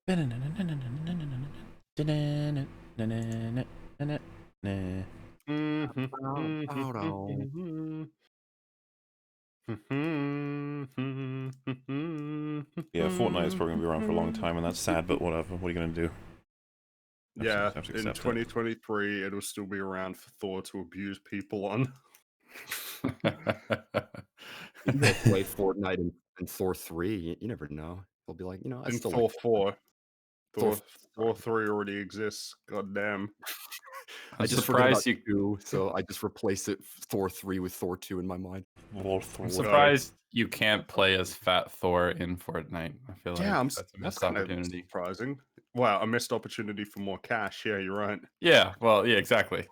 Yeah, Fortnite is probably gonna be around for a long time, and that's sad, but whatever. What are you gonna do? Yeah, Have to in accept it. 2023, it'll still be around for Thor to abuse people on. You guys play Fortnite and Thor 3, you never know. They'll be like, I In still Thor like 4. Thor. Thor 3 already exists. God damn. I I'm just forget about surprised you. 2, so I just replace it Thor 3 with Thor 2 in my mind. I'm surprised you can't play as Fat Thor in Fortnite. I feel like Yeah, that's a that's missed kind of opportunity. surprising. Wow, a missed opportunity for more cash. Yeah, you're right. Yeah, well, yeah, exactly.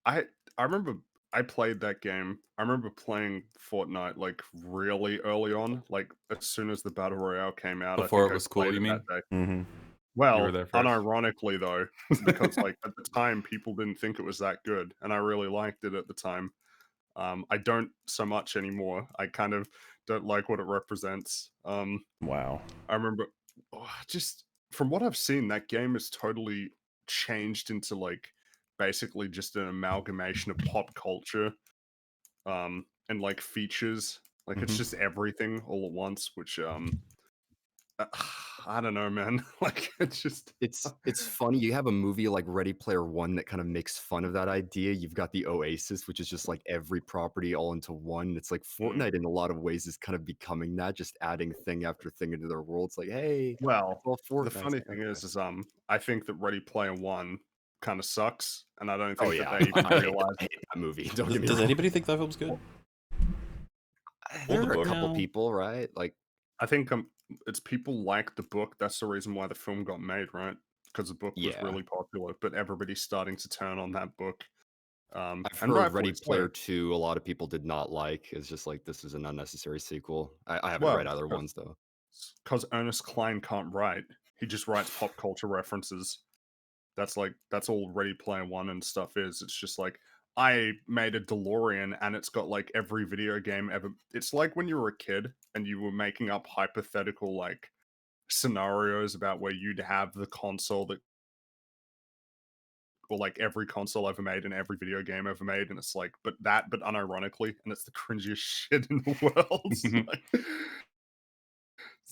I remember I played that game. I remember playing Fortnite like really early on, like as soon as the Battle Royale came out. Before I think it was I played cool, you it mean? that day. Mm-hmm. Well, You were there first. unironically though, because like at the time people didn't think it was that good, and I really liked it at the time. I don't so much anymore. I kind of don't like what it represents. Wow. I remember just from what I've seen, that game is totally changed into like basically just an amalgamation of pop culture and like features. Like it's just everything all at once, which I don't know, man. Like it's just It's funny, you have a movie like Ready Player One that kind of makes fun of that idea. You've got the Oasis, which is just like every property all into one. It's like Fortnite in a lot of ways is kind of becoming that, just adding thing after thing into their world. It's like, hey, well, it's all Fortnite. the funny thing is I think that Ready Player One kind of sucks, and I don't think that they even realize I hate that movie. Don't get me Does wrong. anybody think that film's good? There the are a book? couple No. people, right? Like, I think it's people like the book. That's the reason why the film got made, right? Because the book was Yeah. really popular, but everybody's starting to turn on that book. I've And heard rightfully Ready so. Player 2, a lot of people did not like. It's just like, this is an unnecessary sequel. I haven't Well, read either ones, though. Because Ernest Cline can't write. He just writes pop culture references. That's all Ready Player One and stuff is. It's just like, I made a DeLorean and it's got like every video game ever. It's like when you were a kid and you were making up hypothetical like scenarios about where you'd have the console that, or like every console ever made and every video game ever made, and it's like, but unironically, and it's the cringiest shit in the world. Like,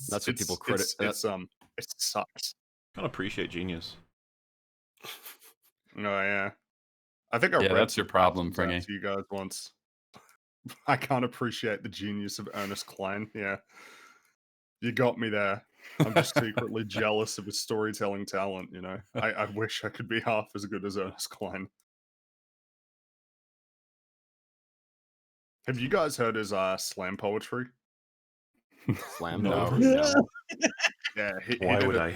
That's what people credit. It sucks. Can't appreciate genius. Oh yeah, I think I Yeah, read that's your some problem, captions out Fringy. to you guys once. I can't appreciate the genius of Ernest Cline. Yeah, you got me there. I'm just secretly jealous of his storytelling talent. You know, I wish I could be half as good as Ernest Cline. Have you guys heard his slam poetry? Slam No. poetry, no. Yeah, Why would I?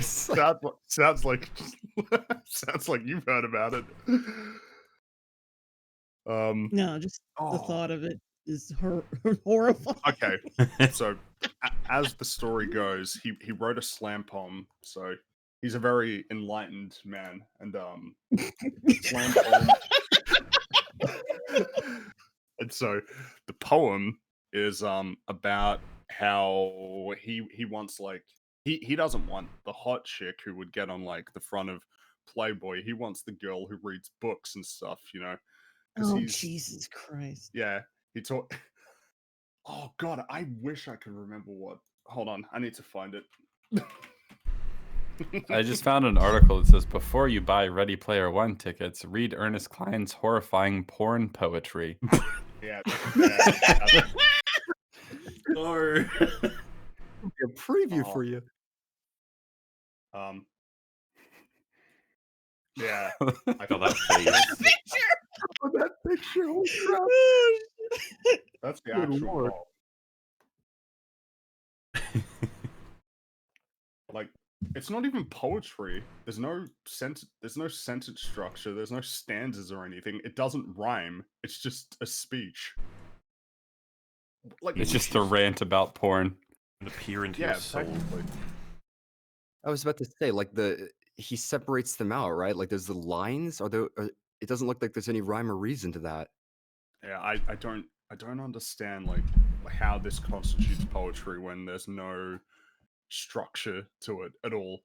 sounds like sounds like you've heard about it. No, just the Oh. thought of it is horrifying. Okay, so as the story goes, he wrote a slam poem. So he's a very enlightened man, and slam poem. And so the poem is about how he wants like he doesn't want the hot chick who would get on like the front of Playboy. He wants the girl who reads books and stuff, you know. Oh, Jesus Christ. Yeah, he taught. Oh God, I wish I could remember what. Hold on, I need to find it. I just found an article that says, before you buy Ready Player One tickets, read Ernest Cline's horrifying porn poetry. Yeah. No. A preview for you. Yeah. I got that face. Oh, that picture, holy crap. That's the Good actual lord. poem. Like, it's not even poetry. There's no sentence structure. There's no stanzas or anything. It doesn't rhyme. It's just a speech. Like It's just a rant about porn. Appear into your soul. Technically. I was about to say, like, he separates them out, right? Like, there's the lines. It doesn't look like there's any rhyme or reason to that. Yeah, I don't understand like how this constitutes poetry when there's no structure to it at all,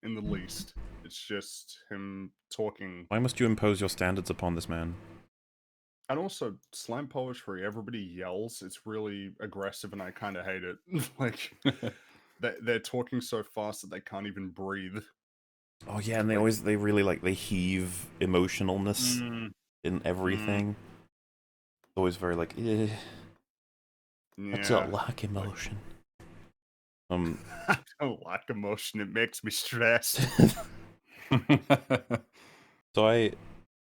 in the least. It's just him talking. Why must you impose your standards upon this man? And also, slam poetry, everybody yells. It's really aggressive, and I kind of hate it. Like, they're talking so fast that they can't even breathe. Oh yeah, and they really like, they heave emotionalness in everything. Always very like, I don't like emotion. I don't like emotion. It makes me stressed. So I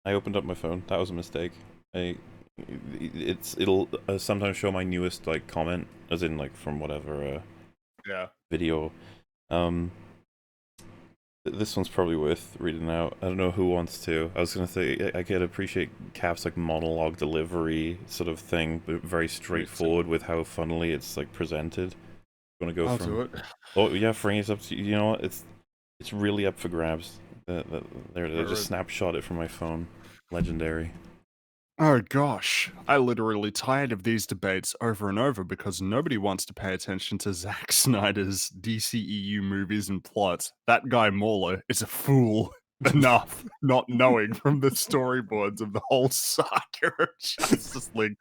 opened up my phone. That was a mistake. It'll sometimes show my newest like comment, as in like from whatever video. This one's probably worth reading out. I don't know who wants to. I was gonna say I could appreciate Cap's like monologue delivery sort of thing, but very straightforward with how funnily it's like presented. You want to go I'll from? do it. Oh yeah, Frank, it's up to you. You know what? It's really up for grabs. There it is. I just snapshot it from my phone. Legendary. Oh gosh, I literally tired of these debates over and over because nobody wants to pay attention to Zack Snyder's DCEU movies and plots. That guy Mauler is a fool enough not knowing from the storyboards of the whole saga of Justice League.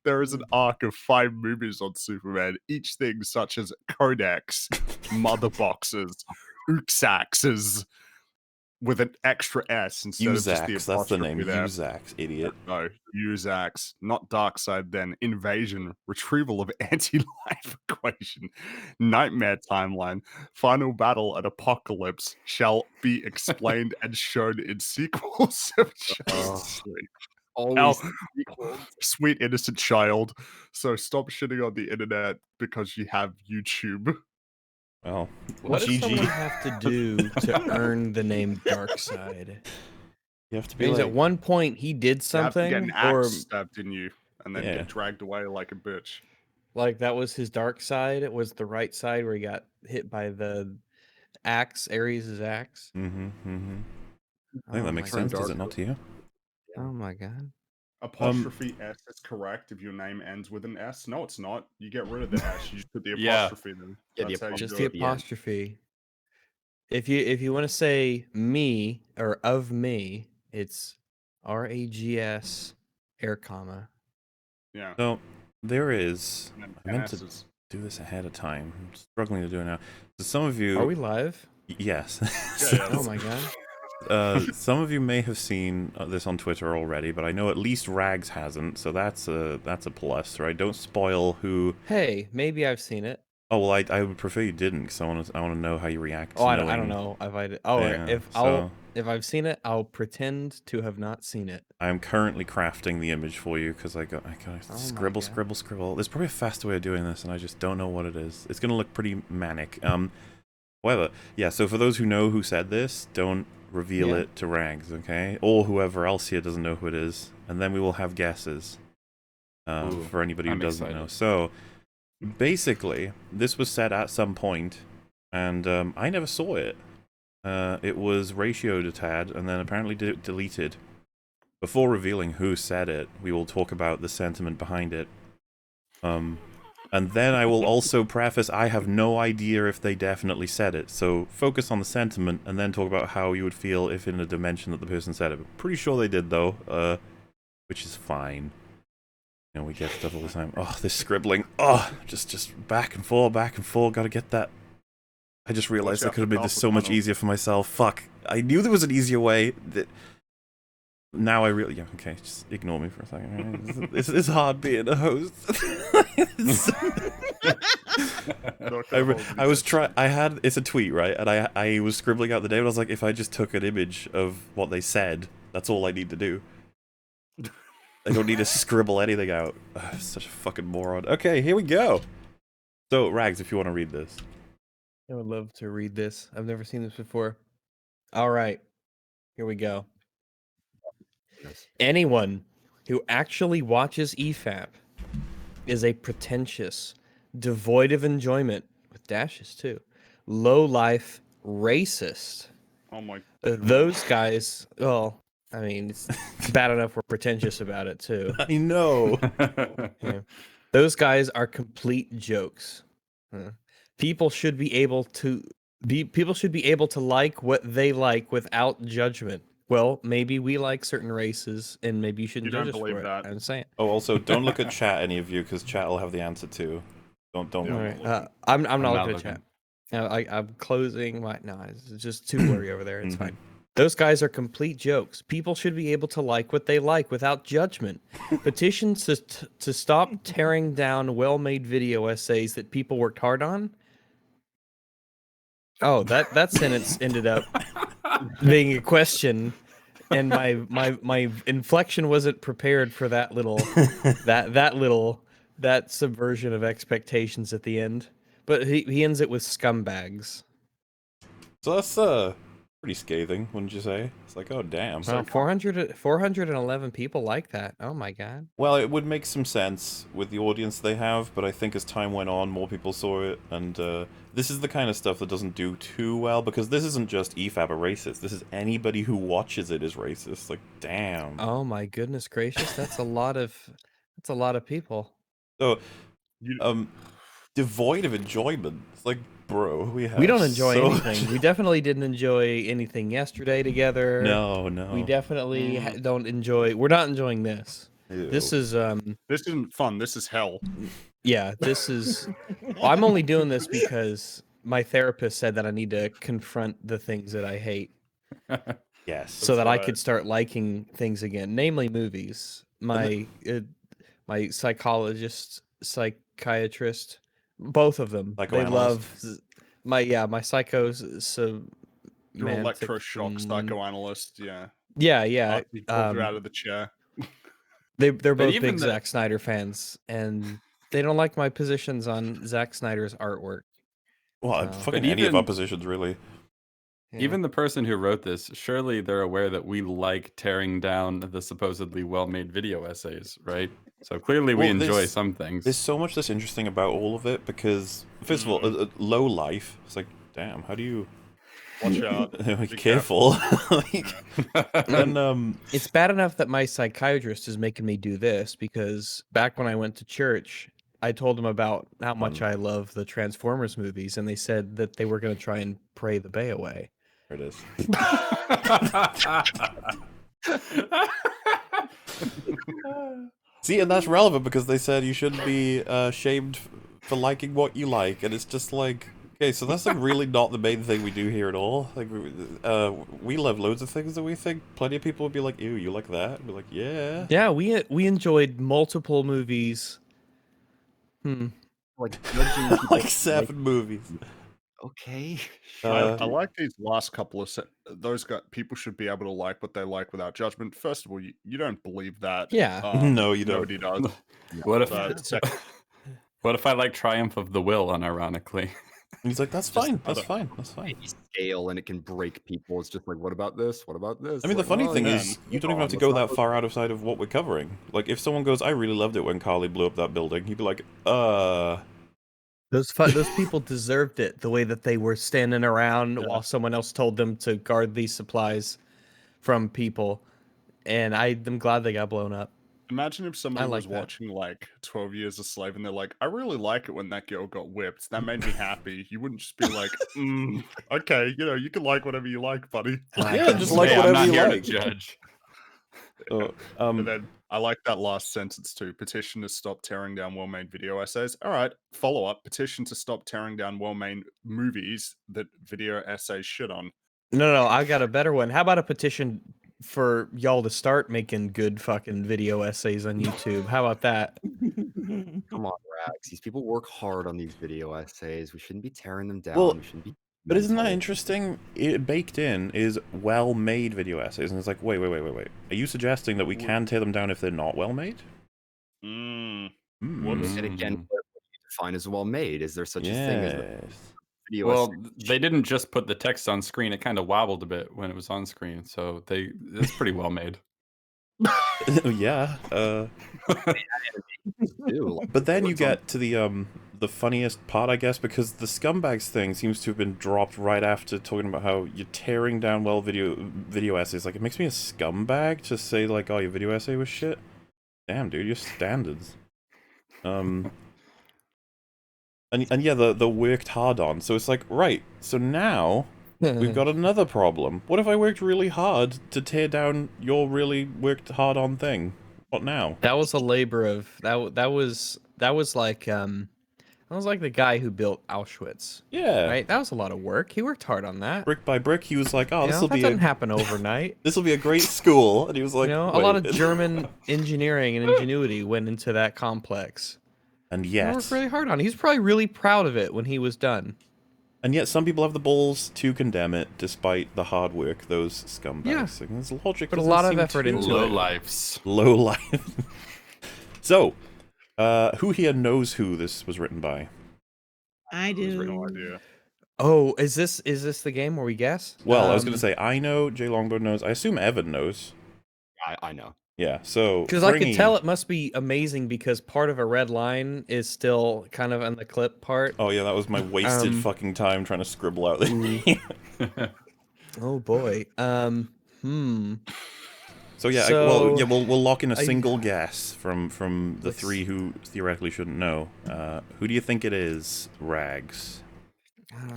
There is an arc of 5 movies on Superman, each thing such as codex, mother boxes, uxaxes, with an extra S instead of just the apostrophe. That's the name. There. Uzax, idiot. No, Uzax, not Darkseid then. Invasion, retrieval of anti-life equation, nightmare timeline, final battle at apocalypse shall be explained and shown in sequels of Justice League. Always Sweet innocent child. So stop shitting on the internet because you have YouTube. Well, what does someone GG. have to do to earn the name Darkseid? You have to be Because like, at one point he did something, You have to get an axe stabbed in you, and then Yeah. get dragged away like a bitch. like that was his dark side. It was the right side where he got hit by the axe, Ares' axe. I think Oh that makes my sense. God. Does it not to you? Oh my God. Apostrophe S is correct if your name ends with an S. No, it's not. You get rid of the S. You just put the Yeah. apostrophe in. Yeah, the That's how you Just do the it. apostrophe. If you want to say me or of me, it's RAGS air comma. Yeah. So there is. And then I meant to S's. do this ahead of time. I'm struggling to do it now. So some of you. Are we live? Yes. Yeah. Oh my God. Some of you may have seen this on Twitter already, but I know at least Rags hasn't, so that's a plus, right? Don't spoil who. Hey, maybe I've seen it. Oh well, I would prefer you didn't, because I want to know how you react. Oh, I don't know if I did. Oh, Yeah, if I've seen it, I'll pretend to have not seen it. I'm currently crafting the image for you because I got my scribble, God. scribble, scribble. There's probably a faster way of doing this, and I just don't know what it is. It's gonna look pretty manic. However, yeah. So for those who know who said this, don't reveal Yeah. it to Rags, okay? Or whoever else here doesn't know who it is, and then we will have guesses. Ooh, For anybody who I'm doesn't excited. know. So basically, this was said at some point, and I never saw it. It was ratioed a tad, and then apparently deleted. Before revealing who said it, we will talk about the sentiment behind it. And then I will also preface, I have no idea if they definitely said it, so focus on the sentiment, and then talk about how you would feel if in a dimension that the person said it. Pretty sure they did, though, which is fine. You know, we get stuff all the time. Oh, this scribbling. Oh, just back and forth, gotta get that. I just realized I could have made this so much easier for myself. Fuck. I knew there was an easier way. Now I really... Yeah, okay, just ignore me for a second. It's hard being a host. I was trying... It's a tweet, right? And I was scribbling out the name, and I was like, if I just took an image of what they said, that's all I need to do. I don't need to scribble anything out. Ugh, such a fucking moron. Okay, here we go. So, Rags, if you want to read this. I would love to read this. I've never seen this before. All right. Here we go. Yes. Anyone who actually watches EFAP is a pretentious, devoid of enjoyment, with dashes too, low-life racist. Oh my. Those guys, well, I mean, it's bad enough we're pretentious about it too. I know. Yeah. Those guys are complete jokes. People should be able to like what they like without judgment. Well, maybe we like certain races, and maybe you shouldn't You judge don't us believe for it. that. I'm saying. Oh, also, don't look at chat, any of you, because chat will have the answer too. Don't. Yeah, All I'm right. not looking. I'm not I'm not looking at chat. looking. I'm closing my. No, it's just too blurry over there. It's Mhm. fine. Those guys are complete jokes. People should be able to like what they like without judgment. Petitions to stop tearing down well-made video essays that people worked hard on. Oh, that sentence ended up being a question, and my inflection wasn't prepared for that little that subversion of expectations at the end. But he ends it with scumbags. So that's pretty scathing, wouldn't you say? It's like, oh damn. Well, 411 people like that. Oh my god. Well, it would make some sense with the audience they have, but I think as time went on, more people saw it, and this is the kind of stuff that doesn't do too well, because this isn't just EFAP are racist, this is anybody who watches it is racist. Like, damn. Oh my goodness gracious, that's a lot of people. So, You, devoid of enjoyment. It's like, bro, we have We don't enjoy so anything. We definitely didn't enjoy anything yesterday together. No. We definitely don't enjoy. We're not enjoying this. Ew. This is this isn't fun. This is hell. yeah, this is well, I'm only doing this because my therapist said that I need to confront the things that I hate Yes. so that I right. could start liking things again, namely movies. My my psychiatrist, both of them. They Psychoanalyst? love my psychos. So You're electroshock psychoanalyst. Yeah. yeah. He pulled you out of the chair. They're But both even big Zack Snyder fans, and they don't like my positions on Zack Snyder's artwork. Well, So- fucking But any of even- our positions, really. Yeah. Even the person who wrote this, surely they're aware that we like tearing down the supposedly well-made video essays, right? So clearly we Well, enjoy there's- some things. There's so much that's interesting about all of it, because, first of all, low life, it's like, damn, how do you... Watch out. Like, Be careful. Like, and, It's bad enough that my psychiatrist is making me do this because back when I went to church, I told them about how much I love the Transformers movies, and they said that they were going to try and pray the bay away. there it is. See, and that's relevant because they said you shouldn't be shamed for liking what you like, and it's just like, okay, so that's like really not the main thing we do here at all. Like, we love loads of things that we think plenty of people would be like, ew, you like that? And we're like, yeah. Yeah, we enjoyed multiple movies. Like judging people Like 7 movies. okay. I like these last couple of those guys. People should be able to like what they like without judgment. First of all, you don't believe that. Yeah. No, you don't. Nobody does. What if But second, what if I like Triumph of the Will unironically? And he's like, that's Just fine, that's other- fine, that's fine. Any scale and it can break people. It's just like, what about this? What about this? I mean, the Like, funny oh, thing yeah, is, you don't come even have on, to let's go not that put- far outside of what we're covering. Like, if someone goes, I really loved it when Carly blew up that building, he'd be like, Those people deserved it the way that they were standing around while someone else told them to guard these supplies from people, and I'm glad they got blown up. imagine if somebody like was that. watching like 12 Years a Slave and they're like, I really like it when that girl got whipped. That made me happy. You wouldn't just be like, okay, you can like whatever you like, buddy. Yeah, just like Hey, whatever I'm not you here like. to judge. And then I like that last sentence too. Petition to stop tearing down well-made video essays. All right, follow up. Petition to stop tearing down well-made movies that video essays shit on. No, I got a better one. How about a petition for y'all to start making good fucking video essays on YouTube? How about that? Come on, Rags. These people work hard on these video essays. We shouldn't be tearing them down. Well, we shouldn't be. But isn't that mental. interesting? It baked in is well-made video essays, and it's like, wait. Are you suggesting that we can tear them down if they're not well-made? Mm. Hmm. And again, what do you define as well made? Is there such a thing as a Yes. video Well, essay? they didn't just put the text on screen; it kind of wobbled a bit when it was on screen, so it's pretty well made. Yeah. do? Like, But then you what's on- get to the funniest part, I guess, because the scumbags thing seems to have been dropped right after talking about how you're tearing down video essays. Like, it makes me a scumbag to say like, oh, your video essay was shit. Damn, dude, your standards. And yeah, the worked hard on. So it's like, right, so now we've got another problem. What if I worked really hard to tear down your really worked hard on thing? What now? That was a labor of that was like the guy who built Auschwitz. Yeah. Right? That was a lot of work. He worked hard on that. Brick by brick, he was like, oh, You this know, will that be doesn't happen overnight. this will be a great school. And he was like, You know, a lot of "Wait." German engineering and ingenuity went into that complex. And He worked yet, really hard on it. He's probably really proud of it when he was done. some people have the balls to condemn it, despite the hard work those scumbags. Yeah. Like, there's logic. Put a doesn't lot of seem effort too- into Low it. lives. Low life. So, who here knows who this was written by? I There's do. no idea. Oh, is this the game where we guess? Well, I was going to say, I know, Jay Longbow knows, I assume Evan knows. I know. Yeah, so... Because I could Fringy- tell it must be amazing because part of a red line is still kind of on the clip part. Oh yeah, that was my wasted fucking time trying to scribble out the Oh boy. So yeah, So, we'll lock in a single guess from the three who theoretically shouldn't know. Who do you think it is, Rags?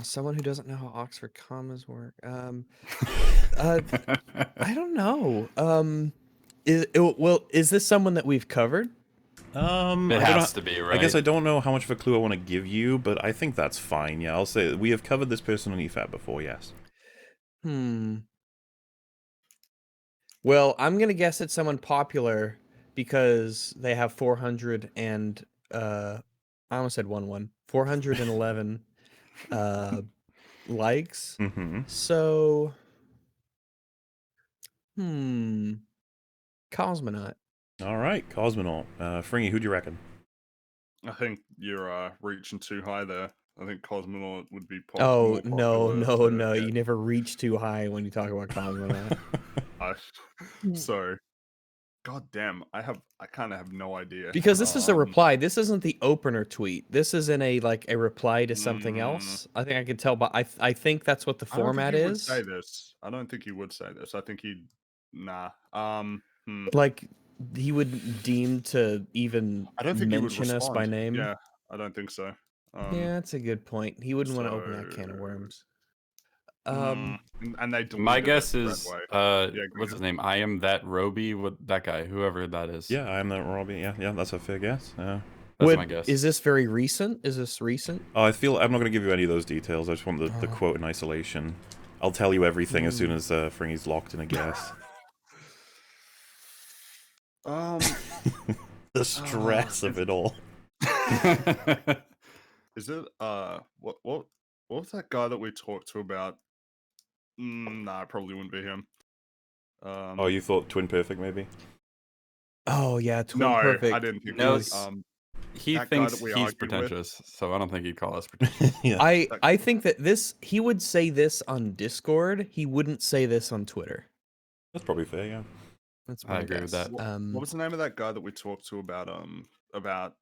Someone who doesn't know how Oxford commas work. I don't know. Is this someone that we've covered? It I don't has to be, right? I guess I don't know how much of a clue I want to give you, but I think that's fine. Yeah, I'll say we have covered this person on EFAP before. Yes. Well, I'm gonna guess it's someone popular because they have 400 and I almost said 411 likes. Mm-hmm. So Cosmonaut. All right, Cosmonaut. Fringy, who do you reckon? I think you're reaching too high there. I think Cosmonaut would be Oh more popular no! to You never reach too high when you talk about Cosmonaut. So, god damn, I kind of have no idea. Because this is a reply. This isn't the opener tweet. This is in a reply to something else. I think I could tell, but I think that's what the format I don't think he is. would say this. I don't think he would say this. I think he'd Like he would deem to even I don't think he would mention us by respond. name. Yeah, I don't think so. Yeah, that's a good point. He wouldn't want to open that can of worms. And they My deleted guess it is straight away. what's ahead. his name? I am that Roby. What that guy? Whoever that is. Yeah, I am that Robbie. Yeah, that's a fair guess. Yeah. That's my guess. Is this very recent? Is this recent? Oh, I'm not going to give you any of those details. I just want the quote in isolation. I'll tell you everything as soon as Fringy's locked in a guess. The stress of it all. Is it what was that guy that we talked to about? Nah, it probably wouldn't be him. Oh, you thought Twin Perfect maybe? Oh yeah, Twin no, Perfect. I didn't think No, it was. he that guy thinks that we he's argued with. pretentious, so I don't think he'd call us pretentious. Yeah. I think that he would say this on Discord. He wouldn't say this on Twitter. That's probably fair, yeah. That's I my agree with guess. that. What was the name of that guy that we talked to about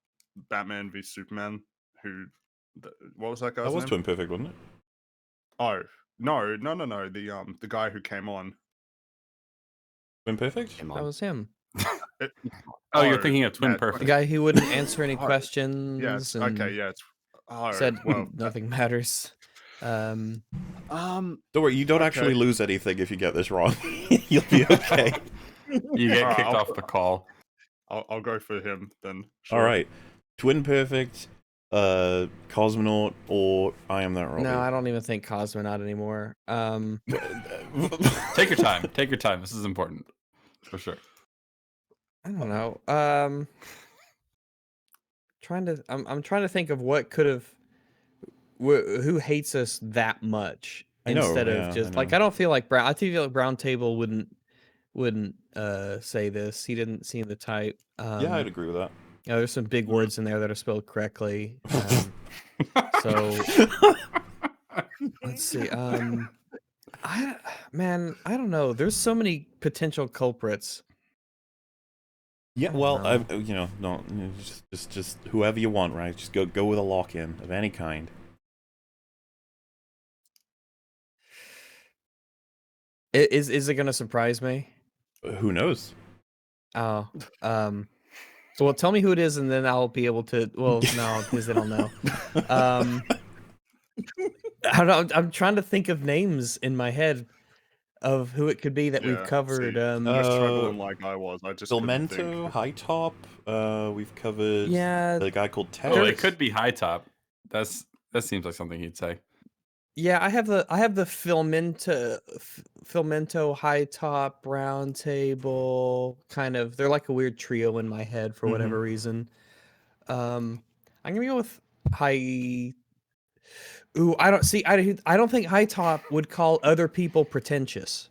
Batman v Superman? What was that guy's That was name? Twin Perfect, wasn't it? Oh no! The guy who came on. Twin Perfect? That was him. Oh, you're thinking of Twin yeah, Perfect. The guy who wouldn't answer any Oh, questions. Yes. and Okay. Yeah. It's Said well. nothing matters. Don't worry, you don't actually lose anything if you get this wrong. You'll be okay. You get Alright, kicked I'll- off the call. I'll go for him then. All right. Twin Perfect, Cosmonaut, or I Am That Robbie. No, I don't even think Cosmonaut anymore. Take your time. Take your time. This is important, for sure. I don't know. I'm trying to think of what could have who hates us that much I know, instead yeah, of just I like know. I don't feel like I feel like Browntable wouldn't say this. He didn't seem the type. Yeah, I'd agree with that. There's some big words in there that are spelled correctly. So let's see. I don't know. There's so many potential culprits. Yeah, I don't well, know. just whoever you want, right? Just go with a lock-in of any kind. Is it gonna surprise me? Who knows? Oh, So, well, tell me who it is, and then I'll be able to. Well, no, because then I'll know. I don't know. I'm trying to think of names in my head of who it could be that we've covered. See, you're struggling like I was. I just couldn't Filmento, think. High Top. We've covered the guy called Ted. Oh, it could be High Top. That seems like something he'd say. Yeah, I have the Filmento, High Top, Browntable, kind of. They're like a weird trio in my head for whatever reason. I'm gonna go with High. Ooh, I don't think High Top would call other people pretentious.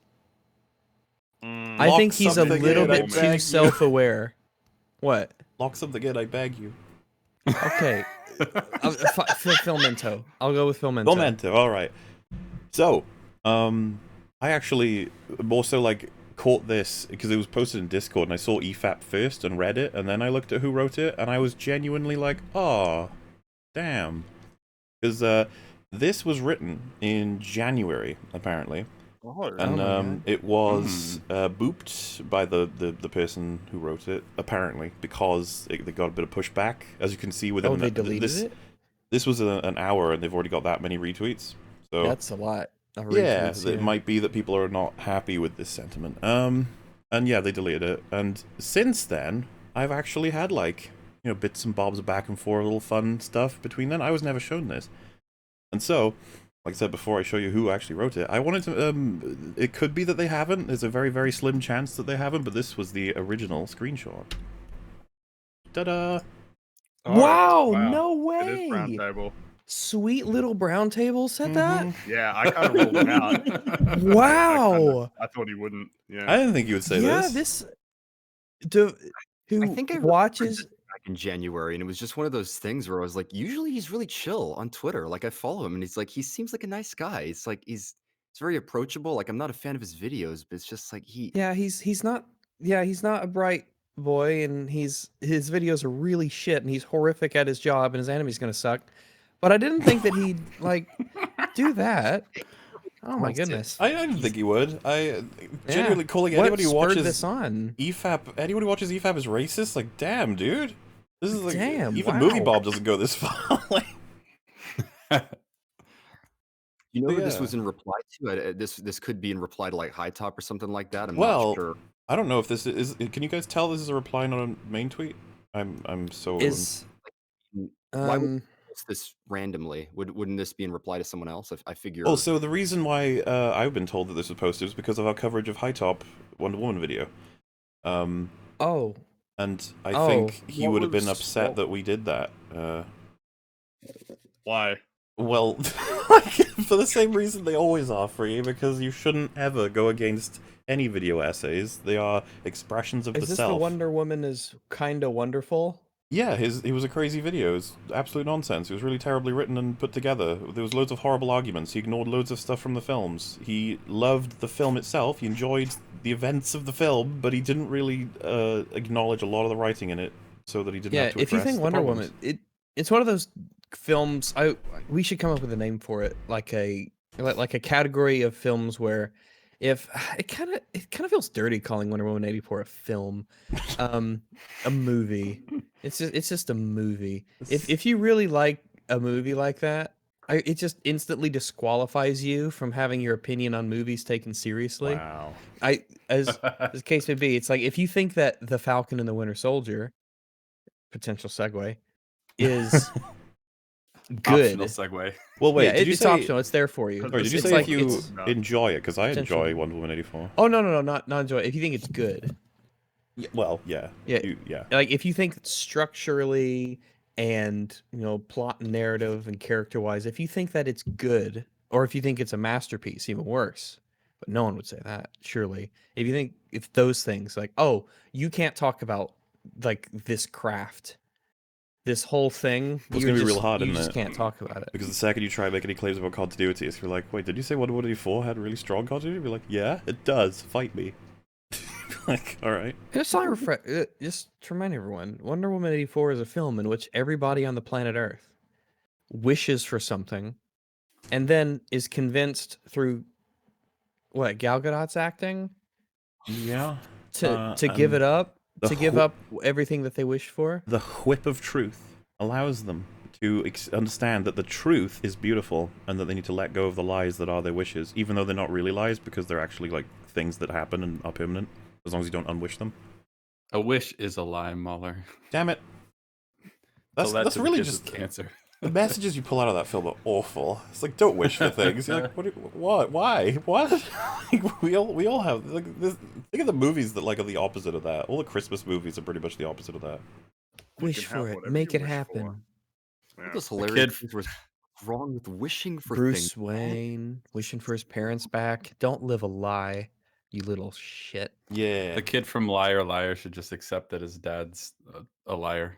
I think he's a little bit too self-aware. What? Lock something in, I beg you. Okay. Filmento. I'll go with Filmento. Filmento, all right. So, I actually more so like caught this because it was posted in Discord, and I saw EFAP first and read it, and then I looked at who wrote it, and I was genuinely like, oh, damn. Because this was written in January, apparently. And it was booped by the person who wrote it, apparently, because they got a bit of pushback. As you can see within they deleted it? This was an hour, and they've already got that many retweets. So that's a lot of yeah, retweets, it might be that people are not happy with this sentiment. And yeah, they deleted it. And since then, I've actually had like, you know, bits and bobs of back and forth, little fun stuff between them. I was never shown this. And so, like I said before, I show you who actually wrote it. I wanted to, it could be that they haven't. There's a very, very slim chance that they haven't, but this was the original screenshot. Ta-da! Wow, no way! It is Browntable. Sweet little Browntable said that? Yeah, I kind of ruled him out. Wow! I thought he wouldn't. Yeah, I didn't think you would say this. I think I watches back in January, and it was just one of those things where I was like, usually he's really chill on Twitter. Like I follow him, and he's like, he seems like a nice guy. It's like he's very approachable. Like I'm not a fan of his videos, but it's just like he's not a bright boy, and his videos are really shit, and he's horrific at his job, and his anime's gonna suck. But I didn't think that he'd like do that. Oh my goodness! I didn't think he would. I genuinely calling anybody who watches this on EFAP. Anyone who watches EFAP is racist. Like, damn, dude. This is like even wow. Movie Bob doesn't go this far. Like, you know who this was in reply to? This could be in reply to like High Top or something like that. I'm well, not sure. I don't know if this is. Can you guys tell this is a reply, not a main tweet? I'm so. Why would this randomly? Wouldn't this be in reply to someone else? I figure. Oh, so the reason why I've been told that this was posted is because of our coverage of High Top Wonder Woman video. Oh. And I think he would have been upset that we did that. Why? Well, for the same reason they always are free, because you shouldn't ever go against any video essays. They are expressions of the self. Is this the Wonder Woman is kinda wonderful? Yeah, it was a crazy video. It was absolute nonsense. It was really terribly written and put together. There was loads of horrible arguments. He ignored loads of stuff from the films. He loved the film itself. He enjoyed the events of the film, but he didn't really acknowledge a lot of the writing in it, so that he didn't have to address if you think the Wonder problems. Woman, it's one of those films. We should come up with a name for it, like a category of films where. If it kind of feels dirty calling Wonder Woman 84 a film, a movie. It's just a movie. If you really like a movie like that, it just instantly disqualifies you from having your opinion on movies taken seriously. Wow. As the case may be, it's like if you think that The Falcon and the Winter Soldier, potential segue, is good. Optional segue. Well, wait. Yeah, did you it's say, optional. It's there for you. or did you It's say like, if you it's- enjoy it? Because I enjoy potentially. Wonder Woman 84. Oh no, not enjoy it. If you think it's good. Well, yeah. Yeah. Yeah. Like if you think structurally and plot and narrative and character wise, if you think that it's good, or if you think it's a masterpiece, even worse. But no one would say that, surely. If those things, like, oh, you can't talk about like this craft, this whole thing, It's gonna be real hard, you isn't just it? can't talk about it. Because the second you try making any claims about continuity, it's like, wait, did you say Wonder Woman 84 had really strong continuity? Be like, yeah, it does. Fight me. Like, all right. Just to remind everyone, Wonder Woman 84 is a film in which everybody on the planet Earth wishes for something, and then is convinced through Gal Gadot's acting, Yeah. to give it up, The to give up everything that they wish for. The whip of truth allows them to understand that the truth is beautiful and that they need to let go of the lies that are their wishes, even though they're not really lies because they're actually like things that happen and are permanent, as long as you don't unwish them. A wish is a lie, Muller. Damn it. That's really just cancer. The messages you pull out of that film are awful. It's like, don't wish for things. You're like, what? Why? What? Like, we all have like this. Think of the movies that like are the opposite of that. All the Christmas movies are pretty much the opposite of that. Wish for it. Make it happen. Yeah. Those hilarious things were wrong with wishing for Bruce things. Wayne wishing for his parents back. Don't live a lie, you little shit. Yeah. The kid from Liar Liar should just accept that his dad's a liar.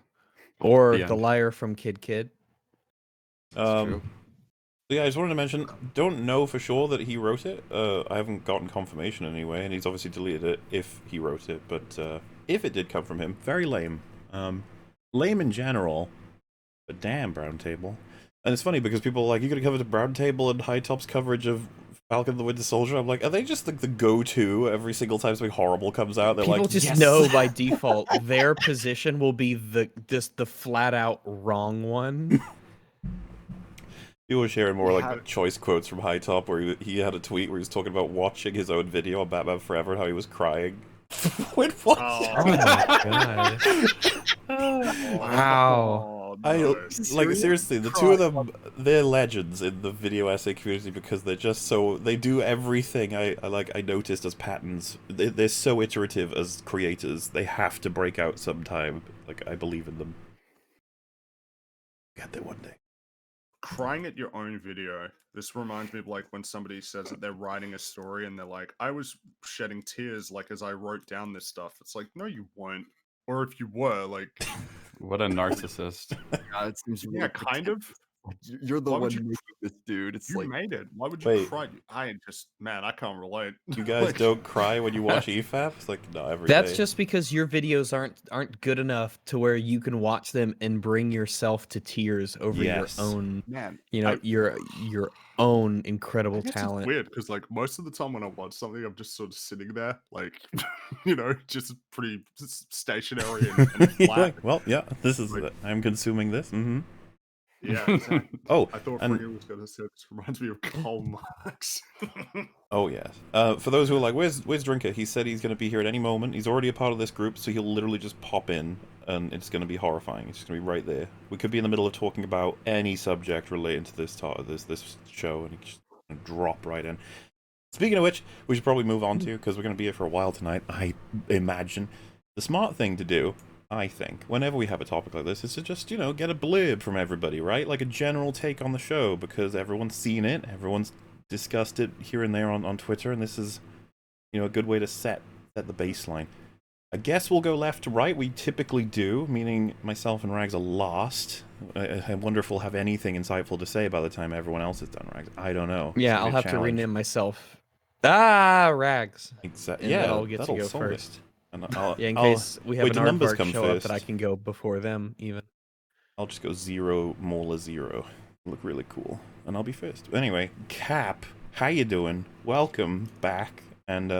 Or The the end. liar from Kid Kid. True. Yeah, I just wanted to mention, don't know for sure that he wrote it. I haven't gotten confirmation anyway, and he's obviously deleted it if he wrote it, but if it did come from him, very lame. Lame in general, but damn, Browntable. And it's funny because people are like, you could have covered Browntable and High Top's coverage of Falcon the Winter Soldier. I'm like, are they just like the go-to every single time something horrible comes out? They're People like, just yes! know by default their position will be the flat out wrong one. He was sharing more like choice quotes from High Top, where he had a tweet where he was talking about watching his own video on Batman Forever and how he was crying. When what? Oh my god! Wow! Like seriously, the two of them, they're legends in the video essay community because they're just so they do everything. I noticed as patterns. They're so iterative as creators. They have to break out sometime. Like I believe in them. Get there one day. Crying at your own video. This reminds me of like when somebody says that they're writing a story and they're like, I was shedding tears like as I wrote down this stuff. It's like, no, you weren't. Or if you were, like, what a narcissist. It seems yeah, kind of. You're the one making this, dude. It's you like made it. Why would you cry? I just, man, I can't relate. You guys don't cry when you watch EFAP? It's like, no, every That's day. just because your videos aren't good enough to where you can watch them and bring yourself to tears over your own, your own incredible talent. It's weird because like most of the time when I watch something, I'm just sort of sitting there, like, just pretty stationary and flat. Like, well, yeah, this is it. I'm consuming this. Mm-hmm. Yeah. Exactly. Oh, I thought Frigga was going to say this reminds me of Karl Marx. Oh yes. For those who are like, where's Drinker? He said he's going to be here at any moment. He's already a part of this group, so he'll literally just pop in, and it's going to be horrifying. It's going to be right there. We could be in the middle of talking about any subject relating to this this show, and he's just going to drop right in. Speaking of which, we should probably move on to, because we're going to be here for a while tonight, I imagine. The smart thing to do, I think, whenever we have a topic like this, is to just, get a blurb from everybody, right? Like a general take on the show, because everyone's seen it, everyone's discussed it here and there on Twitter, and this is, a good way to set the baseline. I guess we'll go left to right. We typically do, meaning myself and Rags are last. I wonder if we'll have anything insightful to say by the time everyone else is done, Rags. I don't know. Yeah, I'll have to rename myself. Rags. Exactly. Yeah, I'll get to go first. In case we have an aardvark show up that I can go before them, even. I'll just go 0, Mola 0. Look really cool. And I'll be first. Anyway, Cap, how you doing? Welcome back. And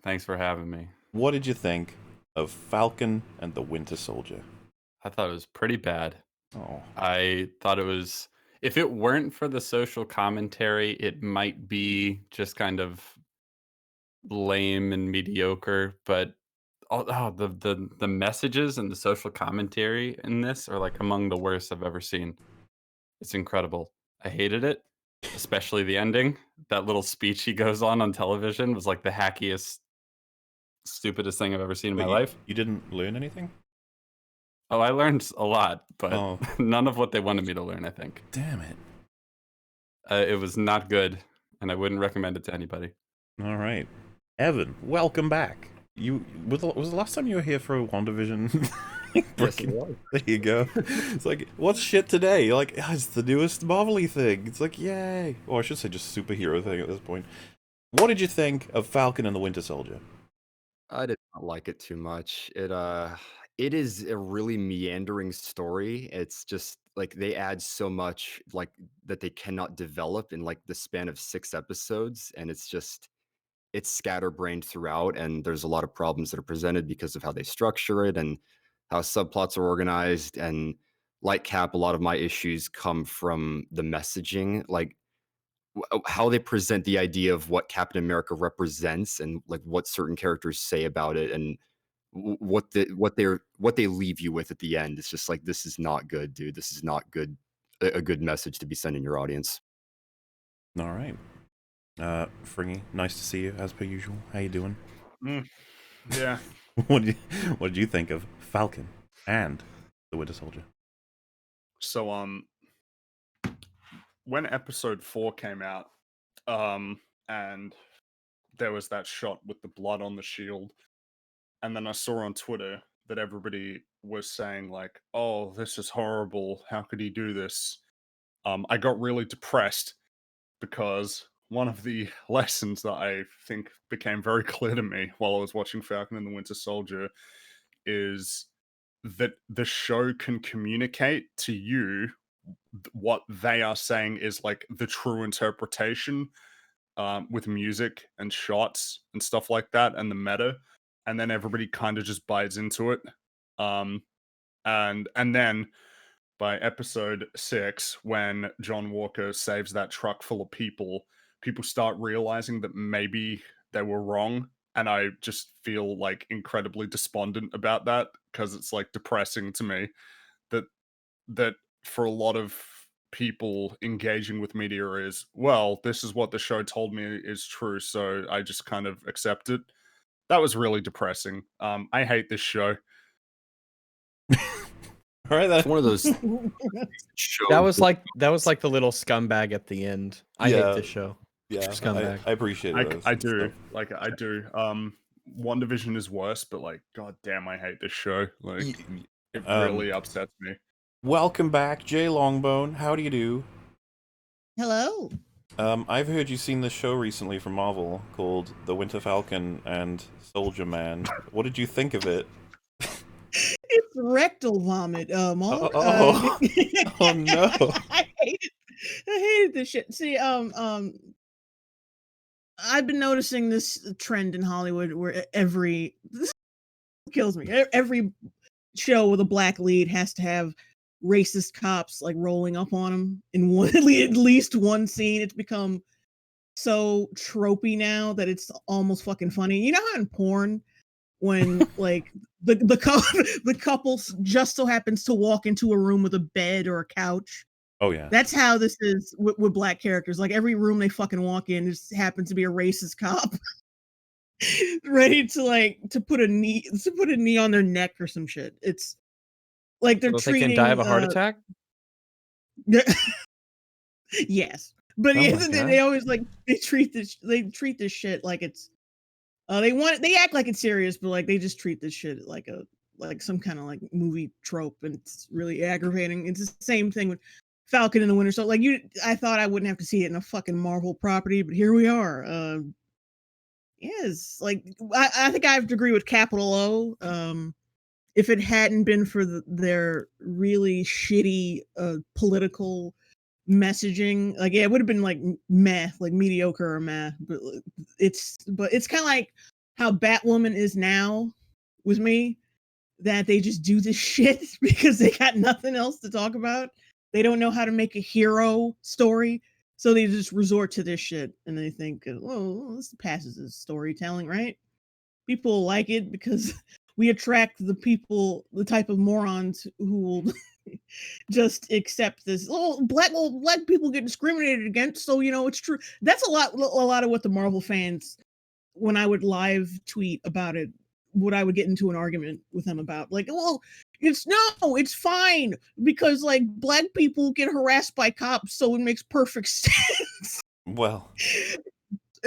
thanks for having me. What did you think of Falcon and the Winter Soldier? I thought it was pretty bad. Oh. I thought it was, if it weren't for the social commentary, it might be just kind of lame and mediocre, but the messages and the social commentary in this are like among the worst I've ever seen. It's incredible. I hated it, especially the ending. That little speech he goes on television was like the hackiest, stupidest thing I've ever seen in my life. You didn't learn anything? Oh, I learned a lot, but none of what they wanted me to learn, I think. Damn it. It was not good, and I wouldn't recommend it to anybody. All right. Evan, welcome back. Was the last time you were here for WandaVision? Yes, it was. There you go. It's like, what's shit today? You're like, it's the newest Marvel-y thing. It's like, yay. Or I should say just superhero thing at this point. What did you think of Falcon and the Winter Soldier? I did not like it too much. It is a really meandering story. It's just like they add so much like that they cannot develop in like the span of 6 episodes, and it's just it's scatterbrained throughout, and there's a lot of problems that are presented because of how they structure it and how subplots are organized. And like Cap, a lot of my issues come from the messaging, like how they present the idea of what Captain America represents and like what certain characters say about it, and what they leave you with at the end. It's just like, this is not good, dude. This is not good. A good message to be sending your audience. All right. Fringy, nice to see you as per usual. How you doing? Yeah. what did you think of Falcon and the Winter Soldier? So when episode 4 came out, and there was that shot with the blood on the shield, and then I saw on Twitter that everybody was saying like, "Oh, this is horrible. How could he do this?" I got really depressed because one of the lessons that I think became very clear to me while I was watching Falcon and the Winter Soldier is that the show can communicate to you what they are saying is like the true interpretation, with music and shots and stuff like that and the meta, and then everybody kind of just buys into it. um and then by episode 6, when John Walker saves that truck full of people start realizing that maybe they were wrong, and I just feel like incredibly despondent about that, because it's like depressing to me that that for a lot of people engaging with media is, well, this is what the show told me is true, so I just kind of accept it. That was really depressing. I hate this show. All right, It's one of those shows That was like the little scumbag at the end. I hate this show. Yeah, Scumbag. I appreciate it. I do. Like, I do. WandaVision is worse, but like, god damn, I hate this show. Like, it really upsets me. Welcome back, Jay Longbone. How do you do? Hello. I've heard you've seen this show recently from Marvel called The Winter Falcon and Soldier Man. What did you think of it? It's rectal vomit, Maul. Oh no! I hated this shit. See, I've been noticing this trend in Hollywood where this kills me. Every show with a black lead has to have racist cops like rolling up on them in one at least one scene. It's become so tropey now that it's almost fucking funny. You know how in porn, when like the couple just so happens to walk into a room with a bed or a couch. Oh yeah, that's how this is with black characters. Like every room they fucking walk in just happens to be a racist cop ready to put a knee on their neck or some shit. It's like they're So treating. They can die of a heart attack. Yes, but they always like they treat this shit like it's. They act like it's serious, but like they just treat this shit like some kind of like movie trope, and it's really aggravating. It's the same thing with Falcon and the Winter Soldier. I thought I wouldn't have to see it in a fucking Marvel property, but here we are. Yes, like I think I have to agree with Capital O. If it hadn't been for their really shitty political messaging, like it would have been like meh, like mediocre or meh. But it's kind of like how Batwoman is now with me, that they just do this shit because they got nothing else to talk about. They don't know how to make a hero story, so they just resort to this shit, and they think, well, this passes as storytelling, right? People like it because we attract the type of morons who will just accept this. Black people get discriminated against, so it's true. That's a lot of what the Marvel fans, when I would live tweet about it, what I would get into an argument with them about, like, well, it's fine because like black people get harassed by cops, so it makes perfect sense. Well,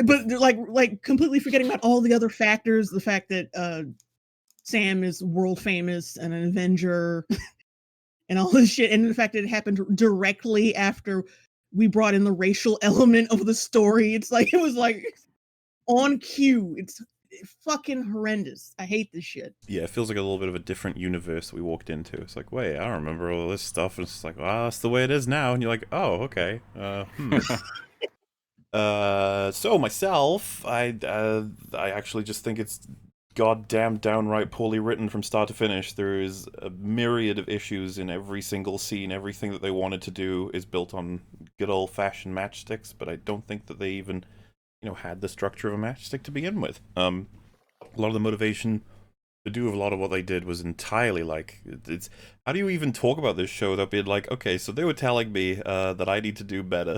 but they're like completely forgetting about all the other factors. The fact that Sam is world famous and an Avenger and all this shit, and the fact that it happened directly after we brought in the racial element of the story. It's like it was like on cue. It's fucking horrendous. I hate this shit. Yeah, it feels like a little bit of a different universe we walked into. It's like, wait, I don't remember all this stuff. And it's like, wow, that's the way it is now. And you're like, oh, okay. So myself, I actually just think it's goddamn downright poorly written from start to finish. There is a myriad of issues in every single scene. Everything that they wanted to do is built on good old-fashioned matchsticks, but I don't think that they even, had the structure of a matchstick to begin with. A lot of the motivation to do a lot of what they did was entirely like, it's how do you even talk about this show without being like, okay, so they were telling me that I need to do better.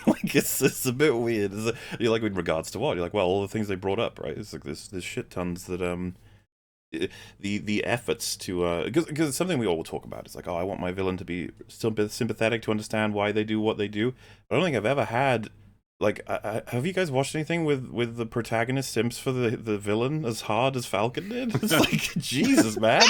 Like it's a bit weird. You're like, in regards to what? You're like, well, all the things they brought up, right? It's like there's shit tons that the efforts to because it's something we all talk about. It's like, oh, I want my villain to be sympathetic to understand why they do what they do. But I don't think I've ever had. Like, have you guys watched anything with the protagonist simps for the villain as hard as Falcon did? It's like, Jesus, man.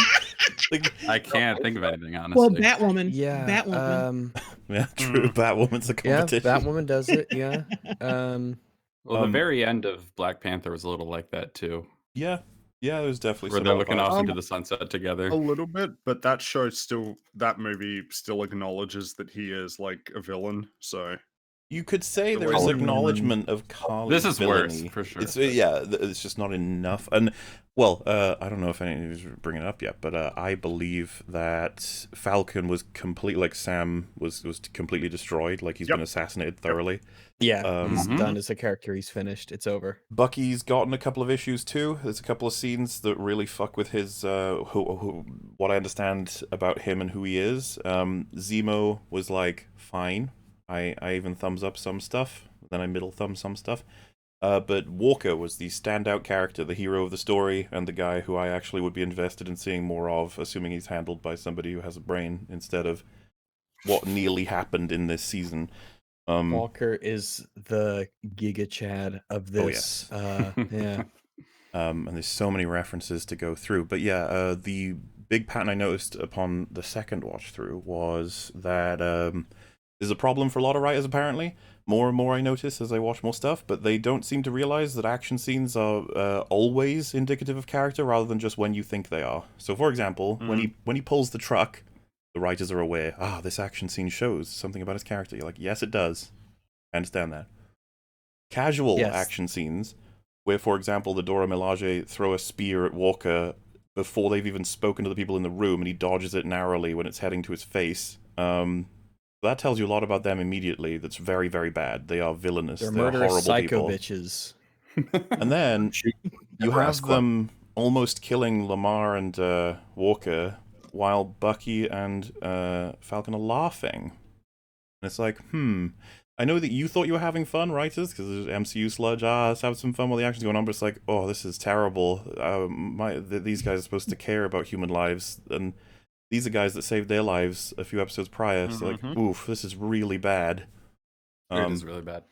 Like, I can't think of anything, honestly. Well, Batwoman. Yeah. Batwoman. yeah, true. Batwoman's a Yeah, competition. Batwoman does it. Yeah. Well, the very end of Black Panther was a little like that too, Yeah, it was definitely where some they're looking vibes. off into the sunset together. A little bit, but that movie still acknowledges that he is like a villain. So You could say The there is way- acknowledgement of Carly's This is worse, villainy. for sure. It's it's just not enough. And well, I don't know if any of you bring it up yet, but I believe that Falcon was completely, like Sam was completely destroyed, like he's Yep. been assassinated thoroughly. Yeah. He's Mhm. done as a character. He's finished. It's over. Bucky's gotten a couple of issues too. There's a couple of scenes that really fuck with his what I understand about him and who he is. Zemo was like fine. I even thumbs up some stuff, then I middle thumb some stuff. But Walker was the standout character, the hero of the story, and the guy who I actually would be invested in seeing more of, assuming he's handled by somebody who has a brain instead of what nearly happened in this season. Walker is the Giga Chad of this. Yeah. And there's so many references to go through. But yeah, the big pattern I noticed upon the second watch through was that there's a problem for a lot of writers apparently. More and more I notice as I watch more stuff, but they don't seem to realize that action scenes are always indicative of character rather than just when you think they are. So for example, when he pulls the truck, the writers are aware, this action scene shows something about his character. You're like, yes, it does. I understand that. Casual Yes. action scenes, where, for example, the Dora Milaje throw a spear at Walker before they've even spoken to the people in the room, and he dodges it narrowly when it's heading to his face. That tells you a lot about them immediately. That's very, very bad. They are villainous. They're They're murderous horrible psycho people. bitches. And then you Never have ask one. them almost killing Lamar and Walker while Bucky and Falcon are laughing. And it's like, I know that you thought you were having fun, writers, because there's MCU sludge. Let's have some fun while the action's going on. But it's like, oh, this is terrible. These guys are supposed to care about human lives, and these are guys that saved their lives a few episodes prior. So like, oof, this is really bad. It is really bad.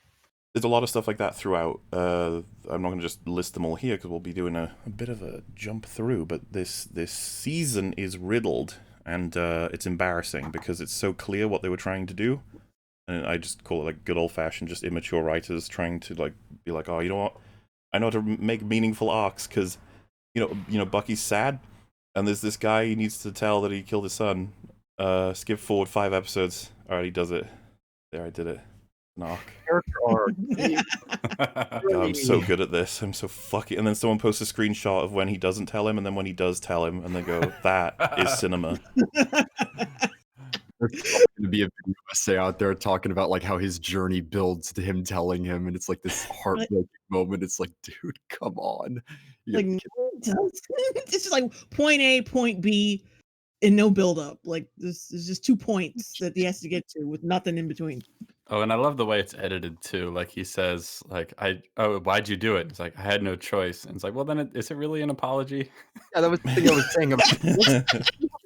There's a lot of stuff like that throughout. I'm not going to just list them all here because we'll be doing a bit of a jump through. But this season is riddled, and it's embarrassing because it's so clear what they were trying to do. And I just call it like good old-fashioned, just immature writers trying to like be like, oh, you know what? I know how to make meaningful arcs because, you know, Bucky's sad, and there's this guy he needs to tell that he killed his son. Skip forward 5 episodes. All right, he does it. There, I did it. An arc. Character arc. God, I'm so good at this. I'm so fucking. And then someone posts a screenshot of when he doesn't tell him, and then when he does tell him, and they go, "That is cinema." There's going to be a video essay out there talking about like how his journey builds to him telling him, and it's like this heartbreaking moment. It's like, dude, come on. You Like, no, it doesn't. It's just like point A, point B, and no build up. Like this is just 2 points that he has to get to with nothing in between. Oh, and I love the way it's edited too. Like he says, like, why'd you do it? It's like, I had no choice. And it's like, well, then is it really an apology? Yeah, that was the thing I was saying. About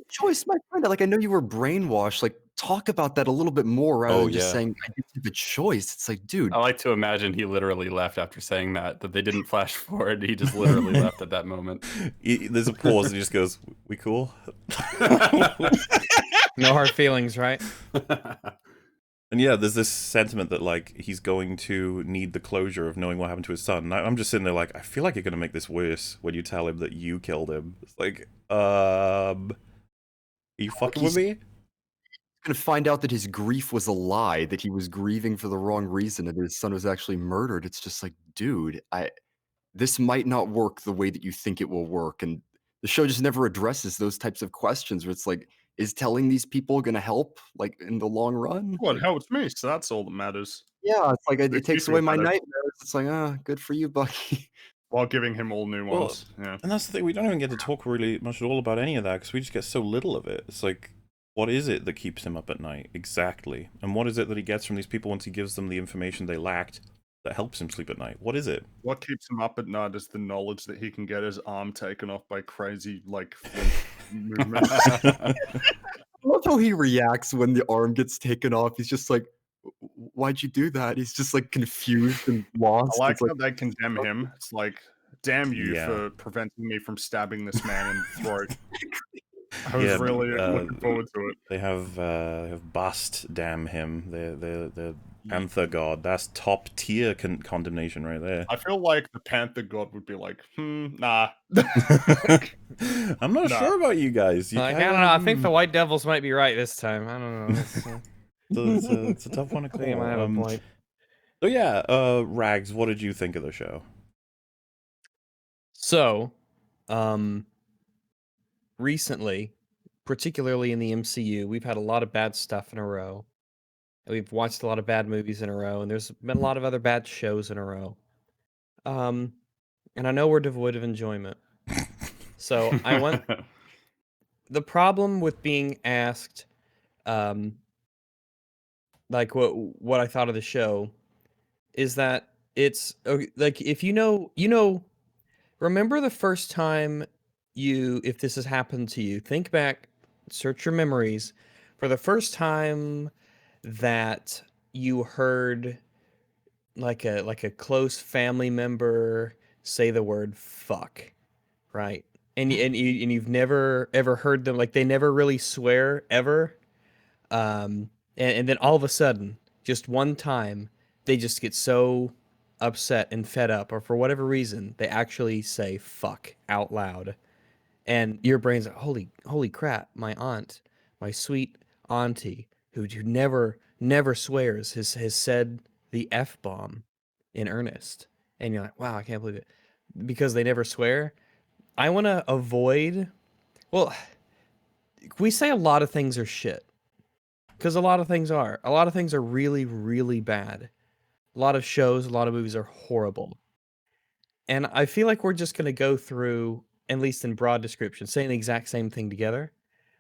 choice, my friend. Like, I know you were brainwashed. Like, talk about that a little bit more rather than just saying I didn't have a choice. It's like, dude. I like to imagine he literally left after saying that they didn't flash forward. He just literally left at that moment. There's a pause, and he just goes, "We cool?" No hard feelings, right? And yeah, there's this sentiment that like he's going to need the closure of knowing what happened to his son. And I'm just sitting there like, I feel like you're gonna make this worse when you tell him that you killed him. It's like, are you fucking with me? gonna find out that his grief was a lie, that he was grieving for the wrong reason, and his son was actually murdered. It's just like, dude, this might not work the way that you think it will work, and the show just never addresses those types of questions where it's like, is telling these people gonna help, like, in the long run? Well, it Like, helps me, so that's all that matters. yeah, it's like, it Makes me takes feel away my better. nightmares. It's like, good for you, Bucky. While giving him all new Well, ones. Yeah. and that's the thing, we don't even get to talk really much at all about any of that, because we just get so little of it. It's like, what is it that keeps him up at night, exactly? And what is it that he gets from these people once he gives them the information they lacked that helps him sleep at night? What is it? What keeps him up at night is the knowledge that he can get his arm taken off by crazy, like, flint movements. I love how he reacts when the arm gets taken off. He's just like, why'd you do that? He's just like confused and lost. I like It's how like, they condemn him. It's like, damn you Yeah. for preventing me from stabbing this man in the throat. I was Yeah, really looking forward to it. They have Bast, damn him. The Panther God. That's top tier condemnation right there. I feel like the Panther God would be like, nah. I'm not Nah. sure about you guys. I don't know. I think the White Devils might be right this time. I don't know. It's a tough one to I think I might have call. a point. So yeah, Rags, what did you think of the show? So, recently, particularly in the MCU, we've had a lot of bad stuff in a row. We've watched a lot of bad movies in a row, and there's been a lot of other bad shows in a row. And I know we're devoid of enjoyment. So I want the problem with being asked, like what I thought of the show, is that it's like if you know, remember the first time if this has happened to you, think back, search your memories for the first time that you heard like a close family member say the word fuck, right? And you've never ever heard them, like they never really swear ever. And then all of a sudden, just one time, they just get so upset and fed up, or for whatever reason, they actually say fuck out loud. And your brain's like, holy crap, my aunt, my sweet auntie, who never swears, has said the F-bomb in earnest. And you're like, wow, I can't believe it. Because they never swear. I want to avoid, well, we say a lot of things are shit. Because a lot of things are. A lot of things are really, really bad. A lot of shows, a lot of movies are horrible. And I feel like we're just going to go through, at least in broad description, saying the exact same thing together.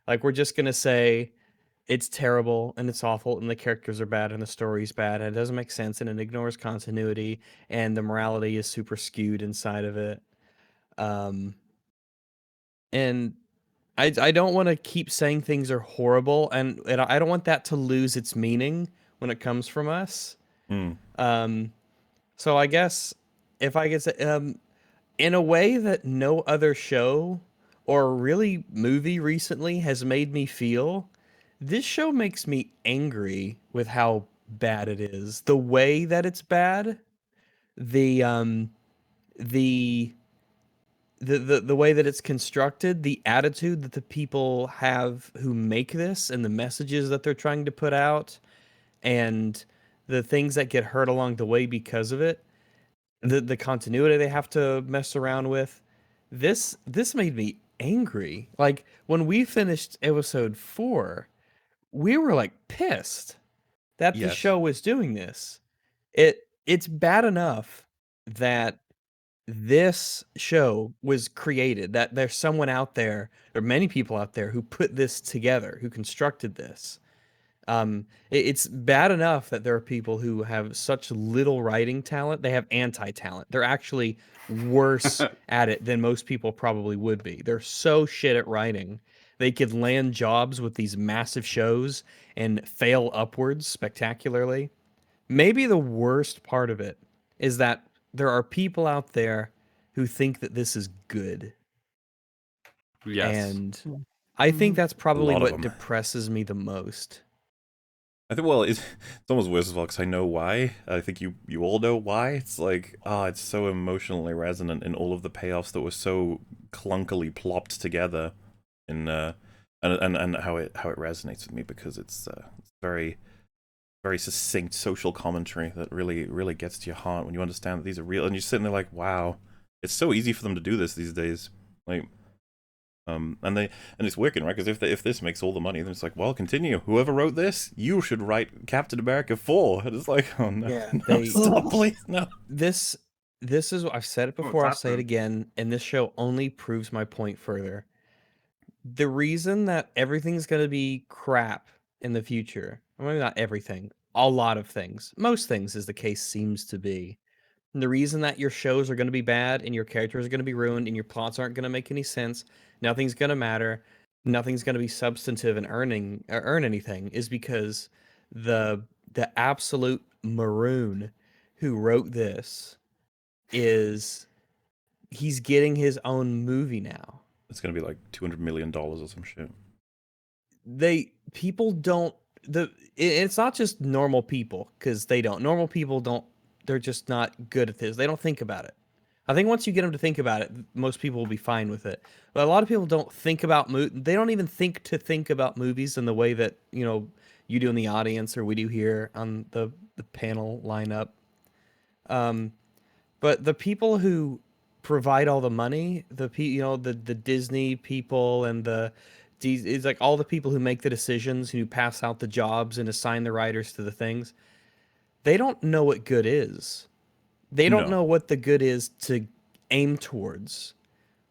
Like, we're just going to say it's terrible and it's awful and the characters are bad and the story's bad and it doesn't make sense and it ignores continuity and the morality is super skewed inside of it. And I don't want to keep saying things are horrible, and I don't want that to lose its meaning when it comes from us. So I guess if I could say, in a way that no other show or really movie recently has made me feel, this show makes me angry with how bad it is. The way that it's bad, the way that it's constructed, the attitude that the people have who make this, and the messages that they're trying to put out, and the things that get hurt along the way because of it, the continuity they have to mess around with. This made me angry. Like when we finished episode 4, we were like pissed that the Yes. show was doing this. It's bad enough that this show was created, that there's someone out there, or many people out there, who put this together, who constructed this. It's bad enough that there are people who have such little writing talent. They have anti-talent. They're actually worse at it than most people probably would be. They're so shit at writing. They could land jobs with these massive shows and fail upwards spectacularly. Maybe the worst part of it is that there are people out there who think that this is good. Yes. And I think that's probably lot of what them. depresses me the most. I think, well, it's almost worse as well, because I know why. I think you all know why. It's like, it's so emotionally resonant in all of the payoffs that were so clunkily plopped together in and how it resonates with me, because it's very very succinct social commentary that really gets to your heart when you understand that these are real, and you're sitting there like, wow, it's so easy for them to do this these days, like. And it's working, right? Because if this makes all the money, then it's like, well, continue. Whoever wrote this, you should write Captain America 4. And it's like, oh no, Yeah, no, stop, please, no. This is I've said it before, I'll say it again, and this show only proves my point further. The reason that everything's going to be crap in the future, well, maybe not everything, a lot of things, most things as the case seems to be. And the reason that your shows are going to be bad and your characters are going to be ruined and your plots aren't going to make any sense, nothing's going to matter, nothing's going to be substantive and earn anything, is because the absolute maroon who wrote this he's getting his own movie now. It's gonna be like $200 million or some shit. People don't it's not just normal people, because normal people don't, they're just not good at this. They don't think about it. I think once you get them to think about it, most people will be fine with it. But a lot of people don't think about they don't even think about movies in the way that, you do in the audience or we do here on the panel lineup. But the people who provide all the money, the Disney people and it's like all the people who make the decisions, who pass out the jobs and assign the writers to the things, they don't know what good is. They don't know what the good is to aim towards.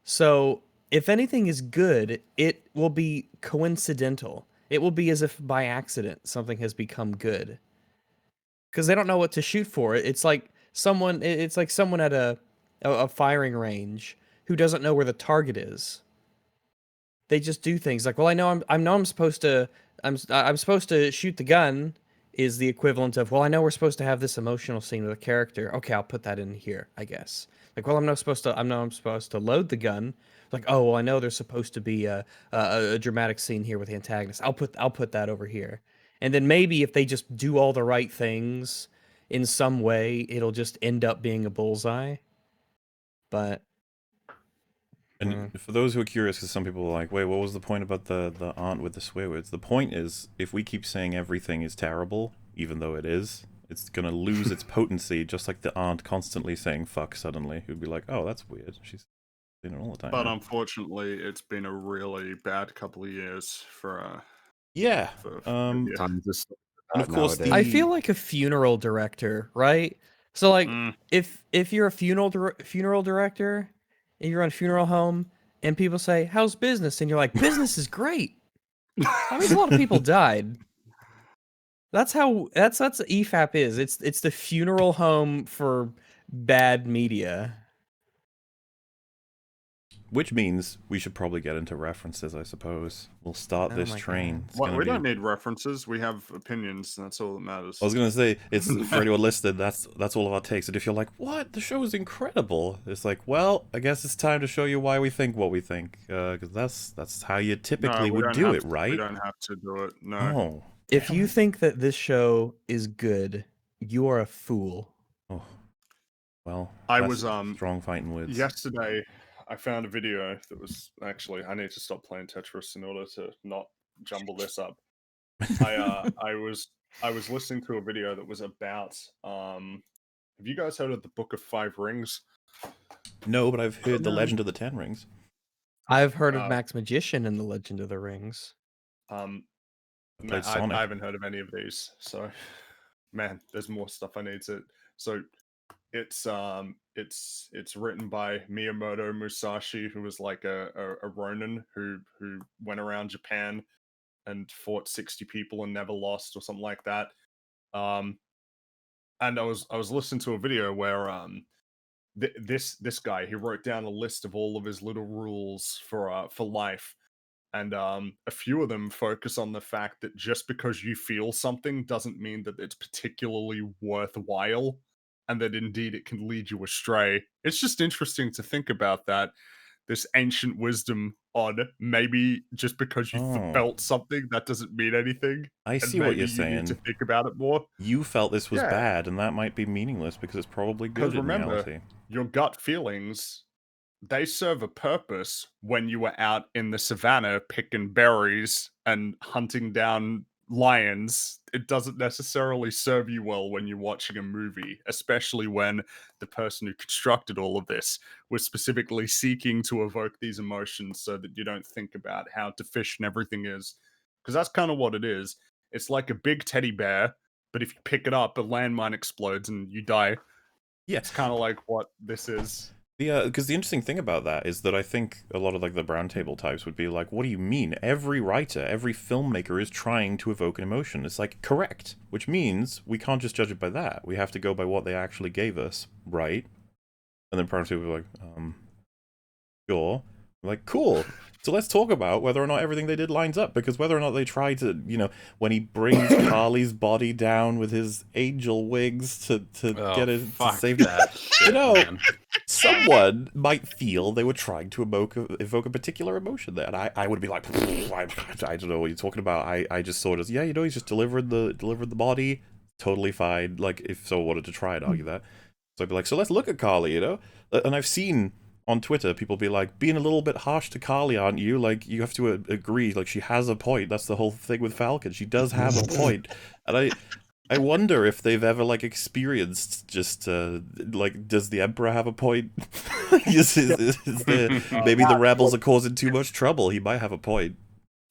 So if anything is good, it will be coincidental. It will be as if by accident something has become good, because they don't know what to shoot for. It's like someone at a firing range who doesn't know where the target is. They just do things like, well, I'm supposed to shoot the gun, is the equivalent of, well, I know we're supposed to have this emotional scene with a character. Okay, I'll put that in here, I guess. Like, well, I'm supposed to load the gun. Like, oh, well, I know there's supposed to be a dramatic scene here with the antagonist. I'll put that over here. And then maybe if they just do all the right things in some way, it'll just end up being a bullseye. But and for those who are curious, because some people are like, wait, what was the point about the aunt with the swear words? The point is, if we keep saying everything is terrible, even though it is, it's going to lose its potency, just like the aunt constantly saying fuck suddenly, who'd be like, oh, that's weird. She's saying it all the time. But unfortunately, it's been a really bad couple of years for... yeah. Time to stop and of course, nowadays. I feel like a funeral director, right? So like, if you're a funeral director and you're on a funeral home and people say, how's business? And you're like, business is great. That means a lot of people died. That's what EFAP is. It's the funeral home for bad media. Which means we should probably get into references, I suppose. We'll start this train. Well, we don't need references. We have opinions. That's all that matters. I was going to say, it's for anyone listed, that's all of our takes. And if you're like, what? The show is incredible. It's like, well, I guess it's time to show you why we think what we think. Because that's how you typically would do it, right? We don't have to do it. No. Oh. If you think that this show is good, you are a fool. Oh. Well, I was strong fighting words. Yesterday, I found a video that was actually, I need to stop playing Tetris in order to not jumble this up. I was listening to a video that was about have you guys heard of the Book of Five Rings? No, but I've heard the Legend of the Ten Rings. I've heard of Max Magician and the Legend of the Rings. I haven't heard of any of these, so man, there's more stuff I need to. So it's written by Miyamoto Musashi, who was like a Ronin who went around Japan and fought 60 people and never lost, or something like that. And I was listening to a video where this guy, he wrote down a list of all of his little rules for life. And a few of them focus on the fact that just because you feel something doesn't mean that it's particularly worthwhile, and that indeed it can lead you astray. It's just interesting to think about that. This ancient wisdom on maybe just because you felt something, that doesn't mean anything. I see what you're saying. Need to think about it more. You felt this was bad, and that might be meaningless because it's probably good in reality. Your gut feelings they serve a purpose when you were out in the savannah picking berries and hunting down lions. It doesn't necessarily serve you well when you're watching a movie, especially when the person who constructed all of this was specifically seeking to evoke these emotions so that you don't think about how deficient everything is. Because that's kind of what it is. It's like a big teddy bear, but if you pick it up, a landmine explodes and you die. Yeah. It's kind of like what this is. Because the interesting thing about that is that I think a lot of like the Browntable types would be like, what do you mean? Every writer, every filmmaker is trying to evoke an emotion. It's like, correct. Which means we can't just judge it by that. We have to go by what they actually gave us, right? And then Browntable were like, sure. I'm like, cool. So let's talk about whether or not everything they did lines up, because whether or not they try to, when he brings Carly's body down with his angel wings to get it to save that. Shit, man. Someone might feel they were trying to evoke a particular emotion there, and I would be like, I don't know what you're talking about. I just saw it as, he's just delivered the body, totally fine. Like, if someone wanted to try and argue that, so I'd be like, so let's look at Carly, and I've seen on Twitter people be like, being a little bit harsh to Carly, aren't you? Like, you have to agree, like, she has a point. That's the whole thing with Falcon. She does have a point, and I wonder if they've ever like experienced just like, does the Emperor have a point? is there, maybe the rebels are causing too much trouble. He might have a point.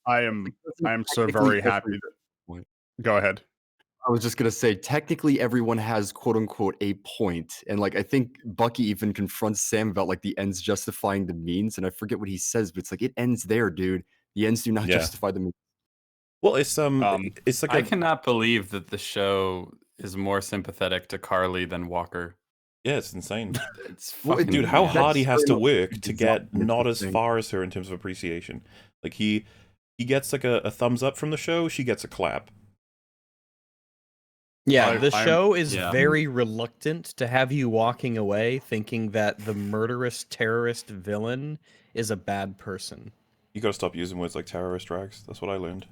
I am so very happy that... Go ahead. I was just gonna say, technically everyone has quote unquote a point, and like I think Bucky even confronts Sam about like the ends justifying the means, and I forget what he says, but it's like, it ends there, dude. The ends do not justify the means. Well, it's like I cannot believe that the show is more sympathetic to Carly than Walker. Yeah, it's insane. It's fucking dude, how hard he has to work to exactly get not as thing. far as her in terms of appreciation. Like, he gets like a thumbs up from the show, she gets a clap. Yeah, the show is very reluctant to have you walking away thinking that the murderous terrorist villain is a bad person. You gotta stop using words like terrorist drags. That's what I learned.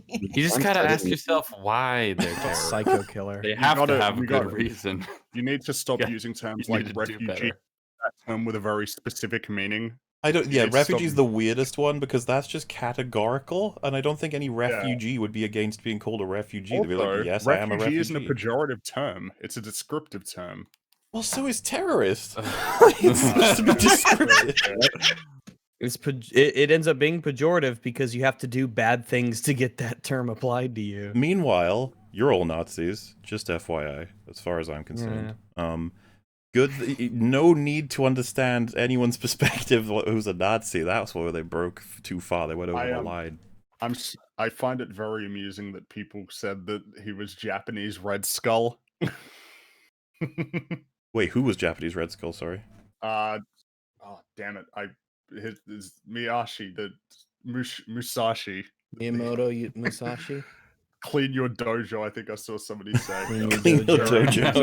You just gotta ask yourself why they're terrorists. Psycho killer. They have to have a good reason. You need to stop using terms like refugee. That term with a very specific meaning. Refugee is the weirdest one, because that's just categorical, and I don't think any refugee would be against being called a refugee. Also, They'd be like, yes, I am a refugee. Refugee isn't a pejorative term. It's a descriptive term. Well, so is terrorist. It's supposed to be descriptive. It ends up being pejorative because you have to do bad things to get that term applied to you. Meanwhile, you're all Nazis, just FYI, as far as I'm concerned. Good. No need to understand anyone's perspective who's a Nazi. That's where they broke too far. They went over the line. I find it very amusing that people said that he was Japanese Red Skull. Wait, who was Japanese Red Skull? Sorry. Oh, damn it! It's Miyashi, the Musashi. Miyamoto Musashi. Clean your dojo, I think I saw somebody say. Clean your dojo.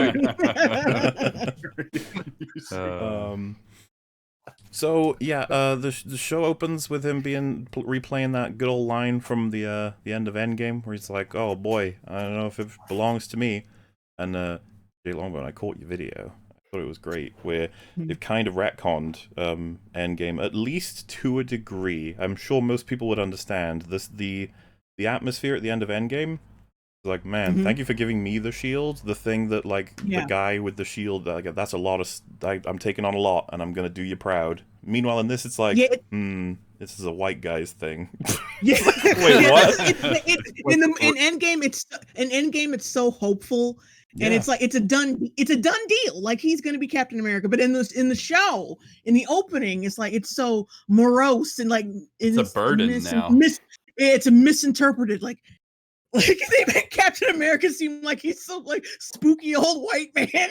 So yeah, the show opens with him replaying that good old line from the end of Endgame, where he's like, "Oh boy, I don't know if it belongs to me." And Jay Longbone, I caught your video. I thought it was great, where they've kind of retconned Endgame, at least to a degree. I'm sure most people would understand this. The atmosphere at the end of Endgame, like, man, thank you for giving me the shield. The thing that, like, the guy with the shield, like, that's a lot of... I'm taking on a lot, and I'm gonna do you proud. Meanwhile, in this, it's like, this is a white guy's thing. Yeah. Wait, what? In Endgame, it's so hopeful, and it's like it's a done deal. Like, he's gonna be Captain America. But in the show, in the opening, it's like it's so morose and like it's a burden now. It's a misinterpreted, like they make Captain America seem like he's some like spooky old white man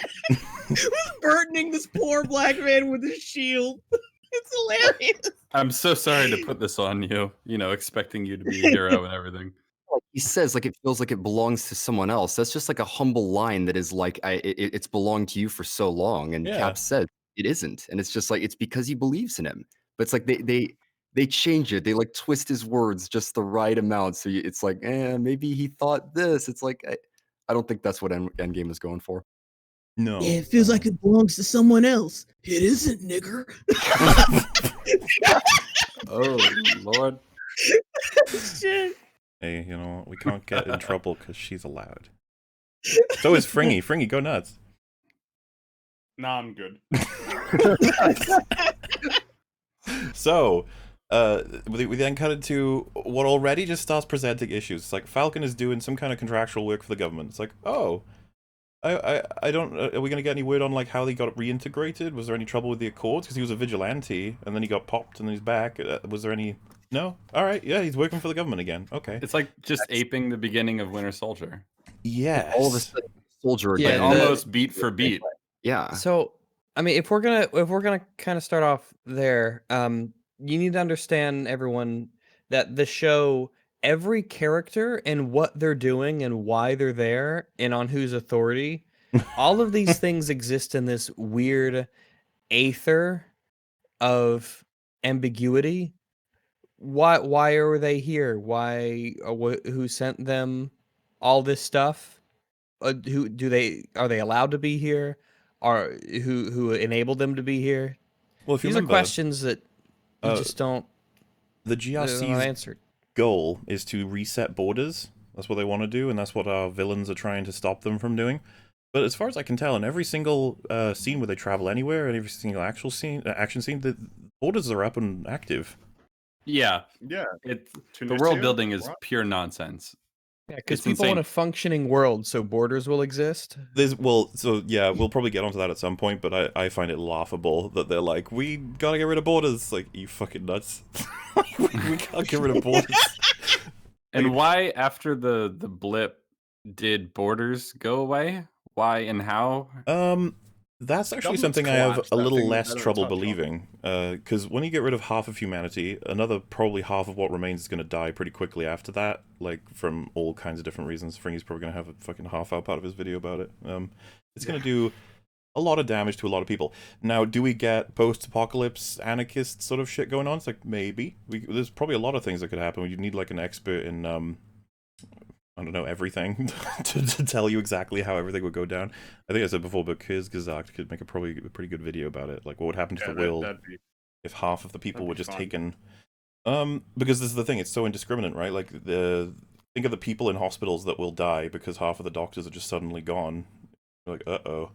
who's burdening this poor black man with his shield. It's hilarious. I'm so sorry to put this on you, expecting you to be a hero and everything. Like he says, like, it feels like it belongs to someone else. That's just like a humble line that is like, it's belonged to you for so long. And Cap said it isn't. And it's just like, it's because he believes in him. But it's like they change it. They like twist his words just the right amount. So it's like, maybe he thought this. It's like, I don't think that's what Endgame is going for. No. Yeah, it feels like it belongs to someone else. It isn't, nigger. Oh Lord. Shit. Hey, you know, we can't get in trouble because she's allowed. So is Fringy. Fringy, go nuts. Nah, I'm good. So, we then cut into what already just starts presenting issues. It's like Falcon is doing some kind of contractual work for the government. It's like, oh, I don't. Are we gonna get any word on like how they got reintegrated? Was there any trouble with the Accords? Because he was a vigilante and then he got popped and then he's back. Was there any? No. All right. Yeah, he's working for the government again. Okay. It's like just aping the beginning of Winter Soldier. Yes. All of a sudden, soldier Yeah, again. Almost beat for beat. Yeah. So, I mean, if we're gonna kind of start off there, you need to understand, everyone, that the show, every character and what they're doing and why they're there and on whose authority, all of these things exist in this weird aether of ambiguity. Why are they here? Why? Who sent them? All this stuff. Who do they? Are they allowed to be here? Are who enabled them to be here? Well, if you These are remember, questions that you uh, just don't. the They're not GRC's answered. goal is to reset borders. That's what they want to do, and that's what our villains are trying to stop them from doing. But as far as I can tell, in every single scene where they travel anywhere, and every single action scene, the borders are up and active. Yeah, Yeah. the Tunisia, world building is right? pure nonsense. Yeah, because It's people want insane. a functioning world, so borders will exist. We'll probably get onto that at some point, but I find it laughable that they're like, we gotta get rid of borders. Like, you fucking nuts. we can't get rid of borders. And why, after the blip, did borders go away? Why and how? That's actually Governments something I have collapsed, a that little thing less they don't trouble touch on. believing. Because when you get rid of half of humanity, another probably half of what remains is going to die pretty quickly after that, like from all kinds of different reasons. Fringy's probably going to have a fucking half-hour part of his video about it. It's going to do a lot of damage to a lot of people. Now, do we get post-apocalypse anarchist sort of shit going on? It's like, maybe. There's probably a lot of things that could happen. You need like an expert in I don't know, everything to tell you exactly how everything would go down. I think I said before, but Kurzgesagt could make probably a pretty good video about it. Like, what would happen to the world if half of the people were just taken? Because this is the thing, it's so indiscriminate, right? Like, think of the people in hospitals that will die because half of the doctors are just suddenly gone. You're like, uh-oh.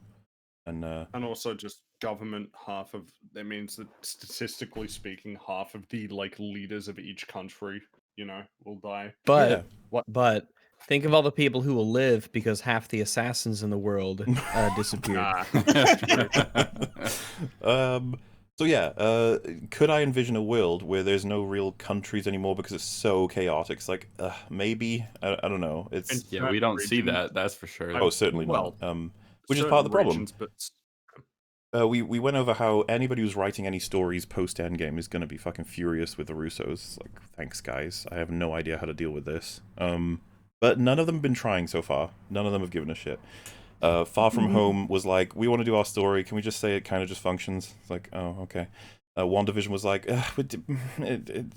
And also just government, half of, that means that statistically speaking, half of the, like, leaders of each country, you know, will die. But yeah. but think of all the people who will live because half the assassins in the world disappeared. So yeah, could I envision a world where there's no real countries anymore because it's so chaotic? It's like, maybe, I don't know. It's Yeah, we don't see that. That's for sure. oh, certainly well, not. Which is part of the problem. Regions, but We went over how anybody who's writing any stories post Endgame is going to be fucking furious with the Russos. It's like, thanks guys, I have no idea how to deal with this. But none of them have been trying so far. None of them have given a shit. Far From Home was like, we want to do our story. Can we just say it kind of just functions? It's like, oh, okay. WandaVision was like,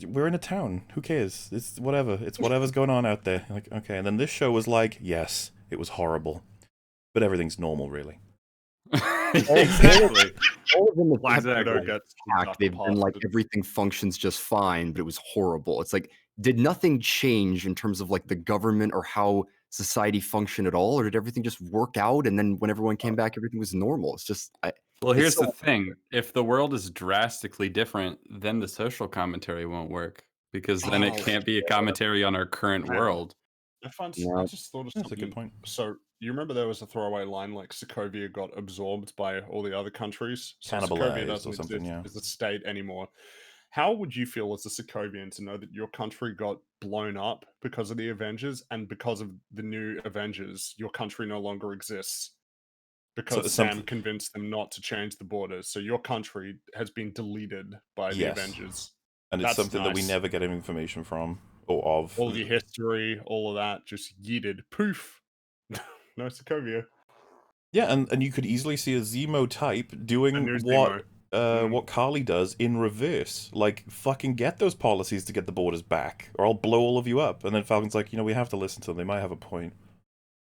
we're in a town. Who cares? It's whatever. It's whatever's going on out there. Like, okay. And then this show was like, yes, it was horrible. But everything's normal, really. Exactly. All of them have Black kept Widow it gets intact. They've been like, everything functions just fine, but it was horrible. It's like, did nothing change in terms of like the government or how society functioned at all, or did everything just work out? And then when everyone came back, everything was normal. It's just, Well, it's here's so the thing. If the world is drastically different, then the social commentary won't work, because then it Oh, can't be a commentary on our current Man. world. I Yeah. just thought of That's a something. good point. So you remember there was a throwaway line like Sokovia got absorbed by all the other countries. So Cannibalized Sokovia or doesn't something, exist yeah. as a state anymore. How would you feel as a Sokovian to know that your country got blown up because of the Avengers, and because of the new Avengers, your country no longer exists? Because Sam convinced them not to change the borders. So your country has been deleted by the Avengers. And it's something that we nice. never get any information from or of. All your history, all of that, just yeeted. Poof. No Sokovia. Yeah, and you could easily see a Zemo type doing new what Zemo. what Carly does in reverse. Like, fucking get those policies to get the borders back, or I'll blow all of you up. And then Falcon's like, we have to listen to them. They might have a point.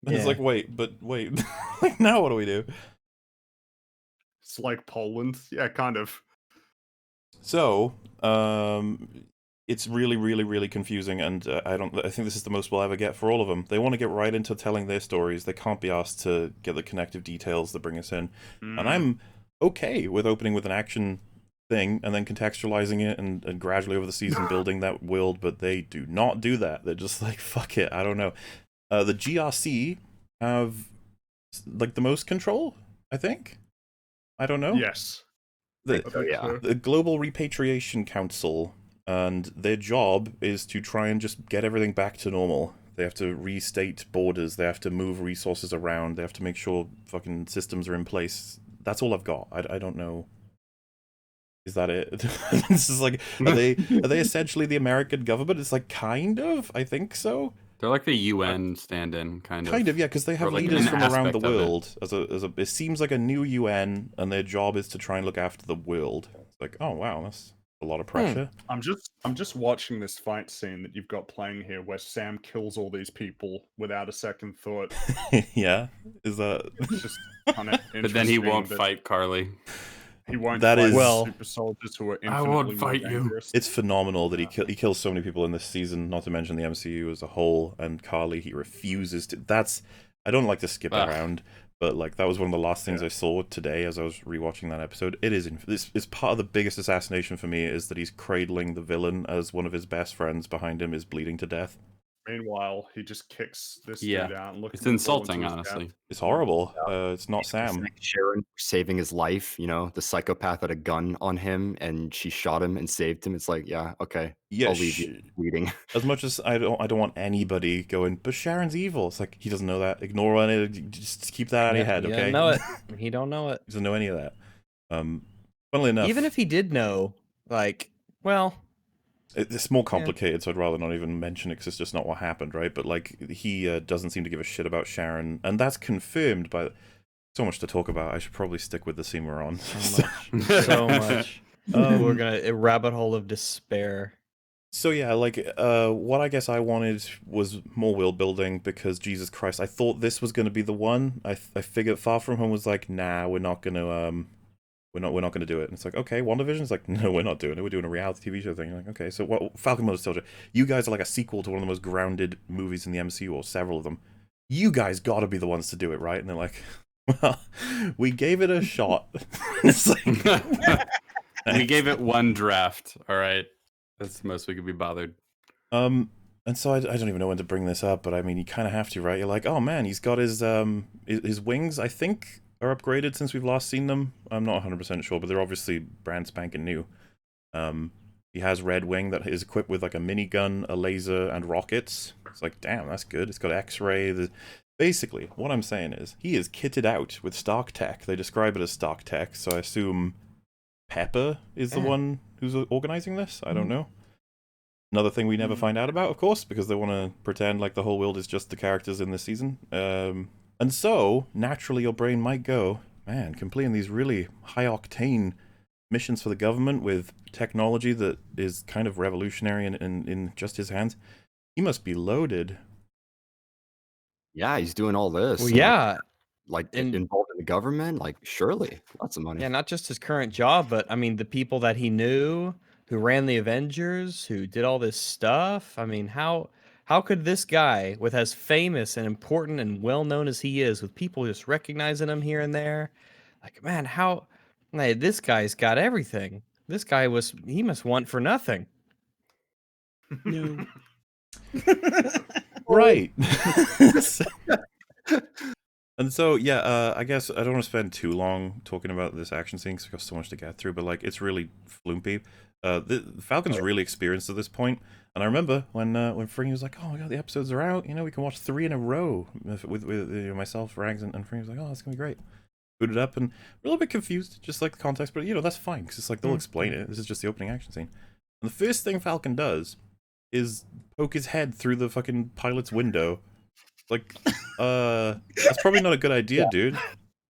And it's like, wait, like, now what do we do? It's like Poland. Yeah, kind of. So, it's really, really, really confusing, and I think this is the most we'll ever get for all of them. They want to get right into telling their stories. They can't be asked to get the connective details that bring us in. And I'm okay with opening with an action thing and then contextualizing it and gradually over the season building that world, but they do not do that. They're just like, fuck it, I don't know. The GRC have like the most control, I think. I don't know. Yes. The Global Repatriation Council, and their job is to try and just get everything back to normal. They have to restate borders, they have to move resources around, they have to make sure fucking systems are in place. That's all I've got. I don't know. Is that it? This is like, are they essentially the American government? It's like, kind of, I think so. They're like the UN stand-in, kind of. Kind of, yeah, because they have like leaders an from around the aspect of it. world. It seems like a new UN, and their job is to try and look after the world. It's like, oh wow, that's a lot of pressure. I'm just watching this fight scene that you've got playing here, where Sam kills all these people without a second thought. Yeah, is that? It's just kind of But then he interesting won't that fight Carly. He won't. That fight is- Well, super soldiers who are I won't infinitely more fight you. dangerous. It's phenomenal that he kills so many people in this season. Not to mention the MCU as a whole, and Carly, he refuses to. I don't like to skip Ugh. around, but like that was one of the last things I saw today as I was rewatching that episode. It's part of the biggest assassination for me is that he's cradling the villain as one of his best friends behind him is bleeding to death. Meanwhile, he just kicks this Yeah. dude out and looks. It's insulting, honestly. It's horrible. It's not Sam. Thank Sharon for saving his life. You know, the psychopath had a gun on him, and she shot him and saved him. It's like, yeah, okay, Yeah, I'll leave you bleeding. as much as I don't want anybody going, but Sharon's evil. It's like he doesn't know that. Ignore it. Just keep that out of your head, He okay? don't know it. He don't know it. He doesn't know any of that. Funnily enough, Even if he did know, like, well, it's more complicated, so I'd rather not even mention it because it's just not what happened, right? But like he doesn't seem to give a shit about Sharon, and that's confirmed by so much to talk about. I should probably stick with the scene we're on. so much. So much. We're gonna a rabbit hole of despair. So yeah, like what I guess I wanted was more world building because Jesus Christ, I thought this was going to be the one. I figured Far From Home was like, nah, we're not going to do it. And it's like, okay, WandaVision's like, no, we're not doing it. We're doing a reality TV show thing. You're like, okay, so what? Falcon Winter Soldier, you guys are like a sequel to one of the most grounded movies in the MCU, or several of them. You guys got to be the ones to do it, right? And they're like, well, we gave it a shot. It's like, We gave it one draft. All right, that's the most we could be bothered. and so I don't even know when to bring this up, but I mean, you kind of have to, right? You're like, oh man, he's got his wings, I think, are upgraded since we've last seen them. I'm not 100% sure, but they're obviously brand spanking new. He has Red Wing that is equipped with like a minigun, a laser, and rockets. It's like, damn, that's good. It's got X-ray. Basically, what I'm saying is, he is kitted out with Stark Tech. They describe it as Stark Tech, so I assume Pepper is the one who's organizing this? I don't know. Another thing we never find out about, of course, because they want to pretend like the whole world is just the characters in this season. And so, naturally, your brain might go, man, completing these really high-octane missions for the government with technology that is kind of revolutionary in just his hands, he must be loaded. Yeah, he's doing all this. Well, and, yeah, like and- involved in the government. Like, surely, lots of money. yeah, not just his current job, but I mean, the people that he knew, who ran the Avengers, who did all this stuff. I mean, how could this guy, with as famous and important and well known as he is, with people just recognizing him here and there, like, man, hey, this guy's got everything. This guy he must want for nothing. No. Right. And so, yeah, I guess I don't want to spend too long talking about this action scene because I've got so much to get through, but like, it's really flumpy. The Falcon's really experienced at this point, and I remember when Fringy was like, "Oh my god, the episodes are out! You know, we can watch 3 in a row with myself, Rags, and Fringy was like, oh, that's gonna be great." Booted up and a little bit confused, just like the context, but you know, that's fine because it's like they'll explain it. This is just the opening action scene, and the first thing Falcon does is poke his head through the fucking pilot's window. Like, that's probably not a good idea, dude.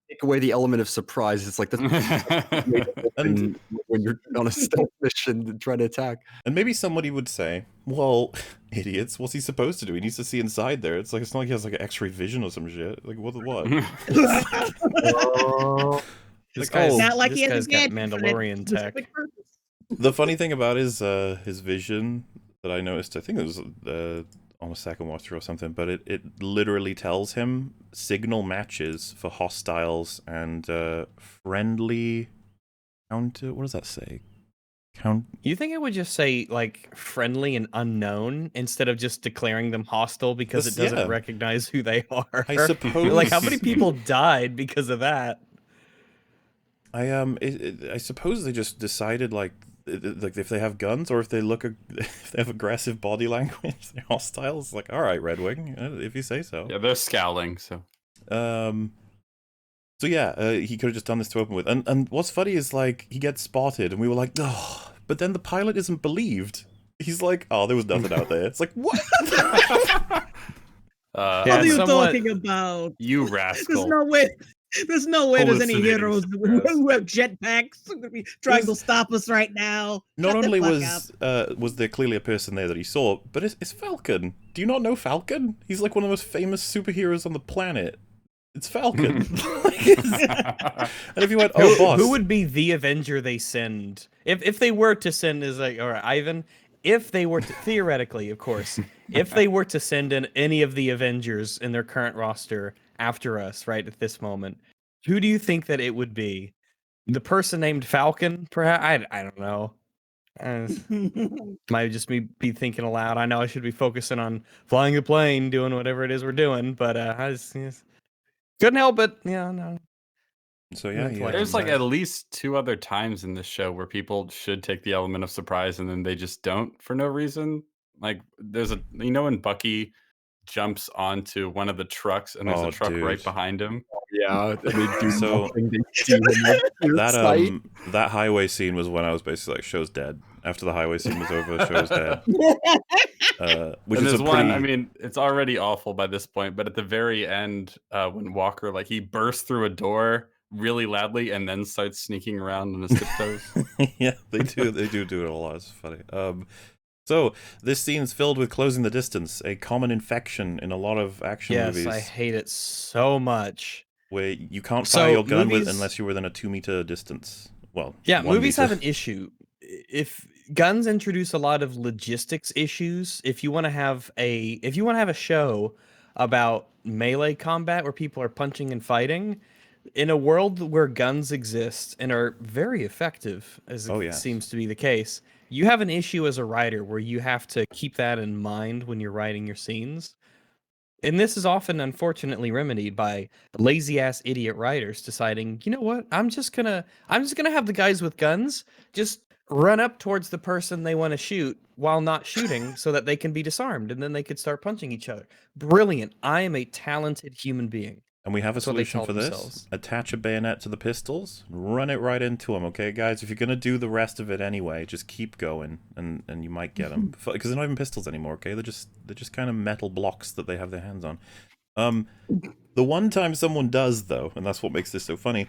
Take away the element of surprise. It's like And when you're on a stealth mission to try to attack. And maybe somebody would say, well, idiots, what's he supposed to do? He needs to see inside there. It's not like he has like an X-ray vision or some shit. Like, what? This Like, guy's, Not like this he has guy's a got gadget for that Mandalorian tech. specific purpose. the funny thing about his vision that I noticed, I think it was on a second watch through or something, but it literally tells him signal matches for hostiles and friendly counter. What does that say? You think it would just say like friendly and unknown instead of just declaring them hostile because it doesn't Yeah. recognize who they are? I suppose. Like how many people died because of that? I suppose they just decided like if they have guns or if they if they have aggressive body language, they're hostile. It's like, all right, Red Wing, if you say so. Yeah, they're scowling. So So yeah, he could have just done this to open with. And what's funny is like he gets spotted, and we were like, oh, but then the pilot isn't believed. He's like, oh, there was nothing out there. It's like, what? What are you talking about? You There's rascal. no way. There's no way there's any Hallucinating heroes surprise. who have jetpacks trying to stop us right now. Not Shut the only fuck was there clearly a person there that he saw, but it's Falcon. Do you not know Falcon? He's like one of the most famous superheroes on the planet. It's Falcon. And if you went, oh, boss. Who would be the Avenger they send? If they were to send is like, all right, Ivan, if they were to, theoretically, of course, if they were to send in any of the Avengers in their current roster after us, right at this moment, who do you think that it would be? The person named Falcon, perhaps? I don't know. Might just me be thinking aloud. I know I should be focusing on flying a plane, doing whatever it is we're doing, but I just couldn't help it. Yeah, no. So yeah, That's why There's he's like nice. at least 2 other times in this show where people should take the element of surprise and then they just don't for no reason. Like there's when Bucky jumps onto one of the trucks and there's Oh, a truck right dude. behind him. Yeah, and they do So- nothing. They see him like, clear sight. that highway scene was when I was basically like, show's dead. After the highway scene was over, show's dead. Which And is there's a one, pretty. I mean, it's already awful by this point, but at the very end, when Walker, like, he bursts through a door really loudly and then starts sneaking around on his tiptoes. Yeah, they do it a lot. It's funny. So this scene's filled with closing the distance, a common infection in a lot of action Yes, movies, I hate it so much. where you can't So, fire your gun movies- unless you're within a 2-meter distance. Well, Yeah, 1 movies meter. have an issue. If guns introduce a lot of logistics issues, if you want to have a show about melee combat where people are punching and fighting, in a world where guns exist and are very effective, as Oh, it yes. seems to be the case, you have an issue as a writer where you have to keep that in mind when you're writing your scenes. And this is often unfortunately remedied by lazy ass idiot writers deciding, you know what, I'm just gonna have the guys with guns just run up towards the person they want to shoot while not shooting so that they can be disarmed and then they could start punching each other. Brilliant. I am a talented human being. And we have a That's what they solution call for this. themselves. Attach a bayonet to the pistols, run it right into them, okay, guys? If you're going to do the rest of it anyway, just keep going, and you might get them. Because they're not even pistols anymore, okay? They're just kind of metal blocks that they have their hands on. The one time someone does, though, and that's what makes this so funny,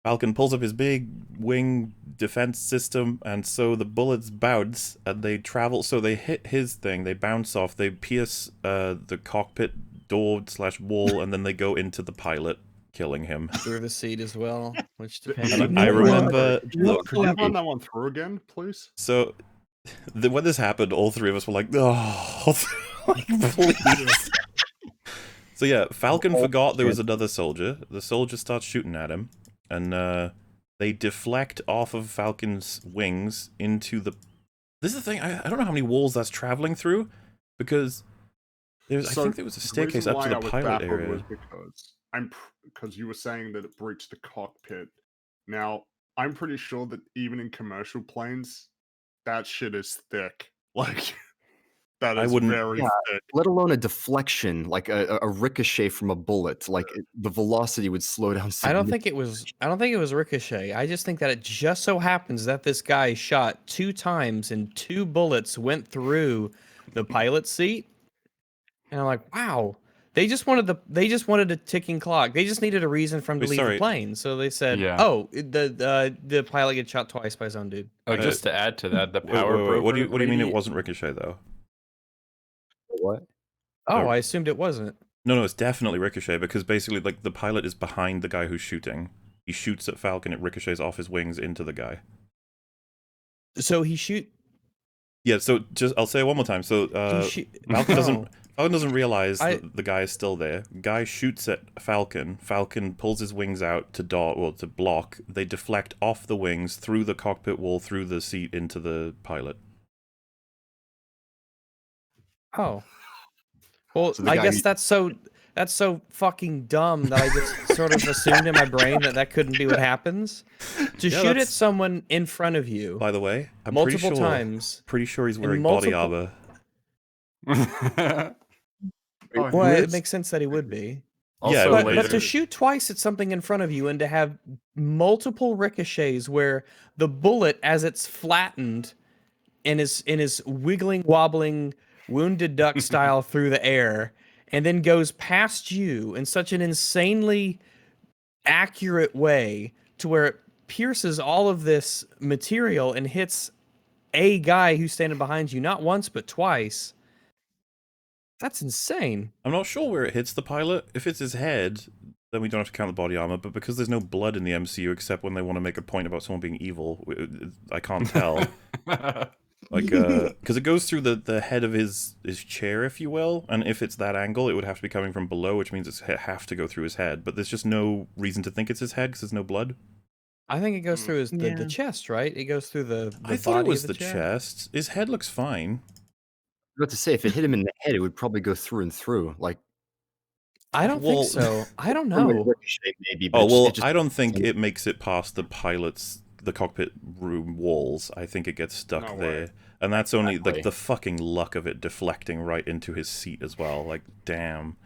Falcon pulls up his big wing defense system, and so the bullets bounce, and they travel, so they hit his thing, they bounce off, they pierce the cockpit door/wall, and then they go into the pilot, killing him. Through the seat as well, which And depends And on I who you are. remember, Look, could you run that one through again, please? so when this happened, all three of us were like, oh, like, please. So yeah, Falcon forgot there was another soldier. The soldier starts shooting at him, and they deflect off of Falcon's wings into the... This is the thing, I don't know how many walls that's traveling through, because I think there was a staircase up to the pilot area. Was because you were saying that it breached the cockpit. Now, I'm pretty sure that even in commercial planes, that shit is thick. Like, that I is wouldn't- very Yeah. thick. Let alone a deflection, like a ricochet from a bullet. Like the velocity would slow down. I don't think it was ricochet. I just think that it just so happens that this guy shot 2 times and 2 bullets went through the pilot seat. And I'm like, wow. They just wanted a ticking clock. They just needed a reason for him to Wait, leave sorry. the plane. So they said, Yeah. "Oh, the pilot gets shot twice by his own dude." Oh, just to add to that, the Wait, power wait, wait, what do you broker mean it lady- wasn't Ricochet, though? What? Oh, Oh. I assumed it wasn't. No, it's definitely Ricochet, because basically, like, the pilot is behind the guy who's shooting. He shoots at Falcon, it ricochets off his wings into the guy. So he shoot. Yeah, so just I'll say it one more time. So Falcon doesn't realize that the guy is still there. Guy shoots at Falcon. Falcon pulls his wings out to block. They deflect off the wings through the cockpit wall, through the seat into the pilot. Oh. Well, So the I guy guess who- that's so fucking dumb that I just sort of assumed in my brain that couldn't be what happens. To Yeah, shoot at that's- someone in front of you By the way, I'm multiple times. Pretty sure he's wearing multiple- body armor. Well, it makes sense that he would be. Yeah, Also, But to shoot twice at something in front of you and to have multiple ricochets where the bullet, as it's flattened and is wiggling, wobbling, wounded duck style through the air, and then goes past you in such an insanely accurate way to where it pierces all of this material and hits a guy who's standing behind you, not once, but twice. That's insane. I'm not sure where it hits the pilot. If it's his head, then we don't have to count the body armor, but because there's no blood in the MCU except when they want to make a point about someone being evil, I can't tell. Like, because it goes through the head of his chair, if you will, and if it's that angle, it would have to be coming from below, which means it have to go through his head. But there's just no reason to think it's his head because there's no blood. I think it goes through his Yeah. the chest, right? It goes through the I thought it body was of the chair. chest. His head looks fine. I was about to say, if it hit him in the head, it would probably go through and through. Like, I don't Well- think so. I don't from a know. ricochet maybe, but Oh it well, just I don't think it makes it past the cockpit room walls. I think it gets stuck No way. there, and that's only like Exactly. the fucking luck of it deflecting right into his seat as well. Like, damn.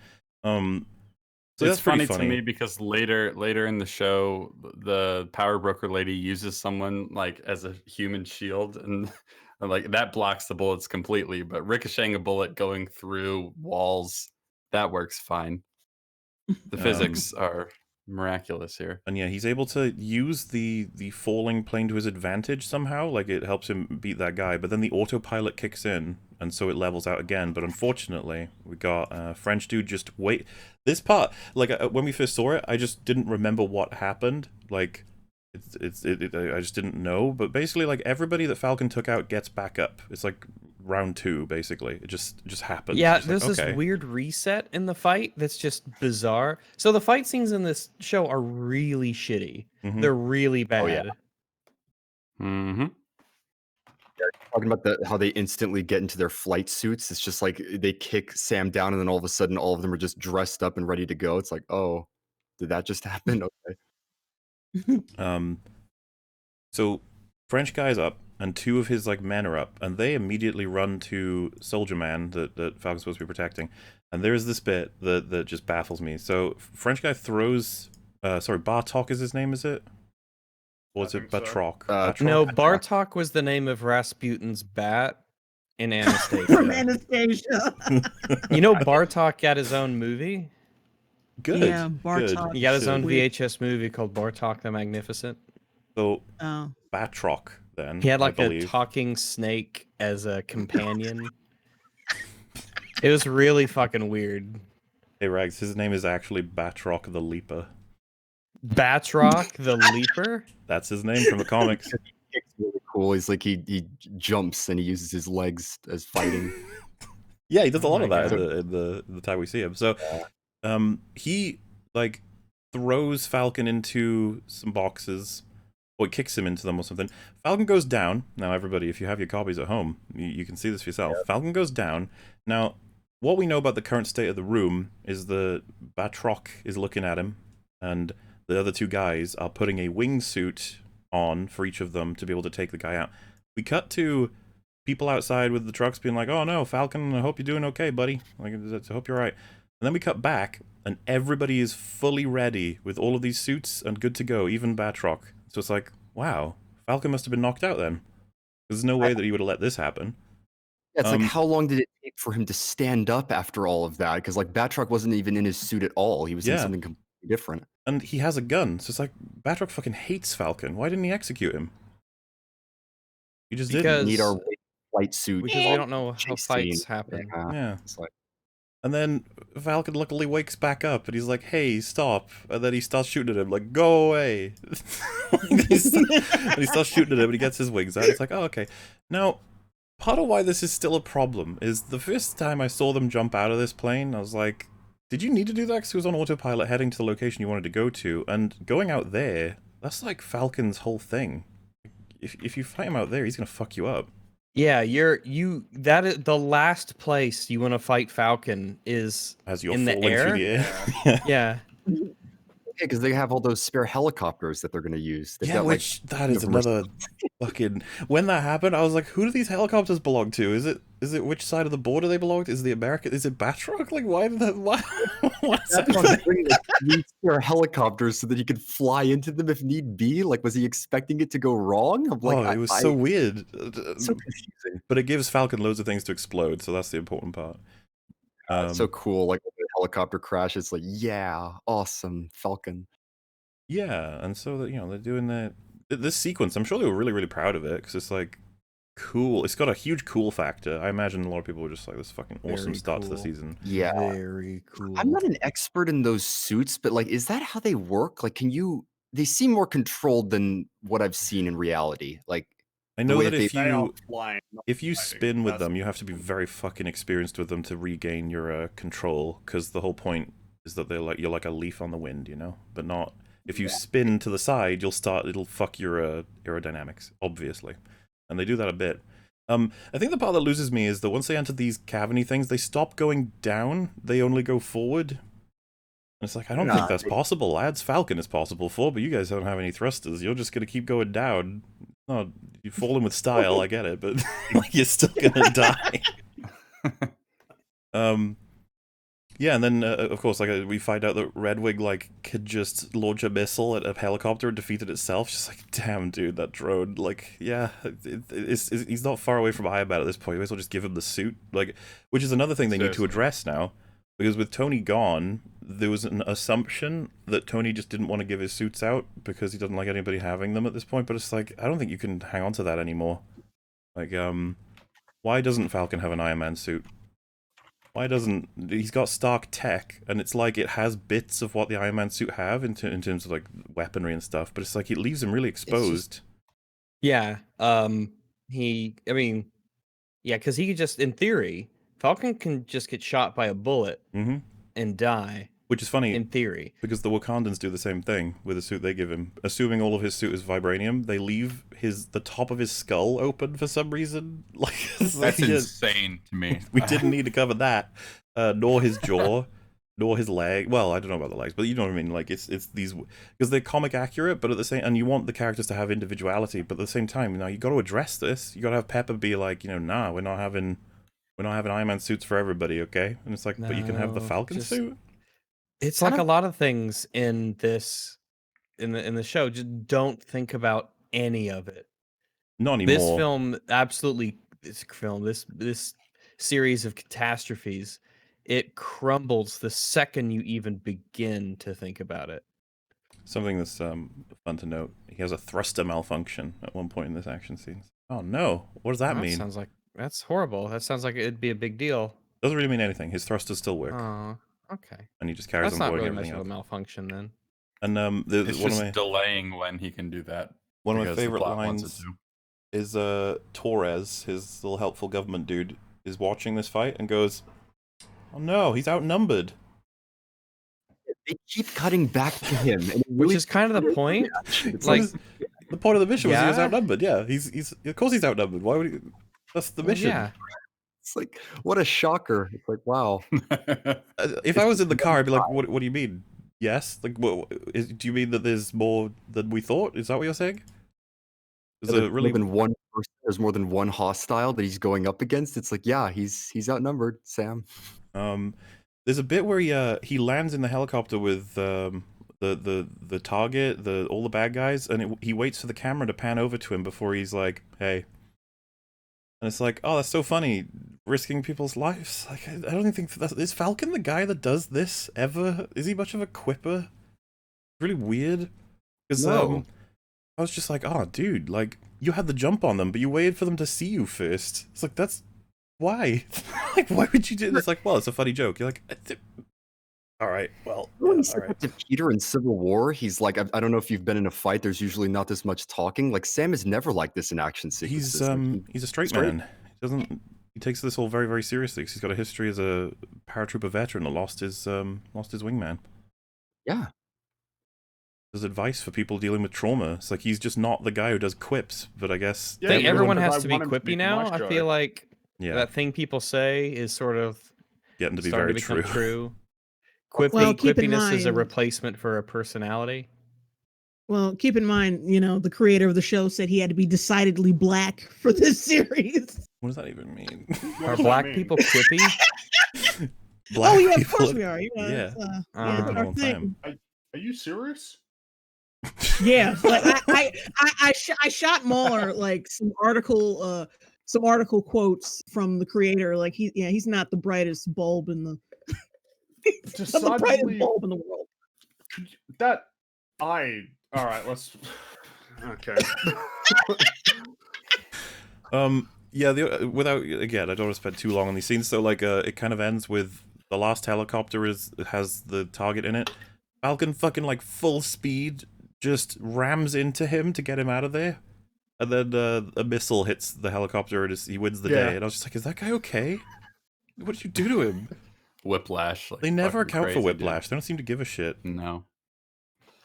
So It's that's pretty funny to me because later in the show, the power broker lady uses someone like as a human shield, and like that blocks the bullets completely. But ricocheting a bullet going through walls, that works fine. The physics are miraculous here. And yeah, he's able to use the falling plane to his advantage somehow. Like, it helps him beat that guy. But then the autopilot kicks in, and so it levels out again. But unfortunately, we got French dude just wait. This part, like, when we first saw it, I just didn't remember what happened. Like, I just didn't know. But basically, like, everybody that Falcon took out gets back up. It's like round 2, basically. It just happens. Yeah, It's like, there's okay. this weird reset in the fight that's just bizarre. So the fight scenes in this show are really shitty. Mhm. They're really bad. Oh, yeah. Mm-hmm. talking about how they instantly get into their flight suits. It's just like they kick Sam down, and then all of a sudden, all of them are just dressed up and ready to go. It's like, oh, did that just happen? Okay. So French guy's up, and 2 of his like men are up, and they immediately run to Soldier Man that Falcon's supposed to be protecting. And there's this bit that just baffles me. So French guy throws, Bartok is his name, is it? Or is I it think so. Batroc? Batroc? No, Bartok was the name of Rasputin's bat in Anastasia. From Anastasia. You know, Bartok got his own movie. Good. Yeah, good. Bartok. He got his own Sweet. VHS movie called Bartok the Magnificent. So Oh. Batroc then. He had I like a believe. talking snake as a companion. It was really fucking weird. Hey Rags, his name is actually Batroc the Leaper. Batroc the Leaper. That's his name from the comics. It's really cool. He's like he jumps and he uses his legs as fighting. Yeah, he does a Oh lot of my that in the time we see him. So, he like throws Falcon into some boxes, or kicks him into them or something. Falcon goes down. Now, everybody, if you have your copies at home, you can see this for yourself. Falcon goes down. Now, what we know about the current state of the room is the Batroc is looking at him, and the other 2 guys are putting a wingsuit on for each of them to be able to take the guy out. We cut to people outside with the trucks being like, "Oh no, Falcon, I hope you're doing okay, buddy. Like, I hope you're right." And then we cut back, and everybody is fully ready with all of these suits and good to go, even Batroc. So it's like, wow, Falcon must have been knocked out then. There's no way that he would have let this happen. Yeah, it's Um, like, how long did it take for him to stand up after all of that? Because like Batroc wasn't even in his suit at all. He was in Yeah. something completely different. And he has a gun, so it's like, Batroc fucking hates Falcon. Why didn't he execute him? He just Because- We need our white flight suit. Because we don't know how chase fights scene. happen. Yeah. didn't. Yeah. It's like, And then Falcon luckily wakes back up and he's like, hey, stop. And then he starts shooting at him, like, go away. And he starts shooting at him and he gets his wings out. It's like, oh, okay. Now, part of why this is still a problem is the first time I saw them jump out of this plane, I was like, did you need to do that? Because he was on autopilot heading to the location you wanted to go to. And going out there, that's like Falcon's whole thing. If you fight him out there, he's going to fuck you up. Yeah, that is the last place you want to fight Falcon is As you're in the falling air. through the air. Yeah. Yeah, because they have all those spare helicopters that they're going to use. They've Yeah, got, which that is universal- another fucking. When that happened, I was like, "Who do these helicopters belong to? Is it which side of the border they belong to? Is it the American? Is it Batroc? Like, why did that? Why? What's That's why they bring, like, 3 spare helicopters so that he could fly into them if need be. Like, was he expecting it to go wrong? I'm like, Oh, it was so weird. so confusing. But it gives Falcon loads of things to explode, so that's the important part. It's so cool. Like when the helicopter crash, it's like, yeah, awesome, Falcon. Yeah, and so that they're doing that. This sequence, I'm sure they were really, really proud of it because it's like cool. It's got a huge cool factor. I imagine a lot of people were just like, "This fucking awesome Very start to the cool. season." Yeah. Very cool. I'm not an expert in those suits, but like, is that how they work? Like, they seem more controlled than what I've seen in reality. Like, I the know way that they- if They are you flying, not if you fighting. spin with That's- them, you have to be very fucking experienced with them to regain your control. Because the whole point is that you're like a leaf on the wind, but not. If you spin to the side, it'll fuck your aerodynamics, obviously. And they do that a bit. I think the part that loses me is that once they enter these cavern-y things, they stop going down, they only go forward. And it's like, I don't think that's possible, lads. Falcon is possible for, but you guys don't have any thrusters. You're just gonna keep going down. No, you fall in with style, I get it, but like you're still gonna die. Yeah, and then of course, we find out that Redwing could just launch a missile at a helicopter and defeat it itself. Just like, damn, dude, that drone. Like, yeah, he's not far away from Iron at this point. You might as well just give him the suit. Like, which is another thing they need to address now, because with Tony gone, there was an assumption that Tony just didn't want to give his suits out because he doesn't like anybody having them at this point. But it's like, I don't think you can hang on to that anymore. Like, why doesn't Falcon have an Iron Man suit? Why doesn't he's got Stark tech, and it's like it has bits of what the Iron Man suit have in terms of like weaponry and stuff, but it's like it leaves him really exposed. Yeah. Because he could just, in theory, Falcon can just get shot by a bullet and die. Which is funny, in theory, because the Wakandans do the same thing with the suit they give him. Assuming all of his suit is vibranium, they leave the top of his skull open for some reason. Like that's insane to me. We didn't need to cover that, nor his jaw, nor his leg. Well, I don't know about the legs, but you know what I mean. Like it's these because they're comic accurate, but at the same, and you want the characters to have individuality, but at the same time, now you got to address this. You got to have Pepper be like, nah, we're not having Iron Man suits for everybody, okay? And it's like, but you can have the Falcon suit. It's like a lot of things in this, in the show. Just don't think about any of it. Not anymore. This series of catastrophes, it crumbles the second you even begin to think about it. Something that's fun to note: he has a thruster malfunction at one point in this action scene. Oh no! What does that mean? Sounds like that's horrible. That sounds like it'd be a big deal. Doesn't really mean anything. His thrusters still work. Oh, okay. And he just carries That's on not blowing really much everything of up. a malfunction then. And it's just delaying when he can do that. One of my favorite lines is Torres, his little helpful government dude, is watching this fight and goes, "Oh no, he's outnumbered." They keep cutting back to him, and which is kind of the point. It's like the point of the mission was he was outnumbered. Yeah, he's of course he's outnumbered. Why would he? That's the mission. Yeah. It's like, what a shocker. It's like, wow. If I was in the car, I'd be like, what do you mean? Yes? Like, do you mean that there's more than we thought? Is that what you're saying? There's more than one hostile that he's going up against. It's like, yeah, he's outnumbered, Sam. There's a bit where he lands in the helicopter with the target, all the bad guys, and he waits for the camera to pan over to him before he's like, "Hey." And it's like, oh, that's so funny, risking people's lives. Like, I don't think is Falcon the guy that does this ever? Is he much of a quipper? Really weird. Because I was just like, oh, dude, like you had the jump on them, but you waited for them to see you first. It's like, that's why. Like, why would you do this? Like, well, it's a funny joke. You're like, all right, well, When he yeah, said all right. that to Peter in Civil War, he's like, I don't know if you've been in a fight. There's usually not this much talking. Like Sam is never like this in action sequences. He's a straight man. He doesn't. He takes this all very, very seriously. 'Cause he's got a history as a paratrooper veteran that lost his wingman. Yeah. There's advice for people dealing with trauma. It's like he's just not the guy who does quips. But I guess I think Yeah, everyone because has I to be want him to be quippy now. I macho. feel like yeah, that thing people say is sort of getting to be starting very to become true. true. Well, keep in Quippiness is a mind- replacement for a personality. Well, keep in mind, the creator of the show said he had to be decidedly black for this series. What does that even mean? What Are does that black mean? people quippy? Black Oh yeah, of people- course we are. Yeah. It's, Oh. it's Been a our long thing. time. Are you serious? Yeah, like I shot Mahler like some article quotes from the creator. Like he's not the brightest bulb in the not the brightest Decidedly, bulb in the world. all right, let's. Okay. Yeah, without again, I don't want to spend too long on these scenes. So like, it kind of ends with the last helicopter has the target in it. Falcon fucking like full speed just rams into him to get him out of there, and then a missile hits the helicopter and he wins the Yeah. day. And I was just like, is that guy okay? What did you do to him? Whiplash. Like, They never fucking account for crazy, dude. whiplash. They don't seem to give a shit. No.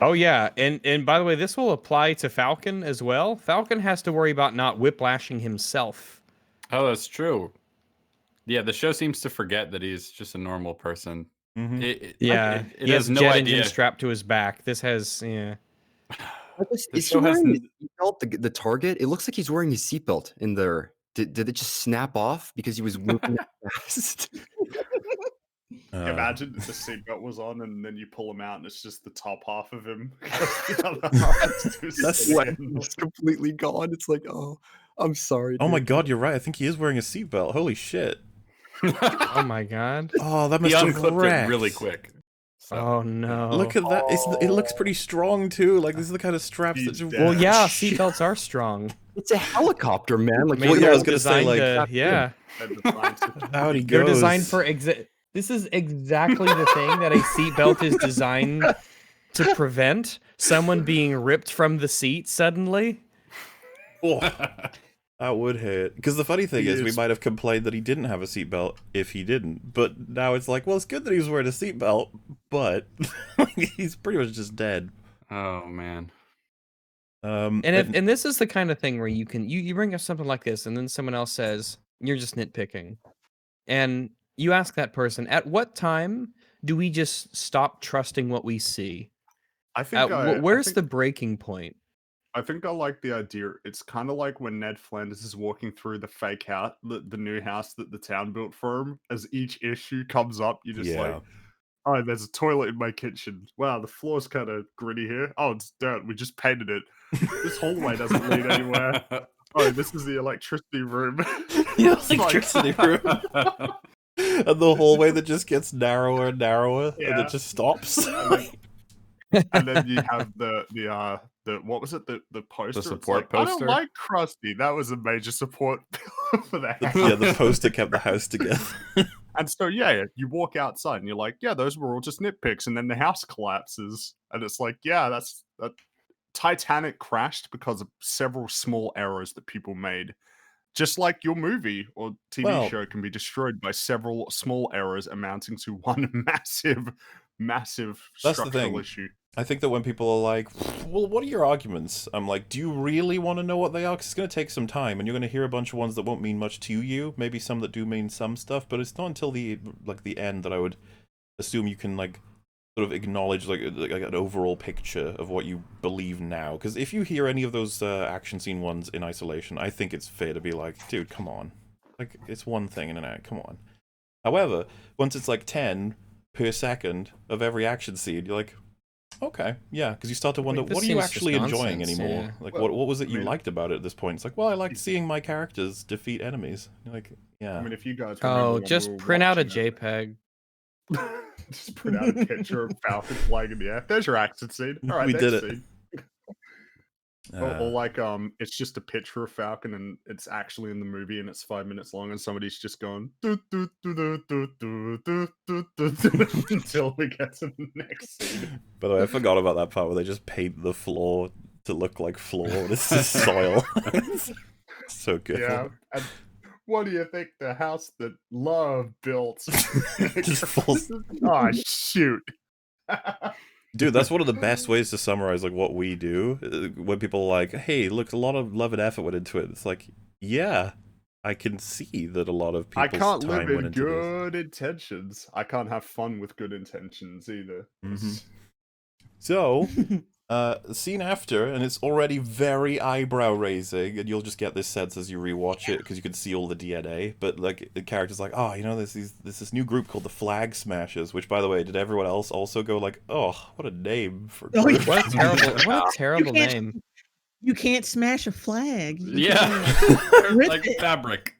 Oh yeah, and by the way, this will apply to Falcon as well. Falcon has to worry about not whiplashing himself. Oh, that's true. Yeah, the show seems to forget that he's just a normal person. Mhm. It He has has no jet idea. engine strapped to his back. This has Is he show has wearing his seatbelt? The target? It looks like he's wearing his seatbelt in there. Did it just snap off because he was moving fast? Imagine if the seatbelt was on and then you pull him out and it's just the top half of him. The other half is That's just what skin. it's completely gone. It's like, oh, I'm sorry. Oh my dude. god, you're right. I think he is wearing a seatbelt. Holy shit. oh my god. Oh, that He must have unclipped wrecked. it really quick. So, Oh no. Look at that. It looks pretty strong too. Like these are the kind of straps that He's just dead. Well, yeah, shit. seatbelts are strong. It's a helicopter, man. Like, Maybe yeah, I they're was gonna say, designed like, to- yeah. And the signs- Out he They're goes. designed for This is exactly the thing that a seatbelt is designed to prevent someone being ripped from the seat suddenly. Oh, that would hit. Because the funny thing He is, we is- might have complained that he didn't have a seatbelt if he didn't. But now it's like, well, it's good that he was wearing a seatbelt, but he's pretty much just dead. oh man. And this is the kind of thing where you bring up something like this, and then someone else says you're just nitpicking, and you ask that person, at what time do we just stop trusting what we see? I think Where's the breaking point? I think I like the idea. It's kind of like when Ned Flanders is walking through the fake house, the new house that the town built for him. As each issue comes up, you're just like, oh, there's a toilet in my kitchen. Wow, the floor's kind of gritty here. Oh, it's dirt. We just painted it. This hallway doesn't lead anywhere. Oh, this is the electricity room. Yeah, It's like- electricity room. And the hallway that just gets narrower and narrower, and Yeah. it just stops. And then you have the what was it? The poster. It's support like, I poster? don't like Krusty. That was a major support for the house. Yeah, the poster kept the house together. And so yeah, you walk outside and you're like, yeah, those were all just nitpicks, and then the house collapses, and it's like, yeah, that Titanic crashed because of several small errors that people made. Just like your movie or TV Well- show can be destroyed by several small errors amounting to one massive That's the structural thing. issue. I think that when people are like, well, what are your arguments? I'm like, do you really want to know what they are? Because it's going to take some time, and you're going to hear a bunch of ones that won't mean much to you. Maybe some that do mean some stuff, but it's not until the end that I would assume you can, like, sort of acknowledge, like an overall picture of what you believe now. Because if you hear any of those action scene ones in isolation, I think it's fair to be like, dude, come on. Like, it's one thing in an act, come on. However, once it's like 10 per second of every action scene, you're like, okay, yeah, because you start to wonder, this what are you seems just actually enjoying nonsense, anymore? yeah. Like, Well, what was it I you mean- liked about it at this point? It's like, well, I liked seeing my characters defeat enemies. You're like, yeah. I mean, if you guys remember Oh, when we just were print out a watching it- JPEG. Just print out a picture of Falcon flying in the air. There's your action scene. All right, We next did it. scene. Or like it's just a picture of Falcon and it's actually in the movie and it's 5 minutes long and somebody's just going "Do, do, do, do, do, do, do, do, do, do," until we get to the next scene. By the way, I forgot about that part where they just paint the floor to look like floor. This is soil. So good. Yeah. And what do you think the house that Love built? Just falls. Oh shoot. Dude, that's one of the best ways to summarize like what we do. When people are like, "Hey, look, a lot of love and effort went into it." It's like, yeah, I can see that a lot of I people's can't time live went in into this. good intentions. I can't have fun with good intentions either. So, scene after, and it's already very eyebrow raising, and you'll just get this sense as you rewatch it because you can see all the DNA. But like the character's like, oh, you know, there's this new group called the Flag Smashers. Which, by the way, did everyone else also go like, oh, what a name for? Oh, group? What a terrible name. You can't smash a flag. Like fabric.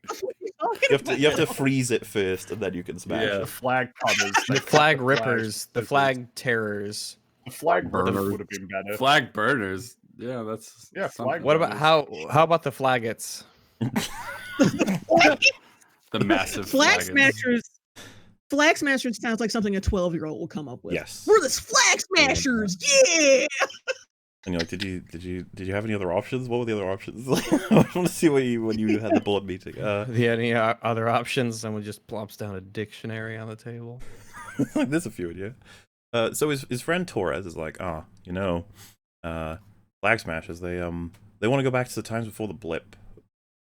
You have to freeze it first, and then you can smash The it. flag cutters, The flag rippers, the flag terrors. the flag burners Burners. would have been better. Flag burners. Yeah, that's Yeah, something. flag What about how about the flaggots? The massive Flag flagons. smashers. Flag smashers sounds like something a 12-year-old will come up with. Yes. We're the flag smashers. Yeah. And you're like, did you have any other options? What were the other options? I want to see when you had the board meeting. Any other options? Someone just plops down a dictionary on the table. Like there's a few, yeah. So his friend Torres is like, Flag Smashers. They want to go back to the times before the blip,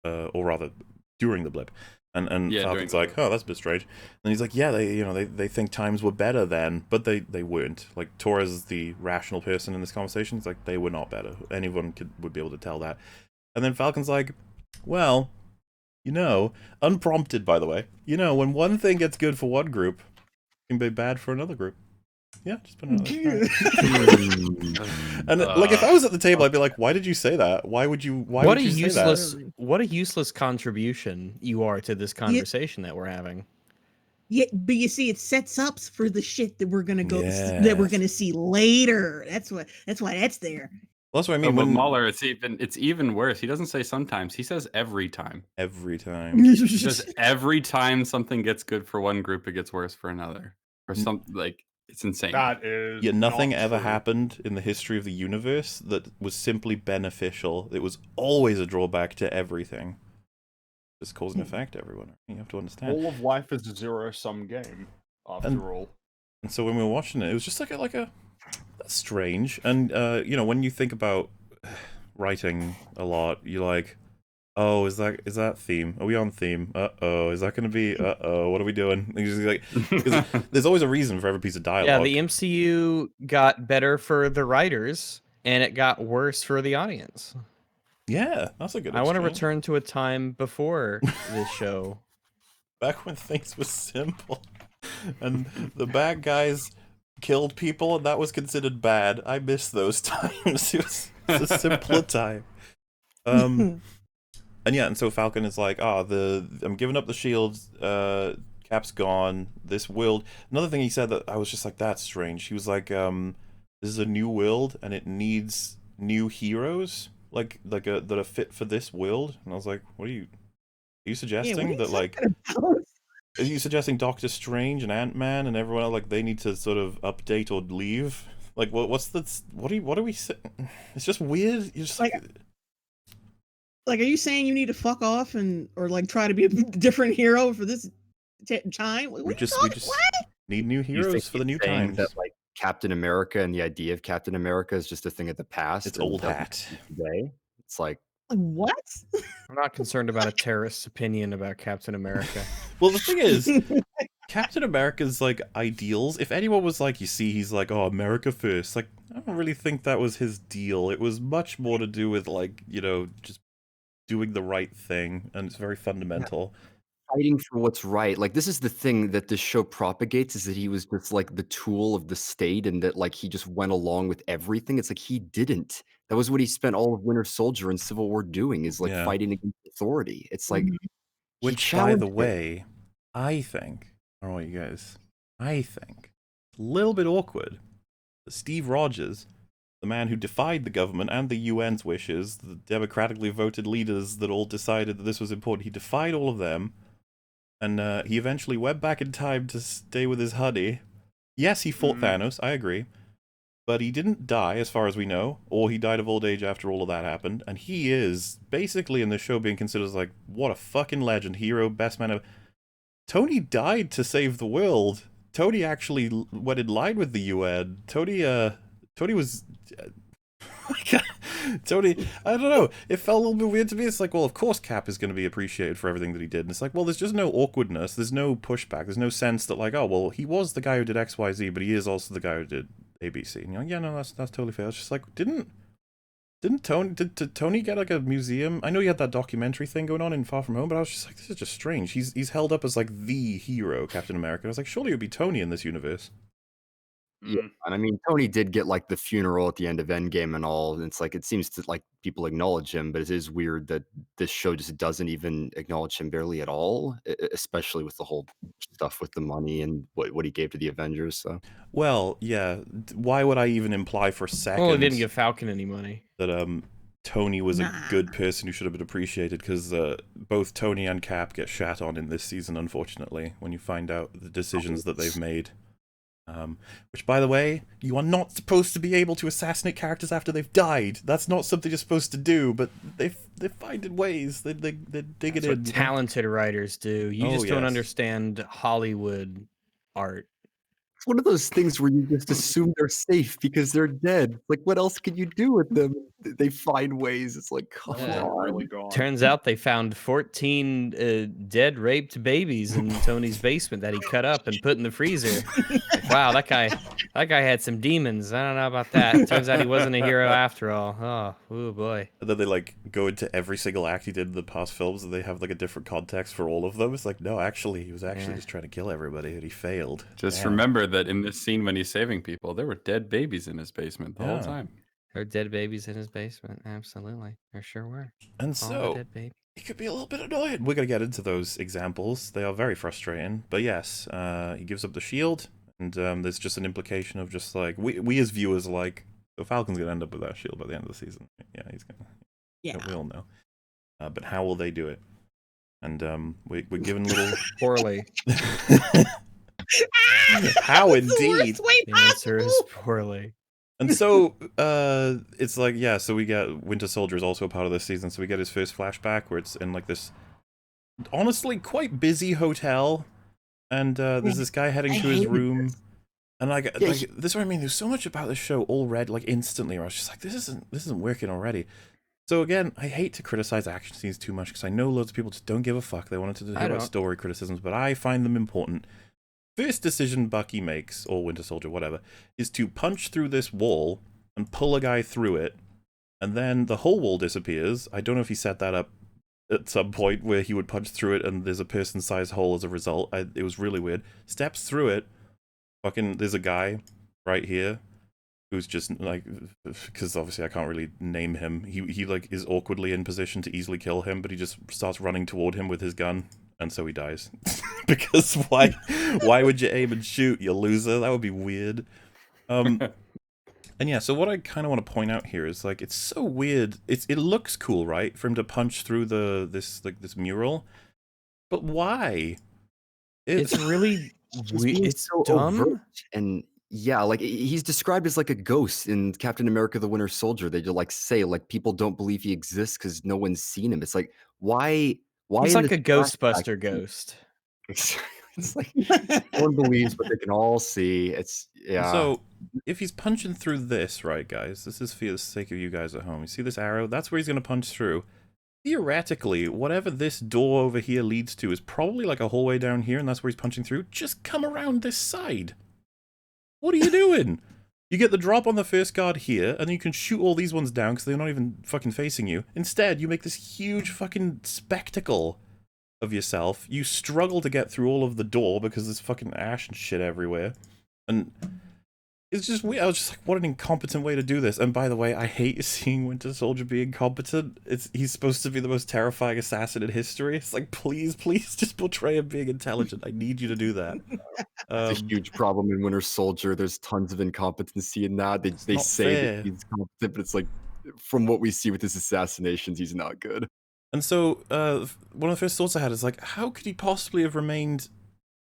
or rather during the blip. And Yeah, Falcon's during like, oh, that's a bit strange. And he's like, yeah, they think times were better then, but they weren't. Like Torres is the rational person in this conversation. It's like they were not better. Anyone would be able to tell that. And then Falcon's like, well, unprompted, by the way, when one thing gets good for one group, it can be bad for another group. Yeah, just put another. And like, if I was at the table, I'd be like, "Why did you say that? Why would you? Why What would a you say that?" what a useless contribution you are to this conversation that we're having. Yeah, but you see, it sets up for the shit that we're gonna that we're Yes. gonna see later. That's why that's there. Well, that's what I No, mean. but When Mueller, it's even worse. He doesn't say sometimes. He says every time. every time, Just every time something gets good for one group, it gets worse for another, or something like it's insane. That is. yet nothing not ever true. happened in the history of the universe that was simply beneficial. It was always a drawback to everything. Just cause and effect, everyone. You have to understand. All of life is a zero-sum game, after And- all. And so when we were watching it, it was just like a that's strange. And when you think about writing a lot, you're like, oh, is that theme? Are we on theme? Is that going to be? What are we doing? And you're just like, 'cause there's always a reason for every piece of dialogue. Yeah, the MCU got better for the writers, and it got worse for the audience. Yeah, that's a good. I want to exchange. return to a time before this show. Back when things were simple, and the bad guys killed people, and that was considered bad. I miss those times. It was a simpler time. And yeah, and so Falcon is like, I'm giving up the shields. Cap's gone. This world. Another thing he said that I was just like, that's strange. He was like, this is a new world, and it needs new heroes, that are fit for this world. And I was like, what are you suggesting that like? Are you suggesting Doctor Strange and Ant-Man and everyone else, like they need to sort of update or leave? Like, what are we saying? It's just weird. You're just like Like, are you saying you need to fuck off or like try to be a different hero for this time? we just need new You heroes think for the he's new saying times. that like Captain America and the idea of Captain America is just a thing of the past. It's and old doesn't hat. exist today. It's like Like, what? I'm not concerned about a terrorist's opinion about Captain America. Well, the thing is, Captain America's like ideals. If anyone was like, he's like, oh, America first. Like, I don't really think that was his deal. It was much more to do with like, just doing the right thing, and it's very fundamental. fighting for what's right. Like this is the thing that this show propagates is that he was just like the tool of the state and that like he just went along with everything. It's like he didn't. That was what he spent all of Winter Soldier and Civil War doing is like Yeah. fighting against authority. It's like Mhm. he Which, by the challenged it. way, I think, I don't know what you guys, I think, it's a little bit awkward that Steve Rogers the man who defied the government and the UN's wishes, the democratically voted leaders that all decided that this was important. He defied all of them, and he eventually went back in time to stay with his honey. Yes, he fought Thanos, I agree. But he didn't die, as far as we know, or he died of old age after all of that happened. And he is, basically in this show, being considered as like, what a fucking legend, hero, best man of... Tony died to save the world. Tony actually went in line with the UN. Tony was... Tony, I don't know, it felt a little bit weird to me. It's like, well, of course Cap is going to be appreciated for everything that he did. And it's like, well, there's just no awkwardness, there's no pushback, there's no sense that like, oh, well, he was the guy who did XYZ, but he is also the guy who did ABC. And you're like, yeah, no, that's totally fair. It's just like, did Tony get like a museum? I know he had that documentary thing going on in Far From Home, but I was just like, this is just strange. He's held up as like the hero, Captain America. I was like, surely it would be Tony in this universe. Yeah, and I mean, Tony did get like the funeral at the end of Endgame and all. And it's like it seems to like people acknowledge him, but it is weird that this show just doesn't even acknowledge him barely at all, especially with the whole stuff with the money and what he gave to the Avengers. So, well, yeah. Why would I even imply for a second? Well, he didn't give Falcon any money. That Tony was a good person who should have been appreciated, because both Tony and Cap get shat on in this season, unfortunately, when you find out the decisions that they've made. Which, by the way, you are not supposed to be able to assassinate characters after they've died. That's not something you're supposed to do, but they find it ways. They dig it in. What talented writers do. You just don't yes. understand Hollywood art. it's one of those things where you just assume they're safe because they're dead. Like, what else can you do with them? They find ways. It's like, come on. Really gone. Turns out they found 14 dead, raped babies in Tony's basement that he cut up and put in the freezer. Like, wow, that guy had some demons. I don't know about that. Turns out he wasn't a hero after all. Oh boy. And then they like go into every single act he did in the past films, and they have like a different context for all of them. It's like, no, actually, he was actually just trying to kill everybody, and he failed. Just remember that in this scene when he's saving people, there were dead babies in his basement the whole time. There were dead babies in his basement. Absolutely. There sure were. And All so the dead babies. he could be a little bit annoying. We're going to get into those examples. They are very frustrating. But yes, he gives up the shield, and there's just an implication of just like, we as viewers are like, the Falcon's going to end up with that shield by the end of the season. Yeah, he's going to. Yeah. We all know. But how will they do it? And we're given little... Poorly. How indeed? The answer is poorly. And so, it's like, yeah, so we get Winter Soldier is also a part of this season, so we get his first flashback where it's in, like, this, honestly, quite busy hotel, and there's this guy heading to his room, and, like, this is what I mean, there's so much about this show all read, like, instantly, where I was just like, this isn't working already. So again, I hate to criticize action scenes too much, because I know loads of people just don't give a fuck, they wanted to hear about story criticisms, but I find them important. First decision Bucky makes, or Winter Soldier, whatever, is to punch through this wall and pull a guy through it, and then the whole wall disappears. I don't know if he set that up at some point where he would punch through it and there's a person-sized hole as a result. It was really weird. Steps through it, fucking, there's a guy right here who's just, like, because obviously I can't really name him. He like, is awkwardly in position to easily kill him, but he just starts running toward him with his gun. And so he dies. Because why would you aim and shoot, you loser? That would be weird. And yeah, so what I kind of want to point out here is, like, it's so weird. It looks cool, right? For him to punch through this mural. But why? It's really weird. It's so dumb. overt. And yeah, like, he's described as like a ghost in Captain America the Winter Soldier. They just like say, like, people don't believe he exists because no one's seen him. It's like, why He's in like a this flashback Ghostbuster ghost. It's like no one believes, but they can all see. It's So if he's punching through this, right, guys? This is for the sake of you guys at home. You see this arrow? That's where he's going to punch through. Theoretically, whatever this door over here leads to is probably like a hallway down here, and that's where he's punching through. Just come around this side. What are you doing? You get the drop on the first guard here, and then you can shoot all these ones down because they're not even fucking facing you. Instead, you make this huge fucking spectacle of yourself. You struggle to get through all of the door because there's fucking ash and shit everywhere. And It's just weird. I was just like, what an incompetent way to do this. And by the way, I hate seeing Winter Soldier be incompetent. He's supposed to be the most terrifying assassin in history. It's like, please, please, just portray him being intelligent. I need you to do that. It's a huge problem in Winter Soldier. There's tons of incompetency in that. They not say fair. that he's competent, but it's like, from what we see with his assassinations, he's not good. And so, one of the first thoughts I had is like, how could he possibly have remained,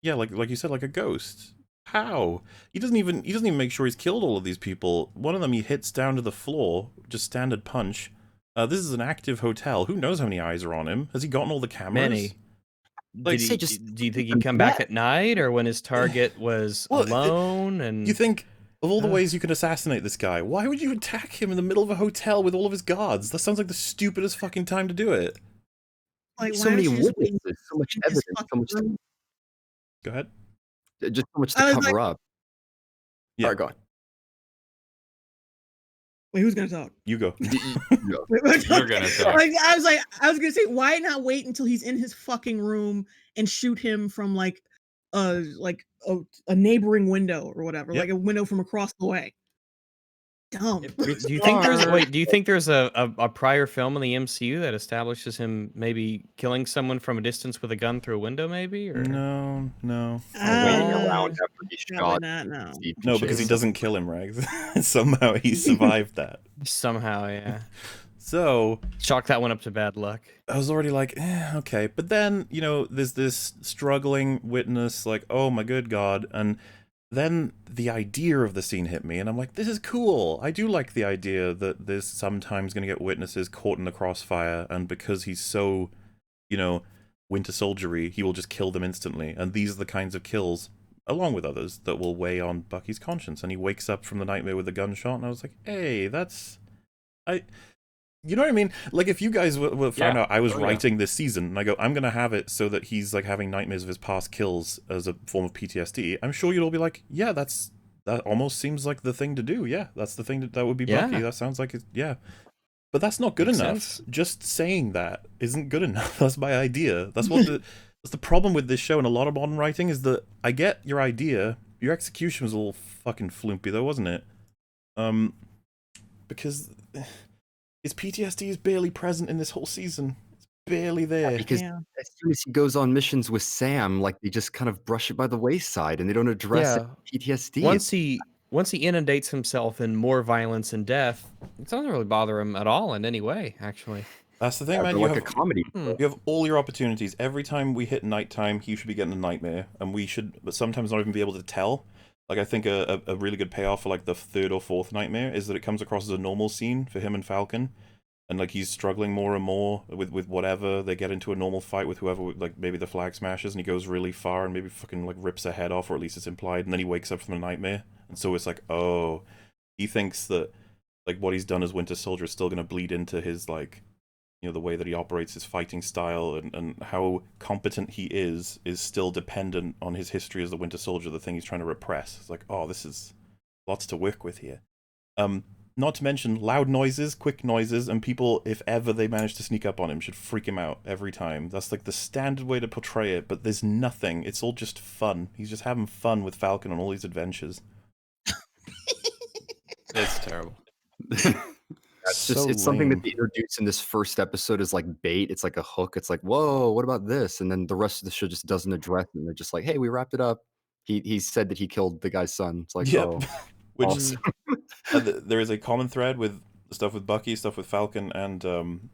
yeah, like you said, like a ghost? How? He doesn't even make sure he's killed all of these people. One of them he hits down to the floor, just standard punch. This is an active hotel. Who knows how many eyes are on him? Has he gotten all the cameras? Many. Like, Do you think he'd come back at night or when his target was alone? And you think of all the ways you can assassinate this guy, why would you attack him in the middle of a hotel with all of his guards? That sounds like the stupidest fucking time to do it. Like, So why many don't you just wait witnesses, so much in his evidence, so fucking much, room? Go ahead. just so much I to was cover up. Yeah. All right, go on. Wait, who's gonna talk? You go. Wait, You're gonna talk. I was gonna say, why not wait until he's in his fucking room and shoot him from like a neighboring window or whatever, Yep. like a window from across the way. Dumb. do you think there's a prior film in the MCU that establishes him maybe killing someone from a distance with a gun through a window, maybe? Or No. Waiting around after he's Probably shot. not, no. No, because he doesn't kill him, Rags. Somehow he survived that. somehow, yeah. So Chalk that one up to bad luck. I was already like, okay. But then, there's this struggling witness, like, oh my good God. And then the idea of the scene hit me, and I'm like, this is cool. I do like the idea that there's sometimes going to get witnesses caught in the crossfire, and because he's so, Winter Soldier-y, he will just kill them instantly. And these are the kinds of kills, along with others, that will weigh on Bucky's conscience. And he wakes up from the nightmare with a gunshot, and I was like, hey, you know what I mean? Like, if you guys found out I was writing this season, and I go, I'm going to have it so that he's, like, having nightmares of his past kills as a form of PTSD, I'm sure you'd all be like, yeah, that almost seems like the thing to do. Yeah, that's the thing that would be Bucky. That sounds like it, yeah. But that's not good enough. Sense. Just saying that isn't good enough. That's my idea. That's what that's the problem with this show and a lot of modern writing is that I get your idea. Your execution was a little fucking floopy, though, wasn't it? Because his PTSD is barely present in this whole season. It's barely there. Because as soon as he goes on missions with Sam, like, they just kind of brush it by the wayside and they don't address PTSD. Once he inundates himself in more violence and death, it doesn't really bother him at all in any way, actually. That's the thing, man. Like a comedy. You have all your opportunities. Every time we hit nighttime, he should be getting a nightmare, and we should, but sometimes not even be able to tell. Like, I think a really good payoff for, like, the third or fourth nightmare is that it comes across as a normal scene for him and Falcon. And, like, he's struggling more and more with whatever. They get into a normal fight with whoever, like, maybe the Flag Smashers, and he goes really far and maybe fucking, like, rips their head off, or at least it's implied. And then he wakes up from the nightmare. And so it's like, oh, he thinks that, like, what he's done as Winter Soldier is still going to bleed into his, like, the way that he operates, his fighting style, and how competent he is still dependent on his history as the Winter Soldier, the thing he's trying to repress. It's like, oh, this is lots to work with here. Not to mention loud noises, quick noises, and people, if ever they manage to sneak up on him, should freak him out every time. That's like the standard way to portray it, but there's nothing. It's all just fun. He's just having fun with Falcon on all these adventures. It's terrible. It's something that they introduced in this first episode as like bait. It's like a hook. It's like, whoa, what about this? And then the rest of the show just doesn't address it. And they're just like, hey, we wrapped it up. He said that he killed the guy's son. It's like, oh, Which awesome. There is a common thread with stuff with Bucky, stuff with Falcon, and I don't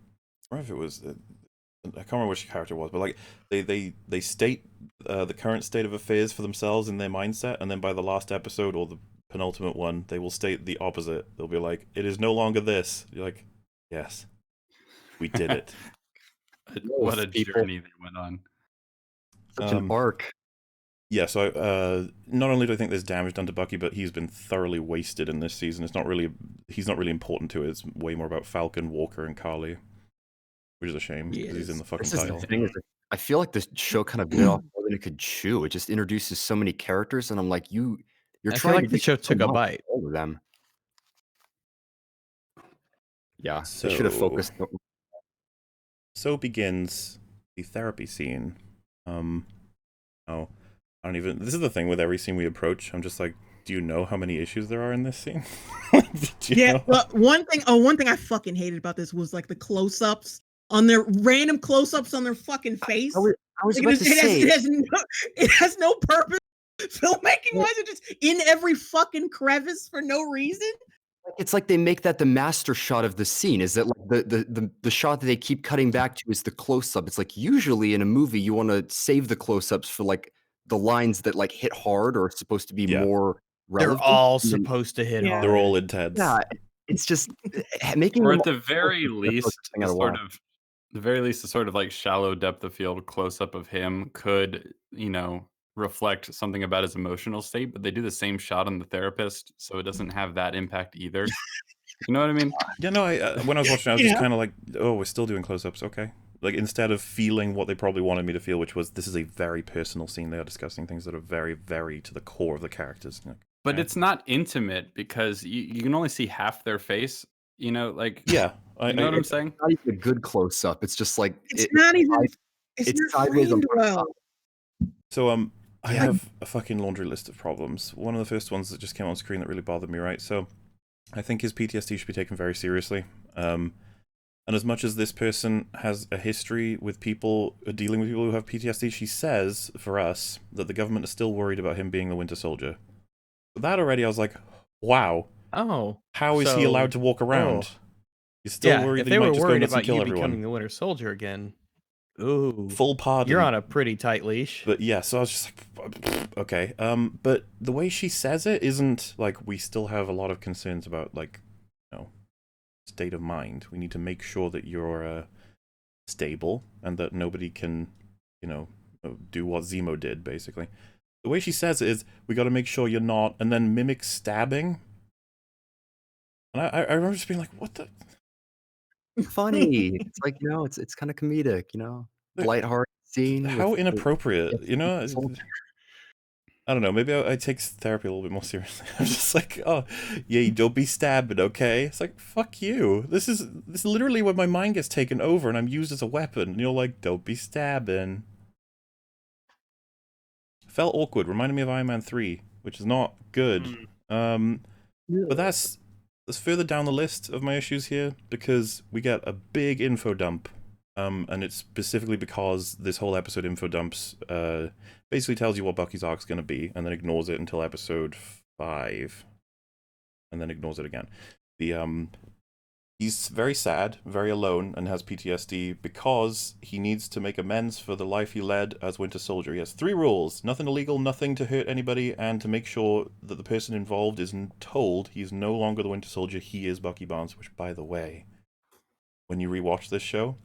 know if it was I can't remember which character it was, but like they state the current state of affairs for themselves in their mindset, and then by the last episode or the penultimate one, they will state the opposite. They'll be like, "It is no longer this." You're like, "Yes, we did it." What a journey they went on. Such an arc. Yeah, so not only do I think there's damage done to Bucky, but he's been thoroughly wasted in this season. He's not really important to it. It's way more about Falcon, Walker, and Carly, which is a shame because he's in the fucking title. The thing is, I feel like this show kind of bit off more than it could chew. It just introduces so many characters, and I'm like, you're I trying feel like to the show took a bite. all of them. Yeah, they should have focused. So begins the therapy scene. Oh, I don't even. This is the thing with every scene we approach. I'm just like, do you know how many issues there are in this scene? Yeah, but one thing I fucking hated about this was like the close-ups on their random close-ups on their fucking face. I was Like, about to say. it has no purpose. Filmmaking wise, it's just in every fucking crevice for no reason. It's like they make that the master shot of the scene. Is that like the shot that they keep cutting back to is the close-up? It's like usually in a movie you want to save the close-ups for like the lines that like hit hard or are supposed to be more relevant. They're all supposed to hit hard. They're all intense. Yeah, it's just making. Or them at the all very focus, least, thing I watch. the very least, a sort of like shallow depth of field close up of him could, reflect something about his emotional state. But they do the same shot on the therapist, so it doesn't have that impact either. You know what I mean? Yeah, no. When I was watching, I was just kind of like, "Oh, we're still doing close-ups, okay." Like instead of feeling what they probably wanted me to feel, which was this is a very personal scene. They are discussing things that are very, very to the core of the characters. Like, But it's not intimate because you can only see half their face. Like yeah, you know what I'm saying? It's not even a good close-up. It's just like It's not even. It's not sideways on framed well. So I have a fucking laundry list of problems. One of the first ones that just came on screen that really bothered me, right? So I think his PTSD should be taken very seriously. And as much as this person has a history with people dealing with people who have PTSD, she says for us that the government is still worried about him being the Winter Soldier. But that already, I was like, wow. Oh, How is he allowed to walk around? He's still worried that he might just go nuts and kill everyone. Becoming the Winter Soldier again. Ooh, full pardon. You're on a pretty tight leash. But yeah, so I was just like, okay. But the way she says it isn't like we still have a lot of concerns about like, state of mind. We need to make sure that you're stable and that nobody can, do what Zemo did. Basically, the way she says it is, we got to make sure you're not, and then mimic stabbing. And I remember just being like, what the. Funny. It's like, it's kind of comedic, lighthearted scene. How inappropriate, I don't know, maybe I take therapy a little bit more seriously. I'm just like, oh, yeah, don't be stabbing, okay? It's like, fuck you. This is literally when my mind gets taken over and I'm used as a weapon. And you're like, don't be stabbing. Felt awkward, reminded me of Iron Man 3, which is not good. But that's further down the list of my issues here, because we get a big info dump. And it's specifically because this whole episode info dumps basically tells you what Bucky's arc's going to be, and then ignores it until episode 5, and then ignores it again. He's very sad, very alone, and has PTSD because he needs to make amends for the life he led as Winter Soldier. He has 3 rules: nothing illegal, nothing to hurt anybody, and to make sure that the person involved is told he's no longer the Winter Soldier, he is Bucky Barnes. Which, by the way, when you rewatch this show,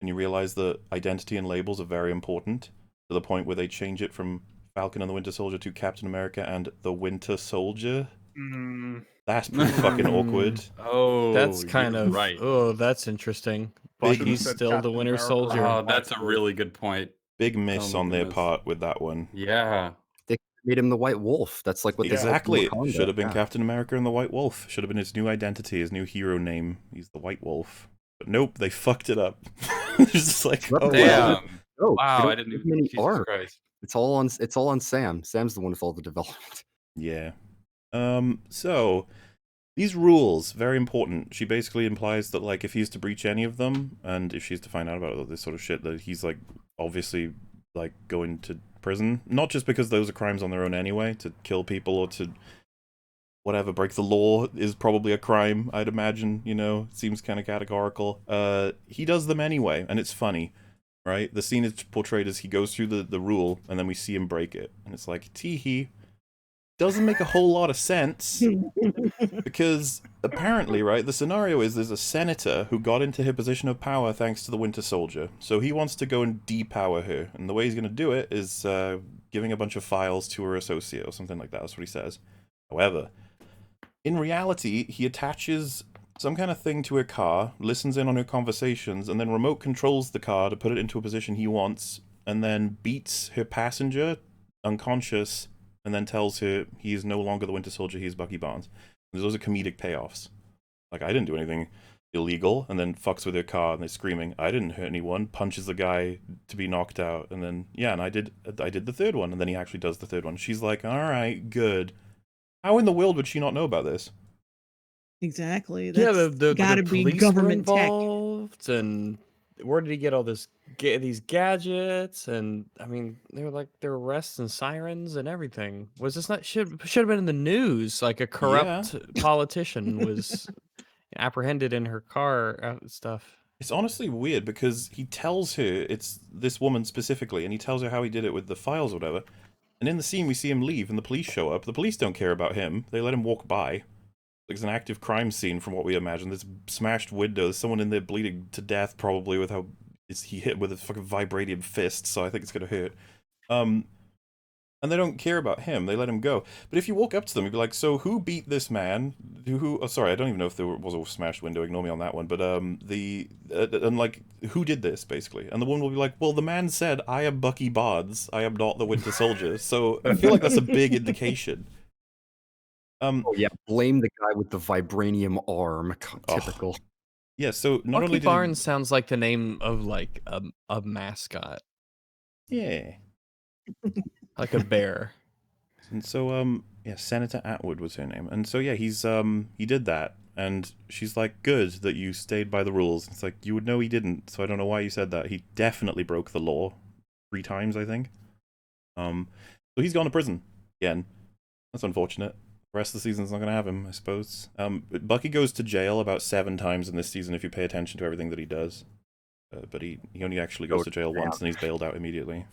and you realize that identity and labels are very important, to the point where they change it from Falcon and the Winter Soldier to Captain America and the Winter Soldier. That's pretty fucking awkward. Oh, that's kind of right. Oh, that's interesting. Bucky's still Captain the Winter America. Soldier. Oh, that's a really good point. Big miss on their goodness. part with that one. Yeah. They made him the White Wolf. That's like what Exactly. they called him. Should have been Captain America and the White Wolf. Should have been his new identity, his new hero name. He's the White Wolf. But nope, they fucked it up. It's just like, oh, Damn. wow. Oh, Wow, I didn't even. Jesus Christ. It's all on Sam. Sam's the one with all the development. Yeah. So these rules, very important. She basically implies that, like, if he's to breach any of them, and if she's to find out about this sort of shit, that he's, like, obviously, like, going to prison. Not just because those are crimes on their own anyway, to kill people or to whatever, break the law is probably a crime, I'd imagine, it seems kind of categorical. He does them anyway, and it's funny, right? The scene is portrayed as he goes through the rule, and then we see him break it. And it's like, tee-hee. Doesn't make a whole lot of sense, because apparently, right, the scenario is there's a senator who got into her position of power thanks to the Winter Soldier. So he wants to go and depower her, and the way he's going to do it is giving a bunch of files to her associate or something like that. That's what he says. However, in reality, he attaches some kind of thing to her car, listens in on her conversations, and then remote controls the car to put it into a position he wants, and then beats her passenger unconscious, and then tells her he is no longer the Winter Soldier, he is Bucky Barnes. And those are comedic payoffs. Like, I didn't do anything illegal, and then fucks with her car, and they're screaming, I didn't hurt anyone, punches the guy to be knocked out, and then, yeah, and I did the third one, and then he actually does the third one. She's like, alright, good. How in the world would she not know about this? Exactly. Yeah, That's the gotta be police were government tech. involved, and where did he get all these gadgets? And I mean, they were like there were arrests and sirens and everything. Was this not should have been in the news? Like a corrupt politician was apprehended in her car stuff. It's honestly weird because he tells her, it's this woman specifically, and he tells her how he did it with the files or whatever. And in the scene, we see him leave, and the police show up. The police don't care about him. They let him walk by. It's an active crime scene from what we imagine. There's smashed windows, someone in there bleeding to death probably with how he hit with a fucking vibranium fist, so I think it's gonna hurt. And they don't care about him. They let him go. But if you walk up to them, you'd be like, so who beat this man? Oh, sorry, I don't even know if there was a smashed window. Ignore me on that one. But, and like, who did this, basically? And the woman will be like, well, the man said, I am Bucky Barnes. I am not the Winter Soldier. So I feel like that's a big indication. Oh yeah, blame the guy with the vibranium arm. Typical. Yeah, so not Bucky only did Barnes sounds like the name of like a mascot, yeah. like a bear. And so, yeah, Senator Atwood was her name. And so, yeah, he did that. And she's like, good that you stayed by the rules. It's like, you would know he didn't, so I don't know why you said that. He definitely broke the law 3 times, I think. So he's gone to prison again. That's unfortunate. The rest of the season's not going to have him, I suppose. Bucky goes to jail about 7 times in this season if you pay attention to everything that he does. But he only actually goes to jail once and he's bailed out immediately.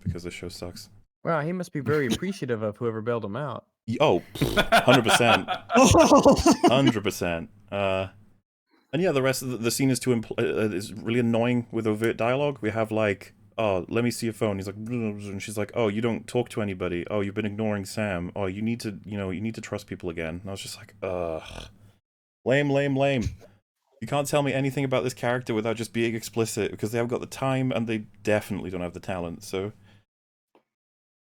Because this show sucks. Wow, he must be very appreciative of whoever bailed him out. Oh, 100%. 100%. And yeah, the rest of the scene is is really annoying with overt dialogue. We have like, oh, let me see your phone. He's like, and she's like, oh, you don't talk to anybody. Oh, you've been ignoring Sam. Oh, you need to trust people again. And I was just like, ugh. Lame. You can't tell me anything about this character without just being explicit, because they haven't got the time and they definitely don't have the talent, so...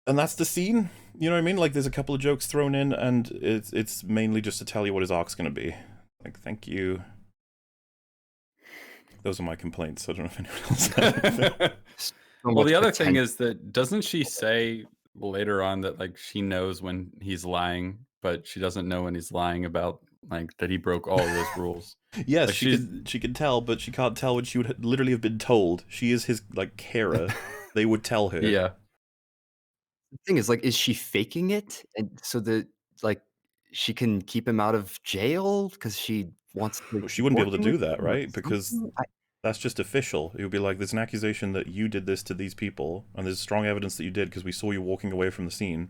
And that's the scene, you know what I mean? Like, there's a couple of jokes thrown in, and it's mainly just to tell you what his arc's gonna be. Like, thank you. Those are my complaints. I don't know if anyone else has anything. Well, the other thing is that doesn't she say later on that like she knows when he's lying, but she doesn't know when he's lying about like that he broke all of those rules? Yes, like, she can tell, but she can't tell when she would literally have been told. She is his like carer. They would tell her. Yeah. The thing is, like, is she faking it, and so that like she can keep him out of jail because she wants to? Well, she wouldn't be able to working do with that, him or right? Because something? that's just official. It would be like, there's an accusation that you did this to these people, and there's strong evidence that you did because we saw you walking away from the scene.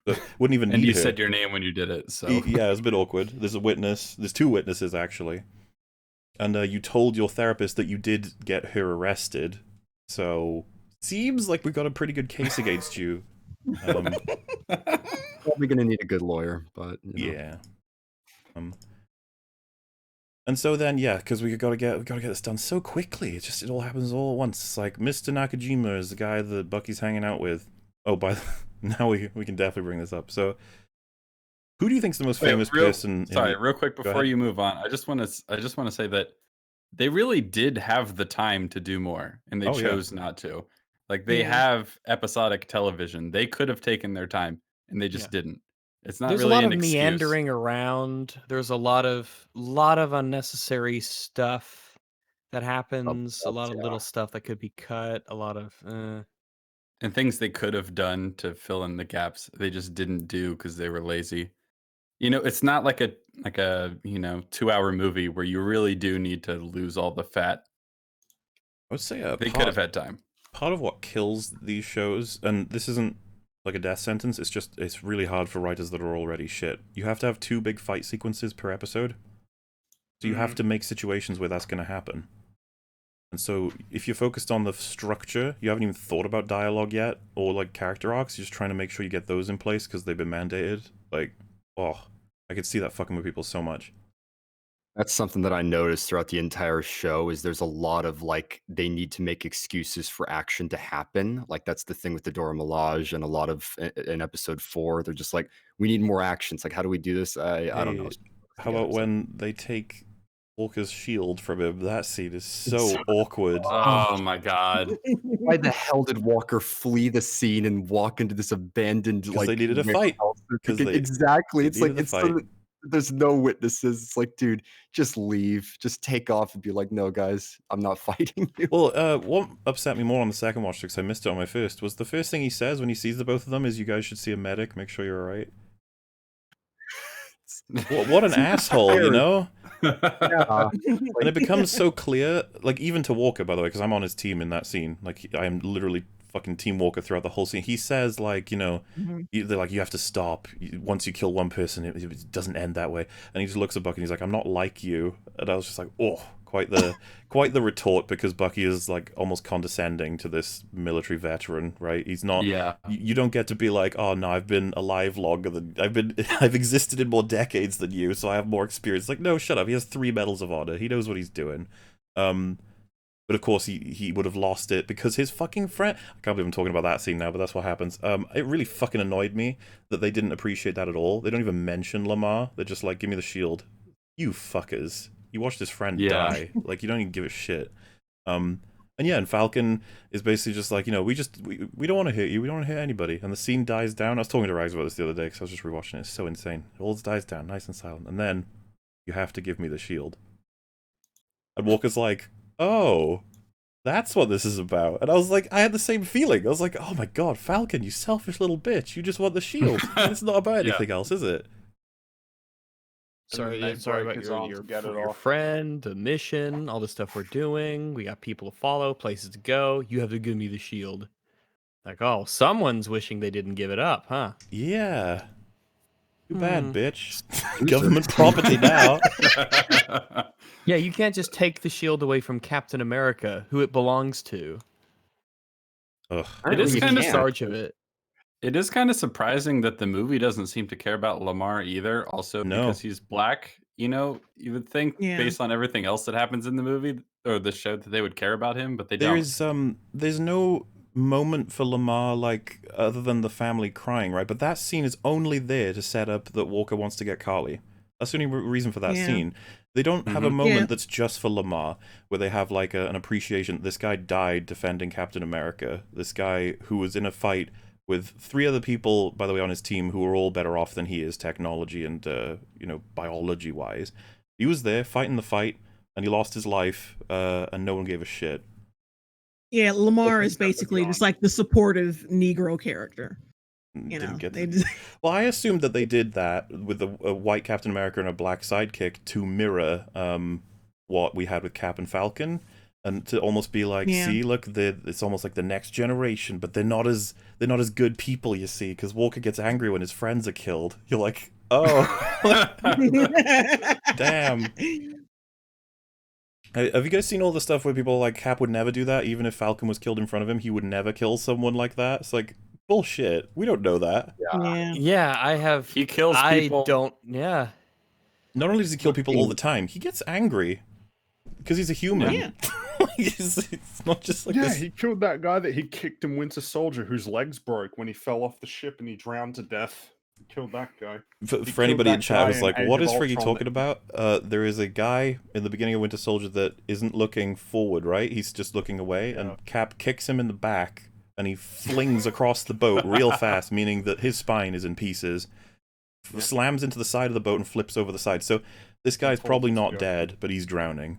But wouldn't even and need you her. said your name when you did it, so Yeah, it's a bit awkward. There's a witness. There's 2 witnesses actually, and you told your therapist that you did get her arrested. So seems like we've got a pretty good case against you. Probably gonna need a good lawyer, but you know. Yeah. And so then, yeah, because we gotta get this done so quickly. It all happens all at once. It's like Mr. Nakajima is the guy that Bucky's hanging out with. Oh, now we can definitely bring this up. So, who do you think's the most famous person? Sorry, real quick before you move on, I just want to say that they really did have the time to do more, and they chose not to. Like they have episodic television. They could have taken their time, and they just didn't. It's not There's really a lot an of excuse. meandering around. There's a lot of unnecessary stuff that happens. A lot of little stuff that could be cut. A lot of and things they could have done to fill in the gaps. They just didn't do because they were lazy. You know, it's not like a 2-hour movie where you really do need to lose all the fat. I would say they could have had time. Part of what kills these shows, and this isn't like a death sentence, it's really hard for writers that are already shit. You have to have 2 big fight sequences per episode. So you have to make situations where that's going to happen. And so if you're focused on the structure, you haven't even thought about dialogue yet, or like character arcs, you're just trying to make sure you get those in place because they've been mandated. Like, oh, I could see that fucking with people so much. That's something that I noticed throughout the entire show is there's a lot of like they need to make excuses for action to happen. Like that's the thing with the Dora Milaje and a lot of in episode 4, they're just like, we need more action. It's like, how do we do this? I don't know. How about when they take Walker's shield from him. That scene is so awkward. Oh my god. Why the hell did Walker flee the scene and walk into this abandoned Because they needed a fight. warehouse? 'Cause they Exactly. It's like needed a it's so fight. that there's no witnesses. It's like, dude, just leave. Just take off and be like, no, guys, I'm not fighting you. Well, what upset me more on the second watch, because I missed it on my first, was the first thing he says when he sees the both of them is, "You guys should see a medic. Make sure you're alright." What an asshole, you know? Yeah. And it becomes so clear, like, even to Walker, by the way, because I'm on his team in that scene. Like, I'm literally fucking Team Walker throughout the whole scene. He says, like, you know, they're like, you have to stop. Once you kill one person, it doesn't end that way. And he just looks at Bucky and he's like, I'm not like you. And I was just like, oh, quite the retort, because Bucky is, like, almost condescending to this military veteran, right? He's not... Yeah. You don't get to be like, oh, no, I've been alive longer than... I've existed in more decades than you, so I have more experience. Like, no, shut up. He has 3 medals of honor. He knows what he's doing. But of course, he would have lost it because his fucking friend... I can't believe I'm talking about that scene now, but that's what happens. It really fucking annoyed me that they didn't appreciate that at all. They don't even mention Lamar. They're just like, give me the shield. You fuckers. You watched his friend die. Like, you don't even give a shit. And yeah, and Falcon is basically just like, you know, we don't want to hurt you. We don't want to hurt anybody. And the scene dies down. I was talking to Rags about this the other day because I was just rewatching it. It's so insane. It all dies down, nice and silent. And then, you have to give me the shield. And Walker's like, oh, that's what this is about. And I was like, I had the same feeling. I was like, oh my god, Falcon, you selfish little bitch. You just want the shield. It's not about anything else, is it? Sorry break about his arm to get it your off. friend, the mission, all the stuff we're doing. We got people to follow, places to go. You have to give me the shield. Like, oh, someone's wishing they didn't give it up, huh? Yeah. Too bad, bitch. Government property now. Yeah, you can't just take the shield away from Captain America, who it belongs to. Ugh. It is kind of in charge of it. It is kind of surprising that the movie doesn't seem to care about Lamar either. Also, because he's black, you know, you would think based on everything else that happens in the movie or the show that they would care about him, but they don't. There's no moment for Lamar, like, other than the family crying, right? But that scene is only there to set up that Walker wants to get Carly. That's the only reason for that scene. They don't have a moment that's just for Lamar, where they have, like, an appreciation. This guy died defending Captain America. This guy who was in a fight with 3 other people, by the way, on his team, who are all better off than he is, technology and, you know, biology-wise. He was there fighting the fight, and he lost his life, and no one gave a shit. Yeah, Lamar is basically just like the supportive Negro character. You know, well, I assumed that they did that with a white Captain America and a black sidekick to mirror what we had with Cap and Falcon, and to almost be like, see, look, it's almost like the next generation, but they're not as good people, you see, because Walker gets angry when his friends are killed. You're like, oh, damn. Have you guys seen all the stuff where people are like, Cap would never do that, even if Falcon was killed in front of him, he would never kill someone like that? It's like, bullshit. We don't know that. Yeah, I have. He kills people. I don't. Yeah. Not only does he kill people all the time, he gets angry because he's a human. Yeah. It's not just like this. He killed that guy that he kicked in Winter Soldier, whose legs broke when he fell off the ship and he drowned to death. He killed that guy. For anybody in chat who's like, what is Friggy talking about? There is a guy in the beginning of Winter Soldier that isn't looking forward, right? He's just looking away, and Cap kicks him in the back, and he flings across the boat real fast, meaning that his spine is in pieces, slams into the side of the boat, and flips over the side. So this guy's probably not dead, but he's drowning.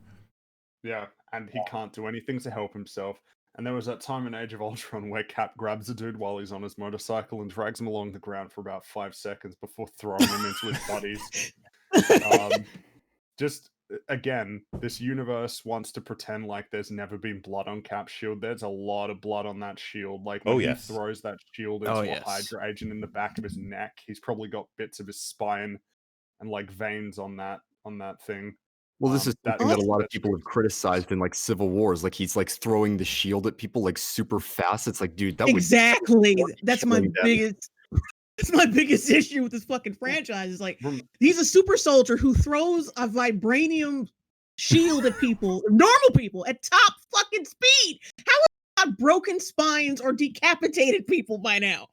Yeah, and he can't do anything to help himself. And there was that time in Age of Ultron where Cap grabs a dude while he's on his motorcycle and drags him along the ground for about 5 seconds before throwing him into his buddies. Just, again, this universe wants to pretend like there's never been blood on Cap's shield. There's a lot of blood on that shield. Like, when he throws that shield into a Hydra agent in the back of his neck, he's probably got bits of his spine and, like, veins on that thing. Well, this is something that a lot of people have criticized in, like, Civil Wars. Like, he's, like, throwing the shield at people, like, super fast. It's like, dude, that would... That's my biggest... That's my biggest issue with this fucking franchise. Is like, he's a super soldier who throws a vibranium shield at people, normal people, at top fucking speed. How have he not broken spines or decapitated people by now?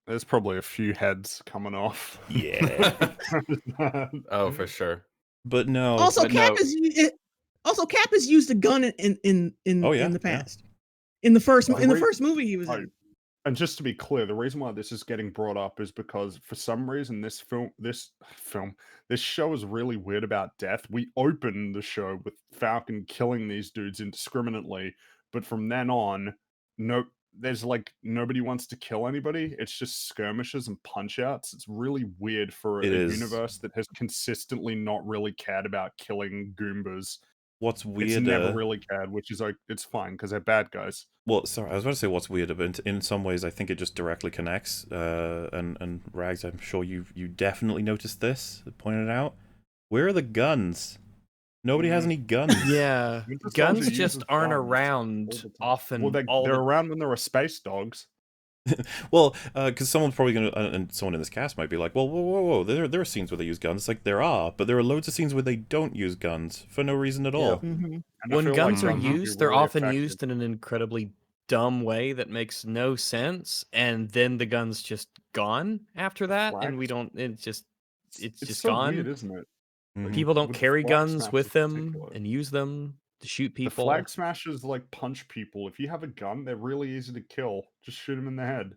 There's probably a few heads coming off. Yeah. Oh, for sure. But no. Also, but Cap no. Cap has used a gun in Oh, yeah, the yeah. past. In the first Oh, in the wait. first movie he was Oh, in. And just to be clear, the reason why this is getting brought up is because for some reason this show is really weird about death. We open the show with Falcon killing these dudes indiscriminately, but from then on, there's like nobody wants to kill anybody. It's just skirmishes and punch outs. It's really weird for It a is. universe that has consistently not really cared about killing Goombas. What's It's weirder? never really cared, which is like it's fine because they're bad guys. Well, sorry, I was about to say what's weirder, but in some ways, I think it just directly connects. And Rags, I'm sure you definitely noticed this. Pointed out. Where are the guns? Nobody has any guns. Yeah, Winter Soldier guns uses just aren't guns all around the time. often. Well, they're around when there are space dogs. Well, because someone's probably going to, and someone in this cast might be like, well, whoa, there are scenes where they use guns. Like, there are, but there are loads of scenes where they don't use guns for no reason at all. Mhm. And I When feel like guns are guns would be used, they're really often effective. used in an incredibly dumb way that makes no sense, and then the gun's just gone after that, and we Flags? don't. It's just so gone. weird, isn't it? Mhm. People don't With the carry flag guns smashers with in them particular. and use them to shoot The people. flag smashers like punch people. If you have a gun, they're really easy to kill. Just shoot them in the head.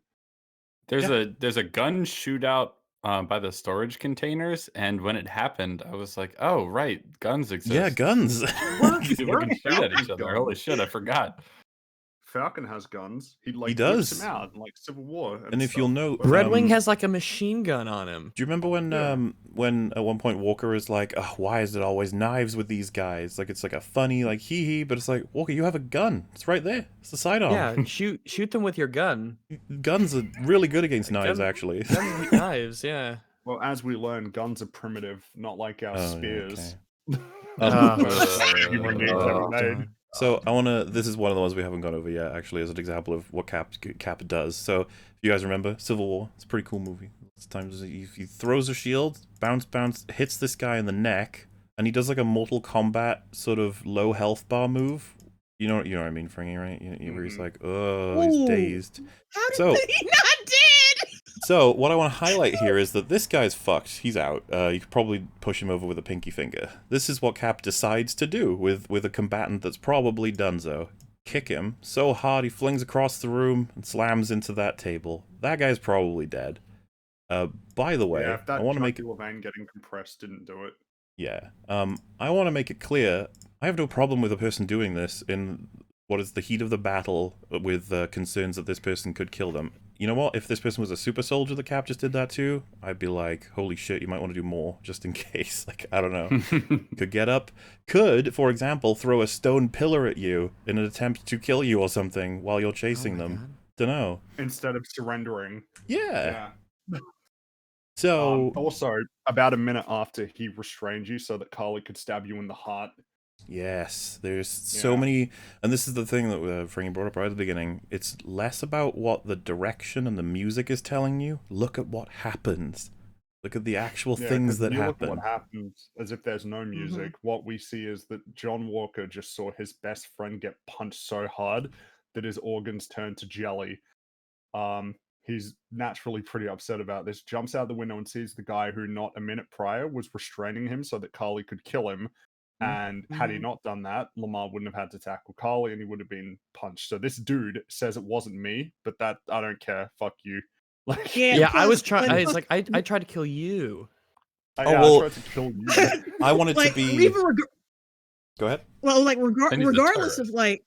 There's a gun shootout by the storage containers, and when it happened, I was like, "Oh, right, guns exist." Yeah, guns. People can shoot at each other. Holy shit, I forgot. Falcon has guns. He like whips does. them out in like Civil War. And if you'll note, But- Redwing has like a machine gun on him. Do you remember when Yeah. when at one point Walker is like, oh, why is it always knives with these guys? Like, it's like a funny like hee hee, but it's like, Walker, you have a gun. It's right there. It's the sidearm. Yeah, shoot them with your gun. Guns are really good against knives, Gun- actually. Guns with knives, yeah. well, as we learn, guns are primitive, not like our Oh, yeah, spears. okay. Human beings ever made. So I wanna. This is one of the ones we haven't gone over yet, actually, as an example of what Cap does. So if you guys remember Civil War, it's a pretty cool movie. Sometimes he throws a shield, bounce, hits this guy in the neck, and he does like a Mortal Kombat sort of low health bar move. You know what I mean, Fringy, right? Where he's like, oh, he's Ooh. dazed. How did So- he not dead? So what I want to highlight here is that this guy's fucked. He's out. You could probably push him over with a pinky finger. This is what Cap decides to do with a combatant that's probably donezo. Kick him so hard he flings across the room and slams into that table. That guy's probably dead. By the way, Yeah, if that I want to make it. jugular vein getting compressed didn't do it. Yeah. I want to make it clear. I have no problem with a person doing this in what is the heat of the battle with concerns that this person could kill them. You know what? If this person was a super soldier that Cap just did that to, I'd be like, holy shit, you might want to do more, just in case. Like, I don't know. Could get up. Could, for example, throw a stone pillar at you in an attempt to kill you or something while you're chasing them. Dunno. Instead of surrendering. Yeah. Yeah. So, Also, about a minute after he restrained you so that Carly could stab you in the heart. yes, there's so Yeah. many, and this is the thing that Fringy brought up right at the beginning. It's less about what the direction and the music is telling you. Look at what happens. Look at the actual Yeah, things 'cause that you look at happen. what happens as if there's no music. What we see is that John Walker just saw his best friend get punched so hard that his organs turned to jelly. He's naturally pretty upset about this. Jumps out the window and sees the guy who not a minute prior was restraining him so that Carly could kill him. And had he Mhm. not done that, Lamar wouldn't have had to tackle Carly and he would have been punched. So this dude says it wasn't me, but that I don't care. Fuck you. Like, Yeah, I was plus, trying. I was like, I tried to kill you. Oh, I well, tried to kill you. I wanted like, to be. even Go ahead. well, like And he's a regardless terrorist. of like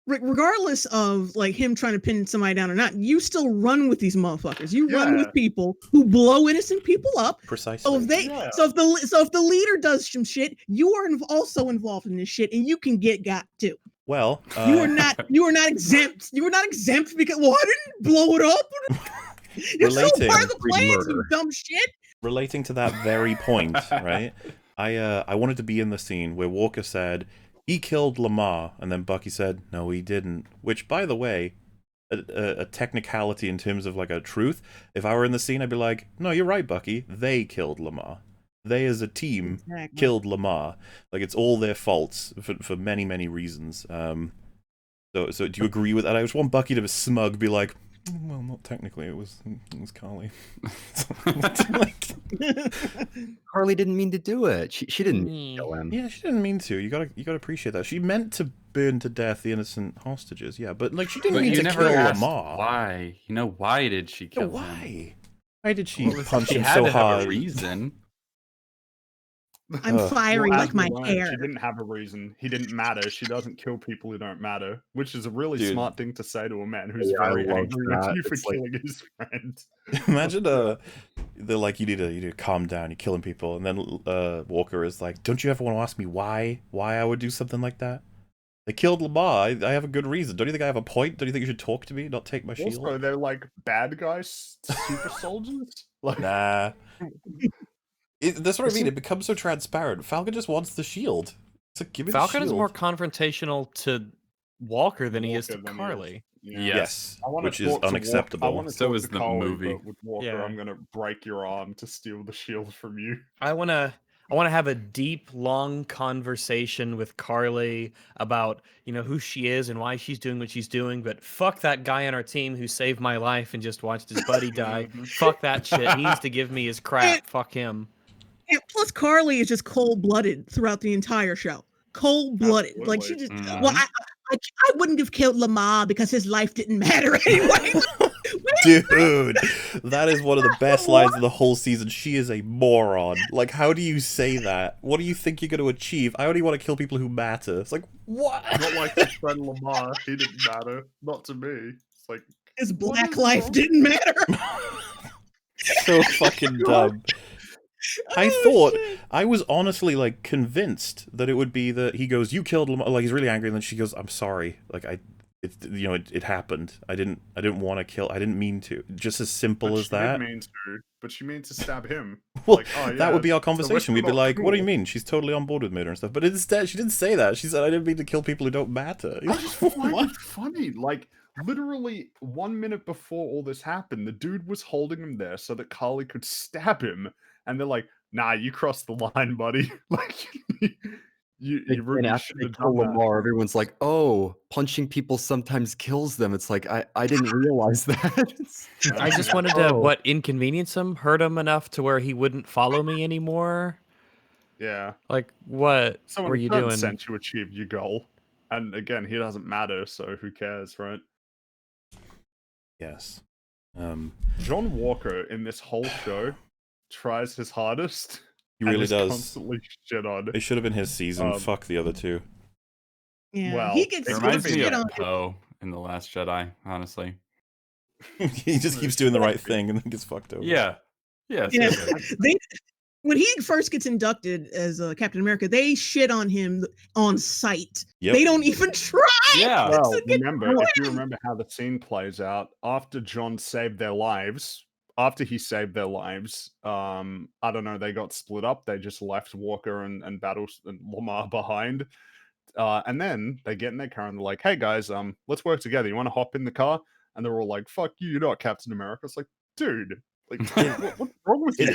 regardless of like him trying to pin somebody down or not, you still run with these motherfuckers. You run Yeah. with people who blow innocent people up. Precisely. So if they, Yeah. so if the leader does some shit, you are also involved in this shit, and you can get got too. Well, You are not exempt. You are not exempt because I didn't blow it up. You're still part of the Relating. plans, you Murder. dumb shit. relating to that very point, right? I wanted to be in the scene where Walker said he killed Lamar, and then Bucky said no, he didn't. Which, by the way, a technicality in terms of like a truth. If I were in the scene, I'd be like, no, you're right, Bucky. They killed Lamar. They as a team killed Lamar. Like, it's all their faults for many reasons. So do you agree with that? I just want Bucky to be smug, be like, Well, not technically. It was Carly. Carly didn't mean to do it. She didn't mean to kill him. Yeah, she didn't mean to. You gotta appreciate that. She meant to burn to death the innocent hostages. Yeah, but like she didn't But mean you to never kill asked Lamar. why. Why did she Yeah, kill him? why? Why did she Well, punch she him had so to have hard? a reason. I'm fiery Well, like as my we learned, hair. She didn't have a reason. He didn't matter. She doesn't kill people who don't matter, which is a really Dude. smart thing to say to a man who's Yeah, I very loved angry with that. you for It's like- killing his friend. Imagine they're like you need to calm down. You're killing people, and then Walker is like, "Don't you ever want to ask me why I would do something like that? They killed Lamar. I have a good reason. Don't you think I have a point? Don't you think you should talk to me, not take my shield?" Also, they're like bad guys, super soldiers. Like, Nah. That's what I mean. It becomes so transparent. Falcon just wants the shield. So give me Falcon the is shield. more confrontational to Walker than he is to Walker than he is. Carly. yeah. Yes, I wanna which is talk to unacceptable. I want to So talk is to the Carly, movie. but with Walker, Yeah. I'm gonna break your arm to steal the shield from you. I wanna have a deep, long conversation with Carly about, who she is and why she's doing what she's doing, but fuck that guy on our team who saved my life and just watched his buddy die. Mhm. Fuck that shit. He needs to give me his crap. Fuck him. And plus, Carly is just cold-blooded throughout the entire show. Cold-blooded, like she just. Absolutely. Well, I wouldn't have killed Lamar because his life didn't matter anyway. Dude, that is one of the best lines of the whole season. She is a moron. Like, how do you say that? What do you think you're going to achieve? I only want to kill people who matter. It's like, what? Not like his friend Lamar. He didn't matter. Not to me. It's like His What black is life wrong? didn't matter. So fucking dumb. I was honestly like convinced that it would be that he goes, "You killed Lamar," like he's really angry, and then she goes, "I'm sorry, like it happened. I didn't want to kill. I didn't mean to." Just as simple But as she did that. mean to, but she means to stab him. Well, Like, oh, that yeah, would be our so conversation. we're We'd be not like, "What do you cool." mean? She's totally on board with murder and stuff." But instead, she didn't say that. She said, "I didn't mean to kill people who don't matter." I just find What? it funny. Like, literally 1 minute before all this happened, the dude was holding him there so that Carly could stab him, and they're like, "Nah, you crossed the line, buddy." Like, you And really after they shouldn't have kill done that. Lamar, everyone's like, "Oh, punching people sometimes kills them." It's like I didn't realize that. I just wanted to inconvenience him, hurt him enough to where he wouldn't follow me anymore. Yeah. Like, what Someone were in you certain doing? sense you achieved your goal. And again, he doesn't matter, so who cares, right? Yes. John Walker in this whole show tries his hardest. He and really is does. Constantly shit on. It should have been his season. Fuck the other two. Yeah, Well, he gets It It's reminds gonna me be- shit of on. Poe in The Last Jedi, honestly. He just keeps doing the right thing and then gets fucked over. Yeah. Yeah. Yeah, seriously. when he first gets inducted as Captain America, they shit on him on sight. Yep. They don't even try. Yeah. Well, to get remember, through if you it. remember how the scene plays out, after John saved their lives, after he saved their lives, I don't know, they got split up. They just left Walker and Battles and Lamar behind. And then they get in their car and they're like, "Hey guys, let's work together. You want to hop in the car?" And they're all like, "Fuck you, you're not Captain America." It's like, dude, like, what's wrong with you?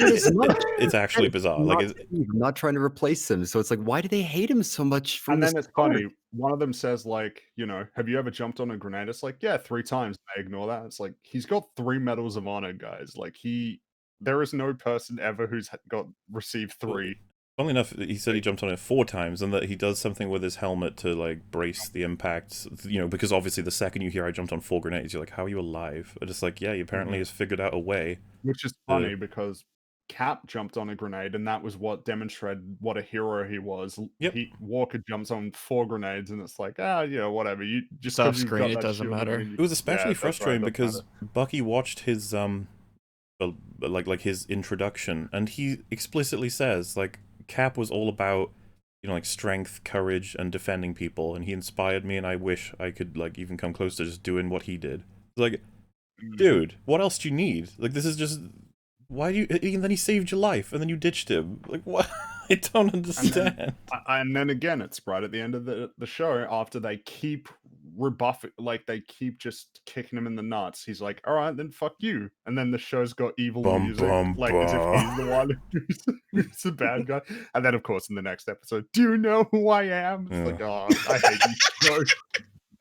It's actually bizarre. I'm Like, not, I'm not trying to replace him. So it's like, why do they hate him so much? From And the then it's start? funny. One of them says, like, have you ever jumped on a grenade? It's like, yeah, 3 times. They ignore that. It's like, he's got 3 medals of honor, guys. Like, there is no person ever who's received 3. funnily enough, he said he jumped on it 4 times, and that he does something with his helmet to like brace the impacts. Because obviously the second you hear I jumped on 4 grenades, you're like, how are you alive? And it's like, yeah, he apparently has figured out a way. Which is funny because Cap jumped on a grenade, and that was what demonstrated what a hero he was. Yep. Walker jumps on 4 grenades, and it's like, whatever. You just Off 'cause you've screen, got it that doesn't shield matter. and you- It was especially that's right, frustrating doesn't because matter. Bucky watched his like his introduction, and he explicitly says like Cap was all about like strength, courage, and defending people, and he inspired me, and I wish I could like even come close to just doing what he did. Like, dude, what else do you need? Like, this is just why do you? And then he saved your life, and then you ditched him. Like, what? I don't understand. And then again, it's right at the end of the show after they keep rebuffing, like they keep just kicking him in the nuts. He's like, "All right, then fuck you." And then the show's got evil Bum, music, bum, like as if he's the one who's the bad guy. And then, of course, in the next episode, "Do you know who I am?" It's like, oh, I hate you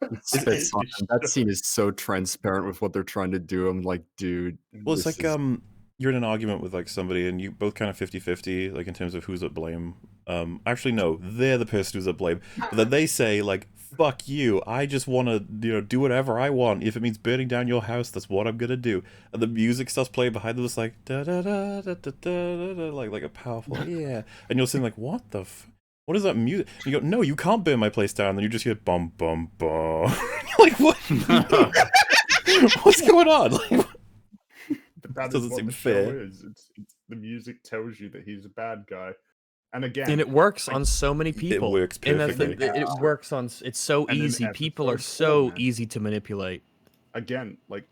so. Spits on him. That scene is so transparent with what they're trying to do. I'm like, dude. Well, it's this like is- you're in an argument with like somebody and you both kind of 50-50 like in terms of who's at blame. Actually no, they're the person who's at blame. But then they say like, fuck you, I just want to, do whatever I want. If it means burning down your house, that's what I'm gonna do. And the music starts playing behind them. It's like da da da da da da da, like a powerful yeah. And you're saying like, what the what is that music? And you go, no, you can't burn my place down. And then you just hear bum bum bum. You're like, what? What's going on? Like, But that doesn't is what seem the fair. show is. It's the music tells you that he's a bad guy. And again, And it works on so many people. works And that's the- perfectly. it works on. It's so And in easy. People are episode so 4, man. easy to manipulate. again, like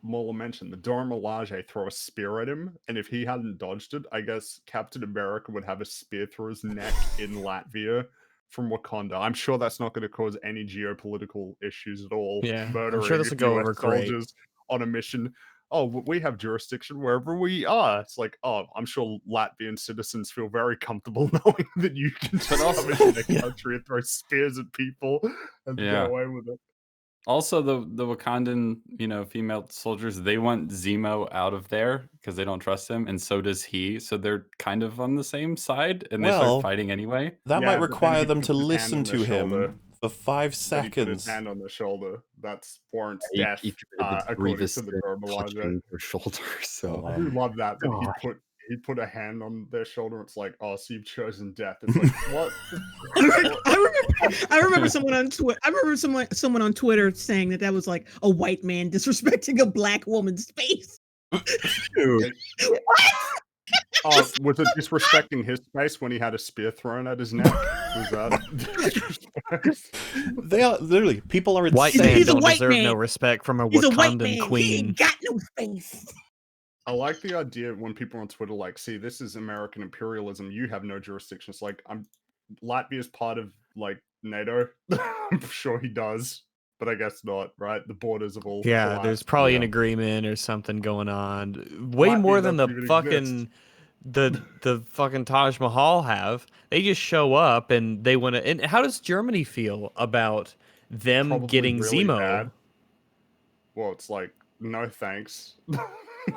Mola mentioned, the Dora Milaje throw a spear at him, and if he hadn't dodged it, I guess Captain America would have a spear through his neck in Latvia from Wakanda. I'm sure that's not going to cause any geopolitical issues at all. Yeah, I'm sure Murdering this will go US over great. soldiers on a mission. Oh, we have jurisdiction wherever we are. It's like, oh, I'm sure Latvian citizens feel very comfortable knowing that you can just come into their country and throw spears at people and Yeah. get away with it. Also, the Wakandan, female soldiers, they want Zemo out of there because they don't trust him, and so does he. So they're kind of on the same side, and they Well, start fighting anyway. That Yeah, might but then require he them puts to his hand listen on to their shoulder. him for 5 Then he put his seconds. hand on the shoulder. That's warrants He death, committed the according grievous to the sin Dora of Milaje. touching her shoulder. So I do love that God. he put a hand on their shoulder. It's like, oh, so you've chosen death. It's like, what? I remember someone on Twitter. I remember someone on Twitter saying that was like a white man disrespecting a black woman's face. dude, Oh, was it disrespecting his face when he had a spear thrown at his neck? Was that? They are literally people are White insane. man He's a don't white deserve no man. respect from a He's a white Wakandan man. He queen. ain't got no face. I like the idea when people on Twitter like, see, this is American imperialism. You have no jurisdiction. It's like, Latvia's part of like NATO. I'm sure he does, but I guess not. Right? The borders have all Yeah, collapsed. there's probably an Yeah. agreement or something going on. Way Latvia more than the doesn't even fucking the fucking Taj Mahal have. They just show up and they want to. And how does Germany feel about them Probably getting really Zemo? bad. Well, it's like, no thanks.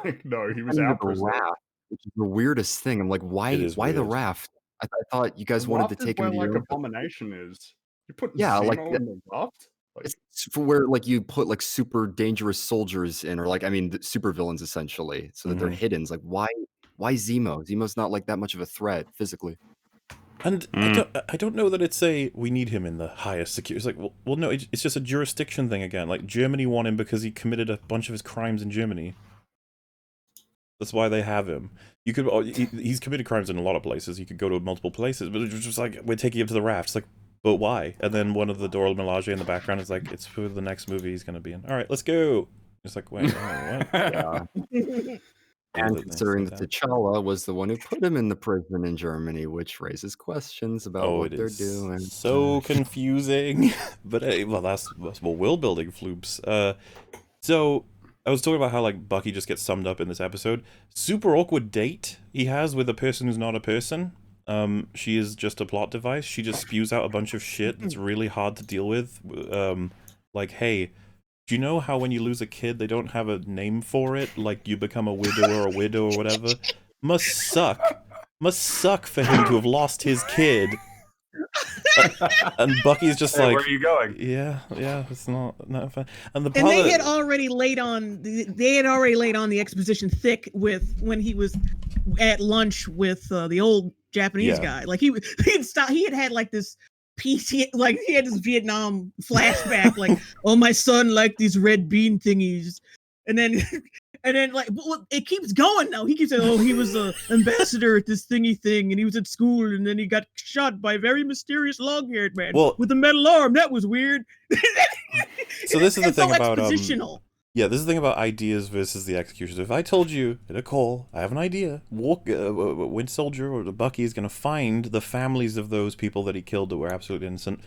Like, no, he was under our the prisoner. raft, which is the weirdest thing. I'm like, why? It is Why the weird. raft? I thought you guys The wanted to raft is take where him to like Europe. Abomination is. You put Yeah, like Zemo in the raft? Like, It's for where like you put like super dangerous soldiers in, or like super villains essentially, so that they're Mhm. hidden. It's like why Zemo? Zemo's not like that much of a threat physically. And I don't know that it's we need him in the highest security. It's like, well, no, it's just a jurisdiction thing again. Like, Germany want him because he committed a bunch of his crimes in Germany. That's why they have him. You could he's committed crimes in a lot of places. He could go to multiple places, but it's just like, we're taking him to the raft. It's like, but why? And then one of the Dora Milaje in the background is like, it's for the next movie he's gonna be in. All right, let's go. It's like, wait, what? Yeah. And Goodness, considering like that T'Challa was the one who put him in the prison in Germany, which raises questions about Oh, what it they're is doing. so confusing. But well, that's world building floops. So I was talking about how like Bucky just gets summed up in this episode. Super awkward date he has with a person who's not a person. She is just a plot device. She just spews out a bunch of shit that's really hard to deal with. Like, hey, do you know how when you lose a kid, they don't have a name for it? Like, you become a widow or a widow or whatever? Must suck for him to have lost his kid. And Bucky's just Hey, like, where are you going? yeah, it's not fun. And the And they part had already laid on the exposition thick with when he was at lunch with the old Japanese Yeah. guy. Like he had like this PC, like he had this Vietnam flashback, like, oh, my son liked these red bean thingies, and then like, but it keeps going now. He keeps saying, oh, he was an ambassador at this thingy thing, and he was at school, and then he got shot by a very mysterious long-haired man with a metal arm. That was weird. So this is the It's so thing about expositional. yeah, this is the thing about ideas versus the execution. If I told you in a call, I have an idea, Winter Soldier or the Bucky is going to find the families of those people that he killed that were absolutely innocent,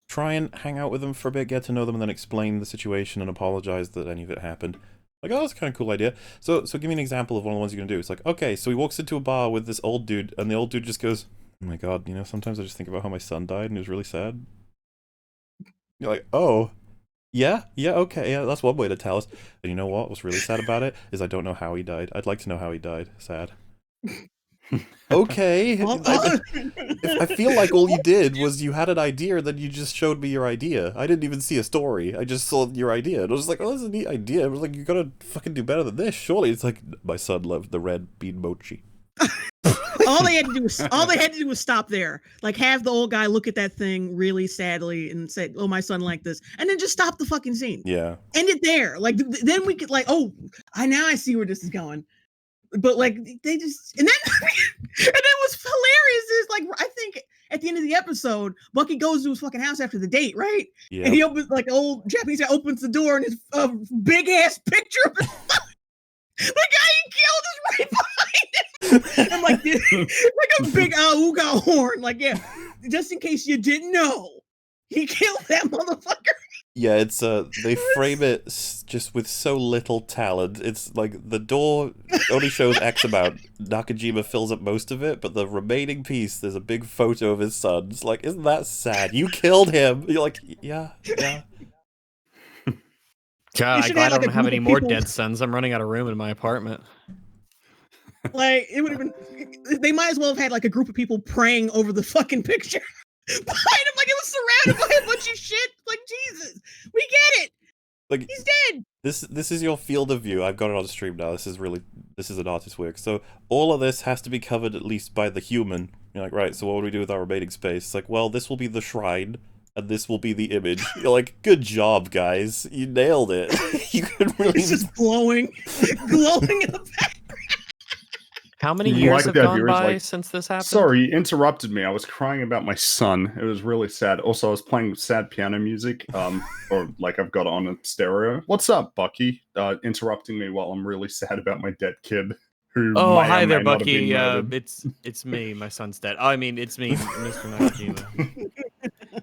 try and hang out with them for a bit, get to know them, and then explain the situation and apologize that any of it happened. Like, oh, that's a kind of cool idea. So give me an example of one of the ones you're going to do. It's like, okay, so he walks into a bar with this old dude, and the old dude just goes, oh my god, sometimes I just think about how my son died, and it was really sad. You're like, oh, Yeah, okay, yeah, that's one way to tell us. And you know what? What's really sad about it is I don't know how he died. I'd like to know how he died. Sad. Okay. I feel like all you did was you had an idea and then you just showed me your idea. I didn't even see a story. I just saw your idea. And I was like, oh, that's a neat idea. I was like, you gotta fucking do better than this, surely. It's like, my son loved the red bean mochi. all they had to do was stop there. Like, have the old guy look at that thing really sadly and say, "Oh, my son liked this," and then just stop the fucking scene. Yeah. End it there. Like, then we could I see where this is going. But like, they just and then what's hilarious is, like, I think at the end of the episode, Bucky goes to his fucking house after the date, right? Yeah. And he opens, like, old Japanese guy opens the door and his big ass picture of his the guy he killed is right behind him. I'm like, like a big auga horn. Like, yeah, just in case you didn't know, he killed that motherfucker. Yeah, it's they frame it just with so little talent. It's like the door only shows X amount. Nakajima fills up most of it, but the remaining piece, there's a big photo of his son. It's like, isn't that sad? You killed him. You're like, yeah. God, I'm glad I don't have any more dead sons. I'm running out of room in my apartment. Like, it would have been. They might as well have had like a group of people praying over the fucking picture behind him. Like, it was surrounded by a bunch of shit. Like, Jesus, we get it. Like, he's dead. This is your field of view. I've got it on stream now. This is an artist's work. So all of this has to be covered at least by the human. You're like, right, so what would we do with our remaining space? It's like, well, this will be the shrine, and this will be the image. You're like, good job, guys. You nailed it. You could really... It's just glowing in the background. How many years have gone by since this happened? Sorry, you interrupted me. I was crying about my son. It was really sad. Also, I was playing sad piano music, or like I've got it on a stereo. What's up, Bucky? Interrupting me while I'm really sad about my dead kid. Who hi there, Bucky. It's me. My son's dead. Oh, I mean, it's me, Mr. Nakajima.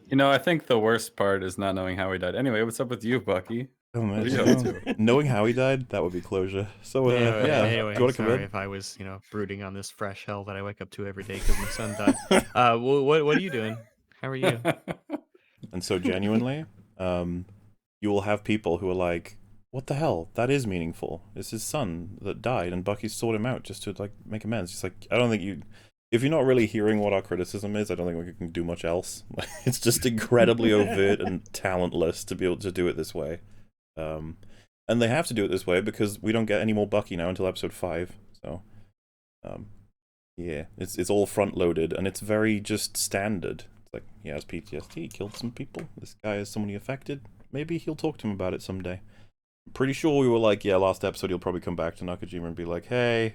You know, I think the worst part is not knowing how he died. Anyway, what's up with you, Bucky? Oh, man. Knowing how he died, that would be closure. So, anyway, do you want to come in? If I was, brooding on this fresh hell that I wake up to every day because my son died. What are you doing? How are you? And so, genuinely, you will have people who are like, what the hell? That is meaningful. It's his son that died, and Bucky sought him out just to, like, make amends. It's like, I don't think you... If you're not really hearing what our criticism is, I don't think we can do much else. It's just incredibly overt and talentless to be able to do it this way. And they have to do it this way because we don't get any more Bucky now until episode 5. So, yeah, it's all front-loaded, and it's very just standard. It's like, he has PTSD, he killed some people, this guy is someone he affected, maybe he'll talk to him about it someday. I'm pretty sure we were like, yeah, last episode he'll probably come back to Nakajima and be like, hey,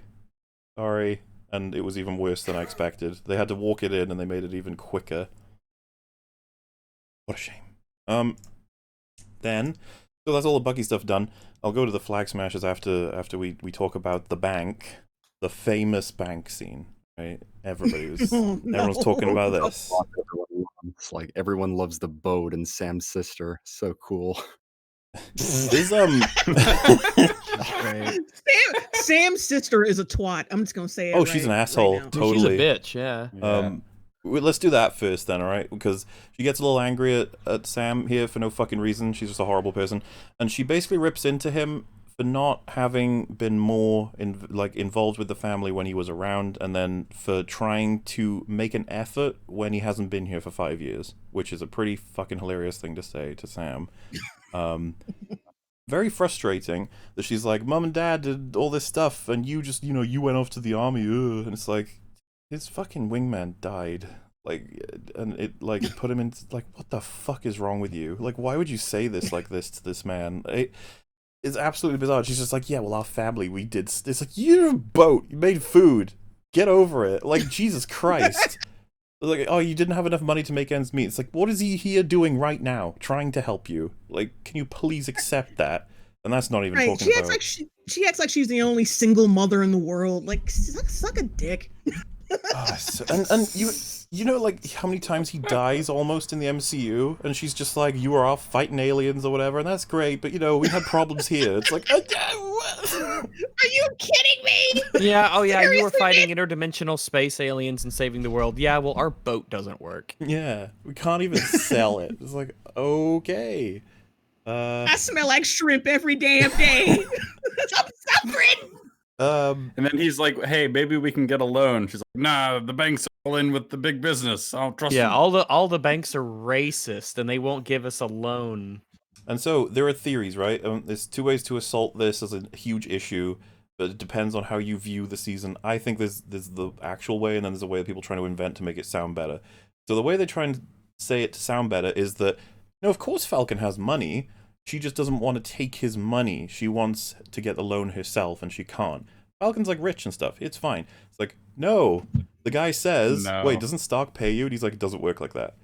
sorry, and it was even worse than I expected. They had to walk it in, and they made it even quicker. What a shame. Then... So that's all the Bucky stuff done. I'll go to the Flag Smashers after we talk about the bank, the famous bank scene. Right? Everyone's talking about this. It's like everyone loves the boat and Sam's sister. So cool. Is Sam's sister is a twat. I'm just gonna say it. Oh, she's an asshole. Right totally. She's a bitch. Yeah. Let's do that first then, alright? Because she gets a little angry at Sam here for no fucking reason. She's just a horrible person. And she basically rips into him for not having been more involved with the family when he was around, and then for trying to make an effort when he hasn't been here for 5 years, which is a pretty fucking hilarious thing to say to Sam. Very frustrating that she's like, Mom and Dad did all this stuff, and you just, you went off to the army, and it's like, his fucking wingman died, and it put him in, like, what the fuck is wrong with you? Like, why would you say this like this to this man? It's absolutely bizarre. She's just like, yeah, well, our family, we did. It's like, you're a boat, you made food, get over it. Like, Jesus Christ. Like, oh, you didn't have enough money to make ends meet. It's like, what is he here doing right now? Trying to help you. Like, can you please accept that? And that's not even talking about. She acts like she's the only single mother in the world. Like, suck a dick. And you know, like, how many times he dies almost in the MCU, and she's just like, you were off fighting aliens or whatever, and that's great, but we had problems here. It's like, are you kidding me? Yeah, oh yeah, seriously? You were fighting interdimensional space aliens and saving the world. Yeah, well, our boat doesn't work. Yeah, we can't even sell it. It's like, okay. I smell like shrimp every damn day. I'm suffering. And then he's like, "Hey, maybe we can get a loan." She's like, "Nah, the bank's all in with the big business. I don't trust Yeah, them." all the banks are racist and they won't give us a loan. And so there are theories, right? There's two ways to assault this as a huge issue, but it depends on how you view the season. I think there's the actual way, and then there's a way that people trying to invent to make it sound better. So the way they try and say it to sound better is that, no, of course Falcon has money. She just doesn't want to take his money. She wants to get the loan herself, and she can't. Falcon's like rich and stuff. It's fine. It's like, no. The guy says, No. wait, doesn't Stark pay you? And he's like, it doesn't work like that.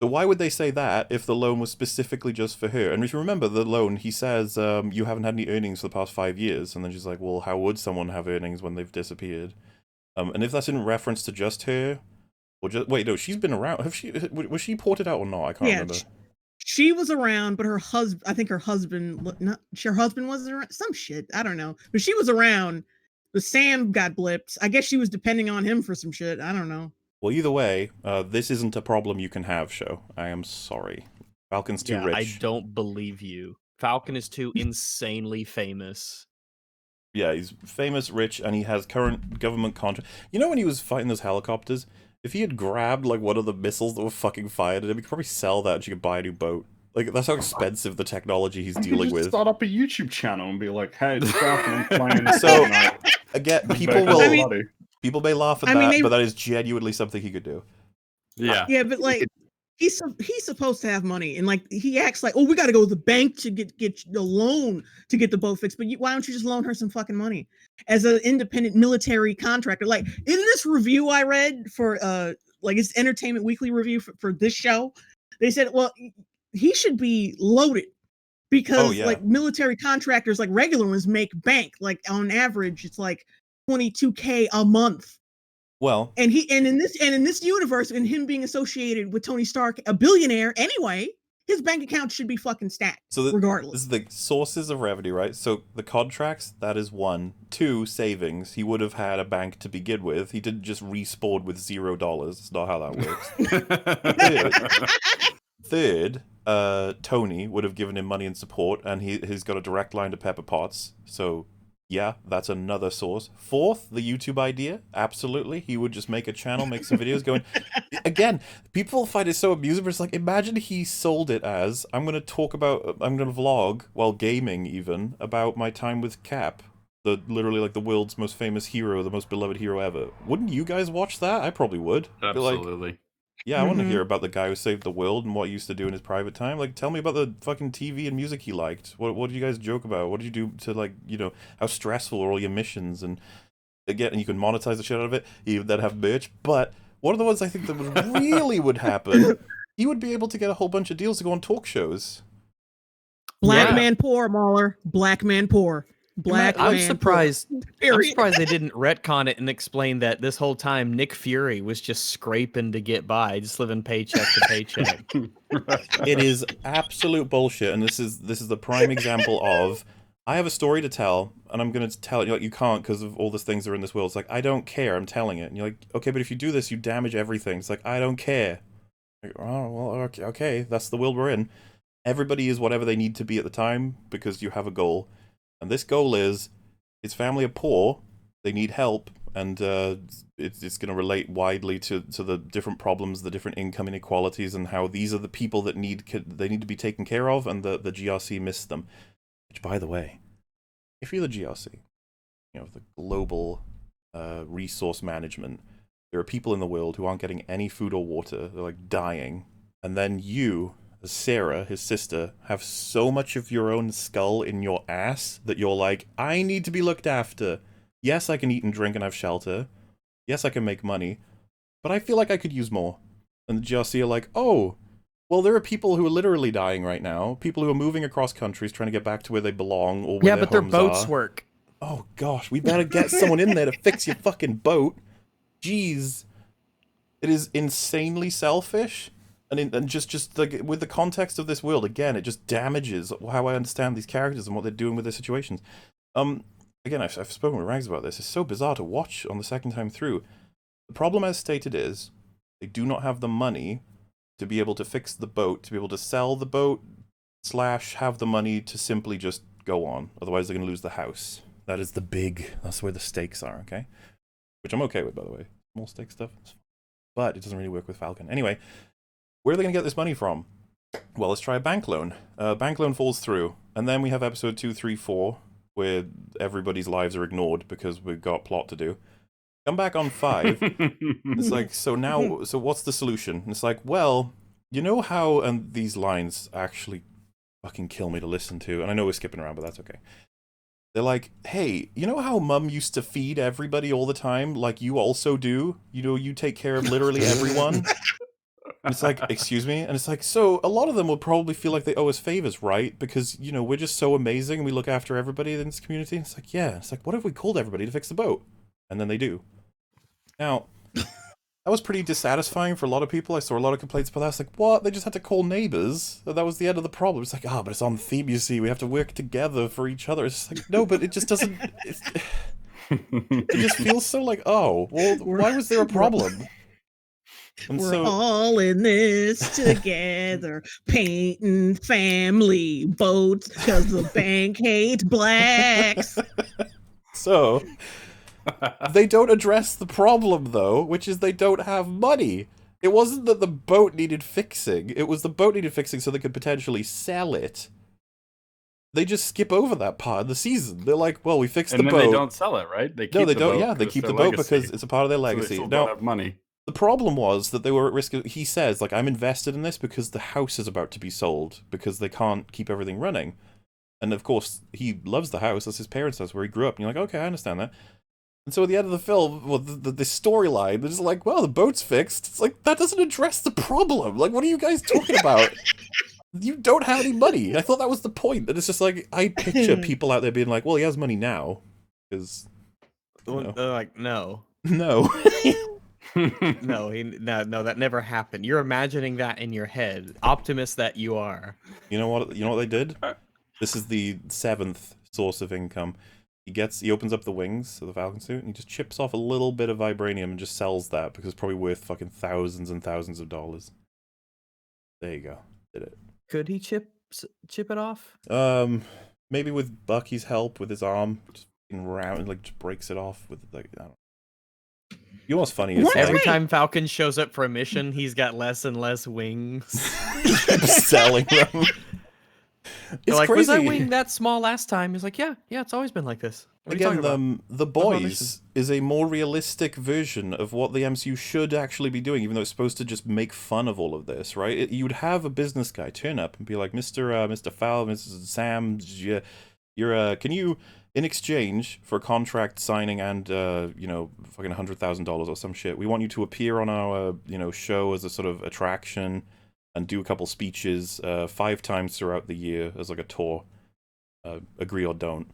So why would they say that if the loan was specifically just for her? And if you remember the loan, he says, you haven't had any earnings for the past 5 years. And then she's like, well, how would someone have earnings when they've disappeared? And if that's in reference to just her, or just, wait, no, she's been around. Was she ported out or not? I can't remember. She was around, but her husband, I think her husband wasn't around. Some shit, I don't know. But she was around. But Sam got blipped. I guess she was depending on him for some shit. I don't know. Well, either way, this isn't a problem you can have, show. I am sorry. Falcon's too rich. I don't believe you. Falcon is too insanely famous. Yeah, he's famous, rich, and he has current government contract. You know when he was fighting those helicopters? If he had grabbed, like, one of the missiles that were fucking fired at him, he could probably sell that and she could buy a new boat. Like, that's how expensive the technology he's dealing with. Start up a YouTube channel and be like, hey, it's Falcon, I'm playing So, again, people will... People may laugh at that, they, but that is genuinely something he could do. Yeah. Yeah, but like he's supposed to have money, and like he acts like, oh, we got to go to the bank to get the loan to get the boat fixed. But why don't you just loan her some fucking money as an independent military contractor? Like in this review I read for like it's Entertainment Weekly review for this show, they said, well, he should be loaded because like military contractors, like regular ones, make bank. Like on average, it's like $22K a month. Well, and in this universe, and him being associated with Tony Stark, a billionaire anyway, his bank account should be fucking stacked. So regardless, this is the sources of revenue, right? So the contracts, that is 1. 2, savings. He would have had a bank to begin with. He didn't just respawn with $0. That's not how that works. Third, Tony would have given him money and support, and he's got a direct line to Pepper Potts. So yeah, that's another source. 4th, the YouTube idea. Absolutely. He would just make a channel, make some videos going. Again, people find it so amusing, but it's like, imagine he sold it as, I'm going to vlog while gaming even about my time with Cap. Literally like the world's most famous hero, the most beloved hero ever. Wouldn't you guys watch that? I probably would. Absolutely. Yeah, I want to hear about the guy who saved the world and what he used to do in his private time. Like, tell me about the fucking TV and music he liked. What did you guys joke about? What did you do to, like, you know, how stressful are all your missions? And again, you can monetize the shit out of it. You then have merch. But one of the ones I think that really would happen, he would be able to get a whole bunch of deals to go on talk shows. Black man poor, Mauler. Black man poor. I'm surprised they didn't retcon it and explain that this whole time Nick Fury was just scraping to get by, just living paycheck to paycheck. It is absolute bullshit, and this is the prime example of, I have a story to tell, and I'm going to tell it. You're like, you can't because of all the things that are in this world. It's like, I don't care, I'm telling it. And you're like, okay, but if you do this, you damage everything. It's like, I don't care. Like, oh, well, okay, that's the world we're in. Everybody is whatever they need to be at the time because you have a goal. And this goal is, his family are poor, they need help, and it's going to relate widely to the different problems, the different income inequalities, and how these are the people that need to be taken care of, and the GRC missed them. Which, by the way, if you're the GRC, you know, the global resource management, there are people in the world who aren't getting any food or water, they're like dying, and then you, Sarah, his sister, have so much of your own skull in your ass that you're like, I need to be looked after. Yes, I can eat and drink and have shelter. Yes, I can make money. But I feel like I could use more. And the GRC are like, oh, well, there are people who are literally dying right now. People who are moving across countries trying to get back to where they belong or where their but their homes boats are. work. Oh, gosh, we better get someone in there to fix your fucking boat. Jeez. It is insanely selfish. And just like with the context of this world, again, it just damages how I understand these characters and what they're doing with their situations. Again, I've spoken with Rags about this. It's so bizarre to watch on the second time through. The problem, as stated, is they do not have the money to be able to fix the boat, to be able to sell the boat, / have the money to simply just go on. Otherwise, they're going to lose the house. That's where the stakes are, okay? Which I'm okay with, by the way. Small stake stuff. But it doesn't really work with Falcon. Anyway, where are they going to get this money from? Well, let's try a bank loan. Bank loan falls through. And then we have episode 2, 3, 4, where everybody's lives are ignored because we've got plot to do. Come back on 5. It's like, so what's the solution? And it's like, well, you know how, and these lines actually fucking kill me to listen to, and I know we're skipping around, but that's okay. They're like, hey, you know how Mum used to feed everybody all the time, like you also do? You know, you take care of literally everyone. And it's like, excuse me? And it's like, so a lot of them will probably feel like they owe us favors, right? Because, you know, we're just so amazing and we look after everybody in this community. It's like, yeah. It's like, what if we called everybody to fix the boat? And then they do. Now, that was pretty dissatisfying for a lot of people. I saw a lot of complaints about that. It's like, what? They just had to call neighbors? That was the end of the problem. It's like, but it's on theme, you see. We have to work together for each other. It's just like, no, but it just doesn't... It just feels so like, well, why was there a problem? And we're all in this together, painting family boats because the bank hates blacks. So... They don't address the problem, though, which is they don't have money. It wasn't that the boat needed fixing. It was the boat needed fixing so they could potentially sell it. They just skip over that part of the season. They're like, well, we fixed the boat. And then they don't sell it, right? They keep they the don't. boat Yeah, they keep the boat because it's a part of their legacy. So they still now, don't have money. The problem was that they were at risk of, he says, like, I'm invested in this because the house is about to be sold because they can't keep everything running. And of course, he loves the house. That's his parents' house where he grew up. And you're like, okay, I understand that. And so at the end of the film, well, the storyline, they're just like, well, the boat's fixed. It's like, that doesn't address the problem. Like, what are you guys talking about? You don't have any money. I thought that was the point. And it's just like, I picture people out there being like, well, he has money now. Because, They're like, no. No. No, that never happened. You're imagining that in your head. Optimist that you are. You know what they did? This is the 7th source of income. He opens up the wings of the Falcon suit and he just chips off a little bit of vibranium and just sells that because it's probably worth fucking thousands and thousands of dollars. There you go. Did it. Could he chip it off? Maybe with Bucky's help with his arm, just round like just breaks it off with like I don't know. You know what's funny is every time Falcon shows up for a mission, he's got less and less wings. Selling them. It's like, crazy. Was that wing that small last time? He's like, yeah, it's always been like this. Again, The Boys is a more realistic version of what the MCU should actually be doing, even though it's supposed to just make fun of all of this, right? You would have a business guy turn up and be like, Mr. Fowl, Mrs. Sam, can you, in exchange for contract signing and, fucking $100,000 or some shit, we want you to appear on our, show as a sort of attraction and do a couple speeches 5 times throughout the year as like a tour. Agree or don't.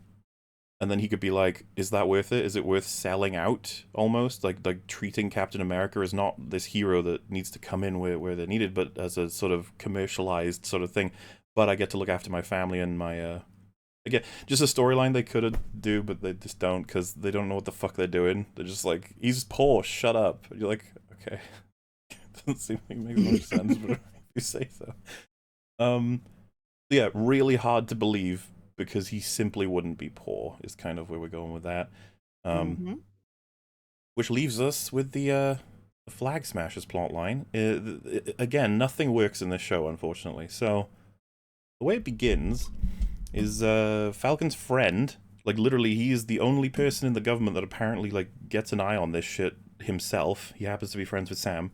And then he could be like, is that worth it? Is it worth selling out almost? Like treating Captain America as not this hero that needs to come in where they're needed, but as a sort of commercialized sort of thing. But I get to look after my family and my... Again, just a storyline they could do, but they just don't because they don't know what the fuck they're doing. They're just like, he's poor, shut up. And you're like, okay. Doesn't seem like it makes much sense, but you say so. Yeah, really hard to believe because he simply wouldn't be poor is kind of where we're going with that. Which leaves us with the Flag Smashers plotline. Again, nothing works in this show, unfortunately. So the way it begins is Falcon's friend, like literally he is the only person in the government that apparently like gets an eye on this shit himself. He happens to be friends with Sam.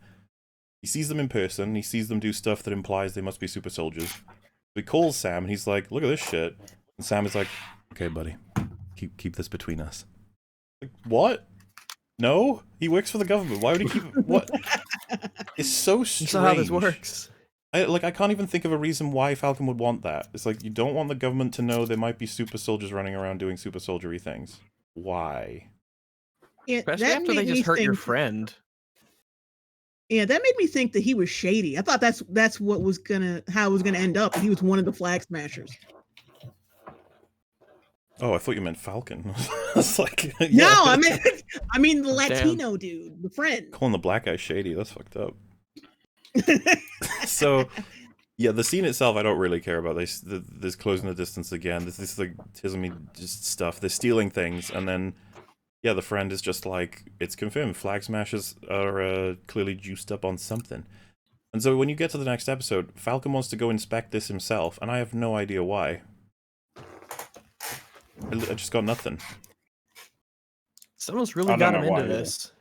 He sees them in person. He sees them do stuff that implies they must be super soldiers. So he calls Sam, and he's like, look at this shit. And Sam is like, okay, buddy. Keep this between us. Like, what? No? He works for the government. Why would he keep... What? It's so strange. That's not how this works. I can't even think of a reason why Falcon would want that. It's like, you don't want the government to know there might be super soldiers running around doing super soldiery things. Why? Yeah, especially after they just hurt your friend. Yeah, that made me think that he was shady. I thought that's what was how it was gonna end up. He was one of the Flag Smashers. Oh, I thought you meant Falcon. It's like, yeah. No, I mean the Latino dude, the friend. Calling the black guy shady, that's fucked up. So, Yeah, the scene itself, I don't really care about. There's closing the distance again. This like tismy just stuff. They're stealing things, and then yeah, the friend is just like, it's confirmed. Flag smashers are clearly juiced up on something. And so when you get to the next episode, Falcon wants to go inspect this himself, and I have no idea why. I just got nothing. Someone's really I got don't him know why into either. this.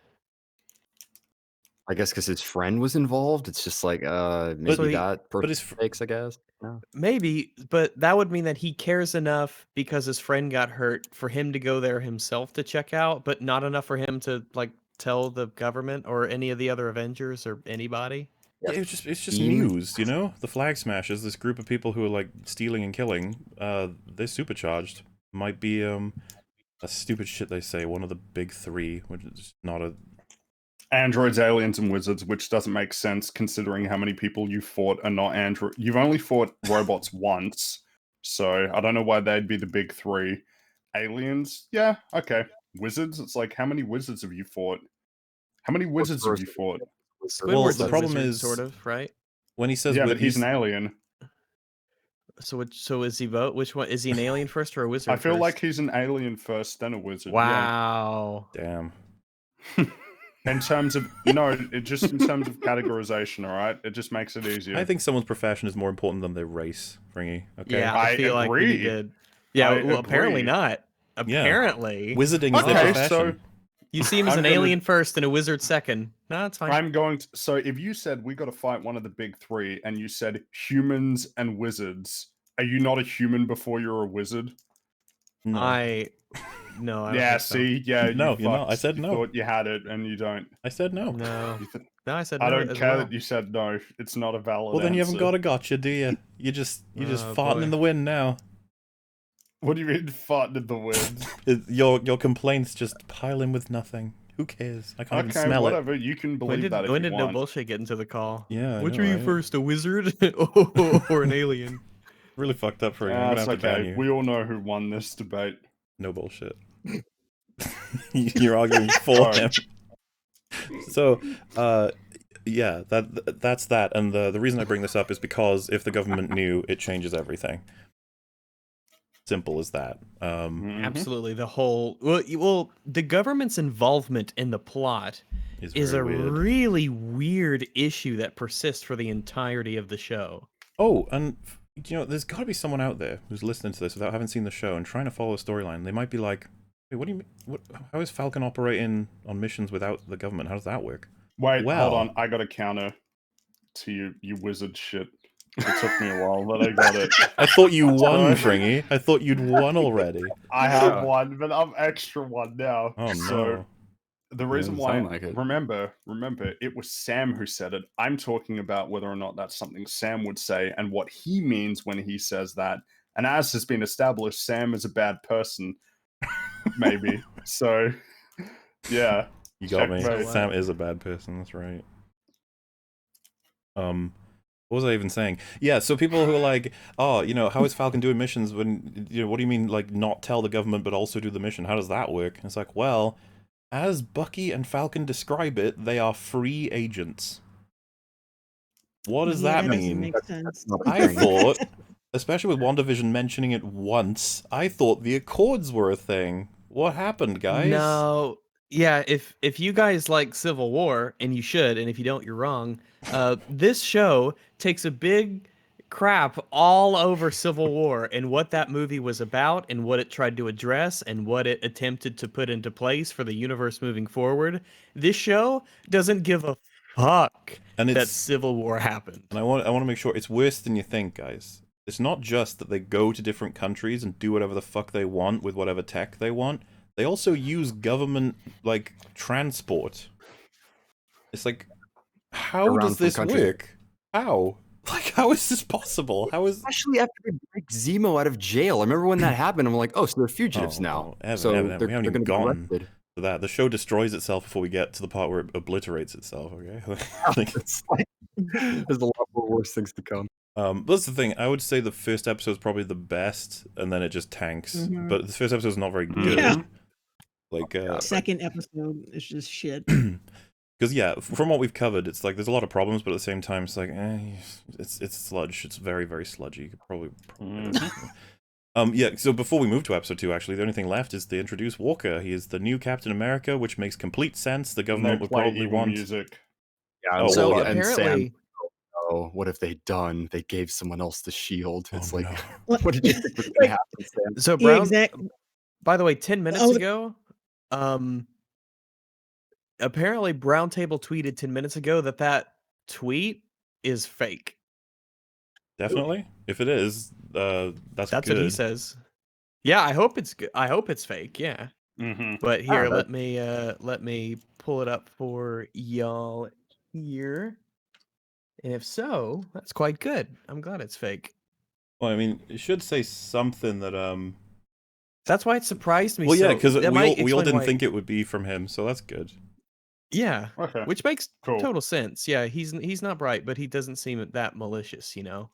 I guess because his friend was involved. It's just like maybe So he- that but his person takes, I guess. No. Maybe, but that would mean that he cares enough because his friend got hurt for him to go there himself to check out, but not enough for him to like tell the government or any of the other Avengers or anybody. Yeah, it's just Team. news, you know? The Flag Smashers, this group of people who are like stealing and killing, they're supercharged. Might be a stupid shit they say, one of the big three, which is not a... Androids, aliens, and wizards, which doesn't make sense considering how many people you fought are not android. You've only fought robots once, so I don't know why they'd be the big three. Aliens, yeah, okay. Wizards, it's like, how many wizards have you fought? How many wizards have you fought? Squidward's the a problem wizard, is- sort of, right? When he says Yeah, wi- but he's an alien. So is he vote? Which one is he? An alien first or a wizard? I feel first? like he's an alien first, then a wizard. Wow. Damn. Yeah. In terms of in terms of categorization, all right, it just makes it easier. I think someone's profession is more important than their race, Fringy. Okay. Yeah, I I feel like we agree. did. Yeah, I well, apparently agree. not. Yeah. Apparently, Wizarding is their Okay, profession. so you see him as I'm an gonna- alien first and a wizard second. No, it's fine. I'm going to. So if you said we got to fight one of the big three, and you said humans and wizards, are you not a human before you're a wizard? No. No, I don't Yeah. think so. See, yeah. No, you you're not. I fucked. said You no. thought you had it, and you don't. I said no. No, You th- no, I said no. I don't as care well. that you said no. It's not a valid. Well, then you haven't answer. got a gotcha, do you? You're just Oh, farting boy. in the wind now. What do you mean farting in the wind? Your complaints just pile in with nothing. Who cares? I can't even Okay, smell it. whatever. You can When believe did that if when you did No want. Bullshit get into the call? Yeah. I Which know, were you right? first, a wizard or an alien? Really fucked up for you. I'm That's gonna have to ban okay. you. We all know who won this debate. No bullshit. You're arguing for Sorry. him. So, yeah, that's that. And the reason I bring this up is because if the government knew, it changes everything. Simple as that. Mhm. Absolutely, the whole well, the government's involvement in the plot is very a weird. really weird issue that persists for the entirety of the show. Oh, and you know, there's got to be someone out there who's listening to this without having seen the show and trying to follow a storyline. They might be like, "Wait, what do you mean? How is Falcon operating on missions without the government? How does that work?" Wait, Well- hold on. I got a counter to you wizard shit. It took me a while, but I got it. I thought you won, Sorry. Fringy. I thought you'd won already. I have one, but I'm extra one now. Oh So no. the reason doesn't why, sound like it. remember, it was Sam who said it. I'm talking about whether or not that's something Sam would say and what he means when he says that. And as has been established, Sam is a bad person, maybe. So, yeah. You got me. Checkmate. Sam is a bad person. That's right. What was I even saying? Yeah, so people who are like, oh, you know, how is Falcon doing missions when, you know, what do you mean, like, not tell the government but also do the mission? How does that work? And it's like, well, as Bucky and Falcon describe it, they are free agents. What does that doesn't mean? make sense. Not a I thing. thought, especially with WandaVision mentioning it once, I thought the Accords were a thing. What happened, guys? No, yeah, if you guys like Civil War, and you should, and if you don't, you're wrong. This show takes a big crap all over Civil War and what that movie was about and what it tried to address and what it attempted to put into place for the universe moving forward. This show doesn't give a fuck And that it's Civil War happened. And I want to make sure it's worse than you think, guys. It's not just that they go to different countries and do whatever the fuck they want with whatever tech they want. They also use government, like, transport. It's like, how Around does from this country. work? How? Like, how is this possible? How is... Especially after they break Zemo out of jail. I remember when that happened. I'm like, oh, so they're fugitives Oh, now. no, Evan, so Evan, they're, we haven't they're even going to be gone. arrested. For that? The show destroys itself before we get to the part where it obliterates itself, okay? Like, It's like, there's a lot more worse things to come. that's the thing. I would say the first episode is probably the best, and then it just tanks. Mhm. But the first episode is not very good. Yeah. Like, Second episode is just shit. Because yeah, from what we've covered, it's like there's a lot of problems, but at the same time, it's like it's sludge. It's very, very sludgy. You could probably yeah. So before we move to episode 2, actually, the only thing left is to introduce Walker. He is the new Captain America, which makes complete sense. The government would probably want music. Yeah, Oh, So well, yeah. and Sam, apparently, oh, what have they done? They gave someone else the shield. It's Oh, like, no. what did you think was going to happen, Sam? so Yeah, Brown. exactly. By the way, 10 minutes Oh, ago, apparently Browntable tweeted 10 minutes ago that tweet is fake. Definitely. If it is, that's That's good. what he says. Yeah, I hope it's good. I hope it's fake. Yeah. Mm-hmm. But here, that- let me pull it up for y'all here. And if so, that's quite good. I'm glad it's fake. Well, I mean, it should say something that That's why it surprised me. Well, yeah, so because that we might all explain didn't why- think it would be from him, so that's good. Yeah, Okay. which makes Cool. total sense. Yeah, he's not bright, but he doesn't seem that malicious, you know.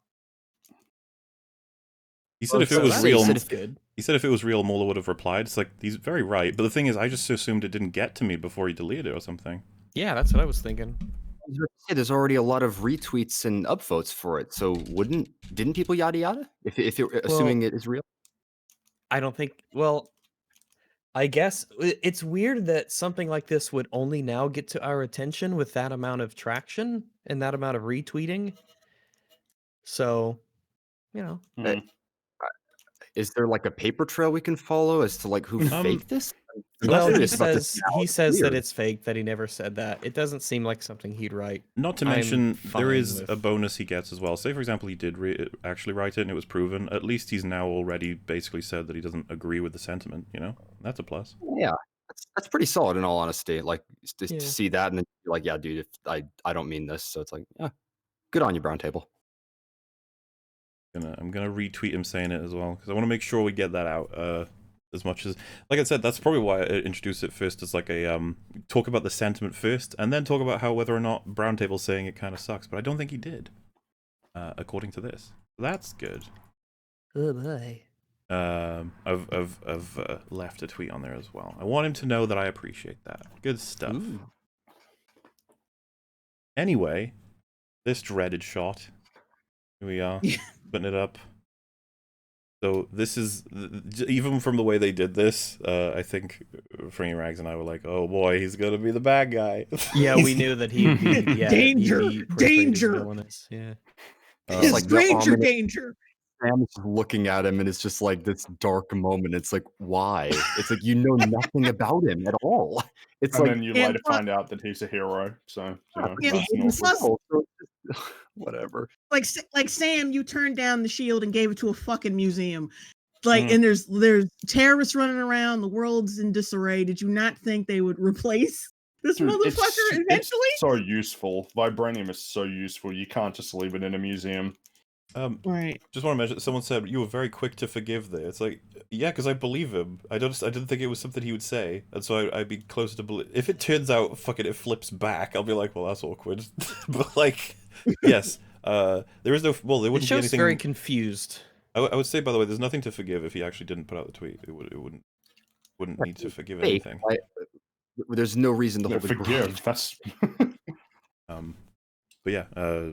He said if So it was that real, makes it good. he said if it was real, Mueller would have replied. It's like he's very right, but the thing is, I just assumed it didn't get to me before he deleted it or something. Yeah, that's what I was thinking. There's already a lot of retweets and upvotes for it. So didn't people yada yada? If you're assuming it is real? I don't think. Well, I guess it's weird that something like this would only now get to our attention with that amount of traction and that amount of retweeting. So, you know, Mhm. Is there like a paper trail we can follow as to like who faked this? I'm well, he curious about this says now. he It's says that weird. it's fake. That he never said that. It doesn't seem like something he'd write. Not to I'm mention, there fine is a with- bonus he gets as well. Say, for example, he did actually write it and it was proven. At least he's now already basically said that he doesn't agree with the sentiment, you know? That's a plus. Yeah, that's pretty solid in all honesty. Like to Yeah. see that and then you're like, yeah, dude, if I don't mean this. So it's like, yeah, good on you, Browntable. I'm gonna retweet him saying it as well, because I want to make sure we get that out as much as... Like I said, that's probably why I introduced it first as like a... talk about the sentiment first, and then talk about how whether or not Browntable's saying it kind of sucks. But I don't think he did, according to this. That's good. Oh boy. I've left a tweet on there as well. I want him to know that I appreciate that. Good stuff. Ooh. Anyway, this dreaded shot. Here we are, putting it up. So this is, even from the way they did this, I think Fringy Rags and I were like, oh boy, he's gonna be the bad guy. Yeah, we knew that he'd be. Yeah, Danger, he'd be portrayed as danger. villainous. Yeah. It's like the stranger ominous- danger. Sam is just looking at him and it's just like this dark moment. It's like, why? It's like you know nothing about him at all. It's And like then you Yeah, later but- find out that he's a hero. So, you know, Yeah, nice and and awkward. plus- whatever. Like Sam, you turned down the shield and gave it to a fucking museum. Like, Mm. and there's terrorists running around. The world's in disarray. Did you not think they would replace this Dude, motherfucker eventually? It's so useful. Vibranium is so useful. You can't just leave it in a museum. Right. Just want to mention, someone said you were very quick to forgive there. It's like, yeah, because I believe him. I didn't think it was something he would say, and so I'd be closer to believe. If it turns out fucking it flips back, I'll be like, well, that's awkward. But like, yes, there is no. Well, there It wouldn't be shows anything. very confused. I would say, by the way, there's nothing to forgive if he actually didn't put out the tweet. It wouldn't need to forgive Fake, anything. There's no reason to No, hold a grudge. forgive. That's But yeah.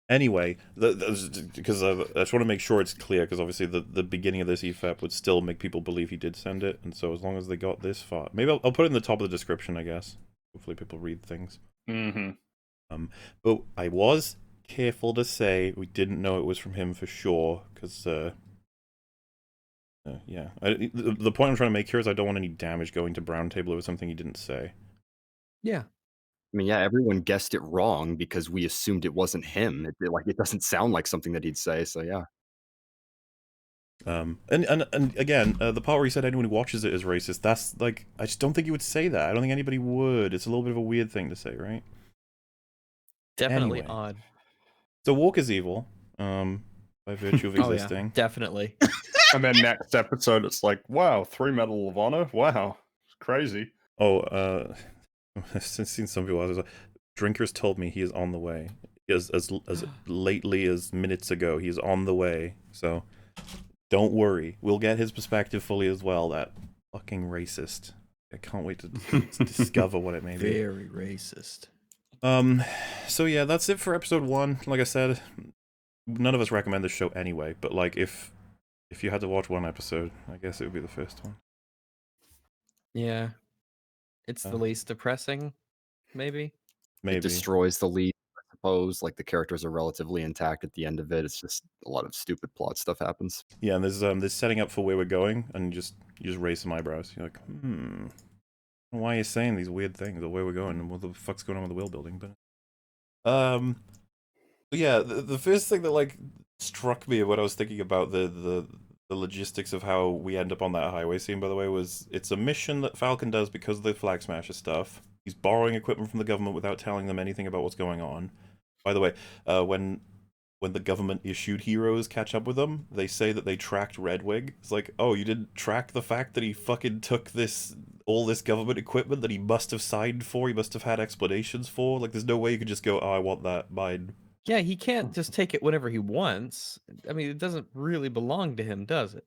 Anyway, because I just want to make sure it's clear, because obviously the beginning of this EFAP would still make people believe he did send it, and so as long as they got this far, maybe I'll put it in the top of the description, I guess. Hopefully people read things. But I was careful to say we didn't know it was from him for sure, because yeah, the point I'm trying to make here is I don't want any damage going to Browntable over something he didn't say. Yeah. I mean, yeah, everyone guessed it wrong because we assumed it wasn't him. It doesn't sound like something that he'd say. So yeah. And again, the part where he said anyone who watches it is racist, that's like, I just don't think he would say that. I don't think anybody would. It's a little bit of a weird thing to say, right? Definitely Anyway. odd. So Walker's evil, by virtue of Oh, yeah, existing. definitely. and then next episode, it's like, wow, 3 Medal of Honor. Wow, it's crazy. I've seen some people. Drinkers told me he is on the way. As lately as minutes ago, he's on the way. So don't worry, we'll get his perspective fully as well. That fucking racist. I can't wait to discover what it may be. Very racist. So yeah, that's it for episode 1. Like I said, none of us recommend this show anyway, but like if you had to watch one episode, I guess it would be the first one. Yeah. It's the least depressing, maybe. Maybe. It destroys the lead, I suppose. Like the characters are relatively intact at the end of it. It's just a lot of stupid plot stuff happens. Yeah, and there's setting up for where we're going, and you just raise some eyebrows. You're like, why are you saying these weird things, or where we're going, and what the fuck's going on with the world building? But yeah, the first thing that like struck me when I was thinking about the logistics of how we end up on that highway scene, by the way, was it's a mission that Falcon does because of the Flag Smasher stuff. He's borrowing equipment from the government without telling them anything about what's going on. By the way, when the government issued heroes catch up with them, they say that they tracked Redwig. It's like, oh, you didn't track the fact that he fucking took all this government equipment that he must have signed for, he must have had explanations for? Like, there's no way you could just go, oh, I want that, mine. Yeah, he can't just take it whenever he wants. I mean, it doesn't really belong to him, does it?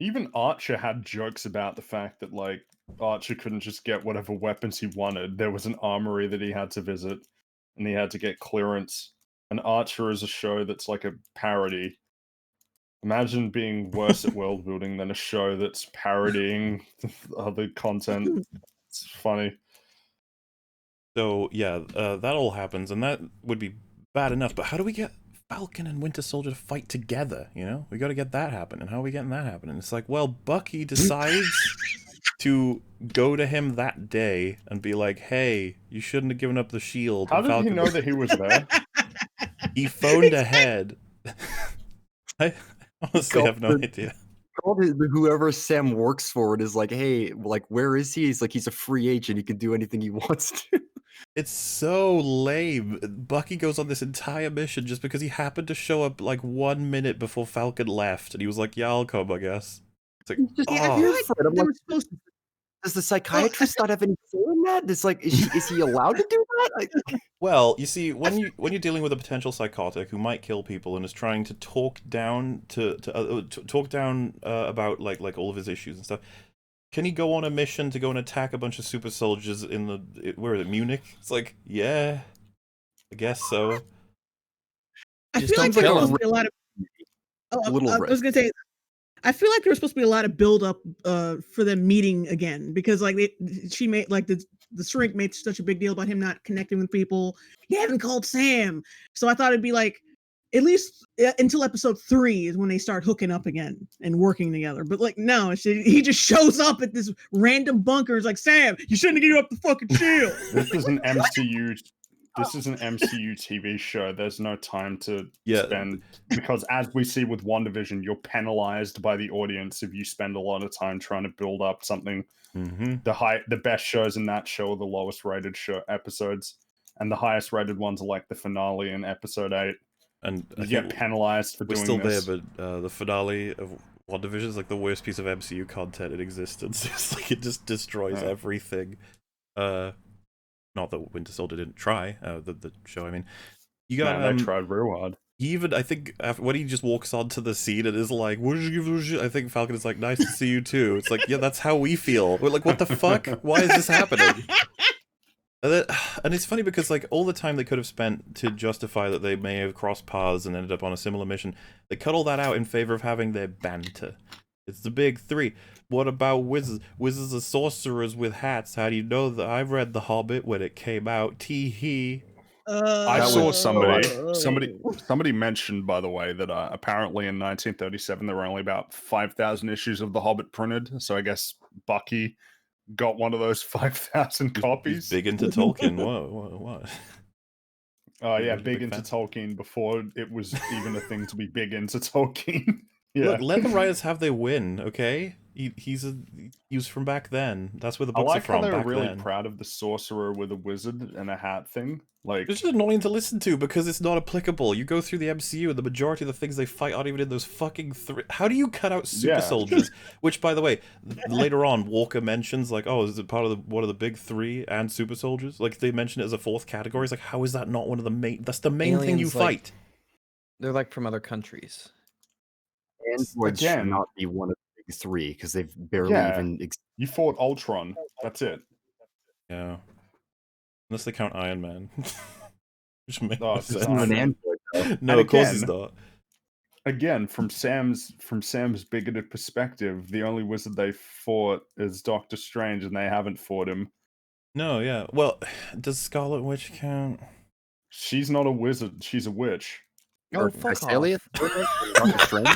Even Archer had jokes about the fact that, like, Archer couldn't just get whatever weapons he wanted. There was an armory that he had to visit, and he had to get clearance. And Archer is a show that's like a parody. Imagine being worse at world building than a show that's parodying other content. It's funny. So, yeah, that all happens, and that would be bad enough, but how do we get Falcon and Winter Soldier to fight together, you know? We gotta get that happening. How are we getting that happening? It's like, well, Bucky decides to go to him that day and be like, hey, you shouldn't have given up the shield. How did he know that he was there? He phoned ahead. I honestly have no idea. Whoever Sam works for it is like, hey, like, where is he? He's like, he's a free agent. He can do anything he wants to. It's so lame. Bucky goes on this entire mission just because he happened to show up like 1 minute before Falcon left, and he was like, yeah, I'll come, I guess. It's like, I feel like they were supposed to. Does the psychiatrist not have any say in that? It's like, is he allowed to do that? Well, you see, when you're dealing with a potential psychotic who might kill people and is trying to talk down about like all of his issues and stuff, can he go on a mission to go and attack a bunch of super soldiers in where is it, Munich? It's like, yeah, I guess so. I feel like there was supposed to be a lot of. I was gonna say, I feel like there was supposed to be a lot of build up for them meeting again, because like she made like the shrink made such a big deal about him not connecting with people. He haven't called Sam, so I thought it'd be like at least until episode 3 is when they start hooking up again and working together. But like no, he just shows up at this random bunker. It's like, Sam, you shouldn't have given up the fucking shield. This is an MCU. This is an MCU TV show. There's no time to spend, because as we see with WandaVision, you're penalized by the audience if you spend a lot of time trying to build up something. Mm-hmm. The best shows in that show are the lowest rated episodes, and the highest rated ones are like the finale in episode 8. And you get penalized for doing this. We're still there, but the finale of WandaVision is like the worst piece of MCU content in existence. It's like it just destroys everything. Not that Winter Soldier didn't try, the show, I mean. You got, they tried real hard. Even, I think, when he just walks onto the scene and is like, what did you give I think Falcon is like, nice to see you too. It's like, yeah, that's how we feel. We're like, what the fuck? Why is this happening? And it's funny because, like, all the time they could have spent to justify that they may have crossed paths and ended up on a similar mission, they cut all that out in favor of having their banter. It's the big 3. What about wizards? Wizards are sorcerers with hats. How do you know that? I read The Hobbit when it came out. Tee-hee. I saw somebody mentioned, by the way, that apparently in 1937 there were only about 5,000 issues of The Hobbit printed. So I guess Bucky got one of those 5,000 copies. He's big into Tolkien. What? Oh yeah, big into Tolkien before it was even a thing to be big into Tolkien. Yeah. Look, let the writers have their win, okay? He was from back then. That's where the books are from. I like how they were really proud of the sorcerer with a wizard and a hat thing. Like, it's just annoying to listen to because it's not applicable. You go through the MCU and the majority of the things they fight aren't even in those fucking 3. How do you cut out super soldiers? Which, by the way, later on Walker mentions like, oh, is it part of one of the big 3 and super soldiers? Like they mention it as a 4th category. It's like, how is that not one of the main? That's the main thing you fight. They're like from other countries. Androids should not be one of the big 3 because they've barely even. You fought Ultron. That's it. Yeah. Unless they count Iron Man. Which makes Oh, no it's sense. Iron an Man. android, though. No, And of course he's again- not. Again, from Sam's bigoted perspective, the only wizard they fought is Doctor Strange, and they haven't fought him. No, yeah. Well, does Scarlet Witch count? She's not a wizard; she's a witch. Oh, Or fuck Castalia? off. Doctor Strange?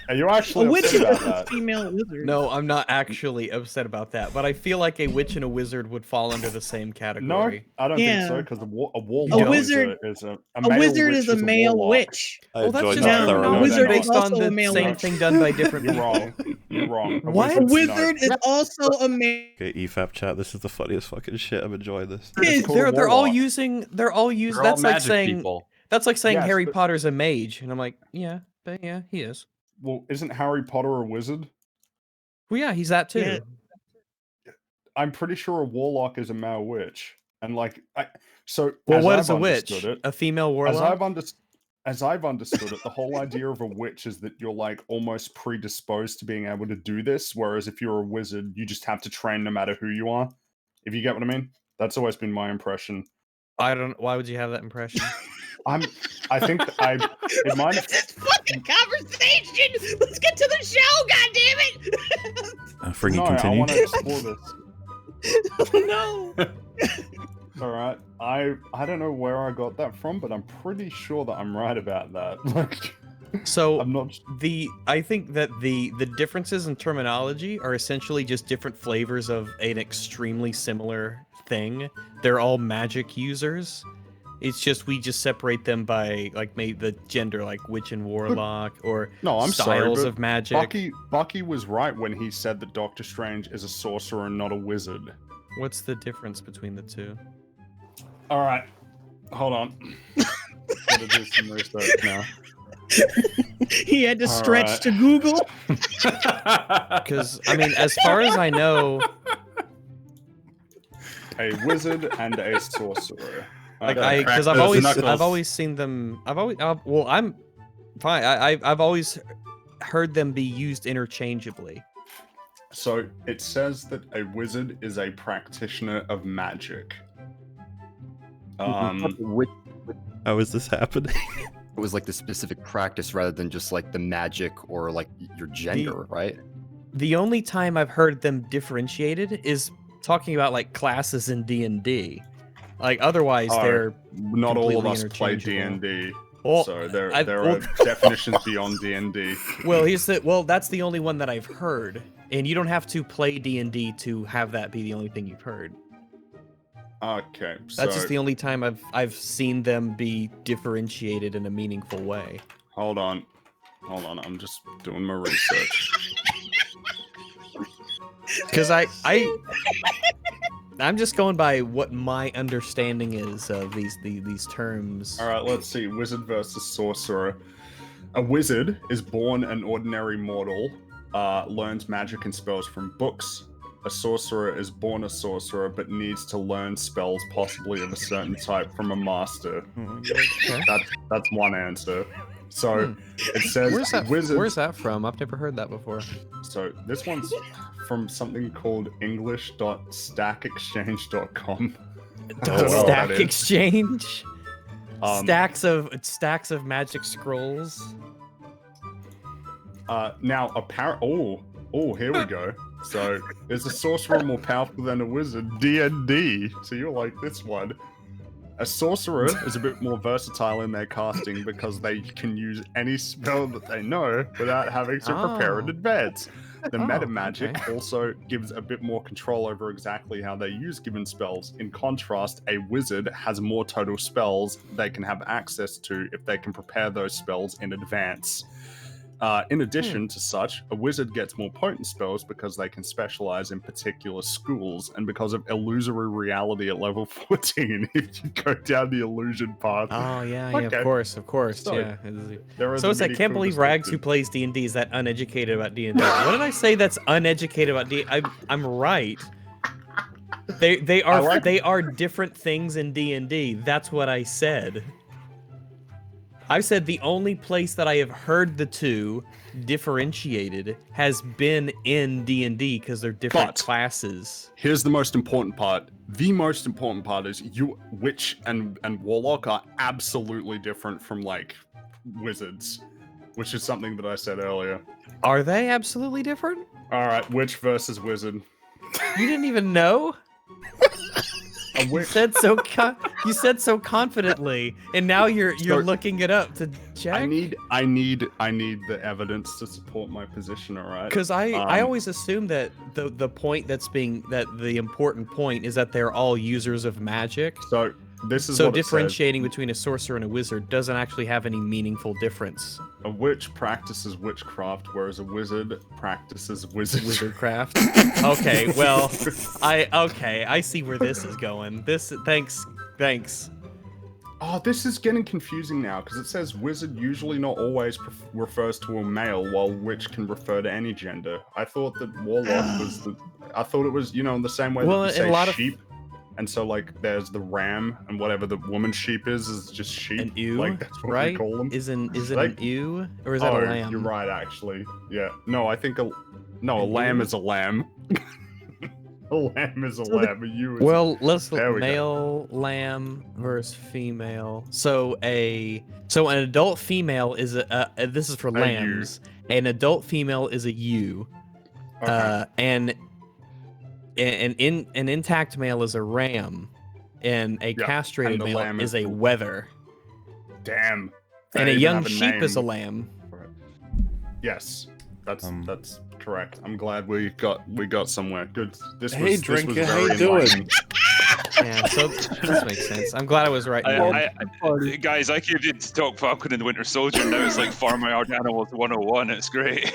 Are you A actually witch upset is about a that? female wizard. No, I'm not actually upset about that, but I feel like a witch and a wizard would fall under the same No, category. I don't think so. Yeah. Because a warlock wizard- is a A male wizard witch is a male warlock. witch. I Well, that's enjoyed just that No, thoroughly. a no, wizard no, is based on also a the male same witch. thing done by different You're people. wrong. You're wrong. A What? A wizard's no. wizard is also a male. Okay, EFAP chat, this is the funniest fucking shit. I'm enjoying this. It's called a They're all warlock. using They're all that's like magic saying people. that's like saying Yes, Harry but- Potter's a mage, and I'm like, yeah, but yeah, he is. Well, isn't Harry Potter a wizard? Well, yeah, he's that too. Yeah. I'm pretty sure a warlock is a male witch, and like, Well, as what I've is a witch? understood it, A female as warlock? I've understood it, the whole idea of a witch is that you're like almost predisposed to being able to do this, whereas if you're a wizard, you just have to train no matter who you are. If you get what I mean, that's always been my impression. I don't. Why would you have that impression? I think it might have. This fucking conversation. Let's get to the show. God damn it. Fringy, No, I continue. want to explore this. Oh no. All right, I don't know where I got that from, but I'm pretty sure that I'm right about that. Like, So I'm not. I think that the differences in terminology are essentially just different flavors of an extremely similar thing. They're all magic users. It's just we just separate them by like maybe the gender, like witch and warlock, or No, I'm sorry, styles but of magic. Bucky was right when he said that Doctor Strange is a sorcerer and not a wizard. What's the difference between the two? All right, hold on. Gotta do some research now. He had to All stretch right. to Google. Because I mean, as far as I know, A wizard and a sorcerer. like Okay. because Crack those knuckles. I've always seen them. Well, I'm fine. I've always heard them be used interchangeably. So it says that a wizard is a practitioner of magic. Which How is this happening? it was like the specific practice rather than just like the magic or like your gender, right? The only time I've heard them differentiated is talking about like classes in D&D. Like otherwise Oh, they're Not all of completely us play interchangeable. D&D, well, so there I- there well- are definitions beyond D&D. well, that's the only one that I've heard. And you don't have to play D&D to have that be the only thing you've heard. Okay, so That's just the only time I've seen them be differentiated in a meaningful way. hold on, I'm just doing my research. Because I'm just going by what my understanding is of these terms. All right, let's see. Wizard versus sorcerer. A wizard is born an ordinary mortal, learns magic and spells from books. A sorcerer is born a sorcerer, but needs to learn spells, possibly of a certain type, from a master. Okay. That's one answer. So it says wizards. Where's that from? I've never heard that before. So this one's from something called English.stackexchange.com. I don't know what Stack that is. exchange. Um, Stacks of magic scrolls. Now, here we go. So, is a sorcerer more powerful than a wizard? D&D. So you're like this one. A sorcerer is a bit more versatile in their casting because they can use any spell that they know without having to prepare in Oh. advance. The Oh, meta magic okay. also gives a bit more control over exactly how they use given spells. In contrast, a wizard has more total spells they can have access to if they can prepare those spells in advance. In addition to such, a wizard gets more potent spells because they can specialize in particular schools, and because of illusory reality at level 14, if you go down the illusion path. Oh yeah, Okay. of course, So, yeah. there are So the it's I many can't cool believe Rags, who distinctions. plays D&D, is that uneducated about D&D. What did I say? That's uneducated about D&D. I'm right. They are different things in D&D. That's what I said. I've said the only place that I have heard the two differentiated has been in D&D because they're different But- classes. Here's the most important part. The most important part is witch and warlock are absolutely different from like wizards, which is something that I said earlier. Are they absolutely different? All right, witch versus wizard. You didn't even know? A You witch. said so confidently, and now you're So- looking it up to check. I need the evidence to support my position. All right. Because I Um, always assume that the point that the important point is that they're all users of magic. So this is So what it says. differentiating between a sorcerer and a wizard doesn't actually have any meaningful difference. A witch practices witchcraft, whereas a wizard practices wizardry. Wizardcraft. Okay, well, I see where this is going. Thanks. Oh, this is getting confusing now because it says wizard usually not always refers to a male, while witch can refer to any gender. I thought that warlock was I thought it was in the same way Well, that you in say a lot of- sheep, and so like there's the ram, and whatever the woman sheep is just sheep. An ewe, like that's what right? we call them. Is it Like- an ewe or is that a lamb? You're right, actually. Yeah. No, I think a lamb ewe? is a lamb. A lamb is a lamb. A ewe is Well, let's There look. we go. Male lamb versus female. So an adult female is this is for A ewe. lambs. An adult female is a ewe. okay. And an intact male is a ram, and a Yeah, castrated and the male lamb is is a the- wether, Damn. and They a even young have sheep is a name lamb. for it. Yes. That's Um, correct. I'm glad we got somewhere. Good. This Hey, was Drinker, this was how you very doing? enlightening. Yeah, so this makes sense. I'm glad I was right. Guys, I came in to talk Falcon and the Winter Soldier, and now it's like Farming Out Animals 101. It's great.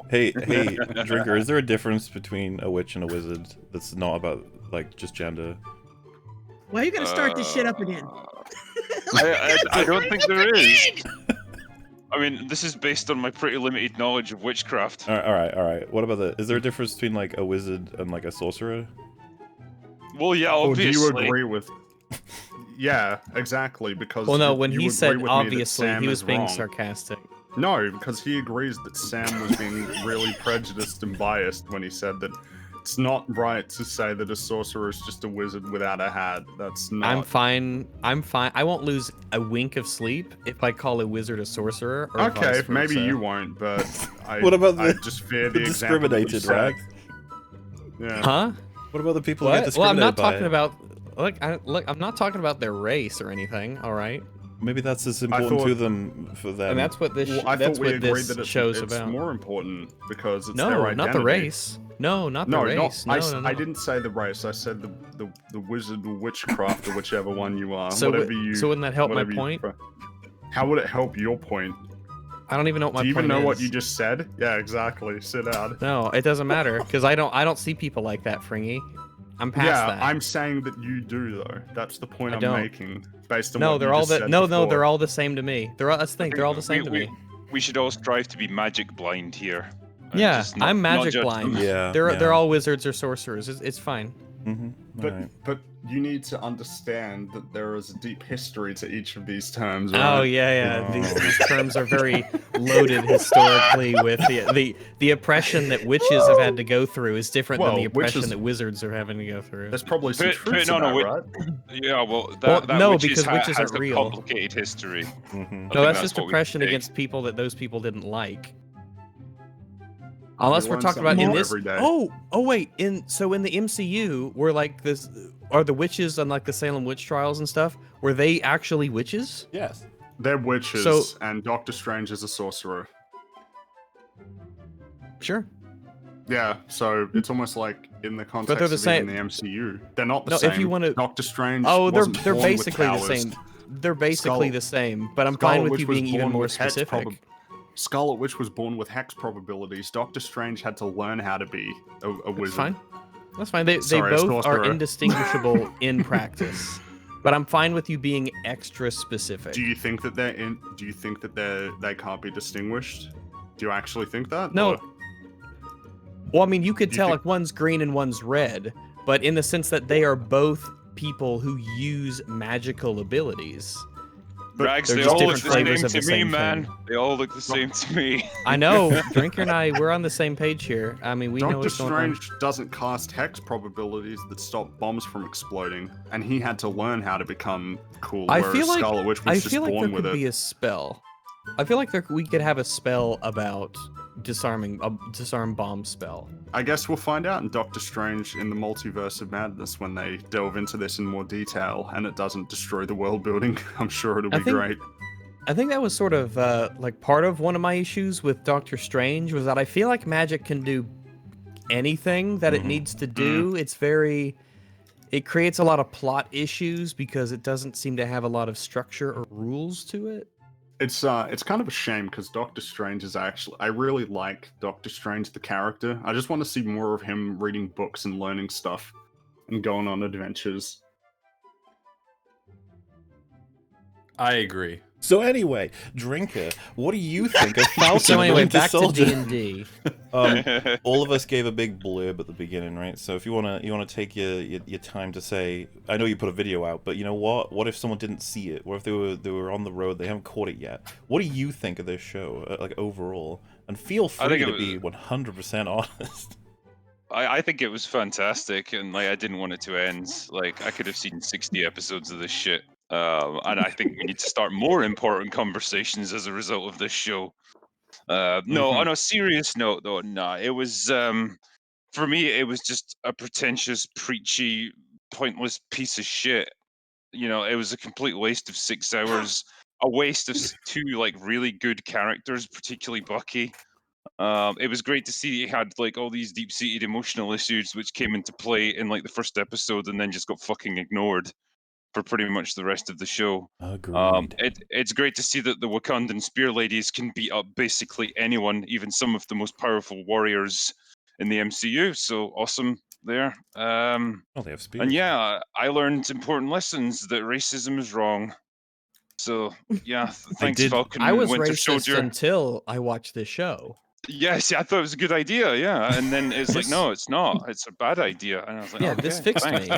Hey, Drinker, is there a difference between a witch and a wizard that's not about, like, just gender? Why are you gonna start this shit up again? I don't think there is. I mean, this is based on my pretty limited knowledge of witchcraft. All right. What about is there a difference between, like, a wizard and, like, a sorcerer? Well, yeah, Well, do obviously. you agree with? Yeah, exactly. Because Well, no, you- when you he agree said with me that obviously, Sam he was is being wrong. sarcastic. No, because he agrees that Sam was being really prejudiced and biased when he said that it's not right to say that a sorcerer is just a wizard without a hat. That's not. I'm fine. I won't lose a wink of sleep if I call a wizard a sorcerer. Or Okay, vice maybe versa. you won't, but I. What about I the- just fear the the example that you discriminated, set. right? Yeah. Huh? What about the people who get What? Well, I'm discriminated not by talking it? about. Look, I'm not talking about their race or anything. All right, Maybe that's as important thought- to them for them. and that's what this. Well, I that's thought we what agreed this that show's it's about. more important because it's their No, identity. not the race. No, not the No, race. not, No, no, I no. didn't say the race. I said the wizard or witchcraft or whichever one you are. So, whatever you. so wouldn't that help my whatever you point? prefer. How would it help your point? I don't even know what my Do you point even know is. what you just said? Yeah, exactly. Sit down. No, it doesn't matter because I don't see people like that, Fringy. I'm past Yeah, that. I'm saying that you do though. That's the point I I'm don't. making. Based on No, what they're you all just the said no, before. they're all the same to me. They're all, that's the thing. They're all the same to me. We should all strive to be magic blind here. And Yeah, just not- I'm not magic judge blind. them. Yeah. They're all wizards or sorcerers. It's fine. Mm-hmm. But you need to understand that there is a deep history to each of these terms. Oh right? yeah. Oh. These terms are very loaded historically with the oppression that witches have had to go through is different than the Well, oppression witches- that wizards are having to go through. There's probably some But- truth to no, that, no, right? Yeah, well, that, Well, that no, witches because witches has aren't a real. complicated history. Mm-hmm. No, think that's that's just what we oppression take. against people that those people didn't like. Unless We we're learn talking about something in new this. every day. Oh wait. In the MCU, we're like this. Are the witches on like the Salem witch trials and stuff? Were they actually witches? Yes. They're witches, So- and Doctor Strange is a sorcerer. Sure. Yeah, so it's almost like in the context they're the of same- even the MCU, they're not the No, same. if you wanna- Doctor Strange. Oh, they're wasn't they're born with basically the powers. same. They're basically Scarlet- the same. But I'm Scarlet fine with Witch you was being even born more with hex specific. Scarlet Witch was born with hex probabilities. Doctor Strange had to learn how to be a That's wizard. fine. That's fine. They Sorry, a both are sorcerer. indistinguishable in practice. But I'm fine with you being extra specific. Do you think that they're in? Do you think that they can't be distinguished? Do you actually think that? No. Or- Well, I mean, you could Do you tell think- like one's green and one's red, but in the sense that they are both people who use magical abilities. Rags, they're they just all look different the flavors same of to the me, same man. thing. They all look the same to me. I know. Drinker and I, we're on the same page here. I mean, we know Doctor what's going on. Strange doesn't cast hex probabilities that stop bombs from exploding, and he had to learn how to become cool. I Whereas feel like Scarlet Witch was I just feel like there born with could it. be a spell. I feel like we could have a spell about disarm bomb spell. I guess we'll find out in Doctor Strange in the Multiverse of Madness when they delve into this in more detail, and it doesn't destroy the world building. I'm sure it'll be great. I think that was sort of like part of one of my issues with Doctor Strange was that I feel like magic can do anything that it needs to do. It creates a lot of plot issues because it doesn't seem to have a lot of structure or rules to it. It's kind of a shame because Doctor Strange is I really like Doctor Strange the character. I just want to see more of him reading books and learning stuff and going on adventures. I agree. So anyway, Drinker, what do you think of Falcon So and the anyway, Winter back to Soldier? D&D. All of us gave a big blurb at the beginning, right? So if you wanna take your time to say, I know you put a video out, but you know what? What if someone didn't see it? What if they were on the road, they haven't caught it yet? What do you think of this show, like overall? And feel free to be 100% honest. I think it was fantastic, and like I didn't want it to end. Like I could have seen 60 episodes of this shit, and I think we need to start more important conversations as a result of this show. No, on a serious note, though, nah, it was for me. It was just a pretentious, preachy, pointless piece of shit. You know, it was a complete waste of 6 hours, a waste of two like really good characters, particularly Bucky. It was great to see he had like all these deep-seated emotional issues which came into play in like the first episode and then just got fucking ignored for pretty much the rest of the show. Agreed. It's great to see that the Wakandan spear ladies can beat up basically anyone, even some of the most powerful warriors in the MCU. So awesome there. Oh, they have spears. And yeah, I learned important lessons that racism is wrong. So yeah, thanks, did- Falcon I was Winter racist Soldier. until I watched this show. Yes, yeah, I thought it was a good idea. Yeah, and then it's like, no, it's not. It's a bad idea. And I was like, Yeah, okay, this fixed thanks. me.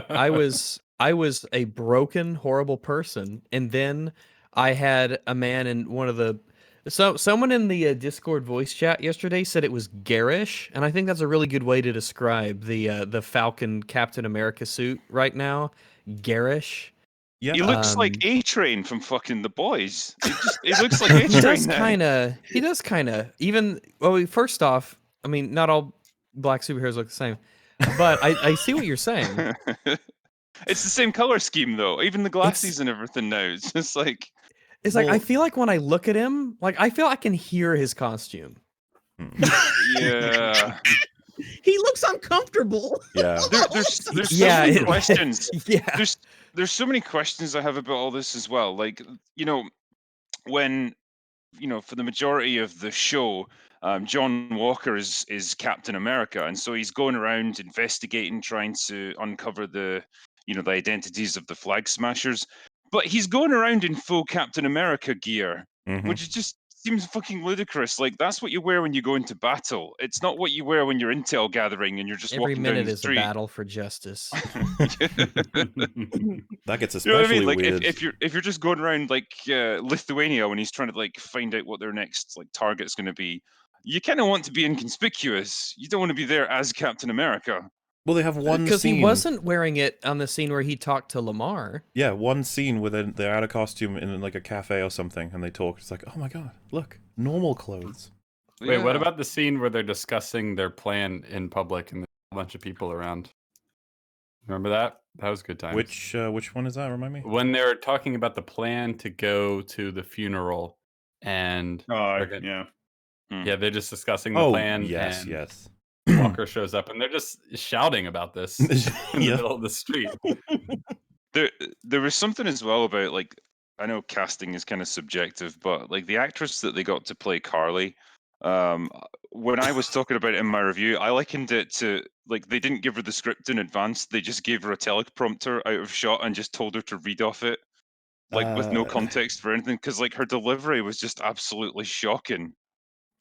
I was a broken, horrible person, and then I had a man in one of the someone in the Discord voice chat yesterday said it was garish, and I think that's a really good way to describe the Falcon Captain America suit right now. Garish. Yeah, He looks like Um, A-Train from fucking The Boys. He looks like A-Train. he does now. kind of even well first off, I mean not all black superheroes look the same, but I see what you're saying. It's the same color scheme though. Even the glasses and everything now. It's just like It's like I Well- feel like when I look at him, like I feel I can hear his costume. yeah. He looks uncomfortable. yeah. There's so Yeah, many it- questions. Yeah. There's so many questions I have about all this as well. Like, you know, when for the majority of the show, John Walker is Captain America, and so he's going around investigating, trying to uncover the the identities of the Flag Smashers. But he's going around in full Captain America gear, Mhm. which just seems fucking ludicrous. Like that's what you wear when you go into battle. It's not what you wear when you're intel gathering and you're just Every walking down minute the is a street. battle for justice. That gets You know what I especially mean? Like weird. if you're just going around like Lithuania when he's trying to like find out what their next like target's going to be, you kind of want to be inconspicuous. You don't want to be there as Captain America. Well, they have one Because scene. he wasn't wearing it on the scene where he talked to Lamar. Yeah, one scene where they're out of costume in like a cafe or something, and they talk. It's like, oh my god, look, normal clothes. Wait, what Yeah. about the scene where they're discussing their plan in public and there's a bunch of people around? Remember that? That was good times. Which one is that? Remind me. When they're talking about the plan to go to the funeral, and yeah. yeah, they're just discussing the Oh, plan. yes, and yes. Walker shows up, and they're just shouting about this in the Yeah. middle of the street. There was something as well about like I know casting is kind of subjective, but like the actress that they got to play Carly, when I was talking about it in my review, I likened it to like they didn't give her the script in advance; they just gave her a teleprompter out of shot and just told her to read off it, like with no context for anything, because like her delivery was just absolutely shocking.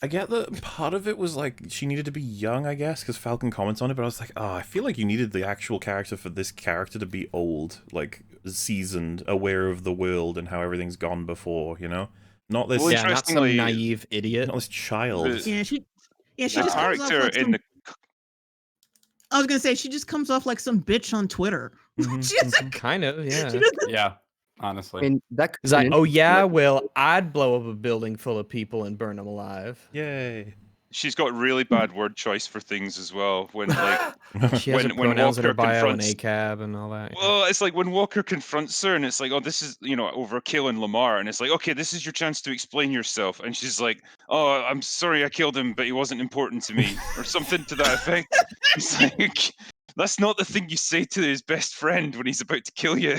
I get that part of it was like she needed to be young, I guess, because Falcon comments on it, but I was like, oh, I feel like you needed the actual character for this character to be old, like seasoned, aware of the world and how everything's gone before, you know? Not this, Well, Yeah, not some interestingly, naive idiot. not this child. the, Yeah, she the just comes off character like in some. the I was gonna say she just comes off like some bitch on Twitter. Mhm, She just- mhm. Kind of, yeah. she doesn't- Yeah, I honestly. mean, that could It's be like, an oh interesting, yeah, like, well, I'd blow up a building full of people and burn them alive. Yay. she's got really bad word choice for things as well. When like She has her when pronouns in her Walker bio and confronts, ACAB and all that. Yeah. well, it's like when Walker confronts her, and it's like, oh, this is over killing Lamar, and it's like, okay, this is your chance to explain yourself, and she's like, oh, I'm sorry, I killed him, but he wasn't important to me, or something to that effect. It's like that's not the thing you say to his best friend when he's about to kill you,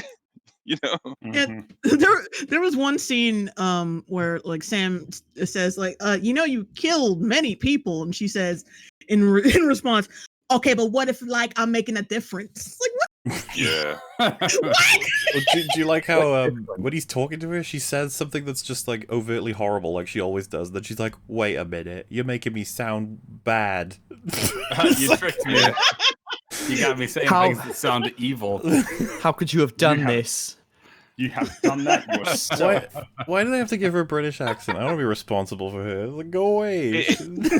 you know. Yeah, there was one scene where like Sam says like you killed many people, and she says in response, okay, but what if like I'm making a difference? Like what? Yeah. Well, do you like how when he's talking to her, she says something that's just like overtly horrible, like she always does. Then she's like, "Wait a minute, you're making me sound bad." You tricked me. You got me saying How- things that sound evil. How could you have done have- this? You have done that yourself. Why do they have to give her a British accent? I don't want to be responsible for her. Like, go away.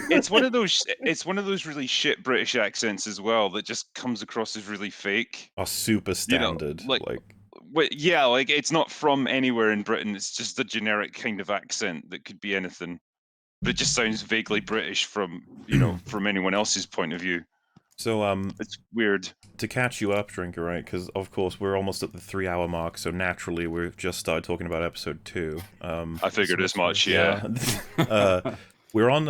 It's one of those. It's one of those really shit British accents as well that just comes across as really fake. Are super You know, standard. like- like Yeah, like it's not from anywhere in Britain. It's just a generic kind of accent that could be anything, but it just sounds vaguely British from from anyone else's point of view. so. It's weird. To catch you up, Drinker, right? Because of course we're almost at the 3-hour mark, so naturally we've just started talking about episode 2. I figured as much. Yeah. We're on.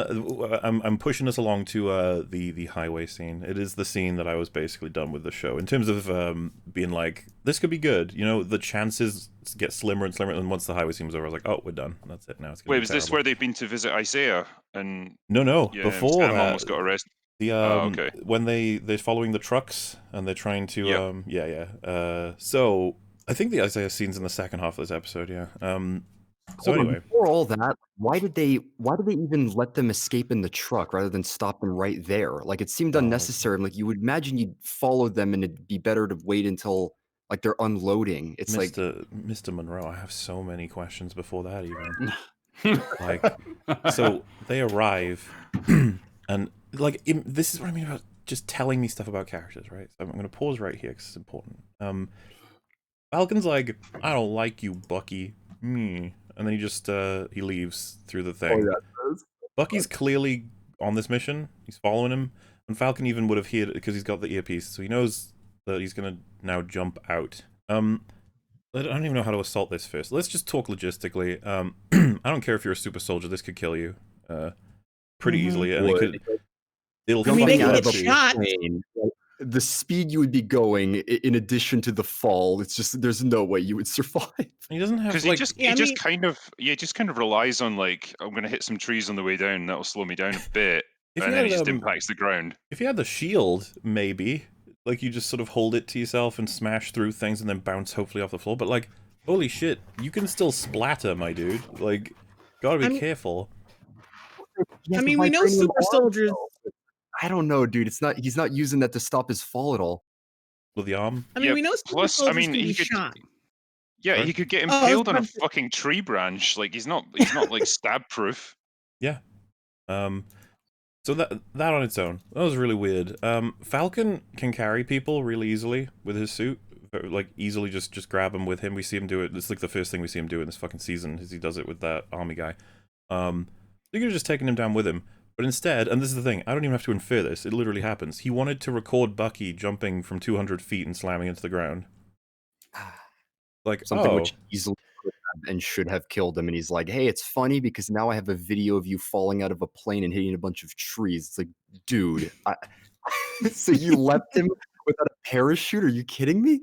I'm pushing us along to the highway scene. It is the scene that I was basically done with the show in terms of being like, this could be good. You know, the chances get slimmer and slimmer, and once the highway scene was over, I was like, oh, we're done. That's it now. It's gonna Wait, be was this terrible. where they've been to visit Isaiah and No. yeah, Before Sam that, almost got arrested? the okay. when they're following the trucks and they're trying to Yep. so I think the Isaiah scene's in the second half of this episode. Yeah. So hold on, anyway. before all that, why did they even let them escape in the truck rather than stop them right there? Like it seemed Oh, unnecessary. Like you would imagine you'd follow them, and it'd be better to wait until like they're unloading. It's like Mr. Monroe, I have so many questions before that even. Like, so they arrive, and like this is what I mean about just telling me stuff about characters, right? So I'm going to pause right here because it's important. Falcon's like, I don't like you, Bucky. And then he just he leaves through the thing. Bucky's clearly on this mission. He's following him, and Falcon even would have heard it because he's got the earpiece, so he knows that he's gonna now jump out. I don't even know how to assault this first. Let's just talk logistically. I don't care if you're a super soldier. This could kill you pretty easily, and it'll I mean, they Jumping can out get of a shot. plane, like, the speed you would be going, in addition to the fall, it's just there's no way you would survive. He doesn't have Because like he just kind of relies on like, I'm gonna hit some trees on the way down. That'll slow me down a bit, if and you then had, he just impacts the ground. if you had the shield, maybe like you just sort of hold it to yourself and smash through things and then bounce hopefully off the floor. But like, holy shit, you can still splatter, my dude. Like, gotta be careful. I mean, we know super soldiers. I don't know, dude. He's not using that to stop his fall at all. With the arm. I mean, Yeah, we know super plus, I soldiers mean, can be he could- shot. Yeah, Sorry? he could get Oh, I was impaled on a about to- fucking tree branch. Like he's not like stab proof. So that on its own, that was really weird. Falcon can carry people really easily with his suit. Like easily just grab him with him. We see him do it. It's like the first thing we see him do in this fucking season is he does it with that army guy. They could have just taken him down with him. But instead, and this is the thing, I don't even have to infer this, it literally happens. He wanted to record Bucky jumping from 200 feet and slamming into the ground. Like, Something oh, which easily could have and should have killed him. And he's like, hey, it's funny because now I have a video of you falling out of a plane and hitting a bunch of trees. It's like, dude, so you left him without a parachute? Are you kidding me?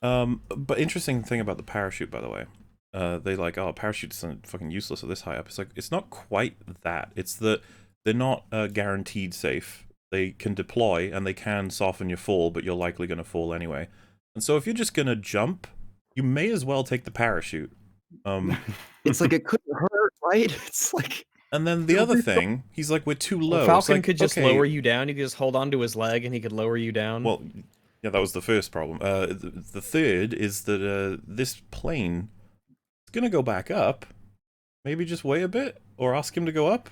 but interesting thing about the parachute, by the way. They like, oh, parachutes are fucking useless at this high up. It's like, it's not quite that. It's that they're not guaranteed safe. They can deploy and they can soften your fall, but you're likely going to fall anyway. And so if you're just going to jump, you may as well take the parachute. It's like it couldn't hurt, right? It's like And then the other thing, he's like, we're too low. Well, It's Falcon like, could just okay, lower you down. You could just hold onto his leg, and he could lower you down. Well, yeah, that was the first problem. The third is that this plane is gonna go back up. Maybe just wait a bit, or ask him to go up.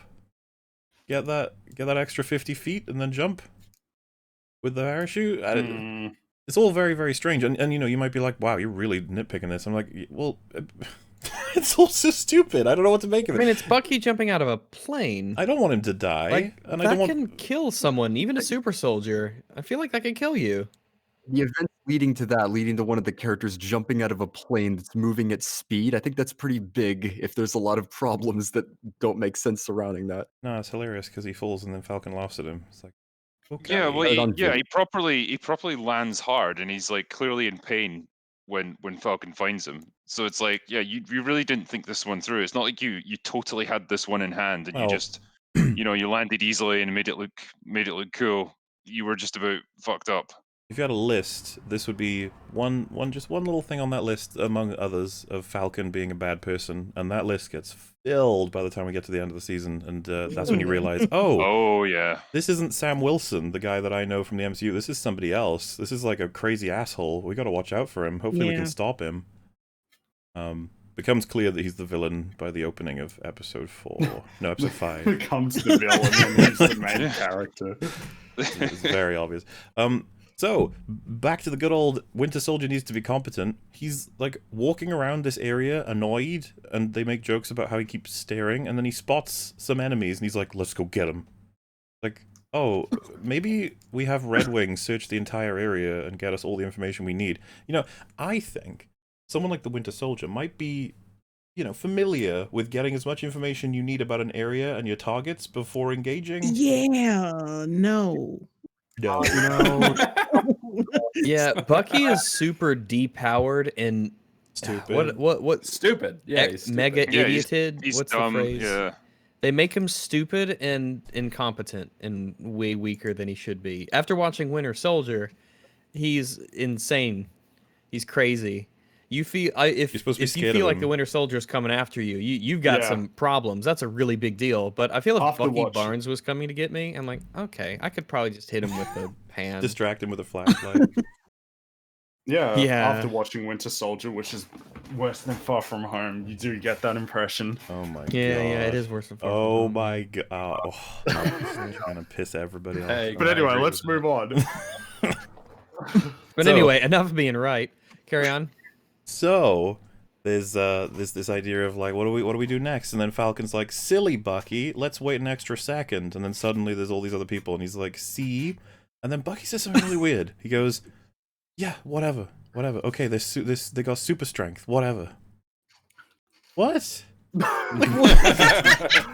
Get that extra 50 feet, and then jump with the parachute. It's all very, very strange. And you know, you might be like, wow, you're really nitpicking this. I'm like, well, it's all so stupid. I don't know what to make of I it. mean, it's Bucky jumping out of a plane. I don't want him to die. Like, and that I don't want... can kill someone, even a super soldier. I feel like that could kill you. The event leading to one of the characters jumping out of a plane that's moving at speed, I think that's pretty big if there's a lot of problems that don't make sense surrounding that. No, it's hilarious because he falls and then Falcon laughs at him. It's like, okay. Yeah, well, on video. he properly lands hard, and he's like clearly in pain when Falcon finds him. So it's like, yeah, you really didn't think this one through. It's not like you totally had this one in hand, and Well, you just you landed easily and made it look cool. You were just about fucked up. If you had a list, this would be one little thing on that list, among others, of Falcon being a bad person, and that list gets filled by the time we get to the end of the season, and that's when you realize, Oh yeah, this isn't Sam Wilson, the guy that I know from the MCU. This is somebody else. This is like a crazy asshole. We got to watch out for him. Hopefully we can stop him. Becomes clear that he's the villain by the opening of episode 4. No, episode 5. Becomes the villain and he's the main character. It's very obvious. So, back to the good old Winter Soldier needs to be competent. He's, like, walking around this area annoyed, and they make jokes about how he keeps staring, and then he spots some enemies, and he's like, let's go get them. Like, oh, maybe we have Red Wing search the entire area and get us all the information we need. You know, I think someone like the Winter Soldier might be, you know, familiar with getting as much information you need about an area and your targets before engaging. Yeah, no. No. Yeah, Bucky is super depowered and Stupid. What Stupid. Yeah, he's stupid. mega Yeah, idioted. he's What's dumb. the phrase? Yeah. They make him stupid and incompetent and way weaker than he should be. After watching Winter Soldier, he's insane. He's crazy. You feel if You're supposed to be you scared feel of like him. the Winter Soldier's coming after you, you've got Yeah. some problems. That's a really big deal. But I feel if After Bucky watch- Barnes was coming to get me, I'm like, okay, I could probably just hit him with the pan. Distract him with a flashlight. Yeah, Yeah. after watching Winter Soldier, which is worse than Far From Home, you do get that impression. Oh my god. Yeah, it is worse than Far From Oh Home. my god. Oh, I'm trying to piss everybody off. Hey, But I anyway, agree let's with move on. But So- anyway, enough of being right. Carry on. So there's this idea of like, what do we do next? And then Falcon's like, silly Bucky, let's wait an extra second. And then suddenly there's all these other people, and he's like, see? And then Bucky says something really weird. He goes, yeah, whatever. Okay, they got super strength. Whatever. What? Like, what?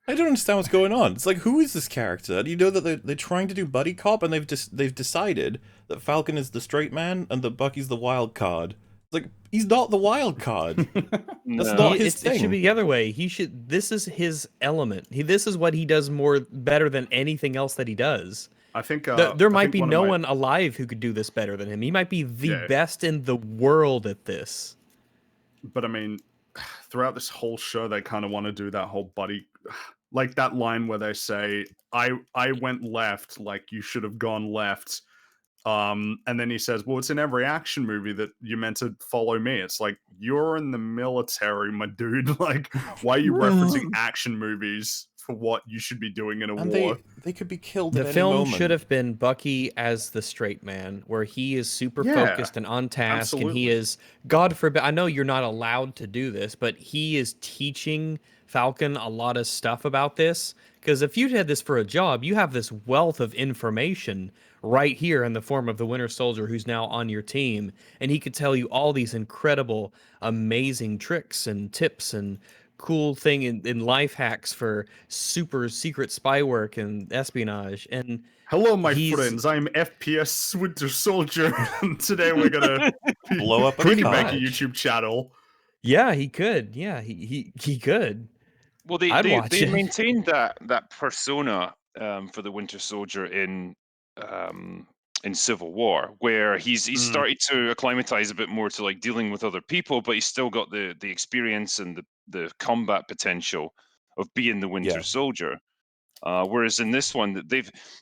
I don't understand what's going on. It's like, who is this character? And you know that they're trying to do buddy cop, and they've decided that Falcon is the straight man and that Bucky's the wild card. It's like, he's not the wild card. That's No. not his It thing. should be the other way. This is his element. This is what he does better than anything else that he does. I think There I might think be one of no my- one alive who could do this better than him. He might be the Yeah. best in the world at this. But I mean, throughout this whole show, they kind of want to do that whole buddy, like that line where they say, "I went left, like you should have gone left," and then he says, "Well, it's in every action movie that you're meant to follow me." It's like, you're in the military, my dude. Like, why are you referencing action movies for what you should be doing in a And war? they could be killed The at any film moment. should have been Bucky as the straight man, where he is super Yeah, focused and on task, and he absolutely. is, God forbid, I know you're not allowed to do this, but he is teaching Falcon a lot of stuff about this. Because if you had this for a job, you have this wealth of information right here in the form of the Winter Soldier who's now on your team, and he could tell you all these incredible, amazing tricks and tips and cool thing in life hacks for super secret spy work and espionage. And Hello, my he's- friends. I'm FPS Winter Soldier, and today we're gonna Blow up a pretty car. make a much. YouTube channel. yeah, he could. Yeah, he could. Well, I'd watch they it. maintained that persona for the Winter Soldier in Civil War, where he's started to acclimatize a bit more to like dealing with other people, but he's still got the experience and the combat potential of being the Winter Yeah. Soldier. Whereas in this one,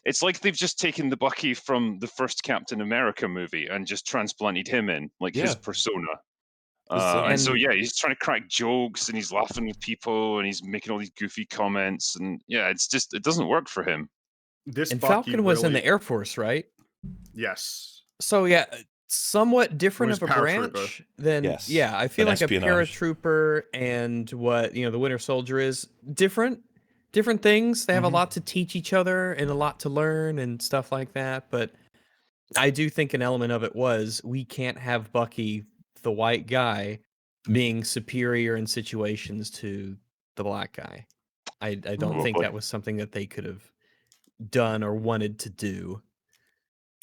it's like they've just taken the Bucky from the first Captain America movie and just transplanted him in, like his Yeah. persona. It's, And so And- yeah, he's trying to crack jokes and he's laughing with people and he's making all these goofy comments, and yeah, it doesn't work for him. This And Bucky Falcon was in really- the Air Force, right? Yes. So yeah, somewhat different was of a paratrooper. branch than Yes, yeah. I feel an like espionage. a paratrooper and what the Winter Soldier is different things. They have a lot to teach each other and a lot to learn and stuff like that. But I do think an element of it was we can't have Bucky, the white guy, being superior in situations to the black guy. I don't think Probably. that was something that they could have done or wanted to do.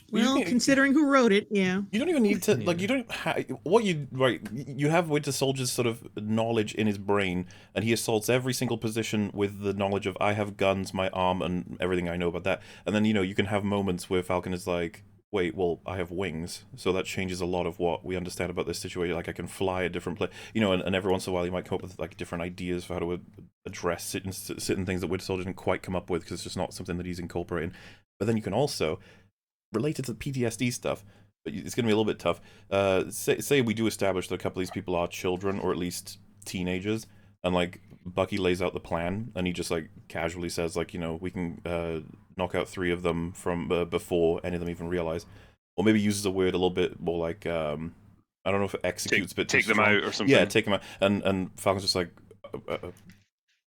Well, considering who wrote it, yeah. You don't even need to like. Yeah. You don't have what you right. You have Winter Soldier's sort of knowledge in his brain, and he assaults every single position with the knowledge of I have guns, my arm, and everything I know about that. And then you can have moments where Falcon is like, wait, well, I have wings, so that changes a lot of what we understand about this situation. Like I can fly a different place, and every once in a while you might come up with like different ideas for how to address certain things that Winter Soldier didn't quite come up with because it's just not something that he's incorporating. But then you can also, related to the PTSD stuff, but it's going to be a little bit tough. Say we do establish that a couple of these people are children, or at least teenagers, and like Bucky lays out the plan, and he just like casually says like, we can knock out 3 of them from before any of them even realize, or maybe uses a word a little bit more like I don't know if it executes, but take them out or something. Yeah, take them out, and Falcon's just like, are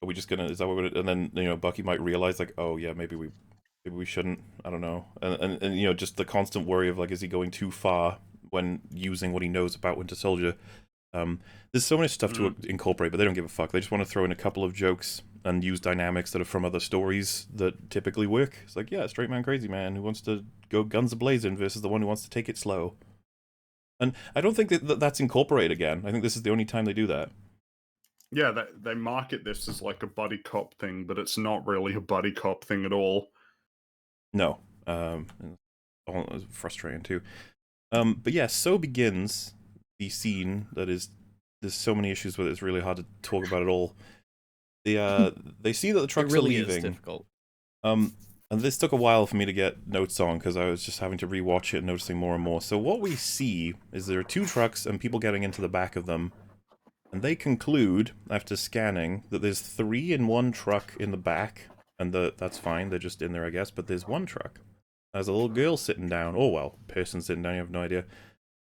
we just gonna? Is that what we're gonna? And then Bucky might realize like, oh yeah, maybe we shouldn't. I don't know. And just the constant worry of like, is he going too far when using what he knows about Winter Soldier? There's so much stuff to incorporate, but they don't give a fuck. They just want to throw in a couple of jokes and use dynamics that are from other stories that typically work. It's like, yeah, straight man, crazy man who wants to go guns a-blazing versus the one who wants to take it slow. And I don't think that that's incorporated again. I think this is the only time they do that. Yeah, they market this as like a buddy cop thing, but it's not really a buddy cop thing at all. No. It's frustrating too. But yeah, so begins the scene that is, there's so many issues with it, it's really hard to talk about it all. They see that the trucks It really are is leaving. difficult. And this took a while for me to get notes on because I was just having to rewatch it and noticing more and more. So what we see is there are 2 trucks and people getting into the back of them. And they conclude, after scanning, that there's 3 in one truck in the back. And that's fine, they're just in there, I guess. But there's one truck. There's a little girl sitting down. Oh, well, person sitting down, you have no idea.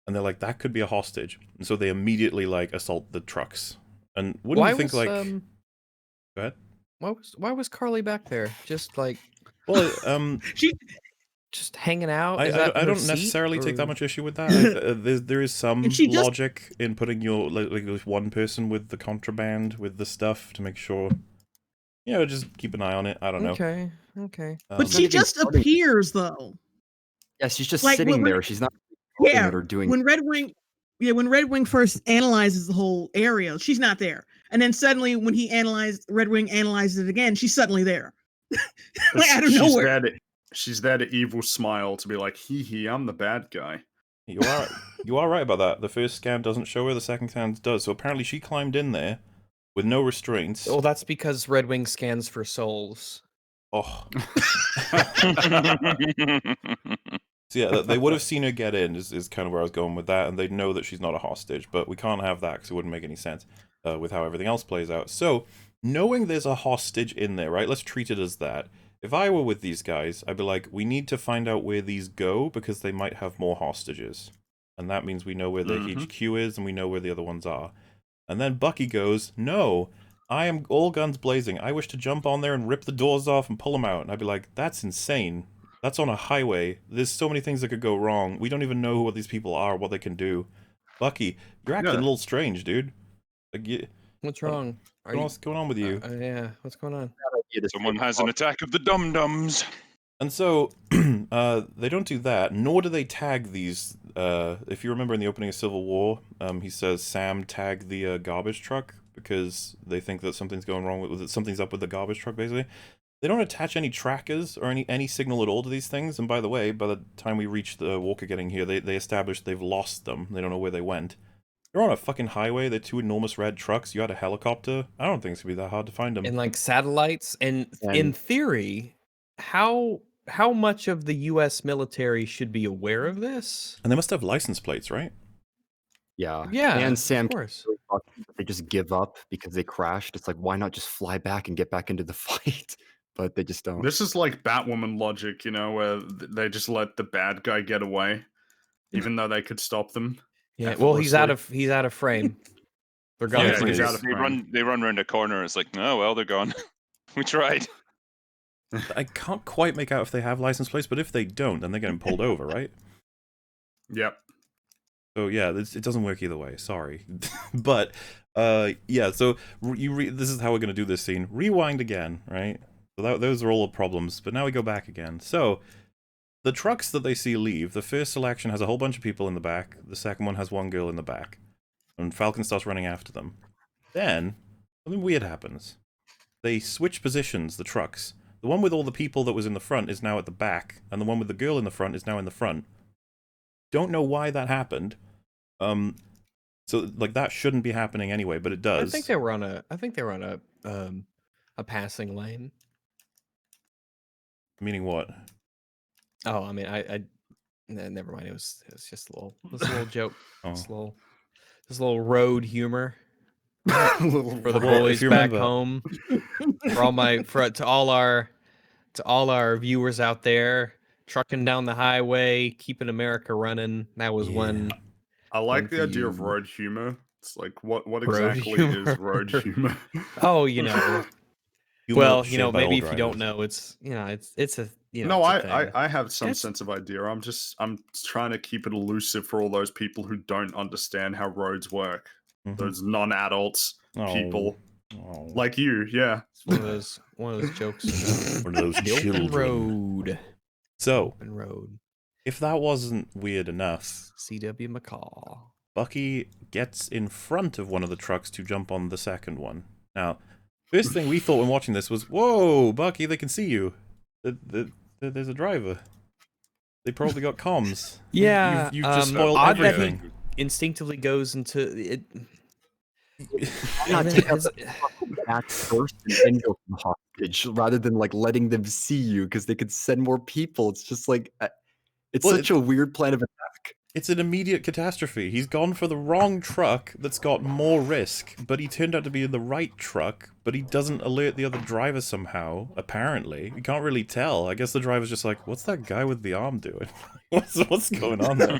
And they're like, that could be a hostage. And so they immediately, like, assault the trucks. And wouldn't you think, like... Go ahead. Why was Carly back there? Just like... Well, She just hanging out? I don't necessarily take that much issue with that. There is some logic in putting your like one person with the contraband, with the stuff, to make sure. Just keep an eye on it. I don't know. Okay. But she just appears though. Yeah, she's just Like, sitting there. She's not talking Yeah, it or doing. when Red Wing first analyzes the whole area, she's not there. And then suddenly when Red Wing analyzes it again, she's suddenly there. Like, out of nowhere. She's there to evil smile to be like, hee, I'm the bad guy. You are right about that. The first scan doesn't show her, the second scan does. So apparently she climbed in there with no restraints. Well, that's because Red Wing scans for souls. Oh. So yeah, they would have seen her get in, is kind of where I was going with that, and they'd know that she's not a hostage, but we can't have that because it wouldn't make any sense with how everything else plays out. So, knowing there's a hostage in there, right, let's treat it as that. If I were with these guys, I'd be like, we need to find out where these go because they might have more hostages. And that means we know where their HQ is and we know where the other ones are. And then Bucky goes, no, I am all guns blazing. I wish to jump on there and rip the doors off and pull them out. And I'd be like, that's insane. That's on a highway. There's so many things that could go wrong. We don't even know what these people are, what they can do. Bucky, you're acting a little strange, dude. Like, what's wrong? What's going on with you? Yeah, what's going on? Someone has an attack of the dum-dums. And so, they don't do that, nor do they tag these. If you remember in the opening of Civil War, he says Sam tagged the garbage truck because they think that something's going wrong with it. Something's up with the garbage truck, basically. They don't attach any trackers or any signal at all to these things. And by the way, by the time we reach the Walker getting here, they established they've lost them. They don't know where they went. You're on a fucking highway. They're two enormous red trucks. You had a helicopter. I don't think it's gonna be that hard to find them. And like satellites, and in And- theory, how much of the U.S. military should be aware of this? And they must have license plates, right? Yeah. Yeah, And Sam, of course. they just give up because they crashed. It's like, why not just fly back and get back into the fight? But they just don't. This is like Batwoman logic, where they just let the bad guy get away, even though they could stop them. Yeah, well, he's out effortlessly. of frame. They're Yeah, gone. Yeah, thing he's is- out of They frame. run around a corner. It's like, oh well, they're gone. We tried. I can't quite make out if they have license plates, but if they don't, then they're getting pulled over, right? Yep. So yeah, it doesn't work either way. Sorry, but yeah. So this is how we're gonna do this scene. Rewind again, right? So those are all the problems. But now we go back again. So the trucks that they see leave. The first selection has a whole bunch of people in the back. The second one has one girl in the back, and Falcon starts running after them. Then something weird happens. They switch positions. The trucks. The one with all the people that was in the front is now at the back, and the one with the girl in the front is now in the front. Don't know why that happened. So like that shouldn't be happening anyway, but it does. I think they were on a passing lane. Meaning what? Oh, I mean, never mind. It was just a little joke. Oh. This little road humor for the Well, if boys you back remember- home. To all our viewers out there, trucking down the highway, keeping America running. That was when I like for the idea of you. road humor. It's like, what Road exactly humor. is road humor? Oh, Humor well, shared by maybe all if you don't drivers. know, it's a No, it's a thing. I have some That's- sense of idea. I'm trying to keep it elusive for all those people who don't understand how roads work. Mhm. Those non-adults, people Oh. like you, yeah. It's one of those jokes. One of those The open children. road. So, Open road. if that wasn't weird enough, C.W. McCall. Bucky gets in front of one of the trucks to jump on the second one. Now, first thing we thought when watching this was, whoa, Bucky, they can see you. There's a driver. They probably got comms. Yeah, You've just um, spoiled odd that he- everything. Instinctively goes into it. Why not and take out it's- the fucking back first and then go from hostage rather than like letting them see you because they could send more people. It's just like it's Well, such a weird plan of attack. It's an immediate catastrophe. He's gone for the wrong truck that's got more risk, but he turned out to be in the right truck, but he doesn't alert the other driver somehow, apparently. You can't really tell. I guess the driver's just like, what's that guy with the arm doing? what's going on there?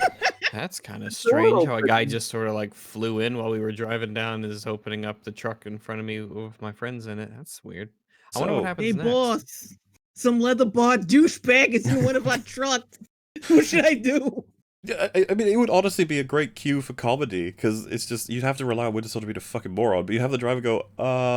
That's kind of strange how a guy just sort of like flew in while we were driving down, is opening up the truck in front of me with my friends in it. That's weird. I wonder what So- happens Hey, next. boss, some leather bar douchebag is in one of our trucks. What should I do? Yeah, I mean, it would honestly be a great cue for comedy, because it's just, you'd have to rely on Winter Soldier to be a fucking moron, but you have the driver go,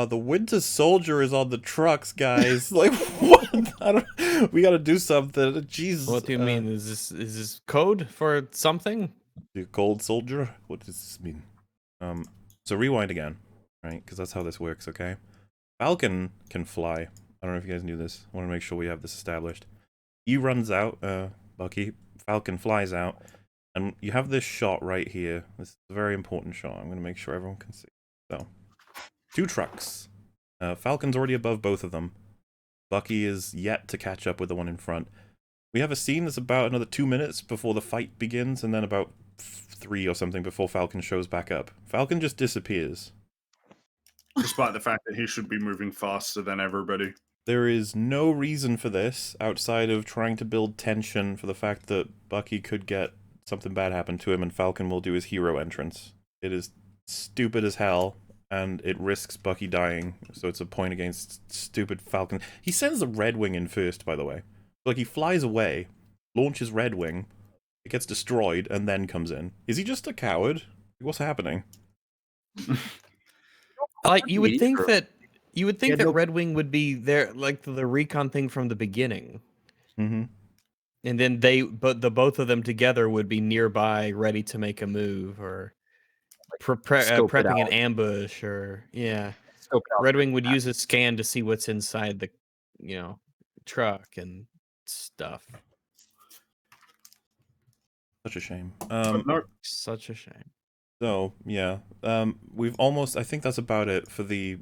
the Winter Soldier is on the trucks, guys. Like, what? We gotta do something. Jesus. What do you mean? Is this code for something? The cold soldier? What does this mean? So rewind again, right? Because that's how this works, okay? Falcon can fly. I don't know if you guys knew this. I want to make sure we have this established. He runs out, Bucky. Falcon flies out. And you have this shot right here. This is a very important shot. I'm going to make sure everyone can see. So, two trucks. Falcon's already above both of them. Bucky is yet to catch up with the one in front. We have a scene that's about another 2 minutes before the fight begins, and then about 3 or something before Falcon shows back up. Falcon just disappears. Despite the fact that he should be moving faster than everybody. There is no reason for this outside of trying to build tension for the fact that Bucky could get something bad happen to him and Falcon will do his hero entrance. It is stupid as hell, and it risks Bucky dying, so it's a point against stupid Falcon. He sends the Red Wing in first, by the way. Like, he flies away, launches Red Wing, it gets destroyed, and then comes in. Is he just a coward? What's happening? Like you would think Sure. that Yeah, no- Red Wing would be there, like the recon thing from the beginning, Mm-hmm. and then both of them together would be nearby, ready to make a move or Scope it prepping an out. ambush, or yeah. Scope it out. Red Wing would use a scan to see what's inside the, truck and stuff. Such a shame. But no, Such a shame. So, yeah. We've almost... I think that's about it for the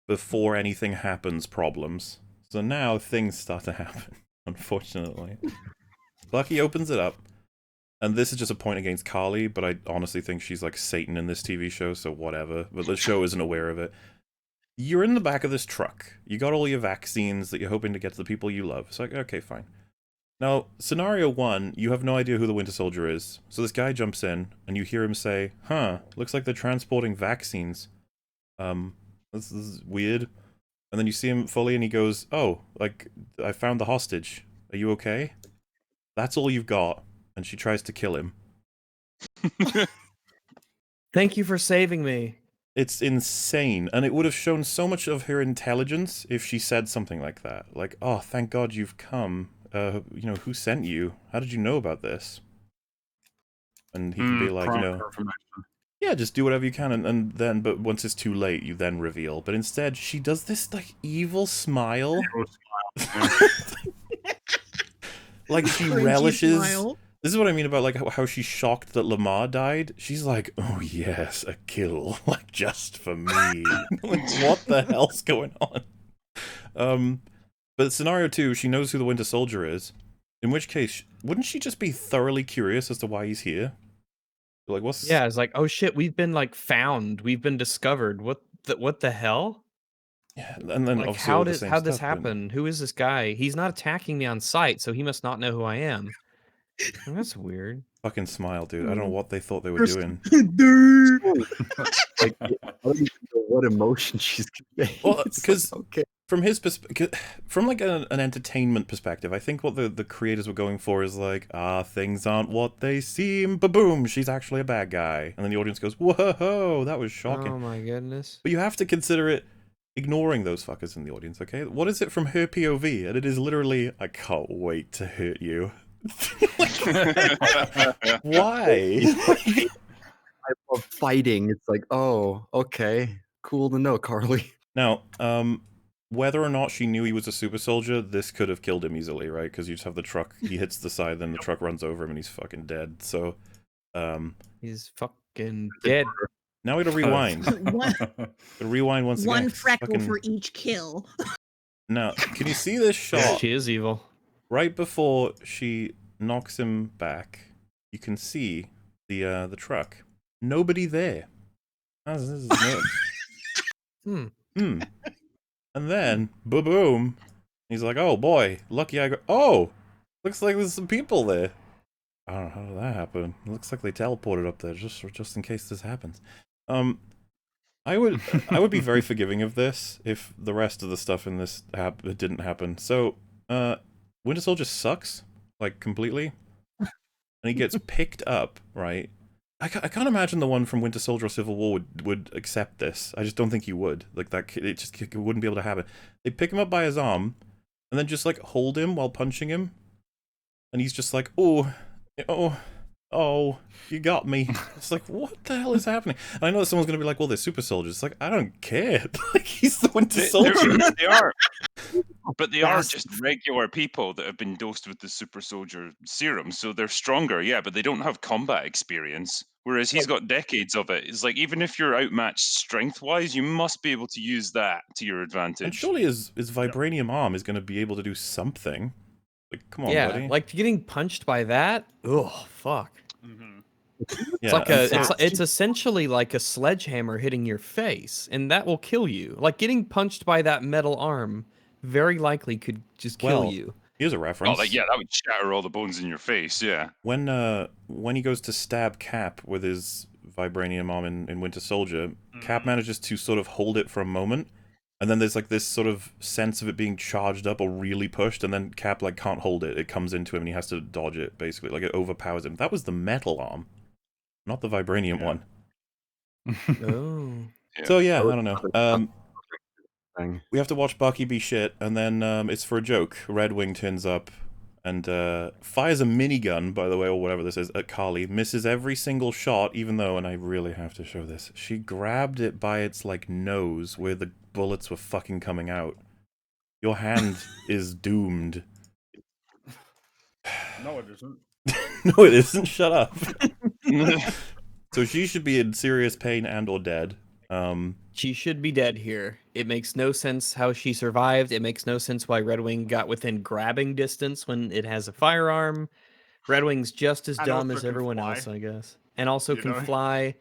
before anything happens problems. So now things start to happen, unfortunately. Bucky opens it up, and this is just a point against Carly, but I honestly think she's like Satan in this TV show, so whatever. But the show isn't aware of it. You're in the back of this truck. You got all your vaccines that you're hoping to get to the people you love. It's like, okay, fine. Now, scenario 1, you have no idea who the Winter Soldier is. So this guy jumps in, and you hear him say, huh, looks like they're transporting vaccines. This is weird. And then you see him fully, and he goes, oh, like, I found the hostage. Are you okay? That's all you've got. And she tries to kill him. Thank you for saving me. It's insane. And it would have shown so much of her intelligence if she said something like that. Like, oh, thank God you've come. You know, who sent you? How did you know about this? And he can be like, you know, yeah, just do whatever you can, and then, but once it's too late, you then reveal. But instead, she does this, like, evil smile. Like, she Cringy relishes... smile. This is what I mean about, like, how she's shocked that Lamar died. She's like, oh, yes, a kill. Like, just for me. Like, what the hell's going on? But scenario 2, she knows who the Winter Soldier is. In which case, wouldn't she just be thoroughly curious as to why he's here? Like, what's... Yeah, it's like, oh shit, we've been like found, we've been discovered. What the hell? Yeah, and then Like, obviously all the same how'd this stuff, but- happen? Who is this guy? He's not attacking me on sight, so he must not know who I am. That's weird. Fucking smile, dude. I don't know what they thought they were First- doing. Dude. Like, I don't even know what emotion she's conveying. Well, It's like, 'cause- okay. From his perspective, from like an entertainment perspective, I think what the creators were going for is like, things aren't what they seem. Ba-boom, she's actually a bad guy. And then the audience goes, whoa, that was shocking. Oh my goodness. But you have to consider it ignoring those fuckers in the audience, okay? What is it from her POV? And it is literally, I can't wait to hurt you. Why? I love fighting. It's like, oh, okay. Cool to know, Carly. Now, whether or not she knew he was a super soldier, this could have killed him easily, right? Because you just have the truck, he hits the side, then the truck runs over him and he's fucking dead. So, He's fucking dead. now we gotta rewind. one Gotta rewind once again. one freckle Fucking- for each kill. Now, can you see this shot? She is evil. Right before she knocks him back, you can see the truck. Nobody there. This is nuts. And then, boom, he's like, oh boy, lucky I got... Oh! Looks like there's some people there. I don't know, how did that happen? It looks like they teleported up there just in case this happens. I would be very forgiving of this if the rest of the stuff in this didn't happen. So, Winter Soldier sucks, like, completely. And he gets picked up, right? I can't imagine the one from Winter Soldier or Civil War would accept this. I just don't think he would. Like, that it wouldn't be able to happen. They pick him up by his arm, and then just, like, hold him while punching him. And he's just like, oh, you got me. It's like, what the hell is happening? And I know that someone's going to be like, well, they're super soldiers. It's like, I don't care. Like, he's the Winter Soldier. They are. But they are just regular people that have been dosed with the super soldier serum, so they're stronger, yeah, but they don't have combat experience. Whereas he's got decades of it. It's like, even if you're outmatched strength-wise, you must be able to use that to your advantage. And surely his vibranium arm is going to be able to do something. Like, come on, Yeah, buddy. like getting punched by that. Oh fuck. Yeah, It's and so- it's essentially like a sledgehammer hitting your face, and that will kill you. Like getting punched by that metal arm very likely could just kill Well, you. Here's a Oh, reference. like, yeah, that would shatter all the bones in your face, yeah. When he goes to stab Cap with his vibranium arm in Winter Soldier, Cap manages to sort of hold it for a moment, and then there's like this sort of sense of it being charged up or really pushed, and then Cap like can't hold it. It comes into him and he has to dodge it, basically. Like, it overpowers him. That was the metal arm, not the vibranium one. Oh. Yeah. So yeah, I don't know. Thing. We have to watch Bucky be shit, and then it's for a joke. Red Wing turns up and fires a minigun, by the way, or whatever this is, at Carly. Misses every single shot, even though, and I really have to show this, she grabbed it by its, like, nose, where the bullets were fucking coming out. Your hand is doomed. No, it isn't. No, it isn't. Shut up. So she should be in serious pain and or dead. She should be dead here. It makes no sense how she survived. It makes no sense why Red Wing got within grabbing distance when it has a firearm. Red Wing's just as And dumb also as can everyone fly, else, I guess. And also you can know? fly.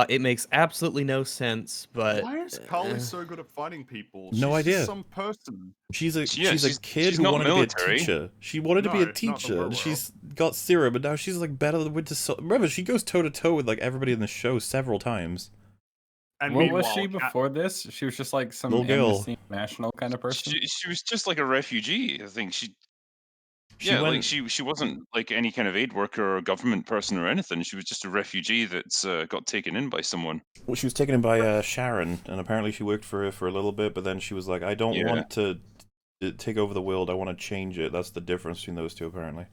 It makes absolutely no sense, but Why is Carly so good at fighting people? No She's idea. Just some person. She's a Yeah, she's a kid she's who not wanted to military. be a teacher. She wanted to be No, a not the teacher, and Whirlwind. she's got serum, but now she's like better than Winter Soldier. Remember, she goes toe to toe with like everybody in the show several times. And What was meanwhile, she before this? She was just like some Little girl. Amnesty International kind of person. She was just like a refugee. I think She like went. she wasn't like any kind of aid worker or government person or anything. She was just a refugee that's got taken in by someone. Well, she was taken in by Sharon, and apparently she worked for her for a little bit, but then she was like, "I don't Yeah. want to take over the world. I want to change it." That's the difference between those two, apparently.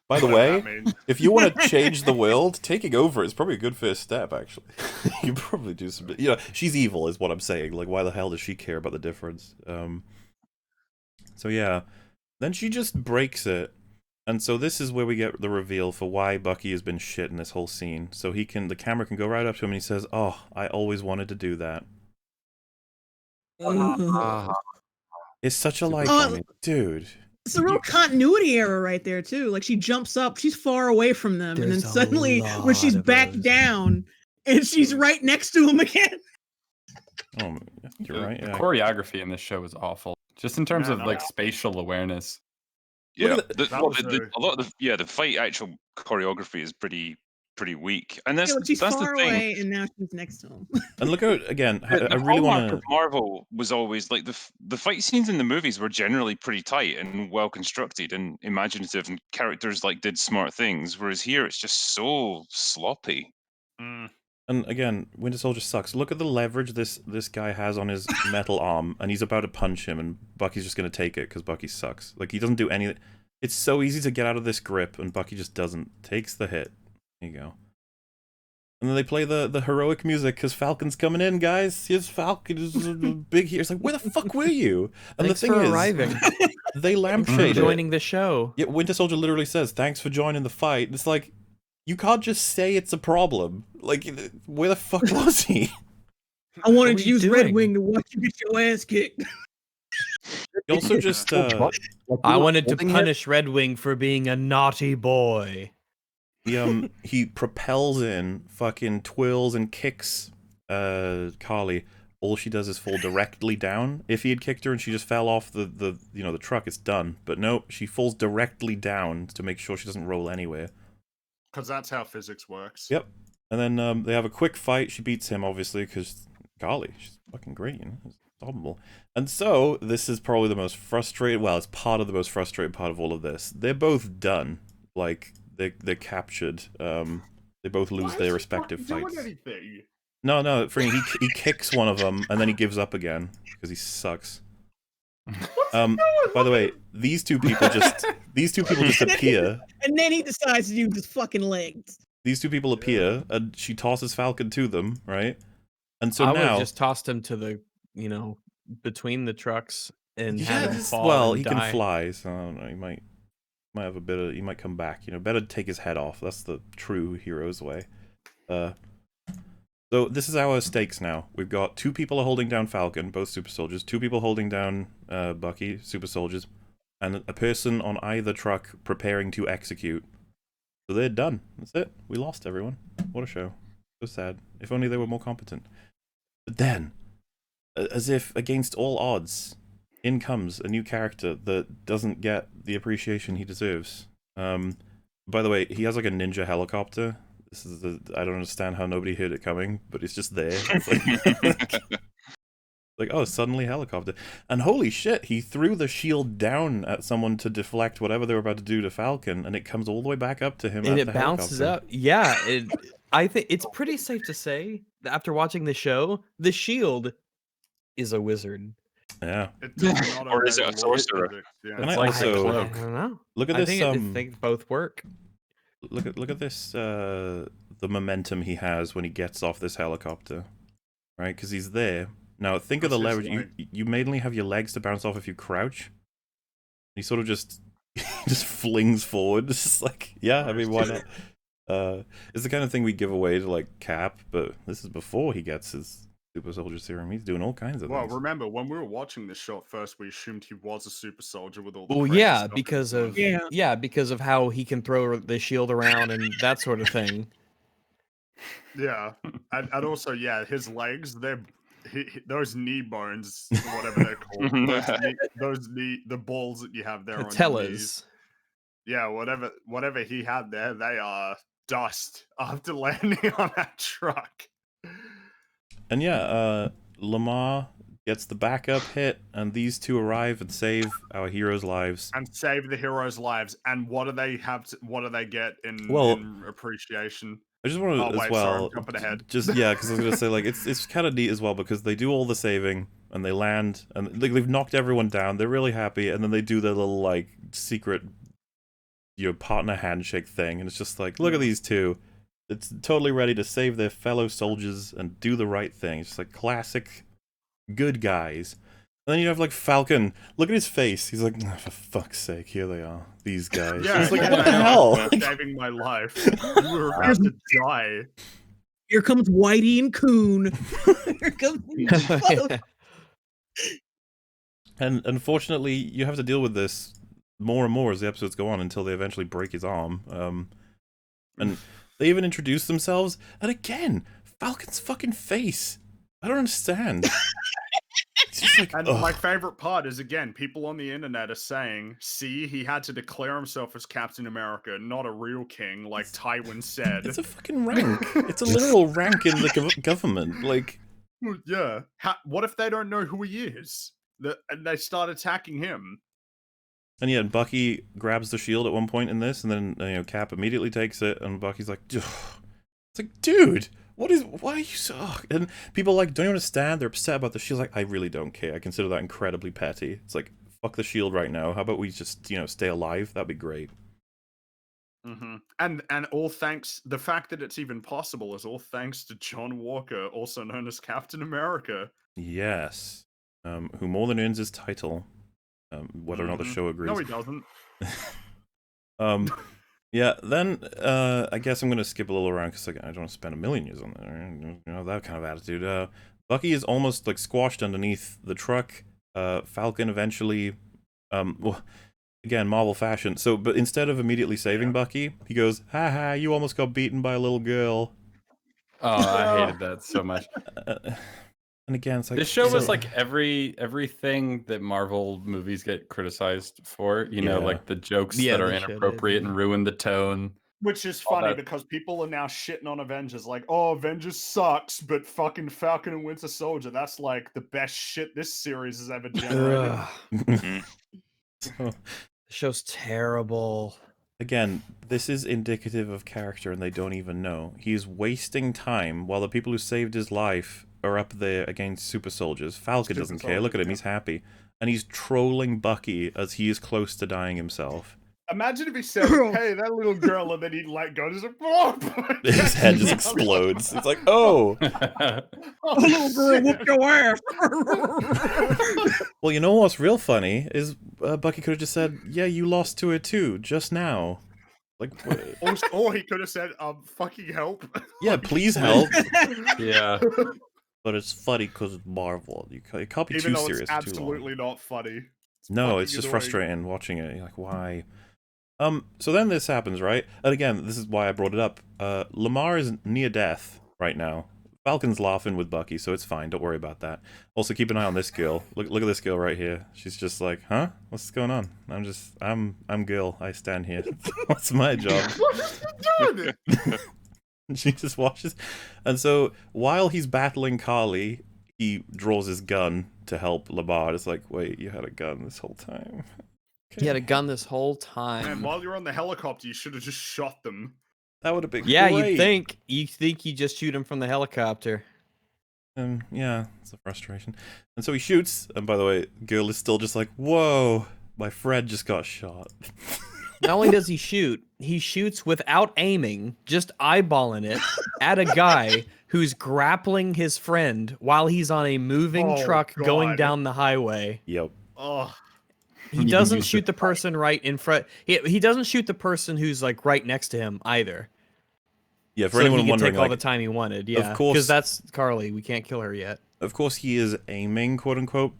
By the way, if you want to change the world, taking over is probably a good first step, actually. You probably do some... You know, she's evil, is what I'm saying. Like, why the hell does she care about the difference? So, yeah. Then she just breaks it. And so this is where we get the reveal for why Bucky has been shit in this whole scene. So the camera can go right up to him and he says, "Oh, I always wanted to do that." It's such a, like, dude... It's a real continuity error right there too. Like she jumps up, she's far away from them, and then There's a suddenly when she's lot of back those. down, and she's right next to him again. Oh, you're right. The Yeah. choreography in this show is awful, just in terms Yeah, of no. like spatial awareness. Yeah, Look at a lot of the fight actual choreography is pretty weak, and Yeah, like she's that's far the thing. away, and now she's next to him. And look at again. The I really hallmark want to. of Marvel was always like the fight scenes in the movies were generally pretty tight and well constructed and imaginative, and characters like did smart things. Whereas here, it's just so sloppy. Mm. And again, Winter Soldier sucks. Look at the leverage this guy has on his metal arm, and he's about to punch him, and Bucky's just gonna take it because Bucky sucks. Like he doesn't do anything. It's so easy to get out of this grip, and Bucky just doesn't. Takes the hit. There you go. And then they play the heroic music because Falcon's coming in, guys. Here's Falcon, is a big hero. It's like, where the fuck were you? And Thanks the thing for is, arriving. they lampshade it. Joining the show. Yeah, Winter Soldier literally says, "Thanks for joining the fight." It's like, you can't just say it's a problem. Like, where the fuck was he? I wanted What to are you use Red doing? Wing to watch you get your ass kicked. He also just, I wanted to punish Red Wing for being a naughty boy. he propels in, fucking twirls and kicks Carly. All she does is fall directly down. If he had kicked her and she just fell off the truck, it's done. But nope, she falls directly down to make sure she doesn't roll anywhere. Because that's how physics works. Yep. And then they have a quick fight. She beats him, obviously, because Carly, she's fucking great, you know? It's unstoppable. And so, this is probably the most frustrating, well, it's part of the most frustrating part of all of this. They're both done. Like, they're captured. They both lose their respective fights. No, Freen, he kicks one of them, and then he gives up again, because he sucks. By the way, these two people just appear. And then he decides to use his fucking legs. These two people appear, and she tosses Falcon to them, right? And so I would now, have just tossed him to the, between the trucks and had him fall. well, and he die. can fly, so I don't know. He might have a bit of. He might come back. Better take his head off. That's the true hero's way. So this is our stakes now. We've got 2 people are holding down Falcon, both super soldiers. 2 people holding down Bucky, super soldiers, and a person on either truck preparing to execute. So they're done. That's it. We lost everyone. What a show. So sad. If only they were more competent. But then, as if against all odds, in comes a new character that doesn't get the appreciation he deserves. By the way, he has like a ninja helicopter. This is I don't understand how nobody heard it coming, but it's just there. It's like, oh, suddenly helicopter. And holy shit, he threw the shield down at someone to deflect whatever they were about to do to Falcon, and it comes all the way back up to him. And at it the bounces helicopter. up. Yeah, I think it's pretty safe to say that after watching the show, the shield is a wizard. Yeah. Or is it a sorcerer? Yeah. And I like also the I cloak. don't know. look at I this. think both work. Look at this. The momentum he has when he gets off this helicopter, right? Because he's there. Now think of the That's leverage. his You mainly have your legs to bounce off if you crouch. He sort of just flings forward. It's just like, yeah, I mean, why not? It's the kind of thing we give away to like Cap, but this is before he gets his super soldier serum. He's doing all kinds of Well, things. remember when we were watching this show at first, we assumed he was a super soldier with all the. Well, crazy yeah, stuff because he was of doing. because of how he can throw the shield around and that sort of thing. Yeah, and also his legs, those knee bones, whatever they're called, the balls that you have there on your knees. Patellas. Yeah, whatever he had there, they are dust after landing on that truck. And yeah, Lamar gets the backup hit, and these two arrive and save our heroes' lives. And save the heroes' lives. And what do they have? What do they get in appreciation? I just want to sorry, I'm jumping ahead. Just because I was gonna say like it's kind of neat as well because they do all the saving and they land and they've knocked everyone down. They're really happy, and then they do their little like secret, partner handshake thing, and it's just like, look at these two. It's totally ready to save their fellow soldiers and do the right thing. It's just like classic good guys. And then you have like Falcon. Look at his face. He's like, oh, for fuck's sake, here they are. These guys. Yeah, He's like, what the hell? Saving my life. You were about to die. Here comes Whitey and Coon. Here comes. And unfortunately, you have to deal with this more and more as the episodes go on until they eventually break his arm. And they even introduce themselves, and again, Falcon's fucking face. I don't understand. It's just like, and my favorite part is, again, people on the internet are saying, see, he had to declare himself as Captain America, not a real king, like Tywin said. It's a fucking rank. It's a literal rank in the government. Like, yeah. What if they don't know who he is? And they start attacking him. And yeah, Bucky grabs the shield at one point in this, and then Cap immediately takes it, and Bucky's like, ugh. It's like, dude, why are you so? And people like don't understand. They're upset about the shield. Like, I really don't care. I consider that incredibly petty. It's like, fuck the shield right now. How about we just stay alive? That'd be great. Mm-hmm. And all thanks, the fact that it's even possible is all thanks to John Walker, also known as Captain America. Yes, who more than earns his title. Whether or not the show agrees. No, he doesn't. Yeah, then I guess I'm going to skip a little around because I don't want to spend a million years on there. That kind of attitude. Bucky is almost like squashed underneath the truck. Falcon eventually, well, again, Marvel fashion. So, but instead of immediately saving Bucky, he goes, "Ha, you almost got beaten by a little girl." Oh, I hated that so much. And again, it's like this show was like everything that Marvel movies get criticized for. Like the jokes that are inappropriate and ruin the tone. Which is funny because people are now shitting on Avengers, like, oh, Avengers sucks, but fucking Falcon and Winter Soldier, that's like the best shit this series has ever generated. The show's terrible. Again, this is indicative of character and they don't even know. He's wasting time while the people who saved his life are up there against super soldiers. Falcon doesn't care. Look at him, he's happy. And he's trolling Bucky as he is close to dying himself. Imagine if he said, hey, that little girl, and then he'd let go. Just like, his head just explodes. It's like, oh. Little girl, whoop your ass. Well, you know what's real funny is Bucky could have just said, yeah, you lost to it too, just now. Like, or he could have said, fucking help. Yeah, please help. Yeah. But it's funny because it's Marvel. You can't be Even too though serious it's for too long. absolutely not funny. No, it's just frustrating watching it. You're like, why? So then this happens, right? And again, this is why I brought it up. Lamar is near death right now. Falcon's laughing with Bucky, so it's fine. Don't worry about that. Also, keep an eye on this girl. Look at this girl right here. She's just like, huh? What's going on? I'm girl. I stand here. What's my job? What you doing? She just watches. And so while he's battling Carly, he draws his gun to help Lamar. It's like, wait, you had a gun this whole time? Okay. He had a gun this whole time. And while you're on the helicopter, you should have just shot them. That would have been Yeah, great. you think you just shoot him from the helicopter. Yeah, it's a frustration. And so he shoots, and by the way, girl is still just like, whoa, my friend just got shot. Not only does he shoots without aiming, just eyeballing it at a guy who's grappling his friend while he's on a moving truck going down the highway. Yep. Oh. He doesn't shoot the person right in front. He doesn't shoot the person who's like right next to him either. Yeah, for so anyone he could wondering, take all like, the time he wanted. Yeah, course- because that's Carly. We can't kill her yet. of course he is aiming, quote unquote,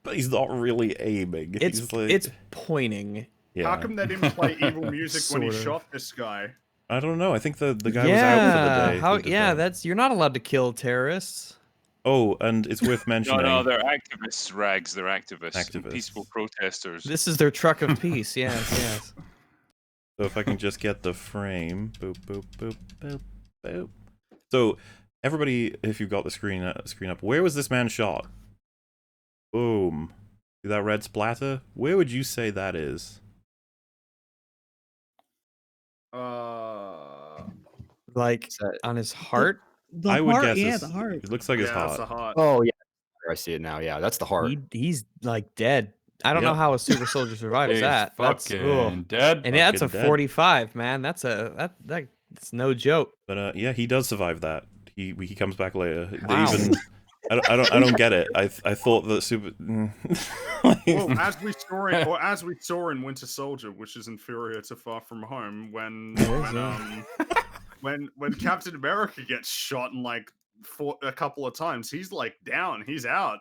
but he's not really aiming. It's He's like, it's pointing. yeah. How come they didn't play evil music when he Sort of. shot this guy? I don't know. I think the guy was out for the day. How? who did Yeah, that. that's you're not allowed to kill terrorists. Oh, and it's worth No, mentioning. no, they're activists, Rags. They're activists. Activists. Peaceful protesters. This is their truck of peace. Yes, yes. So if I can just get the frame, boop, boop, boop, boop, boop. So everybody, if you've got the screen up, where was this man shot? Boom. See that red splatter? Where would you say that is? Like Is that- on his heart. The I would heart, guess yeah, it's- the heart. It looks like his Yeah, that's heart. the heart. Oh yeah, I see it now. Yeah, that's the heart. He's like dead. I don't know Yep. how a super soldier survives He's that. That's fucking ugh. dead. And that's a Fucking dead. 45, man. That's that's no joke. But yeah, he does survive that. He comes back later. They Wow. even I don't get it. I thought that super. Well, as we saw in Winter Soldier, which is inferior to Far From Home, when Captain America gets shot and like a couple of times, he's like down, he's out.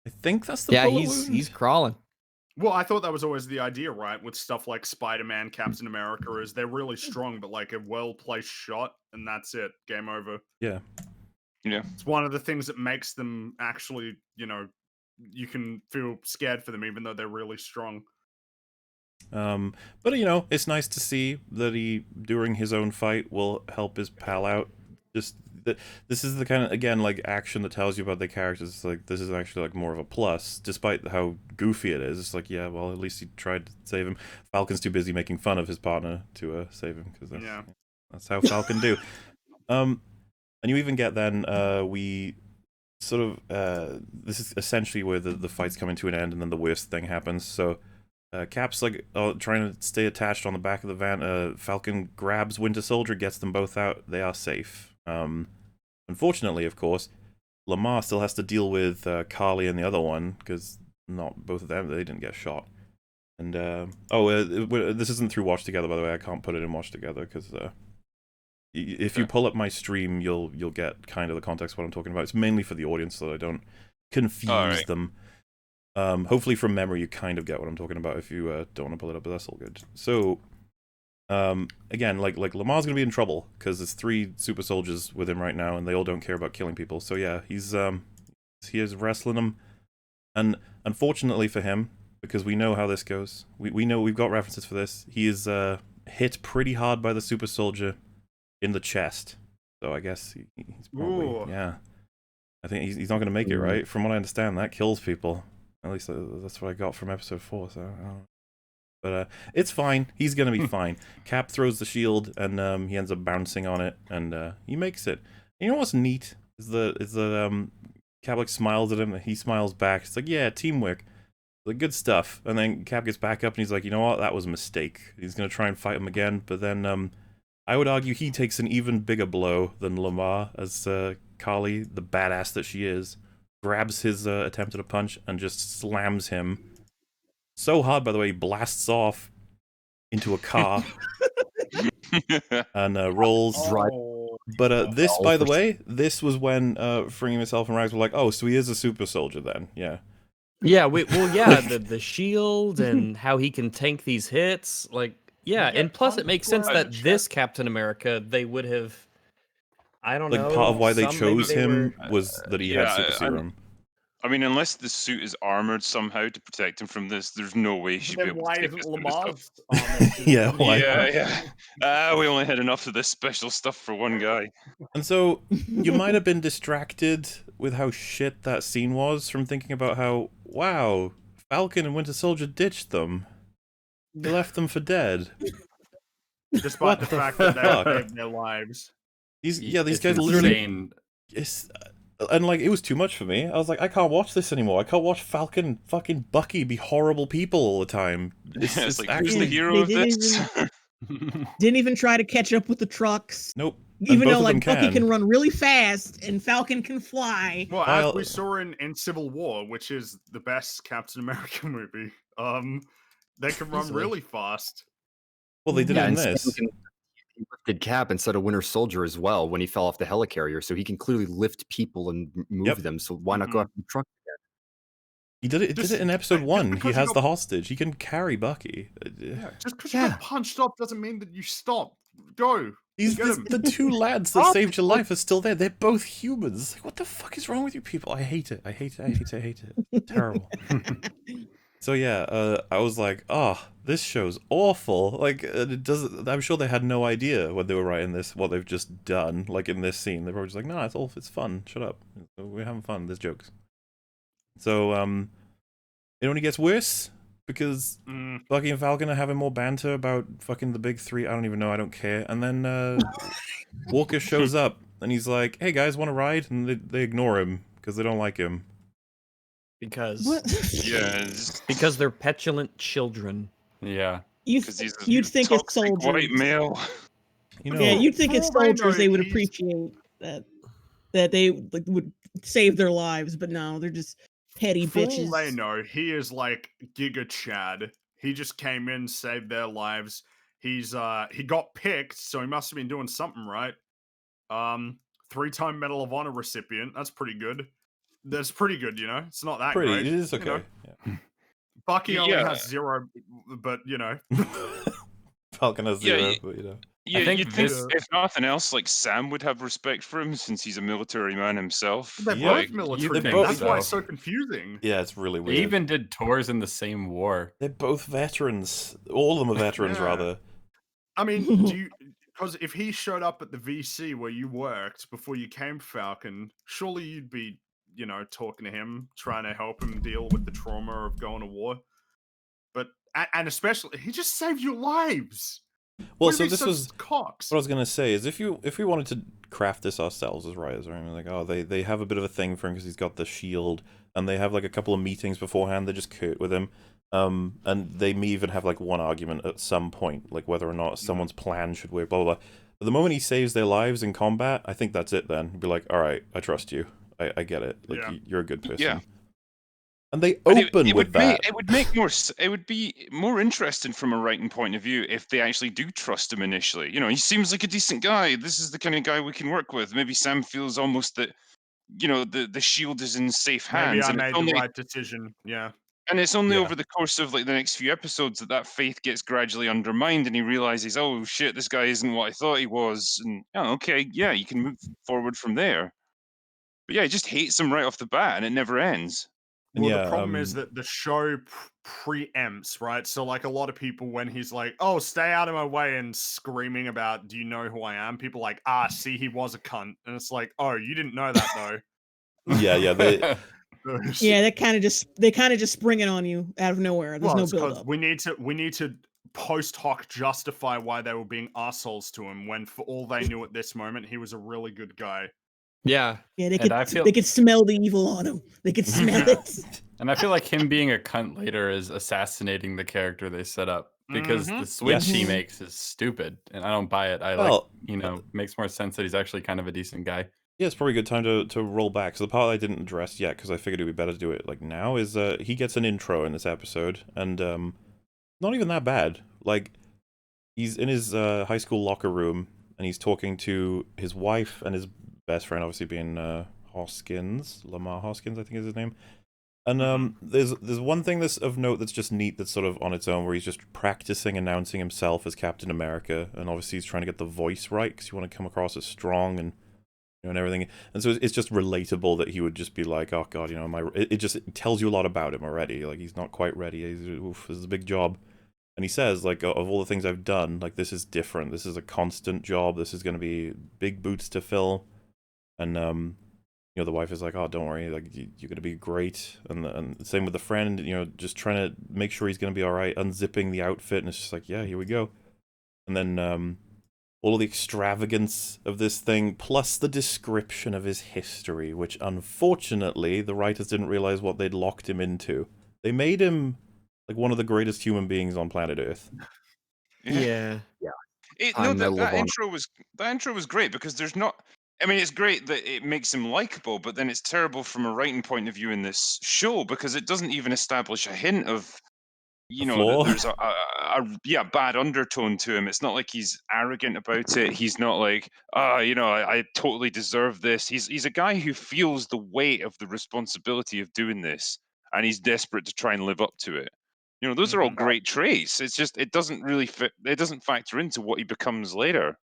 I think that's the Yeah, bullet he's wound. crawling. Well, I thought that was always the idea, right? With stuff like Spider-Man, Captain America, is they're really strong, but like a well-placed shot, and that's it, game over. Yeah. It's one of the things that makes them actually, you can feel scared for them, even though they're really strong. But it's nice to see that he, during his own fight, will help his pal out. Just this is the kind of, again, like, action that tells you about the characters. It's like, this is actually like more of a plus, despite how goofy it is. It's like, yeah, well, at least he tried to save him. Falcon's too busy making fun of his partner to save him, because that's how Falcon do. And you even get then we sort of this is essentially where the fight's coming to an end, and then the worst thing happens. So Cap's like trying to stay attached on the back of the van. Falcon grabs Winter Soldier, gets them both out. They are safe. Unfortunately, of course, Lamar still has to deal with Carly and the other one, because not both of them, they didn't get shot. And this isn't through Watch Together, by the way. I can't put it in Watch Together because if you pull up my stream, you'll get kind of the context of what I'm talking about. It's mainly for the audience, so that I don't confuse them. Hopefully from memory you kind of get what I'm talking about if you don't want to pull it up, but that's all good. So again, like Lamar's gonna be in trouble because there's 3 super soldiers with him right now, and they all don't care about killing people. So yeah, he is wrestling them, and unfortunately for him, because we know how this goes, we know, we've got references for this, he is hit pretty hard by the super soldier in the chest. So I guess he's probably, yeah, I think he's not gonna make it, right? From what I understand, that kills people. At least that's what I got from episode 4. So I don't know. But it's fine. He's gonna be fine. Cap throws the shield, and he ends up bouncing on it, and he makes it. And you know what's neat is the Cap like smiles at him, and he smiles back. It's like, yeah, teamwork, like good stuff. And then Cap gets back up, and he's like, you know what, that was a mistake. He's gonna try and fight him again, but then I would argue he takes an even bigger blow than Lamar, as Carly, the badass that she is, grabs his attempt at a punch and just slams him so hard, by the way, he blasts off into a car and rolls. But this, by the way, this was when Fringy, myself, and Rags were like, oh, so he is a super soldier then, yeah. Yeah, the shield and how he can tank these hits, like, yeah, and plus it makes sense that this Captain America, they would have, I don't know. Like, part of why they some chose maybe they him were- was that he had super serum. I mean, unless the suit is armored somehow to protect him from this, there's no way he should be Then able to why take isn't this sort of Lamar's stuff. armor? Yeah, why? Yeah. We only had enough of this special stuff for one guy. And so, you might have been distracted with how shit that scene was from thinking about how, wow, Falcon and Winter Soldier ditched them. They left them for dead. Despite the fact that they saved their lives. These It's guys literally... insane. And like, it was too much for me. I was like, I can't watch this anymore. I can't watch Falcon and fucking Bucky be horrible people all the time. It's like, actually... who's the hero They of this? Didn't even try to catch up with the trucks. Nope. And Even both though of them like Bucky can run really fast and Falcon can fly. Well, While- as we saw in Civil War, which is the best Captain America movie, they can run Easily. really fast. Well, they did Yeah, it in and this. he lifted Cap instead of Winter Soldier as well when he fell off the helicarrier, so he can clearly lift people and move Yep. them. So why not go after the truck? He did it. Did it in episode just 1. He because has got- the hostage. He can carry Bucky. Yeah, just because you got punched up doesn't mean that you stop. Go. These Get him. the two lads that saved your life are still there. They're both humans. Like, what the fuck is wrong with you people? I hate it. I hate it. I hate it. I hate it. Terrible. So yeah, I was like, oh, this show's awful. Like, it doesn't. I'm sure they had no idea when they were writing this what they've just done. Like in this scene, they're probably just like, no, it's fun. Shut up. We're having fun. There's jokes. So it only gets worse because Bucky and Falcon are having more banter about fucking the big three. I don't even know. I don't care. And then Walker shows up and he's like, hey guys, want to ride? And they ignore him because they don't like him. Because Because they're petulant children. Yeah. You'd think as soldiers, white male. You know, yeah, you'd think as for all I know, soldiers they would he's- appreciate that they like, would save their lives, but no, they're just petty For all bitches. they know, he is like Giga Chad. He just came in, saved their lives. He's he got picked, so he must have been doing something right. 3-time Medal of Honor recipient. That's pretty good. That's pretty good, you know. It's not that pretty. great. It is you okay. know. Yeah. Bucky only Yeah. has 0, but you know. Falcon has Yeah, 0, but you know. Yeah, think you'd think this- if nothing else, like Sam would have respect for him since he's a military man himself. They're Yeah, both military. they're men. both- That's why it's so confusing. Yeah, it's really They weird. even did tours in the same war. They're both veterans. All of them are veterans, Yeah. rather. I mean, do you? Because if he showed up at the VC where you worked before you came to Falcon, surely you'd be, you know, talking to him, trying to help him deal with the trauma of going to war. But and especially, he just saved your lives. Well, What so are this these was cocks. what I was gonna say is if we wanted to craft this ourselves as writers, right? Like, oh, they have a bit of a thing for him because he's got the shield, and they have like a couple of meetings beforehand. They just curt with him, and they may even have like one argument at some point, like whether or not someone's plan should work. Blah blah blah. But the moment he saves their lives in combat, I think that's it. Then be like, all right, I trust you. I get it. Like Yeah. you're a good person. Yeah. And they And open with that. it would make more. It would be more interesting from a writing point of view if they actually do trust him initially. You know, he seems like a decent guy. This is the kind of guy we can work with. Maybe Sam feels almost that, you know, the shield is in safe hands. Maybe I and made it's the only, right decision. Yeah. and it's only Yeah. over the course of like the next few episodes that faith gets gradually undermined, and he realizes, oh shit, this guy isn't what I thought he was. And oh, okay, yeah, you can move forward from there. But yeah, he just hates him right off the bat, and it never ends. And Well, yeah, the problem is that the show preempts, right? So, like, a lot of people, when he's like, "Oh, stay out of my way," and screaming about, "Do you know who I am?" People are like, see, he was a cunt, and it's like, oh, you didn't know that though. Yeah, they Yeah, they kind of just spring it on you out of nowhere. There's Well, no it's build 'cause up. we need to post hoc justify why they were being assholes to him when, for all they knew at this moment, he was a really good guy. Yeah. Yeah, they And could I feel- they could smell the evil on him. They could smell it. And I feel like him being a cunt later is assassinating the character they set up because the switch he Yes. makes is stupid, and I don't buy it. I Well, makes more sense that he's actually kind of a decent guy. Yeah, it's probably a good time to roll back. So the part I didn't address yet, because I figured it would be better to do it like now, is he gets an intro in this episode, and not even that bad. Like, he's in his high school locker room, and he's talking to his wife and his best friend, obviously being Lamar Hoskins, I think is his name. And there's one thing that's of note that's just neat, that's sort of on its own, where he's just practicing announcing himself as Captain America, and obviously he's trying to get the voice right because you want to come across as strong and and everything. And so it's just relatable that he would just be like, oh god, it tells you a lot about him already. Like, he's not quite ready. Oof, this is a big job. And he says, like, of all the things I've done, like, this is different. This is a constant job. This is going to be big boots to fill. And the wife is like, oh, don't worry, like, you're going to be great. And same with the friend, just trying to make sure he's going to be all right, unzipping the outfit, and it's just like, yeah, here we go. And then all of the extravagance of this thing, plus the description of his history, which unfortunately the writers didn't realize what they'd locked him into. They made him like one of the greatest human beings on planet Earth. Yeah. That intro was great because there's not. I mean, it's great that it makes him likable, but then it's terrible from a writing point of view in this show because it doesn't even establish a hint of, you A know, flaw? there's a bad undertone to him. It's not like he's arrogant about it. He's not like, I totally deserve this. He's a guy who feels the weight of the responsibility of doing this, and he's desperate to try and live up to it. You know, those are all great traits. It's just it doesn't really fit. It doesn't factor into what he becomes later.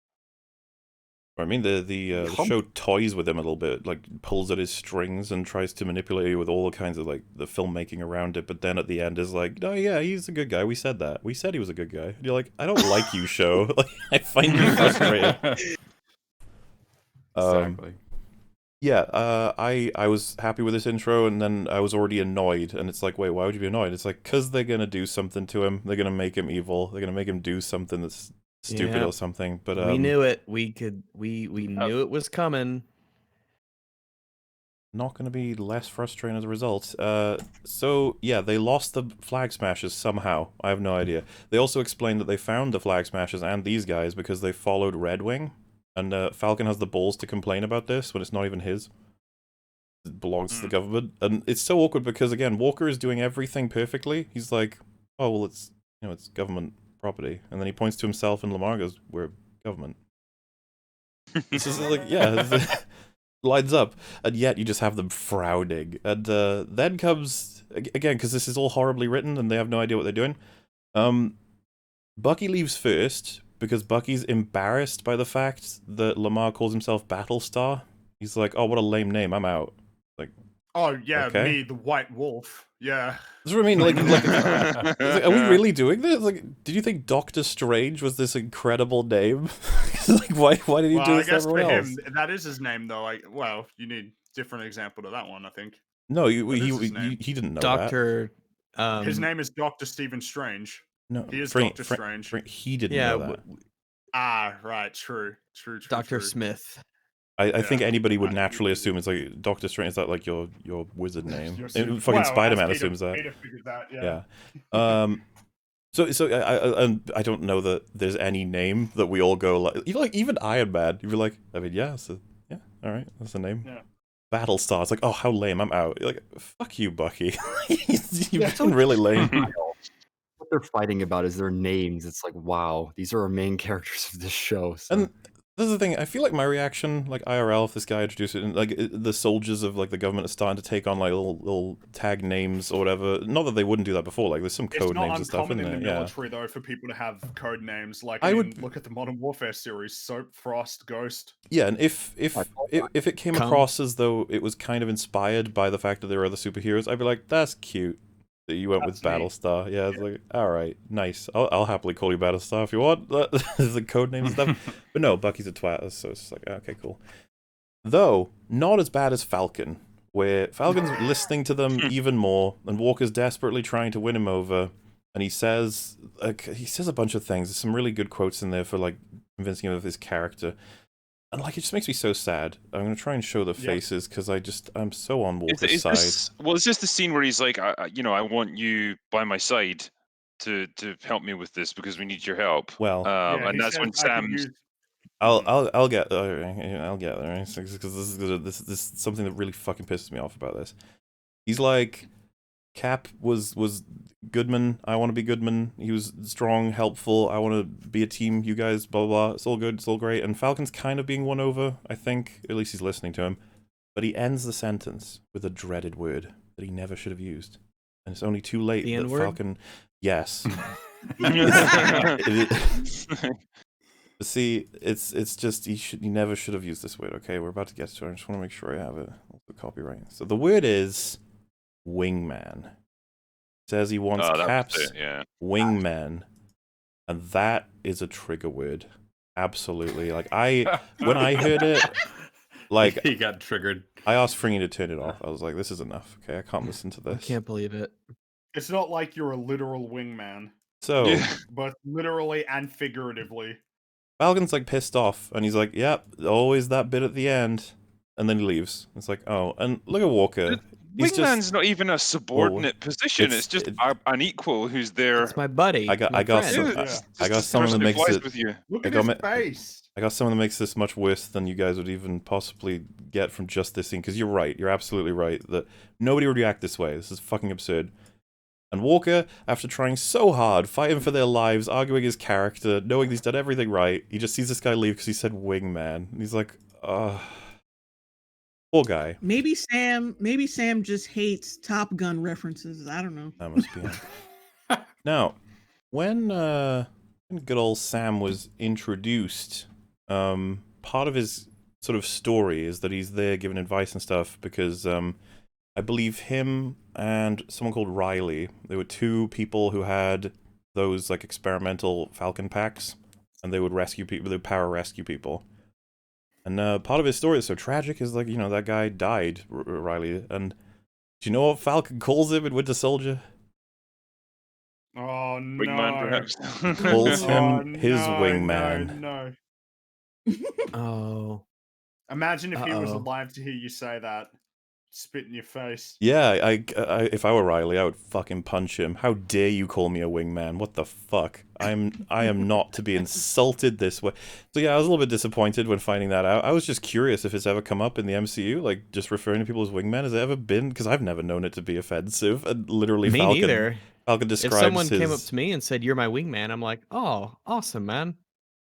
I mean, the show toys with him a little bit, like pulls at his strings and tries to manipulate you with all kinds of like the filmmaking around it. But then at the end is like, no, yeah, he's a good guy. We said that. We said he was a good guy. And you're like, I don't like you, show. Like, I find you frustrating. Exactly. Yeah, I was happy with this intro, and then I was already annoyed. And it's like, wait, why would you be annoyed? It's like, because they're gonna do something to him. They're gonna make him evil. They're gonna make him do something that's stupid or something. But we knew it. We knew it was coming. Not going to be less frustrating as a result. So, yeah, they lost the Flag Smashers somehow. I have no idea. They also explained that they found the Flag Smashers and these guys because they followed Red Wing. And Falcon has the balls to complain about this when it's not even his. It belongs to the government. And it's so awkward because, again, Walker is doing everything perfectly. He's like, oh, well, it's government property. And then he points to himself and Lamar goes, we're government. This is like, yeah, lines up. And yet you just have them frowning. And then comes, again, because this is all horribly written and they have no idea what they're doing. Bucky leaves first because Bucky's embarrassed by the fact that Lamar calls himself Battlestar. He's like, oh, what a lame name, I'm out. Like, oh, yeah, okay. me, the White Wolf. Yeah. That's what I mean. Like, are we really doing this? Like, did you think Doctor Strange was this incredible name? Like, why did he do this to everyone else? Him, that is his name, though. Well, you need different example to that one, I think. No, he didn't know Doctor. His name is Doctor Stephen Strange. No, he is Doctor Strange. He didn't know that. Right. True. Dr. Smith. I think anybody would naturally assume it's like Doctor Strange. Is that like your wizard name? Fucking Spider-Man assumes that. Peter figured that. Yeah. So I don't know that there's any name that we all go like even Iron Man. You'd be like, I mean, yeah, all right, that's the name. Yeah. Battlestar. It's like, oh, how lame. I'm out. You're like, fuck you, Bucky. You've been really lame. What they're fighting about is their names. It's like, wow, these are our main characters of this show. So. And this is the thing. I feel like my reaction, like IRL, if this guy introduced it, and like the soldiers of like the government are starting to take on like little tag names or whatever. Not that they wouldn't do that before. Like there's some code names and stuff in there. It's not uncommon in the military though for people to have code names. Like I would look at the Modern Warfare series: Soap, Frost, Ghost. Yeah, and if it came across as though it was kind of inspired by the fact that there are other superheroes, I'd be like, that's cute. That you went with Battlestar. Yeah, it's like, alright, nice. I'll happily call you Battlestar if you want. The code name and stuff. But no, Bucky's a twat, so it's just like, okay, cool. Though, not as bad as Falcon, where Falcon's listening to them even more, and Walker's desperately trying to win him over, and he says a bunch of things. There's some really good quotes in there for like convincing him of his character. And like, it just makes me so sad. I'm going to try and show the faces because I'm so on Walker's side. Is this the scene where he's like, I want you by my side to help me with this because we need your help. Well, and that's when Sam. I'll get there because this is something that really fucking pisses me off about this. He's like, Cap was Goodman. I want to be Goodman. He was strong, helpful. I want to be a team. You guys, blah, blah, blah. It's all good. It's all great. And Falcon's kind of being won over, I think. At least he's listening to him. But he ends the sentence with a dreaded word that he never should have used. And it's only too late that Falcon... Yes. See, it's just, he never should have used this word, okay? We're about to get to it. I just want to make sure I have it. Also copyright. So the word is... wingman. Says he wants Cap's wingman, and that is a trigger word. Absolutely. Like when I heard it, like he got triggered. I asked Fringy to turn it off. I was like, this is enough. Okay, I can't listen to this. I can't believe it. It's not like you're a literal wingman. So, but literally and figuratively. Falcon's like pissed off, and he's like, "Yep, always that bit at the end," and then he leaves. It's like, oh, and look at Walker. Wingman's not even a subordinate position. It's just an equal who's there. It's my buddy. I got someone that makes it. Look at his face. I got someone that makes this much worse than you guys would even possibly get from just this scene. Because you're right. You're absolutely right that nobody would react this way. This is fucking absurd. And Walker, after trying so hard, fighting for their lives, arguing his character, knowing he's done everything right, he just sees this guy leave because he said wingman. And he's like, poor guy. Maybe Sam just hates Top Gun references. I don't know. That must be it. Now, when good old Sam was introduced, part of his sort of story is that he's there giving advice and stuff because I believe him and someone called Riley, they were two people who had those like experimental Falcon packs, and they would rescue people, they would power rescue people. And part of his story is so tragic is like, you know, that guy died, Riley, and do you know what Falcon calls him in Winter Soldier? Oh no! Wingman, perhaps. Calls him his wingman. No. Oh. Imagine if he was Uh-oh. alive to hear you say that. Spit in your face. Yeah, I if I were Riley, I would fucking punch him. How dare you call me a wingman? What the fuck? I am not to be insulted this way. So yeah, I was a little bit disappointed when finding that out. I was just curious if it's ever come up in the MCU, like just referring to people as wingmen. Has it ever been? Because I've never known it to be offensive. And literally, Me Falcon, neither. Falcon If describes someone his... came up to me and said, "You're my wingman," I'm like, "Oh, awesome, man."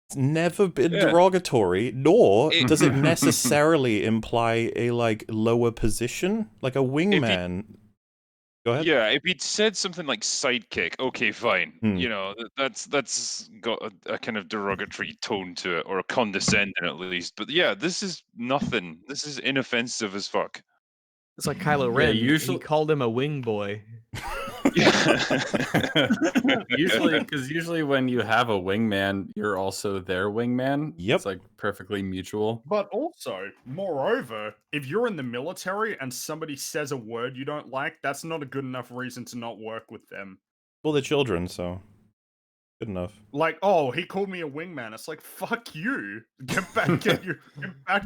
It's never been Yeah. derogatory, nor It- does it necessarily imply a like lower position, like a wingman. Go ahead. Yeah, if he'd said something like sidekick, okay, fine. Hmm. You know, that's got a kind of derogatory tone to it, or a condescending at least. But yeah, this is nothing. This is inoffensive as fuck. It's like Kylo Ren. usually- He called him a wing boy. usually when you have a wingman, you're also their wingman. Yep. It's like perfectly mutual. But also, moreover, if you're in the military and somebody says a word you don't like, that's not a good enough reason to not work with them. Well, they're children, so good enough. Like, oh, he called me a wingman. It's like, fuck you. Get back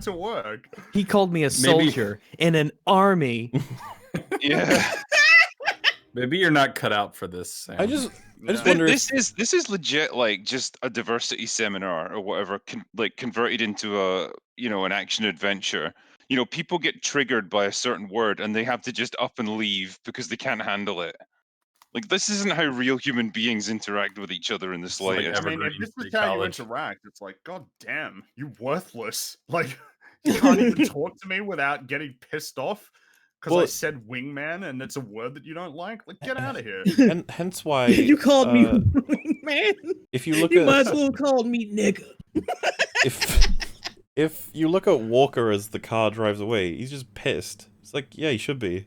to work. He called me a soldier in an army. Yeah. Maybe you're not cut out for this, Sam. I just Yeah. wonder if This is legit like just a diversity seminar or whatever, like converted into a an action adventure. You know, people get triggered by a certain word and they have to just up and leave because they can't handle it. Like, this isn't how real human beings interact with each other in the It's like slightest. I mean, if Evergreen this is State how you College. interact, it's like, god damn, you worthless. Like, you can't even talk to me without getting pissed off because I Well- said wingman and it's a word that you don't like. Like, get out of here. and hence why You called me uh, man. if you look You at might as well have called me nigga. if you look at Walker as the car drives away, he's just pissed. It's like, yeah, he should be.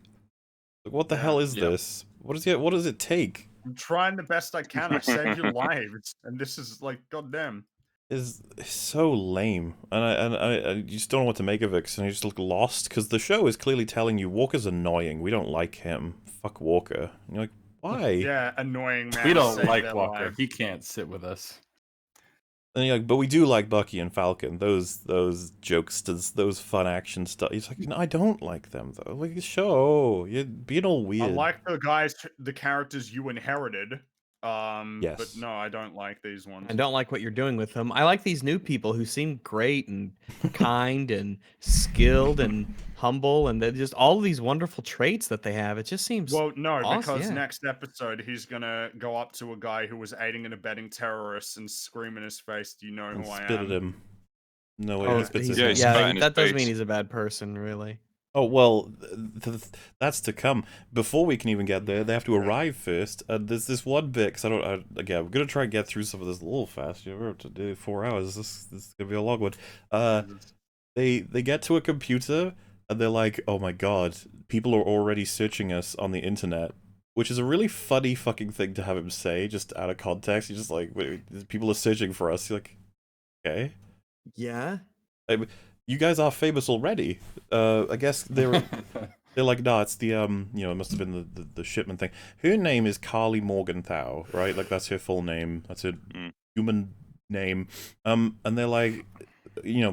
Like, what the Yeah, hell is yeah. this? What does it take? I'm trying the best I can. I saved your lives, and this is like, goddamn. Is so lame, and I just don't know what to make of it. Because you just look lost. Because the show is clearly telling you Walker's annoying. We don't like him. Fuck Walker. And you're like, why? Yeah, annoying man. We don't saved like their Walker. lives. He can't sit with us. And you're like, but we do like Bucky and Falcon. Those jokesters, those fun action stuff. He's like, no, I don't like them though. Like, show you're being all weird. I like the characters you inherited. But Yes. no, I don't like these ones. I don't like what you're doing with them. I like these new people who seem great and kind and skilled and humble, and they're just all of these wonderful traits that they have. It just seems Well, no, awesome, because yeah. next episode he's gonna go up to a guy who was aiding and abetting terrorists and scream in his face, "Do you know and who I spit am?" at him. No way. Oh, he spits he's- at Yeah, him. he's spat in his that does face. mean he's a bad person, really. Oh, well, that's to come. Before we can even get there, they have to arrive first. And there's this one bit, because again, I'm going to try and get through some of this a little fast. We're up to do 4 hours. This is going to be a long one. They get to a computer, and they're like, oh my god, people are already searching us on the internet. Which is a really funny fucking thing to have him say, just out of context. He's just like, wait, people are searching for us. You're like, okay. Yeah. You guys are famous already. I guess they're like, no, it's the it must have been the shipment thing. Her name is Carly Morgenthau, right? Like, that's her full name. That's her human name. And they're like,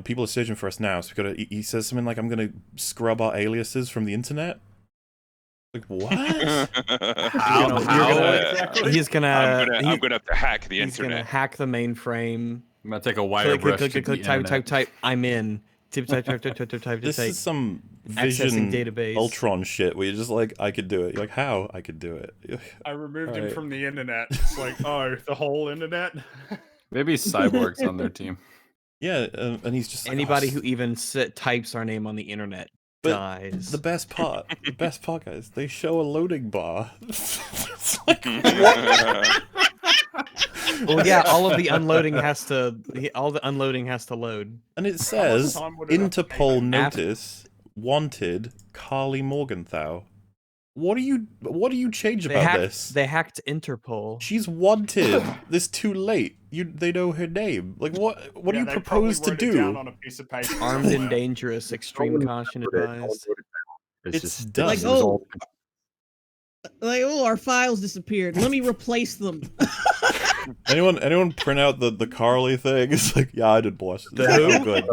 people are searching for us now. So he says something like, I'm gonna scrub our aliases from the internet. Like, what? He's gonna I'm gonna have to hack the he's gonna internet. hack the mainframe. I'm gonna take a wire brush. Click, to the type, internet. type. I'm in. Type. This is some Accessing Vision database. Ultron shit where you're just like, I could do it. You're like, how? I could do it. I removed him Alright. from the internet. It's like, oh, the whole internet. Maybe Cyborg's on their team. Yeah, and he's just like, Anybody oh, who even types our name on the internet But dies. the best part, guys, they show a loading bar. It's like, Well, yeah, all the unloading has to load. and it says time would it have taken? Interpol notice wanted Carly Morgenthau. What do you change about this? They hacked Interpol. She's wanted. This too late. They know her name. Like what do you they propose to probably wrote it down do? on a piece of paper Armed and somewhere. dangerous, extreme caution advised. It's just done. Like, it was all- our files disappeared. Let me replace them. Anyone print out the Carly thing? It's like, yeah, I did, boss. The This is who? good.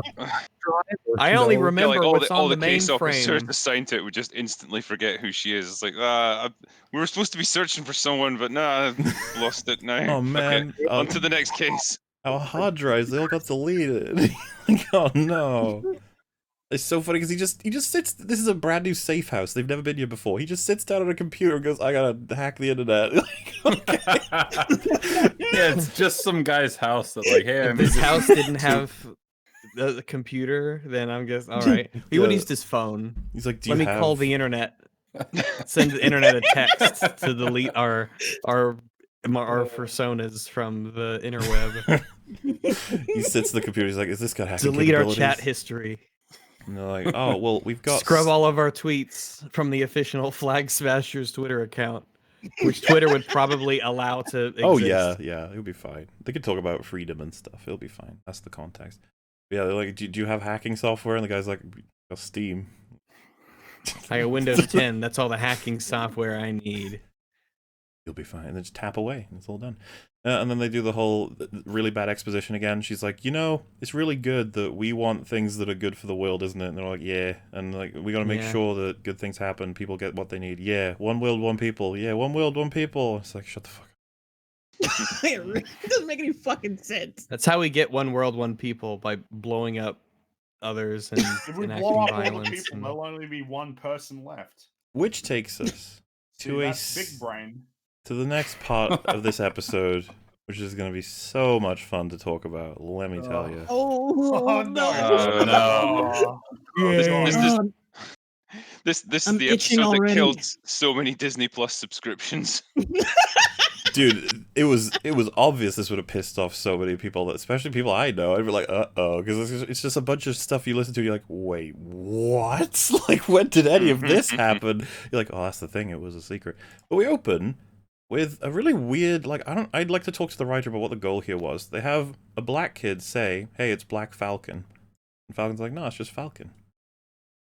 I only Yeah, remember like what's all on the the case officers mainframe. assigned to it would just instantly forget who she is. It's like, we were supposed to be searching for someone, but nah, I've lost it now. Oh man, Okay, on to the next case. our hard drives, they all got deleted. Like, oh no. It's so funny because he just sits. This is a brand new safe house. They've never been here before. He just sits down on a computer and goes, "I gotta hack the internet." Like, okay. Yeah, it's just some guy's house that like, hey, If this house didn't have the computer, then I'm guessing all right. He would Yeah. use his phone. He's like, "Do Let you me have?" call the internet. Send the internet a text to delete our personas from the interweb. He sits at the computer. He's like, "Is this got hacking Delete our capabilities?" chat history. And they're like, "Oh well, we've got Scrub all of our tweets from the official Flag Smashers Twitter account, which Twitter would probably allow to exist. Oh yeah, it'll be fine. They can talk about freedom and stuff. It'll be fine. That's the context. Yeah, they're like, do you have hacking software? And the guy's like, Steam. I got Windows 10. That's all the hacking software I need. You'll be fine. And then just tap away, and it's all done. And then they do the whole really bad exposition again. She's like, it's really good that we want things that are good for the world, isn't it? And they're like, yeah. And like, we got to make Yeah. sure that good things happen. People get what they need. Yeah. One world, one people. Yeah. One world, one people. It's like, shut the fuck up. It doesn't make any fucking sense. That's how we get one world, one people, by blowing up others and If we enacting blow up all the violence. people, and- there'll only be one person left. Which takes us See, to that's big brain. to the next part of this episode, which is going to be so much fun to talk about. Let me tell you. Oh, no! no. Oh, This is I'm the itching episode that already. killed so many Disney Plus subscriptions. Dude, it was obvious this would have pissed off so many people, that especially people I know. I'd be like, uh-oh, because it's just a bunch of stuff you listen to, you're like, wait, what? Like, when did any of this happen? You're like, oh, that's the thing, it was a secret. But we open with a really weird, like, I'd like to talk to the writer about what the goal here was. They have a black kid say, hey, it's Black Falcon. And Falcon's like, no, it's just Falcon.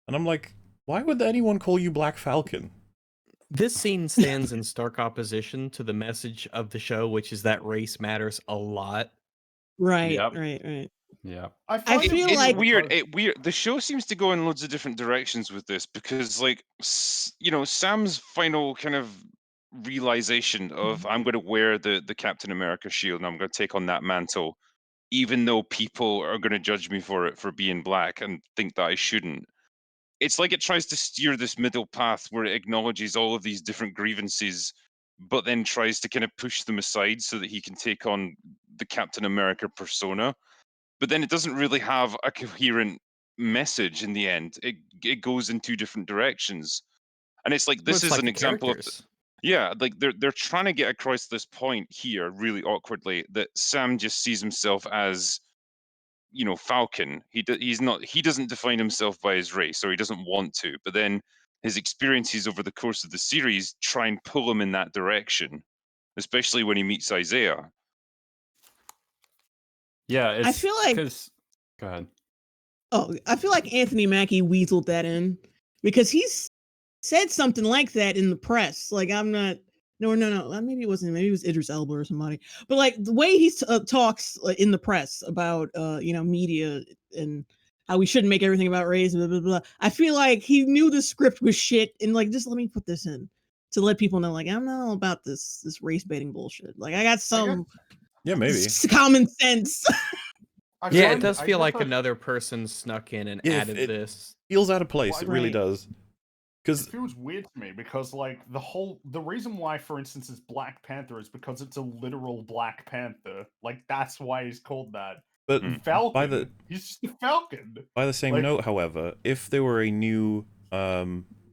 And I'm like, why would anyone call you Black Falcon? This scene stands in stark opposition to the message of the show, which is that race matters a lot. Right, Yep. right. Yeah. I find it feel It's like- weird. The show seems to go in loads of different directions with this because, like, Sam's final kind of realization of I'm going to wear the Captain America shield and I'm going to take on that mantle, even though people are going to judge me for it for being black and think that I shouldn't. It's like it tries to steer this middle path where it acknowledges all of these different grievances, but then tries to kind of push them aside so that he can take on the Captain America persona. But then it doesn't really have a coherent message in the end. It goes in two different directions. And it's like this Looks is like an the example of characters. yeah, like they're trying to get across this point here really awkwardly that Sam just sees himself as Falcon. He doesn't define himself by his race, or he doesn't want to. But then his experiences over the course of the series try and pull him in that direction, especially when he meets Isaiah. Yeah, it's I feel like- Go ahead. Oh, I feel like Anthony Mackie weaseled that in because he's said something like that in the press. Like, I'm not. No. Maybe it wasn't. Maybe it was Idris Elba or somebody. But like the way he talks in the press about media and how we shouldn't make everything about race. Blah blah blah. I feel like he knew the script was shit and like just let me put this in to let people know like I'm not all about this race baiting bullshit. Like I got some Yeah, maybe. common sense. Yeah, it does feel like another person snuck in and Yeah, added it this. feels out of place. Well, It really Right. does. Because It feels weird to me because, like, the reason why, for instance, it's Black Panther is because it's a literal Black Panther. Like, that's why he's called that. but Mm. Falcon, he's just a Falcon. by the same Like- note, however, if there were a new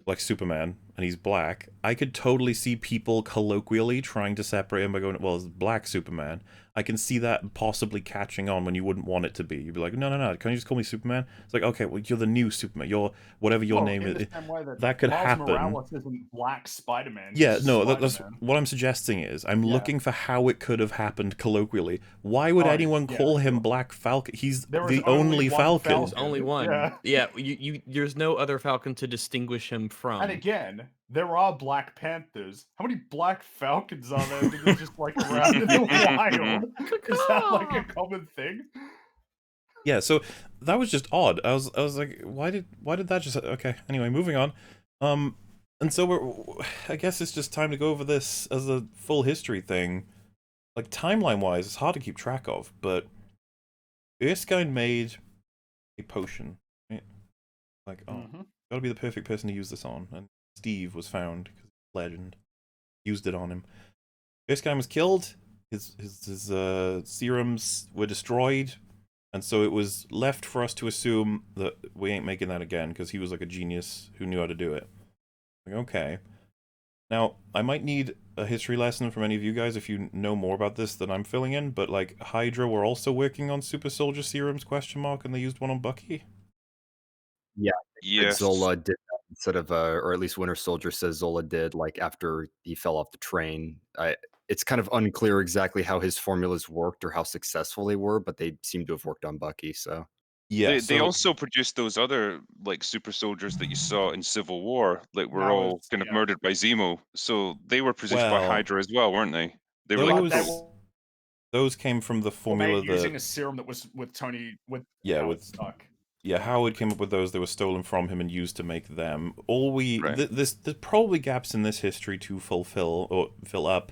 like Superman and he's black, I could totally see people colloquially trying to separate him by going, well, it's Black Superman. I can see that possibly catching on when you wouldn't want it to be. You'd be like, no, can you just call me Superman? It's like, okay, well, you're the new Superman. You're whatever your name in is. the same way That could Miles happen. Morales isn't Black Spider-Man. Yeah, he's no, that's Spider-Man. what I'm suggesting is I'm Yeah. looking for how it could have happened colloquially. Why would Oh, anyone yeah, call him sure. Black Falcon? He's There was the only only one Falcon. There's only one. Yeah. you there's no other Falcon to distinguish him from. And again, there are Black Panthers. How many Black Falcons are there that are just like around in the wild? Is that like a common thing? Yeah, so that was just odd. I was like, why did that just okay? Anyway, moving on. And so I guess it's just time to go over this as a full history thing. Like timeline wise, it's hard to keep track of, but Erskine made a potion. Right? Like, oh, gotta be the perfect person to use this on, and Steve was found because legend used it on him. Erskine was killed. His serums were destroyed. And so it was left for us to assume that we ain't making that again, because he was like a genius who knew how to do it. Like, okay. Now, I might need a history lesson from any of you guys if you know more about this than I'm filling in, but like, Hydra were also working on super soldier serums, ? And they used one on Bucky? Yeah. Yes. Zola did that instead of, or at least Winter Soldier says Zola did, like, after he fell off the train. It's kind of unclear exactly how his formulas worked or how successful they were, but they seem to have worked on Bucky, so. Yeah, They also produced those other like super soldiers that you saw in Civil War, like were That all was- kind of yeah. murdered by Zemo. So they were produced by Well, Hydra as well, weren't they? They were those, like those came from the Or formula maybe using that... a serum that was with Tony Yeah, Howard with- Stark. Yeah, Howard came up with those. They were stolen from him and used to make them. Right. There's probably gaps in this history to fulfill or fill up.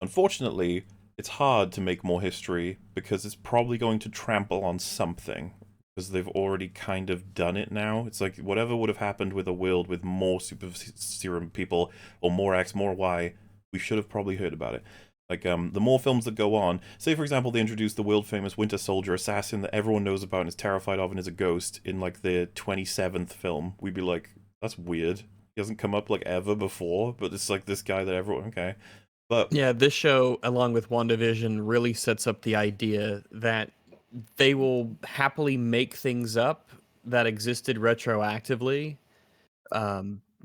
Unfortunately, it's hard to make more history because it's probably going to trample on something because they've already kind of done it now. It's like whatever would have happened with a world with more super serum people or more X, more Y, we should have probably heard about it. Like, the more films that go on, say for example they introduce the world-famous Winter Soldier assassin that everyone knows about and is terrified of and is a ghost in like the 27th film, we'd be like, that's weird. He hasn't come up like ever before, but it's like this guy that everyone, okay. But Yeah, this show, along with WandaVision, really sets up the idea that they will happily make things up that existed retroactively,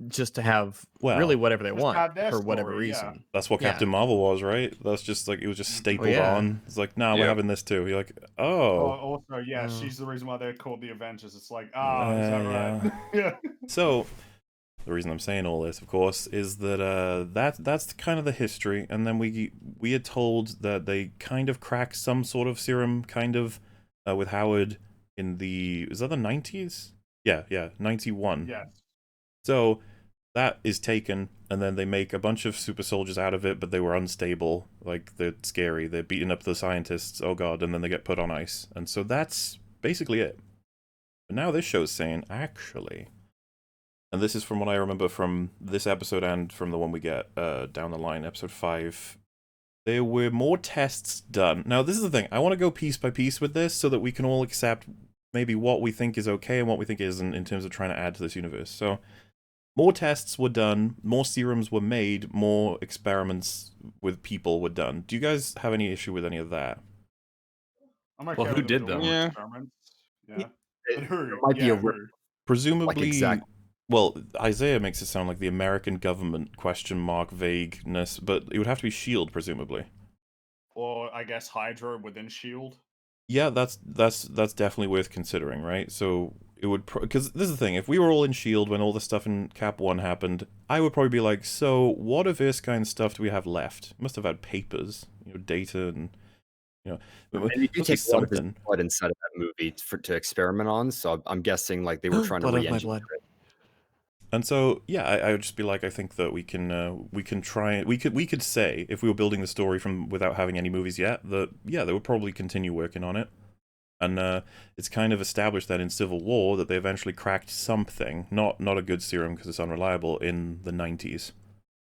just to have Well, really whatever they just want have their for whatever story, yeah. reason. that's what Yeah. Captain Marvel was, right? That's just like, it was just stapled yeah. on. It's like, nah, we're Yeah. having this too. You're like, Oh, oh. also, yeah, Oh. she's the reason why they're called the Avengers. It's like, is that right? Yeah. So, the reason I'm saying all this, of course, is that that's kind of the history, and then we had told that they kind of cracked some sort of serum, kind of, with Howard in the, is that the 90s? Yeah, 91. Yeah. So, that is taken, and then they make a bunch of super soldiers out of it, but they were unstable, like, they're scary, they're beating up the scientists, oh god, and then they get put on ice. And so that's basically it. But now this show's saying, actually... And this is from what I remember from this episode and from the one we get down the line, episode 5. There were more tests done. Now, this is the thing. I want to go piece by piece with this so that we can all accept maybe what we think is okay and what we think isn't in terms of trying to add to this universe. So, more tests were done, more serums were made, more experiments with people were done. Do you guys have any issue with any of that? I'm okay Well, who with did doing them? Yeah. experiments. Yeah. It- But who? there might be a who? Presumably... exact- Well, Isaiah makes it sound like the American government ? Vagueness, but it would have to be S.H.I.E.L.D., presumably. Or I guess Hydra within S.H.I.E.L.D. Yeah, that's definitely worth considering, right? So it would, because this is the thing, if we were all in S.H.I.E.L.D. when all the stuff in Cap 1 happened, I would probably be like, so what of Erskine stuff do we have left? Must have had papers, data and, And you do must take be a lot of his something. blood inside of that movie to experiment on, so I'm guessing like they were trying to Blood of my re-engineer blood. it. And so, yeah, I would just be like, I think that we can try, we could say, if we were building the story from without having any movies yet, that, yeah, they would probably continue working on it. And it's kind of established that in Civil War that they eventually cracked something, not a good serum because it's unreliable, in the 90s.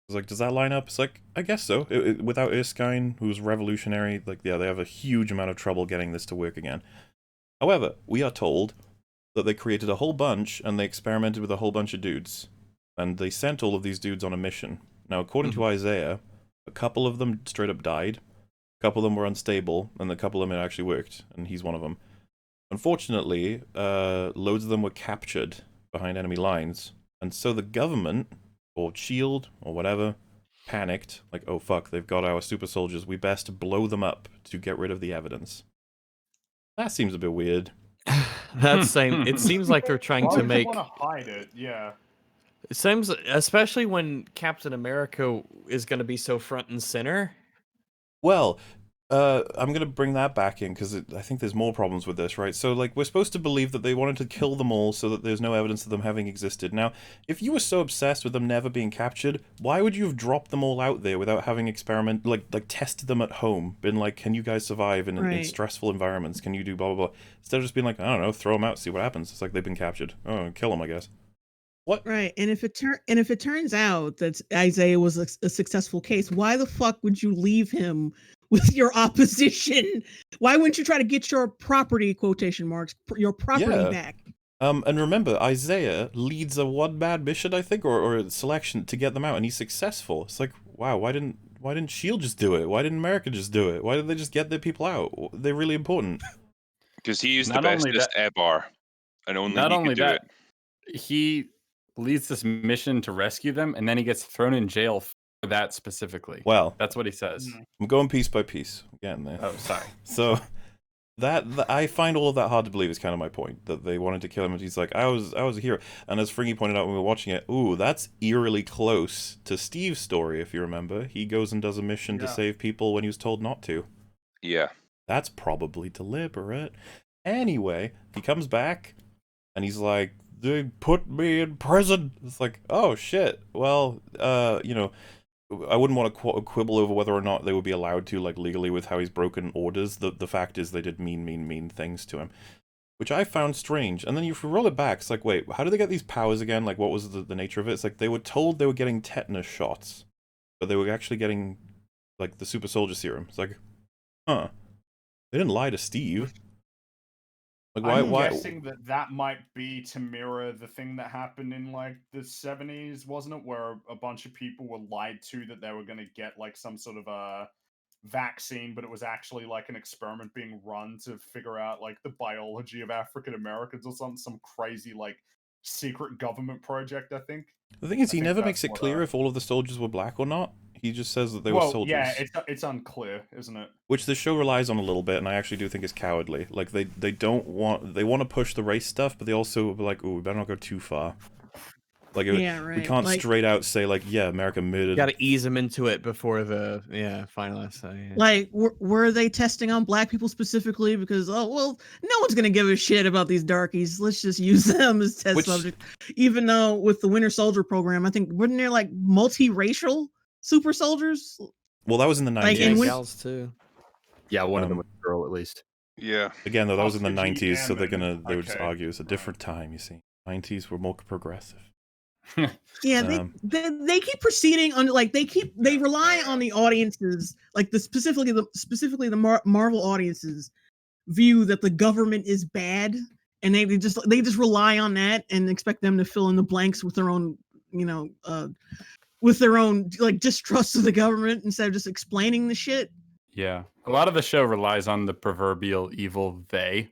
It's like, does that line up? It's like, I guess so. Without Erskine, who was revolutionary, like, yeah, they have a huge amount of trouble getting this to work again. However, we are told that they created a whole bunch and they experimented with a whole bunch of dudes. And they sent all of these dudes on a mission. Now, according to Isaiah, a couple of them straight up died, a couple of them were unstable, and a couple of them it actually worked, and he's one of them. Unfortunately, loads of them were captured behind enemy lines, and so the government, or SHIELD, or whatever, panicked, like, oh fuck, they've got our super soldiers, we best blow them up to get rid of the evidence. That seems a bit weird. That's same. It seems like they're trying Why to would make. you want to hide it? Yeah. It seems, especially when Captain America is going to be so front and center. Well, I'm going to bring that back in because I think there's more problems with this, right? So, like, we're supposed to believe that they wanted to kill them all so that there's no evidence of them having existed. Now, if you were so obsessed with them never being captured, why would you have dropped them all out there without having like tested them at home? Been like, can you guys survive in stressful environments? Can you do blah, blah, blah? Instead of just being like, I don't know, throw them out, see what happens. It's like they've been captured. Oh, kill them, I guess. What? Right, and if it turns out that Isaiah was a successful case, why the fuck would you leave him with your opposition? Why wouldn't you try to get your property, quotation marks, your property back? And remember, Isaiah leads a one-man mission, I think, or a selection to get them out, and he's successful. It's like, wow, why didn't SHIELD just do it? Why didn't America just do it? Why did they just get their people out? They're really important. Because he used the bestest ever, and only not he only could do that, it. he leads this mission to rescue them, and then he gets thrown in jail for that specifically. Well, that's what he says. I'm going piece by piece. I'm getting there. Oh, sorry. So that I find all of that hard to believe is kind of my point, that they wanted to kill him, and he's like, I was a hero. And as Fringy pointed out when we were watching it, ooh, that's eerily close to Steve's story, if you remember. He goes and does a mission to save people when he was told not to. Yeah. That's probably deliberate. Anyway, he comes back, and he's like, they put me in prison. It's like, oh shit. Well, you know, I wouldn't want to quibble over whether or not they would be allowed to, like, legally with how he's broken orders. The fact is they did mean things to him, which I found strange. And then if you roll it back, it's like, wait, how did they get these powers again? Like, what was the nature of it? It's like they were told they were getting tetanus shots, but they were actually getting, like, the super soldier serum. It's like, huh. They didn't lie to Steve. Like, I'm guessing that might be to mirror the thing that happened in, like, the 70s, wasn't it? Where a bunch of people were lied to that they were going to get, like, some sort of a vaccine, but it was actually, like, an experiment being run to figure out, like, the biology of African Americans or something. Some crazy, like, secret government project, I think. The thing is, he never makes it clear if all of the soldiers were black or not. He just says that they were soldiers. Yeah, it's unclear, isn't it? Which the show relies on a little bit, and I actually do think is cowardly. Like, they want to push the race stuff, but they also be like, ooh, we better not go too far. Like, we can't straight out say, like, yeah, America murdered. You gotta ease them into it before the finalists. Like, were they testing on black people specifically? Because, oh, well, no one's gonna give a shit about these darkies. Let's just use them as test subjects. Even though with the Winter Soldier program, I think, wasn't there, like, multiracial super soldiers? Well, that was in the 90s. Like, gals too. Yeah, one of them was a girl, at least. Yeah. Again, though, that was in the 90s, so they would just argue it's a different time, you see. 90s were more progressive. Yeah, they keep proceeding on, like, they rely on the audiences, like, specifically the Marvel audiences view that the government is bad, and they just rely on that and expect them to fill in the blanks with their own, you know, with their own, like, distrust of the government instead of just explaining the shit. Yeah, a lot of the show relies on the proverbial evil they.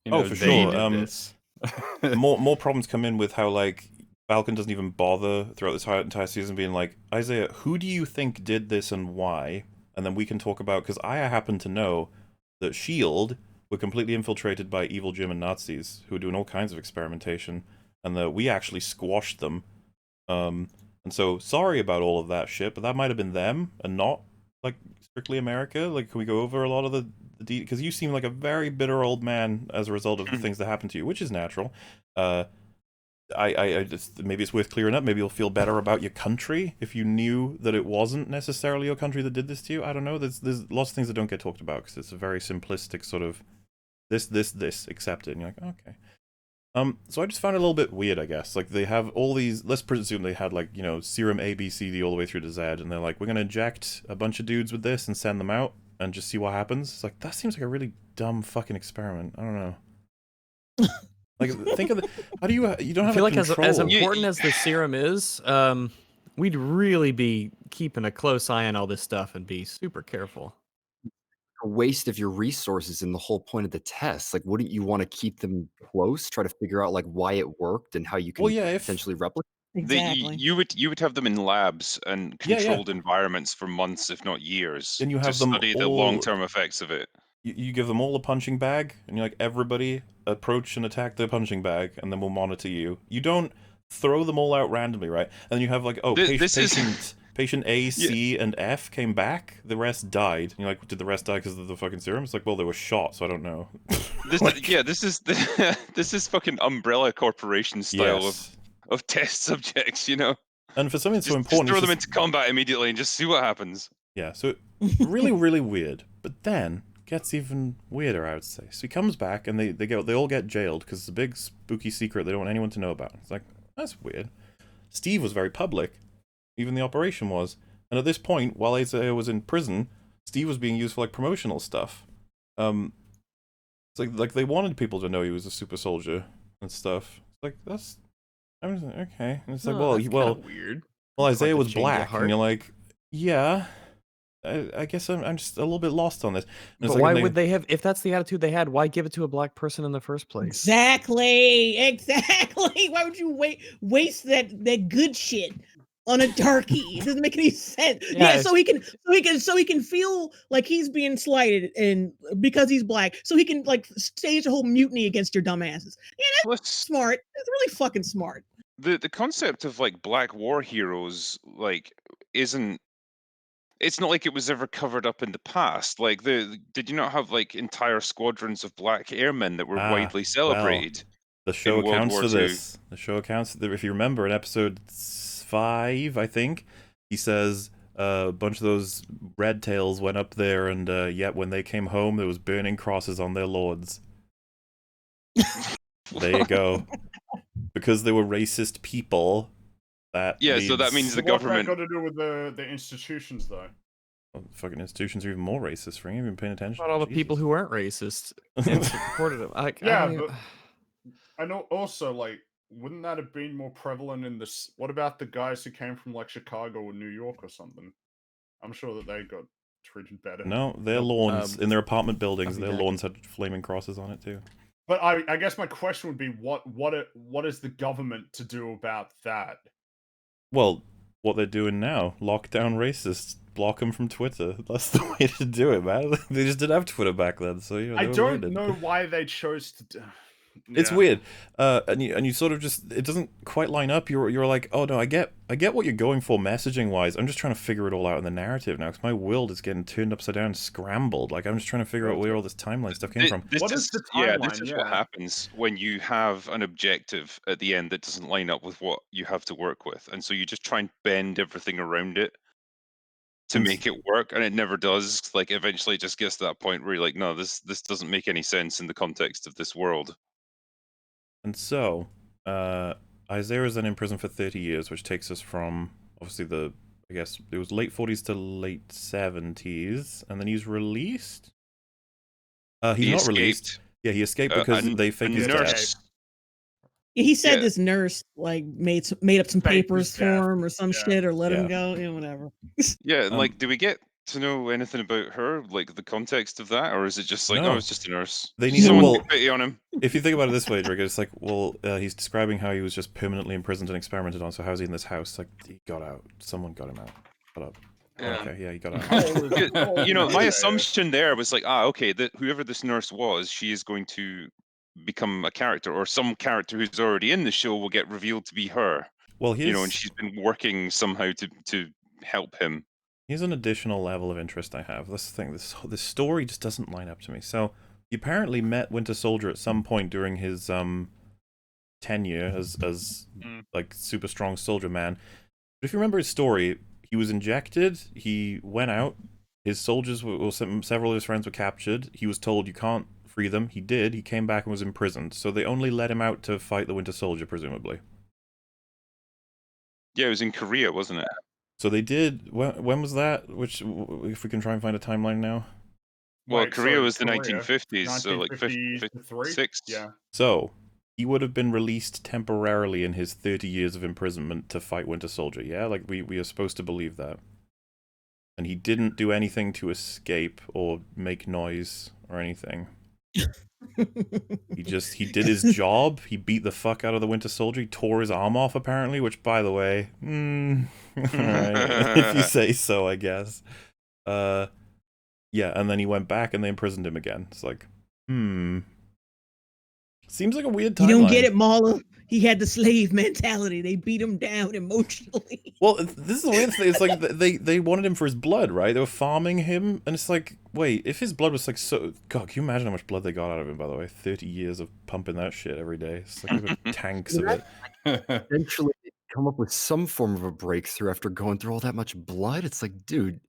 You know, for sure. More problems come in with how, like, Falcon doesn't even bother throughout this entire season being like, Isaiah, who do you think did this and why? And then we can talk about, because I happen to know that SHIELD were completely infiltrated by evil German Nazis who were doing all kinds of experimentation, and that we actually squashed them. And so, sorry about all of that shit, but that might have been them and not, like, strictly America. Like, can we go over a lot of the because you seem like a very bitter old man as a result of the things that happened to you, which is natural. I just, maybe it's worth clearing up. Maybe you'll feel better about your country if you knew that it wasn't necessarily your country that did this to you. I don't know. There's lots of things that don't get talked about because it's a very simplistic sort of this, accept it. And you're like, okay. So I just found it a little bit weird, I guess. Like, they have all these, let's presume they had, like, you know, serum A, B, C, D all the way through to Z, and they're like, we're gonna inject a bunch of dudes with this and send them out and just see what happens. It's like, that seems like a really dumb fucking experiment. I don't know. Like, think of the, how do you don't have I feel like control. as important as the serum is, we'd really be keeping a close eye on all this stuff and be super careful. A waste of your resources and the whole point of the test. Like, wouldn't you want to keep them close, try to figure out like why it worked and how you can Well, yeah, if potentially replicate? Exactly. You would have them in labs and Yeah, yeah. controlled environments for months, if not years, Then you to have them study the all- long-term effects of it. you give them all a punching bag, and you're like, everybody approach and attack the punching bag, and then we'll monitor you. You don't throw them all out randomly, right? And then you have like, oh, patient A, C, and F came back. The rest died. And you're like, did the rest die because of the fucking serum? It's like, well, they were shot, so I don't know. This is this is fucking Umbrella Corporation style Yes. of test subjects, you know. And for something so Just important, throw it's them just- into combat immediately and just see what happens. Yeah, so really, really weird. But then gets even weirder, I would say. So he comes back, and they all get jailed because it's a big spooky secret they don't want anyone to know about. It's like, that's weird. Steve was very public. Even the operation was. And at this point, while Isaiah was in prison, Steve was being used for like promotional stuff. It's like they wanted people to know he was a super soldier and stuff. It's like, that's, I was like, okay. And it's like, That's kinda weird. well, It's like Isaiah the was change of black, heart. and you're like, yeah. I guess I'm just a little bit lost on this. And it's But like, why would they have? If that's the attitude they had, why give it to a black person in the first place? Exactly. Why would you waste that good shit on a darkie? It doesn't make any sense. Yeah, Yeah, so he can feel like he's being slighted, and because he's black, so he can like stage a whole mutiny against your dumbasses. Yeah, that's Plus, smart. That's really fucking smart. the concept of like black war heroes like isn't. It's not like it was ever covered up in the past. Like, did you not have like entire squadrons of black airmen that were widely celebrated? The show in World accounts War for II. this. The show accounts. If you remember in episode 5, I think, he says a bunch of those red tails went up there, and yet when they came home, there was burning crosses on their lords. There you go. Because they were racist people. Yeah, so that means the What's government. that got to do with the institutions, though? Well, fucking institutions are even more racist. For you even paying attention. About all the people who aren't racist and supported it. Like, Yeah, I don't but even- I know also like, wouldn't that have been more prevalent in this? What about the guys who came from like Chicago or New York or something? I'm sure that they got treated better. No, their lawns in their apartment buildings. I'll be Their back. lawns had flaming crosses on it too. But I guess my question would be, what is the government to do about that? Well, what they're doing now, lock down racists, block them from Twitter. That's the way to do it, man. They just didn't have Twitter back then, so yeah. I they were don't weirded. know why they chose to do. It's Yeah. weird, and you sort of just, it doesn't quite line up. You're like, oh no, I get what you're going for messaging wise. I'm just trying to figure it all out in the narrative now, because my world is getting turned upside down and scrambled. Like, I'm just trying to figure out where all this timeline stuff came from. What is the This timeline? is Yeah. what happens when you have an objective at the end that doesn't line up with what you have to work with, and so you just try and bend everything around it to And make it work, and it never does. Like, eventually, it just gets to that point where you're like, no, this doesn't make any sense in the context of this world. And so, Isaiah is then in prison for 30 years, which takes us from, obviously, I guess, it was late 40s to late 70s, and then he's released? He's He not released. escaped. Yeah, he escaped because they A faked his death. nurse. He said Yeah. this nurse like made up some Faked papers his for death. him or some Yeah. shit, or let him Yeah. go, you know, whatever. Yeah, and Um, like, do we get to know anything about her, like the context of that, or is it just like, No. oh, it's just a nurse? They need- Someone well- took pity on him. If you think about it this way, Drake, it's like, well, he's describing how he was just permanently imprisoned and experimented on, so how's he in this house? Like, he got out. Someone got him out. Shut up. Yeah. Okay, yeah, he got out. How old is- how old You know, is my Isaiah? assumption there was like, okay, that whoever this nurse was, she is going to become a character, or some character who's already in the show will get revealed to be her. Well, here's, You know, and she's been working somehow to help him. here's an additional level of interest I have. This thing, this story just doesn't line up to me. So, he apparently met Winter Soldier at some point during his tenure as like super strong soldier man. But if you remember his story, he was injected, he went out, his soldiers several of his friends were captured, he was told you can't free them. He did. He came back and was imprisoned. So they only let him out to fight the Winter Soldier, presumably. Yeah, it was in Korea, wasn't it? So they did. When was that? Which, if we can try and find a timeline now. Well, Wait, Korea so was the Korea, 1950s, so like 1953? 56. Yeah. So he would have been released temporarily in his 30 years of imprisonment to fight Winter Soldier. Yeah, like we are supposed to believe that. And he didn't do anything to escape or make noise or anything. He did his job. He beat the fuck out of the Winter Soldier. He tore his arm off, apparently, which, by the way, alright, if you say so, I guess. Yeah, and then he went back and they imprisoned him again. It's like, seems like a weird timeline. You don't get it, Mala. He had the slave mentality. They beat him down emotionally. Well, this is the weird thing. It's like they wanted him for his blood, right? They were farming him, and it's like, wait, if his blood was like so... God, can you imagine how much blood they got out of him, by the way? 30 years of pumping that shit every day. It's like tanks of it. Eventually, they come up with some form of a breakthrough after going through all that much blood. It's like, dude,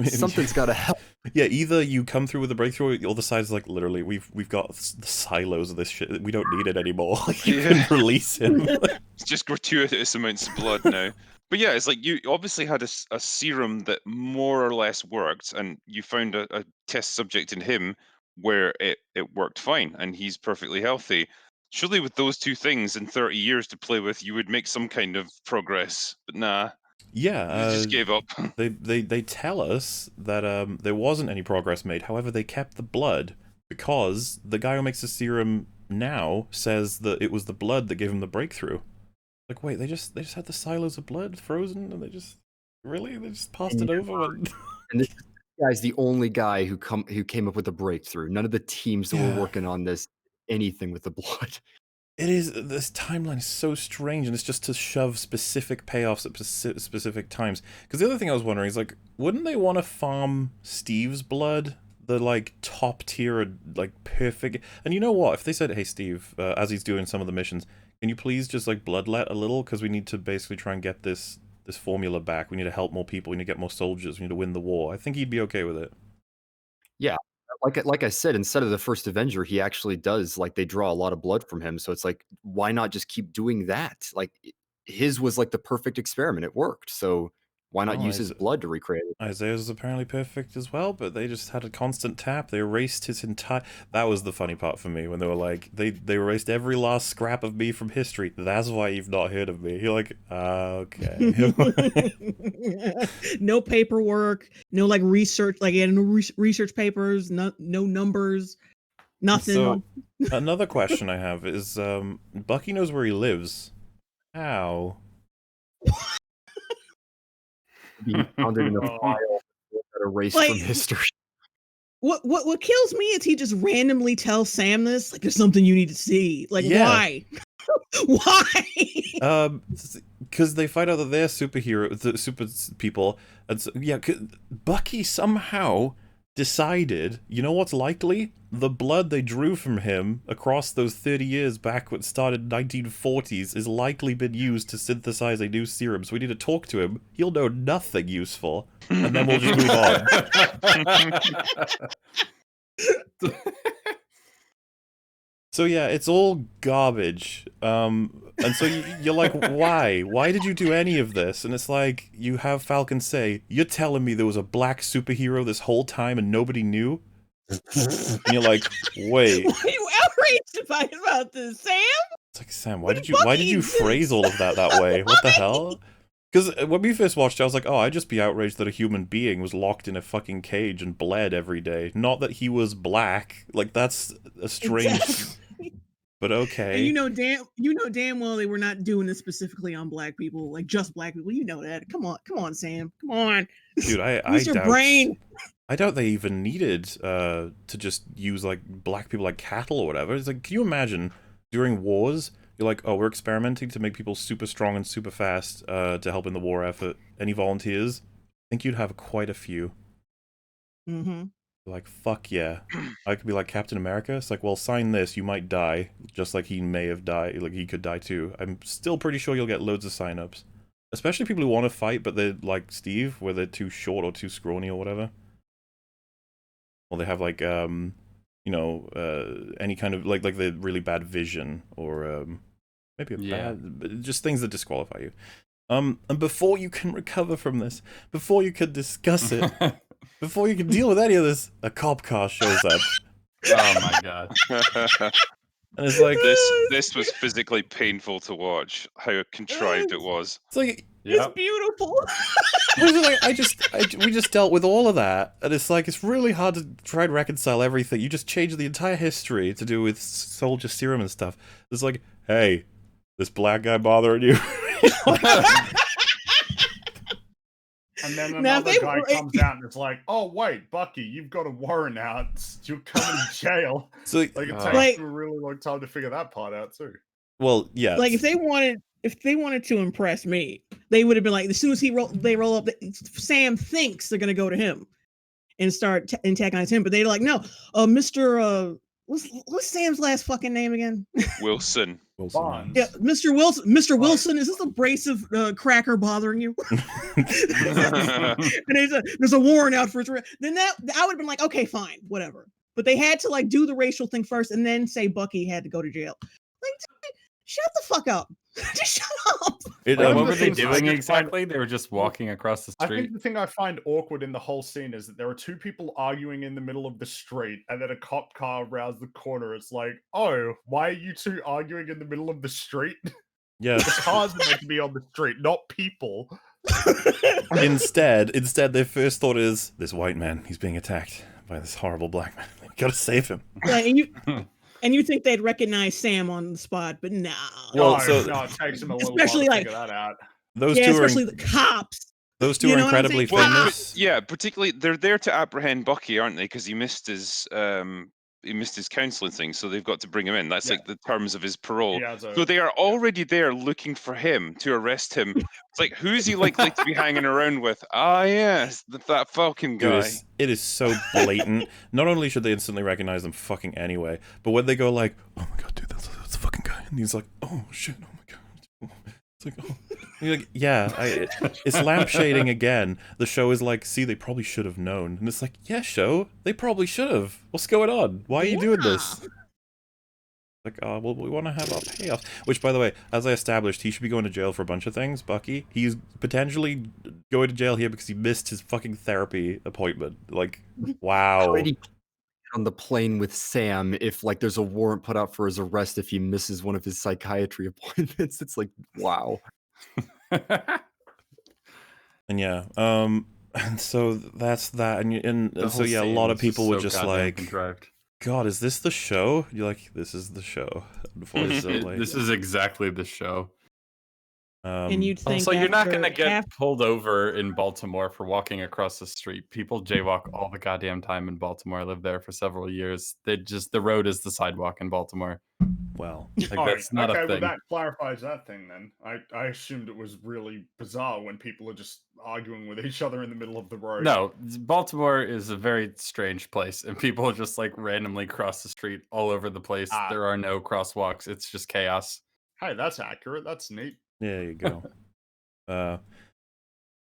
something's got to help. Yeah, either you come through with a breakthrough, or the side's like, literally, we've got the silos of this shit. We don't need it anymore. You can release him. It's just gratuitous amounts of blood now. But yeah, it's like you obviously had a serum that more or less worked, and you found a test subject in him where it worked fine, and he's perfectly healthy. Surely with those two things in 30 years to play with, you would make some kind of progress. But nah, Yeah, they just gave up. They tell us that there wasn't any progress made. However, they kept the blood because the guy who makes the serum now says that it was the blood that gave him the breakthrough. Like, wait, they just had the silos of blood frozen, and they just passed it over. And this guy's the only guy who came up with a breakthrough. None of the teams that were working on this anything with the blood. It is, this timeline is so strange, and it's just to shove specific payoffs at specific times. Because the other thing I was wondering is, like, wouldn't they want to farm Steve's blood? The, like, top tier, like, perfect... And you know what? If they said, hey, Steve, as he's doing some of the missions, can you please just, like, bloodlet a little? Because we need to basically try and get this formula back. We need to help more people. We need to get more soldiers. We need to win the war. I think he'd be okay with it. Yeah. Like I said, instead of the first Avenger, he actually does, like, they draw a lot of blood from him. So it's like, why not just keep doing that? Like, his was like the perfect experiment. It worked. So why not use his blood to recreate it? Isaiah's is apparently perfect as well, but they just had a constant tap. They erased his entire... That was the funny part for me, when they were like, they erased every last scrap of me from history. That's why you've not heard of me. You're like, okay. No paperwork, no, like, research, like, no research papers, no numbers, nothing. So, another question I have is, Bucky knows where he lives. How? Being founded in a file that erased Like, from history. What kills me is he just randomly tells Sam this, like, there's something you need to see. Like, why? Why? Because they find out that they're the super people, and so, yeah, Bucky somehow decided, you know what's likely? The blood they drew from him across those 30 years back when it started 1940s is likely been used to synthesize a new serum, so we need to talk to him. He'll know nothing useful, and then we'll just move on. So yeah, it's all garbage. And so you're like, why? Why did you do any of this? And it's like, you have Falcon say, you're telling me there was a black superhero this whole time and nobody knew? And you're like, wait. Why are you outraged about this, Sam? It's like, Sam, why did you phrase all of that way? What the hell? Because when we first watched it, I was like, oh, I'd just be outraged that a human being was locked in a fucking cage and bled every day. Not that he was black. Like, that's a strange... Exactly. But okay. And you know damn well they were not doing this specifically on black people, like just black people. You know that. Come on, Sam. Come on. Dude, Use your brain. I doubt they even needed to just use, like, black people like cattle or whatever. It's like, can you imagine during wars, you're like, oh, we're experimenting to make people super strong and super fast to help in the war effort. Any volunteers? I think you'd have quite a few. Mm-hmm. Like, fuck yeah. I could be like Captain America. It's like, well, sign this, you might die. Just like he may have died, like he could die too. I'm still pretty sure you'll get loads of signups. Especially people who want to fight, but they're like Steve, where they're too short or too scrawny or whatever. Or they have like, you know, any kind of like the really bad vision or maybe just things that disqualify you. And before you can recover from this, before you can discuss it, before you can deal with any of this, a cop car shows up. Oh my god. And it's like this was physically painful to watch. How contrived it was. It's like it's beautiful. We just dealt with all of that, and it's like it's really hard to try and reconcile everything. You just change the entire history to do with soldier serum and stuff. It's like, hey, this black guy bothering you? And then another guy comes out and it's like, oh, wait, Bucky, you've got a warrant out. You're coming to jail. So, like, it takes a really long time to figure that part out, too. Well, yeah. Like, if they wanted to impress me, they would have been like, as soon as they roll up, Sam thinks they're going to go to him and start antagonizing him. But they're like, no, Mr. What's Sam's last fucking name again? Wilson. Yeah, Mr. Wilson. Mr. Wilson, is this abrasive cracker bothering you? And there's a warrant out for his arrest. Then I would have been like, okay, fine, whatever. But they had to like do the racial thing first and then say Bucky had to go to jail. Like, shut the fuck up. Just shut up. What were they doing exactly? They were just walking across the street. I think the thing I find awkward in the whole scene is that there are two people arguing in the middle of the street, and then a cop car rounds the corner. It's like, oh, why are you two arguing in the middle of the street? Yeah, the cars are meant to be on the street, not people. Instead, their first thought is this white man. He's being attacked by this horrible black man. We gotta save him. Yeah, and you think they'd recognize Sam on the spot, but no. Well, no, it takes them a little while to figure that out. Those two especially the cops. Those two are incredibly famous. Yeah, particularly they're there to apprehend Bucky, aren't they? Because he missed his counseling thing, so they've got to bring him in. That's like the terms of his parole. So they are already there looking for him to arrest him. It's like, who's he likely to be hanging around with? Ah, yes, that Falcon guy. Dude, it is so blatant. Not only should they instantly recognize them fucking anyway, but when they go like, oh my god, dude, that's the fucking guy. And he's like, oh shit, oh my god. It's like, oh. You're like, yeah, it's lampshading again. The show is like, see, they probably should have known. And it's like, yeah, show, they probably should have. What's going on? Why are you doing this? Like, oh, well, we want to have our payoff. Which, by the way, as I established, he should be going to jail for a bunch of things, Bucky. He's potentially going to jail here because he missed his fucking therapy appointment. Like, wow. On the plane with Sam, if like there's a warrant put out for his arrest if he misses one of his psychiatry appointments, it's like, wow. And yeah, and so that's that, and so yeah, a lot of people were just like, contrived. God, is this the show? You're like, this is the show. Unfortunately, this is exactly the show. And you'd think so you're not going to get pulled over in Baltimore for walking across the street. People jaywalk all the goddamn time in Baltimore. I lived there for several years. The road is the sidewalk in Baltimore. Well, that's not a thing. Well, that clarifies that thing then. I assumed it was really bizarre when people are just arguing with each other in the middle of the road. No, Baltimore is a very strange place, and people just like randomly cross the street all over the place. There are no crosswalks. It's just chaos. Hey, that's accurate. That's neat. There you go. I'm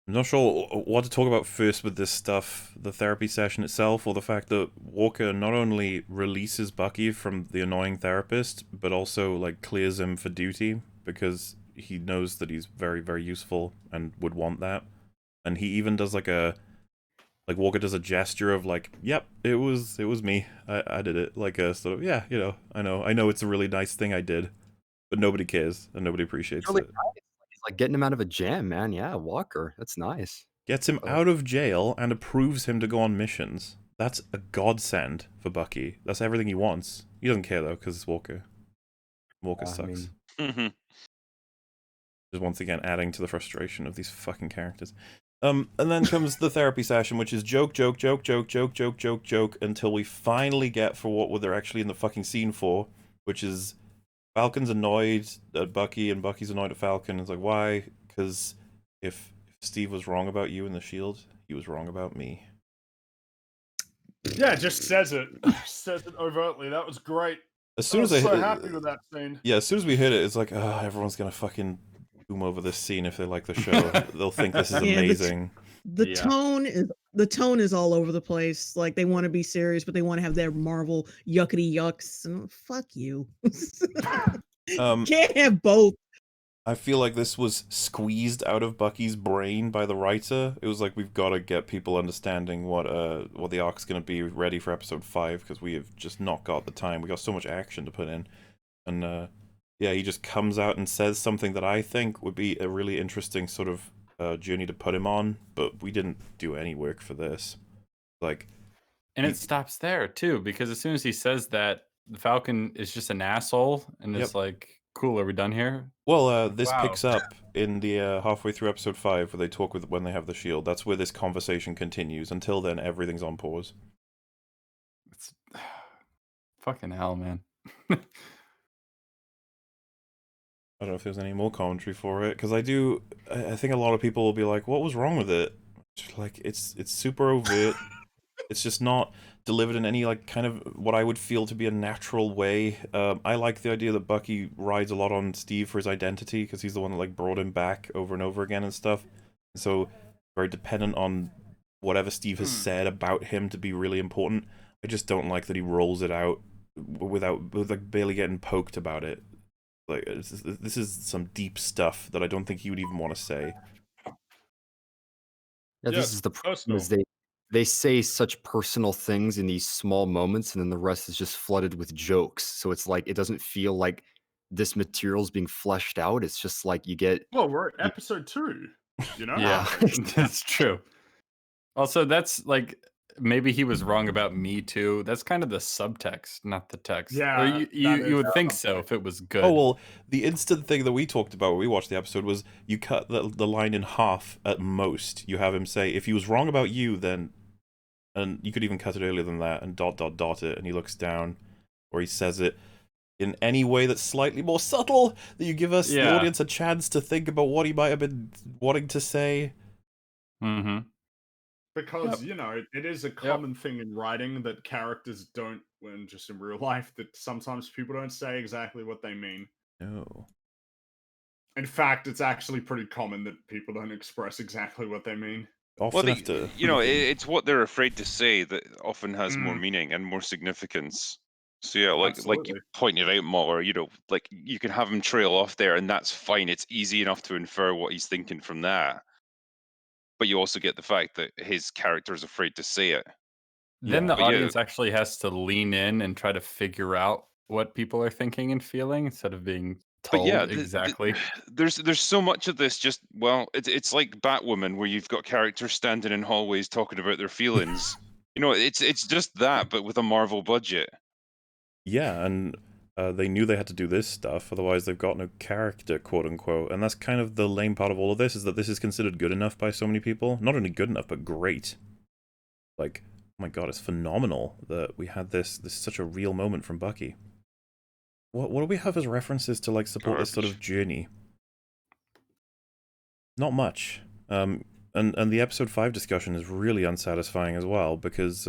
not sure what to talk about first with this stuff, the therapy session itself, or the fact that Walker not only releases Bucky from the annoying therapist, but also like clears him for duty because he knows that he's very, very useful and would want that. And he even does Walker does a gesture of like, yep, it was me. I did it. Like a sort of, yeah, you know, I know it's a really nice thing I did. But nobody cares and nobody appreciates it. He's like getting him out of a jam, man. Yeah, Walker. That's nice. Gets him out of jail and approves him to go on missions. That's a godsend for Bucky. That's everything he wants. He doesn't care though, because it's Walker. Walker sucks. Just once again adding to the frustration of these fucking characters. And then comes the therapy session, which is joke, until we finally get for what they're actually in the fucking scene for, which is Falcon's annoyed at Bucky, and Bucky's annoyed at Falcon. It's like, why? Because if Steve was wrong about you in the Shield, he was wrong about me. Yeah, just says it. Says it overtly. That was great. As soon as I was so happy with that scene. Yeah, as soon as we hit it, it's like, oh, everyone's gonna fucking boom over this scene if they like the show. They'll think this is amazing. The tone is the tone is all over the place. Like they want to be serious, but they want to have their Marvel yuckety yucks. And fuck you. Can't have both. I feel like this was squeezed out of Bucky's brain by the writer. It was like, we've got to get people understanding what the arc's going to be ready for episode 5, because we have just not got the time. We got so much action to put in. And yeah, he just comes out and says something that I think would be a really interesting sort of journey to put him on, but we didn't do any work for this. Like, and it stops there too, because as soon as he says that, the Falcon is just an asshole, and it's like, cool, are we done here? Well, this picks up in the halfway through episode 5, where they talk with when they have the shield. That's where this conversation continues. Until then, everything's on pause. It's fucking hell, man. I don't know if there's any more commentary for it, because I think a lot of people will be like, what was wrong with it? Like, it's super overt. It's just not delivered in any, like, kind of what I would feel to be a natural way. I like the idea that Bucky rides a lot on Steve for his identity, because he's the one that, like, brought him back over and over again and stuff. So, very dependent on whatever Steve has said about him to be really important. I just don't like that he rolls it out with like, barely getting poked about it. Like, this is some deep stuff that I don't think he would even want to say. Yeah, this is the problem, is they say such personal things in these small moments, and then the rest is just flooded with jokes. So it's like, it doesn't feel like this material's being fleshed out. It's just like you get... Well, we're at episode 2, you know? Yeah, that's true. Also, that's like, maybe he was wrong about Me Too. That's kind of the subtext, not the text. Yeah, or you would think so if it was good. Oh, well, the instant thing that we talked about when we watched the episode was you cut the line in half at most. You have him say, if he was wrong about you, then... And you could even cut it earlier than that and ... it, and he looks down, or he says it in any way that's slightly more subtle, that you give us, the audience, a chance to think about what he might have been wanting to say. Mm-hmm. Because, you know, it is a common thing in writing that characters don't, when just in real life, that sometimes people don't say exactly what they mean. No. In fact, it's actually pretty common that people don't express exactly what they mean. Often you know, it's what they're afraid to say that often has more meaning and more significance. So yeah, like you pointed out, Moller, you know, like you can have him trail off there, and that's fine. It's easy enough to infer what he's thinking from that. But you also get the fact that his character is afraid to say it. Then the audience actually has to lean in and try to figure out what people are thinking and feeling instead of being told exactly. There's so much of this just, well, it's like Batwoman, where you've got characters standing in hallways talking about their feelings. You know, it's just that, but with a Marvel budget. Yeah, and they knew they had to do this stuff, otherwise they've got no character, quote unquote. And that's kind of the lame part of all of this, is that this is considered good enough by so many people. Not only good enough, but great. Like, oh my god, it's phenomenal that we had this is such a real moment from Bucky. What do we have as references to, like, support this sort of journey? Not much. And the episode 5 discussion is really unsatisfying as well, because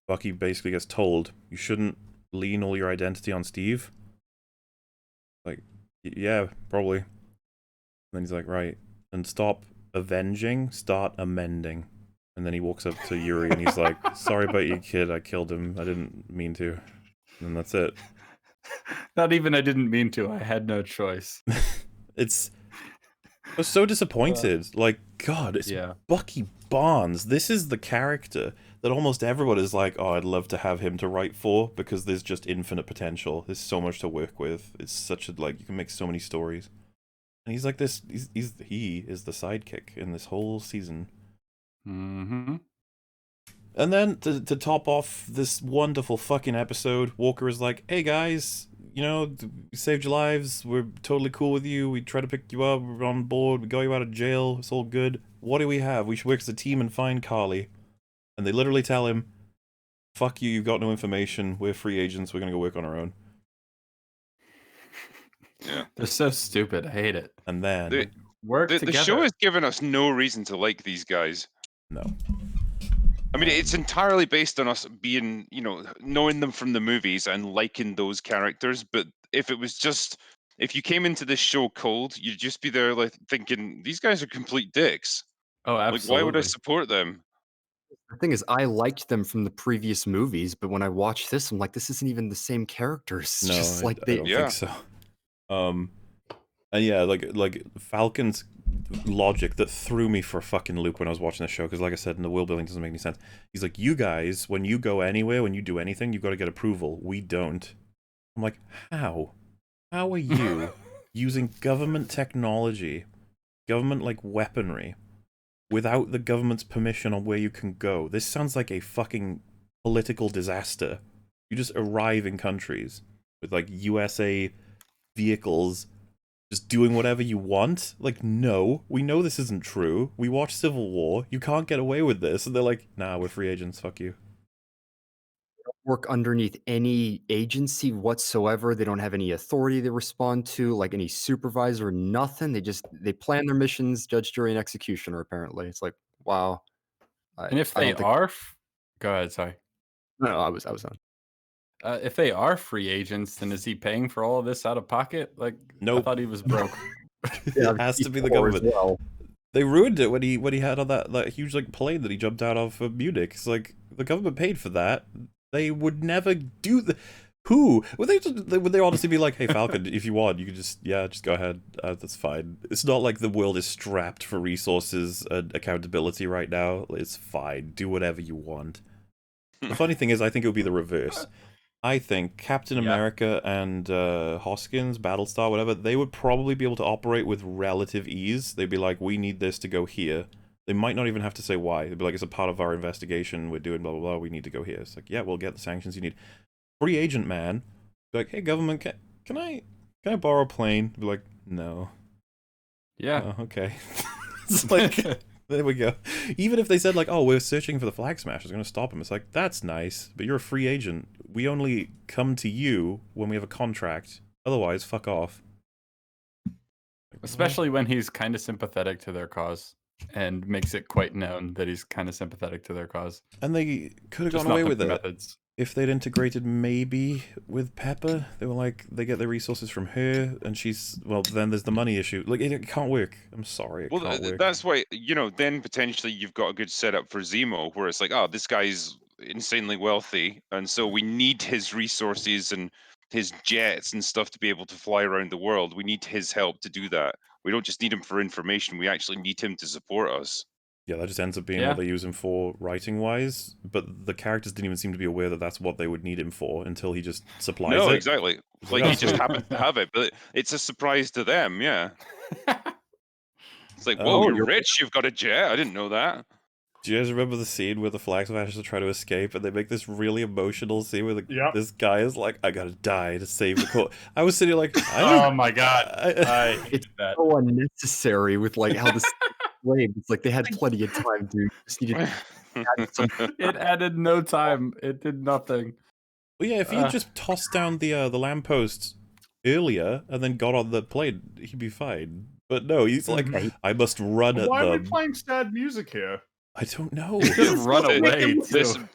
Bucky basically gets told, you shouldn't lean all your identity on Steve. Like, yeah, probably. And then he's like, right, and stop avenging, start amending. And then he walks up to Yuri and he's like, sorry about your kid, I killed him, I didn't mean to. And that's it. Not even I didn't mean to, I had no choice. I was so disappointed. Like, God, it's Bucky Barnes. This is the character that almost everyone is like, oh, I'd love to have him to write for, because there's just infinite potential. There's so much to work with. It's such a, like, you can make so many stories. And he's like this, he is the sidekick in this whole season. Mm-hmm. And then, to top off this wonderful fucking episode, Walker is like, hey guys, you know, we saved your lives, we're totally cool with you, we try to pick you up, we're on board, we got you out of jail, it's all good. What do we have? We should work as a team and find Carly. And they literally tell him, fuck you, you've got no information, we're free agents, we're gonna go work on our own. Yeah. They're so stupid, I hate it. And then... The show has given us no reason to like these guys. No. I mean, it's entirely based on us being, you know, knowing them from the movies and liking those characters. But if you came into this show cold, you'd just be there like thinking, these guys are complete dicks. Oh, absolutely. Like, why would I support them? The thing is, I liked them from the previous movies, but when I watch this, I'm like, this isn't even the same characters. It's No, just like I they. don't Yeah. think so. And yeah, like Falcon's logic that threw me for a fucking loop when I was watching the show, because like I said, in the world building doesn't make any sense. He's like, you guys, when you go anywhere, when you do anything, you've got to get approval. We don't. I'm like, how? How are you using government technology, government like weaponry, without the government's permission on where you can go? This sounds like a fucking political disaster. You just arrive in countries with like USA vehicles just doing whatever you want. Like, no, we know this isn't true. We watched Civil War. You can't get away with this. And they're like, nah, we're free agents. Fuck you. Work underneath any agency whatsoever. They don't have any authority to respond to, like any supervisor, nothing. They plan their missions, judge, jury, and executioner. Apparently, it's like, wow. And if I they don't think- are, go ahead. Sorry. no, I was on. If they are free agents, then is he paying for all of this out of pocket? Like, Nope. I thought he was broke. It has to be the Or as government. well. They ruined it when he had on that huge like plane that he jumped out of for Munich. It's like the government paid for that. They would never do the. Who would they honestly be like, hey Falcon, if you want, you can just go ahead. That's fine. It's not like the world is strapped for resources and accountability right now. It's fine. Do whatever you want. The funny thing is, I think it would be the reverse. I think Captain America and Hoskins, Battlestar, whatever, they would probably be able to operate with relative ease. They'd be like, we need this to go here. They might not even have to say why. They'd be like, it's a part of our investigation. We're doing blah, blah, blah. We need to go here. It's like, yeah, we'll get the sanctions you need. Free agent man, be like, hey, government, can I borrow a plane? Be like, no. Yeah. Oh, okay. It's like... There we go. Even if they said, like, oh, we're searching for the flag smashers, going to stop him. It's like, that's nice, but you're a free agent. We only come to you when we have a contract. Otherwise, fuck off. Especially when he's kind of sympathetic to their cause and makes it quite known that he's kind of sympathetic to their cause. And they could have Just gone away not with the it. methods. If they'd integrated maybe with Pepper, they were like, they get their resources from her, and she's, well, then there's the money issue. Like, it can't work. I'm sorry, it can't work. That's why, then potentially you've got a good setup for Zemo, where it's like, oh, this guy's insanely wealthy, and so we need his resources and his jets and stuff to be able to fly around the world. We need his help to do that. We don't just need him for information. We actually need him to support us. Yeah, that just ends up being what they use him for writing-wise, but the characters didn't even seem to be aware that that's what they would need him for until he just supplies it. No, exactly. Like, Oh, he just sweet. happens to have it, but it's a surprise to them, yeah. It's like, whoa, you're rich, you've got a jet? I didn't know that. Do you guys remember the scene where the flag smashers try to escape, and they make this really emotional scene where this guy is like, I gotta die to save the court. I was sitting like, oh my god, I it's that. so unnecessary with like how this played. It's like they had plenty of time, dude. Just needed to add some. It added no time. It did nothing. Well, yeah, if he just tossed down the lamppost earlier and then got on the plane, he'd be fine. But no, he's like, I must run at Why them. are we playing sad music here? I don't know. Just run away.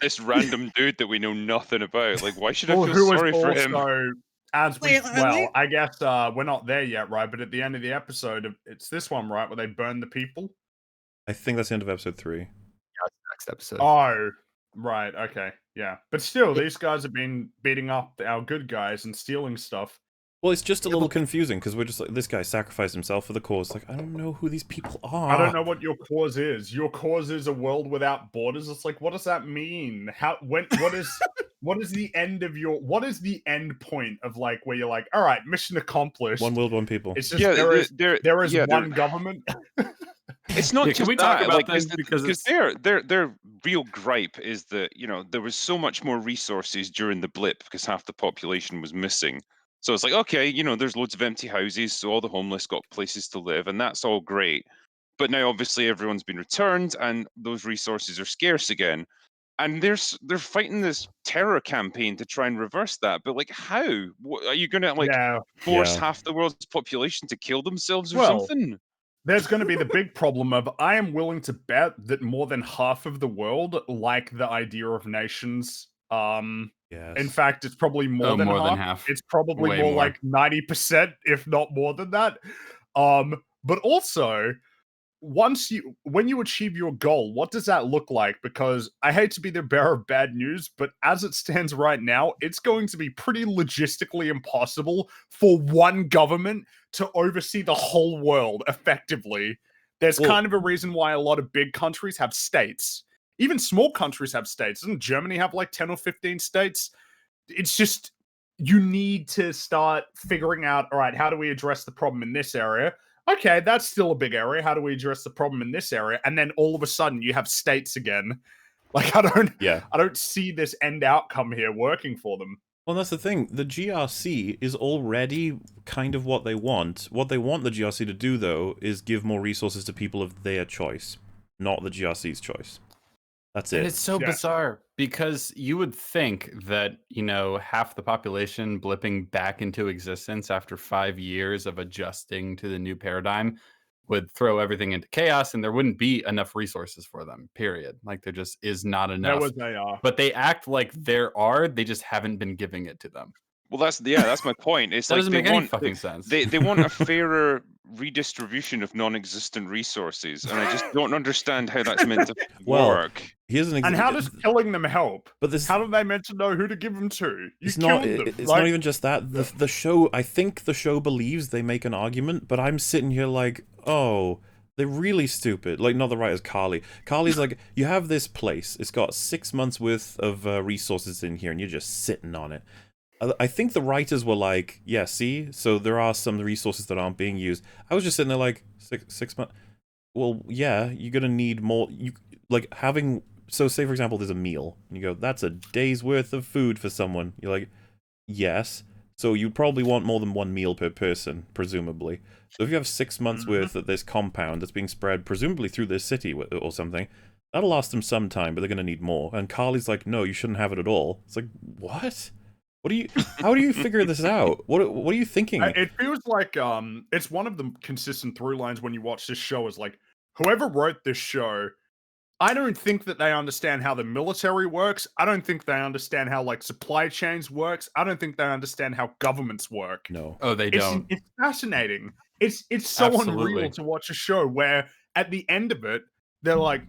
This random dude that we know nothing about. Like, why should I Well, feel who was sorry for him? also, as we, Wait, well, I guess we're not there yet, right? But at the end of the episode, it's this one, right, where they burn the people? I think that's the end of episode 3. Yeah, next episode. Oh, right, okay, yeah. But still, these guys have been beating up our good guys and stealing stuff. Well, it's just a little confusing because we're just like, this guy sacrificed himself for the cause. Like, I don't know who these people are. I don't know what your cause is. Your cause is a world without borders. It's like, what does that mean? What is the end of what is the end point of like where you're like, all right, mission accomplished. One world, one people. It's just there is one government. It's not just can we that, talk about like, this because their real gripe is that there was so much more resources during the blip because half the population was missing. So it's like, okay, there's loads of empty houses, so all the homeless got places to live, and that's all great. But now, obviously, everyone's been returned, and those resources are scarce again. And they're fighting this terror campaign to try and reverse that. But like, how? Are you going to force half the world's population to kill themselves or something? There's going to be the big problem of I am willing to bet that more than half of the world like the idea of nations. Yes. In fact, it's probably more than half. It's probably more like 90%, if not more than that. But also, when you achieve your goal, what does that look like? Because I hate to be the bearer of bad news, but as it stands right now, it's going to be pretty logistically impossible for one government to oversee the whole world effectively. There's kind of a reason why a lot of big countries have states. Even small countries have states. Doesn't Germany have like 10 or 15 states? It's just, you need to start figuring out, all right, how do we address the problem in this area? Okay, that's still a big area. How do we address the problem in this area? And then all of a sudden you have states again. Like, I don't see this end outcome here working for them. Well, that's the thing. The GRC is already kind of what they want. What they want the GRC to do, though, is give more resources to people of their choice, not the GRC's choice. That's it. And it's so bizarre because you would think that, half the population blipping back into existence after 5 years of adjusting to the new paradigm would throw everything into chaos and there wouldn't be enough resources for them, period. Like, there just is not enough. But they act like there are, they just haven't been giving it to them. Well, that's my point. It's that like doesn't make any fucking sense. They want a fairer redistribution of non-existent resources, and I just don't understand how that's meant to work. Here's an and how does killing them help? But how do they meant to know who to give them to? It's not even just that. The show, I think the show believes they make an argument, but I'm sitting here like, oh, they're really stupid. Like, not the writers, Carly. Carly's like, you have this place. It's got 6 months worth of resources in here, and you're just sitting on it. I think the writers were like, yeah, see? So there are some resources that aren't being used. I was just sitting there like, six months? Well, yeah, you're going to need more. So say, for example, there's a meal. And you go, that's a day's worth of food for someone. You're like, yes. So you probably want more than one meal per person, presumably. So if you have 6 months worth of this compound that's being spread, presumably through this city or something, that'll last them some time, but they're going to need more. And Carly's like, no, you shouldn't have it at all. It's like, what? How do you figure this out? What are you thinking? It feels like it's one of the consistent through lines when you watch this show is like, whoever wrote this show, I don't think that they understand how the military works. I don't think they understand how like supply chains works. I don't think they understand how governments work. No. Oh, they don't. It's fascinating. It's so unreal to watch a show where at the end of it, they're like,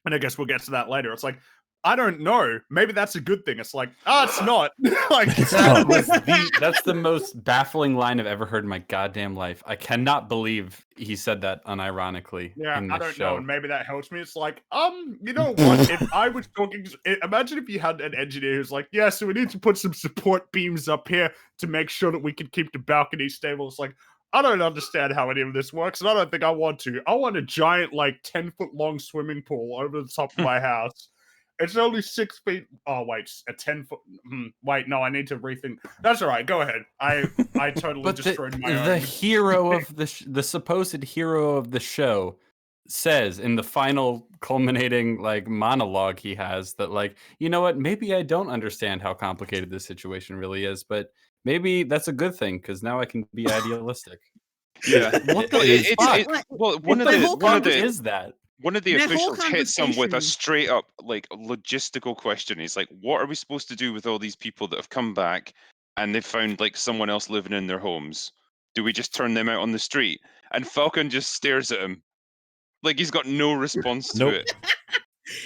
and I guess we'll get to that later. It's like, I don't know. Maybe that's a good thing. It's like, it's not. Like, that's the most baffling line I've ever heard in my goddamn life. I cannot believe he said that unironically. Yeah, in this I don't show. know. And maybe that helps me. It's like, you know what? If I was talking, imagine if you had an engineer who's like, yeah, so we need to put some support beams up here to make sure that we can keep the balcony stable. It's like, I don't understand how any of this works, and I don't think I want to. I want a giant, like, 10-foot long swimming pool over the top of my house. It's only 6 feet. Oh, wait, a 10-foot. Wait, no, I need to rethink. That's all right. Go ahead. I totally destroyed my own. The hero of the supposed hero of the show says in the final culminating like monologue he has that like, you know what? Maybe I don't understand how complicated this situation really is, but maybe that's a good thing because now I can be idealistic. Yeah. One of the That officials hits him with a conversation- straight up like logistical question. He's like, what are we supposed to do with all these people that have come back and they've found like someone else living in their homes? Do we just turn them out on the street? And Falcon just stares at him. Like he's got no response to it.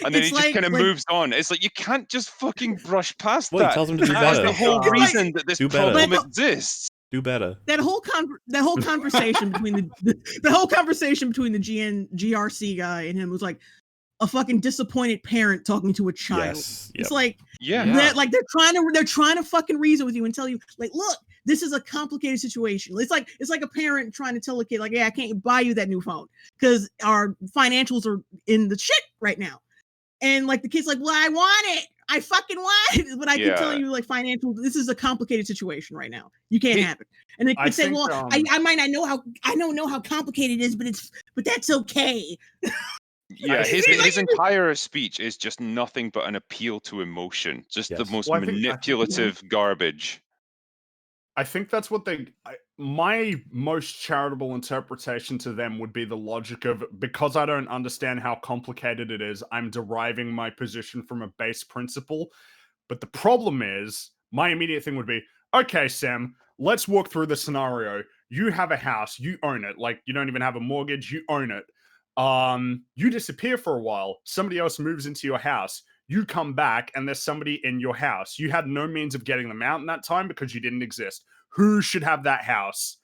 And then he just kind of moves on. It's like, you can't just fucking brush past that. He tells him to do That's better. the whole reason that this problem exists. Do better. That whole conversation between the whole conversation between the GRC guy and him was like a fucking disappointed parent talking to a child. Yes. It's like, yeah, like they're trying to fucking reason with you and tell you like, look, this is a complicated situation. It's like a parent trying to tell a kid like, yeah, I can't buy you that new phone because our financials are in the shit right now. And like the kid's like, well, I want it. I fucking want it. But I can tell you like financial, this is a complicated situation right now. You can't have it. And they could say, well, I might not know I don't know how complicated it is, but that's okay. Yeah, his entire speech is just nothing but an appeal to emotion. Just the most manipulative garbage. I think that's what my most charitable interpretation to them would be the logic of, because I don't understand how complicated it is, I'm deriving my position from a base principle. But the problem is, my immediate thing would be, okay, Sam, let's walk through the scenario. You have a house, you own it. Like, you don't even have a mortgage, you own it. You disappear for a while. Somebody else moves into your house. You come back, and there's somebody in your house. You had no means of getting them out in that time because you didn't exist. Who should have that house?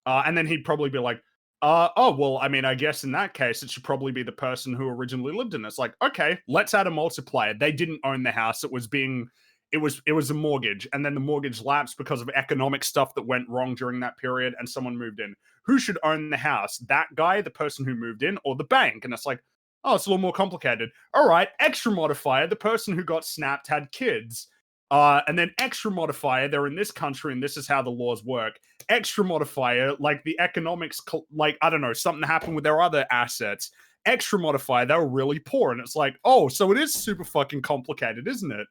And then he'd probably be like, oh, well, I mean, I guess in that case, it should probably be the person who originally lived in it. It's like, okay, let's add a multiplier. They didn't own the house. It was a mortgage, and then the mortgage lapsed because of economic stuff that went wrong during that period, and someone moved in. Who should own the house? That guy, the person who moved in, or the bank? And it's like, oh, it's a little more complicated. All right, extra modifier, the person who got snapped had kids. And then extra modifier, they're in this country and this is how the laws work. Extra modifier, like the economics, like, I don't know, something happened with their other assets. Extra modifier, they were really poor. And it's like, oh, so it is super fucking complicated, isn't it?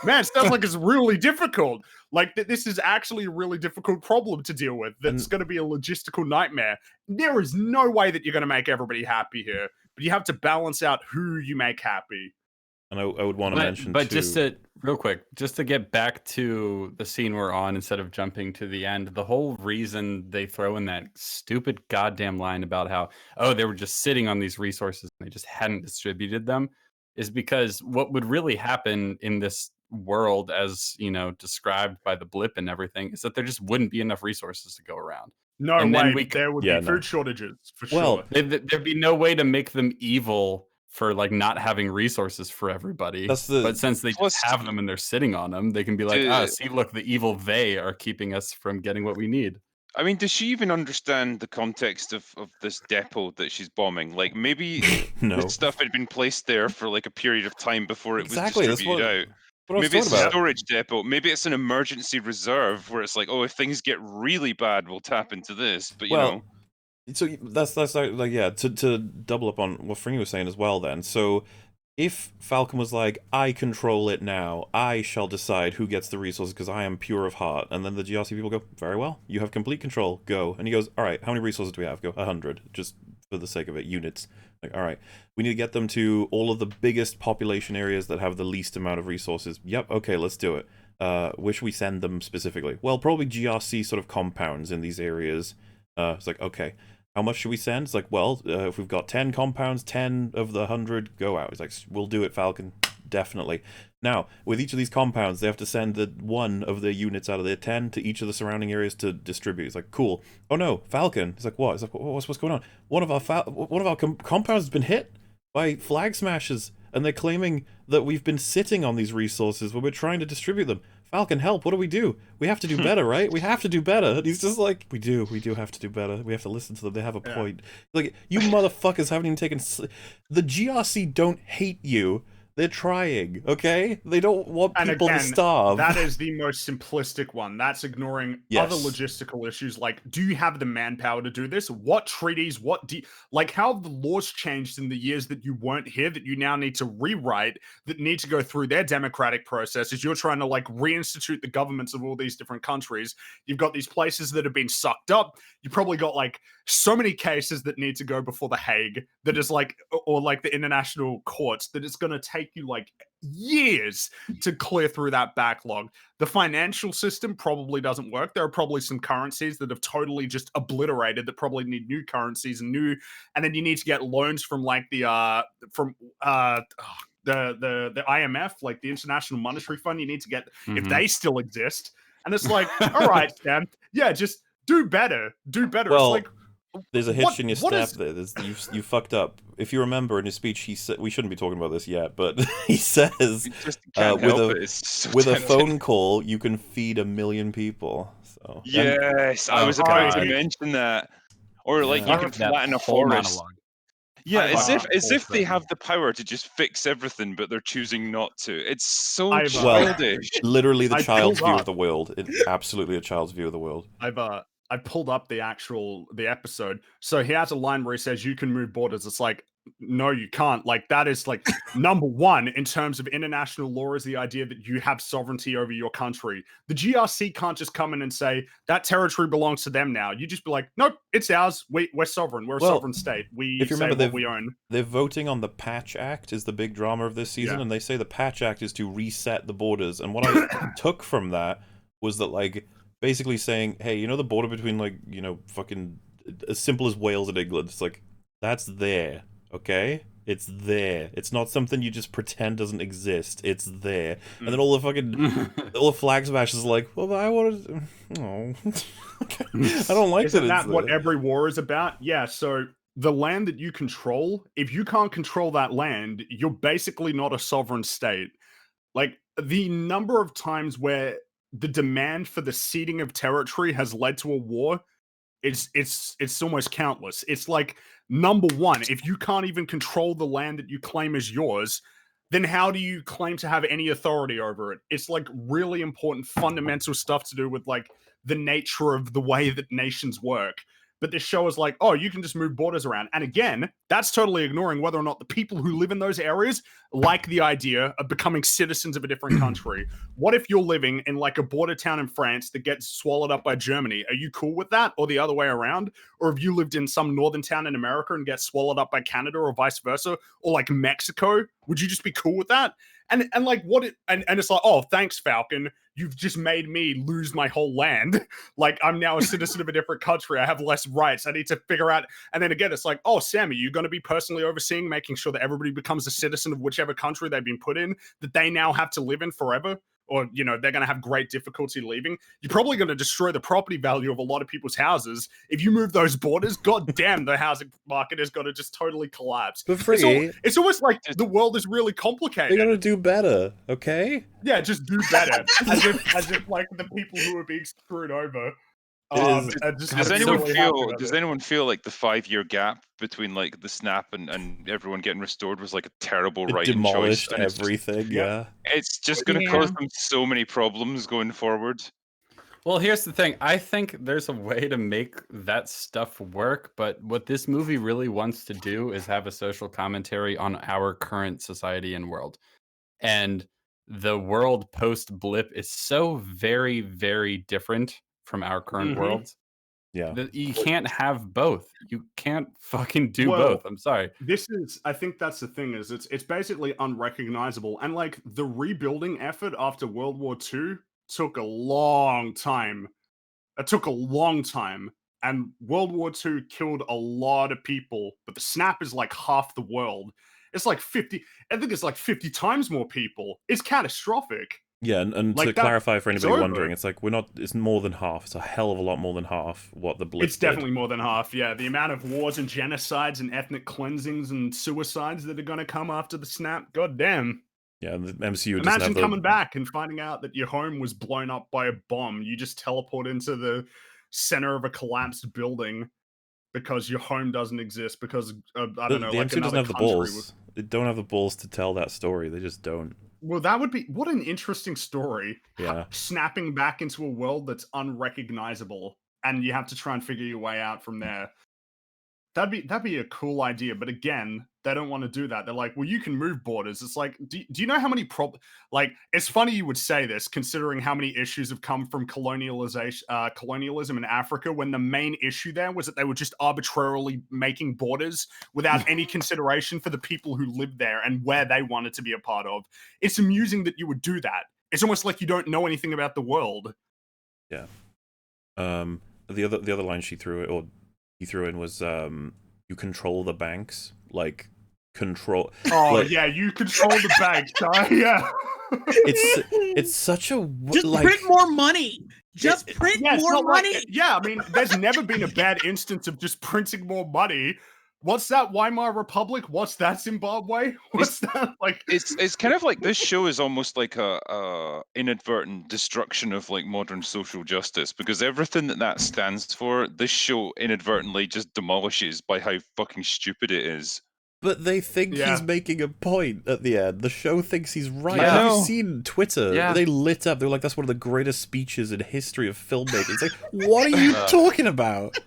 Man, it sounds like it's really difficult. Like, this is actually a really difficult problem to deal with. That's going to be a logistical nightmare. There is no way that you're going to make everybody happy here, but you have to balance out who you make happy. And I would want to mention, but too, just to real quick, just to get back to the scene we're on instead of jumping to the end, the whole reason they throw in that stupid goddamn line about how, oh, they were just sitting on these resources and they just hadn't distributed them is because what would really happen in this world, as you know, described by the blip and everything, is that there just wouldn't be enough resources to go around. No And then way, there would be food shortages for Well, sure. There'd be no way to make them evil for like not having resources for everybody. But since they just have them and they're sitting on them, they can be like, see, look, the evil they are keeping us from getting what we need. I mean, does she even understand the context of this depot that she's bombing? Like, maybe No. this stuff had been placed there for like a period of time before it Exactly, was that's what- distributed out. what I was Maybe it's talking a about. storage depot. Maybe it's an emergency reserve where it's like, oh, if things get really bad, we'll tap into this. But you know, so that's like yeah. To double up on what Fringy was saying as well. Then, so if Falcon was like, I control it now, I shall decide who gets the resources because I am pure of heart, and then the GRC people go, very well, you have complete control, go. And he goes, all right, how many resources do we have? Go 100, just for the sake of it, units. Like, all right, we need to get them to all of the biggest population areas that have the least amount of resources. Yep, okay, let's do it. Where should we send them specifically? Well, probably GRC sort of compounds in these areas. It's like, okay, how much should we send? It's like, well, if we've got 10 compounds, 10 of the 100 go out. It's like, we'll do it, Falcon, definitely. Now, with each of these compounds, they have to send one of the units out of their 10 to each of the surrounding areas to distribute. It's like, cool. Oh no, Falcon. It's like, what? It's like, what's going on? One of our compounds has been hit by flag smashers, and they're claiming that we've been sitting on these resources when we're trying to distribute them. Falcon, help, what do? We have to do better, right? We have to do better. And he's just like, we do have to do better. We have to listen to them. They have a point. Like, you motherfuckers haven't even taken... The GRC don't hate you. They're trying, okay? They don't want people to starve. That is the most simplistic one. That's ignoring other logistical issues like, do you have the manpower to do this? What treaties, like how the laws changed in the years that you weren't here that you now need to rewrite, that need to go through their democratic processes. You're trying to like reinstitute the governments of all these different countries. You've got these places that have been sucked up. You probably got like so many cases that need to go before the Hague that is like, or like the international courts, that it's going to take you like years to clear through that backlog. The financial system probably doesn't work. There are probably some currencies that have totally just obliterated that probably need new currencies and then you need to get loans from like the IMF, like the International Monetary Fund. You need to get if they still exist. And it's like, all right, Sam, yeah, just do better. Well, it's like, there's a hitch in your step there. You fucked up. If you remember in his speech, he said, we shouldn't be talking about this yet, but he says, with a phone call, you can feed 1 million people. So yes, I was about to mention that. Or like you can flatten a forest. Yeah, as if they have the power to just fix everything, but they're choosing not to. It's so childish. Literally the child's view of the world. It's absolutely a child's view of the world. I pulled up the episode. So he has a line where he says, you can move borders. It's like, no, you can't. Like, that is like number one in terms of international law is the idea that you have sovereignty over your country. The GRC can't just come in and say that territory belongs to them now. You just be like, nope, it's ours. We're sovereign. We're a sovereign state. If you remember, what we own. They're voting on the Patch Act is the big drama of this season. And they say the Patch Act is to reset the borders. And what I took from that was that, like, basically saying, hey, you know the border between, like, you know, fucking as simple as Wales and England? It's like, that's there. okay? It's there. It's not something you just pretend doesn't exist. It's there. And then all the flag smashers are like, well, I wanted to... Oh. I don't like Isn't that it's that what there. every war is about? Yeah, so the land that you control, if you can't control that land, you're basically not a sovereign state. Like, the number of times where the demand for the ceding of territory has led to a war, it's almost countless. It's like, number one, if you can't even control the land that you claim as yours, then how do you claim to have any authority over it? It's like really important fundamental stuff to do with like the nature of the way that nations work. But this show is like, oh, you can just move borders around. And again, that's totally ignoring whether or not the people who live in those areas like the idea of becoming citizens of a different country. What if you're living in like a border town in France that gets swallowed up by Germany? Are you cool with that, or the other way around? Or if you lived in some northern town in America and get swallowed up by Canada, or vice versa, or like Mexico, would you just be cool with that? And like what it, and it's like, oh, thanks, Falcon. You've just made me lose my whole land. Like, I'm now a citizen of a different country. I have less rights. I need to figure out. And then again, it's like, oh, Sammy, you're going to be personally overseeing making sure that everybody becomes a citizen of whichever country they've been put in, that they now have to live in forever. Or, you know, they're going to have great difficulty leaving. You're probably going to destroy the property value of a lot of people's houses. If you move those borders, god damn, the housing market is going to just totally collapse. But Friggy, It's almost like the world is really complicated. they gotta do better, okay? Yeah, just do better. as if like the people who are being screwed over. Does anyone feel like the 5-year gap between like the snap and everyone getting restored was like a terrible It writing choice? demolished And everything, yeah. it's just going to cause them so many problems going forward. Well, here's the thing. I think there's a way to make that stuff work, but what this movie really wants to do is have a social commentary on our current society and world. And the world post-blip is so very, very different from our current world. Yeah. That you can't have both. You can't fucking do Well, both. I'm sorry. I think that's the thing, is it's basically unrecognizable. And like the rebuilding effort after World War II took a long time. It took a long time. And World War II killed a lot of people, but the snap is like half the world. It's like 50, I think it's like 50 times more people. It's catastrophic. Yeah, and Like to that- clarify for it's anybody over. wondering, it's more than half. It's a hell of a lot more than half what the blip It's did. definitely more than half, yeah. The amount of wars and genocides and ethnic cleansings and suicides that are going to come after the snap, god damn. Yeah, the MCU doesn't Imagine have the... coming back and finding out that your home was blown up by a bomb. You just teleport into the center of a collapsed building because your home doesn't exist because I don't know, the like MCU doesn't another have the country balls. was- They don't have the balls to tell that story. They just don't. Well, that would be what an interesting story. Yeah. Snapping back into a world that's unrecognizable, and you have to try and figure your way out from there. That'd be a cool idea, but again, they don't want to do that. They're like, well, you can move borders. It's like, do you know how many like? It's funny you would say this, considering how many issues have come from colonialism in Africa. When the main issue there was that they were just arbitrarily making borders without any consideration for the people who lived there and where they wanted to be a part of. It's amusing that you would do that. It's almost like you don't know anything about the world. Yeah. The other line he threw in was you control the banks, like control. Oh like, yeah, you control the bank, huh? Yeah. It's such a just like, print more money. Just print Yeah, it's more not like- money. yeah, I mean, there's never been a bad instance of just printing more money. What's that Weimar Republic? What's that Zimbabwe? What's that like? It's kind of like this show is almost like a inadvertent destruction of like modern social justice, because everything that stands for, this show inadvertently just demolishes by how fucking stupid it is. But they think Yeah. he's making a point at the end. The show thinks he's right. Yeah. Have I know. you seen Twitter? Yeah. They lit up. They're like, that's one of the greatest speeches in history of filmmaking. It's like, what are you talking about?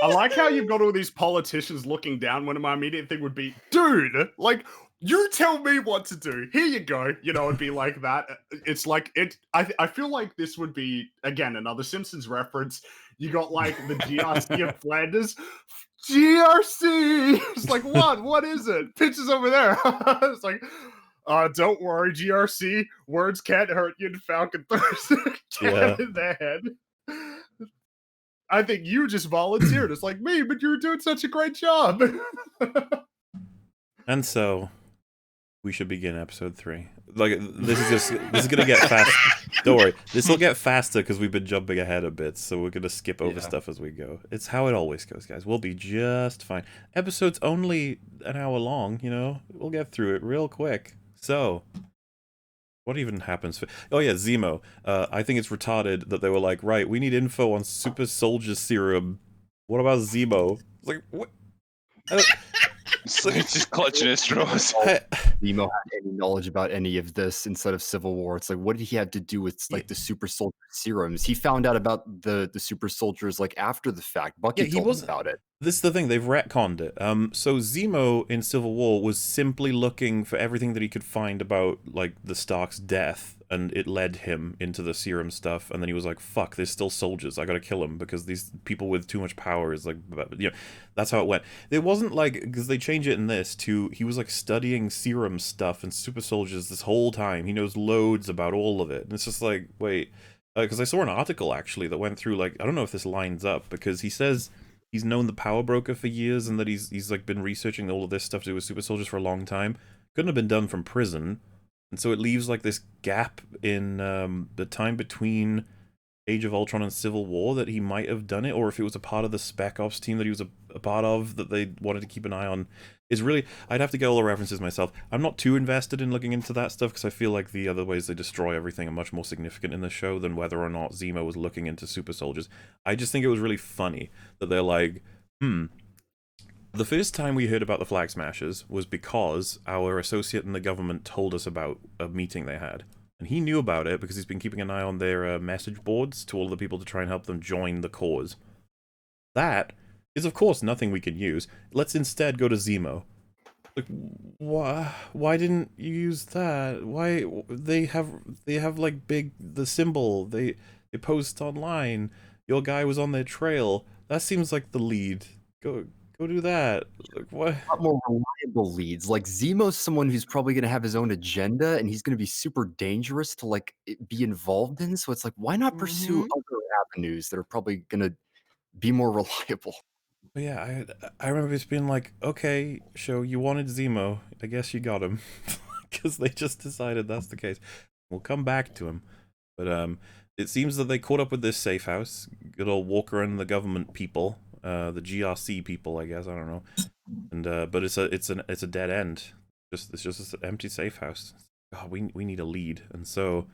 I like how you've got all these politicians looking down. One of my immediate thing would be, dude, like, you tell me what to do. Here you go. You know, it'd be like that. It's like it. I feel like this would be again another Simpsons reference. You got like the GRC of Flanders. GRC. It's like what? What is it? Pictures over there. It's like, don't worry, GRC. Words can't hurt you. And Falcon throws Yeah. in their head. I think you just volunteered. It's like me, but you were doing such a great job. And so, we should begin episode 3. Like, this is gonna get fast. Don't worry, this will get faster because we've been jumping ahead a bit, so we're gonna skip over stuff as we go. It's how it always goes, guys. We'll be just fine. Episode's only an hour long, you know? We'll get through it real quick. So, what even happens? Oh yeah, Zemo. I think it's retarded that they were like, right, we need info on super soldier serum. What about Zemo? It's like, what? It's just clutching at straws. Zemo had any knowledge about any of this inside of Civil War. It's like, what did he have to do with like the super soldier serums? He found out about the super soldiers like after the fact. Bucky told him about it. This is the thing, they've retconned it. So Zemo in Civil War was simply looking for everything that he could find about like the Stark's death, and it led him into the serum stuff, and then he was like, fuck, there's still soldiers, I gotta kill them because these people with too much power is like, you know, that's how it went. It wasn't like, because they change it in this to, he was like studying serum stuff and super soldiers this whole time. He knows loads about all of it, and it's just like, wait, because I saw an article actually that went through, like, I don't know if this lines up, because he says he's known the power broker for years, and that he's like been researching all of this stuff to do with super soldiers for a long time. Couldn't have been done from prison, and so it leaves like this gap in the time between Age of Ultron and Civil War that he might have done it, or if it was a part of the Spec Ops team that he was a part of that they wanted to keep an eye on. Is really, I'd have to get all the references myself. I'm not too invested in looking into that stuff because I feel like the other ways they destroy everything are much more significant in the show than whether or not Zemo was looking into super soldiers. I just think it was really funny that they're like, the first time we heard about the Flag Smashers was because our associate in the government told us about a meeting they had. And he knew about it because he's been keeping an eye on their message boards to all the people to try and help them join the cause. That is, of course, nothing we can use. Let's instead go to Zemo. Like, why didn't you use that? Why they have like the symbol they post online. Your guy was on their trail. That seems like the lead. Go do that. Like, what? A lot more reliable leads. Like Zemo's someone who's probably going to have his own agenda, and he's going to be super dangerous to like be involved in. So it's like, why not pursue other avenues that are probably going to be more reliable? But yeah, I remember just being like, okay, show you wanted Zemo. I guess you got him. Because they just decided that's the case. We'll come back to him. But it seems that they caught up with this safe house. Good old Walker and the government people. The GRC people, I guess, I don't know. And but it's a dead end. It's just an empty safe house. Oh, we need a lead. And so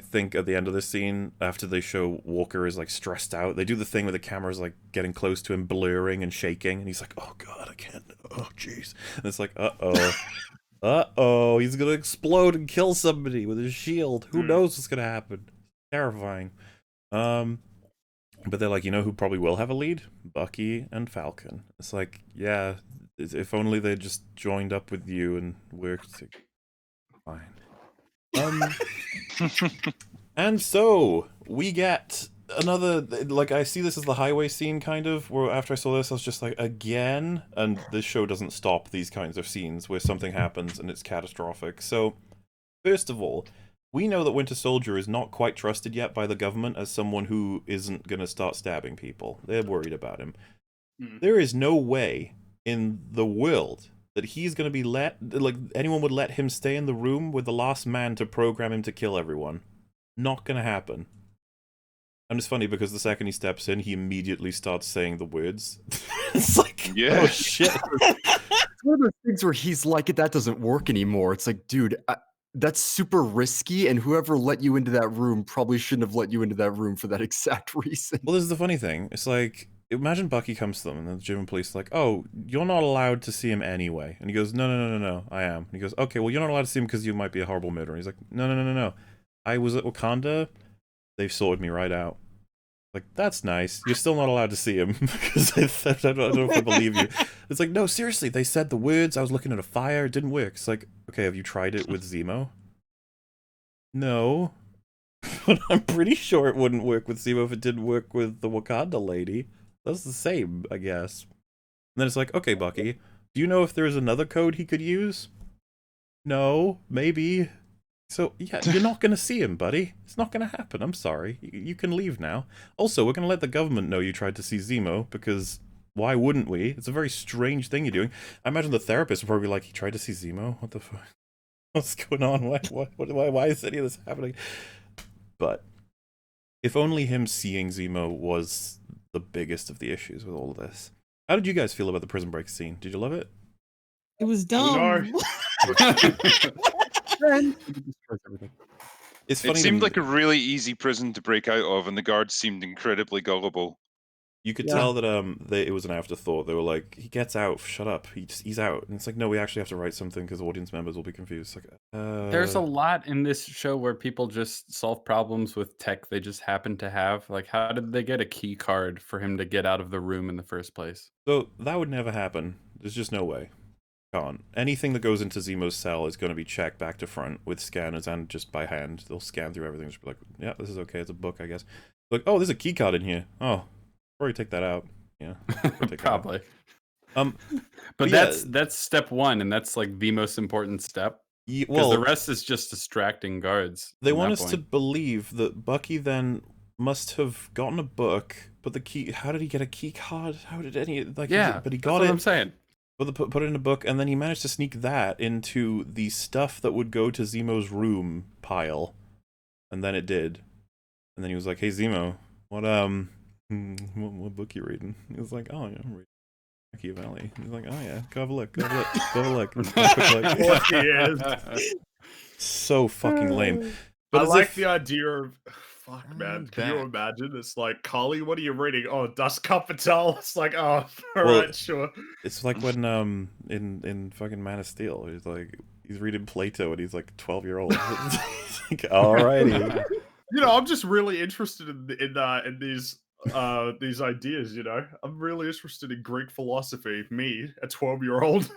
I think at the end of this scene, after they show Walker is like stressed out, they do the thing where the camera's like getting close to him, blurring and shaking, and he's like, "Oh God, I can't. Oh jeez." And it's like, he's gonna explode and kill somebody with his shield. Who knows what's gonna happen? Terrifying. But they're like, you know who probably will have a lead? Bucky and Falcon. It's like, yeah, if only they just joined up with you and worked. Fine. And so we get another, like, I see this as the highway scene kind of, where after I saw this I was just like, again? And this show doesn't stop these kinds of scenes where something happens and it's catastrophic. So first of all, we know that Winter Soldier is not quite trusted yet by the government as someone who isn't going to start stabbing people. They're worried about him. There is no way in the world that he's going to be anyone would let him stay in the room with the last man to program him to kill everyone. Not going to happen. And it's funny because the second he steps in, he immediately starts saying the words. It's like, oh shit. It's one of those things where he's like, that doesn't work anymore. It's like, dude, that's super risky, and whoever let you into that room probably shouldn't have let you into that room for that exact reason. Well, this is the funny thing. It's like, imagine Bucky comes to them, and the German police are like, oh, you're not allowed to see him anyway. And he goes, no, I am. And he goes, okay, well, you're not allowed to see him because you might be a horrible murderer. And he's like, no. I was at Wakanda. They've sorted me right out. Like, that's nice. You're still not allowed to see him because I don't know if I believe you. It's like, no, seriously, they said the words. I was looking at a fire. It didn't work. It's like, okay, have you tried it with Zemo? No. But I'm pretty sure it wouldn't work with Zemo if it didn't work with the Wakanda lady. That's the same, I guess. And then it's like, okay, Bucky, do you know if there's another code he could use? No, maybe. So, yeah, you're not going to see him, buddy. It's not going to happen. I'm sorry. You can leave now. Also, we're going to let the government know you tried to see Zemo, because why wouldn't we? It's a very strange thing you're doing. I imagine the therapist would probably be like, he tried to see Zemo? What the fuck? What's going on? Why is any of this happening? But if only him seeing Zemo was the biggest of the issues with all of this. How did you guys feel about the prison break scene? Did you love it? It was dumb. It's funny. It seemed like a really easy prison to break out of, and the guards seemed incredibly gullible. You could tell that it was an afterthought. They were like, he gets out, shut up, he's out. And it's like, no, we actually have to write something because audience members will be confused. Like, There's a lot in this show where people just solve problems with tech they just happen to have. Like, how did they get a key card for him to get out of the room in the first place? So that would never happen. There's just no way. Can't. Anything that goes into Zemo's cell is going to be checked back to front with scanners and just by hand. They'll scan through everything and just be like, yeah, this is okay. It's a book, I guess. Like, oh, there's a key card in here. Oh, probably take that out. Yeah, probably. But yeah, that's step one, and that's like the most important step. Because the rest is just distracting guards. They want us to believe that Bucky then must have gotten a book, but the key. How did he get a key card? How did any like? Yeah, but he got that's it. What I'm saying. Put it in a book, and then he managed to sneak that into the stuff that would go to Zemo's room pile, and then it did. And then he was like, "Hey Zemo, what book you reading?" He was like, "Oh, yeah, I'm reading Machiavelli." He's like, "Oh yeah, go have a look, go have a look." Quick look. He is. So fucking lame. But I like the idea of fuck, man. Can you imagine? It's like, Carly, what are you reading? Oh, Das Kapital. It's like, oh, alright, sure. It's like when in fucking Man of Steel, he's reading Plato and he's like a 12-year-old. Like, alrighty. You know, I'm just really interested in these ideas. You know, I'm really interested in Greek philosophy. Me, a 12-year-old.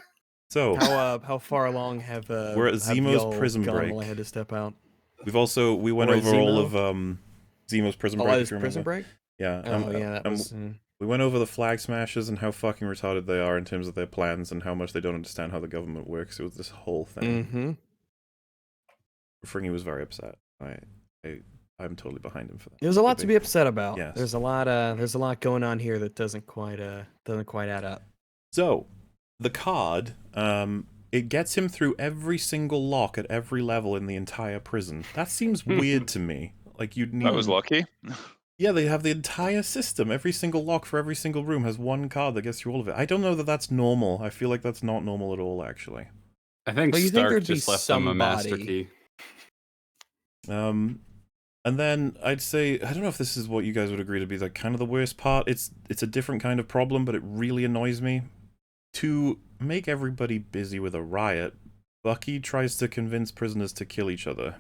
So how far along have we're at Zemo's prison break. I had to step out. We went over all of Zemo's prison break. His prison break? Yeah. That was. We went over the flag smashers and how fucking retarded they are in terms of their plans and how much they don't understand how the government works. It was this whole thing. Mm-hmm. Fringy was very upset. I'm totally behind him for that. There's a lot to be upset about. Yes. There's a lot going on here that doesn't quite add up. So, the card, it gets him through every single lock at every level in the entire prison. That seems weird to me. Like you'd need. That was lucky. Yeah, they have the entire system. Every single lock for every single room has one card that gets through all of it. I don't know that that's normal. I feel like that's not normal at all, actually. I think Stark just left them a master key. And then I'd say, I don't know if this is what you guys would agree to be like kind of the worst part. It's a different kind of problem, but it really annoys me. To make everybody busy with a riot, Bucky tries to convince prisoners to kill each other.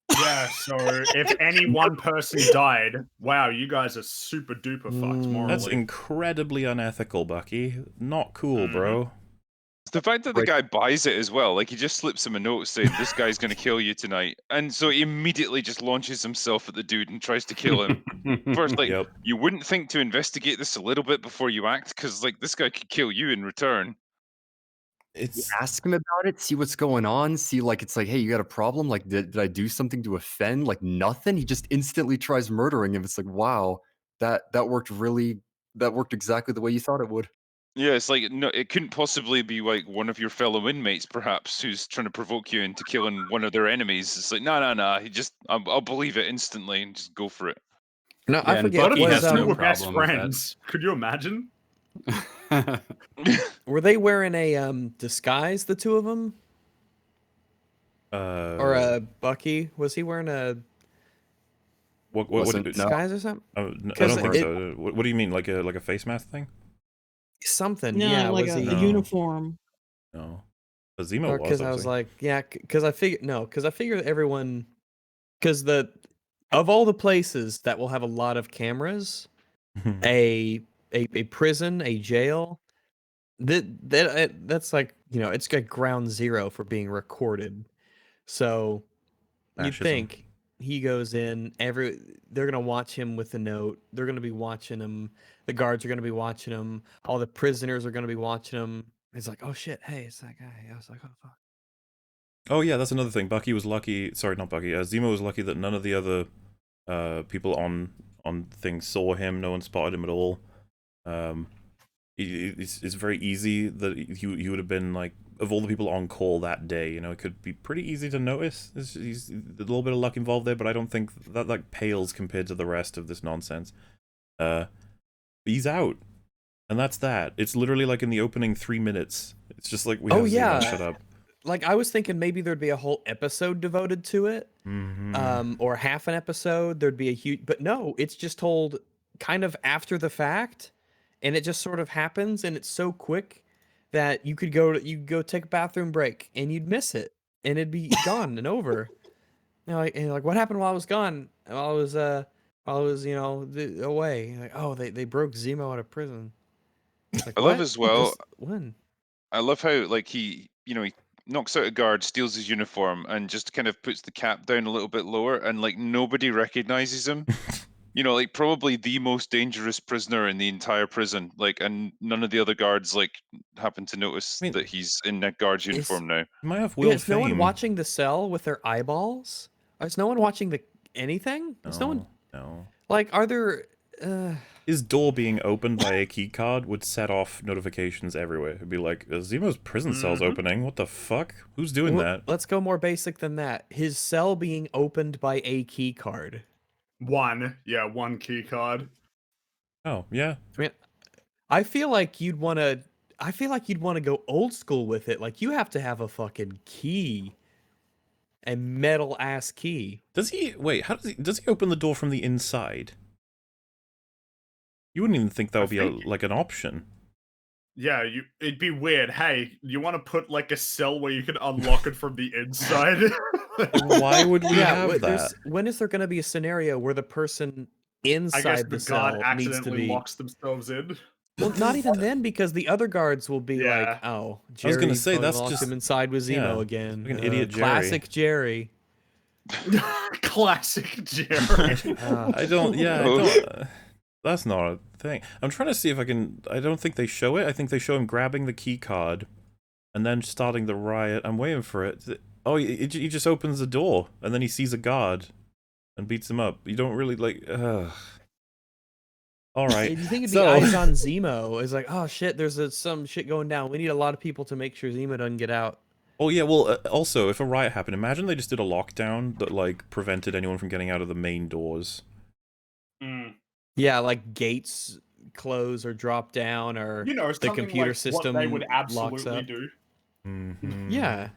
Yeah, so if any one person died, wow, you guys are super duper fucked morally. That's incredibly unethical, Bucky. Not cool, bro. The fact that the guy buys it as well, like he just slips him a note saying this guy's going to kill you tonight, and so he immediately just launches himself at the dude and tries to kill him. First, like, you wouldn't think to investigate this a little bit before you act, because like this guy could kill you in return. It's ask him about it, see what's going on, see like it's like, hey, you got a problem? Like, did I do something to offend? Like nothing. He just instantly tries murdering him. It's like, wow, that worked exactly the way you thought it would. Yeah, it's like, no, it couldn't possibly be like one of your fellow inmates, perhaps, who's trying to provoke you into killing one of their enemies. It's like, no. He just, I'll believe it instantly and just go for it. No, I forget. What if these two were best friends? Could you imagine? Were they wearing a disguise, the two of them? Or Bucky? Was he wearing a what disguise or something? I don't think so. What do you mean, like a face mask thing? Something, no, yeah, like was a he uniform? No, but Zemo was. Because I was like, yeah, because I figured everyone, because of all the places that will have a lot of cameras, a prison, a jail, that's like, you know, it's got ground zero for being recorded. So you'd think he goes in, they're gonna watch him with the note. They're gonna be watching him. The guards are gonna be watching him. All the prisoners are gonna be watching him. It's like, oh shit, hey, it's that guy. I was like, oh fuck. Oh yeah, that's another thing. Bucky was lucky. Sorry, not Bucky. Zemo was lucky that none of the other people on things saw him. No one spotted him at all. It's very easy that he would have been like, of all the people on call that day, you know, it could be pretty easy to notice. He's a little bit of luck involved there, but I don't think that like pales compared to the rest of this nonsense. He's out, and that's that. It's literally like in the opening 3 minutes. It's just like we have Zemo, shut up. Like I was thinking maybe there'd be a whole episode devoted to it, or half an episode. There'd be a huge, but no, it's just told kind of after the fact, and it just sort of happens, and it's so quick that you could go take a bathroom break and you'd miss it, and it'd be gone and over. You know, like what happened while I was gone? While I was away. Like, oh, they broke Zemo out of prison. Like, I love as well. When? I love how like he knocks out a guard, steals his uniform, and just kind of puts the cap down a little bit lower, and like nobody recognizes him. Like probably the most dangerous prisoner in the entire prison. Like, and none of the other guards like happen to notice that he's in that guard's uniform now. He might have Will Is no one watching the cell with their eyeballs? Is no one watching anything? Is no one? No. Like, are there? His door being opened by a key card would set off notifications everywhere. It'd be like, Zemo's prison cell's opening. What the fuck? Who's doing that? Let's go more basic than that. His cell being opened by a key card. One key card. Oh yeah. I mean, I feel like you'd want to go old school with it. Like you have to have a fucking key, a metal ass key. Does he? Wait, how does he open the door from the inside? You wouldn't even think that would be like an option. Yeah, it'd be weird. Hey, you want to put like a cell where you can unlock it from the inside? Why would we have that? When is there going to be a scenario where the person inside the cell needs to be locks themselves in? Well, not even then, because the other guards will be like, "Oh, Jerry, I was gonna say that's locked just him inside with Zemo again." Like an idiot Jerry. Classic Jerry. Classic Jerry. I don't. That's not a thing. I'm trying to see if I can. I don't think they show it. I think they show him grabbing the key card and then starting the riot. I'm waiting for it. Oh, he just opens the door and then he sees a guard and beats him up. You don't really like. All right. You think it'd be eyes on Zemo? It's like, oh shit, there's some shit going down. We need a lot of people to make sure Zemo doesn't get out. Oh yeah. Well, also, if a riot happened, imagine they just did a lockdown that like prevented anyone from getting out of the main doors. Yeah, like gates close or drop down, or the computer system what they would absolutely locks up. do. Yeah.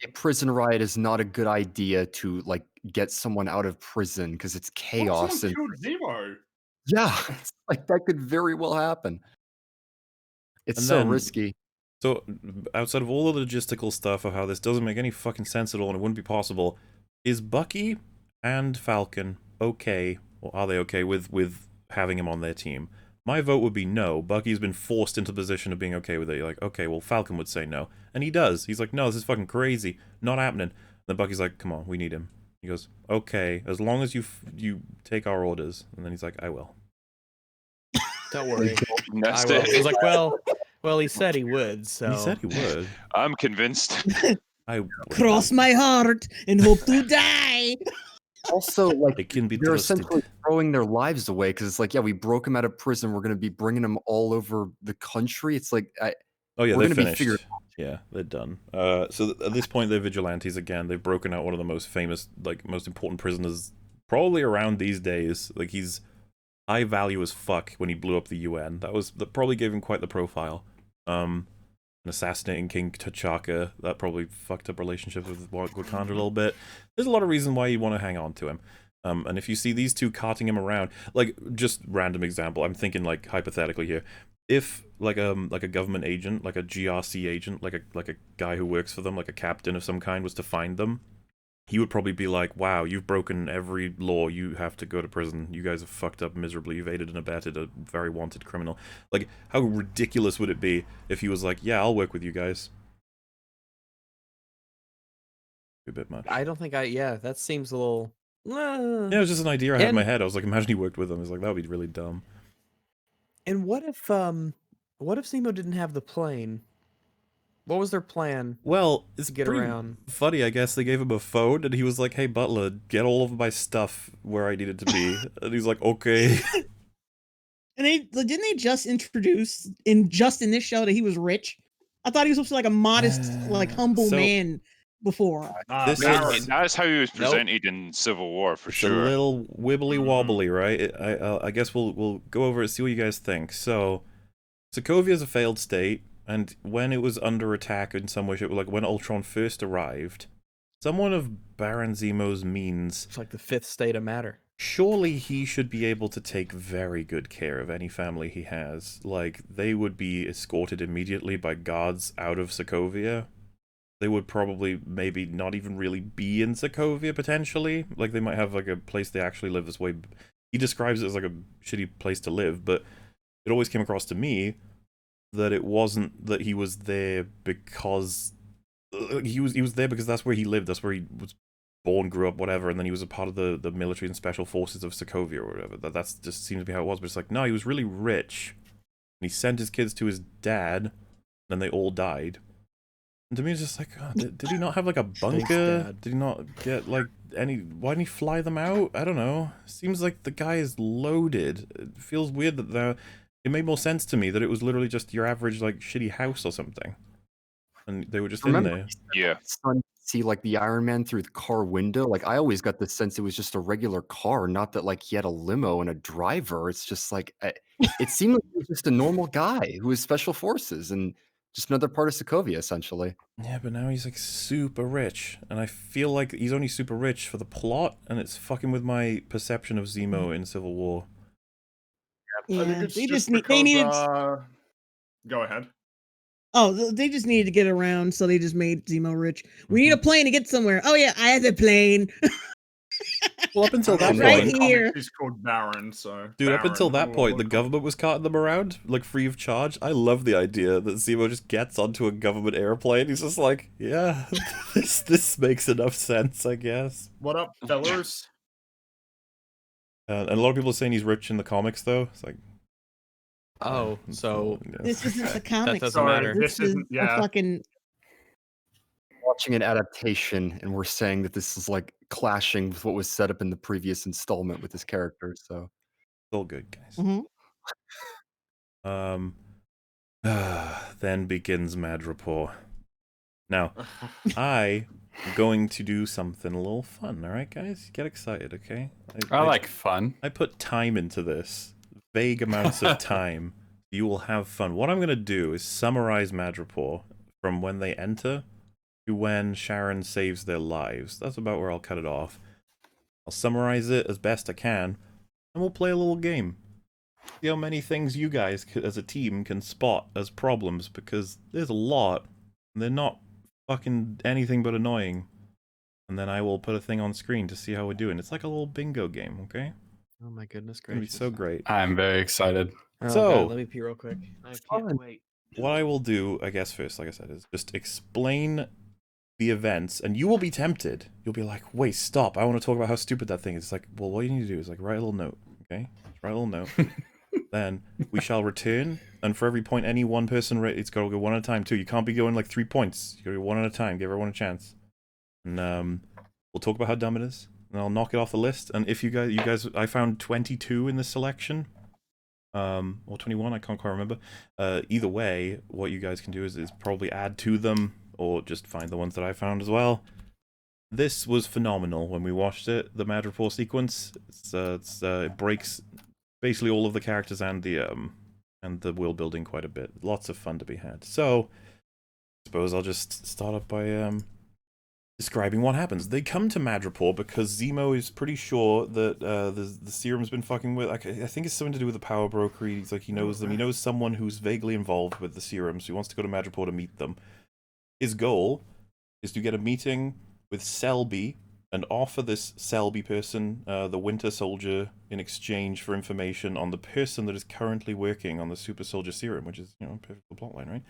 A prison riot is not a good idea to like get someone out of prison because it's chaos. And killed Zemo. Yeah, it's like that could very well happen. It's so risky. So, outside of all the logistical stuff of how this doesn't make any fucking sense at all and it wouldn't be possible, is Bucky and Falcon okay? Or are they okay with having him on their team? My vote would be no. Bucky's been forced into the position of being okay with it. You're like, okay, well, Falcon would say no. And he does. He's like, no, this is fucking crazy. Not happening. And then Bucky's like, come on, we need him. He goes, okay, as long as you take our orders. And then he's like, I will. Don't worry. I will. I was like, well, he said he would, so. He said he would. I'm convinced. I cross my heart and hope to die. Also, like, it can be they're trusted. essentially throwing their lives away because it's like, yeah, we broke him out of prison. We're going to be bringing him all over the country. It's like, oh yeah, we're they're gonna finished. Yeah, they're done. So at this point, they're vigilantes again. They've broken out one of the most famous, like, most important prisoners probably around these days. Like, he's high value as fuck when he blew up the UN. That probably gave him quite the profile. Assassinating King T'Chaka, that probably fucked up relationships with Wakanda a little bit. There's a lot of reason why you want to hang on to him. And if you see these two carting him around, like, just random example, I'm thinking like hypothetically here. If like a government agent, like a GRC agent, like a guy who works for them, like a captain of some kind, was to find them, he would probably be like, wow, you've broken every law, you have to go to prison, you guys have fucked up miserably, you've aided and abetted a very wanted criminal. Like, how ridiculous would it be if he was like, yeah, I'll work with you guys? A bit much. I don't think that seems a little... Yeah, it was just an idea I had in my head. I was like, imagine he worked with them. I was like, that would be really dumb. And what if Zemo didn't have the plane? What was their plan? Well, it's To get pretty around. funny, I guess. They gave him a phone, and he was like, "Hey, butler, get all of my stuff where I need it to be." And he's like, "Okay." And didn't they just introduce in this show that he was rich? I thought he was supposed to be like a modest, like humble So- man before. This Baron. is- That's how he was Nope. presented in Civil War, for It's sure. a little wibbly wobbly, right? I guess we'll go over it, see what you guys think. So, Sokovia is a failed state, and when it was under attack in some way, like when Ultron first arrived, someone of Baron Zemo's means, It's like the fifth state of matter. surely he should be able to take very good care of any family he has. Like, they would be escorted immediately by guards out of Sokovia. They would probably maybe not even really be in Sokovia, potentially. Like, they might have, like, a place they actually live this way. He describes it as, like, a shitty place to live, but it always came across to me that it wasn't that he was there because... he was there because that's where he lived, that's where he was born, grew up, whatever, and then he was a part of the military and special forces of Sokovia or whatever. That's just seems to be how it was, but it's like, no, he was really rich. And he sent his kids to his dad, and they all died. And to me, it's just like, oh, did he not have, like, a bunker? Dad. Did he not get, like, any... Why didn't he fly them out? I don't know. Seems like the guy is loaded. It feels weird that they're... It made more sense to me that it was literally just your average, like, shitty house or something. And they were just Remember in there. he said Yeah. his son see like the Iron Man through the car window? Like I always got the sense it was just a regular car, not that like he had a limo and a driver. It's just like it seemed like he was just a normal guy who was special forces and just another part of Sokovia, essentially. Yeah, but now he's like super rich, and I feel like he's only super rich for the plot, and it's fucking with my perception of Zemo in Civil War. I think Yeah, it's they just need. because, They needed. Go ahead. Oh, they just needed to get around, so they just made Zemo rich. We Mm-hmm. need a plane to get somewhere. Oh yeah, I have a plane. Well, up until that In Right the point, here. comics, he's called Baron, so... dude, up until Baron, that point, the what- government was carting them around, like, free of charge. I love the idea that Zemo just gets onto a government airplane. He's just like, yeah, this makes enough sense, I guess. What up, fellas? And a lot of people are saying he's rich in the comics, though. It's like, Oh, so yeah. This isn't the comics. doesn't Sorry, matter. this is isn't- a yeah. fucking. Watching an adaptation, and we're saying that this is like clashing with what was set up in the previous installment with his character. So It's all good, guys. Mhm. Then begins Madripoor. Now, I am going to do something a little fun, alright, guys? Get excited, okay? I like fun. I put time into this. Vague amounts of time. You will have fun. What I'm going to do is summarize Madripoor from when they enter to when Sharon saves their lives. That's about where I'll cut it off. I'll summarize it as best I can, and we'll play a little game. See how many things you guys, as a team, can spot as problems, because there's a lot, and they're not fucking anything but annoying. And then I will put a thing on screen to see how we're doing. It's like a little bingo game, okay? oh my goodness It's gonna be gracious. so great. I'm very excited. Oh, So- God, let me pee real quick. I Fun. can't wait. What I will do, I guess first, like I said, is just explain the events, and you will be tempted. You'll be like, wait, stop, I want to talk about how stupid that thing is. It's like, well, what you need to do is like write a little note, okay? Just write a little note. Then we shall return, and for every point any one person it's got to go one at a time too. You can't be going like 3 points. You got to go one at a time. Give everyone a chance. And we'll talk about how dumb it is, and I'll knock it off the list. And if you guys, I found 22 in this selection, or 21, I can't quite remember. Either way, what you guys can do is probably add to them, or just find the ones that I found as well. This was phenomenal when we watched it. The Madripoor sequence, it breaks basically all of the characters and the world building quite a bit. Lots of fun to be had. So, I suppose I'll just start up by describing what happens. They come to Madripoor because Zemo is pretty sure that the serum's been fucking with. I think it's something to do with the power broker. He's like, he knows them. He knows someone who's vaguely involved with the serum, so he wants to go to Madripoor to meet them. His goal is to get a meeting with Selby and offer this Selby person, the Winter Soldier, in exchange for information on the person that is currently working on the Super Soldier Serum, which is, a perfect plotline, right?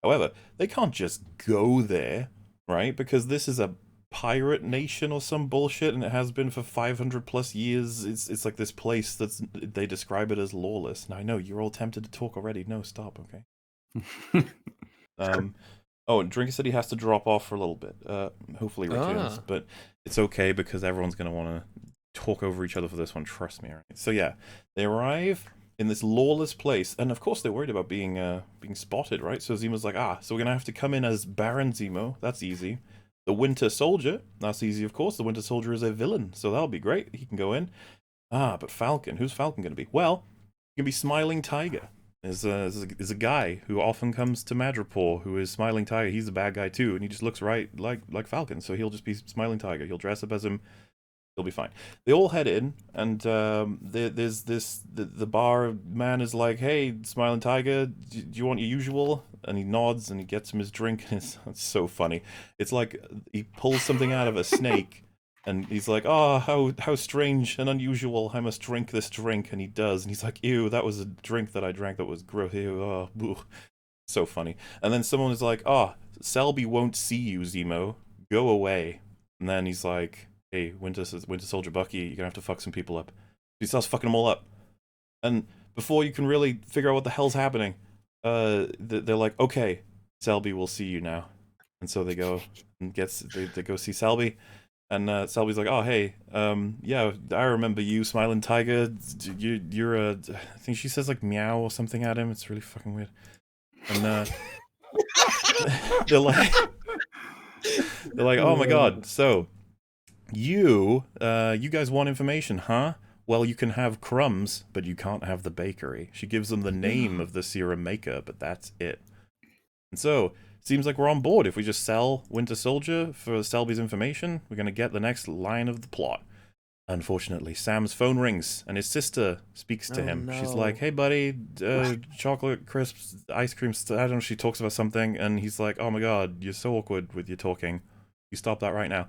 However, they can't just go there, right? Because this is a pirate nation or some bullshit, and it has been for 500 plus years. It's like this place they describe it as lawless. Now I know you're all tempted to talk already. No, stop, okay? Oh, and Drinker said he has to drop off for a little bit. Hopefully he returns, but it's okay because everyone's gonna want to talk over each other for this one. Trust me. Right? So yeah, they arrive in this lawless place, and of course they're worried about being spotted, right? So Zemo's like, so we're gonna have to come in as Baron Zemo. That's easy. The Winter Soldier, that's easy, of course. The Winter Soldier is a villain, so that'll be great. He can go in. But Falcon, who's Falcon gonna be? Well, he can be Smiling Tiger. Is a guy who often comes to Madripoor, who is Smiling Tiger. He's a bad guy too, and he just looks right like Falcon. So he'll just be Smiling Tiger. He'll dress up as him. He'll be fine. They all head in, and there's the bar man is like, "Hey, Smiling Tiger, do you want your usual?" And he nods, and he gets him his drink. And it's so funny. It's like he pulls something out of a snake. And he's like, "Oh, how strange and unusual! I must drink this drink." And he does, and he's like, "Ew, that was a drink that I drank that was gross." Ew, oh, so funny. And then someone is like, Selby won't see you, Zemo. Go away." And then he's like, "Hey, Winter Soldier Bucky, you're gonna have to fuck some people up." He starts fucking them all up, and before you can really figure out what the hell's happening, they're like, "Okay, Selby will see you now," and so they go and they go see Selby. And Selby's like, "Oh, hey, yeah, I remember you, Smiling Tiger. You're a..." I think she says like meow or something at him. It's really fucking weird. And they're like, "Oh my god, so you guys want information, huh? Well, you can have crumbs, but you can't have the bakery." She gives them the name of the serum maker, but that's it. And so seems like we're on board. If we just sell Winter Soldier for Selby's information, we're going to get the next line of the plot. Unfortunately, Sam's phone rings, and his sister speaks to him. No. She's like, "Hey, buddy, chocolate crisps, ice cream, I don't know," she talks about something, and he's like, "Oh my god, you're so awkward with your talking. You stop that right now."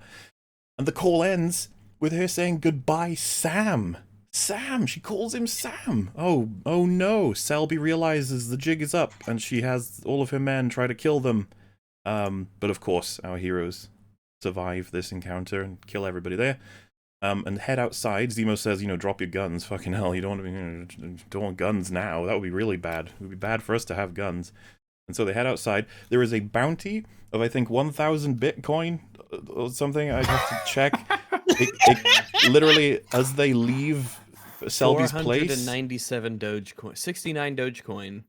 And the call ends with her saying, "Goodbye, Sam." Sam! She calls him Sam! Oh no! Selby realizes the jig is up, and she has all of her men try to kill them. But of course, our heroes survive this encounter and kill everybody there. And head outside. Zemo says, "Drop your guns. Fucking hell, you don't want guns now. That would be really bad. It would be bad for us to have guns." And so they head outside. There is a bounty of, I think, 1,000 Bitcoin or something. I'd have to check. It literally, as they leave Selby's place, 497 Dogecoin, 69 Dogecoin.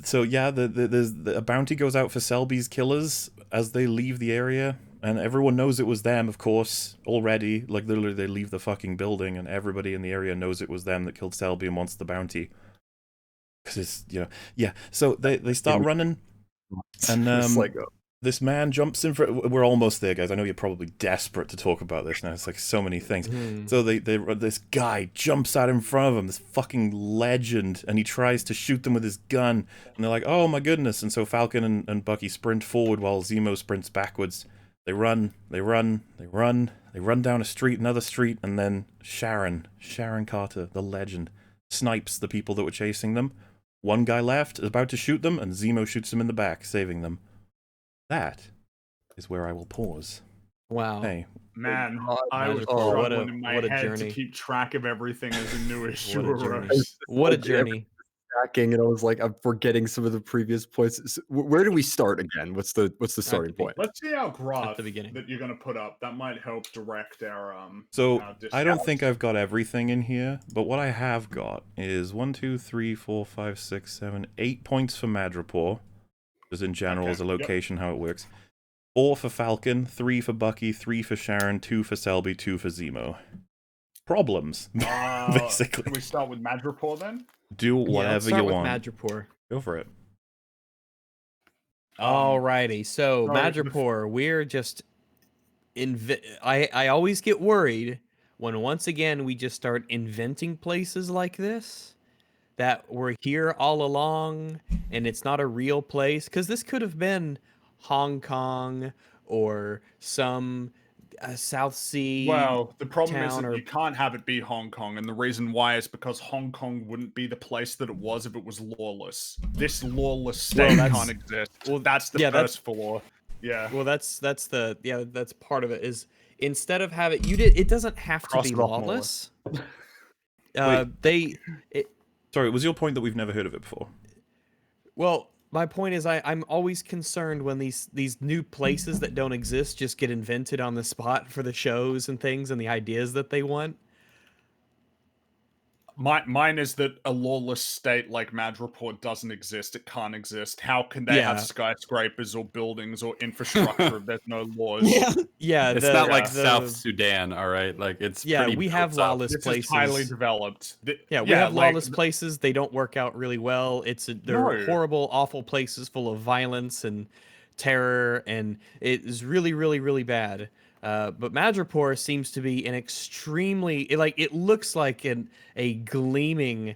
So yeah, a bounty goes out for Selby's killers as they leave the area, and everyone knows it was them, of course, already. Like literally, they leave the fucking building, and everybody in the area knows it was them that killed Selby and wants the bounty. Because it's yeah. So they start running, and this man jumps in front. We're almost there, guys. I know you're probably desperate to talk about this now. It's like so many things. So this guy jumps out in front of them, this fucking legend, and he tries to shoot them with his gun. And they're like, "Oh my goodness!" And so Falcon and Bucky sprint forward while Zemo sprints backwards. They run down a street, another street, and then Sharon Carter, the legend, snipes the people that were chasing them. One guy left, is about to shoot them, and Zemo shoots him in the back, saving them. That is where I will pause. Wow. Hey. Man, I was struggling in my head journey. to keep track of everything as a new issue arose. What a journey. Tracking, and I was like, I'm forgetting some of the previous points. So where do we start again? What's the starting point? Let's see our graph At the beginning that you're going to put up. That might help direct our So our I don't think I've got everything in here, but what I have got is 1, 2, 3, 4, 5, 6, 7, 8 points for Madripoor. Just in general as a location, how it works. 4 for Falcon, 3 for Bucky, 3 for Sharon, 2 for Selby, 2 for Zemo. Problems, basically. Can we start with Madripoor then? Do whatever you want. Madripoor. Go for it. Alrighty, so Madripoor, we're just I always get worried when once again we just start inventing places like this that were here all along and it's not a real place, because this could have been Hong Kong or some South Sea. Well, the problem is that you can't have it be Hong Kong, and the reason why is because Hong Kong wouldn't be the place that it was if it was lawless. This lawless state can't exist. Well, that's the first flaw. Yeah. Well, that's part of it. Is instead of having it doesn't have to be lawless. Sorry, was your point that we've never heard of it before? Well, my point is I'm always concerned when these new places that don't exist just get invented on the spot for the shows and things and the ideas that they want. Mine is that a lawless state like Madripoor doesn't exist. It can't exist. How can they have skyscrapers or buildings or infrastructure if there's no laws? Yeah, it's not like South Sudan, all right? Like it's pretty we have lawless This places. is highly developed. We have lawless places. They don't work out really well. They're horrible, awful places full of violence and terror, and it is really, really, really bad. But Madripoor seems to be an extremely it looks like a gleaming,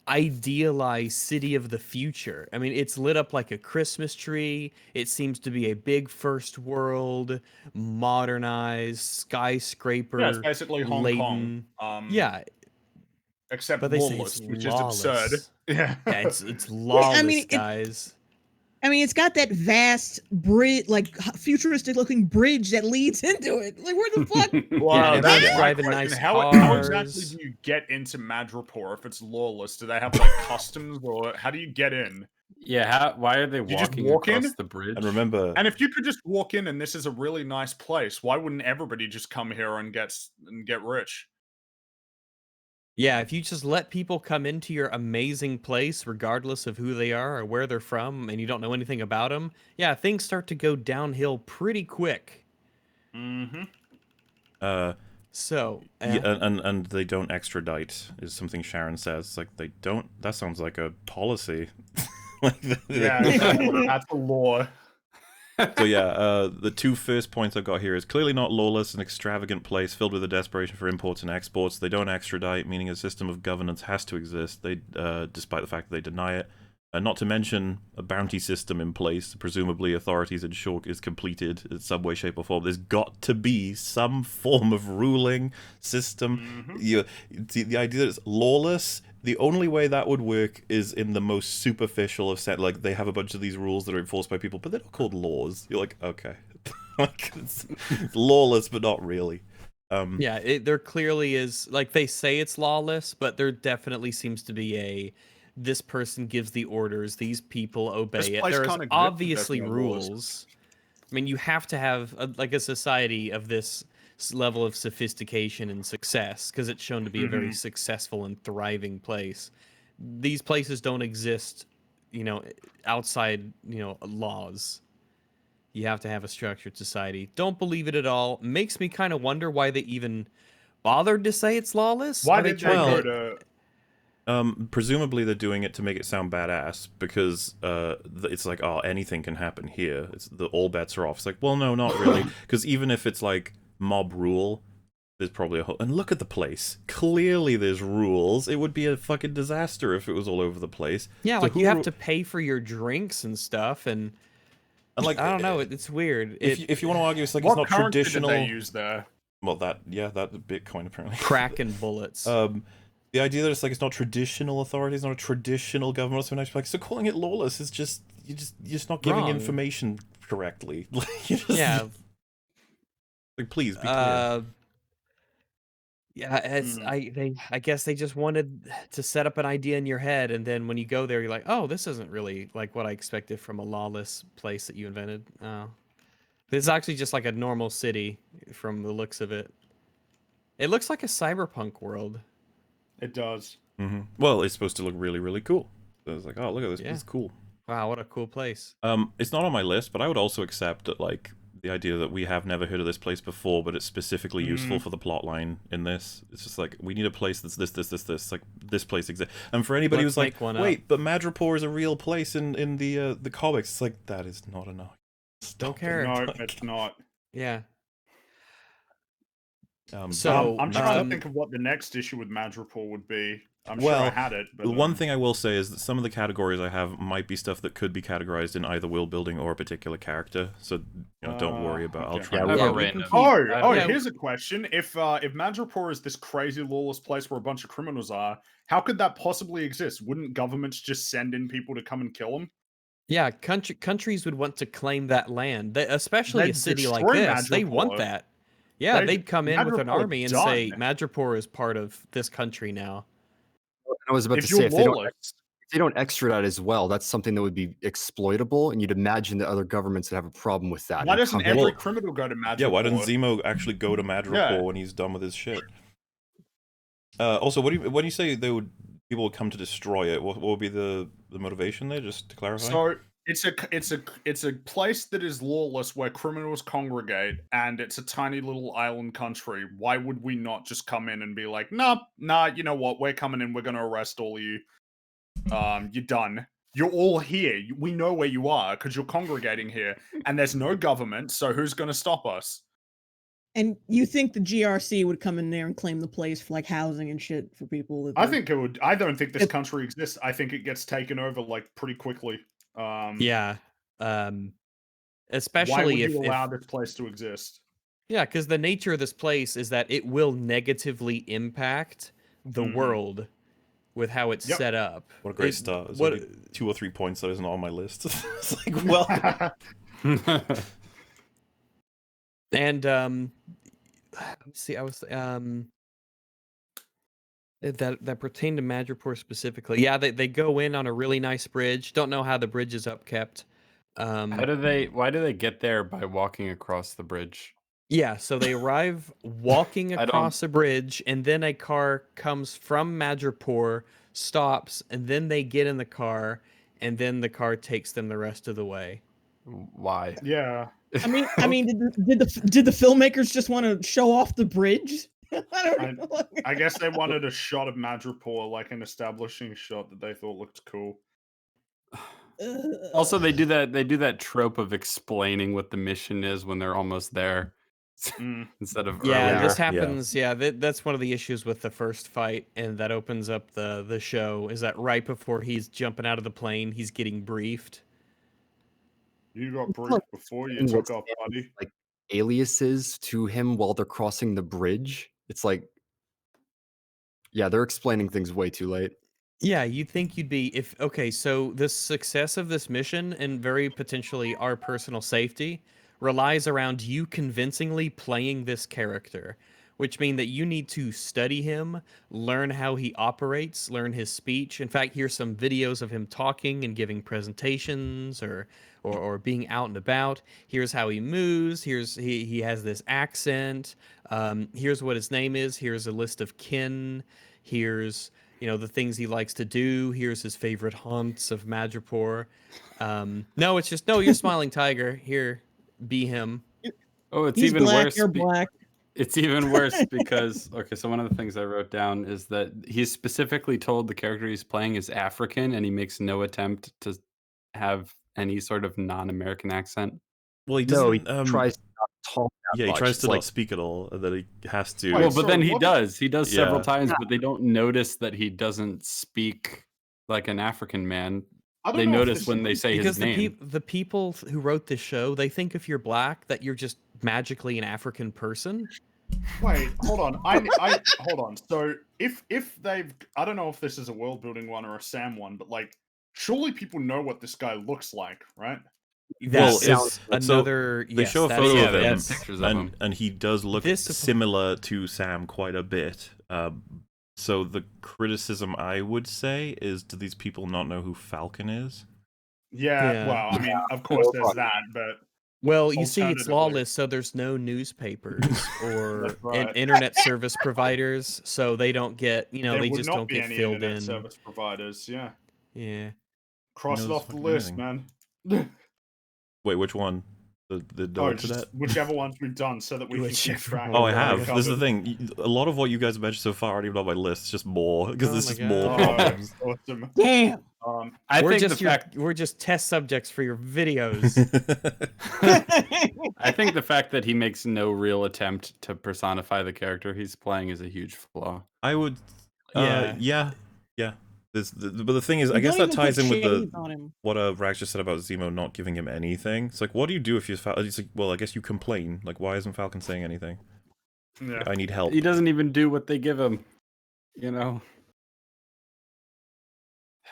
idealized city of the future. I mean, it's lit up like a Christmas tree. It seems to be a big first world, modernized skyscraper. Yeah, it's basically Hong Kong. Except but they lawless, say it's which lawless. is absurd. Yeah, it's lawless, guys. I mean, it's got that vast bridge, like futuristic-looking bridge that leads into it. Like, where the fuck? Wow, that's driving nice how cars. exactly do you get into Madripoor if it's lawless? Do they have like customs, or how do you get in? Yeah, why are they walking across the bridge? And remember, and if you could just walk in and this is a really nice place, why wouldn't everybody just come here and get rich? Yeah, if you just let people come into your amazing place, regardless of who they are or where they're from, and you don't know anything about them, yeah, things start to go downhill pretty quick. Mm-hmm. So, and they don't extradite is something Sharon says. Like they don't. That sounds like a policy. That's a law. So yeah, the two first points I got here is clearly not lawless, an extravagant place filled with a desperation for imports and exports. They don't extradite, meaning a system of governance has to exist. They, despite the fact that they deny it. Not to mention a bounty system in place. Presumably, authorities ensure is completed in some way, shape, or form. There's got to be some form of ruling system. Mm-hmm. The idea that it's lawless. The only way that would work is in the most superficial of set. Like they have a bunch of these rules that are enforced by people, but they're not called laws. You're like, okay, like it's lawless, but not really. There clearly is. Like they say it's lawless, but there definitely seems to be this person gives the orders, these people obey it. There's obviously rules. I mean, you have to have a society of this level of sophistication and success because it's shown to be a very successful and thriving place. These places don't exist, outside, laws. You have to have a structured society. Don't believe it at all. Makes me kind of wonder why they even bothered to say it's lawless. Why did they go to... Presumably they're doing it to make it sound badass because it's like, oh, anything can happen here. All bets are off. It's like, well, no, not really. Because even if it's like mob rule, there's probably a whole... And look at the place. Clearly there's rules. It would be a fucking disaster if it was all over the place. Yeah, so like you have to pay for your drinks and stuff, and like I don't know, it's weird. If you want to argue, it's like what it's not traditional. Did they use there? Well, that Bitcoin apparently. Crack and bullets. The idea that it's like it's not traditional authorities, not a traditional government, or something like so calling it lawless is just you're just not giving information correctly. Like please be clear. I guess they just wanted to set up an idea in your head, and then when you go there, you're like, oh, this isn't really like what I expected from a lawless place that you invented. Oh, this is actually just like a normal city from the looks of it. It looks like a cyberpunk world. It does. Mm-hmm. Well, it's supposed to look really, really cool. So it's like, oh, look at this. Yeah. It's cool. Wow, what a cool place. It's not on my list, but I would also accept that, like, the idea that we have never heard of this place before, but it's specifically useful for the plot line in this. It's just like, we need a place that's this. Like, this place exists. And for anybody who's like, wait, but Madripoor is a real place in the comics, it's like, that is not enough. Don't care. No, it's not. Yeah. I'm trying to think of what the next issue with Madripoor would be. I'm sure I had it. But, the one thing I will say is that some of the categories I have might be stuff that could be categorized in either world building or a particular character. So don't worry about. Okay. I'll try. Here's a question: If Madripoor is this crazy lawless place where a bunch of criminals are, how could that possibly exist? Wouldn't governments just send in people to come and kill them? Yeah, countries would want to claim that land, especially a city like this. They want that. Yeah, they'd come in with an army and say, Madripoor is part of this country now. I was about to say, if they don't they don't extradite as well, that's something that would be exploitable, and you'd imagine that other governments would have a problem with that. Why and doesn't come every Well, criminal go to Madripoor? Yeah, why doesn't Zemo actually go to Madripoor Yeah. when he's done with his shit? Also, when you say people would come to destroy it, what would be the motivation there? Just to clarify. So it's a place that is lawless where criminals congregate, and it's a tiny little island country. Why would we not just come in and be like, nah, you know what? We're coming in. We're going to arrest all of you. You're done. You're all here. We know where you are because you're congregating here, and there's no government. So who's going to stop us? And you think the GRC would come in there and claim the place for like housing and shit for people? That I think it would. I don't think this If- country exists. I think it gets taken over like pretty quickly. Yeah. Why Especially would if you allow this place to exist? yeah, because the nature of this place is that it will negatively impact the Mhm. world with how it's Yep. set up. What a great It- start. There's what- only 2 or 3 points that isn't on my list. It's like, well, And let's see, I was that pertain to Madripoor specifically. Yeah, they go in on a really nice bridge. Don't know how the bridge is upkept. Why do they get there by walking across the bridge? Yeah, so they arrive walking I don't- across a bridge, and then a car comes from Madripoor, stops, and then they get in the car, and then the car takes them the rest of the way. Why? Yeah. I mean, did the filmmakers just want to show off the bridge? I don't know. I guess they wanted a shot of Madripoor, like an establishing shot that they thought looked cool. Also, they do that trope of explaining what the mission is when they're almost there, Mm. instead of Yeah, earlier. this happens. Yeah, that's one of the issues with the first fight, and that opens up the show. Is that right before he's jumping out of the plane, he's getting briefed. You got briefed before you took off, buddy. like aliases to him while they're crossing the bridge. It's like, yeah, they're explaining things way too late. Yeah, you'd think you'd be okay, so the success of this mission and very potentially our personal safety relies around you convincingly playing this character, which means that you need to study him, learn how he operates, learn his speech. In fact, here's some videos of him talking and giving presentations or being out and about. Here's how he moves. He has this accent. Here's what his name is. Here's a list of kin. Here's the things he likes to do. Here's his favorite haunts of Madripoor. No, it's just, no, you're Smiling Tiger. Here, be him. Oh, it's He's even black, worse. you're black. It's even worse because, okay, so one of the things I wrote down is that he's specifically told the character he's playing is African, and he makes no attempt to have any sort of non-American accent. well, he No, he doesn't. tries to not talk that Yeah, he much. tries It's to like, not speak at all. That he has to. Wait, Well, so but then he what- does. He does several Yeah. times, but they don't notice that he doesn't speak like an African man. I don't They know if notice this when they is- say Because his name. the people who wrote this show, they think if you're black, that you're just magically an African person. Wait, hold on. I hold on. So if they've, I don't know if this is a world building one or a Sam one, but like, surely people know what this guy looks like, right? That Well, is it's- so another. They yes, show a that photo is- of him, that's- pictures of him. and he does look This- similar to Sam quite a bit. So the criticism I would say is, do these people not know who Falcon is? Yeah. Yeah. Well, I mean, of course there's that, but Well, you see, it's Alternatively- lawless, so there's no newspapers or That's right. internet service providers, so they don't get, there they would just not don't be get any filled internet in. service providers. Yeah. Yeah. Cross it knows off the fucking list, anything. man. Wait, which one? The Oh, to just that? whichever ones we've done, so that we can keep Whichever track. one. Oh, I of what have. we've This is the covered. thing. A lot of what you guys have mentioned so far aren't even on my list. It's just more because Oh there's my just God. more Oh, problems. awesome. Damn. I we're think just the fact we're just test subjects for your videos. I think the fact that he makes no real attempt to personify the character he's playing is a huge flaw. I would. Yeah. Yeah. But the thing is, I Don't guess that even ties put in with the shades on him. what Rax just said about Zemo not giving him anything. It's like, what do you do if you're Falcon? It's like, well, I guess you complain. Like, why isn't Falcon saying anything? Yeah. I need help. He doesn't even do what they give him. You know.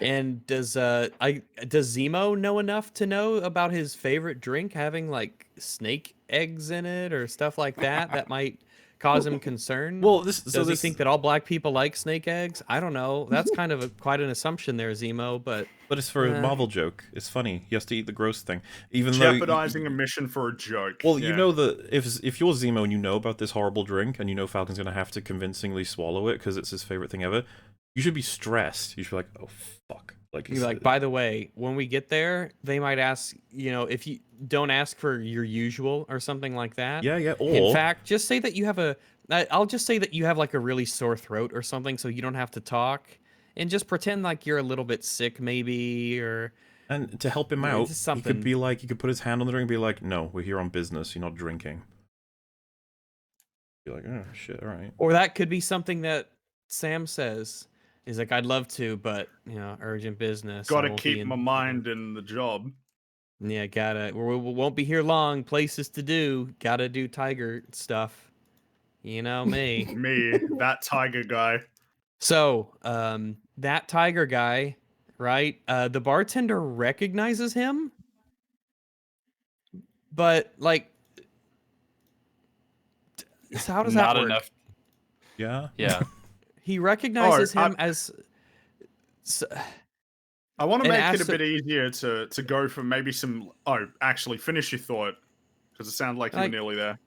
And does Zemo know enough to know about his favorite drink having like snake eggs in it or stuff like that that might cause him concern? Well, Does he think that all black people like snake eggs? I don't know. That's kind of quite an assumption there, Zemo. But it's for a Marvel joke. It's funny. He has to eat the gross thing, even though Jeopardizing a mission for a joke. Well, you know that if you're Zemo and you know about this horrible drink and you know Falcon's gonna have to convincingly swallow it because it's his favorite thing ever, you should be stressed. You should be like, oh fuck. Like, you're like, by the way, when we get there, they might ask, if you don't ask for your usual or something like that. Yeah. Or in fact, just say that you have I'll just say that you have like a really sore throat or something, so you don't have to talk, and just pretend like you're a little bit sick, maybe, or. And to help him out, he could be like, he could put his hand on the drink and be like, no, we're here on business. You're not drinking. Be like, oh shit, all right. Or that could be something that Sam says. He's like, I'd love to, but urgent business. Gotta keep my mind in the job. Yeah, we won't be here long. Places to do. Gotta do tiger stuff. You know me. Me, that tiger guy. So, that tiger guy, right? The bartender recognizes him, but like, so how does that work? Enough. Yeah. He recognizes him as. I want to make it a bit easier to go for maybe some. Oh, actually, finish your thought, because it sounded like you were nearly there.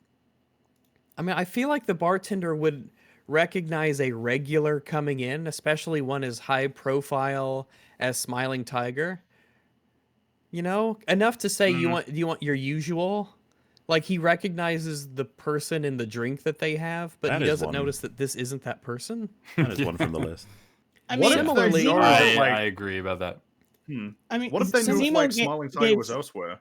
I mean, I feel like the bartender would recognize a regular coming in, especially one as high profile as Smiling Tiger. Enough to say you want your usual. Like, he recognizes the person in the drink that they have, but he doesn't notice that this isn't that person. That is one from the list. I mean, similarly, I agree about that. I mean, what if they knew like Smiling Tiger was elsewhere?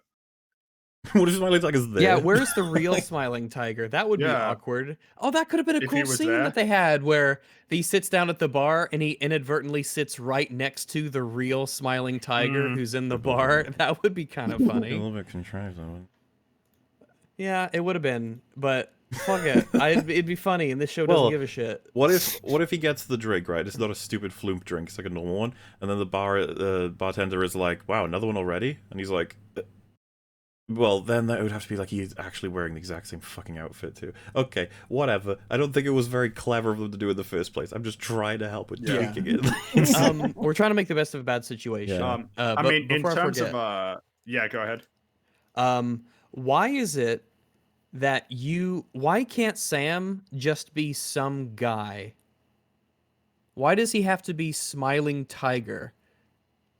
What if Smiling Tiger's there? Yeah, where's the real Smiling Tiger? That would be awkward. Oh, that could have been a cool scene that they had where he sits down at the bar and he inadvertently sits right next to the real Smiling Tiger who's in the bar. That would be kind of funny. A little bit contrived, though. Yeah, it would have been, but fuck it. It'd be funny, and this show doesn't give a shit. What if he gets the drink, right? It's not a stupid fluke drink, it's like a normal one, and then the bartender is like, wow, another one already? And he's like, well, then that would have to be like he's actually wearing the exact same fucking outfit too. Okay, whatever. I don't think it was very clever of them to do in the first place. I'm just trying to help with drinking it. We're trying to make the best of a bad situation. Yeah. I mean, in terms of yeah, go ahead. Why is it that why can't Sam just be some guy? Why does he have to be Smiling Tiger?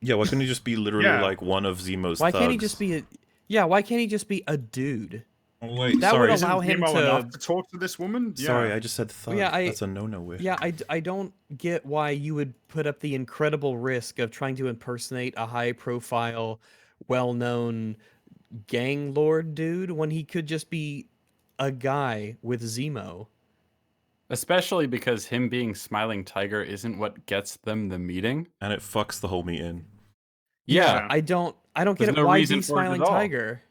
Yeah, why couldn't he just be literally like one of Zemo's Why thugs? can't he just be why can't he just be a dude? Oh, wait, that sorry. would allow him to talk to this woman. Sorry, I just said thug. Yeah, that's a no-no wish. Yeah, I don't get why you would put up the incredible risk of trying to impersonate a high-profile, well-known gang lord dude when he could just be a guy with Zemo. Especially because him being Smiling Tiger isn't what gets them the meeting, and it fucks the whole meeting. Yeah, I don't get it. Why be Smiling Tiger?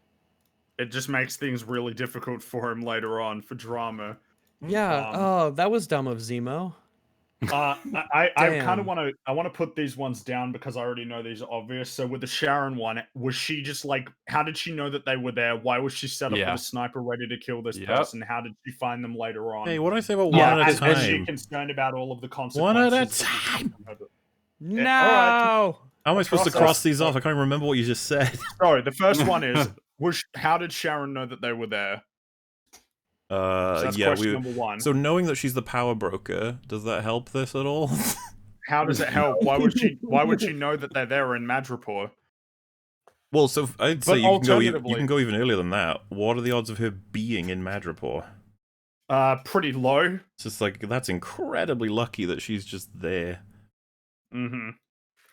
It just makes things really difficult for him later on for drama. Yeah. That was dumb of Zemo. I kind of want to put these ones down because I already know these are obvious. So with the Sharon one, was she just like, how did she know that they were there? Why was she set up with a sniper ready to kill this person? How did she find them later on? Hey, what did I say about one at a time? Was she concerned about all of the consequences? One at a time. No. Right. How am I supposed to cross these off? I can't remember what you just said. Sorry, the first one is how did Sharon know that they were there? So that's question number one. So knowing that she's the power broker, does that help this at all? How does it help? Why would she know that they're there in Madripoor? Well, so I'd say you can go even earlier than that. What are the odds of her being in Madripoor? Pretty low. It's just like that's incredibly lucky that she's just there. Mm-hmm.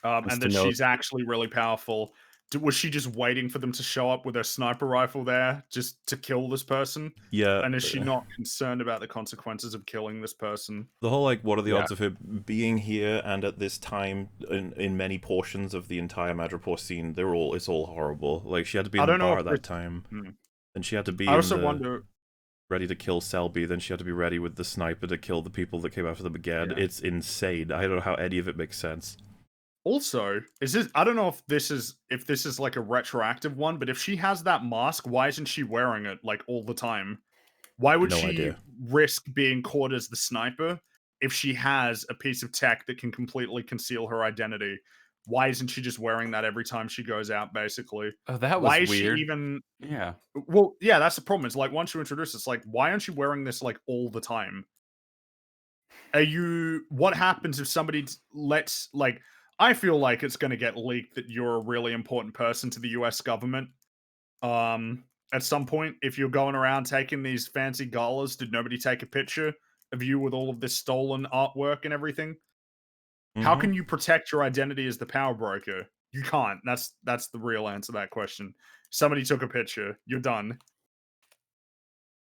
And that she's actually really powerful. Was she just waiting for them to show up with her sniper rifle there just to kill this person? Yeah. And is she not concerned about the consequences of killing this person? The whole, like, what are the odds of her being here and at this time in many portions of the entire Madripoor scene, it's all horrible. Like, she had to be in the bar at that time. And she had to be ready to kill Selby, then she had to be ready with the sniper to kill the people that came after them again. Yeah. It's insane. I don't know how any of it makes sense. Also, I don't know if this is like a retroactive one, but if she has that mask, why isn't she wearing it like all the time? Why would No she idea. risk being caught as the sniper if she has a piece of tech that can completely conceal her identity? Why isn't she just wearing that every time she goes out, basically? Oh, that was Why is weird. she even... Yeah. Well, yeah, that's the problem. It's like, once you introduce it's like, why aren't you wearing this, like, all the time? What happens if somebody lets, like... I feel like it's going to get leaked that you're a really important person to the US government. At some point, if you're going around taking these fancy galas, did nobody take a picture of you with all of this stolen artwork and everything? How can you protect your identity as the power broker? You can't. That's the real answer to that question. Somebody took a picture. You're done.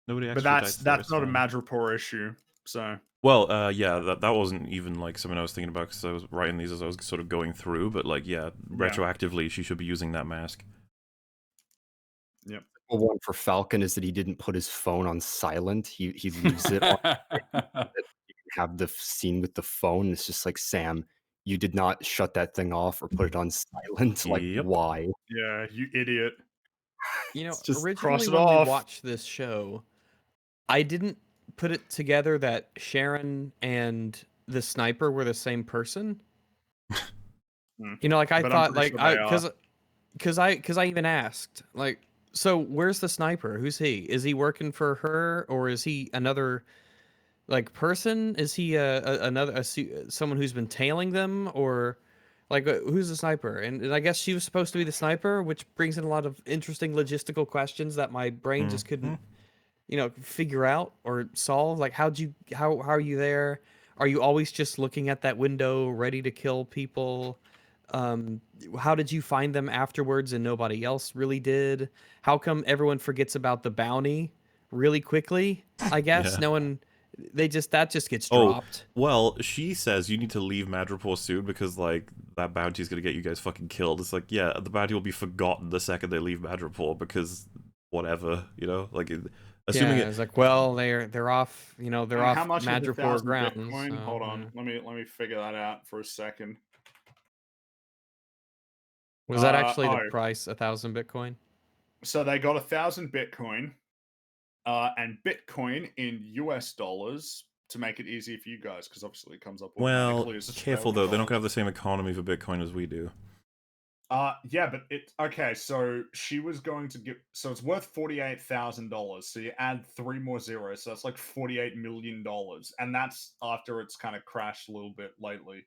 Nobody But extradites that's not a fine. Madripoor issue. So Well, yeah, that wasn't even like something I was thinking about because I was writing these as I was sort of going through. But like, yeah, retroactively, she should be using that mask. Yep. Well, one for Falcon is that he didn't put his phone on silent. He leaves it on. You can have the scene with the phone. It's just like, Sam, you did not shut that thing off or put it on silent. Like, Yep. why? Yeah, you idiot. You know, Just originally cross it when we off. watched this show, I didn't put it together that Sharon and the sniper were the same person. You know, like I But I'm thought, pretty like sure they because I even asked, like, so where's the sniper? Who's he? Is he working for her, or is he another like person? Is he someone who's been tailing them, or like who's the sniper? And I guess she was supposed to be the sniper, which brings in a lot of interesting logistical questions that my brain just couldn't, figure out or solve. Like, how are you there? Are you always just looking at that window, ready to kill people? How did you find them afterwards and nobody else really did? How come everyone forgets about the bounty really quickly? I guess Yeah. no one. That just gets Oh, dropped. well, she says you need to leave Madripoor soon because, like, that bounty is going to get you guys fucking killed. It's like, yeah, the bounty will be forgotten the second they leave Madripoor because whatever, like, assuming It's like, well, they're off, they're off how much is Madripoor 1,000 grounds. Bitcoin? So, Hold on. Let me figure that out for a second. Was that actually the oh. price, 1,000 Bitcoin? So they got 1,000 Bitcoin, and Bitcoin in US dollars to make it easy for you guys, because obviously it comes up automatically. well, as careful Australian though, they don't dollars. have the same economy for Bitcoin as we do. Yeah, but okay. So she was going to give. So it's worth $48,000. So you add 3 more zeros, so that's like $48 million, and that's after it's kind of crashed a little bit lately.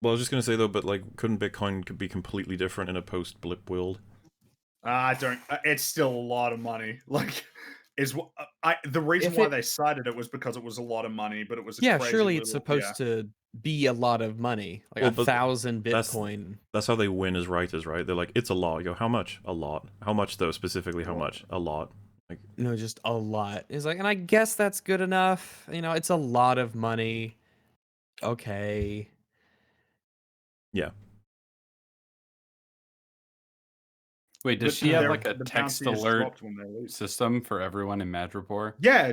Well, I was just gonna say though, but like, couldn't Bitcoin be completely different in a post-blip world? I don't. It's still a lot of money. Like, the reason If why it- they cited it was because it was a lot of money, but it was a Yeah, crazy surely little, it's supposed to be a lot of money, like Well, but 1,000 that's- Bitcoin. That's how they win as writers, right? They're like, it's a lot. You go, how much? A lot. How much though? Specifically, how much? A lot. Like, No, just a lot. It's like, and I guess that's good enough. It's a lot of money. Okay. yeah. Wait, does But she have their- like a the text bounty is alert dropped when they leave. system for everyone in Madripoor? Yeah,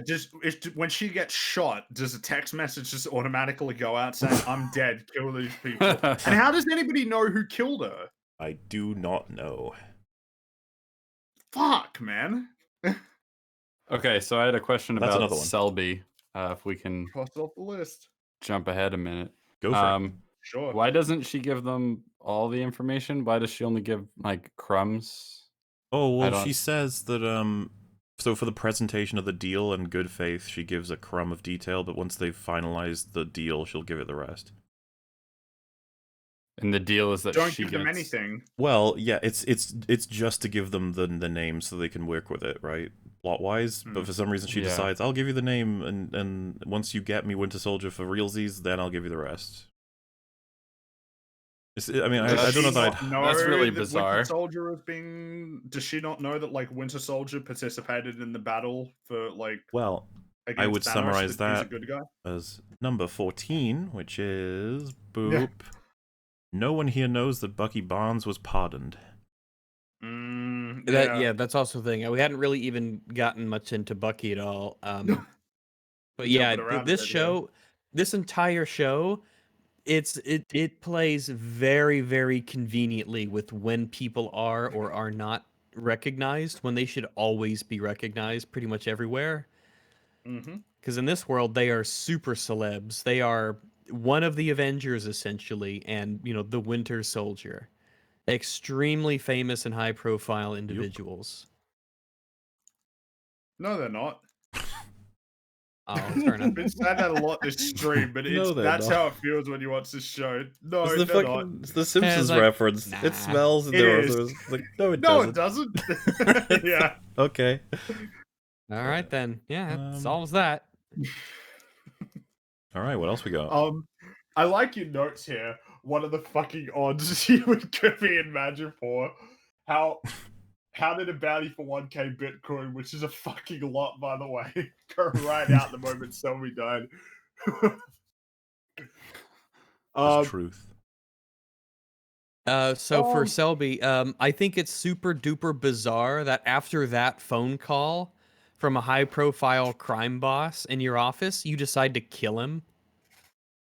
when she gets shot, does a text message just automatically go out saying, "I'm dead, kill these people"? And how does anybody know who killed her? I do not know. Fuck, man. Okay, so I had a question That's about another one. Selby. If we can Cross it off the list. jump ahead a minute. Go for it. Sure. Why doesn't she give them all the information? Why does she only give like crumbs? Oh, well, don't- she says that, so for the presentation of the deal in good faith, she gives a crumb of detail, but once they've finalized the deal, she'll give it the rest. And the deal is that Don't she give them gets- anything. Well, yeah, it's just to give them the name so they can work with it, right? Plot-wise, but for some reason she Yeah. decides, I'll give you the name, and once you get me Winter Soldier for realsies, then I'll give you the rest. I mean, I Does don't know she that not I'd... That's know really that bizarre. Winter Soldier is being. Does she not know that like Winter Soldier participated in the battle for like? Well, against I would Thanos, summarize he's a that good guy. as number 14, which is boop. No one here knows that Bucky Barnes was pardoned. That's also the thing. We hadn't really even gotten much into Bucky at all. But yeah, Jumping around a this bit, show, this entire show, it plays very, very conveniently with when people are or are not recognized, when they should always be recognized pretty much everywhere. Mm-hmm. Because in this world, they are super celebs. They are one of the Avengers, essentially, and, the Winter Soldier. Extremely famous and high-profile individuals. No, they're not. Oh, fair enough. I've been saying that a lot this stream, but No, they're that's not. how it feels when you watch this show. No, It's the they're fucking, not. it's the Simpsons like, reference. nah. It smells and It there is. it's like, no, it No, doesn't. it doesn't. Yeah. Okay. All right, then. Yeah, it Um, solves that. All right, what else we got? I like your notes here. One of the fucking odds you would give me imagine for how did a bounty for 1k Bitcoin, which is a fucking lot, by the way, go right out the moment Selby died. That's truth. So for Selby, I think it's super duper bizarre that after that phone call from a high profile crime boss in your office, you decide to kill him.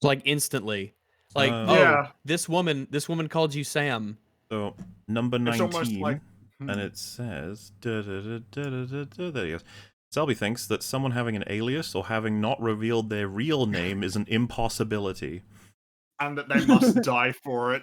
Like instantly. Like, Yeah. this woman called you Sam. So number It's 19, almost like- and it says, there he goes. Selby thinks that someone having an alias or having not revealed their real name is an impossibility. And that they must die for it.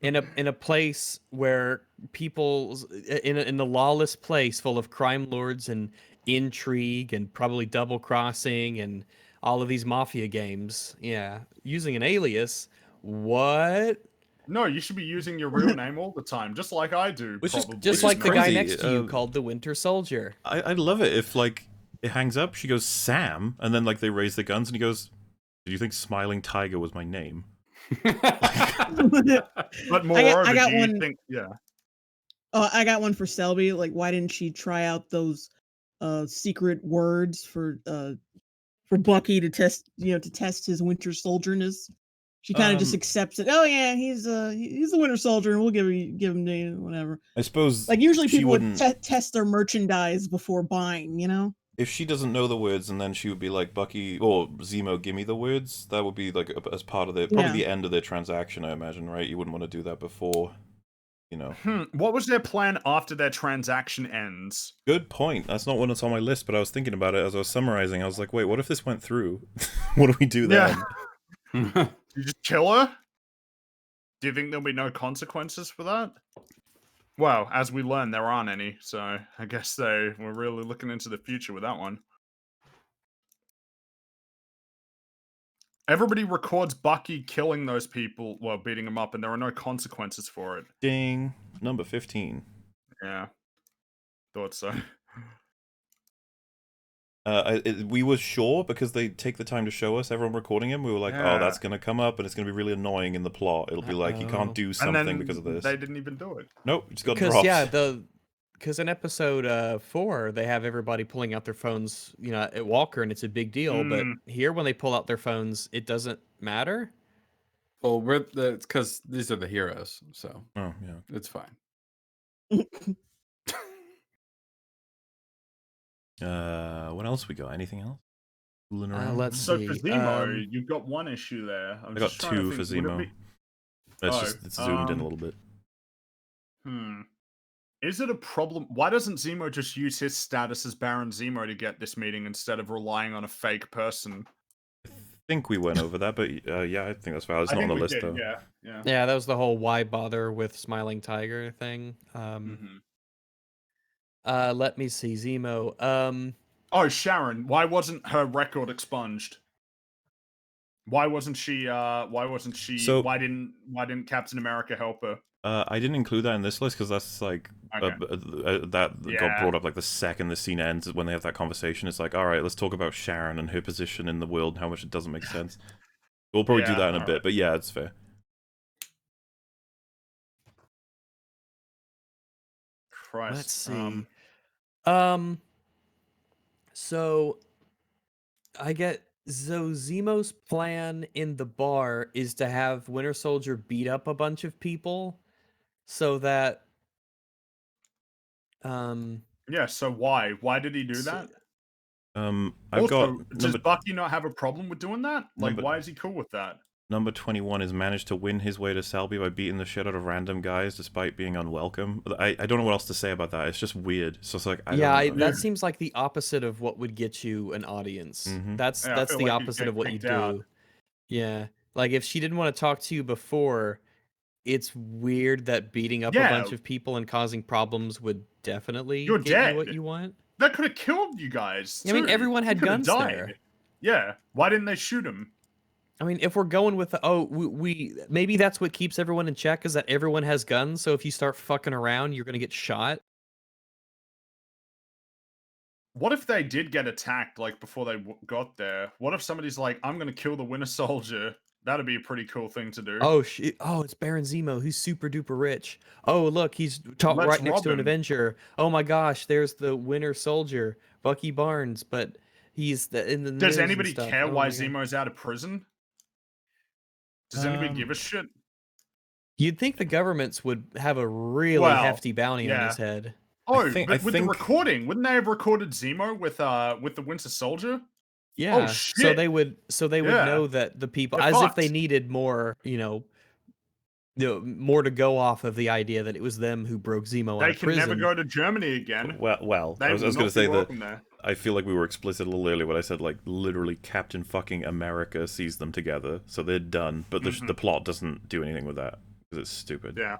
In a place where people in a lawless place full of crime lords and intrigue and probably double crossing and all of these mafia games. Yeah, using an alias. What? No, you should be using your real name all the time, just like I do. Which is- probably. Just Which is like the guy crazy, next to you called the Winter Soldier. I'd love it if, like, it hangs up, she goes, Sam, and then, like, they raise the guns, and he goes, did you think Smiling Tiger was my name? But moreover, I got do you one. think, yeah. Oh, I got one for Selby. Like, why didn't she try out those secret words for Bucky to test, to test his Winter Soldierness? She kind of just accepts it. Oh yeah, he's the Winter Soldier, and we'll give him to you, whatever. I suppose Like usually she people would wouldn't- test their merchandise before buying, If she doesn't know the words, and then she would be like, Bucky or Zemo, give me the words, that would be like as part of probably the end of their transaction, I imagine, right? You wouldn't want to do that before, What was their plan after their transaction ends? Good point. That's not one that's on my list, but I was thinking about it as I was summarizing. I was like, wait, what if this went through? What do we do then? Yeah. You just kill her? Do you think there'll be no consequences for that? Well, as we learn, there aren't any, so I guess they were really looking into the future with that one. Everybody records Bucky killing those people, well, beating them up, and there are no consequences for it. Ding. Number 15. Yeah. Thought so. We were sure because they take the time to show us everyone recording him. We were like, oh, that's going to come up and it's going to be really annoying in the plot. It'll be like, you can't do something because of this. They didn't even do it. Nope, it just got dropped. Because in episode 4, they have everybody pulling out their phones, at Walker, and it's a big deal. But here, when they pull out their phones, it doesn't matter. Well, it's because these are the heroes, so Oh, yeah. it's fine. What else we got? Anything else? Fooling around? Let's So see. for Zemo, you've got one issue there. I got 2 for Zemo. It's zoomed in a little bit. Is it a problem? Why doesn't Zemo just use his status as Baron Zemo to get this meeting instead of relying on a fake person? I think we went over that, but yeah, I think that's valid. It's not on the list, though. Yeah. Yeah, that was the whole why bother with Smiling Tiger thing. Let me see, Zemo. Oh, Sharon, why wasn't her record expunged? Why wasn't she So- why didn't Captain America help her? I didn't include that in this list because that's like that got brought up like the second the scene ends when they have that conversation. It's like, all right, let's talk about Sharon and her position in the world and how much it doesn't make sense. We'll probably do that in a bit, but yeah, it's fair. Christ. Let's see. So I get Zemo's plan in the bar is to have Winter Soldier beat up a bunch of people so that Yeah, so why? Why did he do that? I've Also, got does Bucky not have a problem with doing that? Like, why is he cool with that? Number 21 has managed to win his way to Selby by beating the shit out of random guys despite being unwelcome. I don't know what else to say about that. It's just weird. So it's like, that seems like the opposite of what would get you an audience. That's I the feel like you'd opposite get of what you kicked do. out. Yeah. Like if she didn't want to talk to you before, it's weird that beating up a bunch of people and causing problems would definitely You're get dead. you what you want. That could have killed you guys. I mean, too. everyone had You could have guns died. there. Yeah. Why didn't they shoot him? I mean, if we're going with the we maybe that's what keeps everyone in check is that everyone has guns. So if you start fucking around, you're gonna get shot. What if they did get attacked like before they got there? What if somebody's like, "I'm gonna kill the Winter Soldier"? That'd be a pretty cool thing to do. Oh shit! Oh, it's Baron Zemo. Who's super duper rich. Oh look, he's Let's right next rob to an him. Avenger. Oh my gosh, there's the Winter Soldier, Bucky Barnes, but he's in the. Does news and anybody stuff. care Oh why my God. Zemo's out of prison? Does anybody give a shit? You'd think the governments would have a really hefty bounty on his head. Oh, I think- the recording, wouldn't they have recorded Zemo with the Winter Soldier? Yeah. Oh shit. So they would Yeah. know that the people, They're as if they fucked. needed more, more to go off of the idea that it was them who broke Zemo out They of can prison. never go to Germany again. Well, They I was will going to not say be that welcome there. I feel like we were explicit a little earlier when I said, like, literally Captain fucking America sees them together, so they're done, but the plot doesn't do anything with that, because it's stupid. Yeah.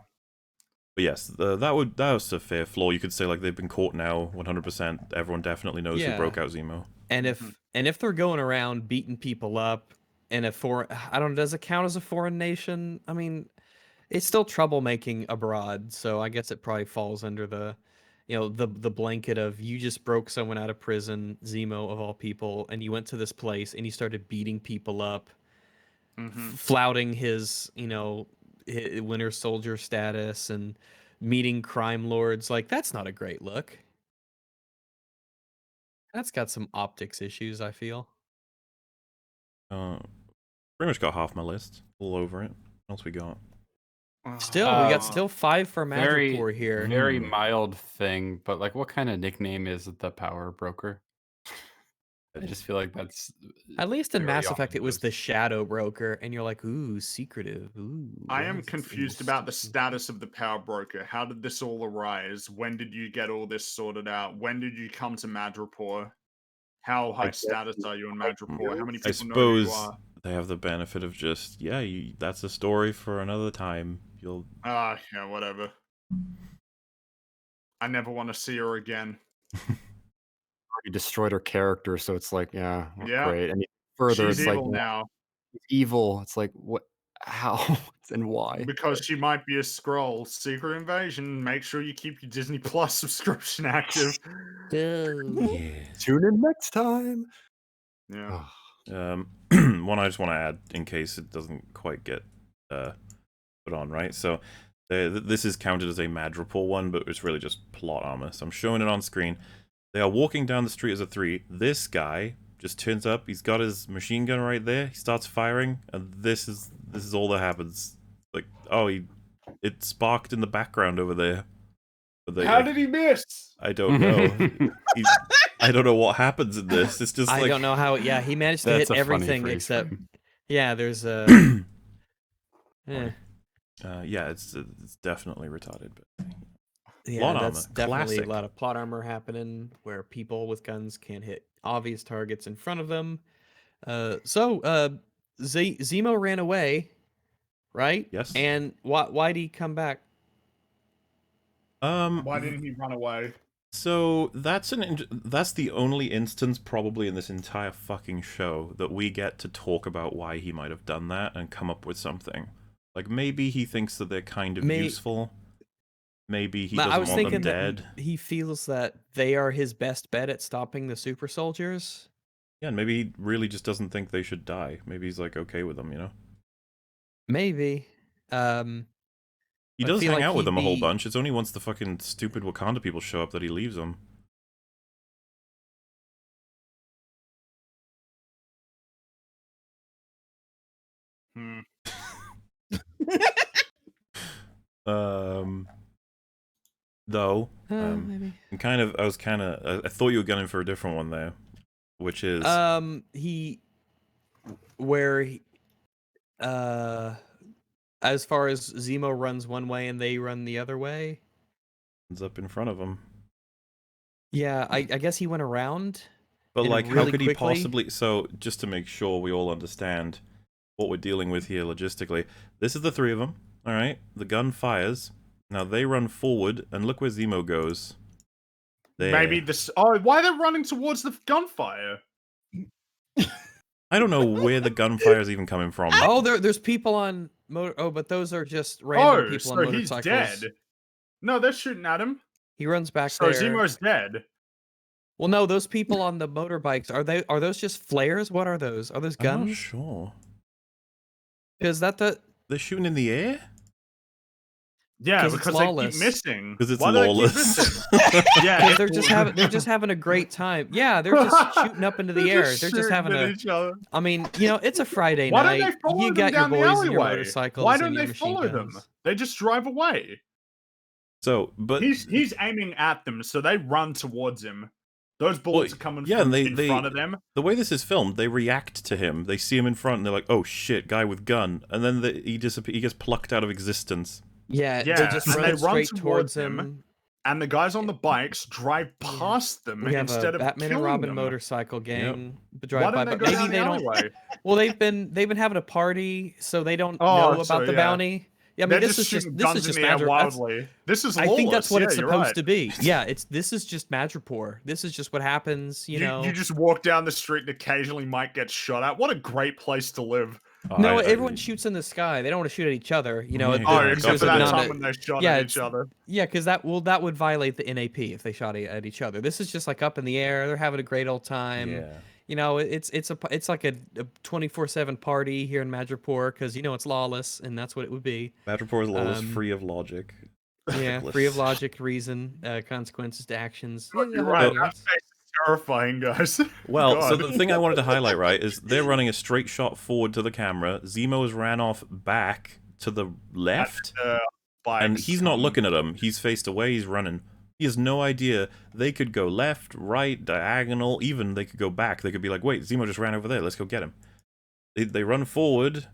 But yes, that was a fair flaw. You could say, like, they've been caught now, 100%. Everyone definitely knows who broke out Zemo. And if they're going around beating people up in a foreign, I don't know, does it count as a foreign nation? I mean, it's still troublemaking abroad, so I guess it probably falls under the, the blanket of you just broke someone out of prison, Zemo of all people, and you went to this place and you started beating people up, flouting his, his Winter Soldier status and meeting crime lords. Like, that's not a great look. That's got some optics issues, I feel. Pretty much got half my list. A little over it. What else we got? Still, we got still 5 for Madripoor here. Very mild thing, but like, what kind of nickname is the Power Broker? I just feel like that's at least in very Mass Effect, it was ominous. the Shadow Broker, and you're like, ooh, secretive. Ooh. I why am is this confused about the status of the Power Broker. How did this all arise? When did you get all this sorted out? When did you come to Madripoor? How high status are you in Madripoor? How many I people know who you suppose are? they have the benefit of just, that's a story for another time. You'll Yeah, whatever. I never want to see her again. Already destroyed her character, so it's like, Yeah. great. And further, She's it's like, evil now. evil. It's like, what? How and why? Because she might be a Skrull. Secret Invasion. Make sure you keep your Disney Plus subscription active. Tune in next time. Yeah. one I just want to add in case it doesn't quite get put on, right? So this is counted as a Madripoor one, but it's really just plot armor. So I'm showing it on screen. They are walking down the street as a 3. This guy just turns up. He's got his machine gun right there. He starts firing, and this is all that happens. Like, it sparked in the background over there. But How did he miss? I don't know. I don't know what happens in this. It's just I don't know how. Yeah, he managed to hit That's a funny everything freeze except. frame. Yeah, there's a. it's definitely retarded, but Yeah, plot that's armor, definitely classic. a lot of plot armor happening where people with guns can't hit obvious targets in front of them. Zemo ran away, right? Yes. And why did he come back? Why didn't he run away? So that's the only instance probably in this entire fucking show that we get to talk about why he might have done that and come up with something. Like, maybe he thinks that they're kind of useful. Maybe he doesn't want them dead. He feels that they are his best bet at stopping the super soldiers. Yeah, and maybe he really just doesn't think they should die. Maybe he's like okay with them, Maybe. He does hang out with them a whole bunch. It's only once the fucking stupid Wakanda people show up that he leaves them. Maybe. I thought you were gunning for a different one there, which is As far as Zemo runs one way and they run the other way. Ends up in front of him. Yeah, I guess he went around. But and like, how really could he quickly- possibly? So just to make sure we all understand what we're dealing with here logistically, this is the three of them. All right, the gun fires. Now they run forward, and look where Zemo goes. There. Maybe this. Oh, why are they running towards the gunfire? I don't know where the gunfire is even coming from. Oh, there's people on motor. Oh, but those are just random Oh, people so on he's motorcycles. dead. No, they're shooting at him. He runs back So there. Zemo's dead. Well, no, those people on the motorbikes are those just flares? What are those? Are those I'm not guns? sure. Is that the? They're shooting in the air? Yeah, 'Cause it's because they lawless. keep missing. Because it's Why do they keep lawless. missing? Because Yeah, they're just having a great time. Yeah, they're just shooting up into the They're air. just They're just shooting having at a. each other. I mean, it's a Friday Why night. don't they follow You them got your down the boys and your alleyway? motorcycles Why and don't your they machine follow them? guns. They just drive away. So, but He's aiming at them, so they run towards him. Those bullets are coming yeah, from and in front of them. the way this is filmed, they react to him. They see him in front, and they're like, "Oh shit, guy with gun!" And then he gets plucked out of existence. Yeah, Yeah, they just and run they run straight towards towards him. him. And the guys on the bikes drive past them We have instead a of Batman and killing Robin them. motorcycle gang Why drive by, don't they but go maybe down they the don't. alleyway? Well, they've been having a party, so they don't Oh, know so, about the yeah. bounty. Yeah, I mean, They're this is just shooting this guns is just in the air Madripoor. wildly. This is I think that's lawless. what Yeah, it's you're supposed right. to be. Yeah, this is just Madripoor. This is just what happens. You know, You just walk down the street and occasionally might get shot at. What a great place to live. no, everyone shoots in the sky. They don't want to shoot at each other. You know, Yeah, Oh, Yeah, except God for that forbid. time when they shot Yeah, at each other. Yeah, because that would violate the NAP if they shot at each other. This is just like up in the air. They're having a great old time. Yeah. You know, it's like a 24/7 party here in Madripoor because it's lawless and that's what it would be. Madripoor is lawless, Um, free of logic. Yeah, free of logic, reason, consequences to actions. Yeah, the You're whole right. nine That yards. face is terrifying, guys. Well, so God. the thing I wanted to highlight, right, is they're running a straight shot forward to the camera. Zemo's ran off back to the left, and Bikes he's not come- looking at them. He's faced away. He's running. He has no idea. They could go left, right, diagonal. Even they could go back. They could be like, "Wait, Zemo just ran over there. Let's go get him." They run forward.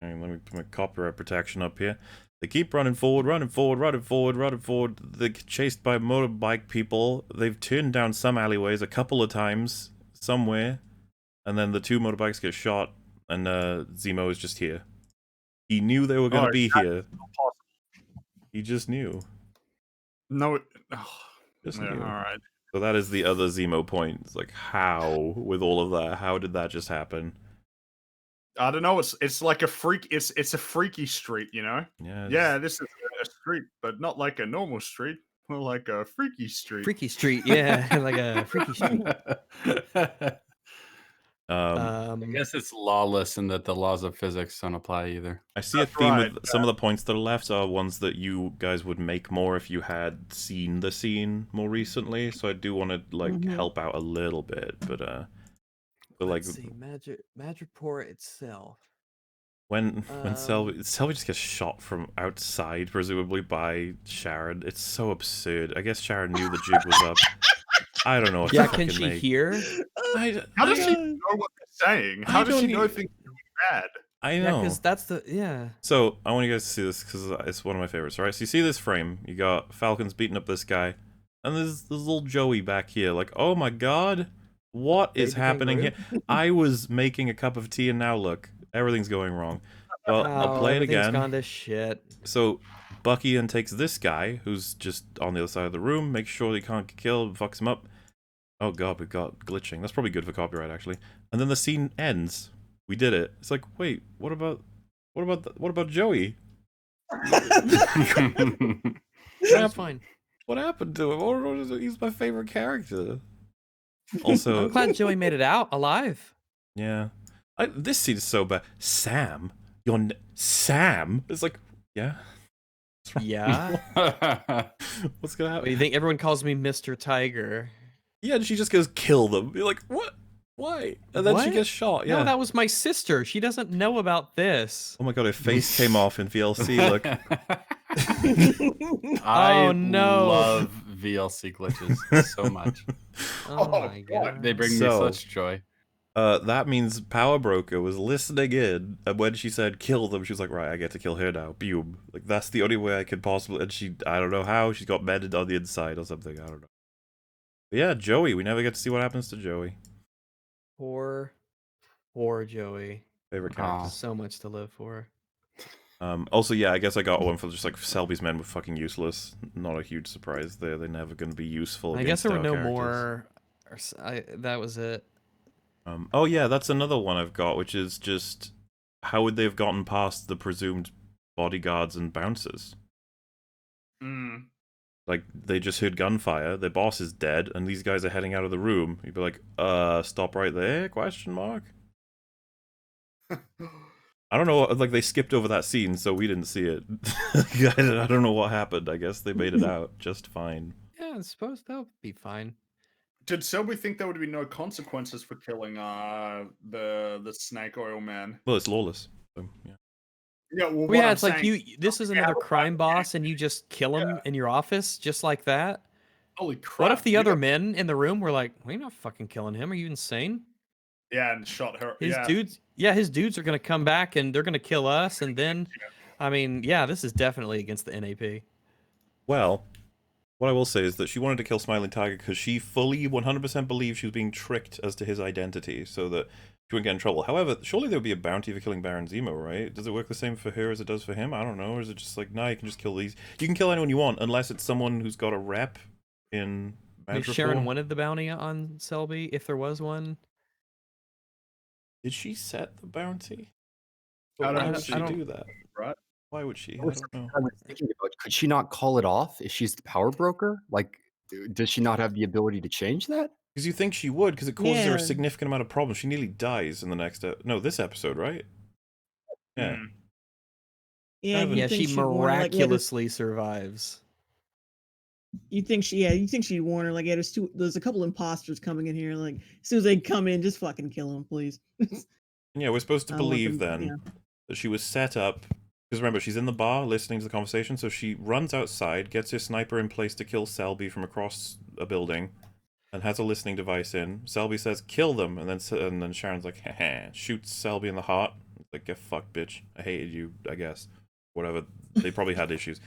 Hang on, let me put my copyright protection up here. They keep running forward, running forward, running forward, running forward. They get chased by motorbike people. They've turned down some alleyways a couple of times somewhere, and then the two motorbikes get shot, and Zemo is just here. He knew they were going to be here. He just knew. No. Just Yeah, knew. all right. So that is the other Zemo point. It's like, how, with all of that, how did that just happen? I don't know. It's like a freak. It's a freaky street, you know. Yeah. Yeah, this is a street, but not like a normal street. More like a freaky street. Freaky street, yeah, like a freaky street. Um, I guess it's lawless and that the laws of physics don't apply either. I see a That's theme right, with some of the points that are left are ones that you guys would make more if you had seen the scene more recently. So I do want to like Mhm. help out a little bit, but like Let's see, Madripoor itself. when Selby just gets shot from outside, presumably by Sharon. It's so absurd. I guess Sharon knew the jig was up. I don't know what Yeah, to can fucking she make. hear? How does she know what they're saying? How does she know things are bad? I Yeah, know. because that's the So I want you guys to see this because it's one of my favorites. All right, so you see this frame. You got Falcon's beating up this guy, and there's this little Joey back here. Like, oh my god, what is Baby happening here? kangaroo? I was making a cup of tea, and now look, everything's going wrong. Well, I'll play it everything's again. Gone to shit. So Bucky then takes this guy who's just on the other side of the room, makes sure he can't get killed, fucks him up. Oh god, we got glitching. That's probably good for copyright, actually. And then the scene ends. We did it. It's like, wait, what about Joey? That's fine. What happened to him? He's my favorite character. Also, I'm glad Joey made it out alive. yeah, this scene is so bad. Sam, Sam. It's like, yeah. What's wrong? Yeah. What's gonna What, happen? you think everyone calls me Mr. Tiger? Yeah, and she just goes kill them. You're like, what? Why? And then she What? gets shot. Yeah. No, that was my sister. She doesn't know about this. Oh my god, her face came off in VLC. Look. I Oh, no. love VLC glitches so much. Oh, my God. god. They bring me So- such joy. That means Power Broker was listening in, and when she said kill them, she was like, right, I get to kill her now. Boom. Like, that's the only way I could possibly. And I don't know how, she's got mended on the inside or something. I don't know. But yeah, Joey. We never get to see what happens to Joey. Poor Joey. Favorite character. So much to live for. Also, yeah, I guess I got one for just like Selby's men were fucking useless. Not a huge surprise there. They're never going to be useful. I guess there were no characters. more. That was it. Oh yeah, that's another one I've got, which is just how would they have gotten past the presumed bodyguards and bouncers? Like, they just heard gunfire, their boss is dead, and these guys are heading out of the room. You'd be like, stop right there? Question mark? I don't know, like, they skipped over that scene, so we didn't see it. I don't know what happened. I guess they made it out just fine. Yeah, I suppose that would be fine. Did Selby think there would be no consequences for killing the snake oil man? Well, it's lawless. So, yeah. Yeah, well, Well, yeah, it's like this is another crime boss, and you just kill him in your office just like that. Holy crap! What if the other men in the room were like, "We're not fucking killing him. Are you insane?" Yeah, and shot her. His dudes are gonna come back and they're gonna kill us, and then, I mean, yeah, this is definitely against the NAP. Well, what I will say is that she wanted to kill Smiling Tiger because she fully 100% believed she was being tricked as to his identity, so that she wouldn't get in trouble. However, surely there would be a bounty for killing Baron Zemo, right? Does it work the same for her as it does for him? I don't know. Or is it just like, nah, you can just kill these? You can kill anyone you want, unless it's someone who's got a rep in Maybe Sharon wanted the bounty on Selby, if there was one. Did she set the bounty? Why would she do that? Right? Why would she? I was thinking about, could she not call it off if she's the power broker? Like, does she not have the ability to change that? Because you think she would, because it causes her Yeah. a significant amount of problems. She nearly dies in the next... this episode, right? Yeah. Yeah, you Yeah, think she she'd warn her, like, yeah, miraculously survives. you think she'd warn her, like, yeah, there's a couple imposters coming in here, like, as soon as they come in, just fucking kill them, please. Yeah, we're supposed to I want believe them- then yeah. that she was set up... Because remember, she's in the bar listening to the conversation, so she runs outside, gets her sniper in place to kill Selby from across a building, and has a listening device in. Selby says, kill them, and then Sharon's like, haha, shoots Selby in the heart. Like, get fucked, bitch. I hated you, I guess. Whatever. They probably had issues.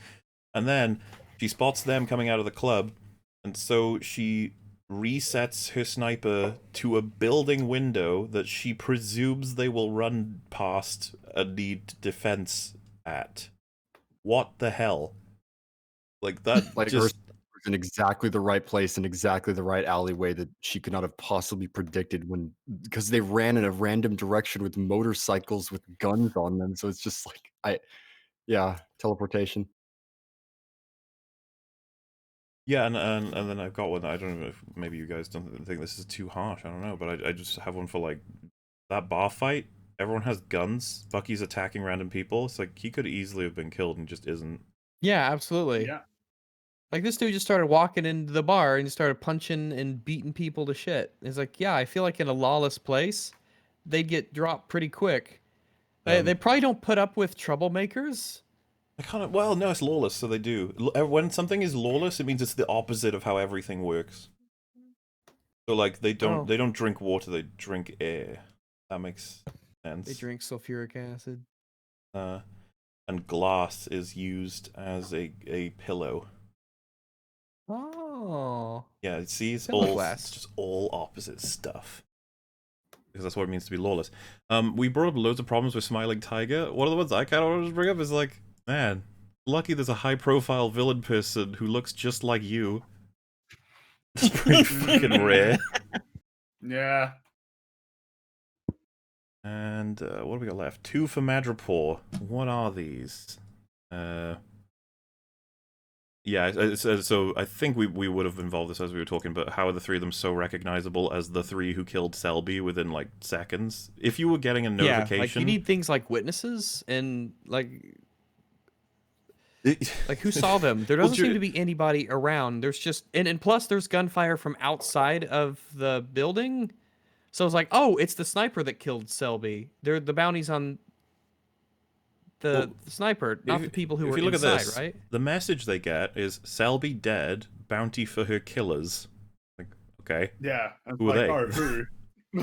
And then she spots them coming out of the club, and so she resets her sniper to a building window that she presumes they will run past and need defense at. What the hell? Like, that Like, just... her was in exactly the right place in exactly the right alleyway that she could not have possibly predicted because they ran in a random direction with motorcycles with guns on them. So it's just like, teleportation. Yeah, and then I've got one. I don't know if maybe you guys don't think this is too harsh. I don't know, but I just have one for like that bar fight. Everyone has guns. Bucky's attacking random people. It's like he could easily have been killed and just isn't. Yeah, absolutely. Yeah. Like, this dude just started walking into the bar and he started punching and beating people to shit. It's like, yeah, I feel like in a lawless place, they'd get dropped pretty quick. They probably don't put up with troublemakers. I kind of... Well, no, it's lawless, so they do. When something is lawless, it means it's the opposite of how everything works. So like they don't drink water, they drink air. That makes sense. They drink sulfuric acid. And glass is used as a pillow. Oh. Yeah, see, it's just all opposite stuff. Because that's what it means to be lawless. We brought up loads of problems with Smiling Tiger. One of the ones I kind of wanted to bring up is like, man, lucky there's a high-profile villain person who looks just like you. It's pretty fucking rare. Yeah. And what do we got left? 2 for Madripoor. What are these? Yeah, so I think we would have involved this as we were talking, but how are the 3 of them so recognizable as the 3 who killed Selby within, like, seconds? If you were getting a notification... Yeah, like, you need things like witnesses and, like who saw them? There doesn't seem to be anybody around. There's just... And plus, there's gunfire from outside of the building. So it's like, oh, it's the sniper that killed Selby. The bounty's on... The sniper, not the people who were inside, at this, right? The message they get is Selby dead, bounty for her killers. Like, okay. Yeah. Who are they? Oh, who?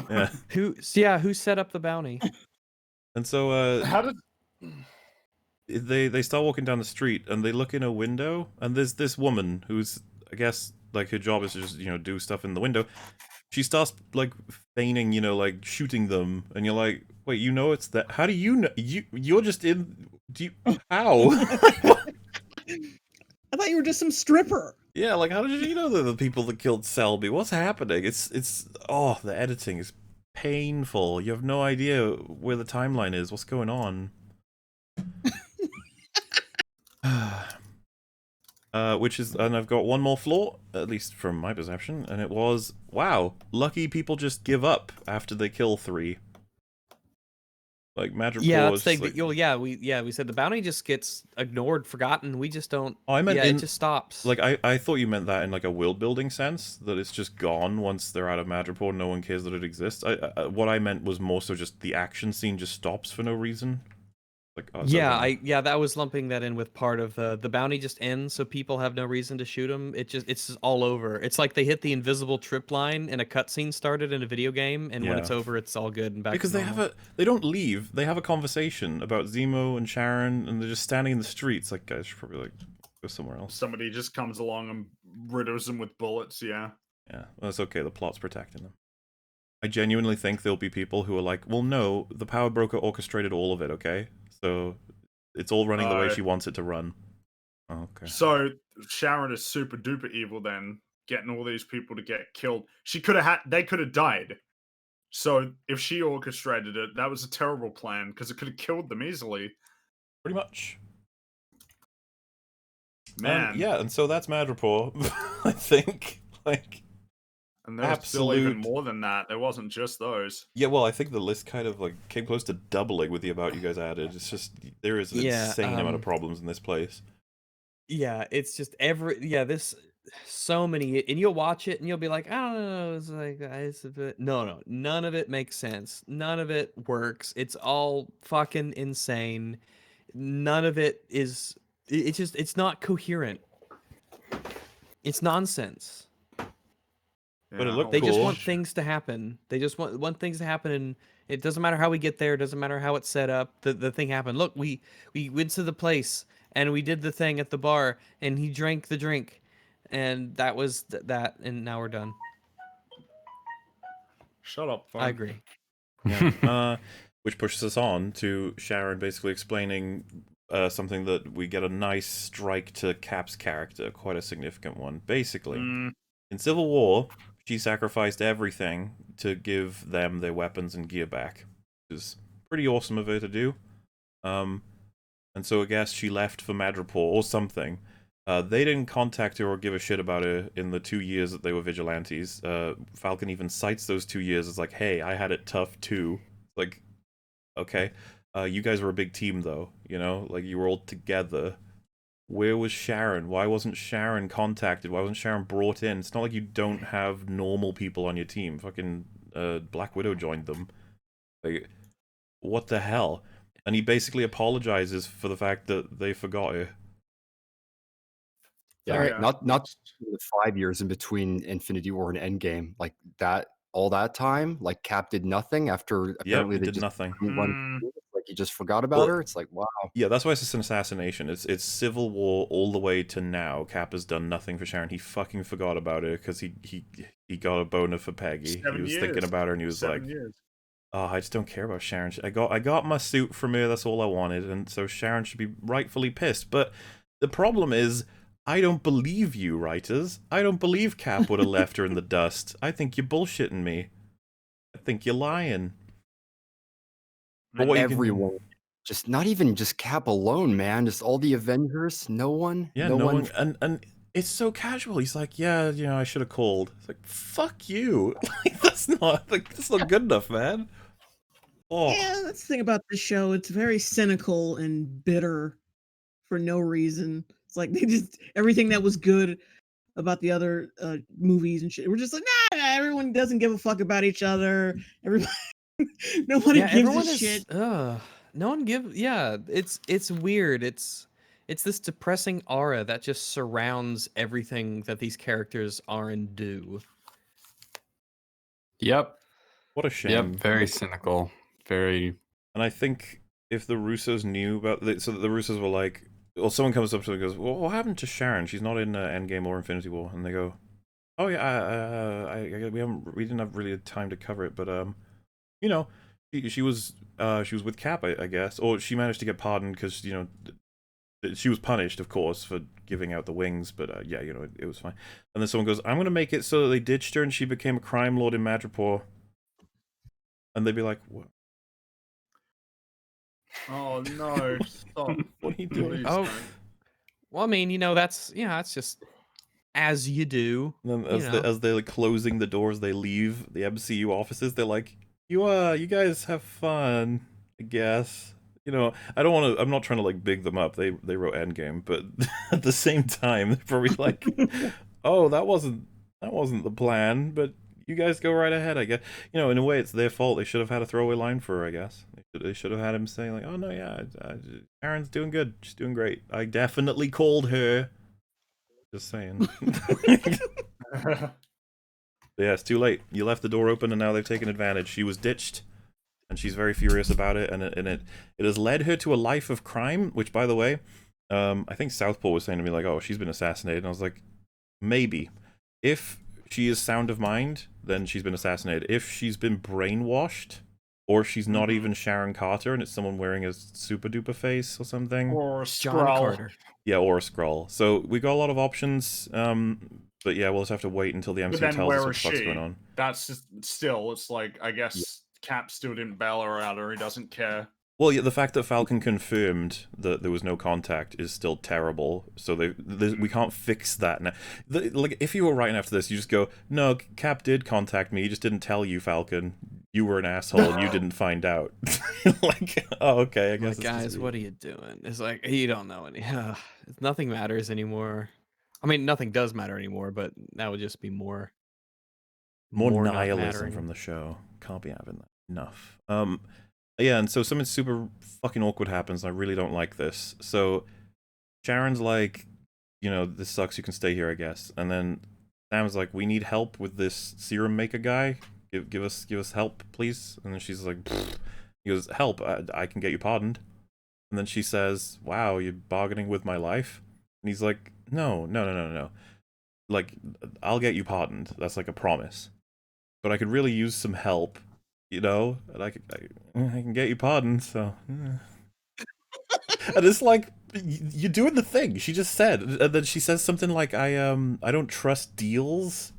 Yeah. Who set up the bounty? And so How did? they start walking down the street and they look in a window and there's this woman who's, I guess, like her job is to just, do stuff in the window. She starts like feigning, like shooting them, and you're like, wait, it's that? How do you know? You're just in. How? I thought you were just some stripper. Yeah, like how did you know they're the people that killed Selby? What's happening? It's the editing is painful. You have no idea where the timeline is. What's going on? And I've got one more flaw, at least from my perception, and it was, wow, lucky people just give up after they kill 3. Like, Madripoor Yeah, is we said the bounty just gets ignored, forgotten. We just don't. Oh, I meant it just stops. Like, I thought you meant that in, like, a world-building sense, that it's just gone once they're out of Madripoor, no one cares that it exists. What I meant was more so just the action scene just stops for no reason. Like, that was lumping that in with part of the bounty just ends, so people have no reason to shoot them. It's just all over. It's like they hit the invisible trip line and a cutscene started in a video game, and when it's over, it's all good and back. Because to they don't leave. They have a conversation about Zemo and Sharon, and they're just standing in the streets. Like, guys should probably go somewhere else. Somebody just comes along and riddles them with bullets. Yeah. Yeah, well, that's okay. The plot's protecting them. I genuinely think there'll be people who are like, well, no, the power broker orchestrated all of it, okay? So it's all running the way she wants it to run. Oh, okay. So Sharon is super duper evil then, getting all these people to get killed. They could have died. So if she orchestrated it, that was a terrible plan because it could have killed them easily. Pretty much. Man. And so that's Madripoor, I think. Like, and there was still even more than that. There wasn't just those. Yeah, well, I think the list kind of like came close to doubling with the amount you guys added. It's just there is an insane amount of problems in this place. Yeah, it's just this so many, and you'll watch it and you'll be like, I don't know, it's like it's a bit. No, none of it makes sense. None of it works. It's all fucking insane. None of it is. It's not coherent. It's nonsense. But it looked They cool. just want things to happen. They just want things to happen, and it doesn't matter how we get there. It doesn't matter how it's set up. The thing happened. Look, we went to the place, and we did the thing at the bar, and he drank the drink, and that was that, and now we're done. Shut up, phone. I agree. Yeah. Which pushes us on to Sharon basically explaining something that we get a nice strike to Cap's character, quite a significant one. Basically, in Civil War, she sacrificed everything to give them their weapons and gear back, which is pretty awesome of her to do. And so I guess she left for Madripoor or something. They didn't contact her or give a shit about her in the 2 years that they were vigilantes. Falcon even cites those 2 years as like, hey, I had it tough too. Like, okay. You guys were a big team though, like you were all together. Where was Sharon? Why wasn't Sharon contacted? Why wasn't Sharon brought in? It's not like you don't have normal people on your team. Fucking Black Widow joined them. Like, what the hell? And he basically apologizes for the fact that they forgot her. Yeah, not the 5 years in between Infinity War and Endgame. Like that, all that time, like Cap did nothing after apparently they did just nothing. Like he just forgot about her. It's like, wow. Yeah, that's why it's an assassination. It's Civil War all the way to now. Cap has done nothing for Sharon. He fucking forgot about her because he got a boner for Peggy. He was thinking about her and he was like, oh, I just don't care about Sharon. I got my suit from her. That's all I wanted. And so Sharon should be rightfully pissed. But the problem is, I don't believe you, writers. I don't believe Cap would have left her in the dust. I think you're bullshitting me. I think you're lying. But everyone, just not even just Cap alone, man. Just all the Avengers. No one. Yeah, no one. And it's so casual. He's like, yeah, I should have called. It's like, fuck you. Like, that's not good enough, man. Oh. Yeah, that's the thing about the show. It's very cynical and bitter for no reason. It's like they just everything that was good about the other movies and shit. We're just like, nah, everyone doesn't give a fuck about each other. Everybody, nobody gives a shit. No one gives. Yeah, it's weird. It's this depressing aura that just surrounds everything that these characters are and do. Yep. What a shame. Yep, very cynical. Very. And I think if the Russos knew about so the Russos were like, well, someone comes up to them and goes, well, what happened to Sharon? She's not in Endgame or Infinity War. And they go, oh yeah, we didn't have really time to cover it, but you know, she was with Cap, I guess, or she managed to get pardoned because, you know, she was punished, of course, for giving out the wings, but yeah, you know, it was fine. And then someone goes, I'm gonna make it so that they ditched her and she became a crime lord in Madripoor. And they'd be like, what? Oh no! Stop. What are you doing? Please Oh. don't. Well, I mean, you know, that's just as you do. And then You as they're like closing the doors, they leave the MCU offices. They're like, you guys have fun, I guess. You know, I'm not trying to like big them up. They wrote Endgame, but at the same time, they're probably like, oh, that wasn't the plan, but you guys go right ahead, I guess. You know, in a way, it's their fault. They should have had a throwaway line for her, I guess. They should have had him saying like, oh no, yeah, Aaron's doing good. She's doing great. I definitely called her. Just saying. Yeah, it's too late. You left the door open and now they've taken advantage. She was ditched and she's very furious about it, and it has led her to a life of crime, which, by the way, I think Southpaw was saying to me like, oh, she's been assassinated, and I was like, maybe. If she is sound of mind, then she's been assassinated. If she's been brainwashed, or she's not even Sharon Carter and it's someone wearing a super duper face or something. Or a John Skrull. Carter. Yeah, or a Skrull. So we got a lot of options, but yeah, we'll just have to wait until the But MCU then tells where us what is the fuck's she? going on. That's just, still, it's like, I guess Cap still didn't bail her out, or he doesn't care. Well, yeah, the fact that Falcon confirmed that there was no contact is still terrible. So we can't fix that now. Like, if you were writing after this, you just go, no, Cap did contact me. He just didn't tell you, Falcon. You were an asshole and you didn't find out. Like, oh, okay, I guess. Like, guys, what are you doing? It's like, you don't know any. Nothing matters anymore. I mean, nothing does matter anymore, but that would just be more not nihilism mattering. from the show. Can't be having that. Enough. Yeah, and so something super fucking awkward happens, and I really don't like this. So Sharon's like, you know, this sucks, you can stay here, I guess. And then Sam's like, we need help with this serum maker guy. Give us help, please. And then she's like, pfft. He goes, help, I can get you pardoned. And then she says, wow, you're bargaining with my life? And he's like, no. Like, I'll get you pardoned. That's like a promise. But I could really use some help, you know? And I can get you pardoned, so... And it's like, you're doing the thing she just said. And then she says something like, I don't trust deals.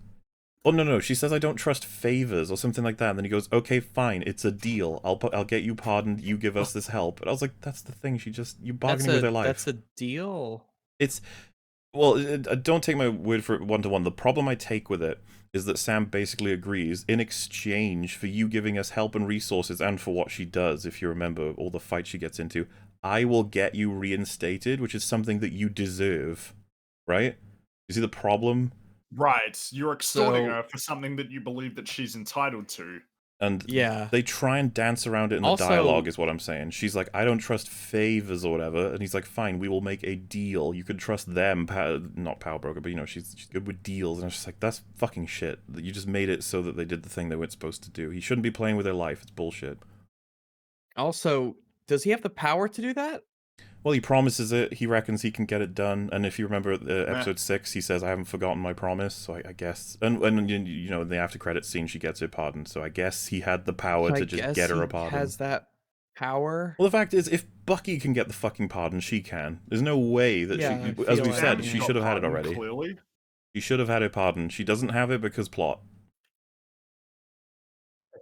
Oh, no, she says I don't trust favors or something like that. And then he goes, okay, fine, it's a deal. I'll get you pardoned, you give us this help. And I was like, that's the thing, you're bargaining with her life. That's a deal. It's, well, don't take my word for it one-to-one. The problem I take with it is that Sam basically agrees, in exchange for you giving us help and resources, and for what she does, if you remember all the fights she gets into, I will get you reinstated, which is something that you deserve, right? You see the problem? Right, you're extorting her for something that you believe that she's entitled to. And yeah, they try and dance around it in the Also, dialogue, is what I'm saying. She's like, I don't trust favors or whatever. And he's like, fine, we will make a deal. You could trust them. Not Power Broker, but, you know, she's good with deals. And I was just like, that's fucking shit. You just made it so that they did the thing they weren't supposed to do. He shouldn't be playing with their life. It's bullshit. Also, does he have the power to do that? Well, he promises it. He reckons he can get it done. And if you remember episode 6, he says, I haven't forgotten my promise. So I guess... And you know, in the after credits scene, she gets her pardoned. So I guess he had the power to just get her a pardon. Has that power? Well, the fact is, if Bucky can get the fucking pardon, she can. There's no way that she... As we've said, she should have had it already. Clearly. She should have had her pardon. She doesn't have it because plot.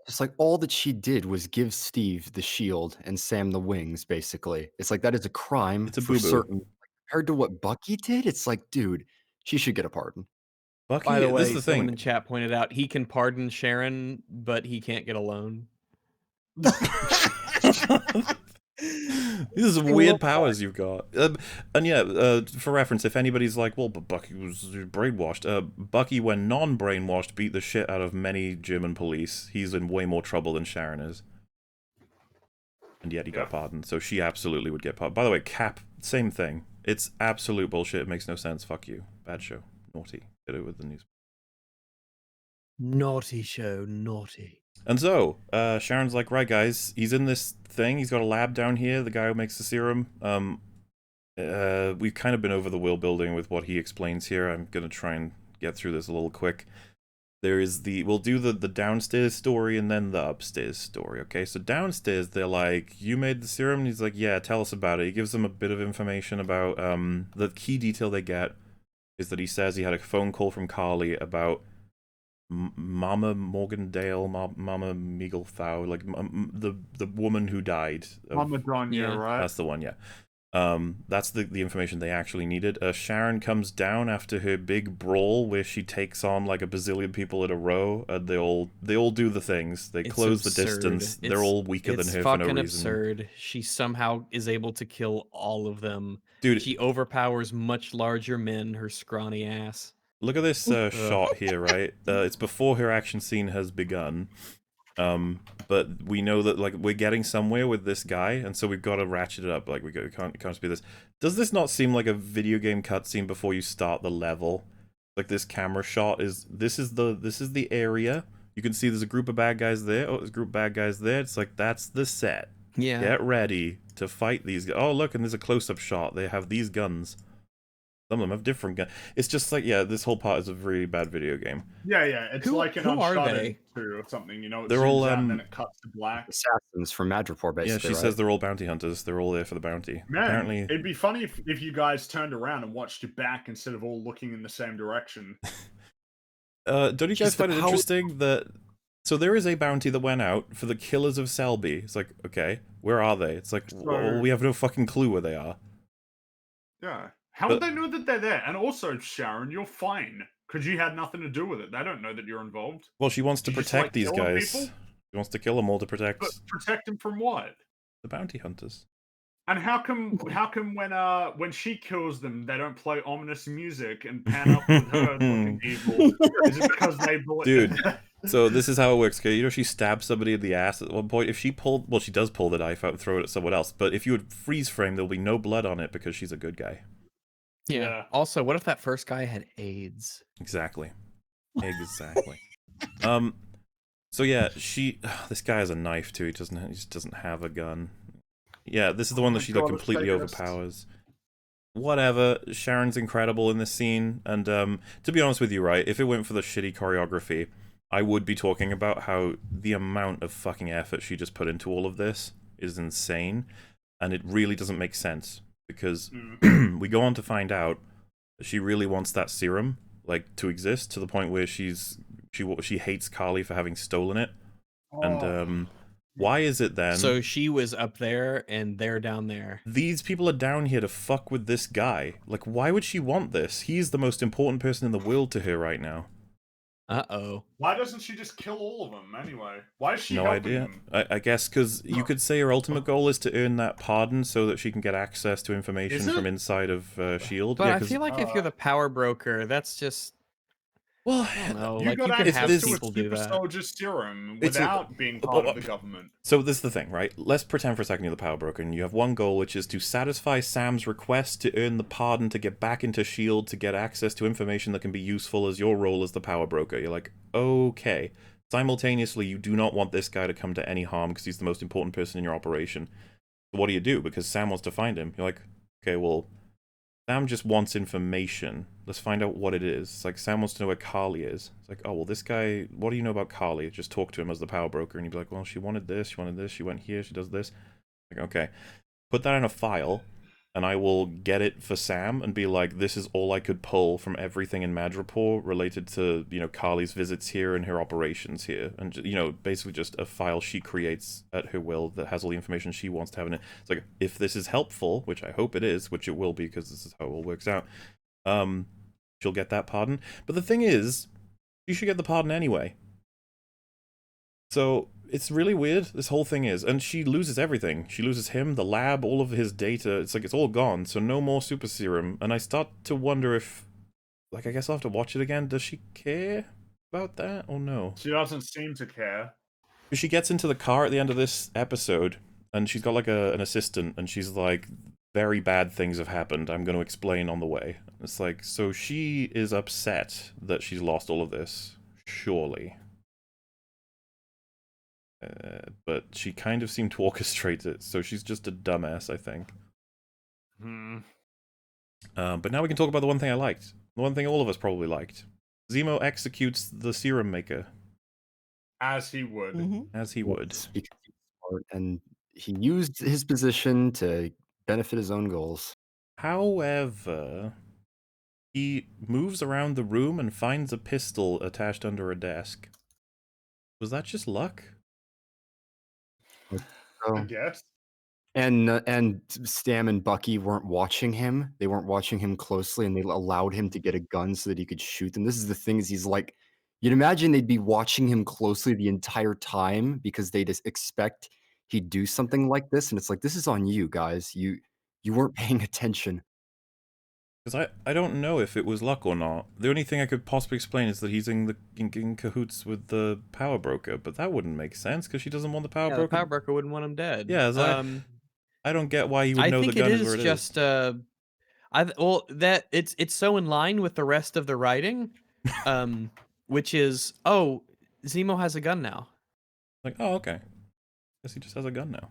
It's like all that she did was give Steve the shield and Sam the wings, basically. It's like that is a crime It's a for boo-boo. certain. Compared to what Bucky did, it's like, dude, she should get a pardon. Bucky, By the way, this is the someone thing. in chat pointed out he can pardon Sharon, but he can't get a loan. These are some weird powers you've got. And yeah, for reference, if anybody's like, well, but Bucky was brainwashed. Bucky, when non-brainwashed, beat the shit out of many German police. He's in way more trouble than Sharon is. And yet he got pardoned, so she absolutely would get pardoned. By the way, Cap, same thing. It's absolute bullshit. It makes no sense. Fuck you. Bad show. Naughty. Get it with the news. Naughty show, naughty. And so, Sharon's like, right, guys, he's in this thing. He's got a lab down here, the guy who makes the serum. We've kind of been over the world building with what he explains here. I'm going to try and get through this a little quick. There is we'll do the downstairs story and then the upstairs story, okay? So downstairs, they're like, you made the serum? And he's like, yeah, tell us about it. He gives them a bit of information about, the key detail they get is that he says he had a phone call from Carly about Mama Morgandale, Mama Miegelthau, like the woman who died. Mama Donya, right? That's the one, yeah. That's the information they actually needed. Sharon comes down after her big brawl where she takes on like a bazillion people in a row. They all do the things. They close the distance. They're all weaker than her for no reason. It's fucking absurd. She somehow is able to kill all of them. Dude, she overpowers much larger men, her scrawny ass. Look at this shot here, right? It's before her action scene has begun. But we know that like we're getting somewhere with this guy, and so we've got to ratchet it up. Like we can't just be this. Does this not seem like a video game cutscene before you start the level? Like this camera shot this is the area. You can see there's a group of bad guys there. Oh, there's a group of bad guys there. It's like that's the set. Yeah. Get ready to fight these guys. Oh look, and there's a close-up shot. They have these guns. Some of them have different guns. It's just like, yeah, this whole part is a really bad video game. Yeah, it's like an Uncharted 2 or something, you know? They're all, and then it cuts to black. Assassins from Madripoor, basically. Yeah, she says they're all bounty hunters. They're all there for the bounty. Man, apparently, it'd be funny if you guys turned around and watched your back instead of all looking in the same direction. Don't you guys find it interesting that... So there is a bounty that went out for the killers of Selby. It's like, okay, where are they? It's like, well, we have no fucking clue where they are. Yeah. How would they know that they're there? And also, Sharon, you're fine. Because you had nothing to do with it. They don't know that you're involved. Well, she wants to protect these guys. People? She wants to kill them all to protect... But protect them from what? The bounty hunters. And how come when she kills them, they don't play ominous music and pan up with her looking evil? Is it because they... Dude, so this is how it works, okay? You know, she stabs somebody in the ass at one point. If she pulled... Well, she does pull the knife out and throw it at someone else. But if you would freeze frame, there'll be no blood on it because she's a good guy. Yeah. Also, what if that first guy had AIDS? Exactly. So yeah, this guy has a knife too. He just doesn't have a gun. Yeah, this is the one that she like completely overpowers. Whatever. Sharon's incredible in this scene, and to be honest with you, right, if it went for the shitty choreography, I would be talking about how the amount of fucking effort she just put into all of this is insane, and it really doesn't make sense. Because we go on to find out that she really wants that serum, like, to exist, to the point where she hates Carly for having stolen it. And why is it then? So she was up there and they're down there. These people are down here to fuck with this guy. Like, why would she want this? He's the most important person in the world to her right now. Uh-oh. Why doesn't she just kill all of them anyway? Why is she No helping idea. them? I guess because you could say her ultimate goal is to earn that pardon so that she can get access to information from inside of S.H.I.E.L.D. But yeah, I feel like if you're the power broker, that's just... Well, I don't know. You Like, got you could access have to people a do super that. soldier serum without being part of the government. So this is the thing, right? Let's pretend for a second you're the power broker, and you have one goal, which is to satisfy Sam's request to earn the pardon to get back into S.H.I.E.L.D. to get access to information that can be useful as your role as the power broker. You're like, okay. Simultaneously, you do not want this guy to come to any harm because he's the most important person in your operation. So what do? Because Sam wants to find him. You're like, okay, well, Sam just wants information. Let's find out what it is. It's like Sam wants to know where Carly is. It's like, oh, well, this guy, what do you know about Carly? Just talk to him as the power broker, and he'd be like, well, she wanted this, she went here, she does this. Like, okay. Put that in a file, and I will get it for Sam and be like, this is all I could pull from everything in Madripoor related to, you know, Carly's visits here and her operations here. And, you know, basically just a file she creates at her will that has all the information she wants to have in it. It's like, if this is helpful, which I hope it is, which it will be because this is how it all works out, she'll get that pardon. But the thing is, you should get the pardon anyway. So it's really weird, this whole thing is. And she loses everything. She loses him, the lab, all of his data. It's like it's all gone, so no more super serum. And I start to wonder if, like, I guess I'll have to watch it again. Does she care about that or no? She doesn't seem to care. She gets into the car at the end of this episode, and she's got like an assistant, and she's like, very bad things have happened. I'm going to explain on the way. It's like, so she is upset that she's lost all of this. Surely. but she kind of seemed to orchestrate it, so she's just a dumbass, I think. But now we can talk about the one thing I liked. The one thing all of us probably liked. Zemo executes the serum maker. As he would. As he would. Because he's smart, and he used his position to benefit his own goals. However, he moves around the room and finds a pistol attached under a desk. Was that just luck? I So, guess. and Stam and Bucky weren't watching him. They weren't watching him closely, and they allowed him to get a gun so that he could shoot them. This is the thing: is he's like, you'd imagine they'd be watching him closely the entire time because they just expect he'd do something like this, and it's like, this is on you guys. You weren't paying attention. Because I don't know if it was luck or not. The only thing I could possibly explain is that he's in cahoots with the power broker, but that wouldn't make sense because she doesn't want the power Yeah, broker. the power broker wouldn't want him dead. Yeah, it's like, I don't get why he would I know the think gun it is where is it just is. that it's so in line with the rest of the writing, which is, oh, Zemo has a gun now. Like, oh, okay. Guess he just has a gun now.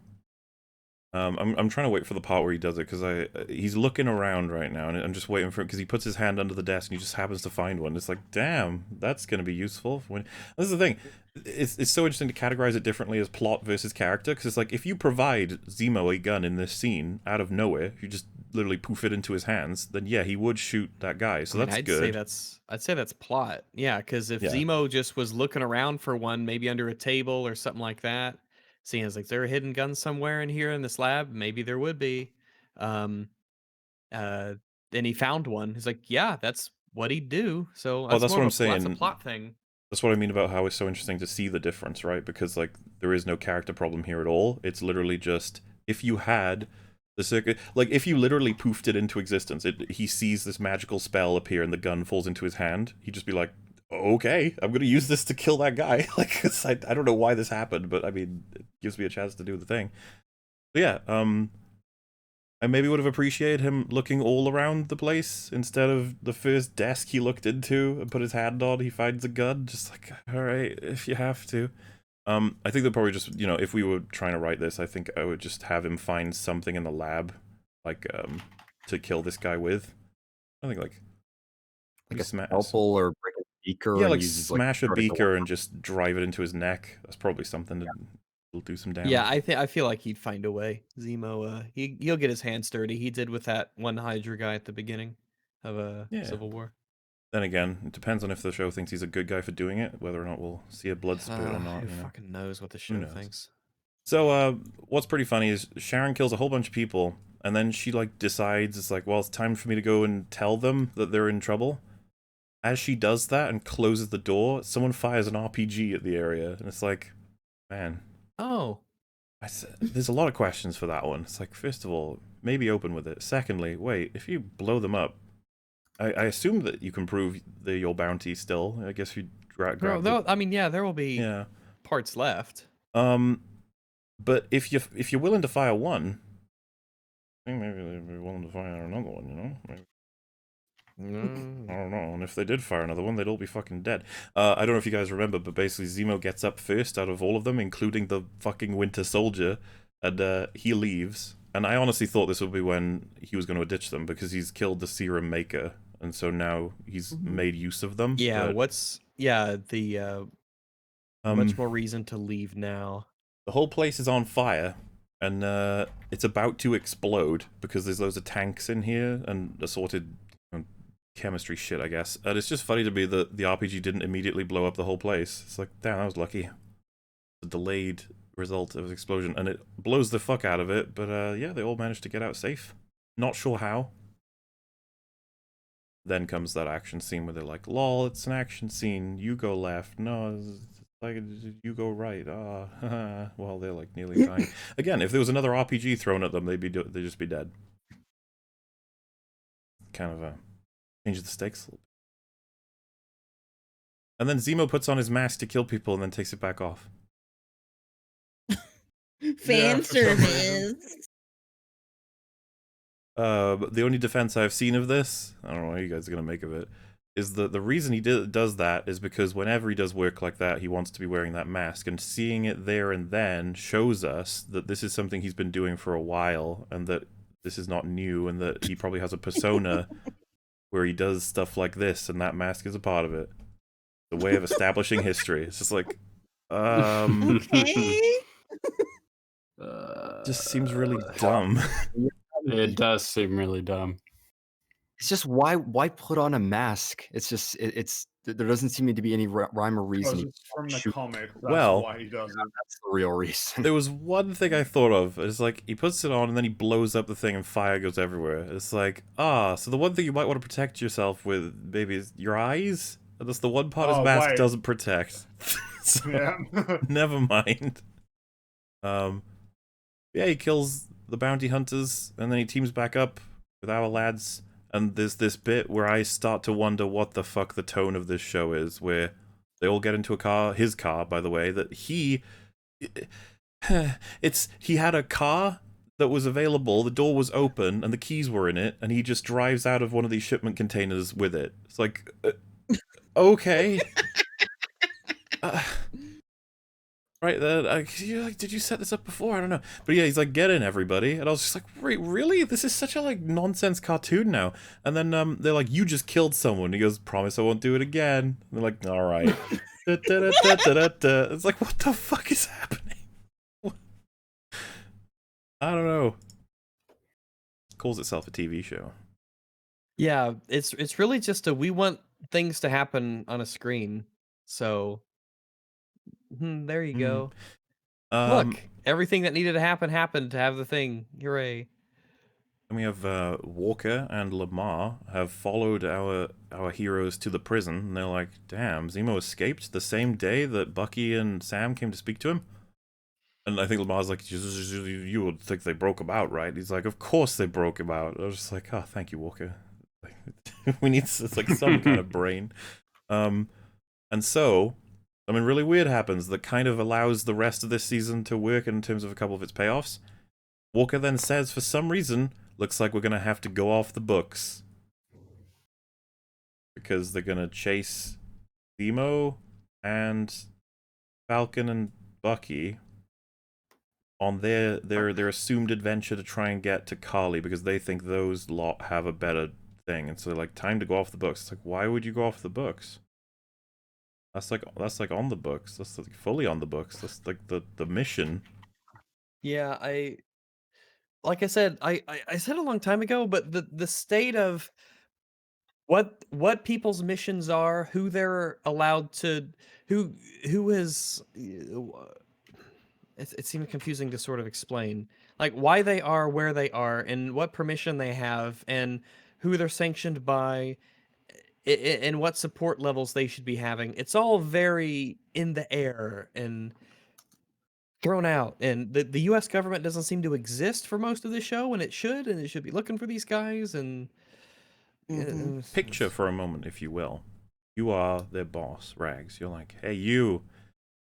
I'm trying to wait for the part where he does it because he's looking around right now and I'm just waiting for it because he puts his hand under the desk and he just happens to find one. It's like, damn, that's gonna be useful. This is the thing. It's so interesting to categorize it differently as plot versus character because it's like if you provide Zemo a gun in this scene out of nowhere, you just literally poof it into his hands, then yeah, he would shoot that guy. So that's good. I'd say that's plot. Yeah, because if Yeah. Zemo just was looking around for one, maybe under a table or something like that, seeing as like, is there a hidden gun somewhere in here in this lab? Maybe there would be. Then he found one. He's like, yeah, that's what he'd do. So Oh, that's more what of I'm That's a saying. plot thing. That's what I mean about how it's so interesting to see the difference, right? Because like there is no character problem here at all. It's literally just if you had the circuit, like if you literally poofed it into existence, he sees this magical spell appear and the gun falls into his hand. He'd just be like, "Okay, I'm gonna use this to kill that guy." Like I don't know why this happened, but I mean, it gives me a chance to do the thing. But yeah, I maybe would have appreciated him looking all around the place instead of the first desk he looked into and put his hand on. He finds a gun, just like, all right, if you have to. I think they'll probably just, you know, if we were trying to write this, I think I would just have him find something in the lab, like, to kill this guy with. I think like a scalpel or break a beaker. Yeah, and like uses, smash a beaker and just drive it into his neck. That's probably something that will do some damage. Yeah, I feel like he'd find a way. Zemo, he'll get his hands dirty. He did with that one Hydra guy at the beginning of Civil War. Then again, it depends on if the show thinks he's a good guy for doing it, whether or not we'll see a blood spurt or not. Who You know? fucking knows what the show thinks? So, what's pretty funny is Sharon kills a whole bunch of people, and then she like decides it's like, well, it's time for me to go and tell them that they're in trouble. As she does that and closes the door, someone fires an RPG at the area, and it's like, man. Oh. There's a lot of questions for that one. It's like, first of all, maybe open with it. Secondly, wait, if you blow them up, I assume that you can prove your bounty still. I guess you grab. I mean, yeah, there will be parts left. But if you're willing to fire one, I think maybe they'd be willing to fire another one. You know, maybe. I don't know. And if they did fire another one, they'd all be fucking dead. I don't know if you guys remember, but basically Zemo gets up first out of all of them, including the fucking Winter Soldier, and he leaves. And I honestly thought this would be when he was going to ditch them because he's killed the serum maker, and so now he's made use of them. Yeah, but, much more reason to leave now. The whole place is on fire, and it's about to explode because there's loads of tanks in here and assorted chemistry shit, I guess. And it's just funny to me that the RPG didn't immediately blow up the whole place. It's like, damn, that was lucky. A delayed result of the explosion, and it blows the fuck out of it, but yeah, they all managed to get out safe. Not sure how. Then comes that action scene where they're like, lol, it's an action scene, you go left. No, it's like, you go right. Well, they're like nearly dying. Again, if there was another RPG thrown at them, they'd just be dead. Kind of change the stakes a little bit. And then Zemo puts on his mask to kill people and then takes it back off. Fan service. But the only defense I've seen of this, I don't know what you guys are gonna make of it, is the reason he does that is because whenever he does work like that, he wants to be wearing that mask, and seeing it there and then shows us that this is something he's been doing for a while, and that this is not new, and that he probably has a persona where he does stuff like this, and that mask is a part of it. The way of establishing history. It's just like, Okay. just seems really dumb. It does seem really dumb. It's just why put on a mask? It's just it's there doesn't seem to be any rhyme or Because reason. it's from the Shoot. comic. That's Well, why he does it. That's the real reason. There was one thing I thought of. It's like, he puts it on and then he blows up the thing and fire goes everywhere. It's like, so the one thing you might want to protect yourself with, maybe, is your eyes? And that's the one part his mask wait. doesn't protect. So, Yeah. never mind. Yeah, he kills the bounty hunters and then he teams back up with our lads. And there's this bit where I start to wonder what the fuck the tone of this show is, where they all get into a car, his car, by the way, that he had a car that was available, the door was open, and the keys were in it, and he just drives out of one of these shipment containers with it. It's like, okay. Right then, you're like, did you set this up before? I don't know. But yeah, he's like, get in, everybody. And I was just like, wait, really? This is such a, like, nonsense cartoon now. And then they're like, you just killed someone. He goes, promise I won't do it again. And they're like, all right. It's like, what the fuck is happening? I don't know. It calls itself a TV show. Yeah, it's really just we want things to happen on a screen. So there you go. Look, everything that needed to happen happened to have the thing. Hooray. And we have Walker and Lamar have followed our heroes to the prison, and they're like, damn, Zemo escaped the same day that Bucky and Sam came to speak to him? And I think Lamar's like, you would think they broke him out, right? He's like, of course they broke him out. I was just like, oh, thank you, Walker. We need like some kind of brain. And so, I mean, really weird happens that kind of allows the rest of this season to work in terms of a couple of its payoffs. Walker then says, for some reason, looks like we're going to have to go off the books. Because they're going to chase Zemo and Falcon and Bucky on their assumed adventure to try and get to Kali, because they think those lot have a better thing. And so they're like, time to go off the books. It's like, why would you go off the books? That's like on the books. That's like fully on the books. That's like the mission. Yeah, like I said, I said a long time ago, but the state of what people's missions are, who they're allowed to, who is, it's even confusing to sort of explain, like why they are where they are and what permission they have and who they're sanctioned by and what support levels they should be having. It's all very in the air and thrown out, and the U.S. government doesn't seem to exist for most of the show, and it should be looking for these guys. And picture for a moment, if you will, you are their boss, Rags. You're like, hey, you,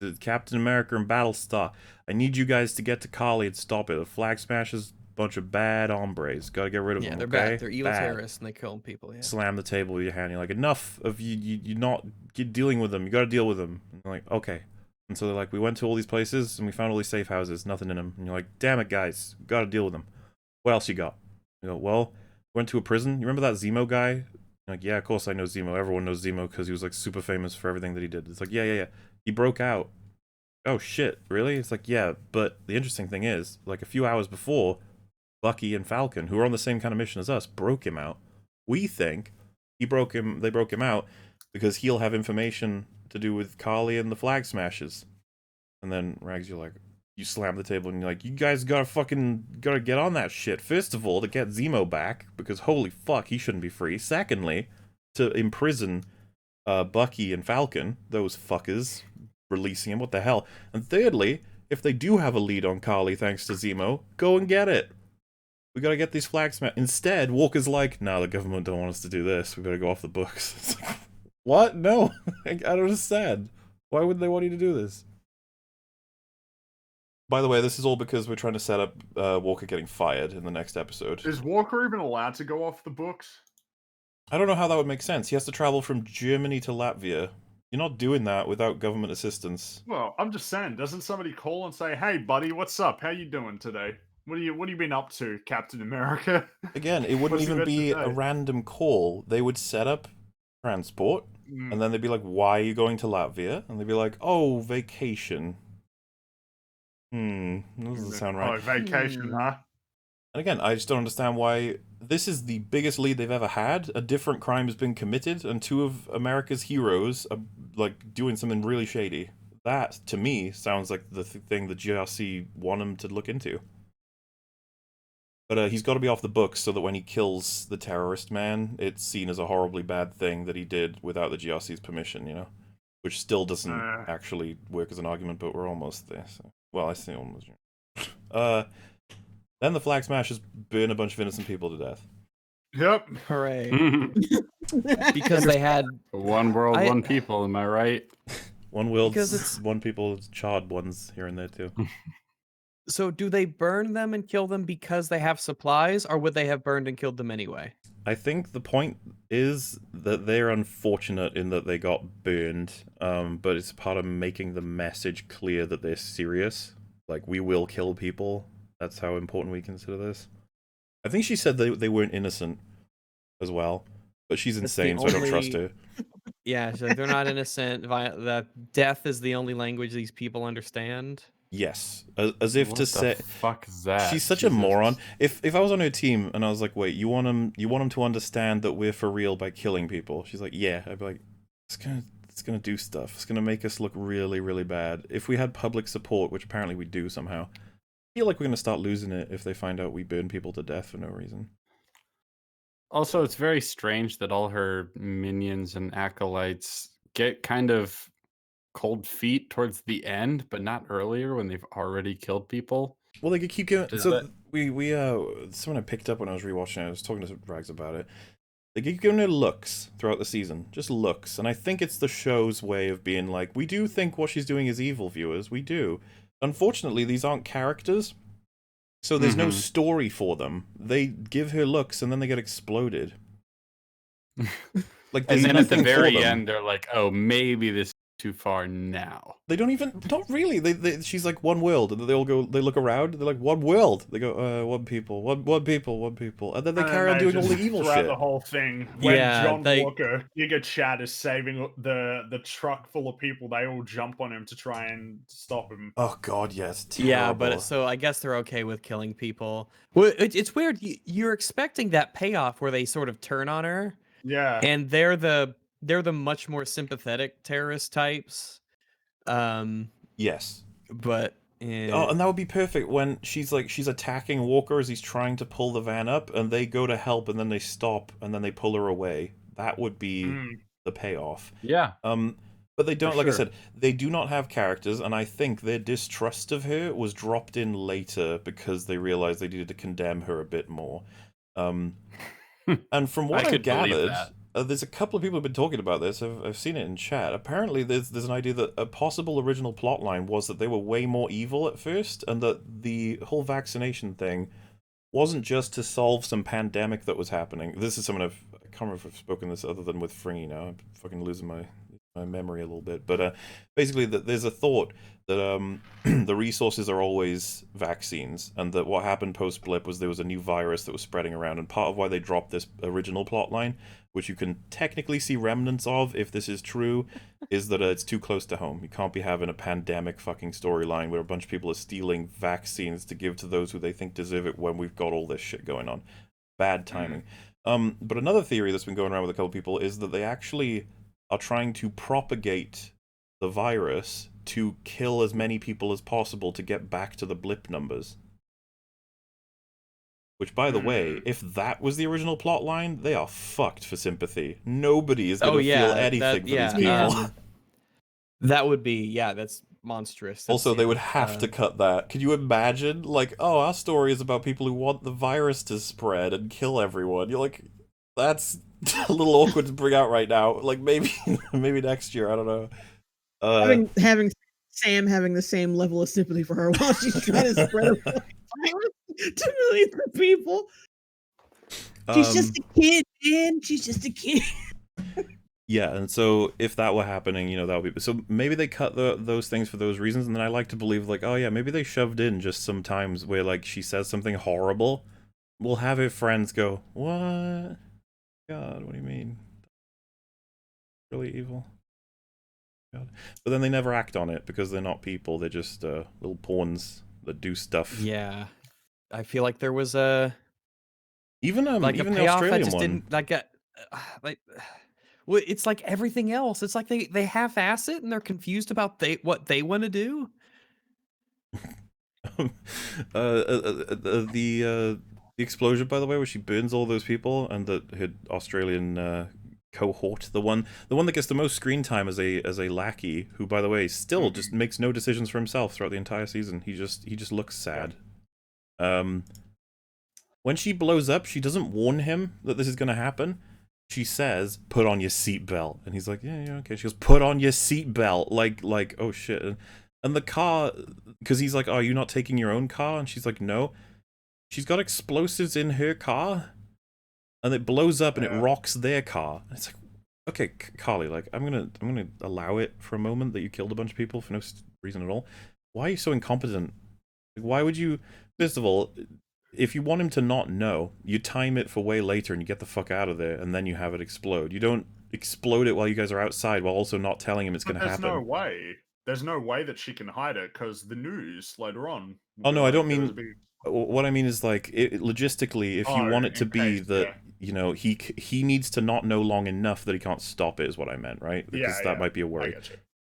the Captain America and Battlestar, I need you guys to get to Kali and stop it. The Flag Smashers, bunch of bad hombres. Gotta get rid of them. Yeah, they're okay? bad. They're evil Bad. terrorists, and they kill people. Yeah. Slam the table with your hand. You're like, enough of you not dealing with them. You gotta deal with them. And you're like, okay. And so they're like, we went to all these places and we found all these safe houses, nothing in them. And you're like, damn it, guys, gotta deal with them. What else you got? You go, well, went to a prison. You remember that Zemo guy? You're like, yeah, of course I know Zemo. Everyone knows Zemo because he was like super famous for everything that he did. It's like, yeah. He broke out. Oh shit, really? It's like, yeah, but the interesting thing is, like a few hours before, Bucky and Falcon, who are on the same kind of mission as us, broke him out. We think they broke him out because he'll have information to do with Kali and the Flag Smashers. And then Rags, you're like, you slam the table and you're like, you guys gotta get on that shit. First of all, to get Zemo back, because holy fuck, he shouldn't be free. Secondly, to imprison Bucky and Falcon, those fuckers, releasing him, what the hell. And thirdly, if they do have a lead on Kali thanks to Zemo, go and get it. We gotta get these Flag Smashers. Instead, Walker's like, nah, the government don't want us to do this. We better go off the books. It's like, what? No. I don't understand. Why would they want you to do this? By the way, this is all because we're trying to set up Walker getting fired in the next episode. Is Walker even allowed to go off the books? I don't know how that would make sense. He has to travel from Germany to Latvia. You're not doing that without government assistance. Well, I'm just saying, doesn't somebody call and say, "Hey, buddy, what's up? How you doing today? What have you been up to, Captain America?" Again, it wouldn't What's even event be a today? random call. They would set up transport, and then they'd be like, "Why are you going to Latvia?" And they'd be like, "Oh, vacation." That doesn't sound right. Oh, vacation, huh? And again, I just don't understand why this is the biggest lead they've ever had. A different crime has been committed, and two of America's heroes are like doing something really shady. That, to me, sounds like the thing the GRC want him to look into. But he's got to be off the books so that when he kills the terrorist man, it's seen as a horribly bad thing that he did without the GRC's permission, you know? Which still doesn't actually work as an argument, but we're almost there. So. Well, I say almost. Then the flag smashers burn a bunch of innocent people to death. Yep. Hooray. Because they had one world, one people, am I right? One world, one people, charred ones here and there too. So do they burn them and kill them because they have supplies, or would they have burned and killed them anyway? I think the point is that they're unfortunate in that they got burned, but it's part of making the message clear that they're serious. Like, we will kill people. That's how important we consider this. I think she said they weren't innocent as well, but she's insane, so I don't trust her. Yeah, so they're not innocent. That death is the only language these people understand. Yes, as if what to say, the fuck is that? She's such a moron. If I was on her team and I was like, wait, you want him to understand that we're for real by killing people? She's like, yeah. I'd be like, it's gonna do stuff. It's gonna make us look really, really bad. If we had public support, which apparently we do somehow, I feel like we're gonna start losing it if they find out we burn people to death for no reason. Also, it's very strange that all her minions and acolytes get kind of cold feet towards the end, but not earlier when they've already killed people. Well, they could keep going. So someone I picked up when I was rewatching it, I was talking to Rags about it. They keep giving her looks throughout the season, just looks, and I think it's the show's way of being like, we do think what she's doing is evil, viewers. We do. Unfortunately, these aren't characters, so there's no story for them. They give her looks, and then they get exploded. Like, and then at the very end, they're like, "Oh, maybe this is too far now." They don't even, not really. She's like, one world, and then they all go. They look around. They're like, one world. They go, one people, one people, and then they carry on doing all the evil shit. The whole thing. When John Walker, Giga Chad is saving the truck full of people, they all jump on him to try and stop him. Oh God, yes. Yeah, but so I guess they're okay with killing people. Well, it's weird. You're expecting that payoff where they sort of turn on her. Yeah, and they're the much more sympathetic terrorist types. Yes, but oh, and that would be perfect when she's attacking Walker as he's trying to pull the van up, and they go to help, and then they stop, and then they pull her away. That would be the payoff. Yeah. But they don't. Like I said, they do not have characters, and I think their distrust of her was dropped in later because they realized they needed to condemn her a bit more. And from what I've gathered, there's a couple of people who've been talking about this. I've seen it in chat. Apparently, there's an idea that a possible original plotline was that they were way more evil at first, and that the whole vaccination thing wasn't just to solve some pandemic that was happening. This is something I can't remember if I've spoken this other than with Fringy now. I'm fucking losing my memory a little bit. But basically, there's a thought that the resources are always vaccines, and that what happened post-blip was there was a new virus that was spreading around, and part of why they dropped this original plotline, which you can technically see remnants of if this is true, is that it's too close to home. You can't be having a pandemic fucking storyline where a bunch of people are stealing vaccines to give to those who they think deserve it when we've got all this shit going on. Bad timing. But another theory that's been going around with a couple people is that they actually are trying to propagate the virus to kill as many people as possible to get back to the blip numbers. Which, by the way, if that was the original plot line, they are fucked for sympathy. Nobody is going to feel anything for these people. That would be, that's monstrous. That's, also, they would have to cut that. Could you imagine? Like, oh, our story is about people who want the virus to spread and kill everyone. You're like, that's a little awkward to bring out right now. Like, maybe next year, I don't know. Having Sam having the same level of sympathy for her while she's trying to spread a virus to millions of people. She's just a kid, man. She's just a kid. Yeah, and so if that were happening, you know, that would be... So maybe they cut those things for those reasons, and then I like to believe, like, oh yeah, maybe they shoved in just some times where, like, she says something horrible. We'll have her friends go, what? God, what do you mean? Really evil? God. But then they never act on it, because they're not people, they're just little pawns that do stuff. Yeah, I feel like there was a... Even like even a the payoff. I Australian just one. didn't like like. Well, it's like everything else. It's like they half-ass it and they're confused about what they want to do. The explosion, by the way, where she burns all those people, and her Australian cohort, the one that gets the most screen time as a lackey, who, by the way, still just makes no decisions for himself throughout the entire season. He just looks sad. When she blows up, she doesn't warn him that this is going to happen. She says, "Put on your seatbelt," and he's like, "Yeah, okay." She goes, "Put on your seatbelt," like, oh shit. And the car, because he's like, "Oh, are you not taking your own car?" And she's like, "No." She's got explosives in her car, and it blows up and it rocks their car. And it's like, okay, Carly, like, I'm gonna allow it for a moment that you killed a bunch of people for no reason at all. Why are you so incompetent? Like, why would you? First of all, if you want him to not know, you time it for way later and you get the fuck out of there, and then you have it explode. You don't explode it while you guys are outside while also not telling him it's going to happen. There's no way. There's no way that she can hide it, because the news later on... Oh, no, I don't mean... What I mean is, like, logistically, if you want it to be that, you know, he needs to not know long enough that he can't stop it, is what I meant, right? Because that might be a worry.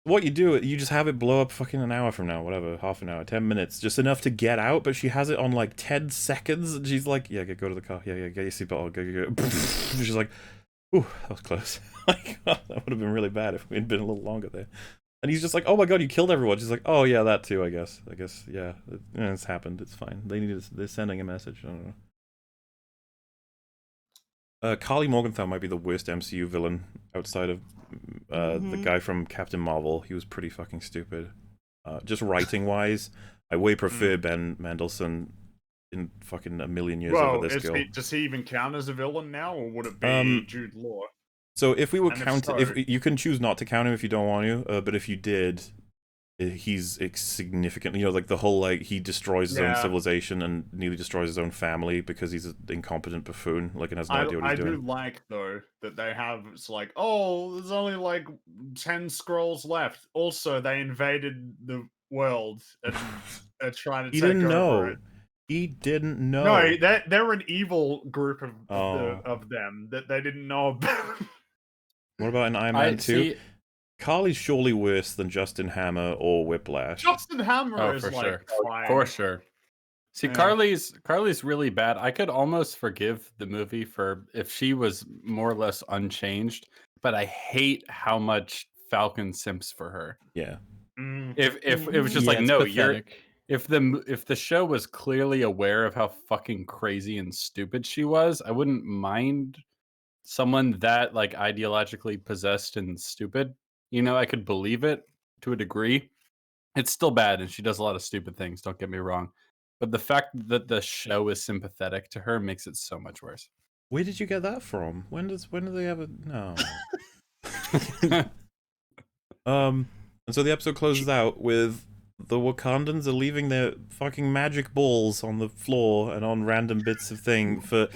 What you do, you just have it blow up fucking an hour from now, whatever, half an hour, 10 minutes, just enough to get out, but she has it on like 10 seconds, and she's like, yeah, go to the car, yeah, get your seatbelt on, go. She's like, ooh, that was close. Like, that would have been really bad if we'd been a little longer there. And he's just like, oh my god, you killed everyone. She's like, oh yeah, that too, I guess, yeah, it's happened, it's fine. They're sending a message, I don't know. Carly Morgenthau might be the worst MCU villain outside of the guy from Captain Marvel. He was pretty fucking stupid. Just writing-wise, I way prefer Ben Mendelsohn in fucking a million years over this girl. Does he even count as a villain now, or would it be Jude Law? So if we were if you can choose not to count him if you don't want to, but if you did, he's significant. You know, like the whole, like, he destroys his own civilization and nearly destroys his own family because he's an incompetent buffoon, like, and has no idea what he's doing. I do like, though, that they have, it's like, oh, there's only like 10 scrolls left. Also, they invaded the world and are trying to he take didn't over know. it. He didn't know. No, they're an evil group of them that they didn't know about. What about in Iron Man 2? Carly's surely worse than Justin Hammer or Whiplash. Justin Hammer is for like sure. fine. For sure. See, Carly's really bad. I could almost forgive the movie for if she was more or less unchanged, but I hate how much Falcon simps for her. Yeah. If it was just like, no, pathetic. If the show was clearly aware of how fucking crazy and stupid she was, I wouldn't mind someone that, like, ideologically possessed and stupid. You know, I could believe it to a degree. It's still bad, and she does a lot of stupid things, don't get me wrong. But the fact that the show is sympathetic to her makes it so much worse. Where did you get that from? When do they ever... No. And so the episode closes out with the Wakandans are leaving their fucking magic balls on the floor and on random bits of thing for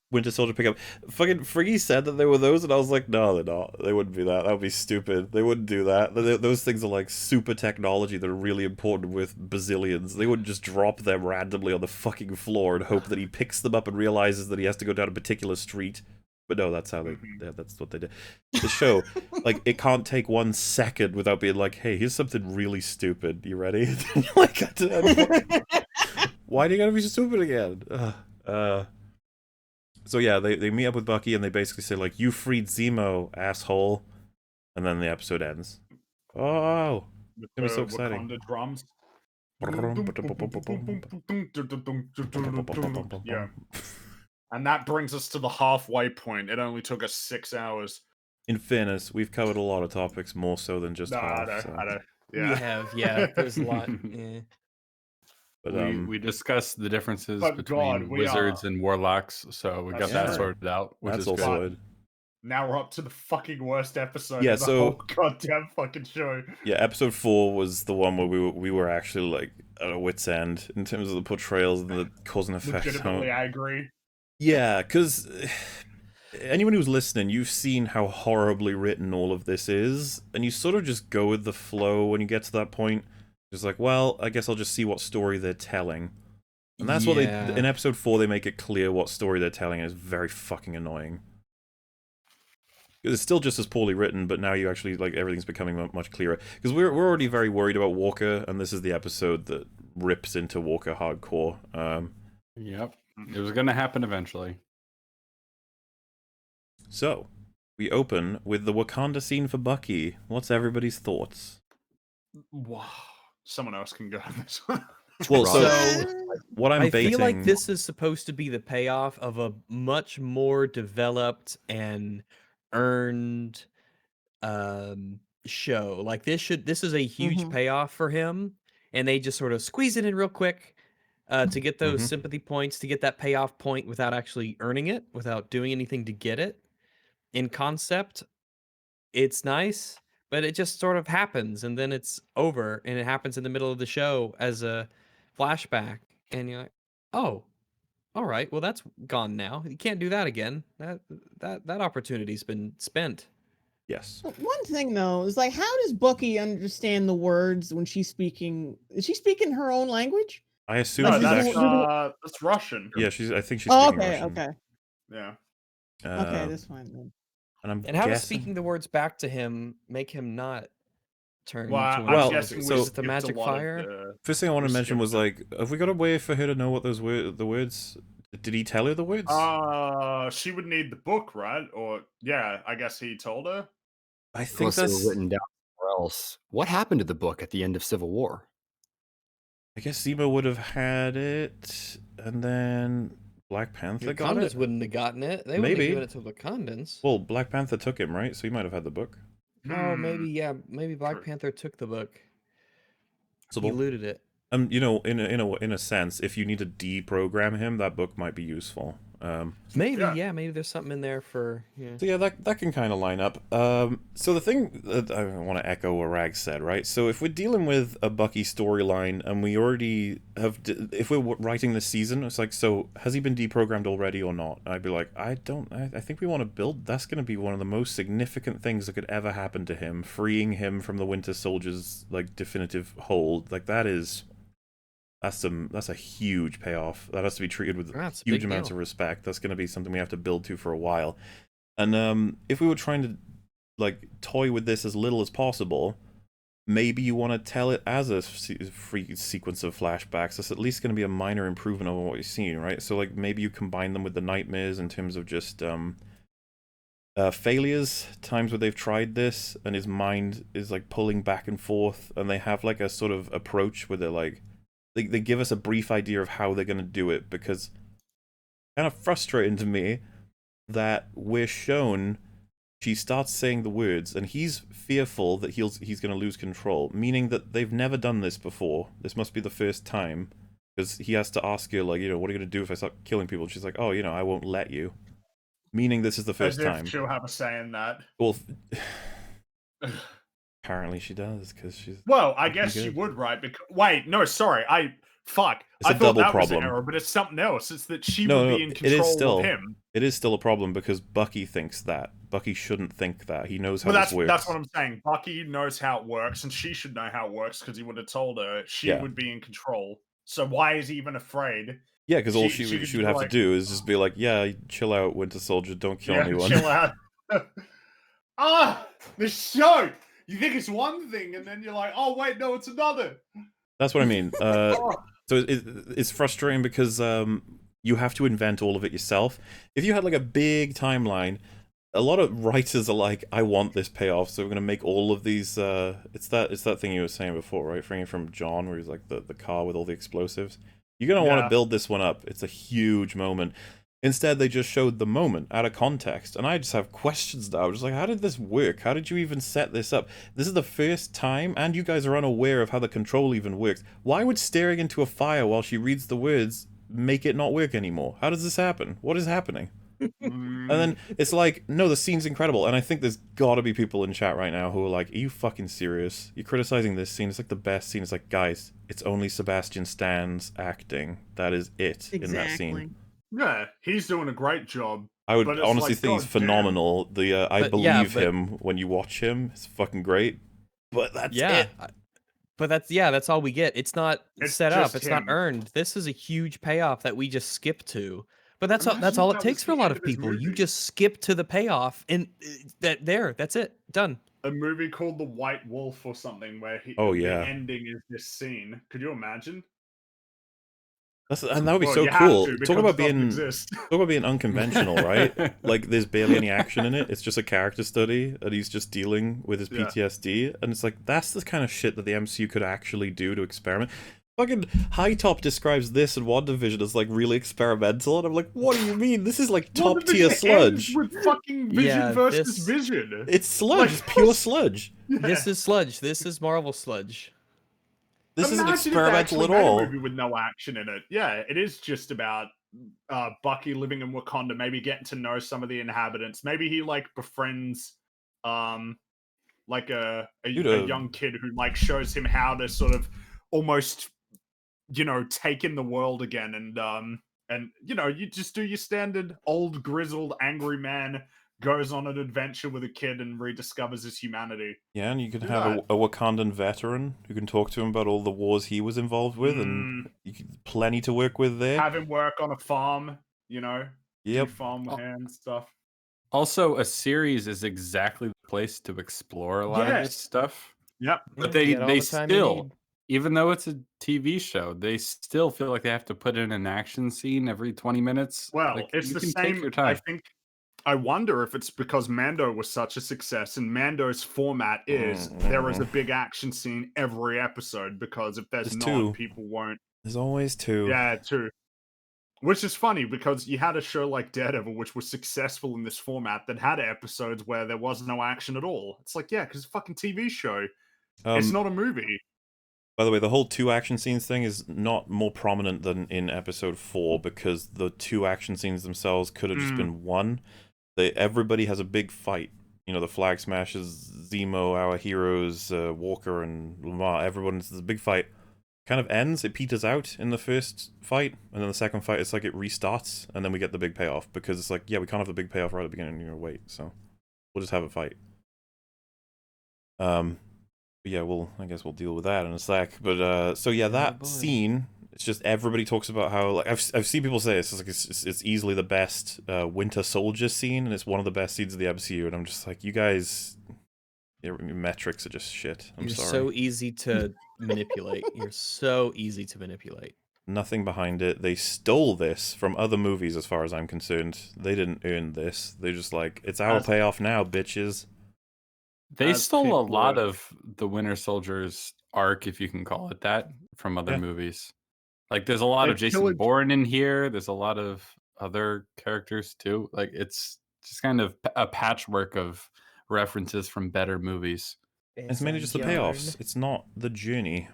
Winter Soldier to pick up. Fucking Friggy said that there were those, and I was like, no, they're not. They wouldn't be that. That would be stupid. They wouldn't do that. Those things are like super technology that are really important with bazillions. They wouldn't just drop them randomly on the fucking floor and hope that he picks them up and realizes that he has to go down a particular street. But no, that's how that's what they did. The show, like, it can't take 1 second without being like, hey, here's something really stupid. You ready? Like, why do you gotta be stupid again? So yeah, they meet up with Bucky and they basically say, like, you freed Zemo, asshole. And then the episode ends. Oh, it's gonna be so exciting. Wakanda drums. Yeah. And that brings us to the halfway point. It only took us 6 hours. In fairness, we've covered a lot of topics, more so than just half. I know. Yeah. We have, yeah. There's a lot. Yeah. But we discussed the differences But between God, we wizards are- and warlocks, so we got That's that true. sorted out, which that's is all good. sorted. now we're up to the fucking worst episode Yeah, of the so- whole goddamn fucking show. Yeah, episode 4 was the one where we were actually like at a wit's end in terms of the portrayals and the cause and effect. Legitimately, I agree. Yeah, because anyone who's listening, you've seen how horribly written all of this is, and you sort of just go with the flow when you get to that point. It's like, well, I guess I'll just see what story they're telling. And that's what Yeah. in episode 4 they make it clear what story they're telling, and it's very fucking annoying. It's still just as poorly written, but now you actually, like, everything's becoming much clearer. Because we're already very worried about Walker, and this is the episode that rips into Walker hardcore. Yep, it was going to happen eventually. So, we open with the Wakanda scene for Bucky. What's everybody's thoughts? Wow. Someone else can go on this one. Well, so So- what I'm I basing... feel like this is supposed to be the payoff of a much more developed and earned show. Like this is a huge Mhm. payoff for him, and they just sort of squeeze it in real quick to get those Mhm. sympathy points, to get that payoff point without actually earning it, without doing anything to get it. In concept, it's nice, but it just sort of happens and then it's over, and it happens in the middle of the show as a flashback, and you're like, oh, all right, well that's gone now. You can't do that again. That opportunity's been spent. Yes. But one thing though is like, how does Bucky understand the words when she's speaking? Is she speaking her own language? I assume No, she's actually... that's Russian. Yeah, I think she's Oh, speaking okay, Russian. okay, Yeah. okay, that's fine then. And I'm And how does guessing... speaking the words back to him make him not turn Well, into I'm Well, guessing so- we Is it the skipped a magic lot of fire? the- First thing I want to we mention was, skipped like, have we got a way for her to know what the words... Did he tell her the words? She would need the book, right? Or yeah, I guess he told her. I think Unless they that's... were written down somewhere else. What happened to the book at the end of Civil War? I guess Zemo would have had it, and then Black Panther got Wakandans it? wouldn't have gotten it. They wouldn't Maybe. have given it to Wakandans. Well, Black Panther took him, right? So he might have had the book. Oh, Hmm. maybe, yeah. Maybe Black True. Panther took the book. So, He looted it. you know, in a sense, if you need to deprogram him, that book might be useful. Maybe, Yeah. yeah. Maybe there's something in there for. Yeah. So yeah, that can kind of line up. So the thing that I want to echo what Rag said, right? So if we're dealing with a Bucky storyline and we already have, if we're writing this season, it's like, so has he been deprogrammed already or not? I'd be like, I think we want to build. That's going to be one of the most significant things that could ever happen to him, freeing him from the Winter Soldier's like definitive hold. Like that's a huge payoff. That has to be treated with That's a huge big amounts deal. of respect. That's going to be something we have to build to for a while. And if we were trying to like toy with this as little as possible, maybe you want to tell it as a free sequence of flashbacks. That's at least going to be a minor improvement over what you've seen, right? So like maybe you combine them with the nightmares in terms of just failures, times where they've tried this and his mind is like pulling back and forth, and they have like a sort of approach where they're like they give us a brief idea of how they're going to do it, because kind of frustrating to me that we're shown she starts saying the words and he's fearful that he's going to lose control, meaning that they've never done this before. This must be the first time, because he has to ask her, like, you know, what are you going to do if I start killing people? And she's like, oh, you know, I won't let you, meaning this is the first As if time. she'll have a say in that. Well, apparently she does, because she's... Well, I Pretty guess she good. would, right? Because wait, no, sorry, fuck. It's a I thought double that was problem. an error, but it's something else. It's that she No, would no, be in it is control still- of him. It is still a problem because Bucky thinks that. Bucky shouldn't think that. He knows how But this works. that's what I'm saying. Bucky knows how it works, and she should know how it works because he would have told her she Yeah. would be in control. So why is he even afraid? Yeah, because all she she could would be have like- to do is just be like, yeah, chill out, Winter Soldier, don't kill anyone. Chill out. The show. You think it's one thing, and then you're like, oh wait, no, it's another. That's what I mean. Oh. So it's frustrating because you have to invent all of it yourself. If you had like a big timeline, a lot of writers are like, I want this payoff, so we're gonna make all of these. It's that thing you were saying before, right? Bringing from John, where he's like the car with all the explosives. You're gonna want Yeah. to build this one up. It's a huge moment. Instead, they just showed the moment out of context, and I just have questions now. I'm just like, how did this work? How did you even set this up? This is the first time, and you guys are unaware of how the control even works. Why would staring into a fire while she reads the words make it not work anymore? How does this happen? What is happening? And then it's like, no, the scene's incredible, and I think there's gotta be people in chat right now who are like, are you fucking serious? You're criticizing this scene, it's like the best scene. It's like, guys, it's only Sebastian Stan's acting. That is it in that scene. Yeah, he's doing a great job. I would but it's honestly like, think he's God damn. phenomenal. The I But, believe yeah, but- him when you watch him. It's fucking great. But that's it. But that's all we get. It's not It's set up. just It's not him. earned. This is a huge payoff that we just skip to. But that's Imagine all if it that takes was for a the lot end of of his people. You movie. just skip to the payoff, and that's it. Done. A movie called The White Wolf or something where Oh, the yeah. ending is this scene. Could you imagine? And that would be Well, so you have cool. to, Talk because about it doesn't being exist. talk about being unconventional, right? Like there's barely any action in it. It's just a character study, and he's just dealing with his Yeah. PTSD. And it's like that's the kind of shit that the MCU could actually do to experiment. Fucking High Top describes this and WandaVision as like really experimental, and I'm like, what do you mean? This is like top tier WandaVision sludge. ends with fucking Vision Yeah, versus this- Vision. It's sludge. Like, It's pure sludge. This is sludge. This is Marvel sludge. This isn't Imagine if they experimental actually at made all. A movie with no action in it. Yeah, it is just about Bucky living in Wakanda, maybe getting to know some of the inhabitants. Maybe he like befriends like a young kid who like shows him how to sort of almost take in the world again, and you just do your standard old grizzled angry man goes on an adventure with a kid and rediscovers his humanity. Yeah, and you can Do have that. a Wakandan veteran who can talk to him about all the wars he was involved with, and plenty to work with there. Have him work on a farm, do Yep. farm hand stuff. Also, a series is exactly the place to explore a lot of this Yes. stuff. Yep. But You they get all the time you still, need. even though it's a TV show, they still feel like they have to put in an action scene every 20 minutes. Well, Like, it's you the can same. Take your time. I wonder if it's because Mando was such a success, and Mando's format is there is a big action scene every episode, because if there's There's not, two. people won't. There's always two. Yeah, too. Which is funny because you had a show like Daredevil, which was successful in this format, that had episodes where there was no action at all. It's like, yeah, because it's a fucking TV show. It's not a movie. By the way, the whole 2 action scenes thing is not more prominent than in episode 4, because the 2 action scenes themselves could have just been one. Everybody has a big fight. The Flag Smashers, Zemo, our heroes, Walker and Lamar, everyone's there's a big fight. Kind of ends, it peters out in the first fight, and then the second fight, it's like it restarts, and then we get the big payoff, because it's like, yeah, we can't have the big payoff right at the beginning, wait, so we'll just have a fight. Yeah, I guess we'll deal with that in a sec. But so yeah, that scene, it's just everybody talks about how, like, I've seen people say it's easily the best Winter Soldier scene, and it's one of the best scenes of the MCU, and I'm just like, you guys, your metrics are just shit. I'm You're sorry. so easy to manipulate. You're so easy to manipulate. Nothing behind it. They stole this from other movies, as far as I'm concerned. They didn't earn this. They're just like, it's our payoff now, bitches. They As stole a people lot are- of the Winter Soldier's arc, if you can call it that, from other movies. Like, there's a lot of They've Jason killed- Bourne in here. There's a lot of other characters too. Like, it's just kind of a patchwork of references from better movies. It's mainly just the payoffs. It's not the journey.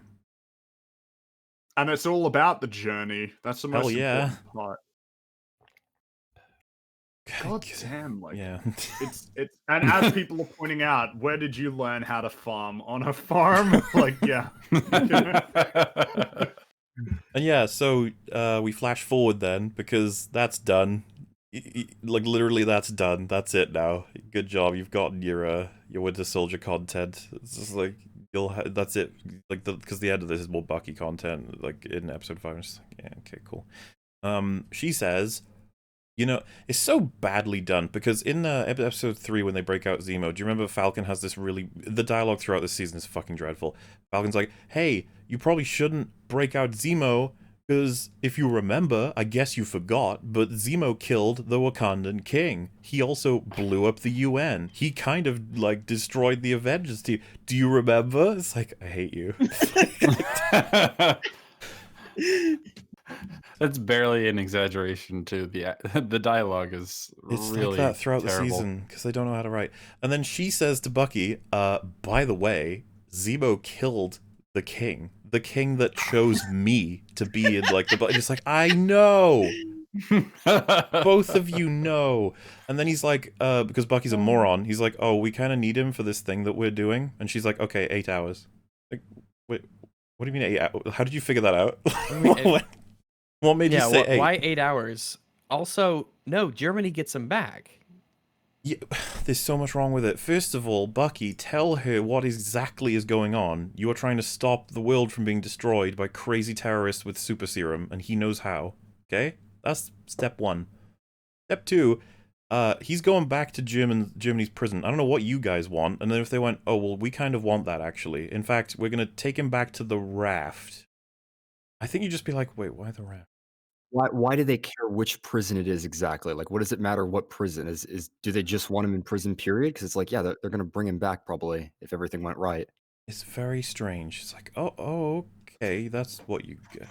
And it's all about the journey. That's the Hell most yeah. important part. God damn, like Yeah. it's and as people are pointing out, where did you learn how to farm? On a farm? Like, yeah. And yeah, so we flash forward then, because that's done. Like, literally, that's done. That's it now. Good job. You've gotten your Winter Soldier content. It's just like, that's it. Like, because the end of this is more Bucky content, like, in episode 5. I'm just like, yeah, okay, cool. She says, it's so badly done, because in episode 3, when they break out Zemo, do you remember Falcon has this the dialogue throughout this season is fucking dreadful. Falcon's like, hey, you probably shouldn't break out Zemo, because if you remember, I guess you forgot, but Zemo killed the Wakandan king. He also blew up the UN. He kind of, like, destroyed the Avengers team. Do you remember? It's like, I hate you. That's barely an exaggeration too. The dialogue is It's really like that throughout terrible. the season because they don't know how to write. And then she says to Bucky, by the way, Zemo killed the king that chose me to be in like the just like, I know. Both of you know. And then he's like, because Bucky's a moron, he's like, oh, we kind of need him for this thing that we're doing. And she's like, okay, 8 hours. Like, wait, what do you mean 8 hours? How did you figure that out? What made you say 8? Why 8 hours? Also, no, Germany gets him back. Yeah, there's so much wrong with it. First of all, Bucky, tell her what exactly is going on. You are trying to stop the world from being destroyed by crazy terrorists with super serum, and he knows how. Okay? That's step 1. Step 2, he's going back to Germany's prison. I don't know what you guys want. And then if they went, oh, well, we kind of want that, actually. In fact, we're going to take him back to the raft. I think you'd just be like, wait, why the raft? Why do they care which prison it is exactly? Like, what does it matter what prison is? Do they just want him in prison? Period? Because it's like, yeah, they're gonna bring him back probably if everything went right. It's very strange. It's like, oh, okay, that's what you get.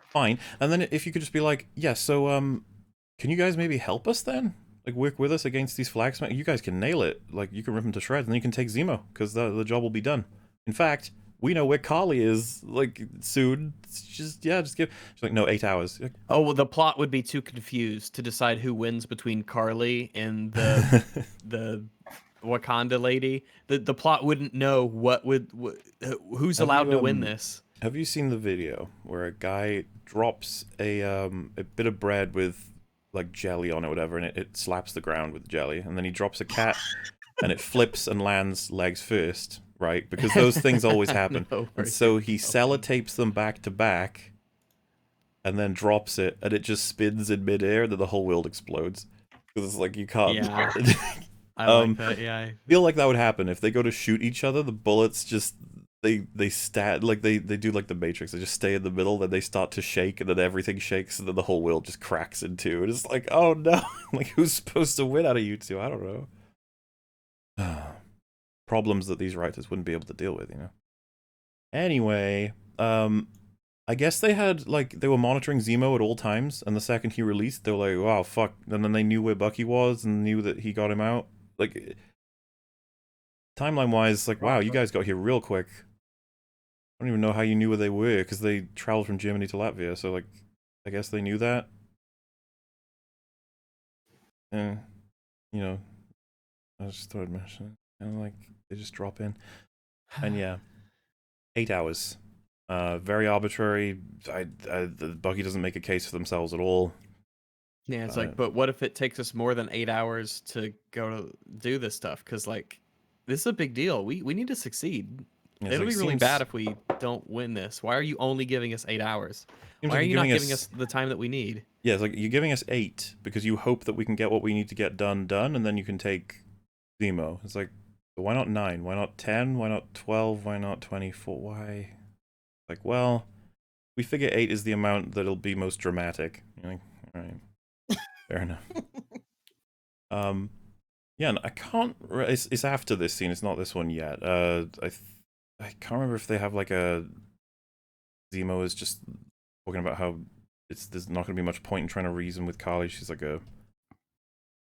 Fine. And then if you could just be like, yeah, so can you guys maybe help us then? Like, work with us against these flagsmen? You guys can nail it. Like, you can rip them to shreds, and then you can take Zemo because the job will be done. In fact, we know where Carly is, like, soon. It's just give... She's like, no, 8 hours. Like, oh, well, the plot would be too confused to decide who wins between Carly and the Wakanda lady. The plot wouldn't know who's allowed to win this. Have you seen the video where a guy drops a bit of bread with, like, jelly on it or whatever, and it slaps the ground with jelly, and then he drops a cat, and it flips and lands legs first? Right, because those things always happen. And so he sellotapes them back to back and then drops it, and it just spins in midair, and then the whole world explodes. Because it's like, you can't. Yeah. I like that, yeah. I feel like that would happen. If they go to shoot each other, the bullets just, they like they do like the Matrix. They just stay in the middle, then they start to shake, and then everything shakes, and then the whole world just cracks in two. And it's like, oh no, like, who's supposed to win out of you two? I don't know. Problems that these writers wouldn't be able to deal with, you know. Anyway, I guess they had, like, they were monitoring Zemo at all times, and the second he released, they were like, wow, fuck, and then they knew where Bucky was and knew that he got him out. Like, timeline-wise, like, wow, you guys got here real quick. I don't even know how you knew where they were, because they traveled from Germany to Latvia, so, like, I guess they knew that. You know, I just thought I'd mention it. And, like, they just drop in. And yeah, 8 hours. Very arbitrary. The Bucky doesn't make a case for themselves at all. Yeah, it's like, but what if it takes us more than 8 hours to go to do this stuff? Because, like, this is a big deal. We need to succeed. Yeah, It'll like, be really bad if we don't win this. Why are you only giving us 8 hours? Why like are you not giving us the time that we need? Yeah, it's like, you're giving us 8 because you hope that we can get what we need to get done, and then you can take Zemo. It's like, why not 9? Why not 10? Why not 12? Why not 24? Why? Like, well, we figure 8 is the amount that'll be most dramatic. You're like, all right, fair enough. Yeah, and I can't. It's after this scene. It's not this one yet. I can't remember if they have like a Zemo is just talking about how there's not going to be much point in trying to reason with Carly. She's like a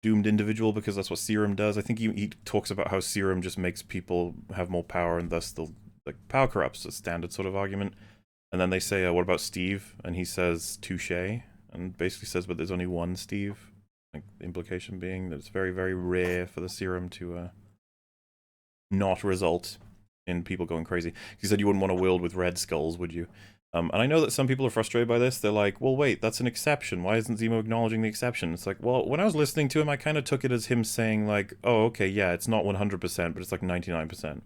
doomed individual because that's what serum does. I think he talks about how serum just makes people have more power and thus they'll, like, power corrupts, a standard sort of argument. And then they say, what about Steve? And he says touche, and basically says, but there's only one Steve. Like, the implication being that it's very, very rare for the serum to not result in people going crazy. He said you wouldn't want a world with red skulls, would you? And I know that some people are frustrated by this. They're like, well, wait, that's an exception. Why isn't Zemo acknowledging the exception? It's like, well, when I was listening to him, I kind of took it as him saying, like, oh, okay, yeah, it's not 100%, but it's like 99%,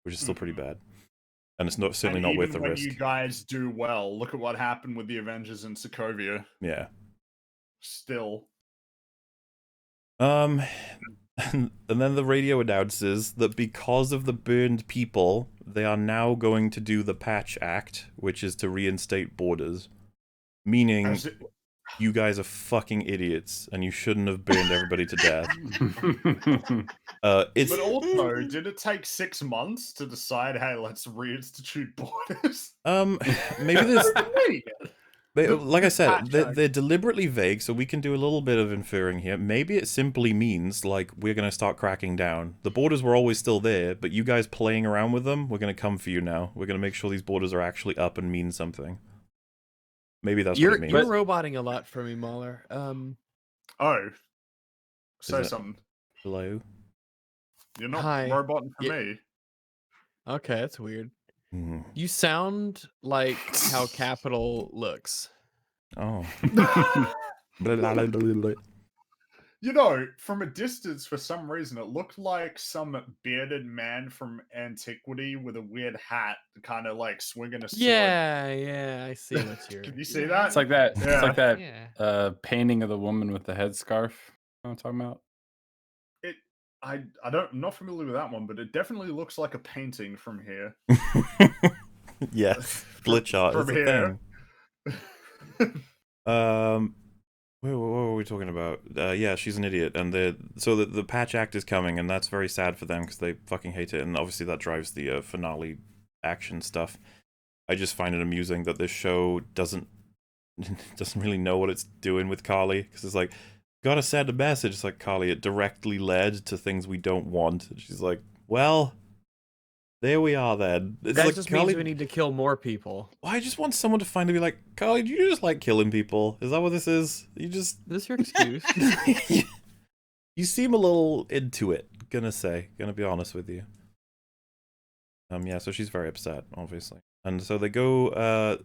which is still pretty bad. And it's certainly not worth the risk. You guys do well. Look at what happened with the Avengers in Sokovia. Yeah. Still. And then the radio announces that because of the burned people, they are now going to do the Patch Act, which is to reinstate borders. Meaning, you guys are fucking idiots, and you shouldn't have burned everybody to death. But also, did it take 6 months to decide, hey, let's reinstitute borders? Maybe there's... But like I said, patch they're deliberately vague, so we can do a little bit of inferring here. Maybe it simply means, like, we're going to start cracking down. The borders were always still there, but you guys playing around with them, we're going to come for you now. We're going to make sure these borders are actually up and mean something. Maybe that's what it means. You're roboting a lot for me, Mahler. Oh. Say it- something. Hello? You're not Hi. roboting for Yeah. me. Okay, that's weird. Mhm. You sound like how Capital looks. Oh. You know, from a distance, for some reason, it looked like some bearded man from antiquity with a weird hat, kind of like swinging a sword. Yeah, I see what you're. Can you see that? It's like that. Yeah. It's like that Yeah. painting of the woman with the headscarf. You know what I'm talking about? I'm not familiar with that one, but it definitely looks like a painting from here. Yeah, glitch art is From a here. thing. What were we talking about? Yeah, she's an idiot, and the patch act is coming, and that's very sad for them because they fucking hate it, and obviously that drives the finale action stuff. I just find it amusing that this show doesn't really know what it's doing with Carly, because it's like, gotta send a message. It's like, Carly, it directly led to things we don't want. And she's like, well, there we are then. It's That like, just Carly, means we need to kill more people. well, I just want someone to finally be like, Carly, do you just like killing people? Is that what this is? You just... Is this your excuse? You seem a little into it, gonna be honest with you. Yeah, so she's very upset, obviously. And so they go,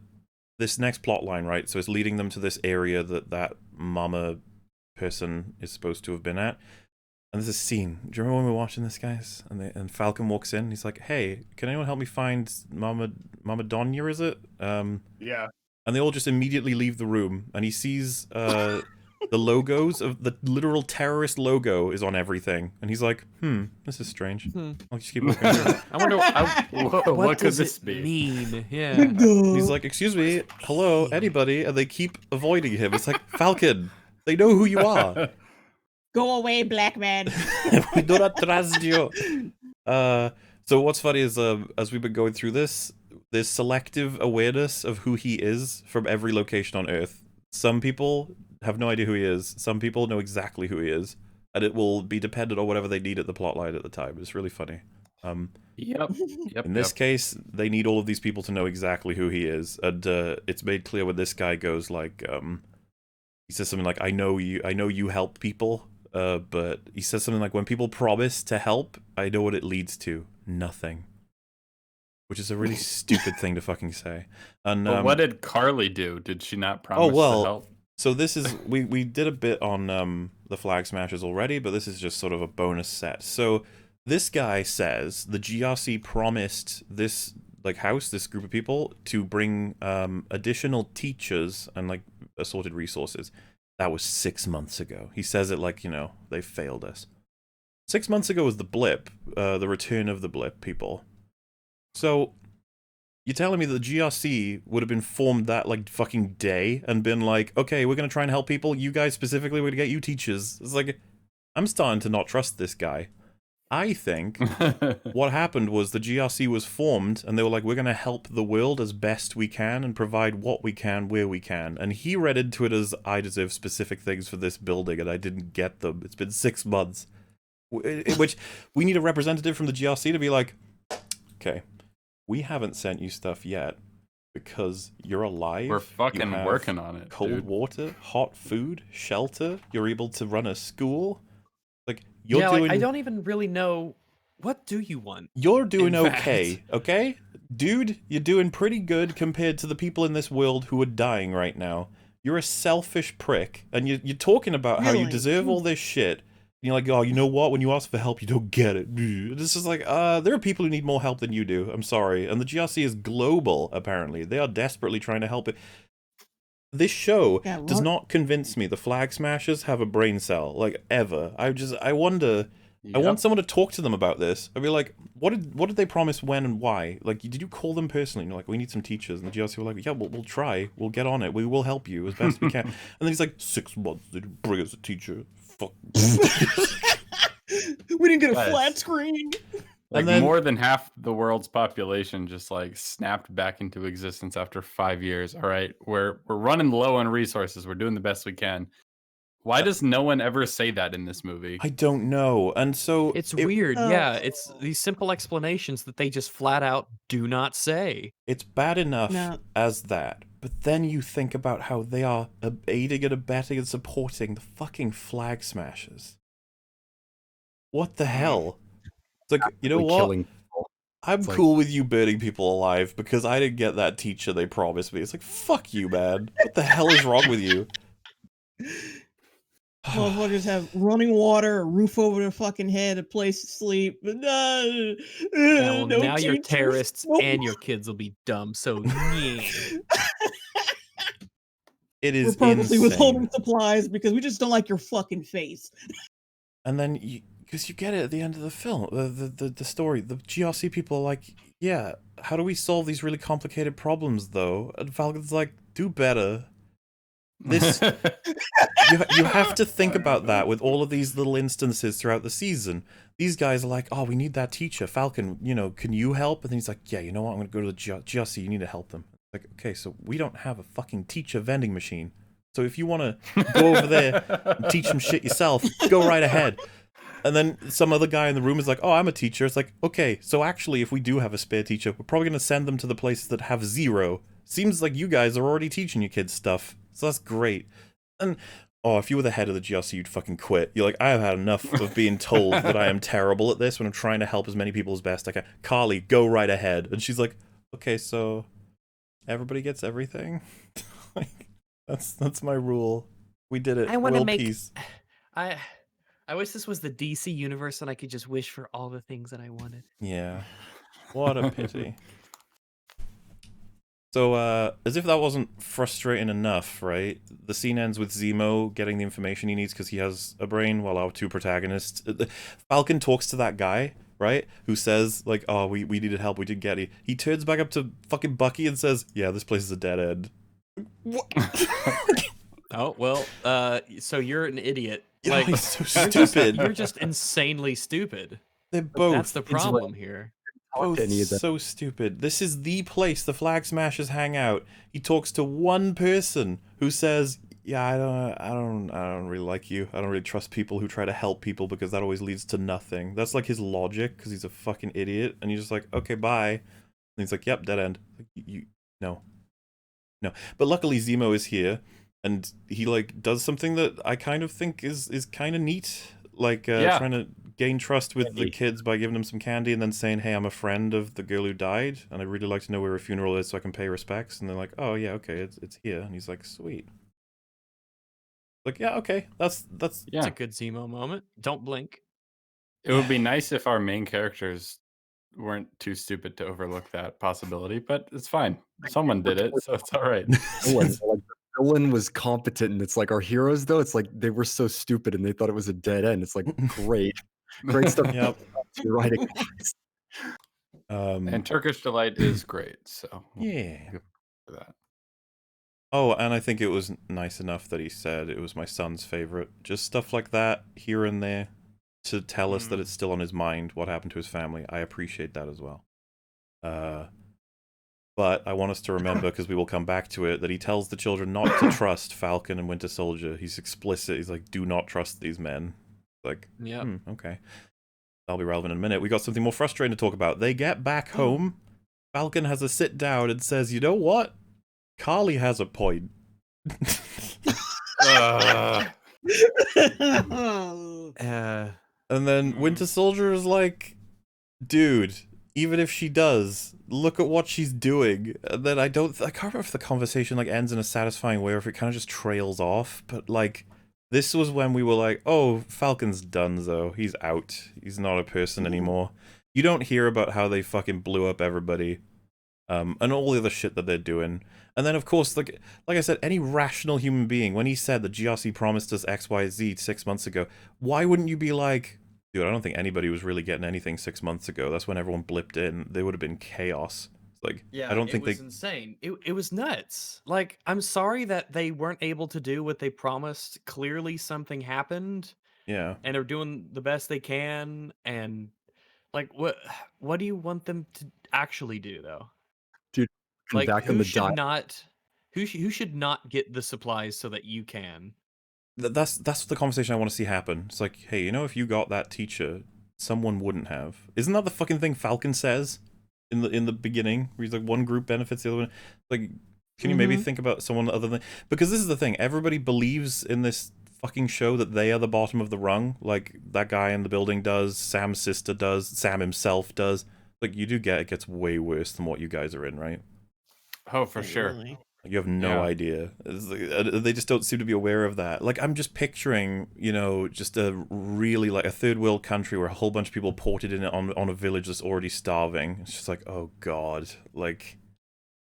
this next plot line, right? So it's leading them to this area that mama person is supposed to have been at. And there's a scene. Do you remember when we were watching this, guys? And Falcon walks in. And he's like, "Hey, can anyone help me find Mama Donya? Is it?" Yeah. And they all just immediately leave the room. And he sees the logos of the literal terrorist logo is on everything. And he's like, this is strange. I'll just keep looking. I wonder what could does this it be? mean? Yeah. He's like, "Excuse me, hello, anybody?" And they keep avoiding him. It's like, Falcon, they know who you are. Go away, black man. We do not trust you. So what's funny is, as we've been going through this, there's selective awareness of who he is from every location on Earth. Some people have no idea who he is. Some people know exactly who he is, and it will be dependent on whatever they need at the plotline at the time. It's really funny. Yep. In this case, they need all of these people to know exactly who he is, and it's made clear when this guy goes like, he says something like, I know you help people, but he says something like, when people promise to help, I know what it leads to. Nothing. Which is a really stupid thing to fucking say. And But what did Carly do? Did she not promise to help? So this is, we did a bit on the Flag Smashers already, but this is just sort of a bonus set. So this guy says the GRC promised this house, this group of people, to bring additional teachers and like assorted resources. That was 6 months ago. He says it like, they failed us. 6 months ago was the blip, the return of the blip, people. So you're telling me that the GRC would have been formed that like fucking day and been like, okay, we're gonna try and help people. You guys specifically, we're gonna get you teachers. It's like, I'm starting to not trust this guy. I think what happened was the GRC was formed and they were like, we're going to help the world as best we can and provide what we can where we can. And he read into it as, I deserve specific things for this building and I didn't get them. It's been 6 months. In which we need a representative from the GRC to be like, okay, we haven't sent you stuff yet because you're alive. We're fucking working on it. Cold dude. water, hot food, shelter. You're able to run a school. Like, you're yeah, doing... like, I don't even really know. What do you want? You're doing in fact? okay? Dude, you're doing pretty good compared to the people in this world who are dying right now. You're a selfish prick, and you're talking about how you Really? deserve all this shit. And you're like, oh, you know what? When you ask for help, you don't get it. This is like, there are people who need more help than you do. I'm sorry. And the GRC is global, apparently. They are desperately trying to help it. This show does not convince me the Flag Smashers have a brain cell, like, ever. I wonder... I want someone to talk to them about this. I'd be like, what did they promise when and why? Like, did you call them personally? And you're like, we need some teachers. And the GRC were like, yeah, we'll try. We'll get on it. We will help you as best we can. And then he's like, 6 months, they didn't bring us a teacher. Fuck. We didn't get a flat screen. Like And then more than half the world's population just like snapped back into existence after 5 years. All right, we're running low on resources. We're doing the best we can. Why does no one ever say that in this movie? I don't know. And so It's weird. Oh. Yeah, it's these simple explanations that they just flat out do not say. it's bad enough No. as that. But then you think about how they are aiding and abetting and supporting the fucking flag smashers. What the hell? It's like, you know Actively what? killing people. I'm It's like- cool with you burning people alive because I didn't get that teacher they promised me. It's like, fuck you, man. What the hell is wrong with you? Motherfuckers have running water, a roof over their fucking head, a place to sleep. But Yeah, well, no now you're teachers, terrorists no- and your kids will be dumb. So yeah. It We're is purposely withholding insane. supplies because we just don't like your fucking face. And then, because you get it at the end of the film, the story, the GRC people are like, yeah, how do we solve these really complicated problems, though? And Falcon's like, do better. This you have to think about that with all of these little instances throughout the season. These guys are like, oh, we need that teacher. Falcon, can you help? And then he's like, yeah, you know what? I'm going to go to the GRC. You need to help them. Like, okay, so we don't have a fucking teacher vending machine. So if you want to go over there and teach them shit yourself, go right ahead. And then some other guy in the room is like, oh, I'm a teacher. It's like, okay, so actually, if we do have a spare teacher, we're probably going to send them to the places that have 0. Seems like you guys are already teaching your kids stuff. So that's great. And, oh, if you were the head of the GRC, you'd fucking quit. You're like, I have had enough of being told that I am terrible at this when I'm trying to help as many people as best I can. Carly, go right ahead. And she's like, okay, so everybody gets everything? Like, that's my rule. We did it. I want to World make. peace. I wish this was the DC universe and I could just wish for all the things that I wanted. Yeah. What a pity. So, as if that wasn't frustrating enough, right? The scene ends with Zemo getting the information he needs because he has a brain, while our two protagonists... Falcon talks to that guy, right? Who says, like, oh, we needed help, we did get it. He turns back up to fucking Bucky and says, yeah, this place is a dead end. What? Oh, well, so you're an idiot. Yeah, Like, he's so stupid. you're just insanely stupid. They're both... That's the problem here. Both any of that. so stupid. This is the place the Flag Smashers hang out. He talks to one person who says, "Yeah, I don't really like you. I don't really trust people who try to help people because that always leads to nothing." That's like his logic because he's a fucking idiot. And he's just like, "Okay, bye." And he's like, "Yep, dead end." Like, no. But luckily Zemo is here, and he like does something that I kind of think is kind of neat. Like trying to gain trust with the kids by giving them some candy and then saying, hey, I'm a friend of the girl who died and I'd really like to know where her funeral is so I can pay respects. And they're like, oh yeah, okay, it's here. And he's like, sweet. Like, yeah, okay, that's It's a good Zemo moment. Don't blink. It would be nice if our main characters weren't too stupid to overlook that possibility, but it's fine. Someone did it, so it's all right. The villain was competent, and it's like our heroes, though, it's like they were so stupid and they thought it was a dead end. It's like, great stuff. Yep. You're right. And Turkish Delight is great, so Yeah. for that. Oh, and I think it was nice enough that he said it was my son's favorite. Just stuff like that here and there to tell us that it's still on his mind what happened to his family. I appreciate that as well. But I want us to remember, because we will come back to it, that he tells the children not to trust Falcon and Winter Soldier. He's explicit. He's like, do not trust these men. Like, Yeah. Okay. That'll be relevant in a minute. We got something more frustrating to talk about. They get back home. Falcon has a sit down and says, you know what? Carly has a point. And then Winter Soldier is like, dude, even if she does, look at what she's doing. And then I can't remember if the conversation like ends in a satisfying way or if it kind of just trails off. But like, this was when we were like, oh, Falcon's donezo. He's out. He's not a person anymore. You don't hear about how they fucking blew up everybody. And all the other shit that they're doing. And then, of course, like I said, any rational human being, when he said the GRC promised us X, Y, Z 6 months ago, why wouldn't you be like, dude, I don't think anybody was really getting anything 6 months ago. That's when everyone blipped in. There would have been chaos. Like, Yeah, I don't think it was insane. It was nuts. Like, I'm sorry that they weren't able to do what they promised. Clearly, something happened, Yeah. and they're doing the best they can. And Like, what do you want them to actually do, though? Dude, Like, back in who the should diet. not, who should not get the supplies so that you can? That's the conversation I want to see happen. It's like, hey, you know, if you got that teacher, someone wouldn't have. Isn't that the fucking thing Falcon says in the beginning, where he's like, one group benefits the other one? Like, can you maybe think about someone other than, because this is the thing, everybody believes in this fucking show that they are the bottom of the rung. Like that guy in the building does, Sam's sister does, Sam himself does. Like, you do get it gets way worse than what you guys are in, right? Oh, for Not sure. really. You have no Yeah. idea. It's like, they just don't seem to be aware of that. Like, I'm just picturing, you know, just a really, like, a third world country where a whole bunch of people ported in on a village that's already starving. It's just like, oh god, like,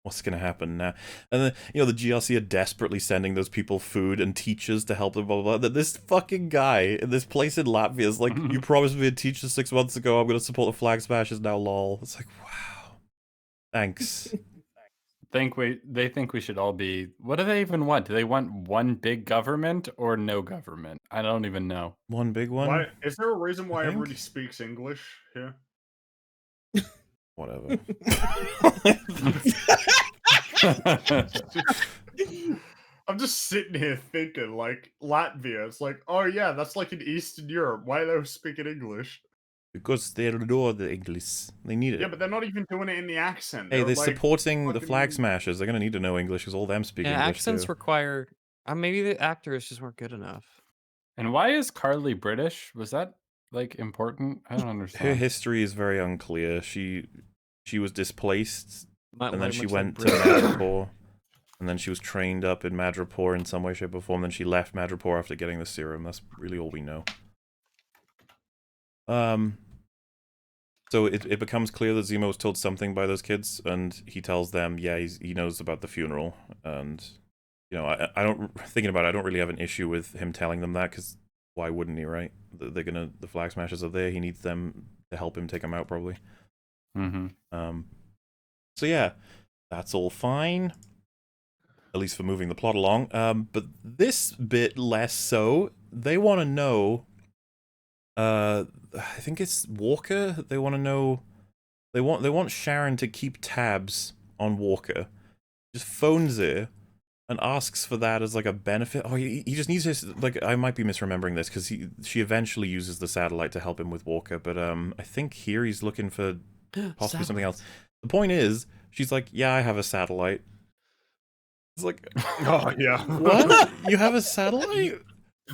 what's gonna happen now? And then, you know, the GRC are desperately sending those people food and teachers to help them, blah, blah, blah. This fucking guy in this place in Latvia is like, you promised me a teacher 6 months ago, I'm gonna support the flag smashers now, lol. It's like, wow. Thanks. They think we should all be. What do they even want? Do they want one big government or no government? I don't even know. One big one? Why is there a reason why think? everybody speaks English here? Whatever. I'm just sitting here thinking, like, Latvia. It's like, oh yeah, that's like in Eastern Europe. Why are they speaking English? Because they know the English. They need it. Yeah, but they're not even doing it in the accent. Hey, they're like, supporting the fucking- flag smashers. They're gonna need to know English because all them speak Yeah, English accents too. require. Maybe the actors just weren't good enough. And why is Carly British? Was that like important? I don't Her understand. history is very unclear. She was displaced, Might and then very she much went like to British. Madripoor, and then she was trained up in Madripoor in some way, shape, or form. Then she left Madripoor after getting the serum. That's really all we know. So it becomes clear that Zemo was told something by those kids, and he tells them, yeah, he knows about the funeral, and you know, I don't, thinking about it, I don't really have an issue with him telling them that, because why wouldn't he, right? The flag smashers are there. He needs them to help him take them out, probably. Mm-hmm. So yeah, that's all fine, at least for moving the plot along. But this bit less so. They want to know. I think it's Walker. They want to know. They want Sharon to keep tabs on Walker. Just phones her and asks for that as like a benefit. Oh, he just needs his, like, I might be misremembering this because she eventually uses the satellite to help him with Walker. But I think here he's looking for possibly something else. The point is, she's like, yeah, I have a satellite. It's like, Oh yeah. what? You have a satellite?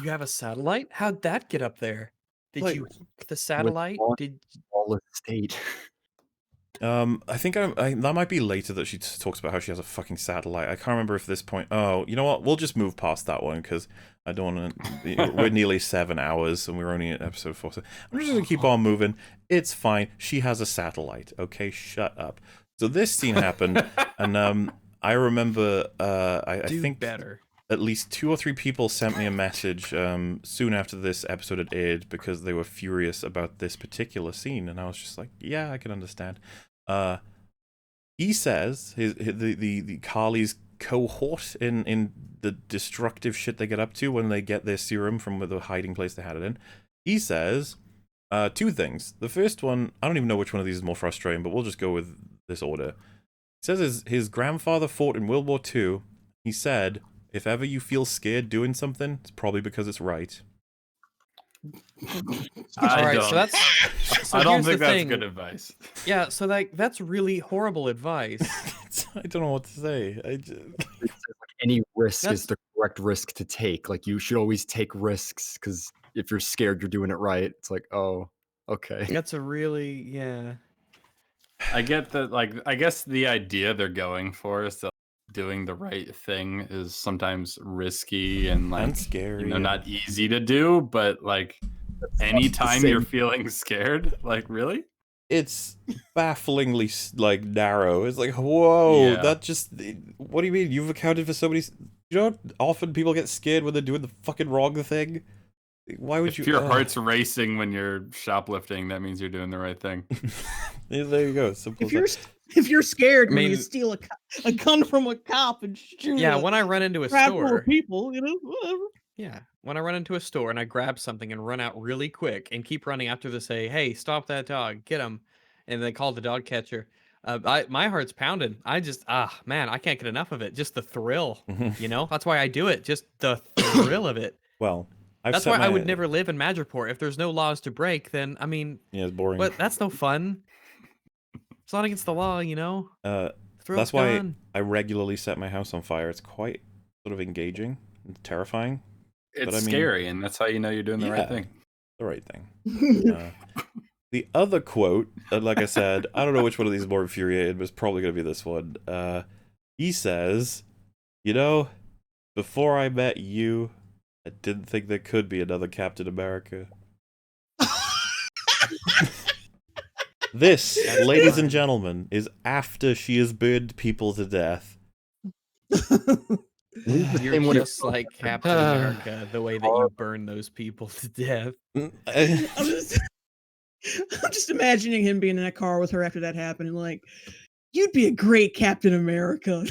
You have a satellite? How'd that get up there? Did Like, you hack the satellite? launch- Did All state. I think that might be later that she talks about how she has a fucking satellite. I can't remember if this point. Oh, you know what? We'll just move past that one because I don't want to. We're nearly 7 hours and we're only at episode 4. So I'm just gonna keep on moving. It's fine. She has a satellite. Okay, shut up. So this scene happened, and I remember. I do think better. at least 2 or 3 people sent me a message soon after this episode had aired because they were furious about this particular scene, and I was just like, yeah, I can understand. He says the Carly's cohort in the destructive shit they get up to when they get their serum from the hiding place they had it in. He says 2 things. The first one, I don't even know which one of these is more frustrating, but we'll just go with this order. He says his grandfather fought in World War II. He said, if ever you feel scared doing something, it's probably because it's right. All right, so that's. So I don't here's think the that's thing. good advice. Yeah, so that's really horrible advice. I don't know what to say. Any risk That's- is the correct risk to take. Like, you should always take risks, because if you're scared, you're doing it right. It's like, oh, okay. That's a really I get that. Like, I guess the idea they're going for is that doing the right thing is sometimes risky and like And scary. not easy to do. But like, anytime you're feeling scared, like, really? It's bafflingly like narrow. It's like, whoa, Yeah. that just. What do you mean? You've accounted for so many. You know, often people get scared when they're doing the fucking wrong thing. Why would If you? your heart's racing when you're shoplifting, that means you're doing the right thing. Yeah, there you go. Simple as If you're scared I when you mean- steal a gun from a cop and shoot yeah. a When I run into a crowd full store, of people, you know, whatever. Yeah, when I run into a store and I grab something and run out really quick and keep running after to say, "Hey, stop that dog, get him," and they call the dog catcher. My heart's pounding. I just man, I can't get enough of it. Just the thrill, That's why I do it. Just the thrill of it. Well, I've That's set why I my would never live in Madripoor. If there's no laws to break, then I mean, yeah, it's boring. but that's no fun. It's not against the law, That's Thrill's why gone. I regularly set my house on fire. It's quite sort of engaging and terrifying. It's I mean- scary, and that's how you know you're doing the right thing. The right thing. The other quote, like I said, I don't know which one of these is more infuriated, but it's probably going to be this one. He says, before I met you, I didn't think there could be another Captain America. This, ladies and gentlemen, is after she has burned people to death. You're just like Captain America, the way that you burn those people to death. I'm just imagining him being in a car with her after that happened, and like, you'd be a great Captain America.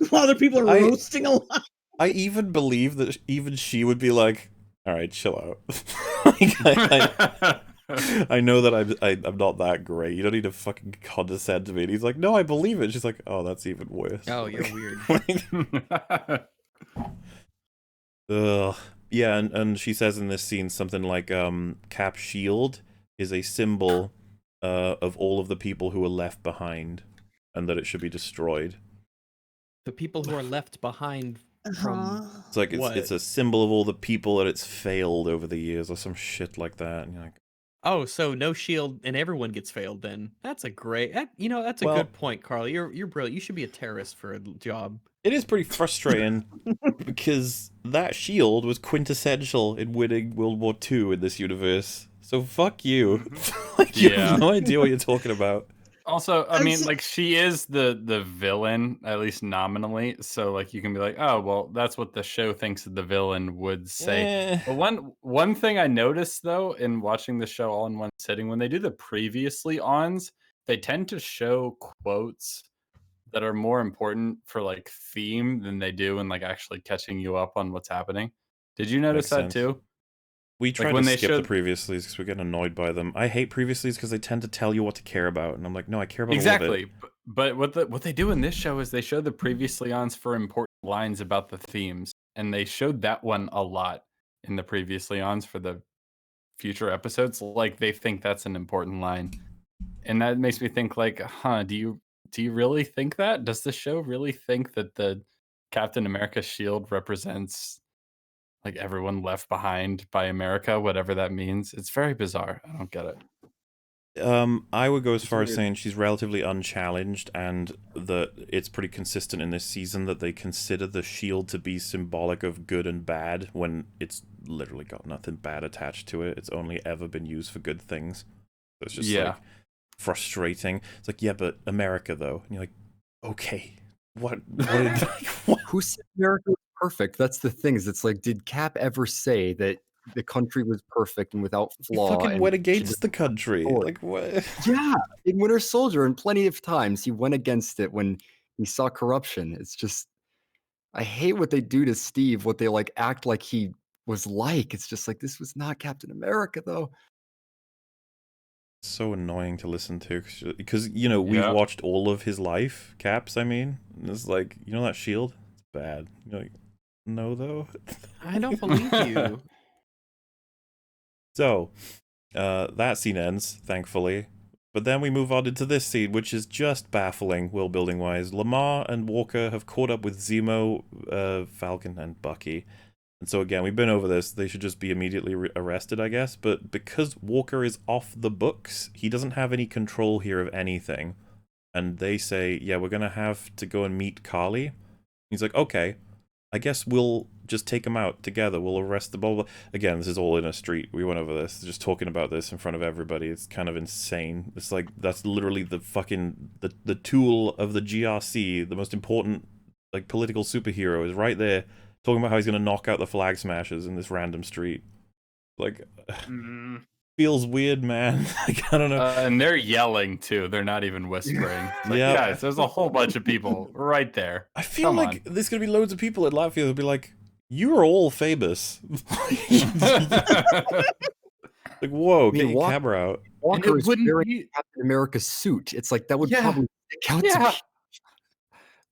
While other people are roasting alive. I even believe that even she would be like, "All right, chill out." I know that I'm not that great. You don't need to fucking condescend to me. And he's like, "No, I believe it." She's like, "Oh, that's even worse." Oh, you're weird. Ugh. Yeah, and she says in this scene something like, Cap's shield is a symbol of all of the people who are left behind, and that it should be destroyed. The people who are left behind from It's like it's a symbol of all the people that it's failed over the years, or some shit like that. And you're like, oh, so no shield and everyone gets failed then. That's a great, that's a good point, Carly. You're brilliant. You should be a terrorist for a job. It is pretty frustrating because that shield was quintessential in winning World War II in this universe. So fuck you. Like, you have no idea what you're talking about. Also, I mean, like, she is the villain, at least nominally. So, like, you can be like, oh, well, that's what the show thinks the villain would say. But one thing I noticed, though, in watching the show all in one sitting, when they do the previously ons, they tend to show quotes that are more important for, like, theme than they do in, like, actually catching you up on what's happening. Did you notice that, too? We try to skip the previouslys because we get annoyed by them. I hate previouslys because they tend to tell you what to care about, and I'm like, no, I care about all of it. But what they do in this show is they show the previously ons for important lines about the themes, and they showed that one a lot in the previously ons for the future episodes. Like, they think that's an important line, and that makes me think, like, do you really think that? Does the show really think that the Captain America shield represents, like, everyone left behind by America, whatever that means? It's very bizarre. I don't get it. I would go as far as saying she's relatively unchallenged, and that it's pretty consistent in this season that they consider the shield to be symbolic of good and bad when it's literally got nothing bad attached to it. It's only ever been used for good things. So it's just like frustrating. It's like, yeah, but America though, and you're like, okay, what Who said America was perfect? That's the thing. Is it's like, did Cap ever say that the country was perfect and without flaw? He fucking went against the country. Like, what? Yeah, in Winter Soldier, and plenty of times he went against it when he saw corruption. It's just, I hate what they do to Steve. What they like act like he was like. It's just like, this was not Captain America though. So annoying to listen to because we've watched all of his life, Caps. I mean, and it's like, that shield, it's bad. You're like, no, though. I don't believe you. So, that scene ends, thankfully. But then we move on into this scene, which is just baffling, world-building wise. Lamar and Walker have caught up with Zemo, Falcon, and Bucky. And so again, we've been over this. They should just be immediately arrested, I guess. But because Walker is off the books, he doesn't have any control here of anything. And they say, yeah, we're going to have to go and meet Carly. He's like, okay, I guess we'll just take them out together. We'll arrest the blah, blah. Again, this is all in a street. We went over this. Just talking about this in front of everybody. It's kind of insane. It's like, that's literally the fucking, the tool of the GRC, the most important, like, political superhero is right there. Talking about how he's going to knock out the flag smashers in this random street. Like, feels weird, man. Like, I don't know. And they're yelling, too. They're not even whispering. Like, guys, there's a whole bunch of people right there. I feel like there's going to be loads of people in Latvia that'll be like, You are all famous. Like, whoa, I mean, get your camera out. Walker it is wouldn't wearing be- Captain America's suit. It's like that would Yeah. probably stick out to Yeah. people.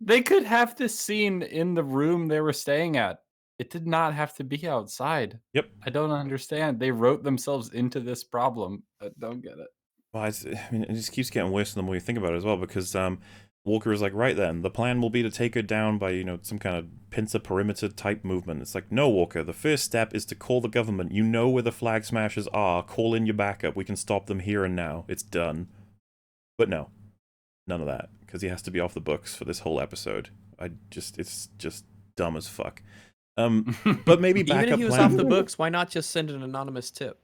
They could have this scene in the room they were staying at. It did not have to be outside. Yep. I don't understand. They wrote themselves into this problem. I don't get it. Well, I mean, it just keeps getting worse the more you think about it as well, because Walker is like, right then, the plan will be to take her down by, you know, some kind of pincer perimeter type movement. It's like, no, Walker, the first step is to call the government. You know where the flag smashers are. Call in your backup. We can stop them here and now. It's done. But no, none of that, because he has to be off the books for this whole episode. It's just dumb as fuck. But maybe backup Even if he was plan. off the books, why not just send an anonymous tip?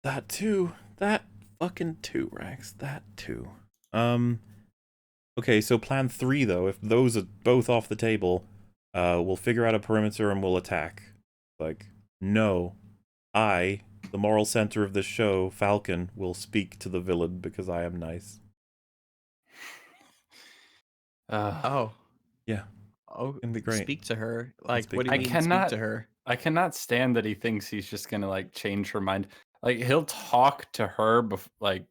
That too. That fucking too, Rax. That too. Okay, so plan 3 though, if those are both off the table, we'll figure out a perimeter and we'll attack. Like, no. I, the moral center of this show, Falcon, will speak to the villain because I am nice. Oh. Yeah. Oh, It'd be great. speak to her. Like, speak what do to you her. mean speak to her? I cannot stand that he thinks he's just gonna like change her mind. Like he'll talk to her, like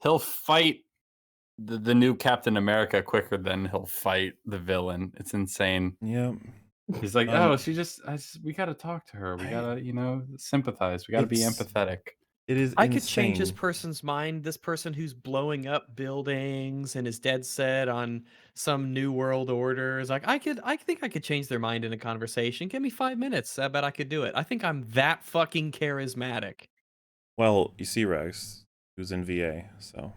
he'll fight the new Captain America quicker than he'll fight the villain. It's insane. Yeah. He's like, oh, we gotta talk to her. We I- gotta, you know, sympathize. We gotta be It's- empathetic. It is I could change this insane. person's mind. This person who's blowing up buildings and is dead set on some new world order is like, I think I could change their mind in a conversation. Give me 5 minutes. I bet I could do it. I think I'm that fucking charismatic. Well, you see, Rax, who's in VA, so.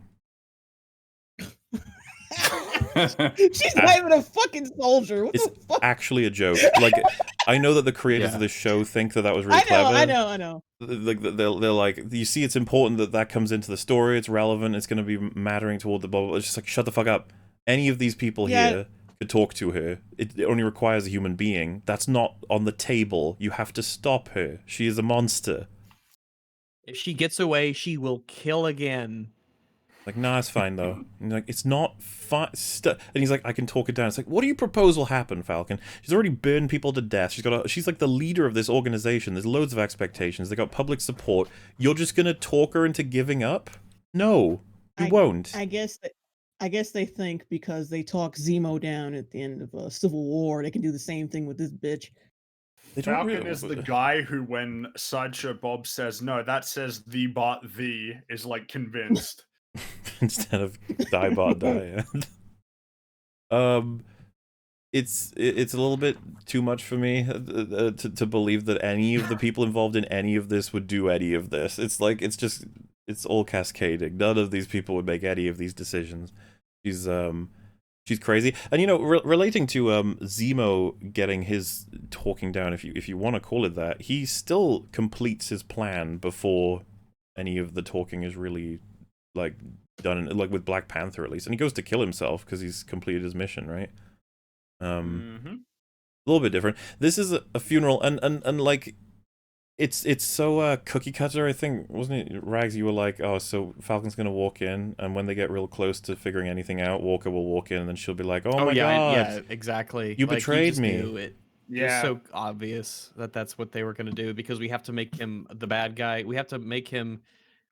She's not even a fucking soldier. What It's the fuck? actually a joke. Like, I know that the creators of this show think that was really clever. I know. Like, they're like, you see, it's important that comes into the story. It's relevant. It's going to be mattering toward the blah, blah, blah. It's just like, shut the fuck up. Any of these people here could talk to her. It only requires a human being. That's not on the table. You have to stop her. She is a monster. If she gets away, she will kill again. Like, nah, it's fine though. And like, it's not fine. And he's like, I can talk it down. It's like, what do you propose will happen, Falcon? She's already burned people to death. She's like the leader of this organization. There's loads of expectations. They got public support. You're just gonna talk her into giving up? No, you won't. I guess they think because they talk Zemo down at the end of a Civil War, they can do the same thing with this bitch. They don't Falcon really- is the guy who, when Sideshow Bob says, no, that says the but the, is like convinced. Instead of die bot die. It's a little bit too much for me to believe that any of the people involved in any of this would do any of this. It's like it's all cascading. None of these people would make any of these decisions. She's crazy. And you know, relating to Zemo getting his talking down, if you want to call it that, he still completes his plan before any of the talking is really like done, like with Black Panther at least, and he goes to kill himself because he's completed his mission, right? A little bit different. This is a funeral, and like it's so cookie cutter. I think, wasn't it, Rags? You were like, oh, so Falcon's gonna walk in, and when they get real close to figuring anything out, Walker will walk in, and then she'll be like, oh my god, yeah, exactly. You betrayed just me. knew it. It was so obvious that that's what they were going to do, because we have to make him the bad guy. We have to make him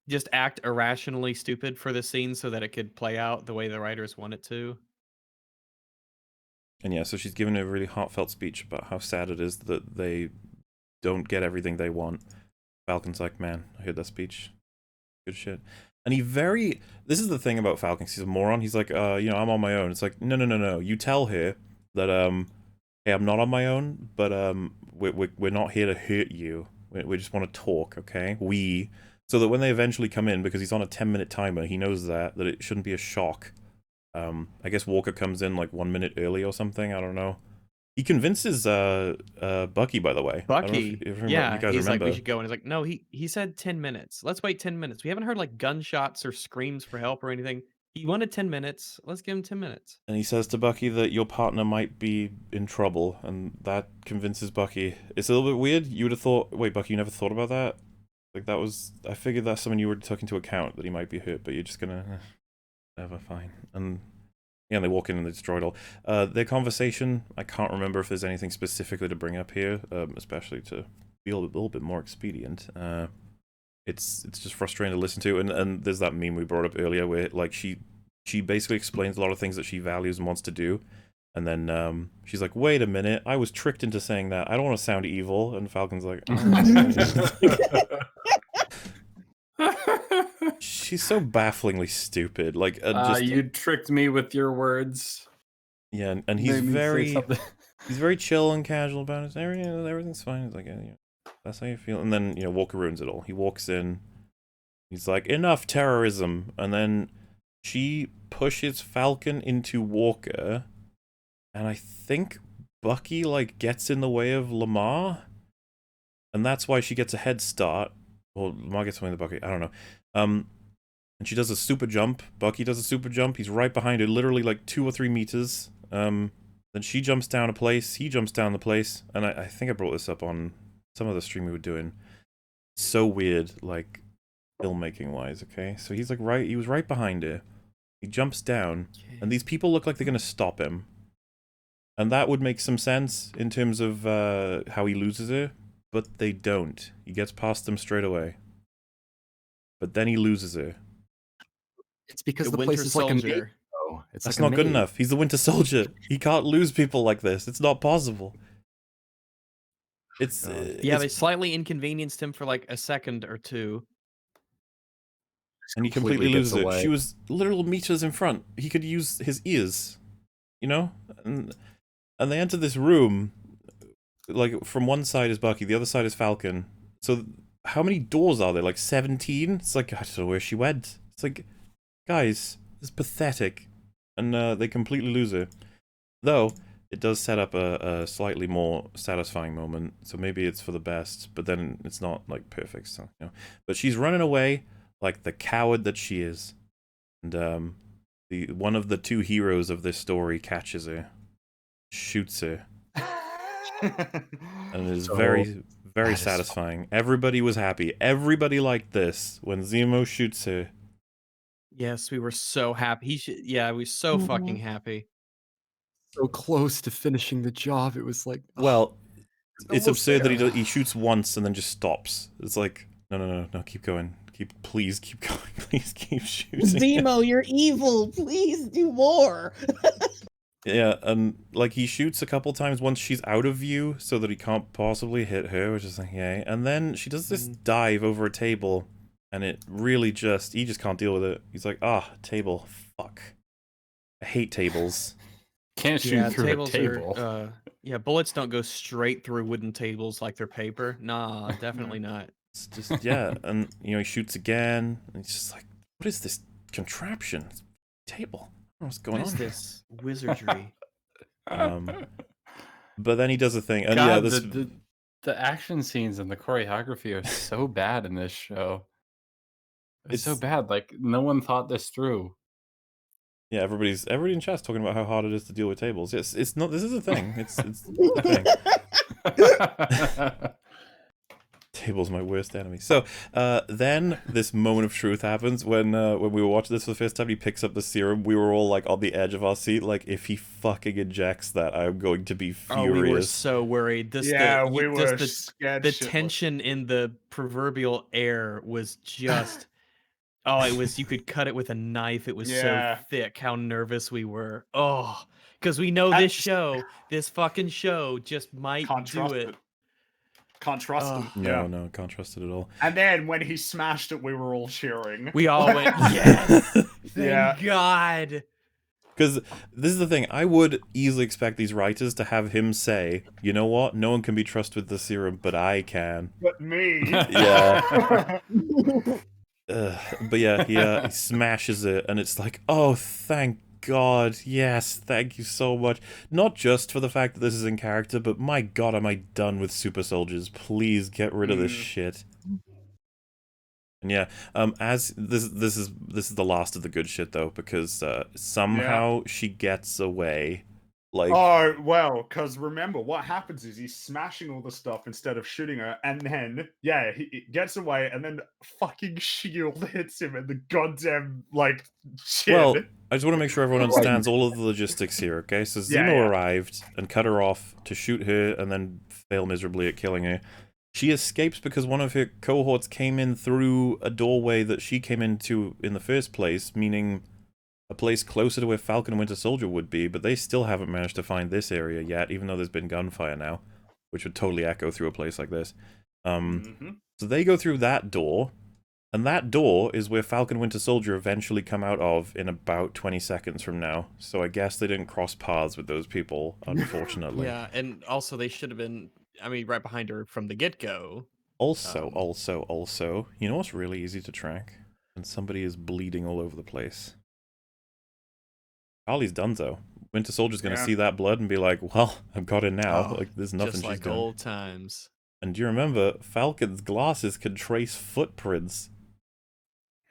just act irrationally stupid for the scene so that it could play out the way the writers want it to. And yeah, so she's given a really heartfelt speech about how sad it is that they don't get everything they want. Falcon's like, man, I heard that speech. Good shit. And this is the thing about Falcon, he's a moron. He's like, you know, I'm on my own. It's like, no. You tell her that, hey, I'm not on my own, but we're not here to hurt you. We just want to talk, okay? So that when they eventually come in, because he's on a 10-minute timer, he knows that it shouldn't be a shock. I guess Walker comes in like 1 minute early or something. I don't know. He convinces Bucky, by the way. Bucky, you yeah, guys he's remember. like, we should go. And he's like, no, he said 10 minutes. Let's wait 10 minutes. We haven't heard like gunshots or screams for help or anything. He wanted 10 minutes. Let's give him 10 minutes. And he says to Bucky that your partner might be in trouble, and that convinces Bucky. It's a little bit weird. You would have thought, wait, Bucky, you never thought about that? Like, I figured that's something you would took into account, that he might be hurt, but you're just gonna, never, fine. And Yeah, and they walk in and they destroy it all. Their conversation, I can't remember if there's anything specifically to bring up here, especially to be a little bit more expedient. It's just frustrating to listen to, and there's that meme we brought up earlier where like she basically explains a lot of things that she values and wants to do, and then she's like, "Wait a minute, I was tricked into saying that. I don't want to sound evil." And Falcon's like, she's so bafflingly stupid. Like, just you tricked me with your words. yeah, and he's very chill and casual about it. Everything's fine. He's like, yeah, that's how you feel. And then Walker ruins it all. He walks in. He's like, enough terrorism. And then she pushes Falcon into Walker. And I think Bucky, like, gets in the way of Lamar. And that's why she gets a head start. Well, Lamar gets away with Bucky. I don't know. And she does a super jump. Bucky does a super jump. He's right behind her, literally like 2 or 3 meters. Then she jumps down a place. He jumps down the place. And I think I brought this up on some of the stream we were doing. So weird, like, filmmaking wise, okay? So he's like he was right behind her. He jumps down, and these people look like they're gonna stop him. And that would make some sense in terms of how he loses her, but they don't. He gets past them straight away. But then he loses her. It's because the Winter place is like a maze, Soldier. though. It's That's like a not good maze. enough. He's the Winter Soldier. He can't lose people like this. It's not possible. It's Yeah, they slightly inconvenienced him for like a second or two. and he completely loses it. She was literal meters in front. He could use his ears, and they enter this room. Like, from one side is Bucky, the other side is Falcon. So how many doors are there? Like 17? It's like, I don't know where she went. It's like, guys, it's pathetic. And they completely lose her. Though, it does set up a slightly more satisfying moment. So maybe it's for the best, but then it's not, like, perfect. So, But she's running away like the coward that she is. And one of the 2 heroes of this story catches her. Shoots her. And it is very, very satisfying. Everybody was happy. Everybody liked this when Zemo shoots her. Yes, we were so happy. We were so fucking happy. So close to finishing the job. It was like, Well, it's absurd there. that he shoots once and then just stops. It's like, no, keep going. Please keep going. Please keep shooting. Zemo, you're evil. Please do more. Yeah, and like he shoots a couple times once she's out of view so that he can't possibly hit her, which is like, yay. And then she does this dive over a table, and it really he just can't deal with it. He's like, table, fuck. I hate tables. Can't shoot through a table. Bullets don't go straight through wooden tables like they're paper. Nah, definitely not. It's just, and he shoots again, and he's just like, what is this contraption? It's a table. What's going on? What is this wizardry? But then he does a thing, and God, the action scenes and the choreography are so bad in this show. It's so bad. Like, no one thought this through. Yeah, everybody in chat's talking about how hard it is to deal with tables. Yes, it's not. This is a thing. It's a thing. Table's my worst enemy. So then this moment of truth happens when we were watching this for the first time. He picks up the serum. We were all like on the edge of our seat, like, if he fucking ejects that, I'm going to be furious. Oh, we were so worried. We were scared. The tension in the proverbial air was just. Oh, it was. You could cut it with a knife. It was so thick. How nervous we were. Oh, because we know this fucking show, just might do it. Can't trust him. No, can't trust it at all. And then when he smashed it, we were all cheering. We all went, yes! Thank God! Because this is the thing, I would easily expect these writers to have him say, you know what, no one can be trusted with the serum, but I can. But me. Yeah. But yeah, he smashes it, and it's like, oh, thank God, yes, thank you so much. Not just for the fact that this is in character, but my God, am I done with super soldiers? Please get rid of this shit. And yeah, as this is the last of the good shit though, because somehow she gets away. Like, Oh, well, because remember, what happens is he's smashing all the stuff instead of shooting her, and then, yeah, he gets away, and then fucking shield hits him in the goddamn, like, chin. well, I just want to make sure everyone understands all of the logistics here, okay? So Zemo arrived and cut her off to shoot her and then fail miserably at killing her. She escapes because one of her cohorts came in through a doorway that she came into in the first place, meaning a place closer to where Falcon and Winter Soldier would be, but they still haven't managed to find this area yet, even though there's been gunfire now, which would totally echo through a place like this. So they go through that door, and that door is where Falcon and Winter Soldier eventually come out of in about 20 seconds from now. So I guess they didn't cross paths with those people, unfortunately. Yeah, and also they should have been, I mean, right behind her from the get-go. Also, you know what's really easy to track? When somebody is bleeding all over the place. Ollie's donezo. Winter Soldier's gonna see that blood and be like, well, I've got it now. Like, there's nothing just she's like doing. old times. And do you remember, Falcon's glasses can trace footprints.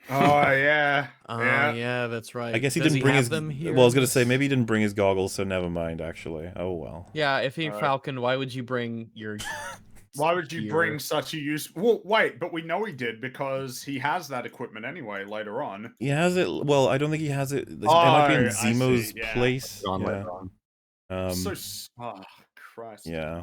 Oh, yeah. Yeah, that's right. I guess he Does didn't bring have his... them here Well, I was in gonna say, this? maybe he didn't bring his goggles, so never mind, actually. Oh, well. Yeah, if he Alright. Falcon, why would you bring your... Why would you gear? bring such a use? Well, wait, but we know he did because he has that equipment anyway later on. He has it... Well, I don't think he has it... It might be in I see, Zemo's yeah. place. Gone Yeah. later on. Oh, Christ. Yeah.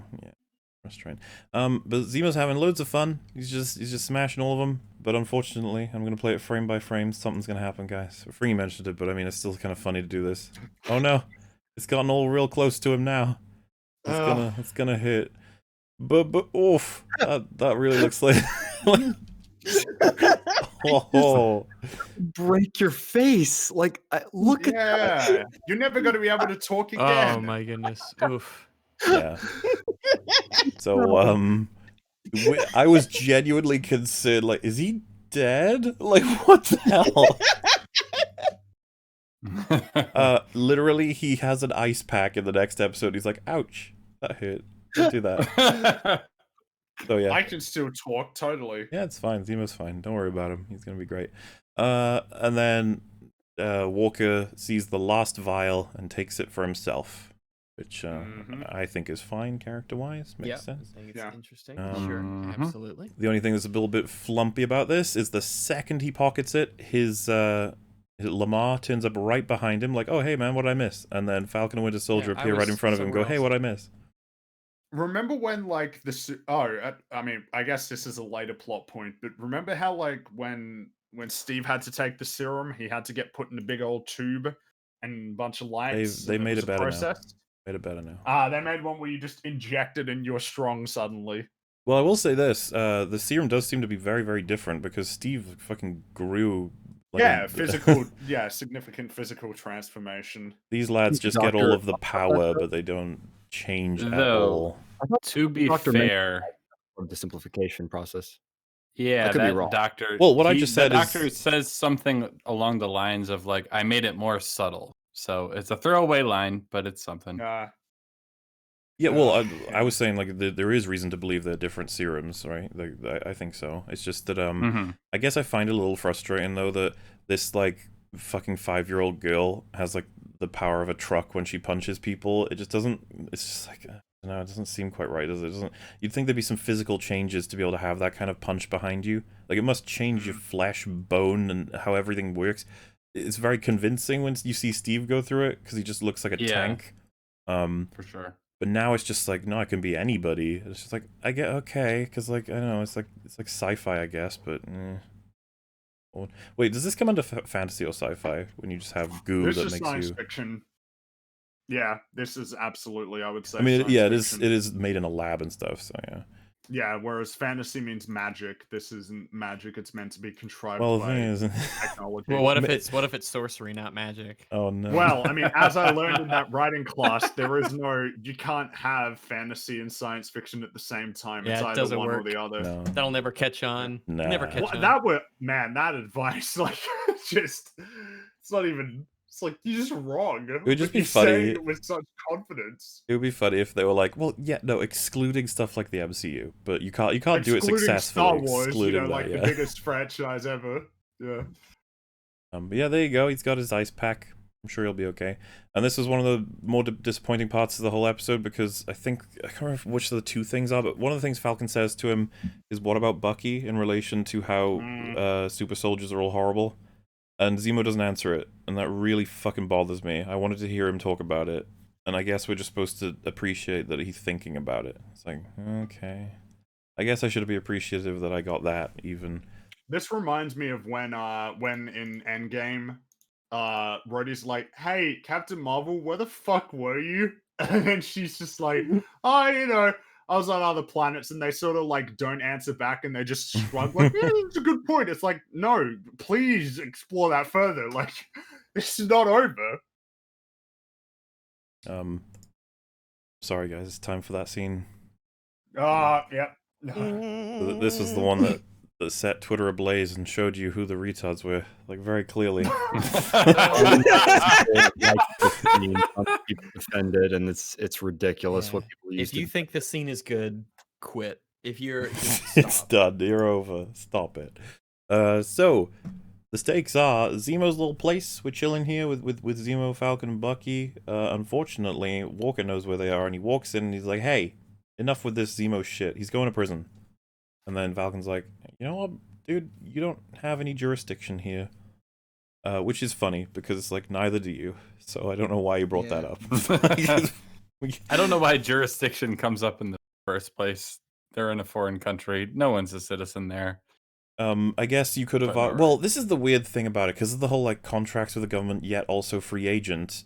Frustrating. But Zemo's having loads of fun. He's just smashing all of them. But unfortunately, I'm gonna play it frame by frame. Something's gonna happen, guys. Fringy mentioned it, but I mean, it's still kind of funny to do this. Oh no, it's gotten all real close to him now. It's gonna hit. But oof, that really looks like. Oh, Break your face! Like, look at that. Yeah, you're never going to be able to talk again. Oh my goodness. Oof. yeah. So I was genuinely concerned. Like, is he dead? Like, what the hell? Literally, he has an ice pack in the next episode. He's like, ouch, that hurt. Don't do that. So yeah. I can still talk, totally. Yeah, it's fine. Zemo's fine. Don't worry about him. He's gonna be great. And then Walker sees the last vial and takes it for himself, which I think is fine character-wise. Makes sense. I think it's Yeah. interesting. Sure, absolutely. The only thing that's a little bit flumpy about this is the second he pockets it, his Lamar turns up right behind him, like, "Oh, hey man, what did I miss?" And then Falcon and Winter Soldier appear right in front of him and go, "Hey, what did I miss?" Remember when, like, I mean, I guess this is a later plot point, but remember how, like, when Steve had to take the serum, he had to get put in a big old tube and a bunch of lights? They made was it better process? now. Made it better now. They made one where you just inject it and you're strong suddenly. Well, I will say this: the serum does seem to be very, very different because Steve fucking grew. Like Physical, significant physical transformation. These lads just get all of the power, but they don't change at all. To be Dr. fair, Of the simplification process. yeah, I could be that wrong. doctor. Well, what I just said the is- doctor says something along the lines of like, "I made it more subtle." So it's a throwaway line, but it's something. Yeah, well, I was saying like there is reason to believe they're different serums, right? I think so. It's just that I guess I find it a little frustrating though that this like fucking 5-year-old girl has like the power of a truck when she punches people. It just doesn't. It's just like it doesn't seem quite right, does it? You'd think there'd be some physical changes to be able to have that kind of punch behind you. Like it must change your flesh, bone, and how everything works. It's very convincing when you see Steve go through it because he just looks like a tank. For sure. But now it's just like, no, it can be anybody. It's just like, I get okay, because like I don't know, it's like sci-fi, I guess. But wait, does this come under fantasy or sci-fi when you just have goo This that is makes science you? fiction. Yeah, this is absolutely, I would say. I mean, science yeah, fiction. it is made in a lab and stuff. So yeah. Yeah, whereas fantasy means magic. This isn't magic. It's meant to be contrived Well, the by thing is, technology. Well, what if it's sorcery, not magic? oh no. Well, I mean, as I learned in that writing class, you can't have fantasy and science fiction at the same time. Yeah, It's it either doesn't one work. or the other. No. That'll never catch on. Nah. Never catch Well, on. that advice, like, just, it's not even, it's like, you're just wrong. It would just be You're funny. saying it with such confidence. It would be funny if they were like, well, yeah, no, excluding stuff like the MCU, but you can't do it Excluding successfully. Star Wars, excluding like that, yeah. the biggest franchise ever. Yeah. But yeah, there you go. He's got his ice pack. I'm sure he'll be okay. And this is one of the more disappointing parts of the whole episode, because I can't remember which of the two things are, but one of the things Falcon says to him is, what about Bucky, in relation to how super soldiers are all horrible? And Zemo doesn't answer it, and that really fucking bothers me. I wanted to hear him talk about it, and I guess we're just supposed to appreciate that he's thinking about it. It's like, okay. I guess I should be appreciative that I got that, even. This reminds me of when in Endgame, Rhodey's like, "Hey, Captain Marvel, where the fuck were you?" And then she's just like, "Oh, you know, I was on other planets," and they sort of like don't answer back, and they just shrug like, "Yeah, it's a good point." It's like, no, please explore that further. Like, this is not over. Sorry guys, it's time for that scene. Yep. This is the one that set Twitter ablaze and showed you who the retards were, like, very clearly. People defended, and it's ridiculous what people use. If you think the scene is good, quit. If you're, It's done. You're over. Stop it. So the stakes are Zemo's little place. We're chilling here with Zemo, Falcon, and Bucky. Unfortunately, Walker knows where they are, and he walks in and he's like, "Hey, enough with this Zemo shit. He's going to prison." And then Falcon's like, "You know what, dude? You don't have any jurisdiction here." Which is funny, because it's like, neither do you. So I don't know why you brought that up. I don't know why jurisdiction comes up in the first place. They're in a foreign country. No one's a citizen there. I guess you could have... well, this is the weird thing about it, because of the whole, like, contracts with the government, yet also free agent.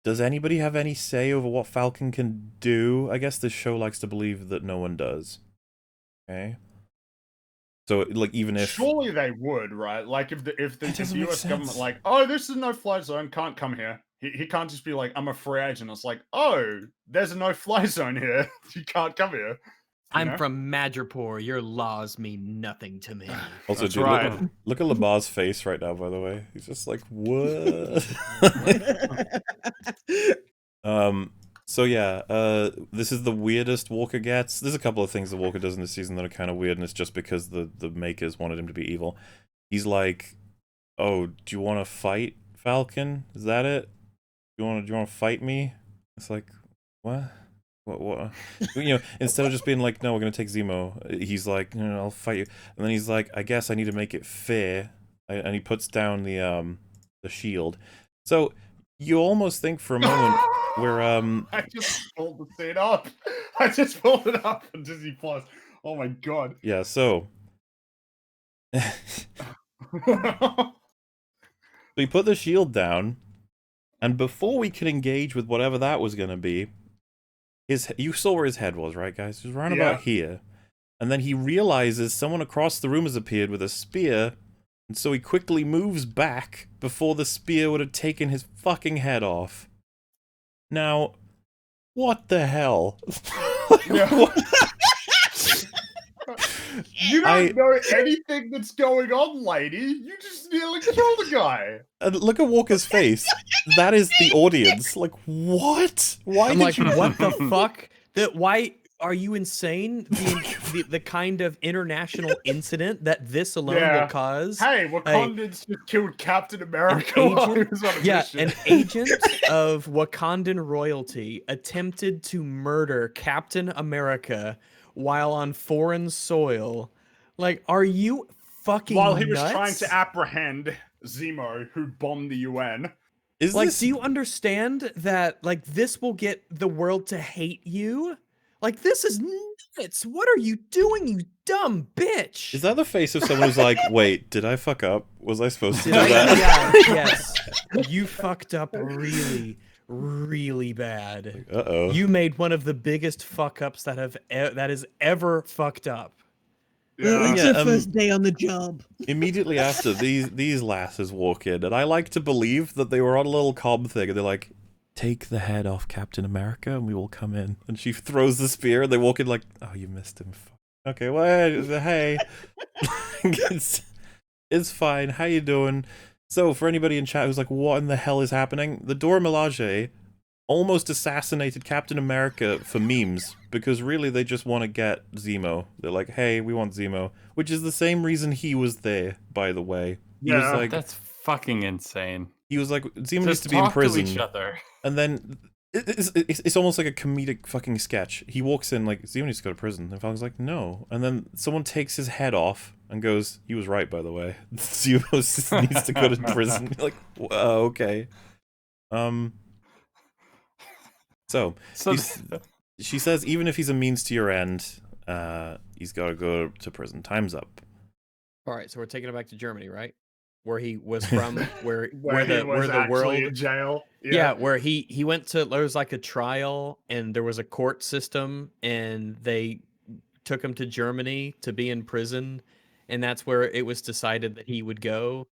Does anybody have any say over what Falcon can do? I guess this show likes to believe that no one does. Okay? So, like, even if... Surely they would, right? Like, if the doesn't make US government, sense. like, "Oh, this is a no-fly zone, can't come here." He can't just be like, "I'm a free agent." It's like, "Oh, there's a no-fly zone here. You can't come here." I'm from Madripoor. Your laws mean nothing to me. Also, That's dude, right. look at Lamar's face right now, by the way. He's just like, what? So yeah, this is the weirdest Walker gets. There's a couple of things that Walker does in this season that are kind of weird, and it's just because the makers wanted him to be evil. He's like, "Oh, do you want to fight, Falcon? Is that it? Do you want to fight me?" It's like, what? What? You know, instead of just being like, "No, we're gonna take Zemo," he's like, "No, I'll fight you." And then he's like, "I guess I need to make it fair," and he puts down the shield. So you almost think for a moment where I just pulled the scene up. I just pulled it up on Disney Plus. Oh my god. yeah, so we put the shield down, and before we could engage with whatever that was gonna be, you saw where his head was, right, guys? He was right about here. And then he realizes someone across the room has appeared with a spear, and so he quickly moves back before the spear would have taken his fucking head off. Now, what the hell? What? You don't know anything that's going on, lady. You just nearly killed the guy. And look at Walker's face. That is the audience. Like, what? Why I'm did like, you... what the fuck? Why are you insane? The kind of international incident that this alone will cause. Hey, Wakandans just killed Captain America while he was on a mission. An agent of Wakandan royalty attempted to murder Captain America while on foreign soil. Like, are you fucking While he was nuts? trying to apprehend Zemo, who bombed the UN. Do you understand that, like, this will get the world to hate you? Like, this is nuts. What are you doing, you dumb bitch? Is that the face of someone who's like, wait, did I fuck up? Was I supposed to do that? Yeah, yes. You fucked up really, really bad. Uh-oh. You made one of the biggest fuck-ups that is ever fucked up. It's the first day on the job. Immediately after, these lasses walk in, and I like to believe that they were on a little comm thing, and they're like, "Take the head off Captain America, and we will come in." And she throws the spear, and they walk in like, "Oh, you missed him. Okay, well, hey." It's fine. How you doing? So, for anybody in chat who's like, what in the hell is happening? The Dora Milaje almost assassinated Captain America for memes, because really they just want to get Zemo. They're like, hey, we want Zemo, which is the same reason he was there, by the way. He was like, that's fucking insane. he was like, Zemo needs Just to be in talk to prison. each other. And then it's almost like a comedic fucking sketch. He walks in like, Zemo needs to go to prison. And Falcon's like, no. And then someone takes his head off and goes, he was right, by the way. Zemo needs to go to prison. You're like, okay. So she says, even if he's a means to your end, he's got to go to prison. Time's up. All right, so we're taking it back to Germany, right? Where he was from, where he was the world in jail. Yeah, where he went to, there was like a trial and there was a court system and they took him to Germany to be in prison, and that's where it was decided that he would go.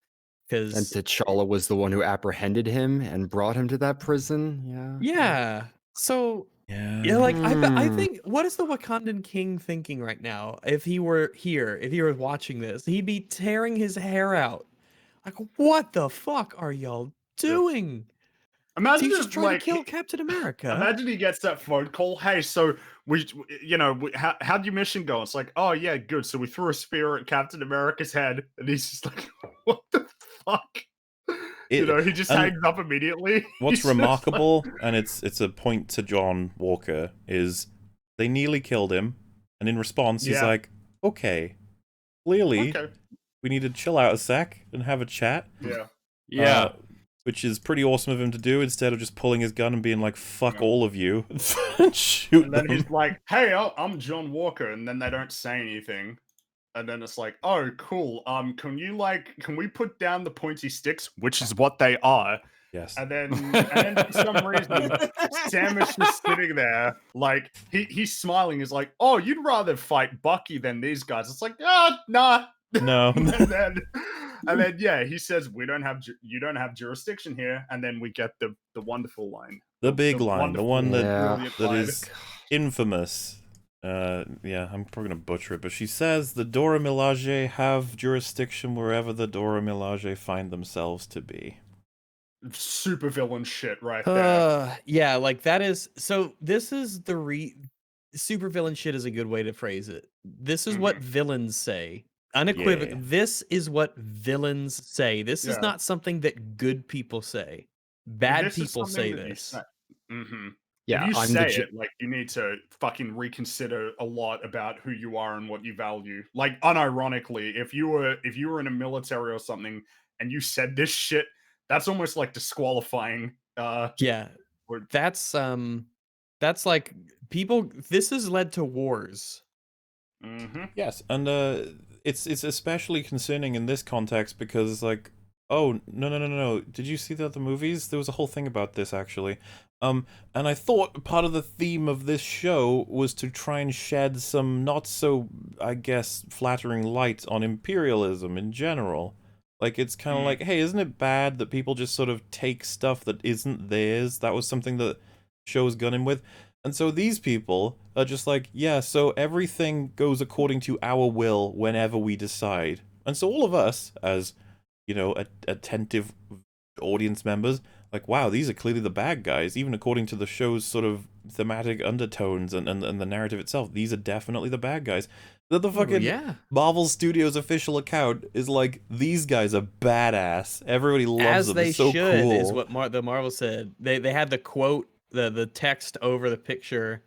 And Because T'Challa was the one who apprehended him and brought him to that prison. yeah, so Yeah. like I think, what is the Wakandan king thinking right now? If he were here, if he were watching this, he'd be tearing his hair out. Like, what the fuck are y'all doing? Imagine He's just if, trying like, to kill Captain America. Imagine he gets that phone call. Hey, so how'd your mission go? It's like, oh yeah, good. So we threw a spear at Captain America's head, and he's just like, what the fuck? He just hangs up immediately. What's He's just remarkable, and it's a point to John Walker, is they nearly killed him, and in response, he's Yeah. like, okay, clearly, Okay. we need to chill out a sec and have a chat. Yeah. Which is pretty awesome of him to do, instead of just pulling his gun and being like, fuck all of you, and shoot And then them. he's like, hey, I'm John Walker, and then they don't say anything. And then it's like, oh, cool. Can we put down the pointy sticks, which is what they are? Yes. And then for some reason, Sam is just sitting there, like he's smiling. He's like, "Oh, you'd rather fight Bucky than these guys?" It's like, nah. No. and then yeah, he says, you don't have jurisdiction here. And then we get the wonderful line, The big line, the wonderful, one that brilliant that line. is infamous. Yeah, I'm probably gonna butcher it, but she says the Dora Milaje have jurisdiction wherever the Dora Milaje find themselves to be. Super villain shit right there. Yeah, like that is, so this is the super villain shit is a good way to phrase it. This is what villains say. Unequivocal. Yeah. This is what villains say. This is Yeah. not something that good people say. Bad This is people say something that you this. say. Mhm. Yeah, If you I'm say the it, like, you need to fucking reconsider a lot about who you are and what you value. Like, unironically, if you were in a military or something and you said this shit, that's almost like disqualifying. Yeah, or- that's like people. This has led to wars. Mhm. Yes, and it's especially concerning in this context because, like, oh no! Did you see the other movies? There was a whole thing about this actually. And I thought part of the theme of this show was to try and shed some not so, I guess, flattering light on imperialism in general. Like, it's kind of like, hey, isn't it bad that people just sort of take stuff that isn't theirs? That was something that shows gun in with. And so these people are just like, yeah, so everything goes according to our will whenever we decide. And so all of us, as, attentive audience members, like, wow, these are clearly the bad guys, even according to the show's sort of thematic undertones and the narrative itself. These are definitely the bad guys. The fucking Marvel Studios official account is like, these guys are badass. Everybody loves As them. they It's so should, cool. is what the Marvel said. They had the quote, the text over the picture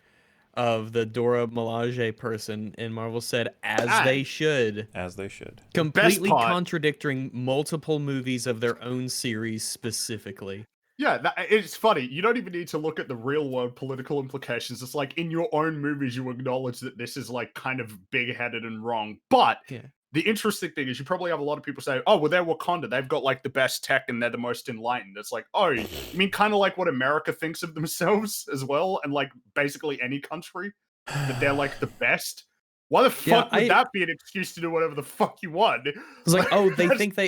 of the Dora Milaje person, and Marvel said, as they should. As they should. Completely contradicting multiple movies of their own series specifically. Yeah, it's funny. You don't even need to look at the real world political implications. It's like in your own movies, you acknowledge that this is like kind of big headed and wrong. But the interesting thing is you probably have a lot of people say, oh, well, they're Wakanda. They've got like the best tech and they're the most enlightened. It's like, oh, you mean kind of like what America thinks of themselves as well? And like basically any country, that they're like the best? Why the fuck would that be an excuse to do whatever the fuck you want? It's like,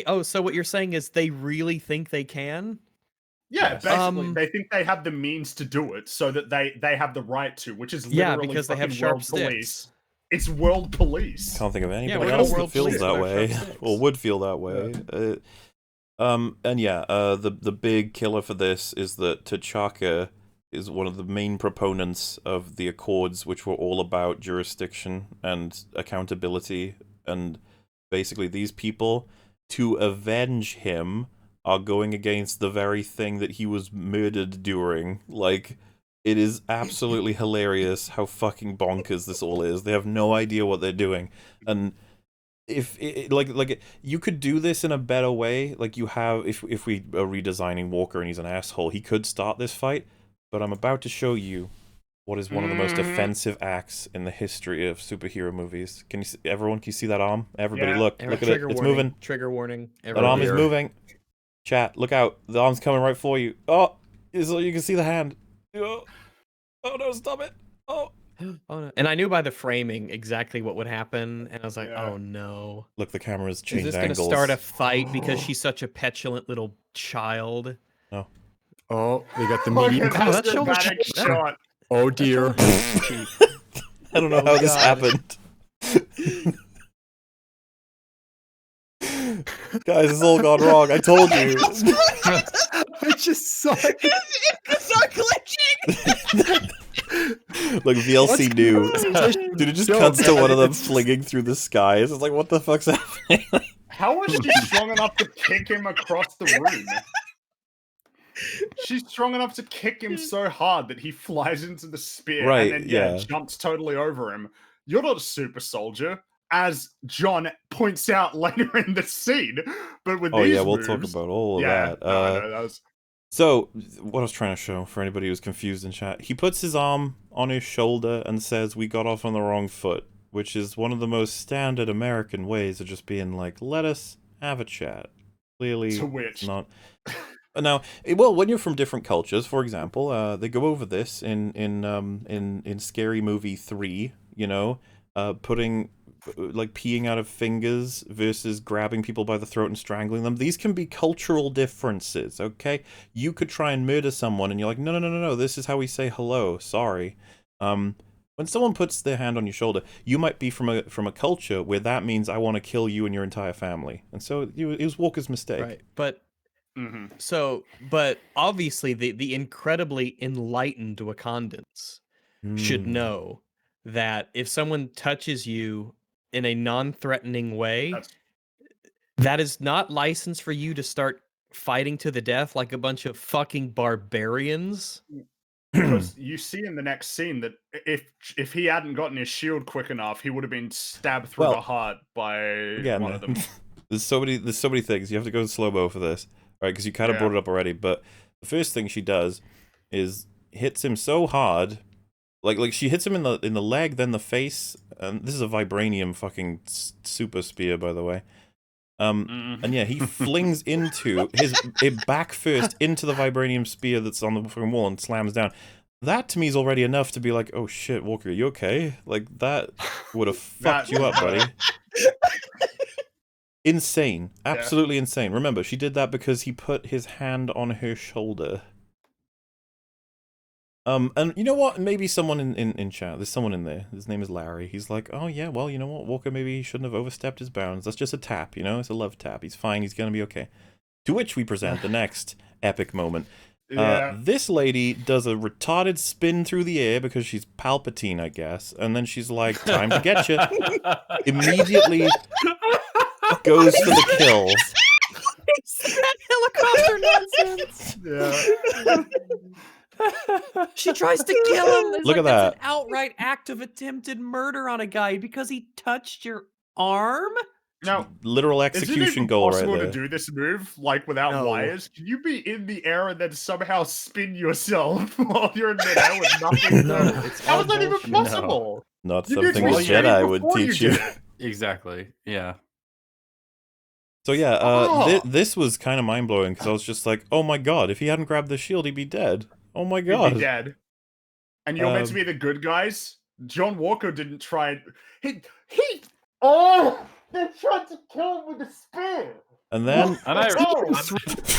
oh, so what you're saying is they really think they can? Yeah, basically, they think they have the means to do it, so that they have the right to, which is literally because they have sharp sticks. Police. It's world police. Can't think of anybody else that feels that way, or would feel that way. The big killer for this is that T'Chaka is one of the main proponents of the Accords, which were all about jurisdiction and accountability, and basically these people, to avenge him, are going against the very thing that he was murdered during. Like, it is absolutely hilarious how fucking bonkers this all is. They have no idea what they're doing. And if you could do this in a better way, like you have, if we are redesigning Walker and he's an asshole, he could start this fight, but I'm about to show you what is one of the most offensive acts in the history of superhero movies. Can you see, everyone, can you see that arm? Everybody look at it. It's warning, moving. Trigger warning. That arm is moving. Chat, look out. The arm's coming right for you. Oh, so you can see the hand. Oh no, stop it. Oh no. And I knew by the framing exactly what would happen, and I was like, oh no. Look, the camera's changed angles. Is this going to start a fight because she's such a petulant little child? No. Oh, they got the medium. That's a dramatic shot. Oh dear. I don't know how this happened. Guys, it's all gone wrong. I told you. I just saw it. It's not glitching. Like VLC knew. Dude, it just cuts to one of them flinging through the skies. It's like, what the fuck's happening? How was she strong enough to kick him across the room? She's strong enough to kick him so hard that he flies into the spear and then jumps totally over him. You're not a super soldier, as John points out later in the scene. But with these we'll moves, talk about all of that. That was... So, what I was trying to show, for anybody who's confused in chat, he puts his arm on his shoulder and says, "We got off on the wrong foot," which is one of the most standard American ways of just being like, let us have a chat. Clearly, it's not... Now, well, when you're from different cultures, for example, they go over this in Scary Movie 3, you know, putting, like, peeing out of fingers versus grabbing people by the throat and strangling them. These can be cultural differences, okay? You could try and murder someone, and you're like, no, this is how we say hello, sorry. When someone puts their hand on your shoulder, you might be from a culture where that means I want to kill you and your entire family. And so it was Walker's mistake. Right, but... So, but obviously the incredibly enlightened Wakandans should know that if someone touches you in a non-threatening way, that is not license for you to start fighting to the death like a bunch of fucking barbarians. Because you see in the next scene that if he hadn't gotten his shield quick enough, he would have been stabbed through the heart by one of them. There's so many things. You have to go slow-mo for this. Right, because you kind of brought it up already, but the first thing she does is hits him so hard, like she hits him in the leg, then the face. And this is a vibranium fucking super spear, by the way. And yeah, he flings into his back first into the vibranium spear that's on the fucking wall and slams down. That to me is already enough to be like, oh shit, Walker, are you okay? Like that would have fucked you up, buddy. Insane. Absolutely insane. Remember, she did that because he put his hand on her shoulder. And you know what? Maybe someone in chat, there's someone in there. His name is Larry. He's like, oh yeah, well, you know what? Walker, maybe he shouldn't have overstepped his bounds. That's just a tap, you know? It's a love tap. He's fine. He's gonna be okay. To which we present the next epic moment. This lady does a retarded spin through the air because she's Palpatine, I guess. And then she's like, time to get you. Immediately... goes for the kill. Helicopter nonsense. She tries to kill him. It's Look at that. An outright act of attempted murder on a guy because he touched your arm. Now, literal execution goal right there. Is it possible to do this move like without wires? Can you be in the air and then somehow spin yourself while you're in midair with nothing? How is that even possible? Not something a Jedi would teach you. Exactly. Yeah. So yeah, this was kind of mind-blowing because I was just like, oh my god, if he hadn't grabbed the shield, he'd be dead. Oh my god. He'd be dead. And you're meant to be the good guys? John Walker didn't try... They tried to kill him with a spear! And then...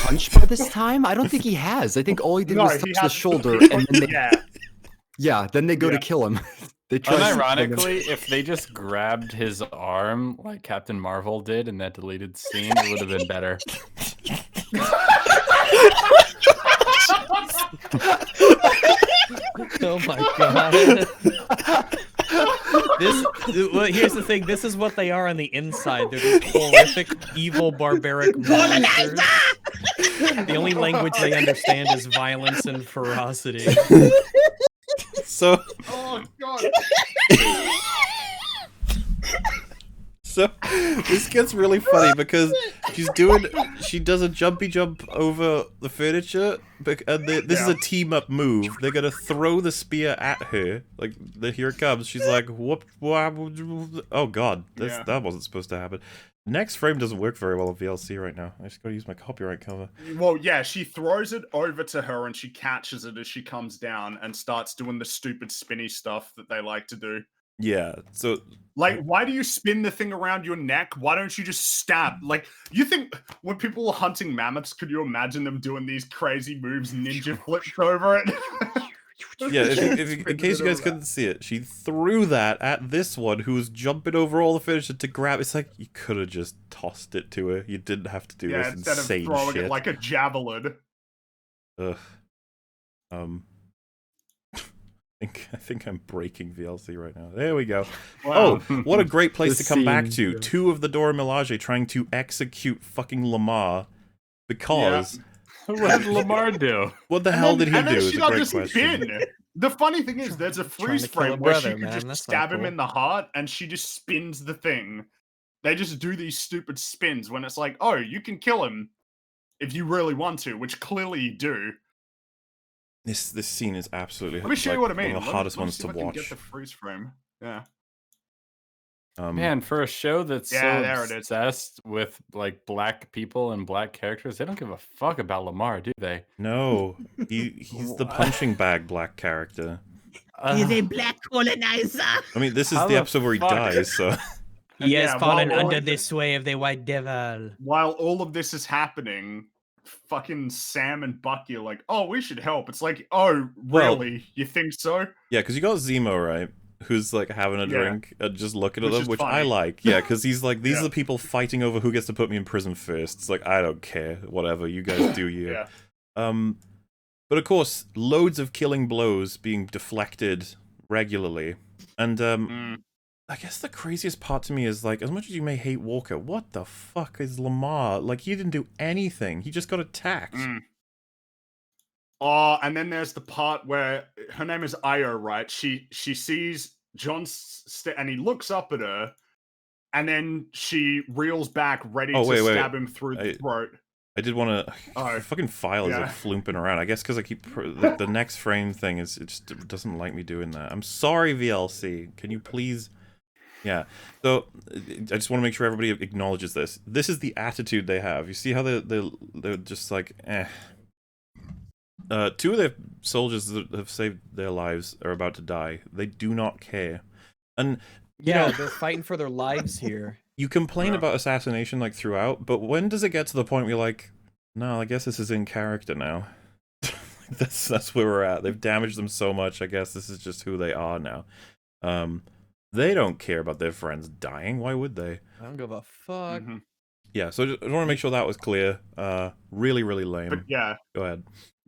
punch by this time? I don't think he has. I think all he did was touch the shoulder and then then they go to kill him. Unironically, if they just grabbed his arm like Captain Marvel did in that deleted scene, it would have been better. Oh my god. Here's the thing, this is what they are on the inside. They're these horrific, evil, barbaric monsters. The only language they understand is violence and ferocity. So, Oh god. so this gets really funny because she does a jumpy jump over the furniture, and this is a team up move. They're gonna throw the spear at her, like here it comes. She's like, whoop, oh god, that wasn't supposed to happen. Next frame doesn't work very well on VLC right now. I just gotta use my copyright cover. Well, yeah, she throws it over to her and she catches it as she comes down and starts doing the stupid spinny stuff that they like to do. Yeah, so like, why do you spin the thing around your neck? Why don't you just stab? Like, you think when people were hunting mammoths, could you imagine them doing these crazy moves, ninja flipped over it? Yeah, in case you guys couldn't see it, she threw that at this one who was jumping over all the furniture to grab. It's like, you could have just tossed it to her. You didn't have to do this instead insane of throwing shit. it like a javelin. Ugh. I think I'm breaking VLC right now. There we go. Wow. Oh, what a great place to The come back scene, to. yeah. Two of the Dora Milaje trying to execute fucking Lamar because... What did Lamar do? What the hell did he and do then is she a got great this question. spin. The funny thing is, there's a freeze to kill a frame where she brother, could man. just That's not stab him cool. in the heart, and she just spins the thing. They just do these stupid spins when it's like, oh, you can kill him if you really want to, which clearly you do. This scene is absolutely Let me show you what I mean. one of the hardest ones to Let me see if I watch. can get the freeze frame. Yeah. Man, for a show that's Yeah, so there it is. obsessed with like black people and black characters, they don't give a fuck about Lamar, do they? No, he's the punching bag black character. He's a black colonizer. I mean, this is How the the episode where he fuck? dies, so... He has Yeah, fallen while all under of the sway of the white devil. While all of this is happening, fucking Sam and Bucky are like, oh, we should help. It's like, oh, Well- really? You think so? Yeah, because you got Zemo, right? Who's like having a Yeah. drink and just looking at Which them, is which I funny. like. Yeah, because he's like, these Yeah. are the people fighting over who gets to put me in prison first. It's like, I don't care. Whatever, you guys do you. Yeah. But of course, loads of killing blows being deflected regularly. And I guess the craziest part to me is like, as much as you may hate Walker, what the fuck is Lamar? Like, he didn't do anything. He just got attacked. Oh, and then there's the part where her name is Io, right? She sees John and he looks up at her, and then she reels back, ready Oh, to wait. stab him through the throat. I did want to. Oh, The fucking file is yeah. like flooping around. I guess because I keep the next frame thing is it doesn't like me doing that. I'm sorry, VLC. Can you please? Yeah. So I just want to make sure everybody acknowledges this. This is the attitude they have. You see how they're just like eh. Two of their soldiers that have saved their lives are about to die. They do not care, and Yeah, know- they're fighting for their lives here. you complain Yeah. about assassination like throughout, but when does it get to the point where you're like, no, I guess this is in character now. That's where we're at. They've damaged them so much. I guess this is just who they are now. They don't care about their friends dying. Why would they? I don't give a fuck. Mhm. Yeah. So I want to make sure that was clear. Really, really lame. But yeah, Go ahead.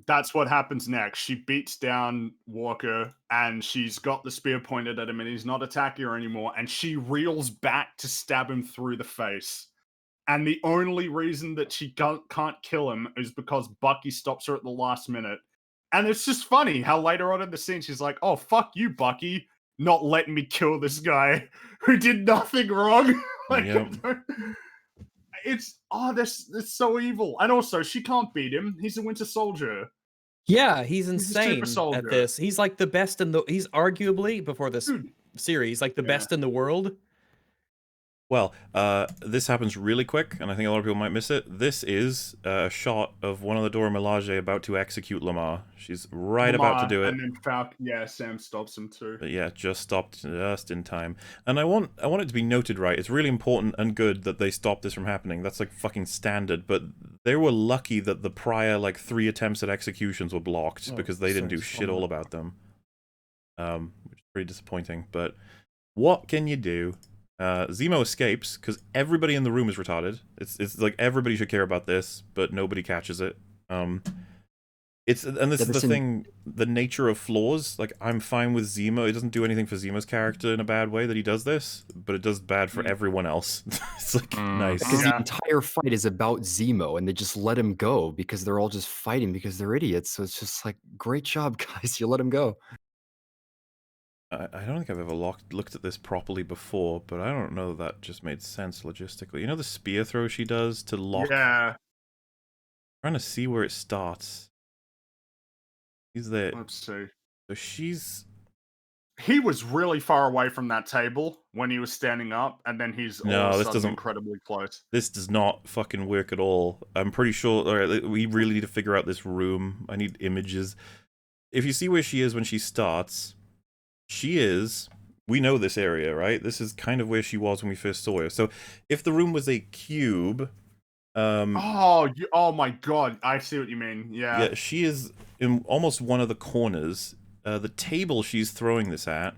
that's what happens next. She beats down Walker, and she's got the spear pointed at him, and he's not attacking her anymore. And she reels back to stab him through the face. And the only reason that she can't kill him is because Bucky stops her at the last minute. And it's just funny how later on in the scene, she's like, oh, fuck you, Bucky, not letting me kill this guy who did nothing wrong. Like, Yep. it's, that's so evil. And also, she can't beat him. He's a Winter Soldier. Yeah, he's a super insane soldier. at this. He's like the best in the. He's arguably before this Dude. series, like the Yeah. best in the world. Well, this happens really quick, and I think a lot of people might miss it. This is a shot of one of the Dora Milaje about to execute Lamar. She's right about to do it. And then Falcon, yeah, Sam stops him too. But yeah, just stopped just in time. And I want it to be noted, right? It's really important and good that they stopped this from happening. That's like fucking standard. But they were lucky that the prior like 3 attempts at executions were blocked Oh, because they didn't do sorry, shit all about them. Which is pretty disappointing. But what can you do? Zemo escapes because everybody in the room is retarded. It's like everybody should care about this, but nobody catches it. It's and this Yeah, is the this in- thing, the nature of flaws. Like I'm fine with Zemo. It doesn't do anything for Zemo's character in a bad way that he does this, but it does bad for everyone else. It's like nice. Because the Yeah. entire fight is about Zemo, and they just let him go because they're all just fighting because they're idiots. So it's just like, great job, guys. You let him go. I don't think I've ever looked at this properly before, but I don't know that just made sense logistically. You know the spear throw she does to lock? Yeah. Trying to see where it starts. He's there. Let's see. So she's... He was really far away from that table when he was standing up, and then he's all No, of a this sudden doesn't- incredibly close. This does not fucking work at all. I'm pretty sure... Alright, we really need to figure out this room. I need images. If you see where she is when she starts, she is... We know this area, right? This is kind of where she was when we first saw her. So if the room was a cube... Oh my god, I see what you mean. Yeah, she is in almost one of the corners. The table she's throwing this at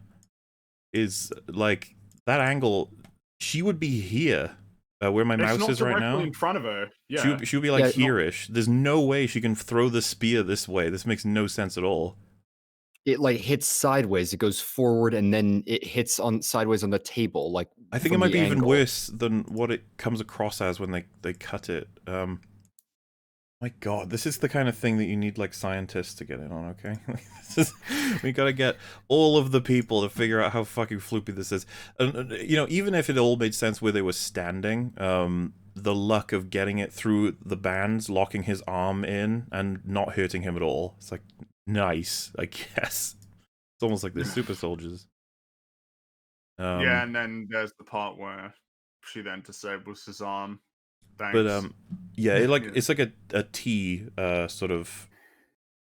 is like that angle. She would be here, where my It's mouse not is right directly now. in front of her. Yeah. She would be like Yeah, here-ish. There's no way she can throw the spear this way. This makes no sense at all. It like hits sideways. It goes forward, and then it hits on sideways on the table. Like I think it from might the be even angle. worse than what it comes across as when they cut it. My god, this is the kind of thing that you need like scientists to get in on, okay? We gotta get all of the people to figure out how fucking floopy this is. And you know, even if it all made sense where they were standing, the luck of getting it through the bands, locking his arm in and not hurting him at all. It's like nice, I guess. It's almost like they're super soldiers. Yeah, and then there's the part where she then disables his arm. Thanks. But yeah, it Yeah. it's like a T sort of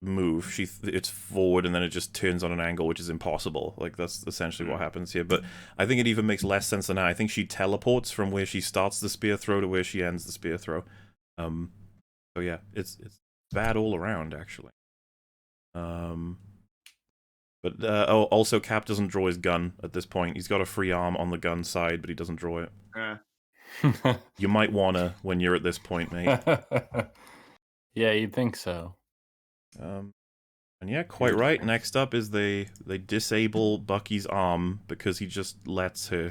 move. It's forward and then it just turns on an angle, which is impossible. Like that's essentially what happens here. But I think it even makes less sense than that. I think she teleports from where she starts the spear throw to where she ends the spear throw. So yeah, it's bad all around actually. But also Cap doesn't draw his gun at this point. He's got a free arm on the gun side, but he doesn't draw it. Yeah. You might wanna when you're at this point, mate. Yeah, you'd think so. And yeah, quite right. Next up is they disable Bucky's arm because he just lets her.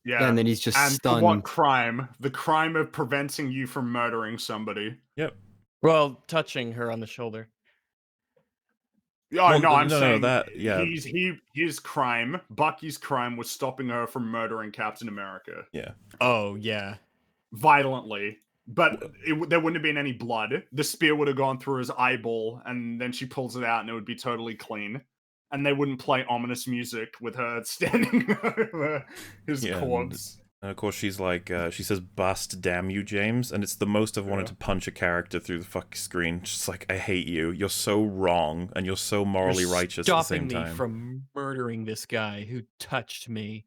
Yeah. And then he's just And for stunned. what crime? The crime of preventing you from murdering somebody. Yep. Well, touching her on the shoulder. Oh Well, no, I'm no, saying that- yeah. his crime, Bucky's crime was stopping her from murdering Captain America Yeah. Oh yeah. violently. But there wouldn't have been any blood. The spear would have gone through his eyeball, and then she pulls it out, and it would be totally clean. And they wouldn't play ominous music with her standing over his Yeah, corpse. And of course she's like, she says, "Bust, damn you, James," and it's the most I've wanted to punch a character through the fucking screen. Just like, I hate you. You're so wrong, and you're so morally righteous at the Stopping same me time. from murdering this guy who touched me.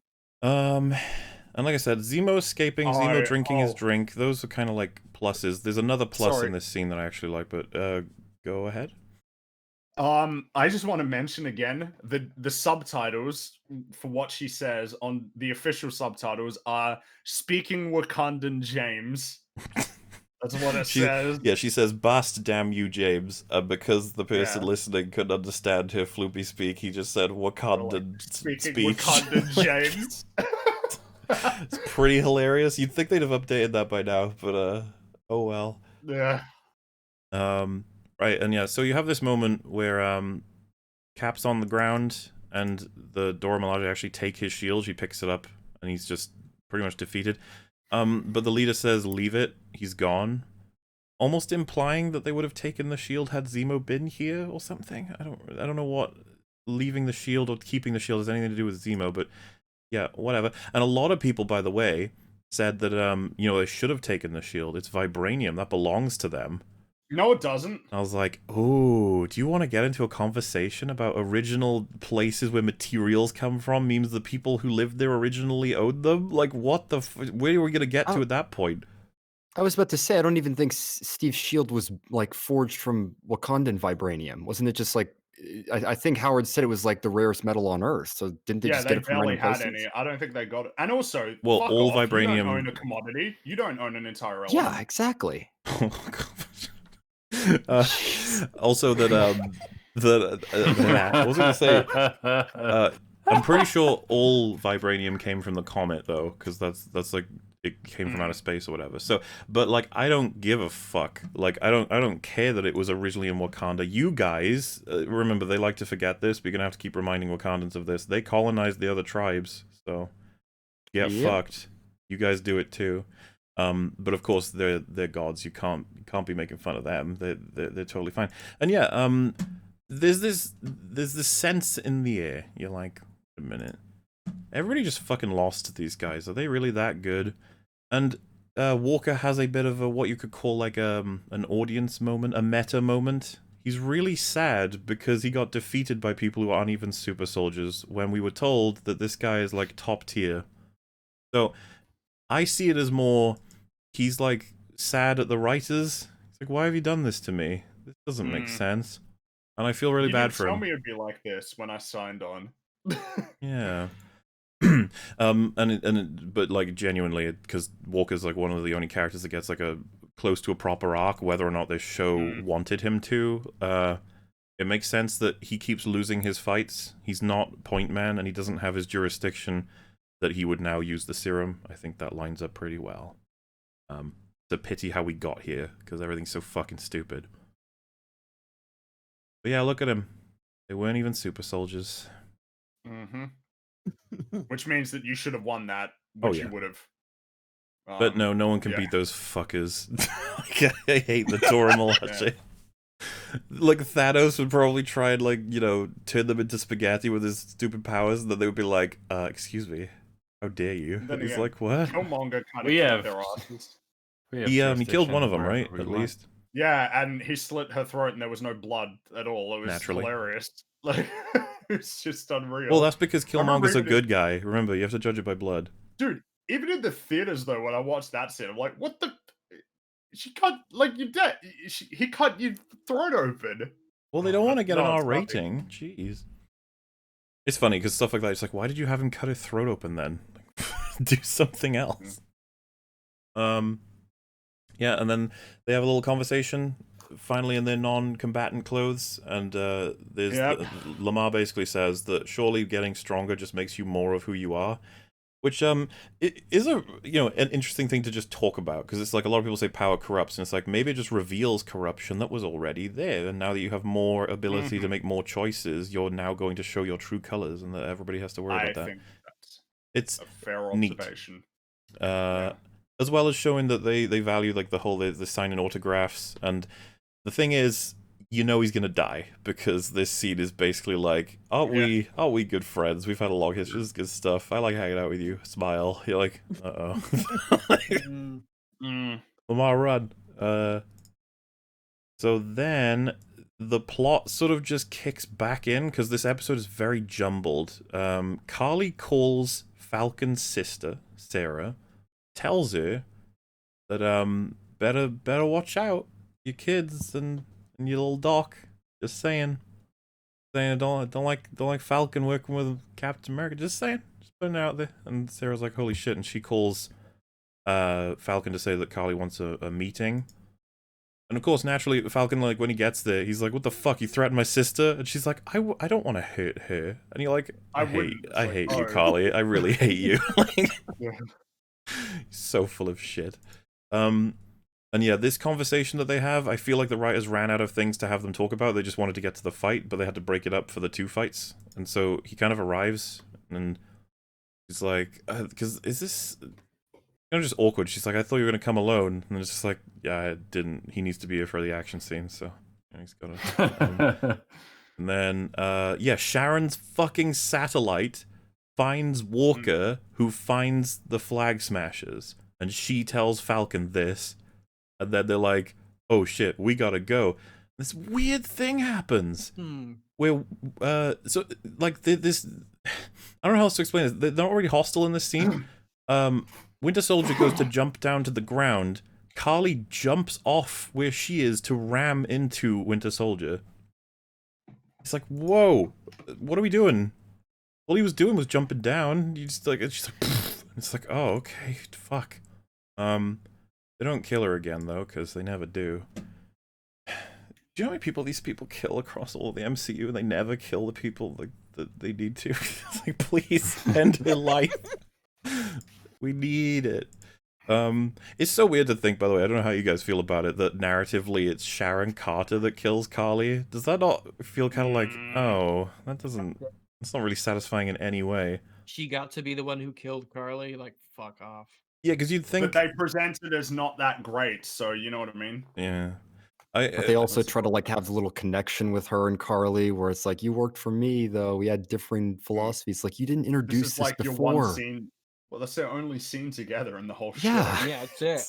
And like I said, Zemo escaping, Zemo drinking his drink, those are kind of like pluses. There's another plus Sorry. in this scene that I actually like, but go ahead. I just want to mention again the subtitles for what she says on the official subtitles are "Speaking Wakandan James." That's what it says. Yeah, she says, "Bast, damn you, James," because the person Yeah. listening couldn't understand her floopy speak. He just said Wakandan Speaking speech. Wakandan James. It's pretty hilarious. You'd think they'd have updated that by now, but oh well. Yeah. Right, and yeah, so you have this moment where Cap's on the ground and the Dora Milaje actually take his shield. She picks it up and he's just pretty much defeated. But the leader says, "Leave it. He's gone," almost implying that they would have taken the shield had Zemo been here or something. I don't know what leaving the shield or keeping the shield has anything to do with Zemo, but yeah, whatever. And a lot of people, by the way, said that you know, they should have taken the shield. It's vibranium that belongs to them. No, it doesn't. I was like, "Oh, do you want to get into a conversation about original places where materials come from? Means the people who lived there originally owed them? Like, what the? Where are we gonna get to at that point?" I was about to say, I don't even think Steve's shield was like forged from Wakandan vibranium. Wasn't it just like? I think Howard said it was like the rarest metal on Earth. So didn't they Yeah, just they get it from barely random had places? any. I don't think they got it. And also, Well, fuck all off. You vibranium- don't own a commodity. You don't own an entire element. Yeah, exactly. Oh, God. Also that what was I gonna say? I'm pretty sure all vibranium came from the comet though, because that's like it came from outer space or whatever. So, but like I don't give a fuck. Like I don't care that it was originally in Wakanda. You guys, remember they like to forget this, but you're gonna have to keep reminding Wakandans of this. They colonized the other tribes, so get fucked. You guys do it too. But of course they're gods. You can't be making fun of them. They're totally fine. And yeah, there's this sense in the air. You're like, wait a minute, everybody just fucking lost to these guys. Are they really that good? And Walker has a bit of a what you could call like an audience moment, a meta moment. He's really sad because he got defeated by people who aren't even super soldiers when we were told that this guy is like top tier. So I see it as more he's like sad at the writers. He's like, why have you done this to me? This doesn't make sense. And I feel really bad for him. Tell me it'd be like this when I signed on. Yeah. But like genuinely, because Walker's like one of the only characters that gets like a close to a proper arc, whether or not this show wanted him to. It makes sense that he keeps losing his fights. He's not Point Man, and he doesn't have his jurisdiction that he would now use the serum. I think that lines up pretty well. It's a pity how we got here, because everything's so fucking stupid. But yeah, look at him. They weren't even super soldiers. Which means that you should have won that, which you would have. But no one can beat those fuckers. I hate the Toramalachi. Like Thanos would probably try and like, you know, turn them into spaghetti with his stupid powers, and then they would be like, excuse me, how dare you? And he's like, what? Killmonger kind of killed their asses. He killed one of them, right? At least. Yeah, and he slit her throat and there was no blood at all. It was hilarious. Like, it's just unreal. Well, that's because Killmonger's a good guy. Remember, you have to judge it by blood. Dude, even in the theaters, though, when I watched that scene, I'm like, what the... She cut, like, you're dead. He cut your throat open. Well, they don't want to get an R rating. Jeez. It's funny, because stuff like that, it's like, why did you have him cut his throat open then? Do something else. Yeah, and then they have a little conversation, finally in their non-combatant clothes, and Lamar basically says that surely getting stronger just makes you more of who you are, which it is a an interesting thing to just talk about, because it's like a lot of people say power corrupts, and it's like maybe it just reveals corruption that was already there, and now that you have more ability to make more choices, you're now going to show your true colors, and that everybody has to worry about that. I think that's a fair observation. As well as showing that they value like the whole the signing autographs, and the thing is, he's gonna die, because this scene is basically like, aren't we good friends? We've had a long history. This is good stuff. I like hanging out with you. Smile. You're like, Lamar, run. So then the plot sort of just kicks back in, because this episode is very jumbled. Carly calls Falcon's sister, Sarah, tells her that better watch out, your kids and your little doc. Just saying don't like Falcon working with Captain America. Just saying, just putting it out there. And Sarah's like, holy shit, and she calls Falcon to say that Carly wants a meeting. And of course, naturally, Falcon, like, when he gets there, he's like, what the fuck, you threatened my sister? And she's like, I don't want to hurt her. And you're like, I hate you, Carly. I really hate you. Like, so full of shit. And yeah, this conversation that they have, I feel like the writers ran out of things to have them talk about. They just wanted to get to the fight, but they had to break it up for the two fights. And so he kind of arrives, and he's like, because is this kind of just awkward? She's like, I thought you were going to come alone. And it's just like, yeah, I didn't. He needs to be here for the action scene, so he's got to... And then, yeah, Sharon's fucking satellite finds Walker, who finds the Flag Smashers, and she tells Falcon this, and then they're like, oh shit, we gotta go. This weird thing happens where so like this, I don't know how else to explain this. They're already hostile in this scene. Winter Soldier goes to jump down to the ground. Carly jumps off where she is to ram into Winter Soldier. It's like, whoa, what are we doing? All he was doing was jumping down. You just like, it's just like, it's like, oh, okay, fuck. They don't kill her again though, because they never do. Do you know how many people these people kill across all the MCU, and they never kill the people that they need to? It's like, please end their life. We need it. It's so weird to think, by the way, I don't know how you guys feel about it, that narratively it's Sharon Carter that kills Carly. Does that not feel kind of like, oh, it's not really satisfying in any way? She got to be the one who killed Carly. Like, fuck off. Yeah, because you'd think... But they present it as not that great, so you know what I mean? Yeah. But they also try to like have a little connection with her and Carly, where it's like, you worked for me, though. We had different philosophies. Like, you didn't introduce This is like your before. one scene. Well, that's their only scene together in the whole show. Yeah, that's it.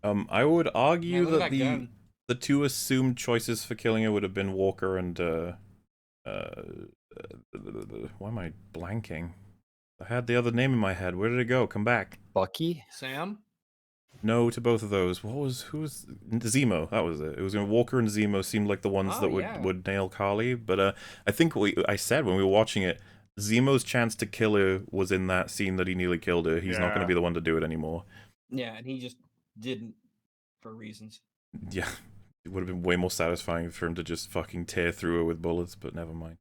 I would argue look at that that gun. the two assumed choices for killing her would have been Walker and why am I blanking? I had the other name in my head. Where did it go? Come back. Bucky? Sam? No to both of those. Who was Zemo? That was it. It was Walker and Zemo seemed like the ones that would nail Carly. But I think I said when we were watching it, Zemo's chance to kill her was in that scene that he nearly killed her. He's not going to be the one to do it anymore. Yeah, and he just didn't for reasons. Yeah, it would have been way more satisfying for him to just fucking tear through her with bullets, but never mind.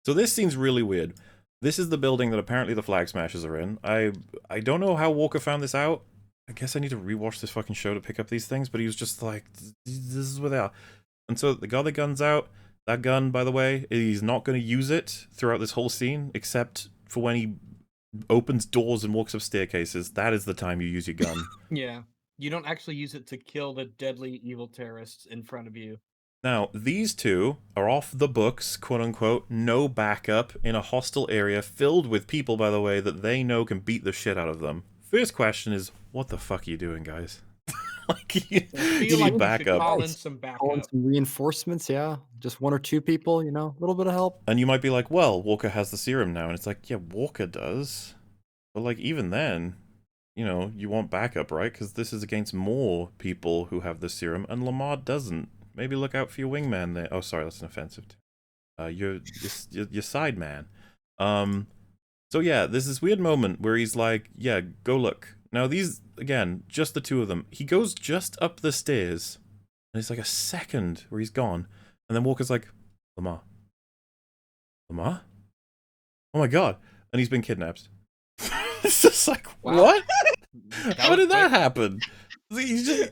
So this scene's really weird. This is the building that apparently the Flag Smashers are in. I don't know how Walker found this out. I guess I need to rewatch this fucking show to pick up these things, but he was just like, this is where they are. And so they got the guns out. That gun, by the way, he's not going to use it throughout this whole scene, except for when he opens doors and walks up staircases. That is the time you use your gun. Yeah. You don't actually use it to kill the deadly evil terrorists in front of you. Now, these two are off the books, quote-unquote, no backup, in a hostile area filled with people, by the way, that they know can beat the shit out of them. First question is, what the fuck are you doing, guys? Like, you need backup. Call in some backup. Call in some reinforcements, yeah. Just one or two people, you know, a little bit of help. And you might be like, well, Walker has the serum now. And it's like, yeah, Walker does. But, like, even then, you know, you want backup, right? Because this is against more people who have the serum, and Lamar doesn't. Maybe look out for your wingman there. Oh, sorry, that's an offensive. Your side man. So yeah, there's this weird moment where he's like, yeah, go look. Now these, again, just the two of them. He goes just up the stairs, and it's like a second where he's gone. And then Walker's like, Lamar? Oh my god. And he's been kidnapped. It's just like, wow. What? How did that happen? He's just,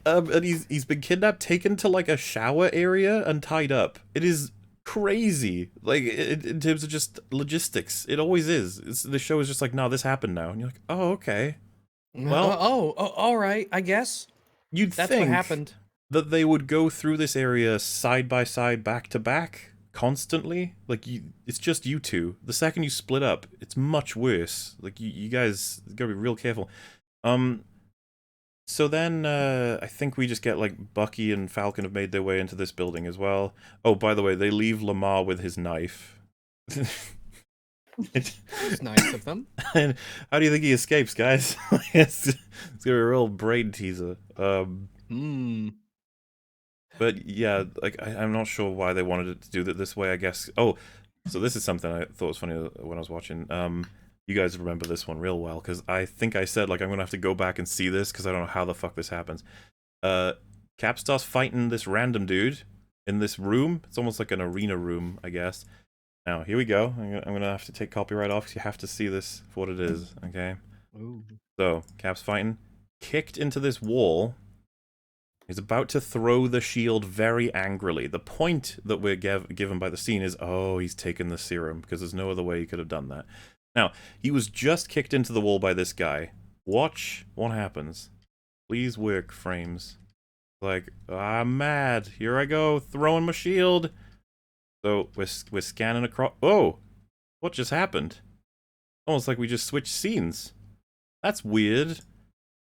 and he's been kidnapped, taken to like a shower area, and tied up. It is crazy, like in terms of just logistics. It always is. The show is just like, no, this happened now, and you're like, oh, okay. Well, all right, I guess you'd that's think what happened. that they would go through this area side by side, back to back, constantly. Like, it's just you two. The second you split up, it's much worse. Like, you guys gotta be real careful. So then, I think we just get, like, Bucky and Falcon have made their way into this building as well. Oh, by the way, they leave Lamar with his knife. That's nice of them. And how do you think he escapes, guys? It's gonna be a real brain teaser. But yeah, like, I'm not sure why they wanted it to do that this way, I guess. Oh, so this is something I thought was funny when I was watching. You guys remember this one real well, because I think I said, like, I'm gonna have to go back and see this, because I don't know how the fuck this happens. Cap starts fighting this random dude in this room. It's almost like an arena room, I guess. Now, here we go. I'm gonna have to take copyright off, because you have to see this for what it is, okay? Ooh. So, Cap's fighting. Kicked into this wall. He's about to throw the shield very angrily. The point that we're given by the scene is, oh, he's taken the serum, because there's no other way he could have done that. Now, he was just kicked into the wall by this guy. Watch what happens. Please work, frames. Like, I'm mad. Here I go, throwing my shield. So, we're scanning across... Oh! What just happened? Almost like we just switched scenes. That's weird.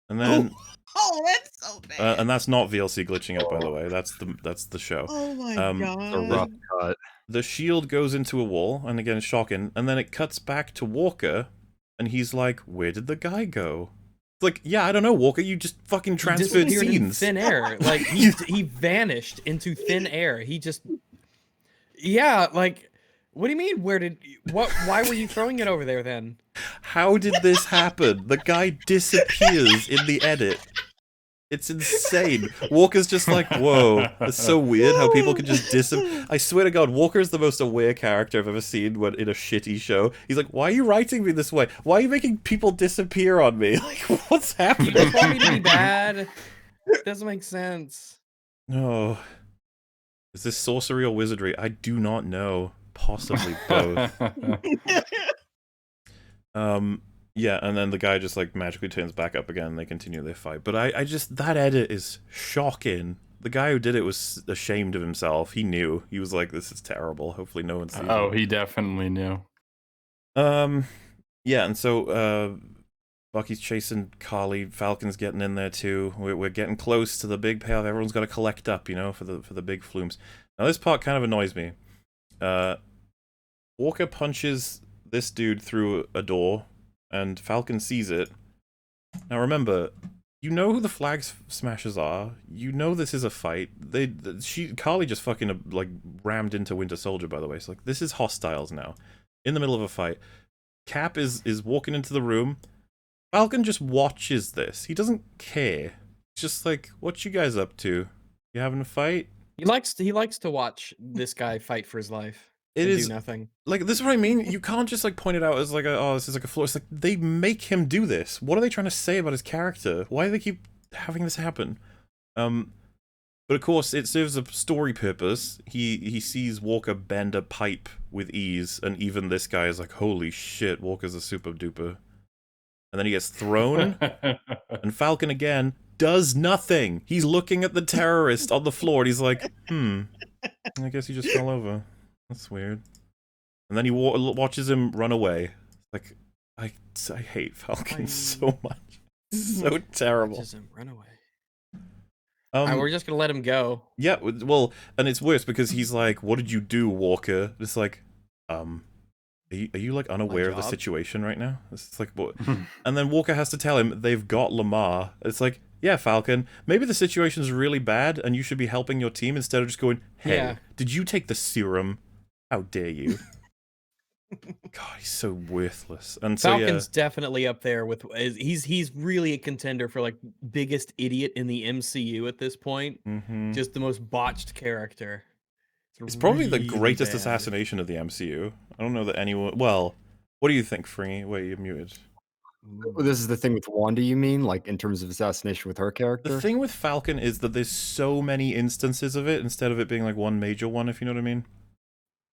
And then... Oh, that's so bad. And that's not VLC glitching up, by the way. That's the show. Oh my god. A rough cut. The shield goes into a wall, and again, shocking, and then it cuts back to Walker, and he's like, where did the guy go? It's like, yeah, I don't know, Walker, you just fucking transferred Disappeared in scenes. thin air. Like, he vanished into thin air. He just... Yeah, like, what do you mean, why were you throwing it over there then? How did this happen? The guy disappears in the edit. It's insane. Walker's just like, whoa, it's so weird how people can just disappear. I swear to God, Walker's the most aware character I've ever seen in a shitty show. He's like, why are you writing me this way? Why are you making people disappear on me? Like, what's You happening? just want me to be bad? Doesn't make sense. No. Is this sorcery or wizardry? I do not know. Possibly both. Yeah, and then the guy just like magically turns back up again and they continue their fight. But I just, that edit is shocking. The guy who did it was ashamed of himself. He knew. He was like, this is terrible. Hopefully no one sees it. Oh, he definitely knew. Yeah, and so Bucky's chasing Carly. Falcon's getting in there too. We're getting close to the big payoff. Everyone's got to collect up, you know, for the big flumes. Now this part kind of annoys me. Walker punches this dude through a door, and Falcon sees it. Now remember, you know who the flag smashers are. You know this is a fight. Carly just fucking like rammed into Winter Soldier, by the way. So like this is hostiles now, in the middle of a fight. Cap is walking into the room. Falcon just watches this. He doesn't care. He's just like, what you guys up to? You having a fight? He likes to watch this guy fight for his life. It and is do nothing. like, this is what I mean. You can't just like point it out as like oh, this is like a flaw. It's like they make him do this. What are they trying to say about his character? Why do they keep having this happen? But of course it serves a story purpose. He sees Walker bend a pipe with ease, and even this guy is like, holy shit, Walker's a super duper. And then he gets thrown, and Falcon again does nothing. He's looking at the terrorist on the floor, and he's like, I guess he just fell over. That's weird. And then he watches him run away. Like, I hate Falcon so much. So terrible. Watches him run away. Alright, we're just gonna let him go. Yeah, well, and it's worse because he's like, what did you do, Walker? It's like, are you like unaware of the situation right now? It's like, what? And then Walker has to tell him they've got Lamar. It's like, yeah, Falcon, maybe the situation's really bad and you should be helping your team instead of just going, hey, did you take the serum? How dare you? God, he's so worthless. And so Falcon's definitely up there with he's really a contender for like biggest idiot in the MCU at this point. Just the most botched character. It's probably the really greatest bad. assassination of the MCU. I don't know that anyone. Well, what do you think, Free? Wait, you're muted. This is the thing with Wanda, you mean? Like, in terms of assassination with her character? The thing with Falcon is that there's so many instances of it instead of it being like one major one, if you know what I mean.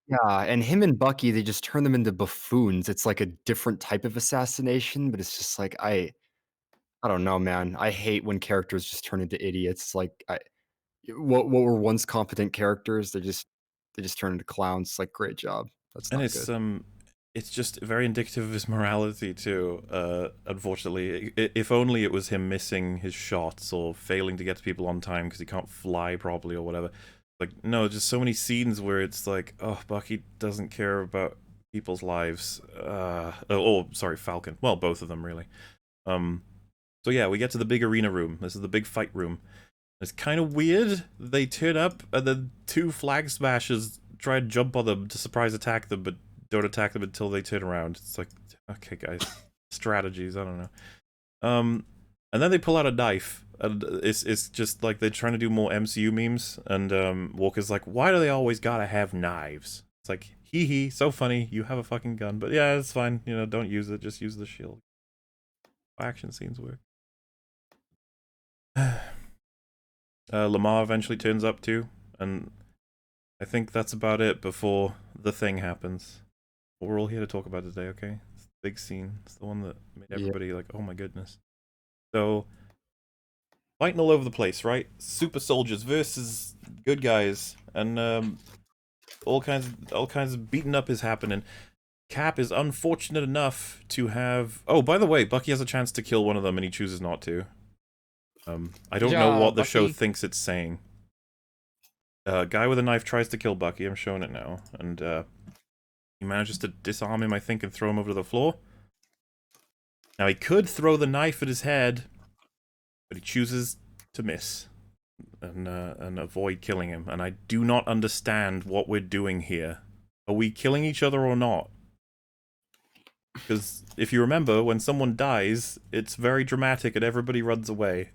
Yeah, and him and Bucky, they just turn them into buffoons. It's like a different type of assassination, but it's just like, I don't know, man. I hate when characters just turn into idiots. It's like, what were once competent characters, they just turn into clowns. It's like, great job. That's not good. It's just very indicative of his morality too. Unfortunately, if only it was him missing his shots or failing to get to people on time because he can't fly properly or whatever. Like, no, just so many scenes where it's like, oh, Bucky doesn't care about people's lives. Sorry, Falcon. Well, both of them really. So yeah, we get to the big arena room. This is the big fight room. It's kind of weird. They turn up and then two flag smashers try and jump on them to surprise attack them, but don't attack them until they turn around. It's like, okay, guys, strategies. I don't know. And then they pull out a knife, and it's just like they're trying to do more MCU memes. And Walker's like, why do they always gotta have knives? It's like, hee hee, so funny. You have a fucking gun, but yeah, it's fine. You know, don't use it. Just use the shield. Action scenes work. Lamar eventually turns up too, and I think that's about it before the thing happens. What we're all here to talk about today, okay? It's the big scene. It's the one that made everybody like, oh my goodness. So, fighting all over the place, right? Super soldiers versus good guys, and all kinds of beating up is happening. Cap is unfortunate enough to have. Oh, by the way, Bucky has a chance to kill one of them, and he chooses not to. I don't know what the show thinks it's saying. Guy with a knife tries to kill Bucky. I'm showing it now, and he manages to disarm him, I think, and throw him over to the floor. Now, he could throw the knife at his head, but he chooses to miss and avoid killing him. And I do not understand what we're doing here. Are we killing each other or not? Because if you remember, when someone dies, it's very dramatic and everybody runs away.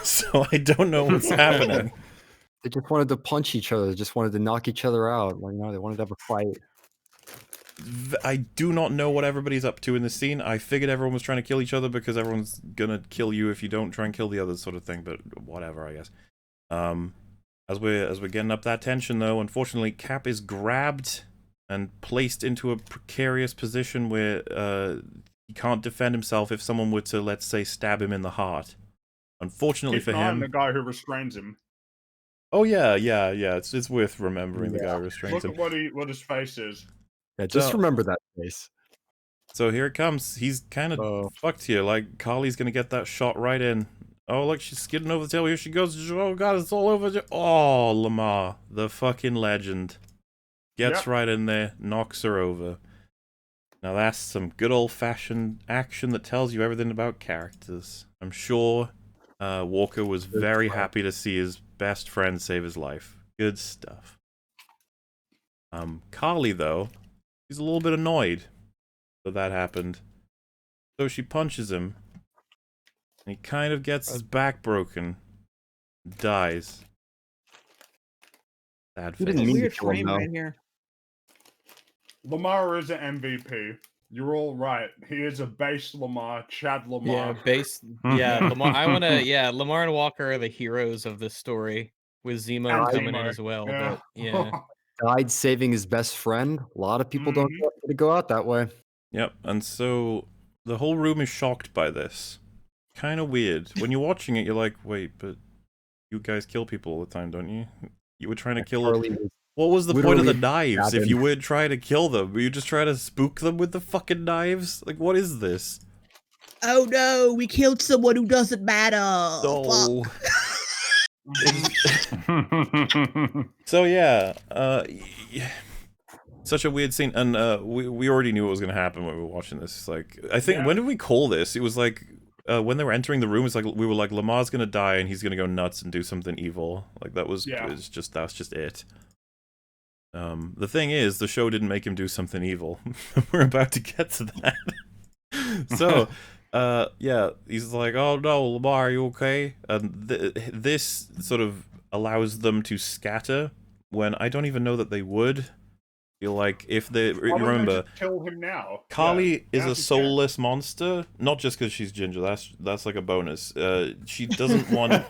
So I don't know what's happening. They just wanted to punch each other. They just wanted to knock each other out. Like, they wanted to have a fight. I do not know what everybody's up to in this scene. I figured everyone was trying to kill each other because everyone's gonna kill you if you don't try and kill the others, sort of thing. But whatever, I guess. As we're getting up that tension, though, unfortunately, Cap is grabbed and placed into a precarious position where he can't defend himself if someone were to, let's say, stab him in the heart. Unfortunately for him, the guy who restrains him. Oh yeah. It's worth remembering the guy who restrains him. Look at what his face is. Yeah, just So- remember that face. So here it comes. He's kind of fucked here. Like, Carly's gonna get that shot right in. Oh, look, she's skidding over the tail. Here she goes. Oh, God, it's all over. Oh, Lamar, the fucking legend. Gets right in there, knocks her over. Now, that's some good old-fashioned action that tells you everything about characters. I'm sure Walker was very happy to see his best friend save his life. Good stuff. Carly, though, she's a little bit annoyed that happened. So she punches him. And he kind of gets his back broken. Dies. Sad You face. didn't mean to Weird kill him, frame though. right here. Lamar is an MVP. You're all right. He is a base Lamar, Chad Lamar. Yeah, base. Yeah, Lamar. I want to. Yeah, Lamar and Walker are the heroes of this story, with Zemo And coming in Zemo, as well. yeah. But yeah, Died saving his best friend. A lot of people don't Mhm. get to go out that way. Yep, and so the whole room is shocked by this. Kind of weird. When you're watching it, you're like, wait, but you guys kill people all the time, don't you? You were trying to kill... Carly was What was the point of the literally knives if stabbing. you weren't trying to kill them? Were you just trying to spook them with the fucking knives? Like, what is this? Oh no, we killed someone who doesn't matter. No. Fuck. So yeah, such a weird scene, and we already knew what was gonna happen when we were watching this. Like, I think when did we call this? It was like when they were entering the room. It's like we were like, Lamar's gonna die and he's gonna go nuts and do something evil. Like that was that's just it. The thing is, the show didn't make him do something evil. We're about to get to that. So, yeah, he's like, "Oh no, Lamar, are you okay?" And this sort of allows them to scatter when I don't even know that they would. Feel like if they remember, kill him now. Carly is now a she's soulless monster, not just because she's ginger. That's like a bonus. She doesn't want.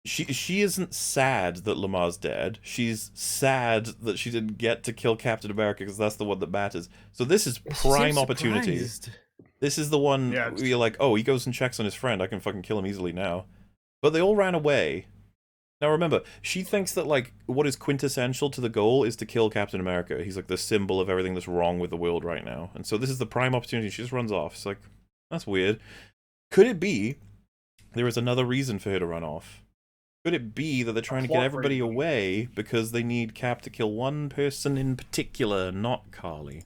She isn't sad that Lamar's dead. She's sad that she didn't get to kill Captain America because that's the one that matters. So this is prime opportunity. surprised. This is the one where you're like, oh, he goes and checks on his friend. I can fucking kill him easily now. But they all ran away. Now remember, she thinks that like what is quintessential to the goal is to kill Captain America. He's like the symbol of everything that's wrong with the world right now. And so this is the prime opportunity. She just runs off. It's like, that's weird. Could it be there is another reason for her to run off? Could it be that they're trying to get everybody away because they need Cap to kill one person in particular, not Carly?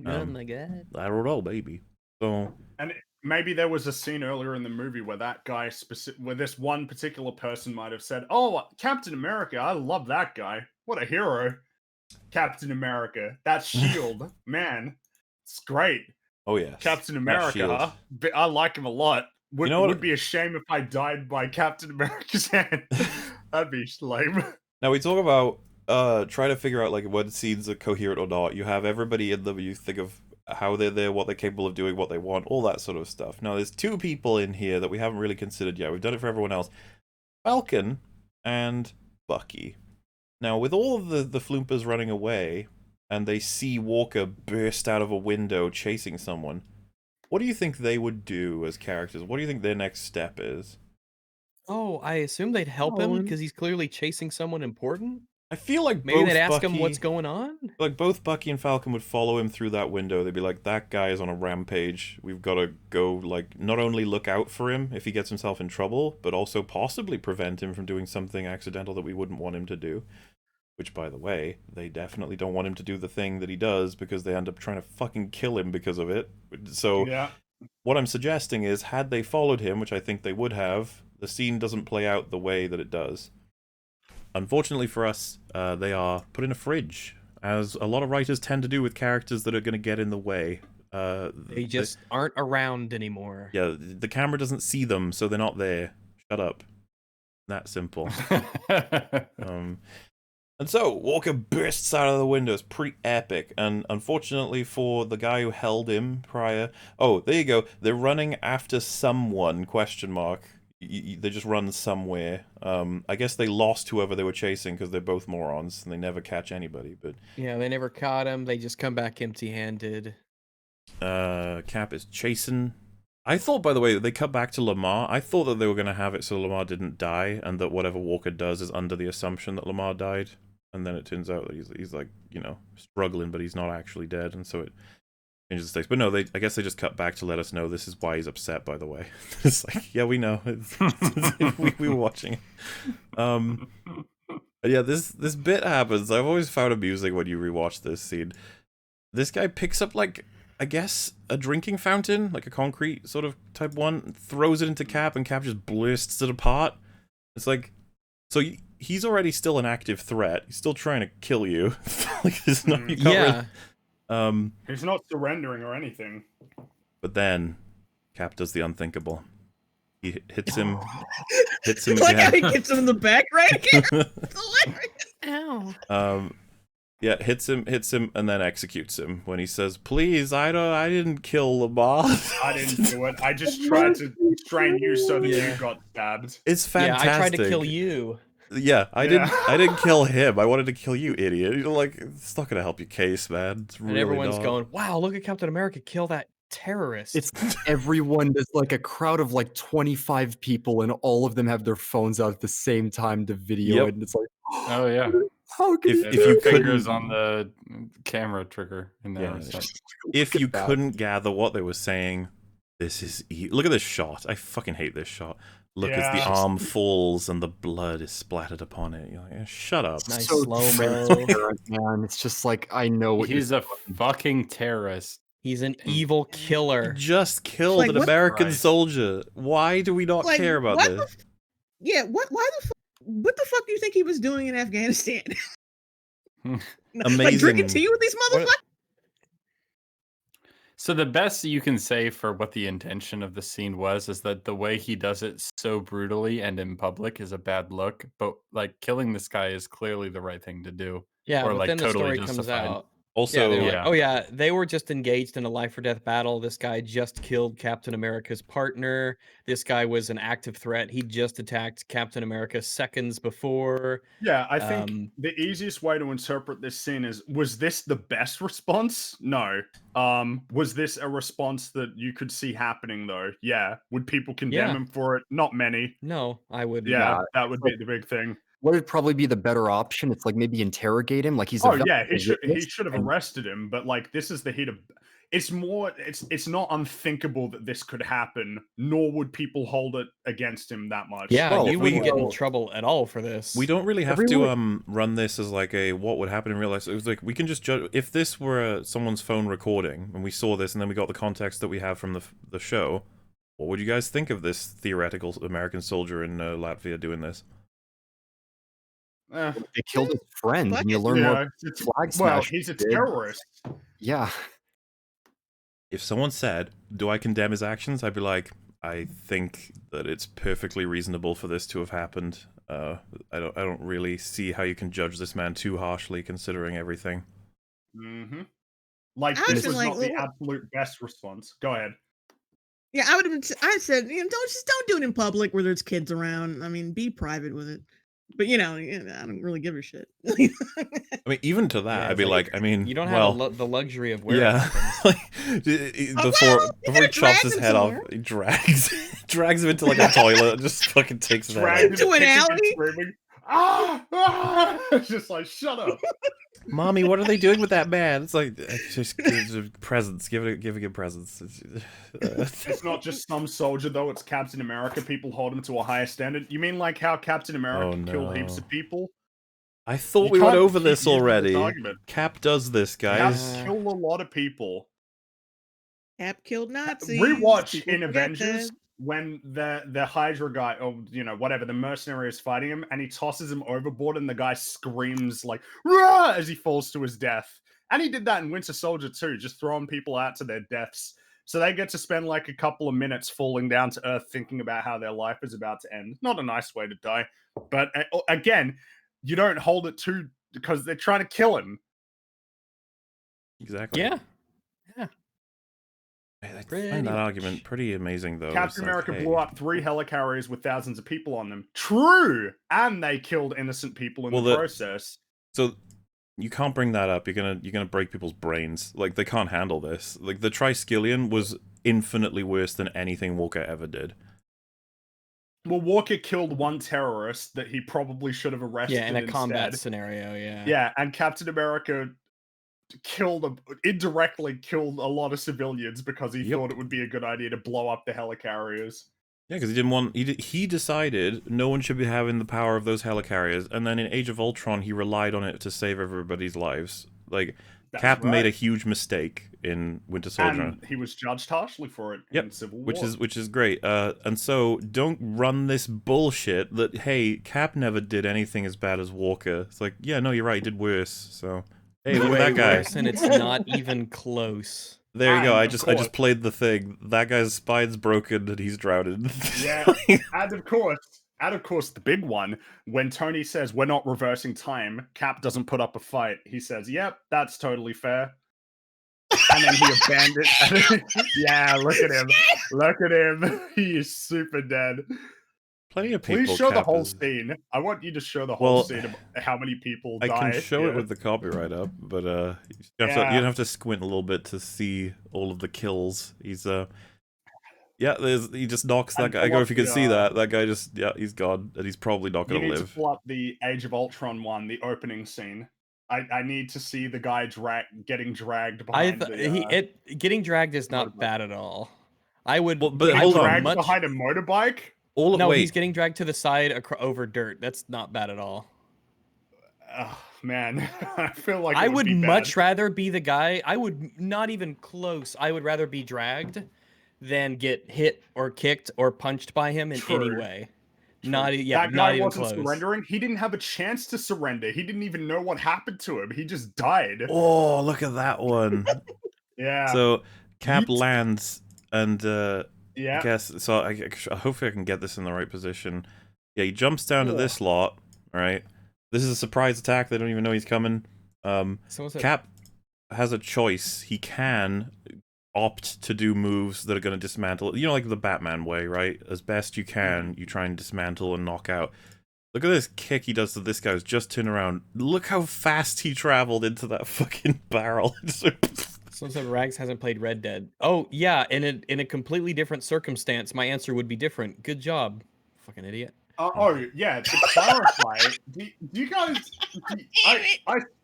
Oh my god. I don't know, baby. So, and maybe there was a scene earlier in the movie where that guy where this one particular person might have said, "Oh, Captain America, I love that guy. What a hero, Captain America. That shield, man, it's great. Oh yeah, Captain America, huh? I like him a lot. Would be a shame if I died by Captain America's hand. That'd be lame." Now we talk about try to figure out like what scenes are coherent or not. You have everybody in them. You think of how they're there, what they're capable of doing, what they want, all that sort of stuff. Now there's two people in here that we haven't really considered yet. We've done it for everyone else: Falcon and Bucky. Now with all of the floopers running away, and they see Walker burst out of a window chasing someone. What do you think they would do as characters? What do you think their next step is? Oh, I assume they'd help him because he's clearly chasing someone important. I feel like maybe both they'd ask Bucky, him what's going on. Like both Bucky and Falcon would follow him through that window. They'd be like, "That guy is on a rampage. We've got to go. Like, not only look out for him if he gets himself in trouble, but also possibly prevent him from doing something accidental that we wouldn't want him to do." Which, by the way, they definitely don't want him to do the thing that he does because they end up trying to fucking kill him because of it. So. Yeah. What I'm suggesting is, had they followed him, which I think they would have, the scene doesn't play out the way that it does. Unfortunately for us, they are put in a fridge, as a lot of writers tend to do with characters that are going to get in the way. They just aren't around anymore. Yeah, the camera doesn't see them, so they're not there. Shut up. That simple. And so Walker bursts out of the window. It's pretty epic. And unfortunately for the guy who held him prior, oh, there you go. They're running after someone? Question mark. They just run somewhere. I guess they lost whoever they were chasing because they're both morons and they never catch anybody. But yeah, they never caught him. They just come back empty-handed. Cap is chasing. I thought, by the way, they cut back to Lamar. I thought that they were going to have it so Lamar didn't die, and that whatever Walker does is under the assumption that Lamar died. And then it turns out that he's like, you know, struggling, but he's not actually dead, and so it changes the stakes. But no, I guess they just cut back to let us know this is why he's upset, by the way. It's like, yeah, we know. We were watching it. Yeah, this bit happens. I've always found amusing when you rewatch this scene. This guy picks up, like, I guess, a drinking fountain, like a concrete sort of type one, throws it into Cap, and Cap just blasts it apart. It's like, so he's already still an active threat. He's still trying to kill you. Like, there's no, you can't really, he's not surrendering or anything. But then Cap does the unthinkable. He hits him. Like how he gets him in the back, right? Ow. Yeah, hits him, and then executes him when he says, "Please, I didn't kill Lamar. I didn't do it. I just tried to train you so that you got stabbed." It's fantastic. Yeah, I tried to kill you. Yeah, I didn't kill him. I wanted to kill you, idiot. You know, like, it's not gonna help your case, man. It's really And everyone's not. going, "Wow, look at Captain America kill that terrorist." It's everyone. There's like a crowd of like 25 people, and all of them have their phones out at the same time to video it. And it's like, oh yeah. How could If Their you fingers couldn't, on the camera trigger in there. Yeah. So. if you couldn't gather what they were saying, this is look at this shot. I fucking hate this shot. Look as the arm falls and the blood is splattered upon it. You're like, shut up. Nice so slow-mo. transparent, man. It's just like, I know what He's a fucking terrorist. He's an evil killer. He just killed Like, an what- American Right. soldier. Why do we not Like, care about what this? Why the fuck? What the fuck do you think he was doing in Afghanistan? Like Amazing. drinking tea with these motherfuckers? So the best you can say for what the intention of the scene was is that the way he does it so brutally and in public is a bad look, but like killing this guy is clearly the right thing to do. Yeah, Or, but like, then the totally story comes justified. out. Also, Yeah, they were yeah. like, oh yeah, they were just engaged in a life or death battle. This guy just killed Captain America's partner. This guy was an active threat. He just attacked Captain America seconds before. Yeah, I think the easiest way to interpret this scene is, was this the best response? No. Was this a response that you could see happening though? Yeah. Would people condemn Yeah. him for it? Not many. No, I wouldn't. Yeah, Yeah, that would be the big thing. what would probably be the better option? It's like maybe interrogate him. Like he's a Oh yeah, he valuable should have witness, and arrested him, but like this is the heat of it's not unthinkable that this could happen, nor would people hold it against him that much. Yeah, Well, you we- wouldn't get in trouble at all for this. we don't really have Everyone- to run this as like a what would happen in real life. It was like we can just judge if this were someone's phone recording and we saw this and then we got the context that we have from the show. What would you guys think of this theoretical American soldier in Latvia doing this? Eh, they killed his friend, Fuck and you it. learn yeah, more. it's- Flag well, smash he's a did. terrorist. Yeah, If someone said, "Do I condemn his actions?" I'd be like, "I think that it's perfectly reasonable for this to have happened. I don't really see how you can judge this man too harshly, considering everything." Mm-hmm. Like I this feel was like, not the well, absolute best response. Go ahead. Yeah, I would have. I said, don't do it in public where there's kids around. I mean, be private with it. But I don't really give a shit. I mean, even to that, Yeah, I'd it's be like, like, I mean, You don't well, have the luxury of wearing yeah. weapons. Like, before he gotta chops drag his him head off, somewhere. he drags him into like a toilet and just fucking takes his head Dragged out. him Into an kicking and alley? screaming. Ah! It's just like, shut up. Mommy, what are they doing with that man? It's like just presents. Give it presents. It's not just some soldier though, it's Captain America. People hold him to a higher standard. You mean like how Captain America killed heaps of people? I thought You we went can't over keep this using already. argument. Cap does this, Cap guys. killed a lot of people. Cap killed Nazis. Rewatch People in forget Avengers that. when the Hydra guy, or whatever, the mercenary is fighting him, and he tosses him overboard, and the guy screams like "Rah!" as he falls to his death. And he did that in Winter Soldier too, just throwing people out to their deaths. So they get to spend like a couple of minutes falling down to earth thinking about how their life is about to end. Not a nice way to die. But again, you don't hold it too because they're trying to kill him. Exactly. Yeah. I Pretty find that much. argument pretty amazing, though. Captain It's like, America hey, blew up 3 helicarriers with thousands of people on them. True! And they killed innocent people in the process. So you can't bring that up. You're gonna break people's brains. Like, they can't handle this. Like, the Triskelion was infinitely worse than anything Walker ever did. Well, Walker killed one terrorist that he probably should have arrested Yeah, in a instead. combat scenario, yeah. Yeah, and Captain America indirectly killed a lot of civilians because he thought it would be a good idea to blow up the helicarriers. Yeah, because he didn't want. He decided no one should be having the power of those helicarriers, and then in Age of Ultron, he relied on it to save everybody's lives. Like, That's Cap made a right. huge mistake in Winter Soldier. And he was judged harshly for it in Civil War. Which is great. And so don't run this bullshit that, hey, Cap never did anything as bad as Walker. It's like, yeah, no, you're right, he did worse. So hey, look at that guy. Worse, and it's not even close. There you go. And I of just course- played the thing. That guy's spine's broken and he's drowned. Yeah, and of course, the big one, when Tony says we're not reversing time, Cap doesn't put up a fight. He says, "Yep, that's totally fair." And then he abandoned. Yeah, look at him. Look at him. He is super dead. Plenty of people. Please show the Cap whole is- scene. I want you to show the whole Well, scene of how many people I die. can show it here. with the copyright up, but you have to squint a little bit to see all of the kills. He's yeah, he just knocks that And guy. I pull go up if you can the, see that guy just he's gone and he's probably not You gonna need to live. pull up the Age of Ultron one, the opening scene. I need to see the guy getting dragged behind Getting dragged is not bad at all. I would. Well, but getting hold on. dragged behind a motorbike. Wait. He's getting dragged to the side over dirt. That's not bad at all. Oh, man, I feel like I would be much bad. rather be the guy. I would not even close. I would rather be dragged than get hit or kicked or punched by him in any way. Not that not guy even wasn't close. surrendering. He didn't have a chance to surrender. He didn't even know what happened to him. He just died. Oh, look at that one. Yeah. So Cap lands and Yeah. I guess so. Hopefully I can get this in the right position. Yeah, he jumps down to this lot. All right. This is a surprise attack. They don't even know he's coming. Cap has a choice. He can opt to do moves that are going to dismantle, like the Batman way, right? As best you can, you try and dismantle and knock out. Look at this kick he does to this guy who's just turned around. Look how fast he traveled into that fucking barrel. Someone said Rags hasn't played Red Dead. Oh yeah, in a completely different circumstance, my answer would be different. Good job, fucking idiot. Yeah. To clarify, do you guys?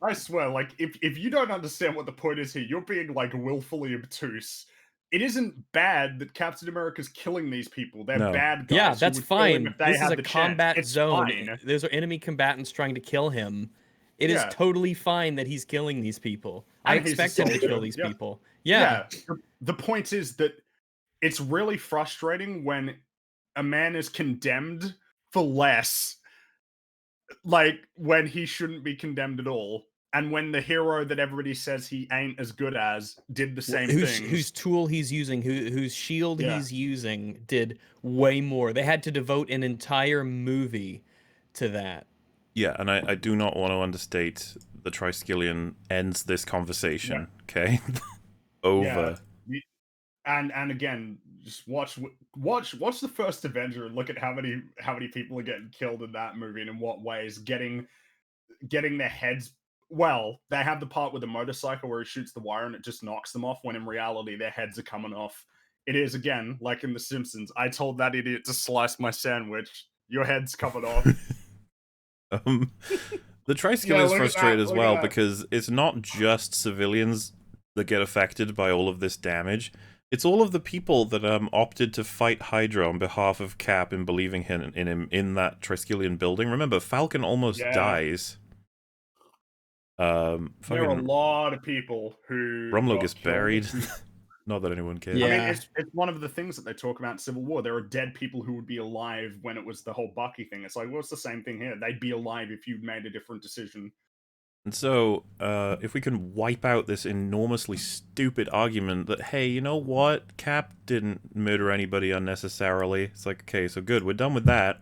I swear, like, if you don't understand what the point is here, you're being like willfully obtuse. It isn't bad that Captain America's killing these people. They're bad guys. Yeah, who that's would kill him fine. if they This is had a the chance. combat It's zone. fine. Those are enemy combatants trying to kill him. It is totally fine that he's killing these people. I And he's a expect him to soldier. kill these Yeah. people. Yeah. The point is that it's really frustrating when a man is condemned for less, like when he shouldn't be condemned at all, and when the hero that everybody says he ain't as good as did the same thing. Whose tool he's using, whose shield he's using, did way more. They had to devote an entire movie to that. Yeah, and I do not want to understate the Triskelion ends this conversation. Okay, over. Yeah. And again, just watch the first Avenger and look at how many people are getting killed in that movie and in what ways. Getting their heads. Well, they have the part with the motorcycle where he shoots the wire and it just knocks them off, when in reality their heads are coming off. It is, again, like in The Simpsons. I told that idiot to slice my sandwich. Your head's coming off. The Triskelion is look at frustrated that, as look at well that. because it's not just civilians that get affected by all of this damage. It's all of the people that opted to fight Hydra on behalf of Cap and believing in him in that Triskelion building. Remember, Falcon almost dies. There are a Fucking lot of people who Rumlow got gets killed. buried. Not that anyone cares. I mean, it's one of the things that they talk about in Civil War. There are dead people who would be alive when it was the whole Bucky thing. It's like, well, it's the same thing here. They'd be alive if you'd made a different decision. And so, if we can wipe out this enormously stupid argument that, hey, you know what? Cap didn't murder anybody unnecessarily. It's like, okay, so good, we're done with that.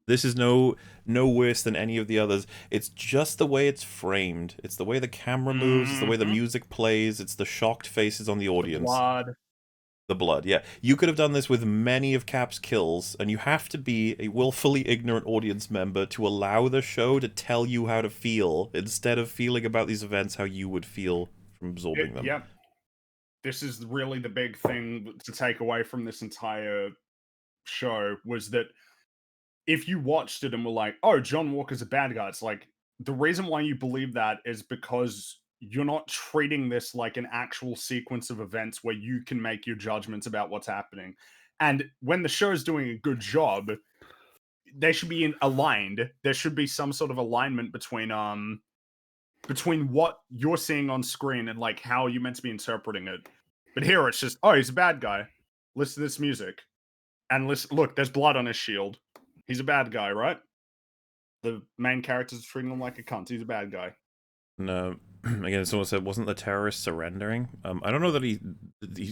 This is no worse than any of the others. It's just the way it's framed. It's the way the camera moves. It's the way the music plays. It's the shocked faces on the audience. The blood, yeah. You could have done this with many of Cap's kills, and you have to be a willfully ignorant audience member to allow the show to tell you how to feel, instead of feeling about these events how you would feel from absorbing them. Yep. This is really the big thing to take away from this entire show, was that if you watched it and were like, oh, John Walker's a bad guy, it's like, the reason why you believe that is because you're not treating this like an actual sequence of events where you can make your judgments about what's happening. And when the show is doing a good job, they should be aligned. There should be some sort of alignment between what you're seeing on screen and like how you're meant to be interpreting it. But here it's just, oh, he's a bad guy. Listen to this music. And listen, look, there's blood on his shield. He's a bad guy, right? The main character's treating him like a cunt. He's a bad guy. No, again, someone said, wasn't the terrorist surrendering? I don't know that he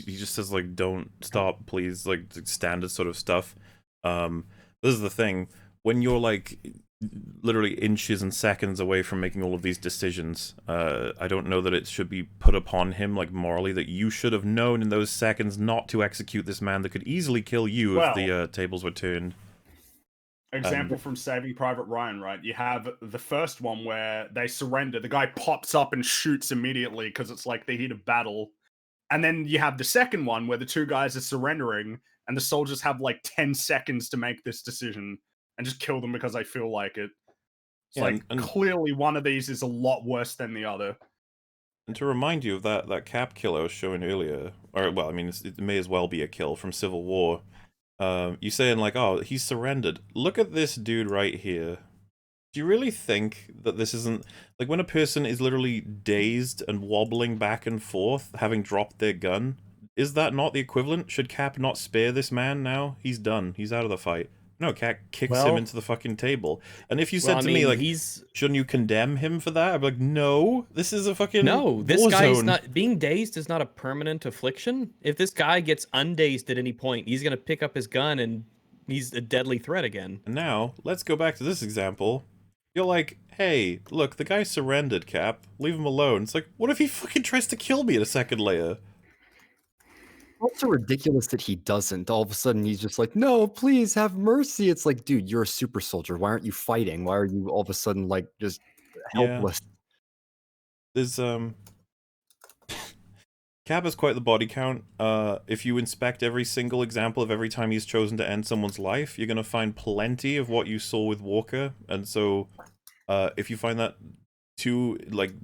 just says, like, don't stop, please, like, standard sort of stuff. This is the thing. When you're, like, literally inches and seconds away from making all of these decisions, I don't know that it should be put upon him, like, morally, that you should have known in those seconds not to execute this man that could easily kill you if the tables were turned. Example from Saving Private Ryan, right? You have the first one where they surrender. The guy pops up and shoots immediately because it's like the heat of battle. And then you have the second one where the two guys are surrendering and the soldiers have like 10 seconds to make this decision and just kill them because they feel like it. It's clearly one of these is a lot worse than the other. And to remind you of that Cap kill I was showing earlier, or, well, I mean, it may as well be a kill from Civil War. You saying like, oh, he's surrendered. Look at this dude right here. Do you really think that this isn't... Like, when a person is literally dazed and wobbling back and forth, having dropped their gun, is that not the equivalent? Should Cap not spare this man now? He's done. He's out of the fight. No, Cap kicks him into the fucking table. And if you said to me, like, shouldn't you condemn him for that? I'd be like, no, this is a fucking this war guy's zone. not... Being dazed is not a permanent affliction. If this guy gets undazed at any point, he's going to pick up his gun and he's a deadly threat again. And now, let's go back to this example. You're like, hey, look, the guy surrendered, Cap. Leave him alone. It's like, what if he fucking tries to kill me in a second later? Also ridiculous that he doesn't. All of a sudden, he's just like, no, please have mercy. It's like, dude, you're a super soldier. Why aren't you fighting? Why are you all of a sudden, like, just helpless? Yeah. There's, Cap has quite the body count. If you inspect every single example of every time he's chosen to end someone's life, you're going to find plenty of what you saw with Walker. And so, if you find that too, like,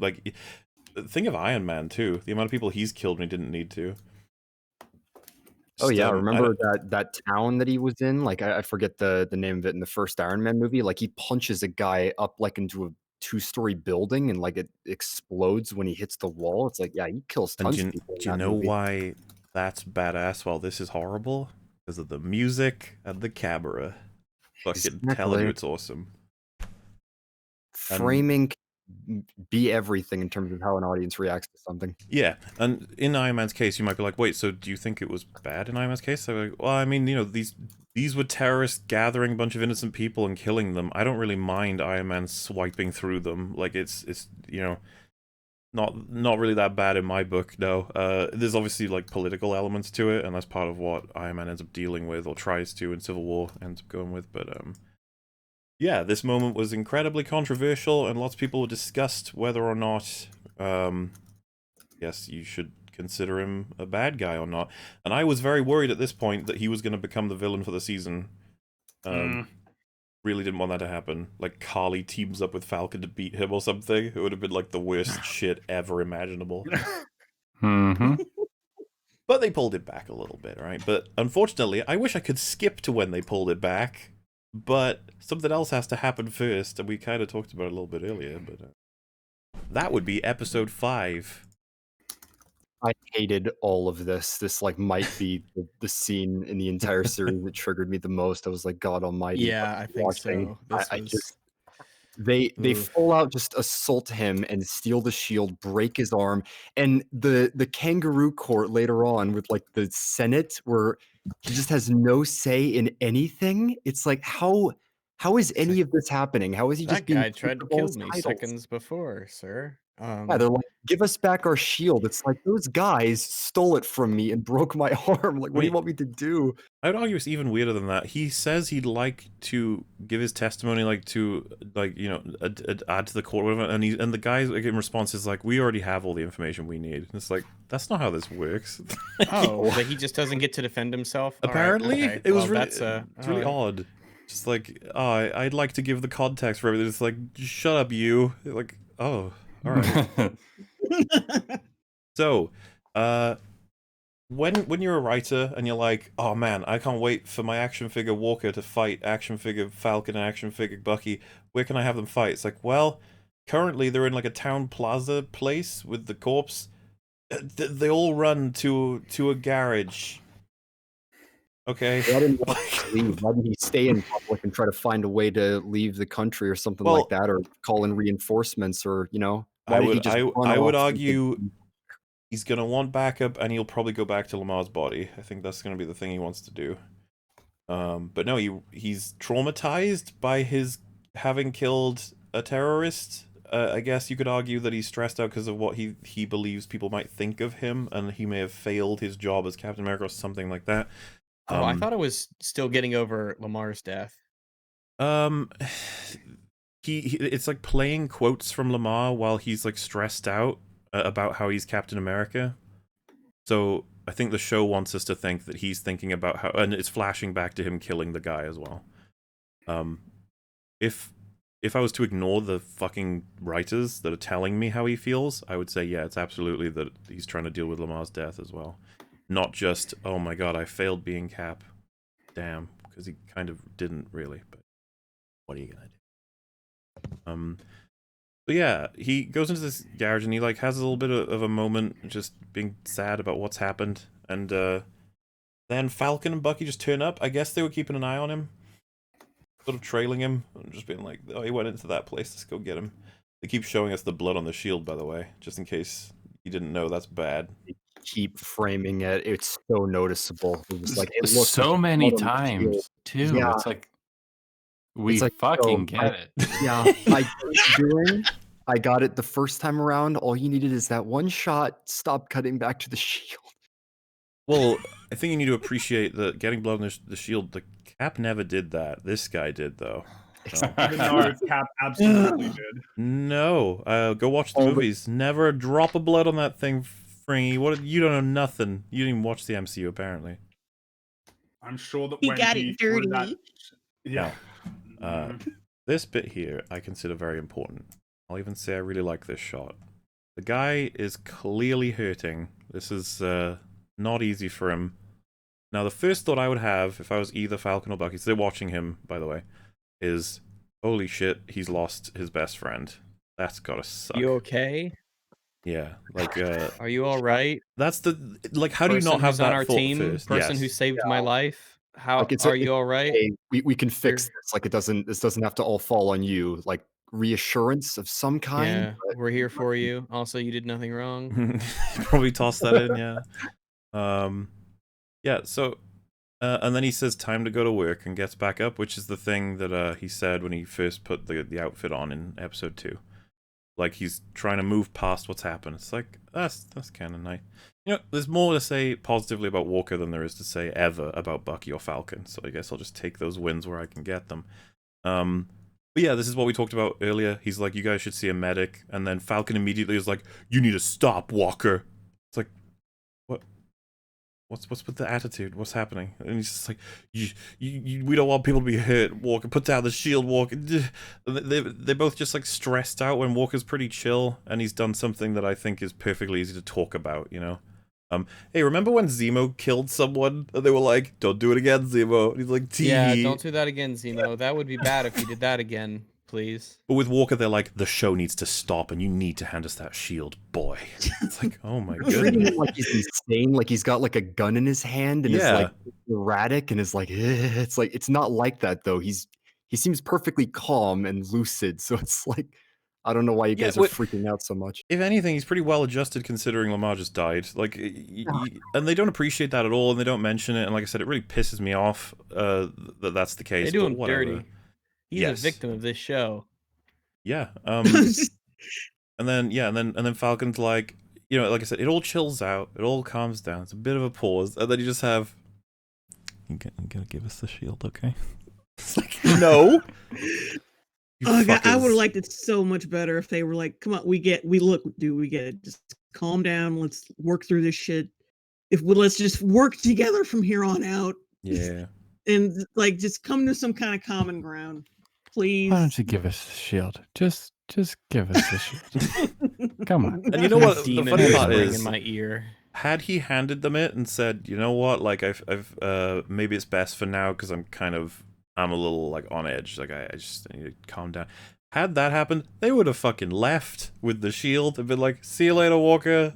think of Iron Man, too. The amount of people he's killed when he didn't need to. Oh yeah, remember that town that he was in? Like I forget the name of it in the first Iron Man movie. Like he punches a guy up like into a 2-story building and like it explodes when he hits the wall. It's like, yeah, he kills tons of people. Do you know why that's badass while this is horrible? Because of the music and the camera. Fucking telling you it's awesome. Framing be everything in terms of how an audience reacts to something. Yeah, and in Iron Man's case, you might be like, wait, so do you think it was bad in Iron Man's case? So, like, well, I mean, you know, these were terrorists gathering a bunch of innocent people and killing them. I don't really mind Iron Man swiping through them. Like, it's you know, not really that bad in my book, no. There's obviously, like, political elements to it, and that's part of what Iron Man ends up dealing with, or tries to, in Civil War ends up going with, but, yeah, this moment was incredibly controversial, and lots of people discussed whether or not, yes, you should consider him a bad guy or not. And I was very worried at this point that he was going to become the villain for the season. Really didn't want that to happen. Like, Carly teams up with Falcon to beat him or something. It would have been, like, the worst shit ever imaginable. But they pulled it back a little bit, right? But unfortunately, I wish I could skip to when they pulled it back. But something else has to happen first, and we kind of talked about it a little bit earlier, but that would be episode 5. I hated all of this. This, like, might be the scene in the entire series that triggered me the most. I was like, God almighty. Yeah, I think so. They Oof. full out just assault him and steal the shield, break his arm, and the kangaroo court later on with like the Senate where he just has no say in anything. It's like how is any of this happening? How is he just That being guy tried to stripped of all kill his me titles? seconds before, sir. Yeah, they're like, give us back our shield. It's like those guys stole it from me and broke my arm. Like, what do you Wait. want me to do? I would argue it's even weirder than that. He says he'd like to give his testimony, like to, like, you know, add to the court, or whatever. And the guy like, in response is like, "We already have all the information we need." And it's like, that's not how this works. Oh, but he just doesn't get to defend himself. All right, Apparently, okay. it was Well, really, that's it's really all odd. Just like, oh, I'd like to give the context for everything. It's like, shut up, you. Like, oh, all right. So, when you're a writer and you're like, oh man, I can't wait for my action figure Walker to fight action figure Falcon and action figure Bucky, where can I have them fight? It's like, well, currently they're in like a town plaza place with the corpse. They all run to a garage. Okay. Why didn't he leave? Why didn't he stay in public and try to find a way to leave the country or something Well, like that, or call in reinforcements, or you know? Why I did he would just run I would off argue he's gonna want backup, and he'll probably go back to Lamar's body. I think that's gonna be the thing he wants to do. But no, he's traumatized by his having killed a terrorist. I guess you could argue that he's stressed out because of what he believes people might think of him, and he may have failed his job as Captain America or something like that. Oh, I thought it was still getting over Lamar's death. It's like playing quotes from Lamar while he's like stressed out about how he's Captain America. So I think the show wants us to think that he's thinking about how, and it's flashing back to him killing the guy as well. If I was to ignore the fucking writers that are telling me how he feels, I would say, yeah, it's absolutely that he's trying to deal with Lamar's death as well. Not just, oh my god, I failed being Cap. Damn, because he kind of didn't really, but what are you gonna do? But yeah, he goes into this garage and he like has a little bit of a moment just being sad about what's happened, and then Falcon and Bucky just turn up. I guess they were keeping an eye on him, sort of trailing him, and just being like, oh, he went into that place, let's go get him. They keep showing us the blood on the shield, by the way, just in case you didn't know. That's bad. Keep framing it. It's so noticeable. It was like it looks so like many blood on the shield. times too. Yeah. It's like we It's like, fucking so get it. Yeah, I got it the first time around. All you needed is that one shot. Stop cutting back to the shield. Well, I think you need to appreciate that getting blood on the shield, the Cap never did that. This guy did, though. So. Even though Cap absolutely did. No, go watch the movies. Never a drop of blood on that thing, Fringy. What? You don't know nothing. You didn't even watch the MCU, apparently. I'm sure that He when got he it threw dirty. that, yeah. This bit here, I consider very important. I'll even say I really like this shot. The guy is clearly hurting. This is not easy for him. Now, the first thought I would have if I was either Falcon or Bucky, so they're watching him, by the way, is, holy shit, he's lost his best friend. That's gotta suck. You okay? Yeah, like, Are you all right? that's the, like, how do you Person not have who's that on our thought team? first? Person who Yes. saved my life? How Like, are you all right? Hey, we can fix this. Like, this doesn't have to all fall on you. Like reassurance of some kind. Yeah, we're here for you. Also, you did nothing wrong. Probably toss that in, yeah. Yeah, so, and then he says time to go to work and gets back up, which is the thing that he said when he first put the outfit on in episode 2. Like, he's trying to move past what's happened. It's like, that's kind of nice. You know, there's more to say positively about Walker than there is to say ever about Bucky or Falcon, so I guess I'll just take those wins where I can get them. But yeah, this is what we talked about earlier. He's like, you guys should see a medic, and then Falcon immediately is like, you need to stop, Walker. It's like, what? What's with the attitude? What's happening? And he's just like, we don't want people to be hurt, Walker. Put down the shield, Walker. They're both just like stressed out when Walker's pretty chill, and he's done something that I think is perfectly easy to talk about, you know? Hey, remember when Zemo killed someone and they were like, don't do it again, Zemo? And he's like, tee. Yeah, don't do that again, Zemo. That would be bad if you did that again, please. But with Walker, they're like, the show needs to stop and you need to hand us that shield, boy. It's like, oh my Treating goodness. him like he's insane, like he's got like a gun in his hand and is like erratic and is like, it's like, it's not like that though. He's he seems perfectly calm and lucid. So it's like, I don't know why you Yeah, guys are freaking out so much. If anything, he's pretty well adjusted considering Lamar just died. Like, and they don't appreciate that at all, and they don't mention it. And like I said, it really pisses me off that that's the case. They do but him whatever. dirty. He's Yes. a victim of this show. Yeah. And then Falcon's like, you know, like I said, it all chills out, it all calms down. It's a bit of a pause, and then you just have, you gotta give us the shield, okay? It's like, no. Oh God, I would have liked it so much better if they were like, "Come on, we get it. Just calm down. Let's work through this shit. Let's just work together from here on out." Yeah. And like, just come to some kind of common ground, please. Why don't you give us the shield? Just give us the shield. Come on. And you know what? The funny part is, in my ear. had he handed them it and said, you know what, like I've maybe it's best for now because I'm a little like on edge, like I just need to calm down. Had that happened, they would have fucking left with the shield and been like, see you later, Walker.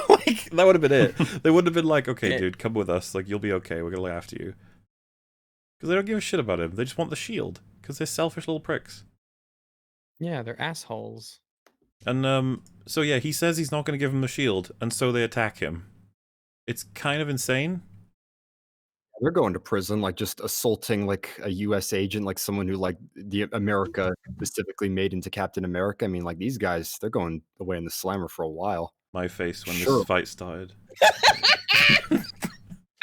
Like, that would have been it. They wouldn't have been like, okay, dude, come with us, like you'll be okay, we're gonna look after you. Because they don't give a shit about him, they just want the shield, because they're selfish little pricks. Yeah, they're assholes. And so yeah, he says he's not gonna give him the shield, and so they attack him. It's kind of insane. They're going to prison, like just assaulting like a U.S. agent, like someone who like the America specifically made into Captain America. I mean, like these guys, they're going away in the slammer for a while. My face when this fight started.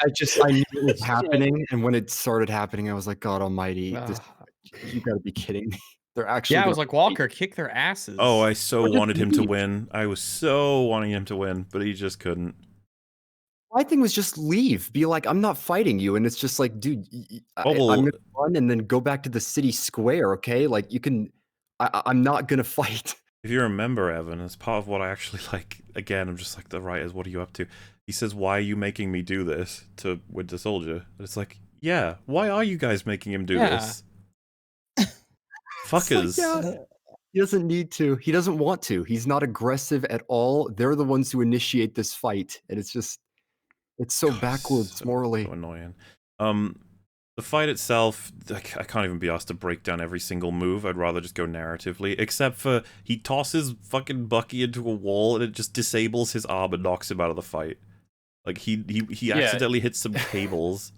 I knew it was happening, and when it started happening, I was like, God Almighty, you got to be kidding me. They're actually. Yeah, I was like, Walker, kick their asses. Oh, I so wanted him to win. I was so wanting him to win, but he just couldn't. My thing was just leave. Be like, I'm not fighting you. And it's just like, dude, I'm going to run and then go back to the city square, okay? Like, you can... I'm not going to fight. If you remember, Evan, as part of what I actually like, again, I'm just like, the writers, what are you up to? He says, why are you making me do this to Winter Soldier? And it's like, yeah, why are you guys making him do this? Fuckers. Like, yeah. He doesn't need to. He doesn't want to. He's not aggressive at all. They're the ones who initiate this fight. And it's just... It's so backwards morally. So annoying. The fight itself, I can't even be asked to break down every single move. I'd rather just go narratively. Except for he tosses fucking Bucky into a wall and it just disables his arm and knocks him out of the fight. Like he accidentally hits some cables.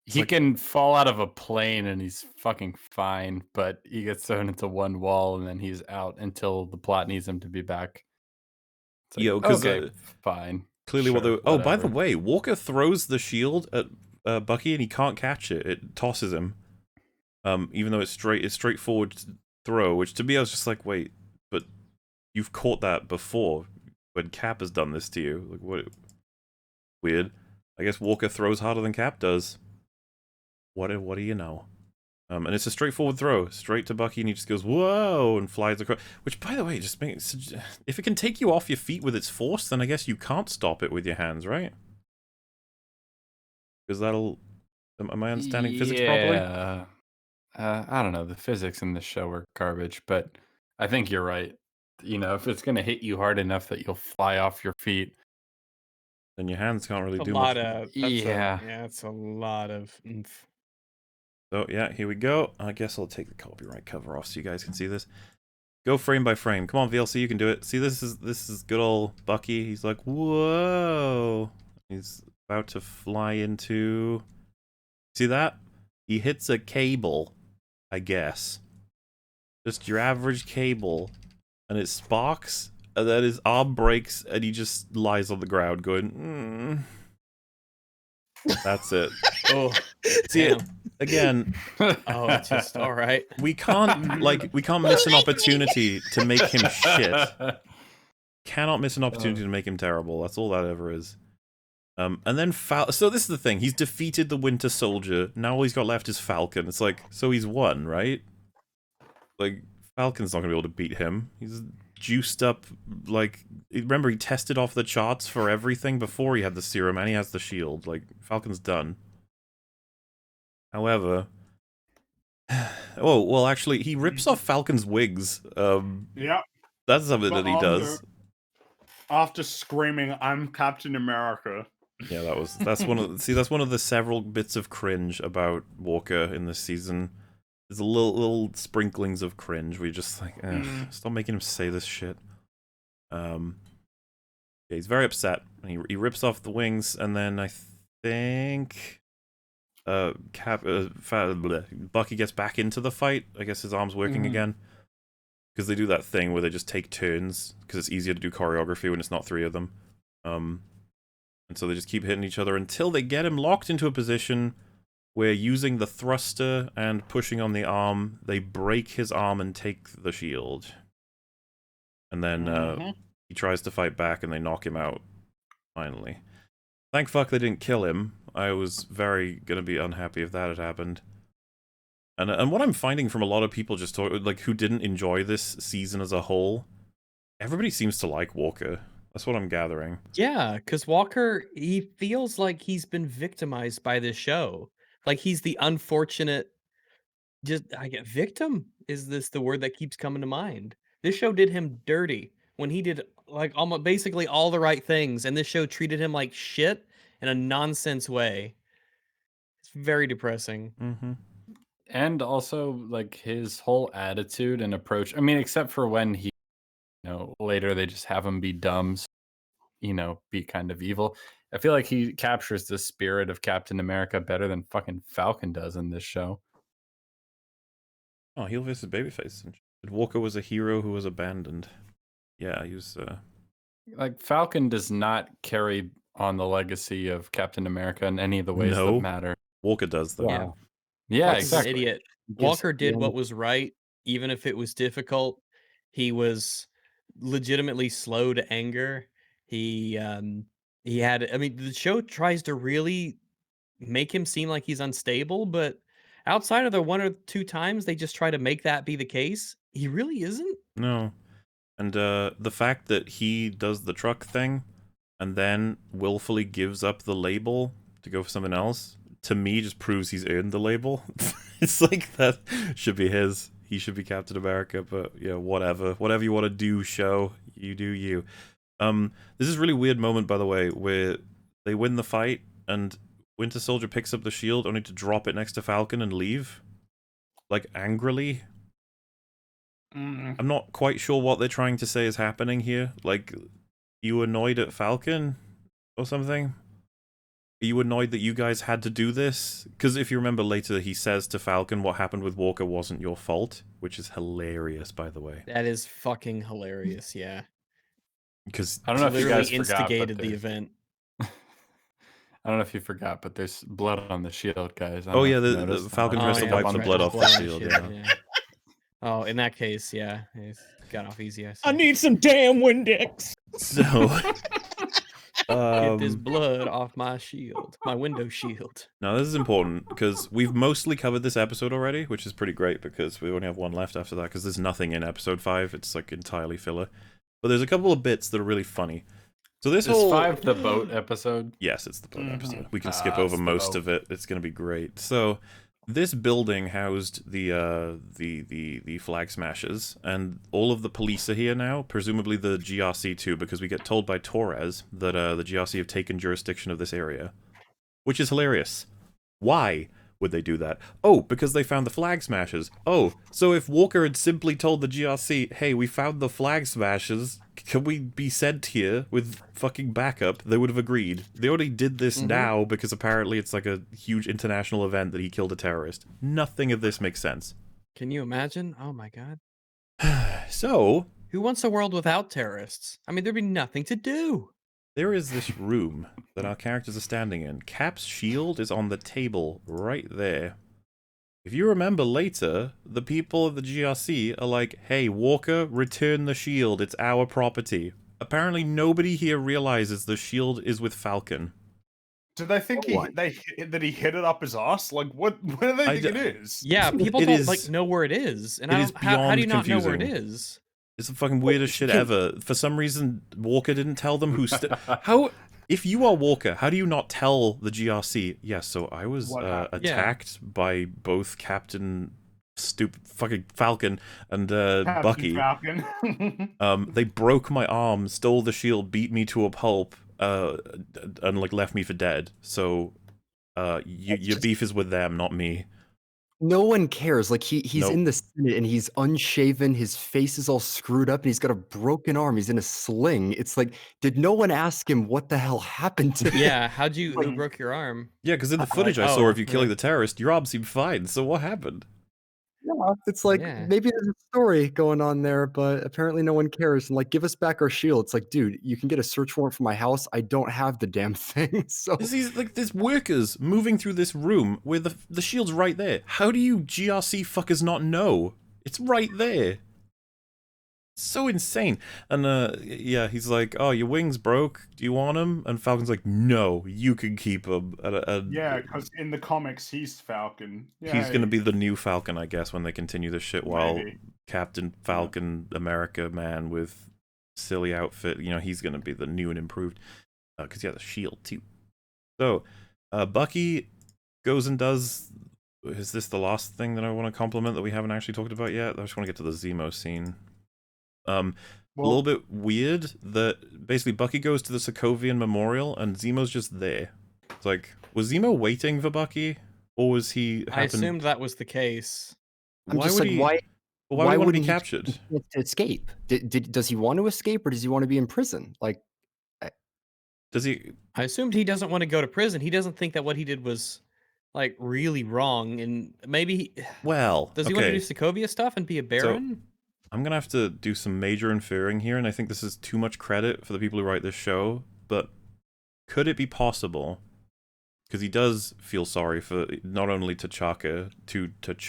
He can fall out of a plane and he's fucking fine, but he gets thrown into one wall and then he's out until the plot needs him to be back. It's like, okay, fine. Clearly, sure, oh, by the way, Walker throws the shield at Bucky and he can't catch it. It tosses him. Even though it's straightforward throw, which to me I was just like, wait, but you've caught that before when Cap has done this to you. Like, what? Weird. I guess Walker throws harder than Cap does. What do you know? And it's a straightforward throw, straight to Bucky, and he just goes, whoa, and flies across. Which, by the way, just makes... If it can take you off your feet with its force, then I guess you can't stop it with your hands, right? Because that'll... Am I understanding physics properly? Yeah. I don't know. The physics in this show are garbage, but I think you're right. You know, if it's going to hit you hard enough that you'll fly off your feet, then your hands can't really do much. It's a lot of... So, yeah, here we go. I guess I'll take the copyright cover off so you guys can see this. Go frame by frame. Come on, VLC, you can do it. See, this is good old Bucky. He's like, whoa. He's about to fly into... See that? He hits a cable, I guess. Just your average cable. And it sparks, and then his arm breaks, and he just lies on the ground going, That's it. Oh, see it again. Oh, it's just all right. We can't miss an opportunity to make him shit. Cannot miss an opportunity to make him terrible. That's all that ever is. And then so this is the thing. He's defeated the Winter Soldier. Now all he's got left is Falcon. It's like, so he's won, right? Like, Falcon's not gonna be able to beat him. He's juiced up, like, remember he tested off the charts for everything before he had the serum, and he has the shield. Like, Falcon's done. However, oh, well, actually, he rips off Falcon's wigs. Yeah. That's something that he does. After screaming, "I'm Captain America." Yeah, that's one of the several bits of cringe about Walker in this season. There's a little sprinklings of cringe. We just like, stop making him say this shit. Yeah, he's very upset. And he rips off the wings, and then I think Bucky gets back into the fight. I guess his arm's working again. Because they do that thing where they just take turns, because it's easier to do choreography when it's not 3 of them. And so they just keep hitting each other until they get him locked into a position where, using the thruster and pushing on the arm, they break his arm and take the shield. And then he tries to fight back and they knock him out, finally. Thank fuck they didn't kill him. I was very gonna be unhappy if that had happened. And what I'm finding from a lot of people just who didn't enjoy this season as a whole, everybody seems to like Walker. That's what I'm gathering. Yeah, because Walker, he feels like he's been victimized by this show. Like he's the unfortunate, victim. Is this the word that keeps coming to mind? This show did him dirty when he did like almost basically all the right things, and this show treated him like shit in a nonsense way. It's very depressing. And also, like, his whole attitude and approach. I mean, except for when he, later they just have him be dumb, be kind of evil. I feel like he captures the spirit of Captain America better than fucking Falcon does in this show. Oh, heel versus babyface. Walker was a hero who was abandoned. Yeah, he was. Like, Falcon does not carry on the legacy of Captain America in any of the ways that matter. Walker does, though. Yeah, Walker's exactly. an idiot. Walker did what was right, even if it was difficult. He was legitimately slow to anger. He had. I mean, the show tries to really make him seem like he's unstable, but outside of the 1 or 2 times they just try to make that be the case, he really isn't. No. And the fact that he does the truck thing and then willfully gives up the label to go for something else, to me, just proves he's earned the label. It's like, that should be his. He should be Captain America, but yeah, whatever. Whatever you want to do, show. You do you. This is a really weird moment, by the way, where they win the fight and Winter Soldier picks up the shield only to drop it next to Falcon and leave. Like, angrily. I'm not quite sure what they're trying to say is happening here. Like, you annoyed at Falcon or something? Are you annoyed that you guys had to do this? Because if you remember later, he says to Falcon, what happened with Walker wasn't your fault, which is hilarious, by the way. That is fucking hilarious, yeah. Because I don't know if you guys instigated the event. I don't know if you forgot, but there's blood on the shield, guys. Oh yeah, the Falcon tries to wipe the blood off the shield. Yeah. Oh, in that case, yeah, he's got off easy. I need some damn Windex. So, get this blood off my shield, my window shield. Now this is important because we've mostly covered this episode already, which is pretty great because we only have 1 left after that because there's nothing in episode 5. It's like entirely filler. But there's a couple of bits that are really funny. So this is 5 the boat episode? Yes, it's the boat episode. We can skip over most of it. It's going to be great. So this building housed the flag smashers, and all of the police are here now, presumably the GRC too, because we get told by Torres that the GRC have taken jurisdiction of this area, which is hilarious. Why would they do that? Oh, because they found the flag smashers. Oh, so if Walker had simply told the GRC, hey, we found the flag smashers, can we be sent here with fucking backup? They would have agreed. They already did this now because apparently it's like a huge international event that he killed a terrorist. Nothing of this makes sense. Can you imagine? Oh my god. So, who wants a world without terrorists? I mean, there'd be nothing to do. There is this room that our characters are standing in. Cap's shield is on the table right there. If you remember later, the people of the GRC are like, hey, Walker, return the shield. It's our property. Apparently nobody here realizes the shield is with Falcon. Do they think that he hit it up his ass? Like, what do they think it is? Yeah, people don't know where it is. And how do you not know where it is? It's the fucking weirdest shit ever. For some reason, Walker didn't tell them who... How... If you are Walker, how do you not tell the GRC? Yeah, so I was attacked by both Captain fucking Falcon and Bucky. Falcon. They broke my arm, stole the shield, beat me to a pulp, and like left me for dead. So your beef is with them, not me. no one cares. Like he's Nope. in the Senate and he's unshaven. His face is all screwed up and he's got a broken arm. He's in a sling. It's like, did no one ask him what the hell happened to him? Yeah, who Like- broke your arm? Yeah, because in the Like, footage I saw oh, of you killing yeah. the terrorist, your arm seemed fine. So what happened? Yeah, it's like Yeah. maybe there's a story going on there, but apparently no one cares. And like, give us back our shield. It's like, dude, you can get a search warrant for my house. I don't have the damn thing. So There's workers moving through this room where the shield's right there. How do you GRC fuckers not know? It's right there. So insane. And yeah, he's like, "Oh, your wings broke. Do you want them?" And Falcon's like, "No, you can keep them." Yeah, because in the comics he's Falcon. He's gonna be the new Falcon, I guess, when they continue this shit. While Maybe. Captain Falcon, America man with silly outfit, you know, he's gonna be the new and improved, because he has a shield too. So, Bucky goes and does. Is this the last thing that I want to compliment that we haven't actually talked about yet? I just want to get to the Zemo scene. A little bit weird that basically Bucky goes to the Sokovian Memorial and Zemo's just there. It's like, was Zemo waiting for Bucky, or was he? I assumed that was the case. I'm just like, why would he want to be wouldn't he captured? to escape? Does he want to escape or does he want to be in prison? Like, Does he? I assumed he doesn't want to go to prison. He doesn't think that what he did was like really wrong, and maybe Well, does he want to do Sokovia stuff and be a baron? I'm gonna have to do some major inferring here, and I think this is too much credit for the people who write this show, but could it be possible, because he does feel sorry for not only T'Challa,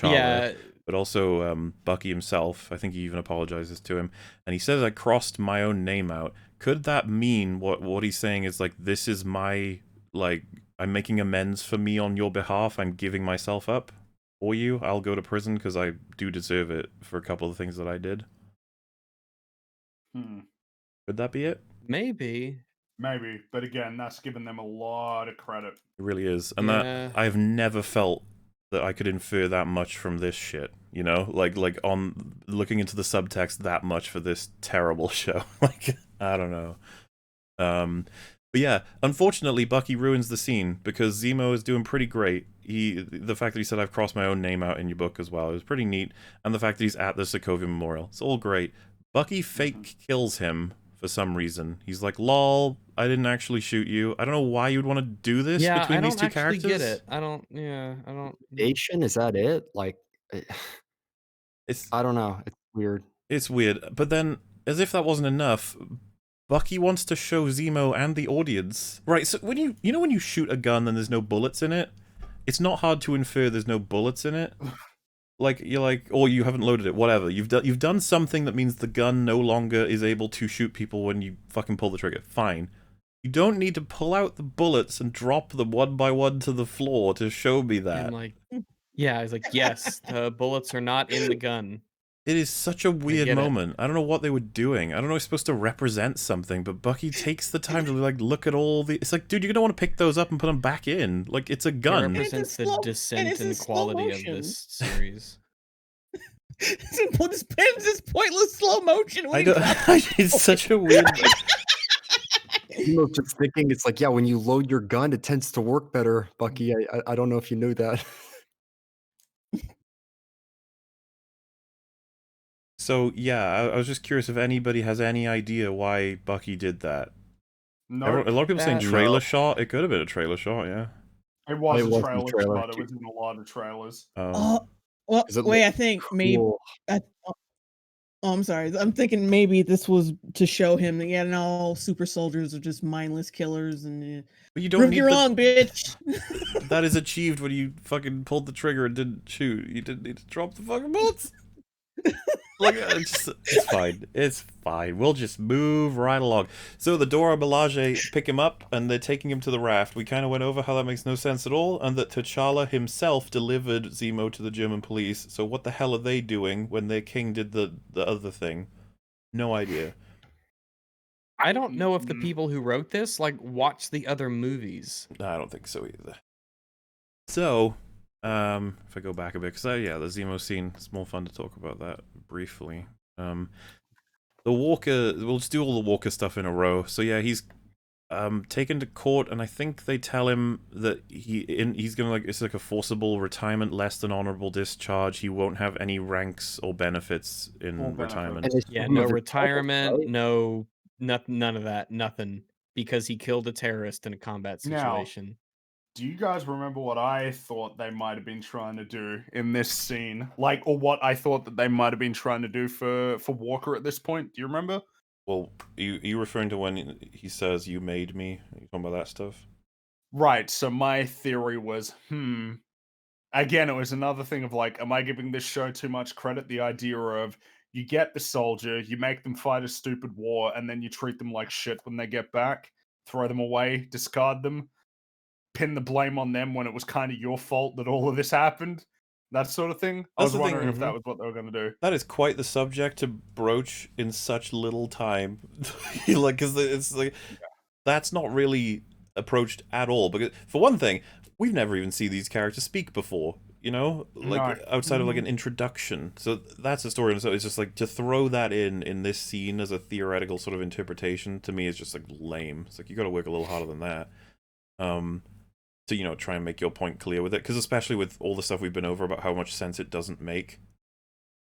Yeah, but also Bucky himself. I think he even apologizes to him, and he says, "I crossed my own name out." Could that mean what he's saying is like, this is my, like, I'm making amends for me on your behalf, I'm giving myself up for you, I'll go to prison because I do deserve it for a couple of things that I did? Could that be it? maybe. Maybe, but again, that's giving them a lot of credit. It really is. And Yeah. that I've never felt that I could infer that much from this shit, you know? Like on looking into the subtext that much for this terrible show. Like, I don't know. But yeah, unfortunately Bucky ruins the scene because Zemo is doing pretty great. The fact that he said, "I've crossed my own name out" in your book as well, it was pretty neat. And the fact that he's at the Sokovia Memorial, it's all great. Bucky fake kills him for some reason. He's like, "Lol, I didn't actually shoot you." I don't know why you'd want to do this Yeah, between I don't these two actually characters. get it. I don't. Yeah, I don't. Nation, is that it? Like, I don't know. It's weird. It's weird. But then, as if that wasn't enough, Bucky wants to show Zemo and the audience. Right, so when you know when you shoot a gun and there's no bullets in it, it's not hard to infer there's no bullets in it. Like, you're like, or you haven't loaded it, whatever. You've done something that means the gun no longer is able to shoot people when you fucking pull the trigger. Fine. You don't need to pull out the bullets and drop them one by one to the floor to show me that. And like, yeah, he's like, yes, the bullets are not in the gun. It is such a weird get it. moment. I don't know what they were doing. I don't know if it's supposed to represent something, but Bucky takes the time to like look at all the... It's like, dude, you're gonna want to pick those up and put them back in. Like, it's a It gun. represents the descent in quality of this series. This pointless slow motion. I don't... It's such a weird... Zemo's just thinking, it's like, yeah, when you load your gun, it tends to work better, Bucky. I don't know if you knew that. So, yeah, I was just curious if anybody has any idea why Bucky did that. No, A lot of people saying No. trailer shot. It could have been a trailer shot, yeah. it was It a was a trailer trailer. shot. It was in a lot of trailers. Oh, well, Is it wait. like I think maybe. cool? Oh, I'm sorry. I'm thinking maybe this was to show him that yeah, not all super soldiers are just mindless killers and. But you don't Prove need you wrong, bitch. That is achieved when you fucking pulled the trigger and didn't shoot. You didn't need to drop the fucking bullets. Like, it's fine. It's fine. We'll just move right along. So the Dora Milaje pick him up, and they're taking him to the raft. We kind of went over how that makes no sense at all, and that T'Challa himself delivered Zemo to the German police. So what the hell are they doing when their king did the other thing? No idea. I don't know if the people who wrote this like watched the other movies. I don't think so either. So, if I go back a bit, because yeah, the Zemo scene, it's more fun to talk about that briefly. The Walker, we'll just do all the Walker stuff in a row. So yeah, he's taken to court, and I think they tell him that he's gonna it's like a forcible retirement, less than honorable discharge. He won't have any ranks or benefits in retirement. Yeah, no retirement, no none of that, nothing, because he killed a terrorist in a combat situation. Do you guys remember what I thought they might have been trying to do in this scene? Like, or what I thought that they might have been trying to do for Walker at this point? Do you remember? Well, you referring to when he says, "You made me"? Are you talking about that stuff? Right. So my theory was, again, it was another thing of like, am I giving this show too much credit? The idea of you get the soldier, you make them fight a stupid war, and then you treat them like shit when they get back, throw them away, discard them, pin the blame on them when it was kind of your fault that all of this happened, that sort of thing. I was wondering if that was what they were going to do. That is quite the subject to broach in such little time. Like, because it's like, that's not really approached at all. Because, for one thing, we've never even seen these characters speak before, you know? Like, outside of, like, an introduction. So that's a story. And so it's just, like, to throw that in this scene as a theoretical sort of interpretation, to me, is just, like, lame. It's like, you gotta work a little harder than that. To, you know, try and make your point clear with it. Because especially with all the stuff we've been over about how much sense it doesn't make.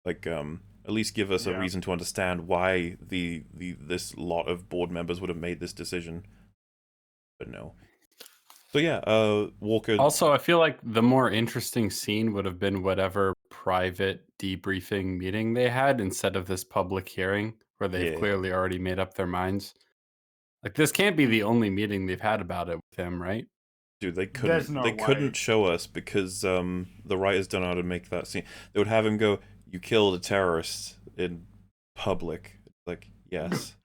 Like, at least give us a reason to understand why this lot of board members would have made this decision. But no. So yeah, Walker... Also, I feel like the more interesting scene would have been whatever private debriefing meeting they had instead of this public hearing where they've clearly already made up their minds. Like, this can't be the only meeting they've had about it with him, right? Dude, they couldn't show us because the writers don't know how to make that scene. They would have him go, "You killed a terrorist in public." Like, yes.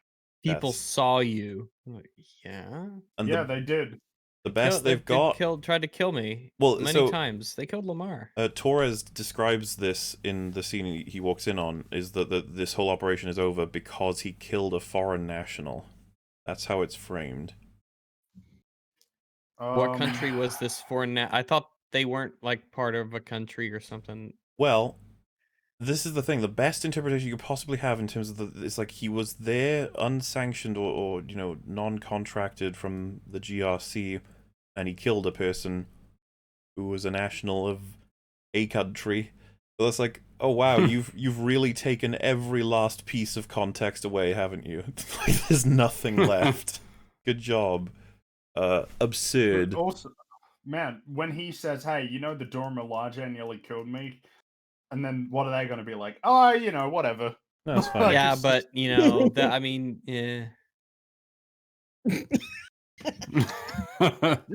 People saw you. Like, yeah. And they did. The best they've got... tried to kill me many times. They killed Lamar. Torres describes this in the scene he walks in on, is that this whole operation is over because he killed a foreign national. That's how it's framed. What country was this foreign? I thought they weren't like part of a country or something. Well, this is the thing. The best interpretation you could possibly have in terms of it's like he was there unsanctioned or you know, non-contracted from the GRC, and he killed a person who was a national of a country. So that's like, oh wow, you've really taken every last piece of context away, haven't you? Like, there's nothing left. Good job. Absurd. Also, man, when he says, "Hey, you know the Dora Milaje nearly killed me," and then what are they going to be like? Oh, you know, whatever. No, it's fine. Yeah, but you know, I mean, yeah.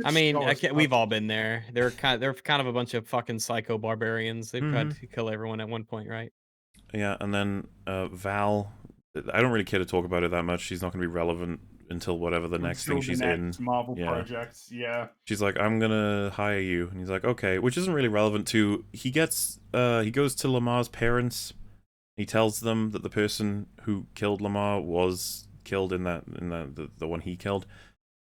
I mean, we've all been there. They're kind of a bunch of fucking psycho barbarians. They've tried to kill everyone at one point, right? Yeah, and then Val. I don't really care to talk about it that much. She's not going to be relevant until whatever the next thing she's in. Marvel projects, She's like, "I'm gonna hire you," and he's like, "Okay," which isn't really relevant to. He goes to Lamar's parents. He tells them that the person who killed Lamar was killed in the one he killed,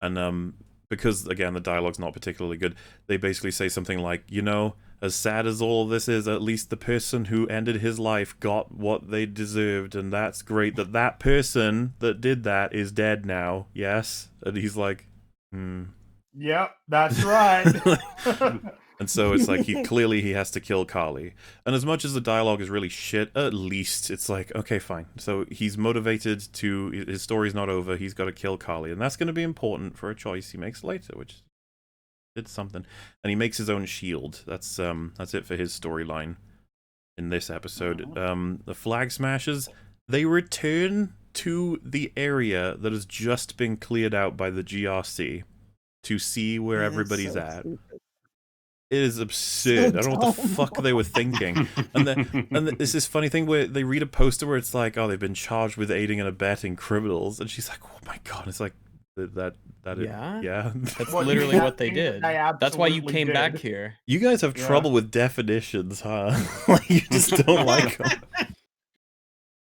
and because again the dialogue's not particularly good, they basically say something like, you know, as sad as all of this is, at least the person who ended his life got what they deserved, and that's great that person that did that is dead now, yes? And he's like, Yep, that's right. And so it's like he has to kill Carly. And as much as the dialogue is really shit, at least it's like, okay, fine. So he's motivated to, his story's not over, he's got to kill Carly. And that's going to be important for a choice he makes later, which did something. And he makes his own shield. That's it for his storyline in this episode. The Flag Smashers, they return to the area that has just been cleared out by the GRC to see where everybody's at. It is absurd. I don't know what the fuck they were thinking. And there's this funny thing where they read a poster where it's like, oh, they've been charged with aiding and abetting criminals, and she's like, oh my god. It's like that. Yeah. That's literally what they did. That's why you came back here. You guys have trouble with definitions, huh? Like, you just don't like them.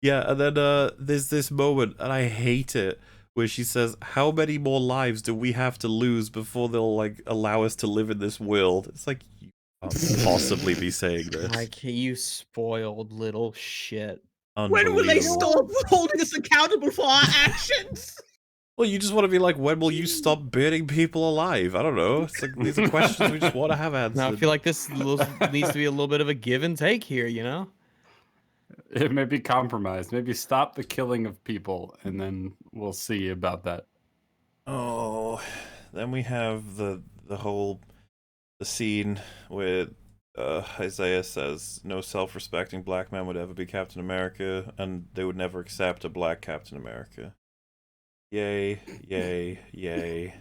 Yeah, and then there's this moment, and I hate it, where she says, how many more lives do we have to lose before they'll, like, allow us to live in this world? It's like, you can't possibly be saying this. Like, you spoiled little shit. When will they stop holding us accountable for our actions? Well, you just want to be like, when will you stop burning people alive? I don't know. It's like these are questions we just want to have answered. Now I feel like this needs to be a little bit of a give and take here, you know? It may be compromised. Maybe stop the killing of people, and then we'll see about that. Oh, then we have the scene where Isaiah says no self-respecting black man would ever be Captain America, and they would never accept a black Captain America. Yay, yay, yay.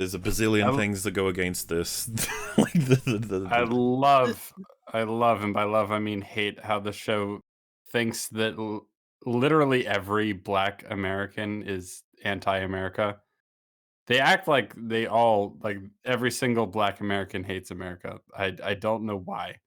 There's a bazillion things that go against this. Like I love, and by love I mean hate, how the show thinks that literally every black American is anti-America. They act like they all, like every single black American hates America. I don't know why.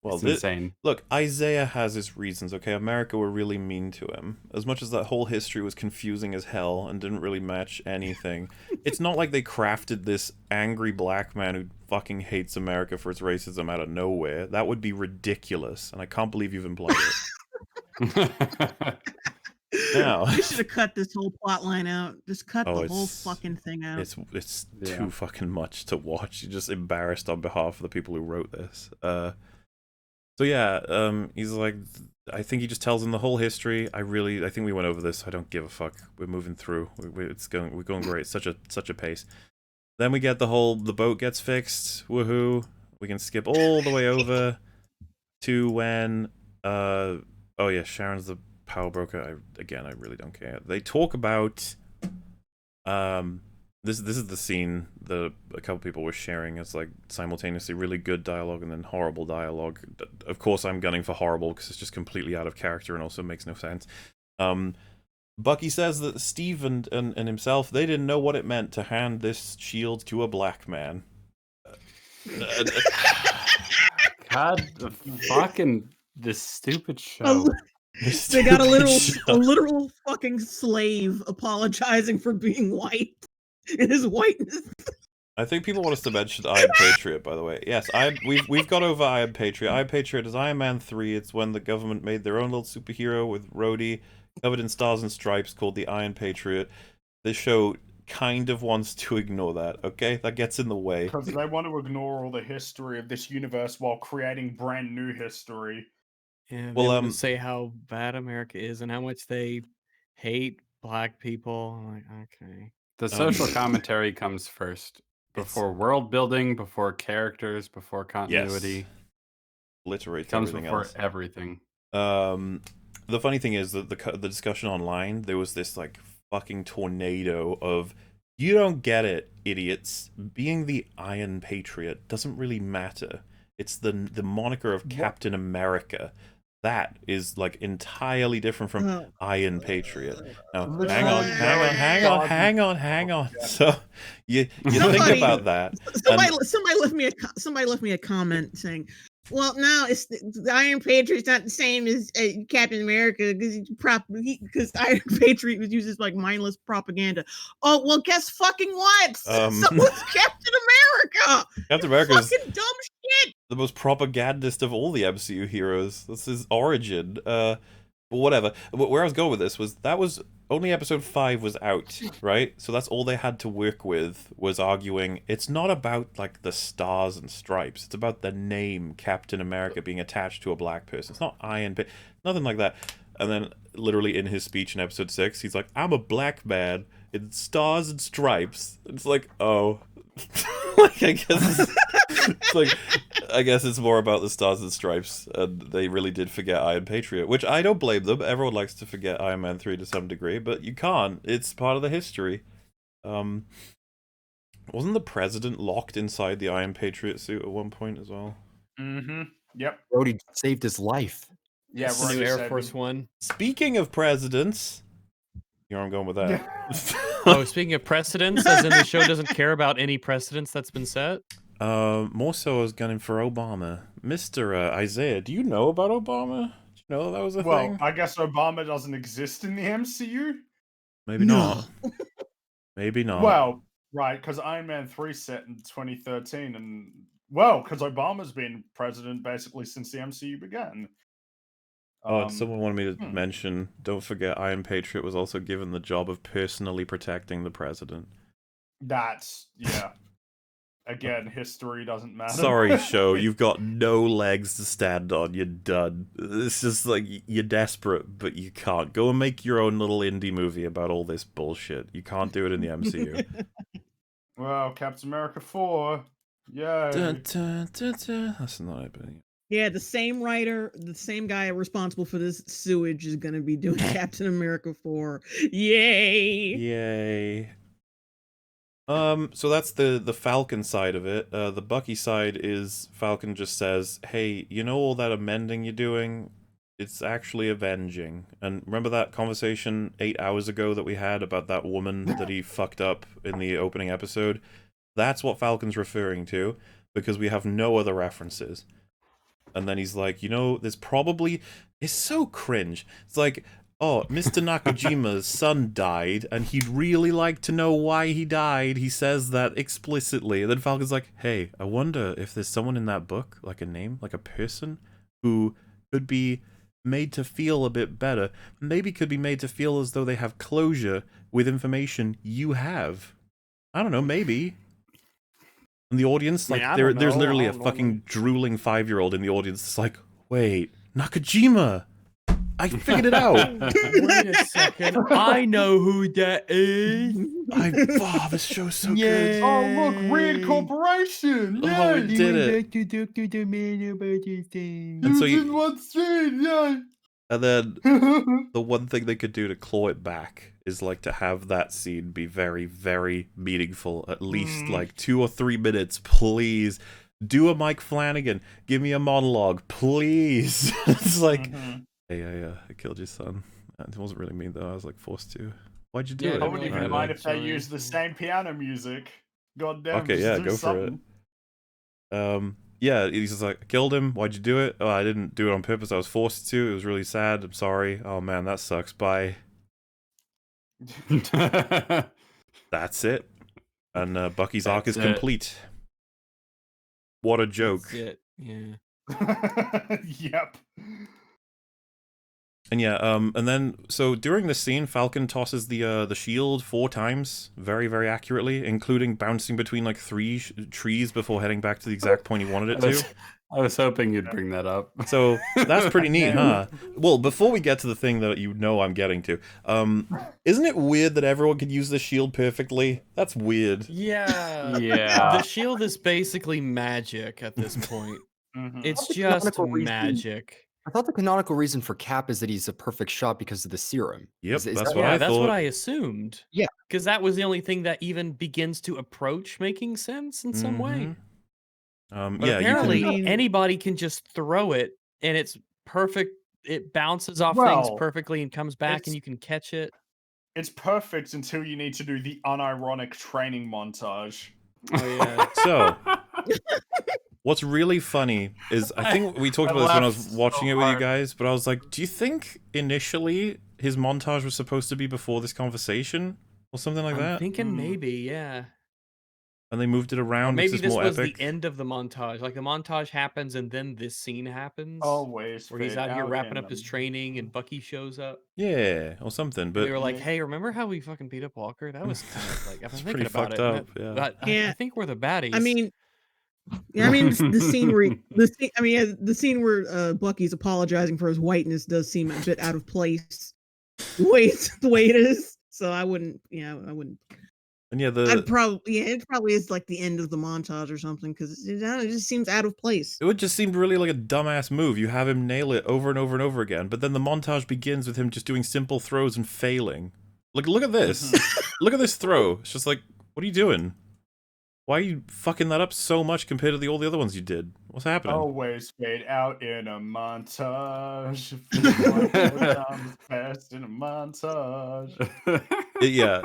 Well, it's insane. Look, Isaiah has his reasons, okay? America were really mean to him. As much as that whole history was confusing as hell and didn't really match anything, it's not like they crafted this angry black man who fucking hates America for its racism out of nowhere. That would be ridiculous, and I can't believe you've implied it. Now, you should have cut this whole plot line out. Just cut the whole fucking thing out. It's too fucking much to watch. You're just embarrassed on behalf of the people who wrote this. So yeah, he's like, I think he just tells him the whole history. I think we went over this. I don't give a fuck. We're moving through. We're going great. Such a pace. Then we get the boat gets fixed. Woohoo! We can skip all the way over to when oh yeah, Sharon's the power broker. I really don't care. They talk about this is the scene that a couple people were sharing. It's like simultaneously really good dialogue and then horrible dialogue. Of course, I'm gunning for horrible because it's just completely out of character and also makes no sense. Bucky says that Steve and himself, they didn't know what it meant to hand this shield to a black man. God, fucking this stupid show. They got a literal fucking slave apologizing for being white. In his whiteness. I think people want us to mention Iron Patriot, by the way. Yes, we've got over Iron Patriot. Iron Patriot is Iron Man 3. It's when the government made their own little superhero with Rhodey, covered in stars and stripes, called the Iron Patriot. This show kind of wants to ignore that, okay? That gets in the way. Because they want to ignore all the history of this universe while creating brand new history. Yeah, they want to say how bad America is and how much they hate black people. I'm like, okay. The social commentary comes first, before world building, before characters, before continuity. Yes. Literally comes everything before else. Everything. The funny thing is that the discussion online, there was this like fucking tornado of, you don't get it, idiots. Being the Iron Patriot doesn't really matter. It's the moniker of Captain America. That is like entirely different from Iron Patriot. Now, hang on. So you think about that. Somebody left me a comment saying, "Well, no, it's the Iron Patriot's not the same as Captain America because Iron Patriot was used as like mindless propaganda." Oh well, guess fucking what? So was Captain America. Captain America is fucking dumb shit. The most propagandist of all the MCU heroes. That's his origin. But whatever. Where I was going with this was that was only episode 5 was out, right? So that's all they had to work with, was arguing it's not about like the stars and stripes. It's about the name Captain America being attached to a black person. It's not Iron, nothing like that. And then literally in his speech in episode 6, he's like, "I'm a black man in stars and stripes." It's like, oh. Like, I guess it's more about the stars and stripes, and they really did forget Iron Patriot, which I don't blame them. Everyone likes to forget Iron Man 3 to some degree, but you can't. It's part of the history. Wasn't the president locked inside the Iron Patriot suit at one point as well? Mm-hmm. Yep. Rhodey saved his life. Yeah, New Air Force One. Speaking of presidents, you know where I'm going with that. Oh, speaking of precedents, as in the show doesn't care about any precedents that's been set? More so I was gunning for Obama. Mr. Isaiah, do you know about Obama? Did you know that was a thing? Well, I guess Obama doesn't exist in the MCU? Maybe not. Maybe not. Well, right, because Iron Man 3 set in 2013, and, well, because Obama's been president basically since the MCU began. Oh, someone wanted me to hmm. mention, don't forget Iron Patriot was also given the job of personally protecting the president. That's, yeah. Again, history doesn't matter. Sorry, show, you've got no legs to stand on, you're done. It's just like, you're desperate, but you can't. Go and make your own little indie movie about all this bullshit. You can't do it in the MCU. Well, Captain America 4. Yay. Dun, dun, dun, dun. That's not it. Yeah, the same writer, the same guy responsible for this sewage is going to be doing Captain America 4. Yay! Yay. So that's the Falcon side of it. The Bucky side is Falcon just says, hey, you know all that amending you're doing? It's actually avenging. And remember that conversation 8 hours ago that we had about that woman that he fucked up in the opening episode? That's what Falcon's referring to, because we have no other references. And then he's like, you know, there's probably... It's so cringe. It's like, oh, Mr. Nakajima's son died, and he'd really like to know why he died. He says that explicitly. And then Falcon's like, hey, I wonder if there's someone in that book, like a name, like a person, who could be made to feel a bit better. Maybe could be made to feel as though they have closure with information you have. I don't know, maybe. And the audience, like, there's literally a fucking drooling 5-year-old in the audience that's like, wait, Nakajima! I figured it out! Wait a second, I know who that is! Oh, this show's so good! Oh, look, reincorporation! Oh, we did it! And so in one scene, yay! And then the one thing they could do to claw it back is like to have that scene be very, very meaningful. At least like 2 or 3 minutes, please. Do a Mike Flanagan. Give me a monologue, please. It's like, hey, I killed your son. It wasn't really me though. I was like forced to. Why'd you do it? I wouldn't even I mind know. if they used the same piano music. God damn. Okay, just yeah, do go something. for it. Yeah, he's just like, I killed him. Why'd you do it? Oh, I didn't do it on purpose. I was forced to. It was really sad. I'm sorry. Oh man, that sucks. Bye. That's it. And Bucky's arc is complete. What a joke. That's it. Yeah. Yep. And yeah, and then so during this scene, Falcon tosses the shield 4 times, very, very accurately, including bouncing between like 3 trees before heading back to the exact point he wanted it to. I was hoping you'd bring that up. So that's pretty neat, huh? Well, before we get to the thing that you know I'm getting to, isn't it weird that everyone can use the shield perfectly? That's weird. Yeah. Yeah. The shield is basically magic at this point. It's The just canonical reason- magic. I thought the canonical reason for Cap is that he's a perfect shot because of the serum. Yep, Is that's that- what I That's thought. what I assumed. Yeah. Because that was the only thing that even begins to approach making sense in some way. But Yeah, apparently you can... anybody can just throw it and it's perfect. It bounces off things Well, perfectly and comes back it's- and you can catch it. It's perfect until you need to do the unironic training montage. Oh yeah. So, what's really funny is, I think we talked I about this when I was laughed watching so it with you hard. guys, but I was like, do you think initially his montage was supposed to be before this conversation? Or something like I'm that? thinking maybe, yeah. And they moved it Or around maybe because this it's more was epic? the end of the montage. Like the montage happens and then this scene happens. Always. Where he's fade out here wrapping in up his them. training and Bucky shows up. Yeah, or something, And but... they were like, hey, remember how we fucking beat up Walker? That was kind of like, I've been It's thinking pretty about fucked it. and up, yeah. But I Yeah. think we're the baddies. I mean, the scene where the scene where Bucky's apologizing for his whiteness does seem a bit out of place. The way it is. So I wouldn't. And yeah, It probably is like the end of the montage or something because it just seems out of place. it would just seem really like a dumbass move. You have him nail it over and over and over again, but then the montage begins with him just doing simple throws and failing. Like, look at this. Look at this throw. It's just like, what are you doing? Why are you fucking that up so much compared to all the other ones you did? What's happening? Always fade out in a montage. Fast in a montage. Yeah.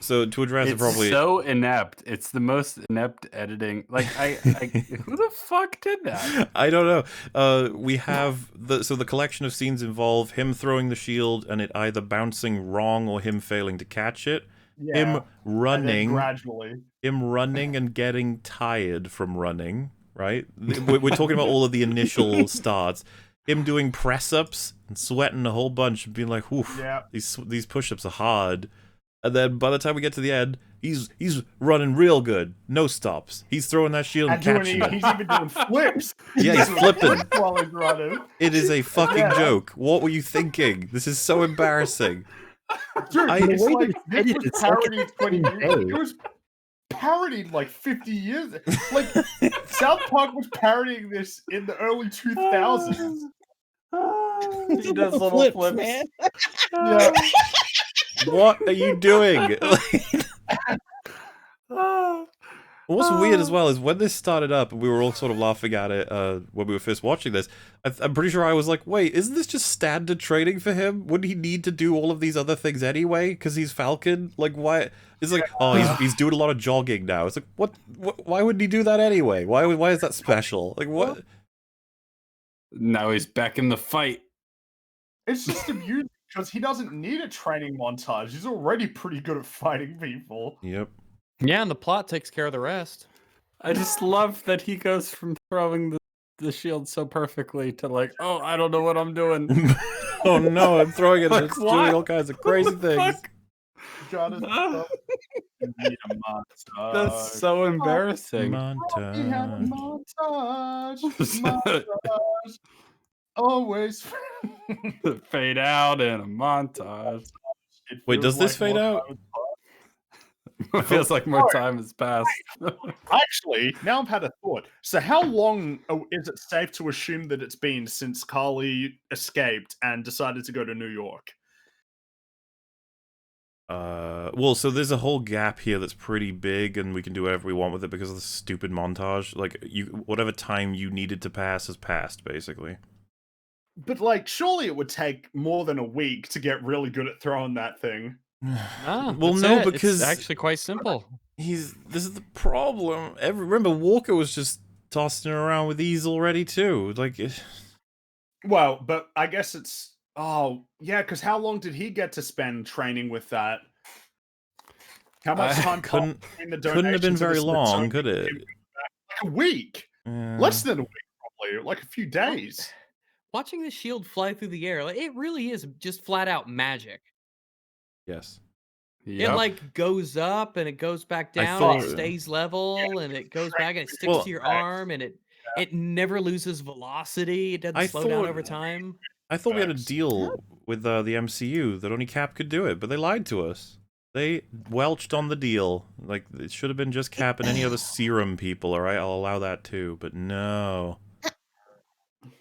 So to address it It's probably... so inept. It's the most inept editing. Like, who the fuck did that? I don't know. We have the collection of scenes involve him throwing the shield and it either bouncing wrong or him failing to catch it. Yeah. Him And then running, gradually. and getting tired from running. Right? We're talking about all of the initial starts. him doing press-ups and sweating a whole bunch and being like, "Oof, Yeah. these push-ups are hard." And then by the time we get to the end, he's running real good, no stops. He's throwing that shield and catching it. He's even doing flips. Yeah, he's doing flipping. flips while he's running. It is a fucking Yeah. joke. What were you thinking? This is so embarrassing. Dude, I- it's The way like that this it's was edited, parodied it's like 20 a years. day. It was parodied like 50 years. Like South Park was parodying this in the early 2000s. He does little Flips, flips. man. Yeah. What are you doing? What's weird as well is when this started up, and we were all sort of laughing at it when we were first watching this. I'm pretty sure I was like, "Wait, isn't this just standard training for him? Wouldn't he need to do all of these other things anyway? Because he's Falcon. Like, why?" It's like, "Oh, he's doing a lot of jogging now." It's like, what? Why wouldn't he do that anyway? Why is that special? Like, what? Now he's back in the fight. It's just amusing because he doesn't need a training montage. He's already pretty good at fighting people. Yep. Yeah, and the plot takes care of the rest. I just love that he goes from throwing the shield so perfectly to like, oh, I don't know what I'm doing. Oh no, I'm throwing it and Like, it's what? doing all kinds of crazy What the things. fuck? Gotta stop. You need a montage. That's so embarrassing. We had a Montage. montage. Montage. Always. Fade out in a montage. It Wait, feels does this like fade more out? time has It feels like more time has passed. Actually, now I've had a thought. So, how long is it safe to assume that it's been since Carly escaped and decided to go to New York? Well, so there's a whole gap here that's pretty big, and we can do whatever we want with it because of the stupid montage. Like, whatever time you needed to pass has passed, basically. But, like, surely it would take more than a week to get really good at throwing that thing. Ah, Well, that's no, it. because it's actually quite simple. this is the problem. Remember, Walker was just tossing around with these already too. Like, Well, but I guess it's. Oh, yeah, because how long did he get to spend training with that? How much time passed couldn't between the couldn't have been donations and very the long, Smithsonian could it? giving back? Like a week. Yeah. Less than a week, probably. Like a few days. Watching the shield fly through the air, like, it really is just flat out magic. Yes. It like goes up and it goes back down and it thought- stays level and it goes back and it sticks Well, to your arm and it never loses velocity. It doesn't I slow down thought- over time. I thought we had a Facts. deal with the MCU that only Cap could do it, but they lied to us. They welched on the deal. Like, it should have been just Cap and any other serum people, alright? I'll allow that too, but no.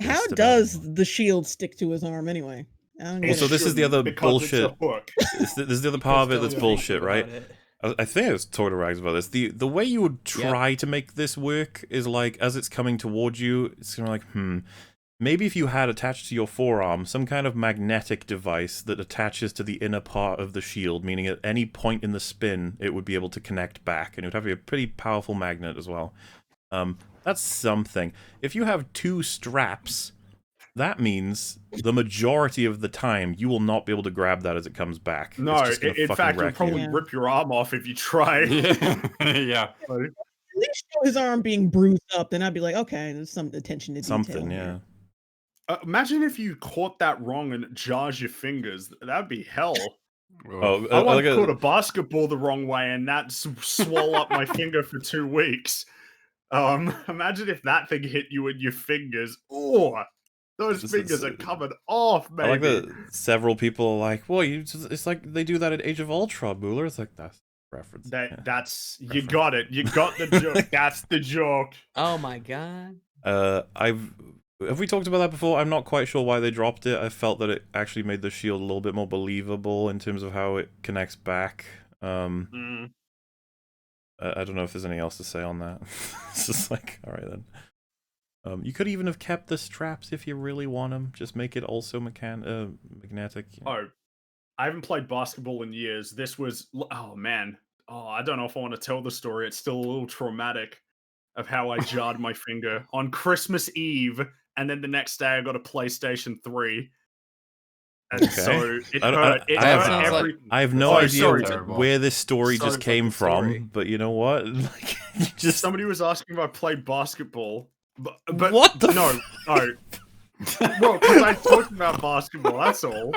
How Just about does the shield stick to his arm anyway? I don't Well, get so it. this is the other Because it's a bullshit. hook. This is the other part of it Still that's thinking bullshit, right? about it. I think I was talking to Rags about this. The way you would try to make this work is like, as it's coming towards you, it's gonna be like, maybe if you had attached to your forearm some kind of magnetic device that attaches to the inner part of the shield, meaning at any point in the spin, it would be able to connect back, and it would have to be a pretty powerful magnet as well. That's something. If you have two straps, that means the majority of the time you will not be able to grab that as it comes back. No, It's just gonna in fucking fact, you'll wreck probably you. rip your arm off if you try. Yeah. At least show his arm being bruised up, then I'd be like, okay, there's some attention to detail. Something, yeah. here. Imagine if you caught that wrong and it jars your fingers. That'd be hell. Oh, I once like caught a basketball the wrong way and that swelled up my finger for 2 weeks. Imagine if that thing hit you in your fingers. Oh, those This fingers is- are coming off, I like baby. that several people are like, well, it's like they do that at Age of Ultron, Bueller. It's like, that's a reference. Yeah. That's you Reference. got it. You got the joke. That's the joke. Oh my god. Have we talked about that before? I'm not quite sure why they dropped it. I felt that it actually made the shield a little bit more believable in terms of how it connects back. Mm. I don't know if there's anything else to say on that. It's just like, all right then. You could even have kept the straps if you really want them. Just make it also magnetic. Oh, I haven't played basketball in years. This was oh man. Oh, I don't know if I want to tell the story. It's still a little traumatic of how I jarred my finger on Christmas Eve, and then the next day I got a PlayStation 3. And Okay. so it I don't- hurt. It I have- hurt Sounds like- every. I have no Oh, idea sorry. where this story Sounds just like came a from, story. but you know what? Like, you just Somebody was asking if I played basketball, but what the no, no. Well, because I talked about basketball, that's all.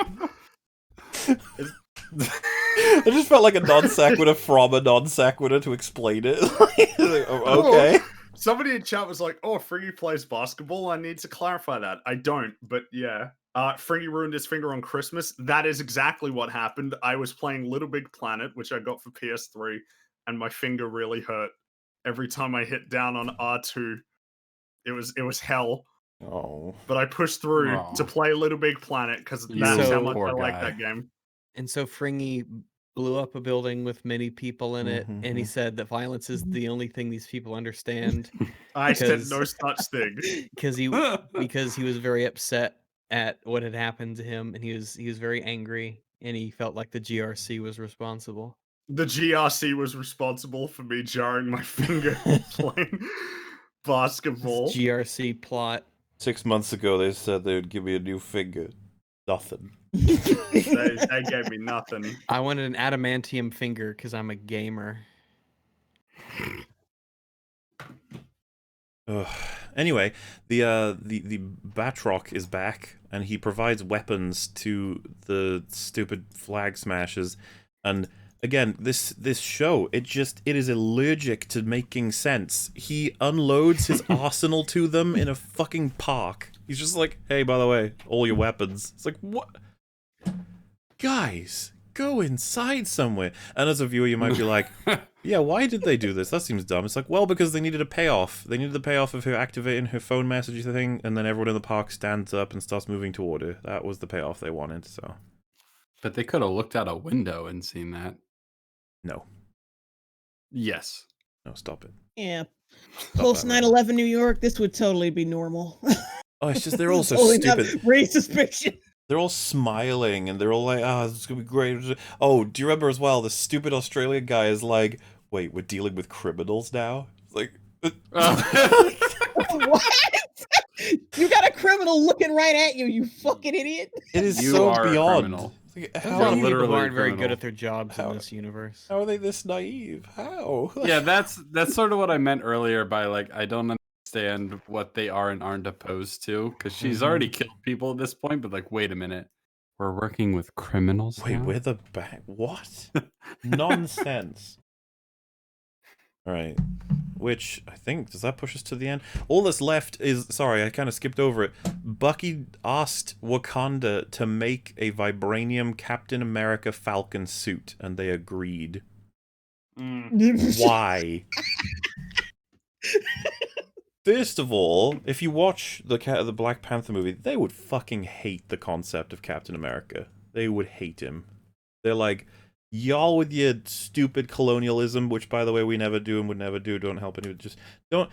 I just felt like a non sequitur from a non sequitur to explain it. Like, okay. Somebody in chat was like, "Oh, Friggy plays basketball." I need to clarify that. I don't, but yeah. Friggy ruined his finger on Christmas. That is exactly what happened. I was playing Little Big Planet, which I got for PS3, and my finger really hurt every time I hit down on R2. It was hell. Oh. But I pushed through to play Little Big Planet because that's how much I like that game. And so Fringy blew up a building with many people in it, and he said that violence is the only thing these people understand. I said no such thing. Because he was very upset at what had happened to him, and he was very angry, and he felt like the GRC was responsible. The GRC was responsible for me jarring my finger playing basketball. This GRC plot. 6 months ago, they said they would give me a new finger. Nothing. They gave me nothing. I wanted an adamantium finger because I'm a gamer. Anyway, the Batroc is back, and he provides weapons to the stupid flag smashers. And again, this show, it is allergic to making sense. He unloads his arsenal to them in a fucking park. He's just like, hey, by the way, all your weapons. It's like, what? Guys, go inside somewhere. And as a viewer, you might be like, yeah, why did they do this? That seems dumb. It's like, well, because they needed a payoff. They needed the payoff of her activating her phone message thing, and then everyone in the park stands up and starts moving toward her. That was the payoff they wanted, so. But they could have looked out a window and seen that. No. Yes. No, stop it. Yeah. Post 9/11 New York, this would totally be normal. Oh, it's just they're all so Totally stupid. Raise suspicion. They're all smiling, and they're all like, ah, this is going to be great. Oh, do you remember as well, the stupid Australian guy is like, wait, we're dealing with criminals now? It's like... What? You got a criminal looking right at you, you fucking idiot. It is You so are a beyond. criminal. Like, How how, many people literally aren't very criminal. good at their jobs in this universe? how are they this naive? How? Yeah, that's sort of what I meant earlier by like I don't understand what they are and aren't opposed to, because she's already killed people at this point. But like, wait a minute, we're working with criminals. Wait, now? we're the back. What? Nonsense. All right. Which, I think, does that push us to the end? All that's left is, sorry, I kind of skipped over it. Bucky asked Wakanda to make a vibranium Captain America Falcon suit, and they agreed. Why? First of all, if you watch the Black Panther movie, they would fucking hate the concept of Captain America. They would hate him. They're like, y'all with your stupid colonialism, which by the way we never do and would never do. Don't help anyone. Just don't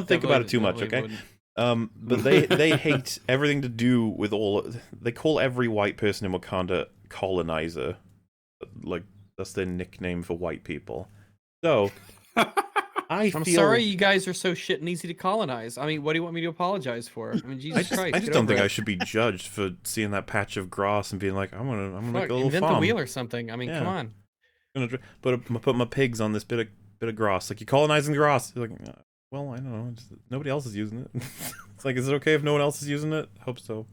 think about it too much, okay? But they hate everything to do with all. They call every white person in Wakanda colonizer. Like that's their nickname for white people. So I'm sorry you guys are so shit and easy to colonize. I mean, what do you want me to apologize for? I mean, Jesus Christ. I just don't think I should be judged for seeing that patch of grass and being like, I'm gonna make a little invent farm. the wheel or something. I mean, come on. I'm gonna put my pigs on this bit of grass. Like, you're colonizing the grass. You're like, well, I don't know. Nobody else is using it. It's like, is it okay if no one else is using it? I hope so.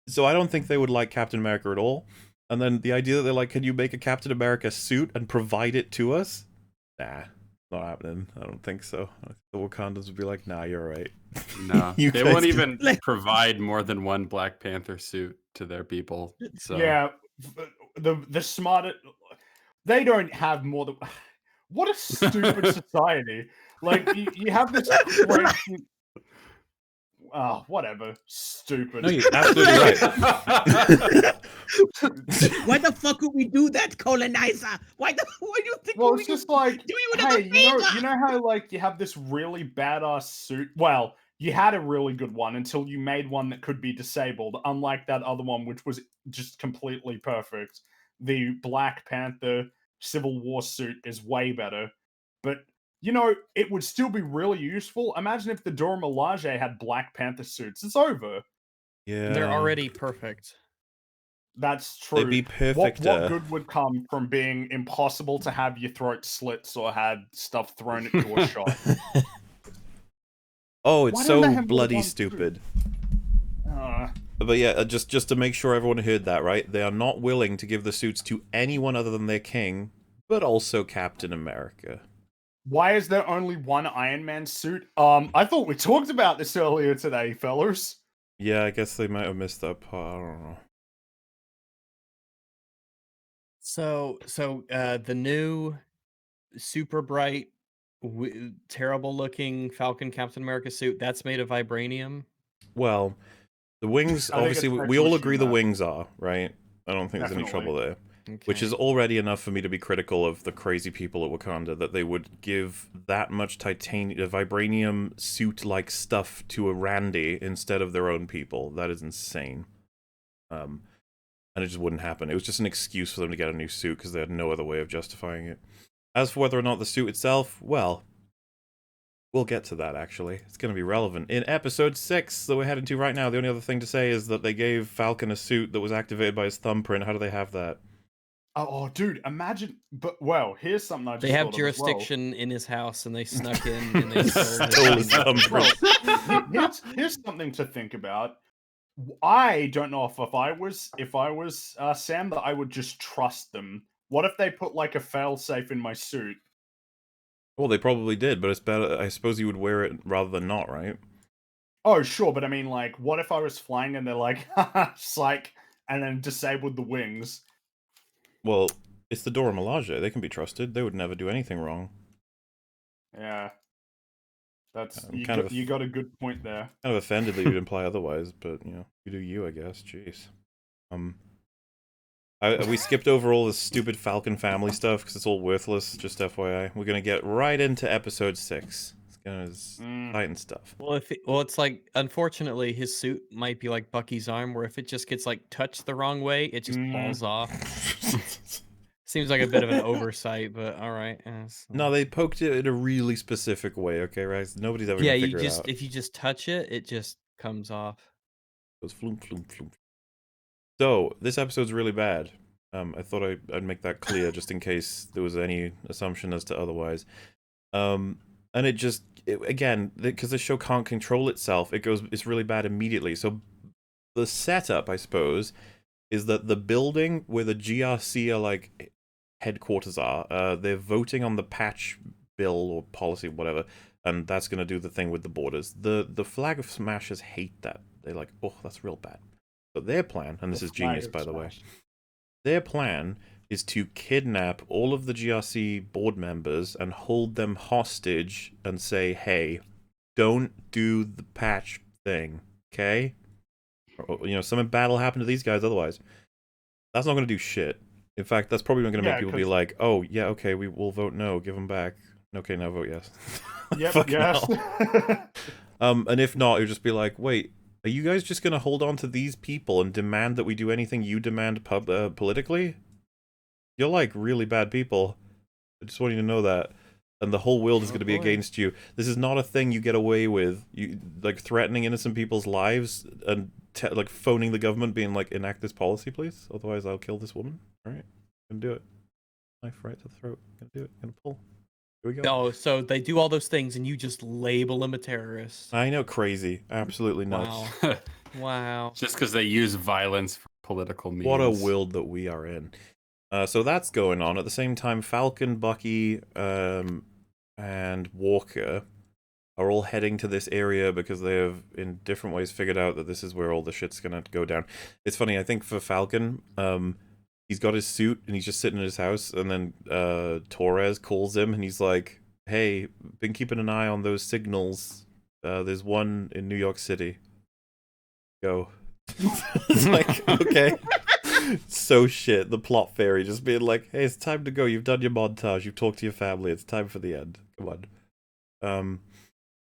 So I don't think they would like Captain America at all. And then the idea that they're like, can you make a Captain America suit and provide it to us? Nah, not happening. I don't think so. The Wakandans would be like, nah, you're right. No, they won't even provide more than one Black Panther suit to their people. So yeah, the smarter they don't have more than. What a stupid society! Like you have this crazy. Whatever. Stupid. No, you're absolutely right. Why the fuck would we do that, colonizer? Why do you think? Well, it's just like, do you hey, you know how like you have this really badass suit. Well, you had a really good one until you made one that could be disabled. Unlike that other one, which was just completely perfect. The Black Panther Civil War suit is way better, but. You know, it would still be really useful. Imagine if the Dora Milaje had Black Panther suits. It's over. Yeah. They're already perfect. That's true. They'd be perfect. What good would come from being impossible to have your throat slits or had stuff thrown at you or shot? Oh, it's Why don't they so have more bloody than one stupid. Uh, But yeah, just to make sure everyone heard that, right? They are not willing to give the suits to anyone other than their king, but also Captain America. why is there only one Iron Man suit? I thought we talked about this earlier today, fellas. Yeah, I guess they might have missed that part. I don't know. So the new super bright, terrible looking Falcon Captain America suit that's made of vibranium. Well, the wings, I think obviously, it's we all Rachel agree the Schumacher. wings are, right? I don't think there's any Definitely. trouble there. Which Okay. is already enough for me to be critical of the crazy people at Wakanda, that they would give that much vibranium suit-like stuff to a Randy instead of their own people. That is insane. And it just wouldn't happen. It was just an excuse for them to get a new suit because they had no other way of justifying it. As for whether or not the suit itself, well, we'll get to that, actually. It's going to be relevant. In episode 6 that we're heading to right now, the only other thing to say is that they gave Falcon a suit that was activated by his thumbprint. How do they have that? Oh, dude, imagine. But well, here's something I just They have thought of as well. jurisdiction in his house, and they snuck in and they stole Stole his his thumbprint. Well, here's something to think about. I don't know if I was Sam, that I would just trust them. What if they put like a failsafe in my suit? Well, they probably did, but it's better. I suppose you would wear it rather than not, right? Oh, sure, but I mean, like, what if I was flying and they're like, haha, psych, and then disabled the wings? Well, it's the Dora Milaje. They can be trusted. They would never do anything wrong. Yeah, that's I'm you kind got, of you got a good point there. Kind of offended that you'd imply otherwise, but you know, you do you, I guess. Jeez. We skipped over all the stupid Falcon family stuff because it's all worthless. Just FYI, we're gonna get right into episode 6. It's gonna Titan stuff. Well, it's like, unfortunately, his suit might be like Bucky's arm, where if it just gets like touched the wrong way, it just falls off. Seems like a bit of an oversight, but all right. No, they poked it in a really specific way. Okay, right? Nobody's ever gonna figure it out. If you just touch it, it just comes off. It goes floom, floom, floom. So this episode's really bad. I thought I'd make that clear just in case there was any assumption as to otherwise. And it just again, because the show can't control itself, it's really bad immediately. So the setup, I suppose, is that the building where the GRC are like headquarters are, they're voting on the patch bill or policy, whatever, and that's going to do the thing with the borders. The Flag of Smashers hate that. They're like, oh, that's real bad. So their plan, and this is genius, by the way, their plan is to kidnap all of the GRC board members and hold them hostage and say, hey, don't do the patch thing, okay? Or, you know, something bad will happen to these guys otherwise. That's not going to do shit. In fact, that's probably going to make people be like, oh, yeah, okay, we'll vote no, give them back. Okay, now vote yes. Yep, yes. And if not, it would just be like, wait, are you guys just going to hold on to these people and demand that we do anything you demand politically? You're like really bad people. I just want you to know that. And the whole world is going to be against you. This is not a thing you get away with. You like threatening innocent people's lives and like phoning the government, being like, enact this policy, please. Otherwise, I'll kill this woman. All right, gonna do it. Knife right to the throat. Gonna do it. Gonna pull. Here we go. Oh, so they do all those things, and you just label them a terrorist. I know, crazy. Absolutely nuts. Wow. Wow. Just because they use violence for political means. What a world that we are in. So that's going on. At the same time, Falcon, Bucky, and Walker are all heading to this area because they have, in different ways, figured out that this is where all the shit's gonna go down. It's funny, I think for Falcon, he's got his suit and he's just sitting in his house, and then Torres calls him and he's like, hey, been keeping an eye on those signals. There's one in New York City. Go. It's like, okay. So shit, the plot fairy just being like, hey, it's time to go. You've done your montage. You've talked to your family. It's time for the end. Come on.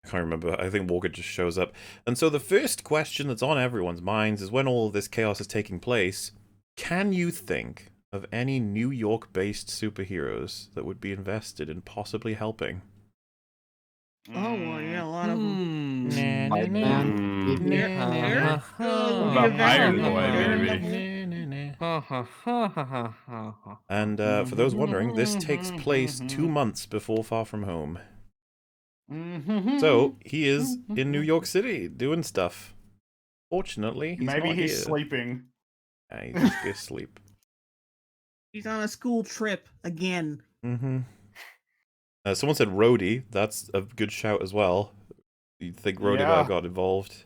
I can't remember. I think Walker just shows up. And so the first question that's on everyone's minds is, when all of this chaos is taking place, can you think of any New York-based superheroes that would be invested in possibly helping? Oh, well, yeah, a lot of them. Iron Boy, maybe. And for those wondering, this takes place 2 months before Far From Home. So he is in New York City doing stuff. Fortunately, he's Maybe not he's here. sleeping. Yeah, he's just asleep. He's on a school trip again. Mm-hmm. Someone said Rhodey. That's a good shout as well. You'd think Rhodey might have got involved.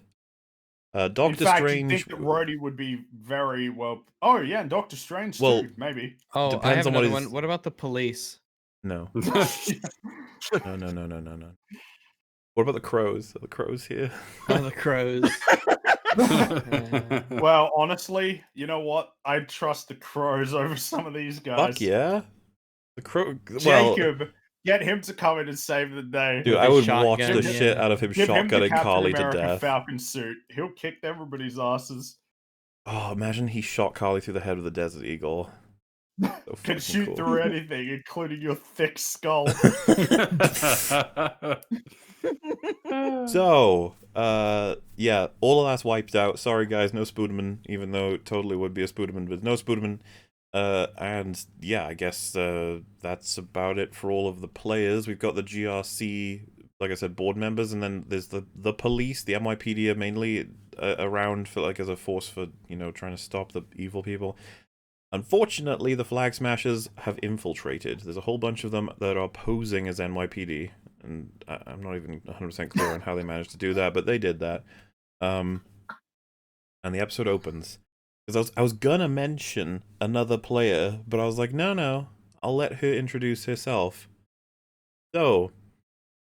Doctor In fact, Strange. you'd think that Rhodey would be very well. Oh yeah, and Doctor Strange too, maybe. Oh, Depends I have on what another his- one. What about the police? No. No. What about the crows? Are the crows here? Oh, the crows. Well, honestly, you know what? I'd trust the crows over some of these guys. Fuck yeah. The crow. Well, Jacob, get him to come in and save the day. dude, With I his would watch shotgun, the yeah. shit out of him Give him the shotgunning Captain Carly to America death. Falcon suit. He'll kick everybody's asses. Oh, imagine he shot Carly through the head with a Desert Eagle. So Can fucking shoot cool. through anything, including your thick skull. So, yeah, all of that's wiped out. Sorry, guys, no Spooderman, even though it totally would be a Spooderman, but no Spooderman. And yeah, I guess that's about it for all of the players. We've got the GRC, like I said, board members, and then there's the police, the NYPD are mainly around for like as a force for, you know, trying to stop the evil people. Unfortunately, the Flag Smashers have infiltrated. There's a whole bunch of them that are posing as NYPD, and I'm not even 100% clear on how they managed to do that, but they did that. And the episode opens. Because I was gonna mention another player, but I was like, no, I'll let her introduce herself. So,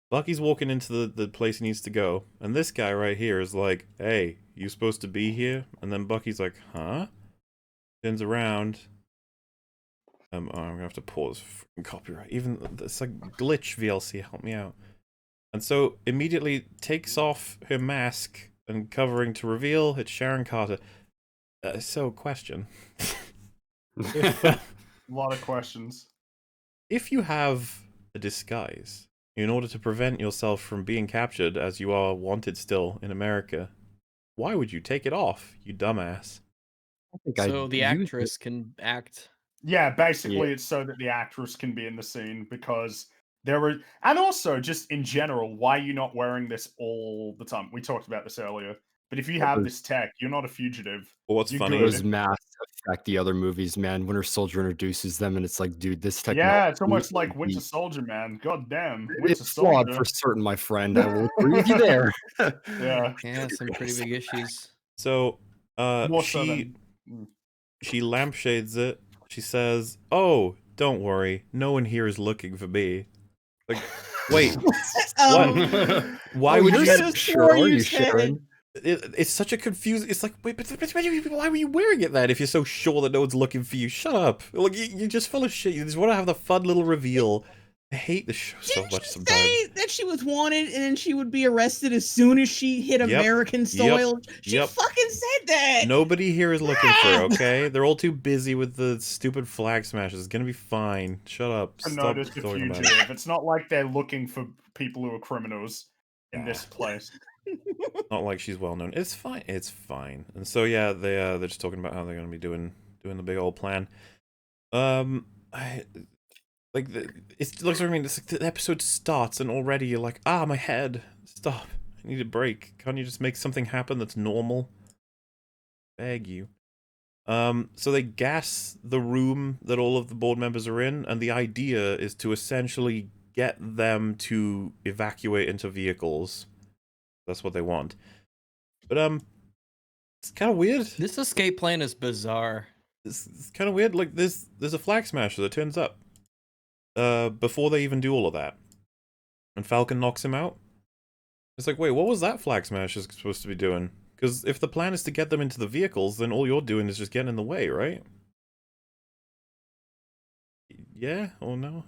Bucky's walking into the place he needs to go, and this guy right here is like, hey, you supposed to be here? And then Bucky's like, huh? Turns around. I'm gonna have to pause for copyright. Even it's like glitch VLC, help me out. And so immediately takes off her mask and covering to reveal it's Sharon Carter. So question. A lot of questions. If you have a disguise in order to prevent yourself from being captured as you are wanted still in America, why would you take it off, you dumbass? So the actress can act. Yeah, basically it's so that the actress can be in the scene because there were, and also just in general, why are you not wearing this all the time? We talked about this earlier. But if you have this tech, you're not a fugitive. Well, what's You're funny good. Those masks affect the other movies, man. Winter Soldier introduces them, and it's like, dude, this technology. Yeah, it's almost like Winter Soldier, man. God damn, Winter It's flawed Soldier. for certain, my friend. I will agree with you there. Yeah. Yeah, some pretty big issues. So, More so she lampshades it. She says, "Oh, don't worry. No one here is looking for me." Like, wait, what? Why would you're you? so sure? Are you, Sharon? It's such a confusing. It's like, wait, but why were you wearing it then? If you're so sure that no one's looking for you, shut up. Like, you're just full of shit. You just want to have the fun little reveal. I hate the show so much sometimes. Say that she was wanted and then she would be arrested as soon as she hit American soil. She fucking said that. Nobody here is looking for her, okay? They're all too busy with the stupid flag smashers. It's gonna be fine. Shut up. Stop notice the talking about fugitive. it. It's not like they're looking for people who are criminals in this place. Not like she's well known. It's fine. It's fine. And so yeah, they're just talking about how they're gonna be doing the big old plan. It looks like, I mean, it's like the episode starts and already you're like, my head. Stop. I need a break. Can't you just make something happen that's normal? Beg you. So they gas the room that all of the board members are in, and the idea is to essentially get them to evacuate into vehicles. That's what they want. But it's kind of weird. This escape plan is bizarre. It's kind of weird. Like there's a flag smasher that turns up before they even do all of that, and Falcon knocks him out. It's like, wait, what was that flag smasher supposed to be doing? Because if the plan is to get them into the vehicles, then all you're doing is just getting in the way, right? Yeah or no?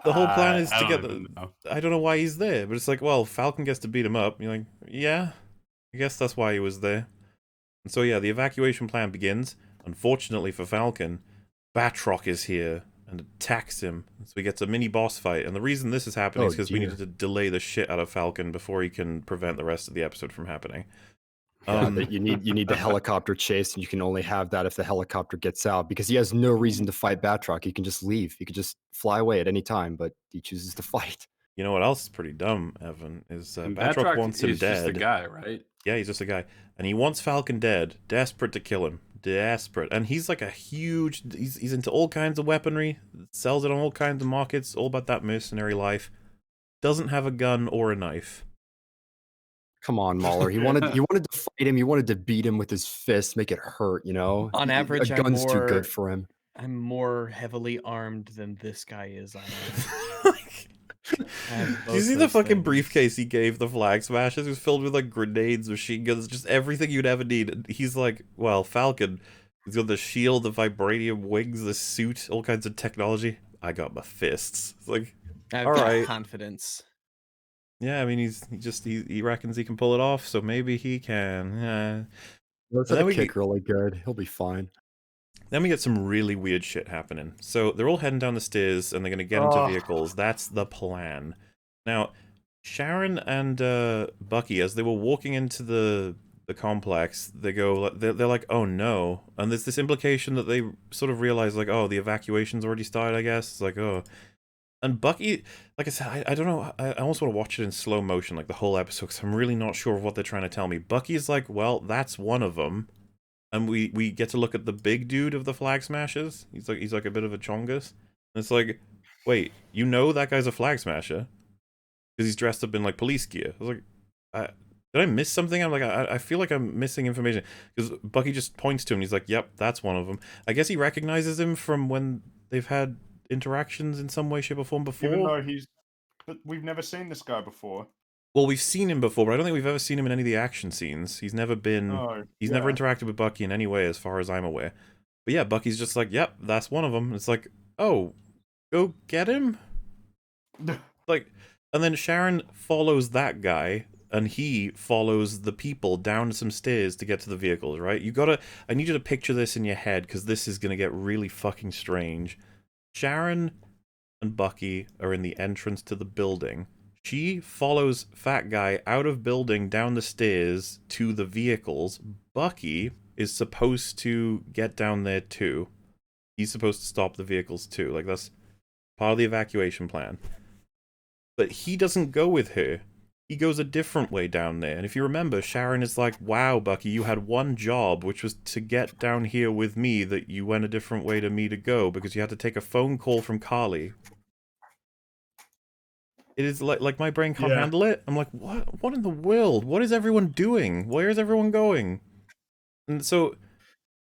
The whole plan is to get them. I don't know why he's there, but it's like, well, Falcon gets to beat him up. You're like, yeah, I guess that's why he was there. And so yeah, the evacuation plan begins. Unfortunately for Falcon, Batroc is here and attacks him. So he gets a mini boss fight. And the reason this is happening is because we needed to delay the shit out of Falcon before he can prevent the rest of the episode from happening. You need the helicopter chase, and you can only have that if the helicopter gets out, because he has no reason to fight Batroc. He can just leave. He could just fly away at any time, but he chooses to fight. You know what else is pretty dumb, Evan? Is And Batroc wants him is just a dead. guy, right? Yeah, he's just a guy. And he wants Falcon dead. Desperate to kill him. Desperate. And he's like a huge... He's into all kinds of weaponry. Sells it on all kinds of markets. All about that mercenary life. Doesn't have a gun or a knife. Come on, Mauler. He wanted to fight him. He wanted to beat him with his fist, make it hurt. You know. On average, a gun's too more- good for him. I'm more heavily armed than this guy is. Do you see the fucking briefcase he gave the Flag Smashers? It was filled with like grenades, machine guns, just everything you'd ever need. And he's like, well, Falcon, he's got the shield, the vibranium wings, the suit, all kinds of technology. I got my fists. It's like, I've all got right. confidence. Yeah, I mean, he reckons he can pull it off, so maybe he can. Yeah. Let's And let then him kick really good. He'll be fine. Then we get some really weird shit happening. So they're all heading down the stairs and they're going to get into vehicles. That's the plan. Now, Sharon and Bucky, as they were walking into the complex, they're like, oh no. And there's this implication that they sort of realize, like, oh, the evacuation's already started, I guess. It's like, oh. And Bucky, like I said, I don't know. I almost want to watch it in slow motion, like the whole episode, because I'm really not sure of what they're trying to tell me. Bucky's like, well, that's one of them. And we get to look at the big dude of the Flag Smashers. He's like a bit of a chongus. And it's like, wait, you know that guy's a Flag Smasher? Because he's dressed up in like police gear. I was like, did I miss something? I'm like, I feel like I'm missing information. Because Bucky just points to him. And he's like, yep, that's one of them. I guess he recognizes him from when they've had interactions in some way, shape, or form before. Even though but we've never seen this guy before. Well, we've seen him before, but I don't think we've ever seen him in any of the action scenes. He's never been... he's never interacted with Bucky in any way, as far as I'm aware. But yeah, Bucky's just like, yep, that's one of them. It's like, oh, go get him? Like, and then Sharon follows that guy, and he follows the people down some stairs to get to the vehicles, right? I need you to picture this in your head, because this is going to get really fucking strange. Sharon and Bucky are in the entrance to the building. She follows Fat Guy out of building down the stairs to the vehicles. Bucky is supposed to get down there too. He's supposed to stop the vehicles too. Like, that's part of the evacuation plan. But he doesn't go with her. He goes a different way down there. And if you remember, Sharon is like, wow, Bucky, you had one job, which was to get down here with me, that you went a different way to me to go because you had to take a phone call from Carly. It is like my brain can't handle it. I'm like, what in the world? What is everyone doing? Where is everyone going? And so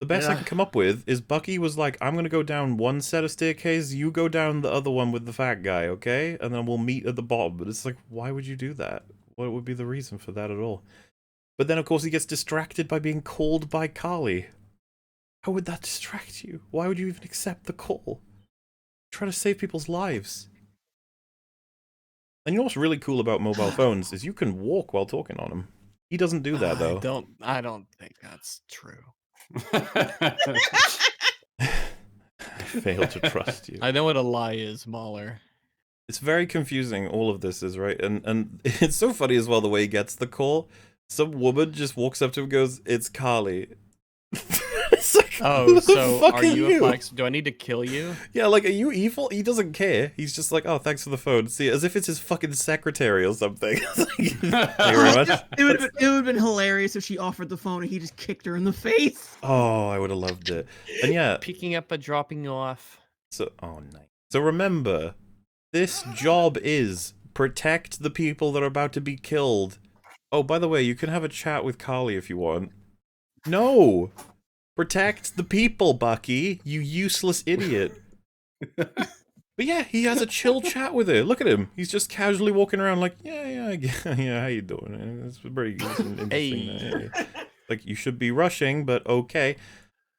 the best I can come up with is Bucky was like, I'm going to go down one set of staircase, you go down the other one with the fat guy, okay? And then we'll meet at the bottom. But it's like, why would you do that? What would be the reason for that at all? But then, of course, he gets distracted by being called by Carly. How would that distract you? Why would you even accept the call? Try to save people's lives. And you know what's really cool about mobile phones is you can walk while talking on them. He doesn't do that, though. I don't think that's true. I fail to trust you. I know what a lie is, Mauler. It's very confusing, all of this is, right? And it's so funny as well the way he gets the call. Some woman just walks up to him and goes, it's Carly. It's like, oh, so are you a flex? Do I need to kill you? Yeah, like, are you evil? He doesn't care. He's just like, oh, thanks for the phone. See, as if it's his fucking secretary or something. Thank you very much. It would have been hilarious if she offered the phone and he just kicked her in the face. Oh, I would have loved it. And yeah. Picking up and dropping off. So, oh, nice. So remember, this job is protect the people that are about to be killed. Oh, by the way, you can have a chat with Carly if you want. No! Protect the people, Bucky, you useless idiot. But yeah, he has a chill chat with her. Look at him. He's just casually walking around like, yeah, how you doing? It's pretty interesting. Hey. Like, you should be rushing, but okay.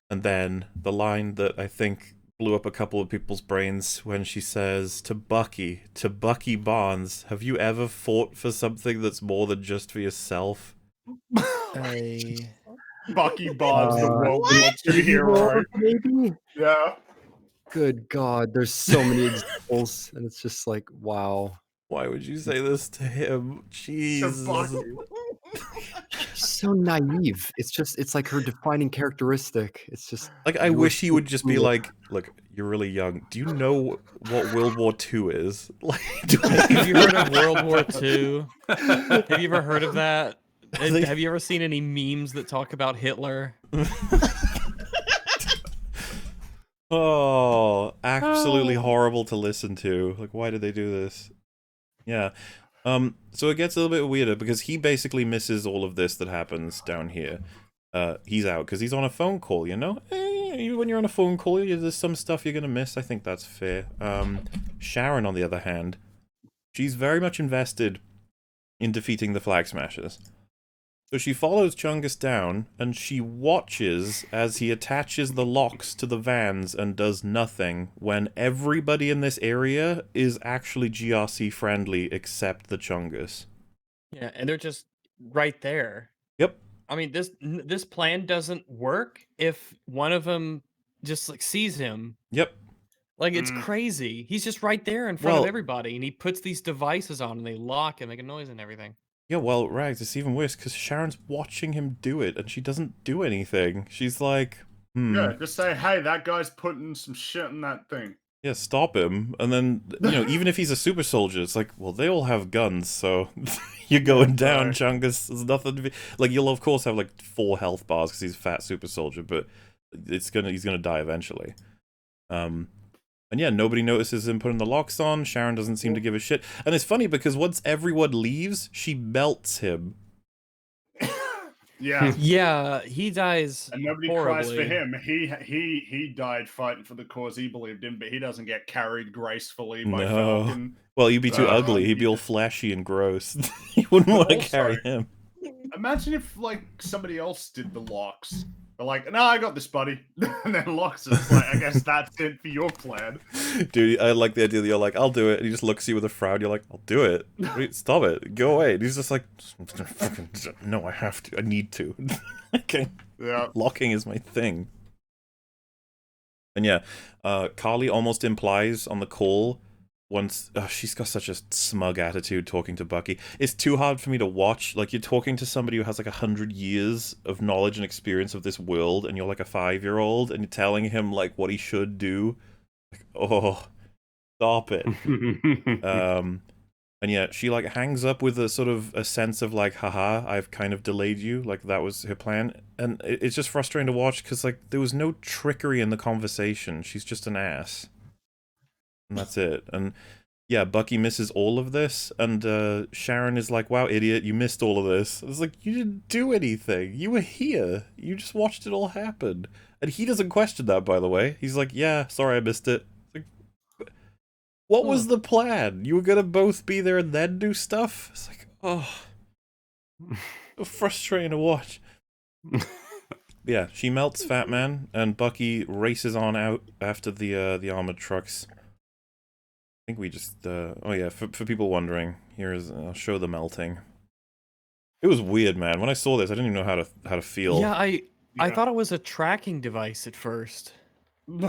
And then the line that I think blew up a couple of people's brains when she says to Bucky Barnes, have you ever fought for something that's more than just for yourself? Bucky Barnes, the World War II hero. Maybe? Yeah. Good God, there's so many examples, and it's just like, wow. Why would you say this to him? Jeez. so naive. It's like her defining characteristic. It's just Like, I you're wish he so would just be cool. like, look, you're really young. Do you know what World War II is? Like, Have you heard of World War II? Have you ever heard of that? Have you ever seen any memes that talk about Hitler? Oh, absolutely horrible to listen to. Like, why did they do this? Yeah. So it gets a little bit weirder because he basically misses all of this that happens down here. He's out because he's on a phone call, you know? When you're on a phone call, there's some stuff you're gonna miss. I think that's fair. Sharon, on the other hand, she's very much invested in defeating the Flag Smashers. So she follows Chungus down, and she watches as he attaches the locks to the vans and does nothing, when everybody in this area is actually GRC friendly except the Chungus. Yeah, and they're just right there. Yep. I mean, this plan doesn't work if one of them just like sees him. Yep. Like, it's crazy. He's just right there in front Well- of everybody, and he puts these devices on, and they lock and make a noise and everything. Yeah, well, Rags, it's even worse because Sharon's watching him do it, and she doesn't do anything. She's like, Yeah, just say, hey, that guy's putting some shit in that thing. yeah, stop him. And then, you know, even if he's a super soldier, it's like, well, they all have guns, so you're going down, Chungus. There's nothing to be... Like, you'll, of course, have, like, 4 health bars because he's a fat super soldier, but he's gonna die eventually. And yeah, nobody notices him putting the locks on. Sharon doesn't seem to give a shit. And it's funny because once everyone leaves, she melts him. Yeah. Yeah, he dies And nobody cries for him. He died fighting for the cause he believed in, but he doesn't get carried gracefully by Falcon. Well, you'd be too ugly. He'd be all fleshy and gross. You wouldn't want to carry him. Imagine if, like, somebody else did the locks. They're like, no, I got this, buddy. And then locks it. Like, I guess that's it for your plan. Dude, I like the idea that you're like, I'll do it. And he just looks at you with a frown. You're like, I'll do it. Wait, stop it. Go away. And he's just like, no, I have to. I need to. Okay. Yeah. Locking is my thing. And yeah, Carly almost implies on the call once she's got such a smug attitude talking to Bucky. It's too hard for me to watch. Like, you're talking to somebody who has like 100 years of knowledge and experience of this world, and you're like a 5-year-old, and you're telling him like what he should do. Like, oh, stop it. And yeah, she like hangs up with a sort of a sense of like, haha, I've kind of delayed you. Like, that was her plan. And it's just frustrating to watch because like there was no trickery in the conversation. She's just an ass. And that's it. And yeah, Bucky misses all of this, and Sharon is like, wow, idiot, you missed all of this. It's like, you didn't do anything. You were here. You just watched it all happen. And he doesn't question that, by the way. He's like, yeah, sorry I missed it. It's like, what was the plan? You were gonna both be there and then do stuff? It's like, oh, so frustrating to watch. Yeah, she melts Fat Man, and Bucky races on out after the armored trucks. I think we just, oh yeah, for people wondering, here's, I'll show the melting. It was weird, man. When I saw this, I didn't even know how to feel. Yeah, I thought it was a tracking device at first. No,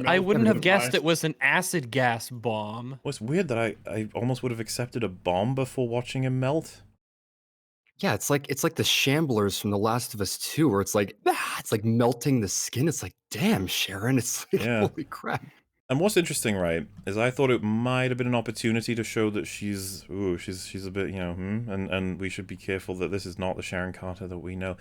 I wouldn't have guessed it was an acid gas bomb. Well, it's weird that I almost would have accepted a bomb before watching him melt. Yeah, it's like the Shamblers from The Last of Us 2, where it's like melting the skin. It's like, damn, Sharon, it's like, Yeah. holy crap. And what's interesting, right, is I thought it might have been an opportunity to show that she's a bit, you know, and we should be careful that this is not the Sharon Carter that we know.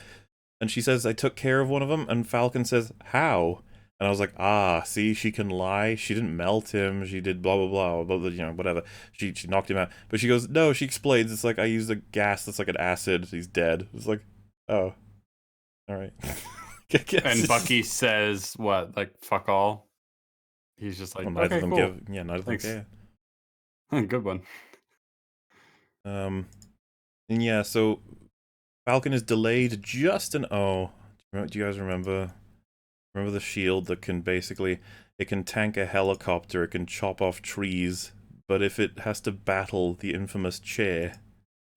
And she says, I took care of one of them, and Falcon says, how? And I was like, ah, see, she can lie. She didn't melt him. She did blah, blah, blah, you know, whatever. She knocked him out. But she goes, no, she explains, it's like, I used a gas that's like an acid. He's dead. It's like, oh, all right. And Bucky says, what, like, fuck all? He's just like, well, neither okay, of them cool. neither of them care. Good one. And yeah, so Falcon is delayed just an do you guys remember the shield that can basically, it can tank a helicopter, it can chop off trees, but if it has to battle the infamous chair,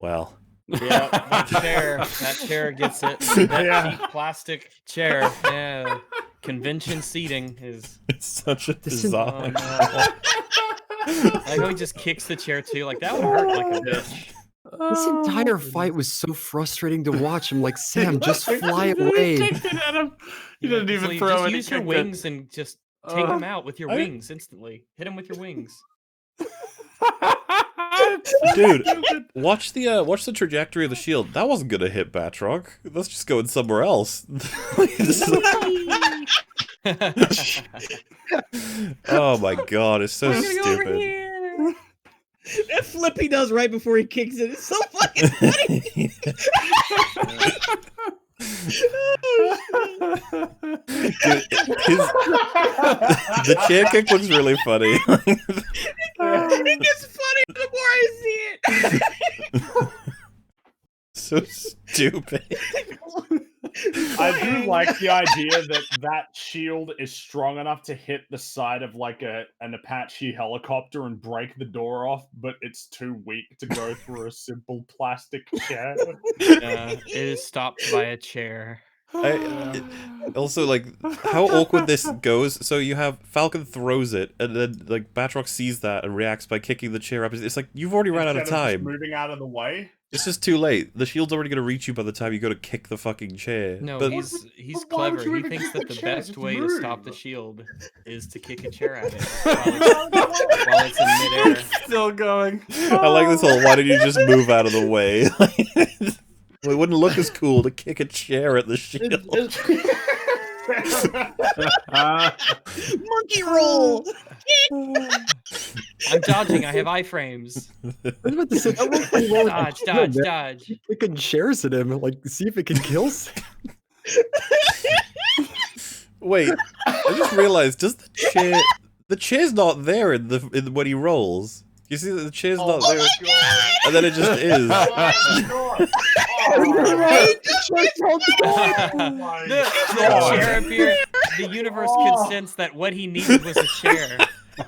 well, Yeah, that chair gets it. That cheap plastic chair. Yeah, convention seating is. it's such a This is- design. Oh, no. I know he just kicks the chair too. Like, that would hurt like a bitch. This entire fight was so frustrating to watch. I'm like, Sam, just fly He away. kicked it at him. He didn't even Just throw it. use your wings and just take him out with your wings instantly. Hit him with your wings. Dude, watch the trajectory of the shield. That wasn't gonna hit Batroc. Let's just go in somewhere else. Oh my god, it's so stupid. That flip he does right before he kicks it is so fucking funny. Dude, the chair kick was really funny. It gets funny the more I see it. So stupid. I do like the idea that shield is strong enough to hit the side of like an Apache helicopter and break the door off, but it's too weak to go through a simple plastic chair. It is stopped by a chair. Also, like, how awkward this goes. So you have Falcon throws it, and then like Batroc sees that and reacts by kicking the chair up. It's like you've already run out of Instead just time. moving out of the way. It's just too late. The shield's already gonna reach you by the time you go to kick the fucking chair. No, but he's but why would clever. you He even thinks kick that the the chair? best Just way to stop the move. shield is to kick a chair at it while it's in midair. Still going. I like this whole. Why did you just move out of the way? It wouldn't look as cool to kick a chair at the shield. Monkey roll. I'm dodging. I have iframes. I was about to say, that looks like well, Dodge, dodge, dodge. Keep kicking chairs at him, like see if it can kill Sam. Wait, I just realized. Does the chair's not there in when he rolls? You see that the chair's not there, and then it just is. The chair appeared. The universe could sense that what he needed was a chair.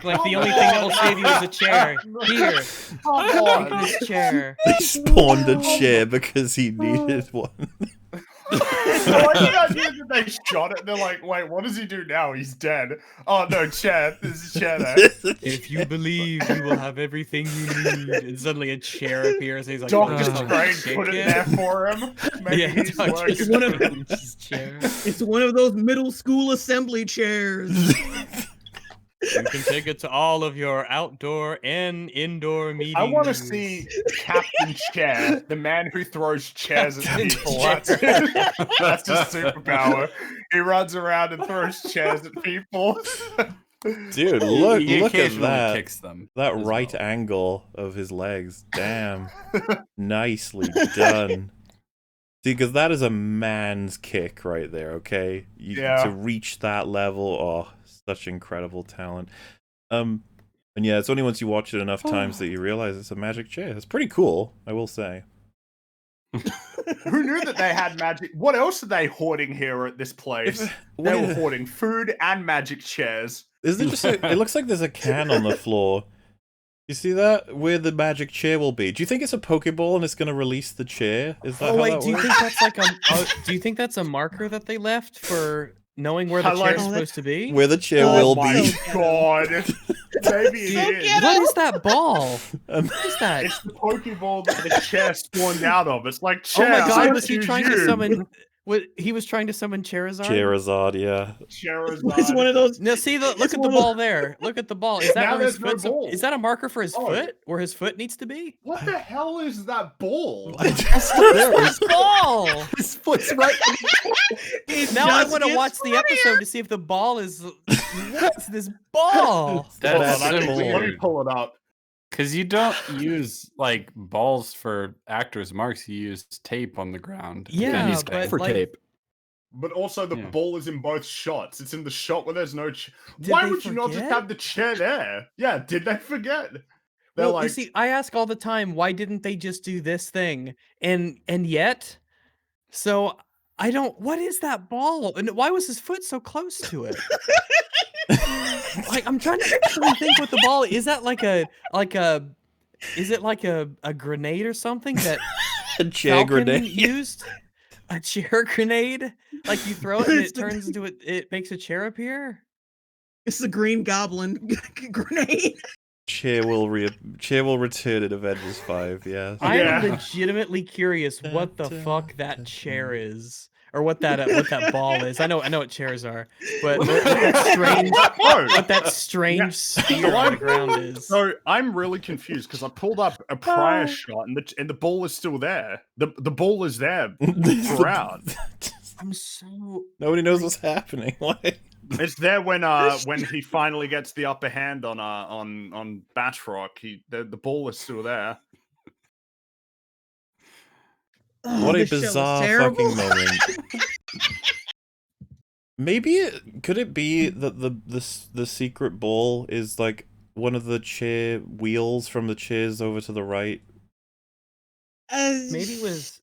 Like the only thing that will save you is a chair. Here, take this chair. They spawned a chair because he needed one. I like the idea that they shot it. They're like, wait, what does he do now? He's dead. Oh no, chair. There's a chair there. If you believe, you will have everything you need. And suddenly a chair appears. And he's like, Doctor "Oh, Strange put it there for him. Maybe Yeah, he's Doctor working. It's one of Strange's chair. it's one of those middle school assembly chairs. You can take it to all of your outdoor and indoor meetings. I want to see Captain Chair, the man who throws chairs at Captain people. Chair. That's his superpower. He runs around and throws chairs at people. Dude, look He at occasionally that. kicks them. That as right well. angle of his legs. Damn. Nicely done. See, because that is a man's kick right there, okay? Yeah. To reach that level, oh, such incredible talent. And yeah, it's only once you watch it enough times that you realize it's a magic chair. It's pretty cool, I will say. Who knew that they had magic? What else are they hoarding here at this place? They were hoarding food and magic chairs. Is there just it looks like there's a can on the floor. You see that? Where the magic chair will be. Do you think it's a Pokeball and it's going to release the chair? Is that Oh how wait, that do you works? think that's like do you think that's a marker that they left for knowing where the I like- chair's supposed to be? Where the chair Oh will my be. god. Maybe it Go is. get What is that ball? Um, What is that? It's the Pokeball that the chair spawned out of. It's like, Oh chair, my god, I was he choose trying to you. summon he was trying to summon Charizard? Charizard, yeah. Charizard. It's one of those. No, see look It's at the one of- ball there. Look at the ball. Is that Now where his there's no foot's ball. is that a marker for his Oh. foot? Where his foot needs to be? What the hell is that ball? There, his, Ball! his foot's right. It Now I just want to gets watch the funnier. episode to see if the ball is what's this ball? That's Hold on, so let me weird. pull it up. Because you don't use like balls for actors' marks. You use tape on the ground. if Yeah, anything. but For like, tape. But also, the Yeah. ball is in both shots. It's in the shot where there's no. Did Why they would you not just forget? have the chair there? Yeah, did they forget? They're well, like, you see, I ask all the time, why didn't they just do this thing? And yet, so I don't. What is that ball? And why was his foot so close to it? Like I'm trying to actually think what the ball is. That like a is it like a grenade or something that A chair Falcon grenade. used? A chair grenade? Like you throw it and It's it the- turns into it makes a chair appear? It's the Green Goblin grenade. Chair will return in Avengers 5. Yes. I Yeah. am legitimately curious what the fuck that chair is, or what that ball is. I know what chairs are, but what that strange sphere on the ground is. So I'm really confused because I pulled up a prior shot and the ball is still there. The ball is there throughout. I'm so Nobody knows what's happening. Why? It's there when he finally gets the upper hand on Batroc. The ball is still there. Oh, What a this show is bizarre terrible. fucking moment. Maybe could it be that the secret ball is like one of the chair wheels from the chairs over to the right? maybe it was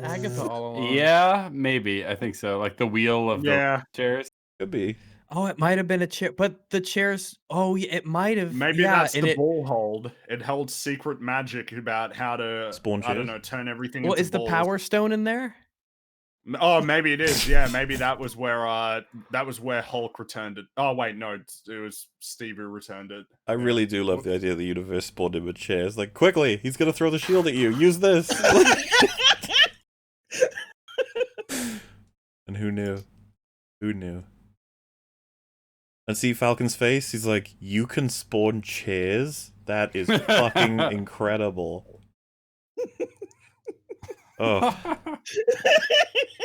Agatha all along. Yeah, maybe. I think so. Like the wheel of Yeah. the chairs. Could be. Oh, it might have been a chair, but the chairs. Oh, yeah, it might have. Maybe yeah, that's and the it, ball hold. It holds secret magic about how to Spawn I don't chairs? know, turn everything Well, into is the balls. Power Stone in there? Oh, maybe it is. Yeah, maybe that was where Hulk returned it. Oh wait, no, it was Steve who returned it. I really do love the idea of the universe spawned him with chairs. Like, quickly, he's gonna throw the shield at you. Use this. And who knew? Who knew? And see Falcon's face? He's like, you can spawn chairs? That is fucking incredible. Oh,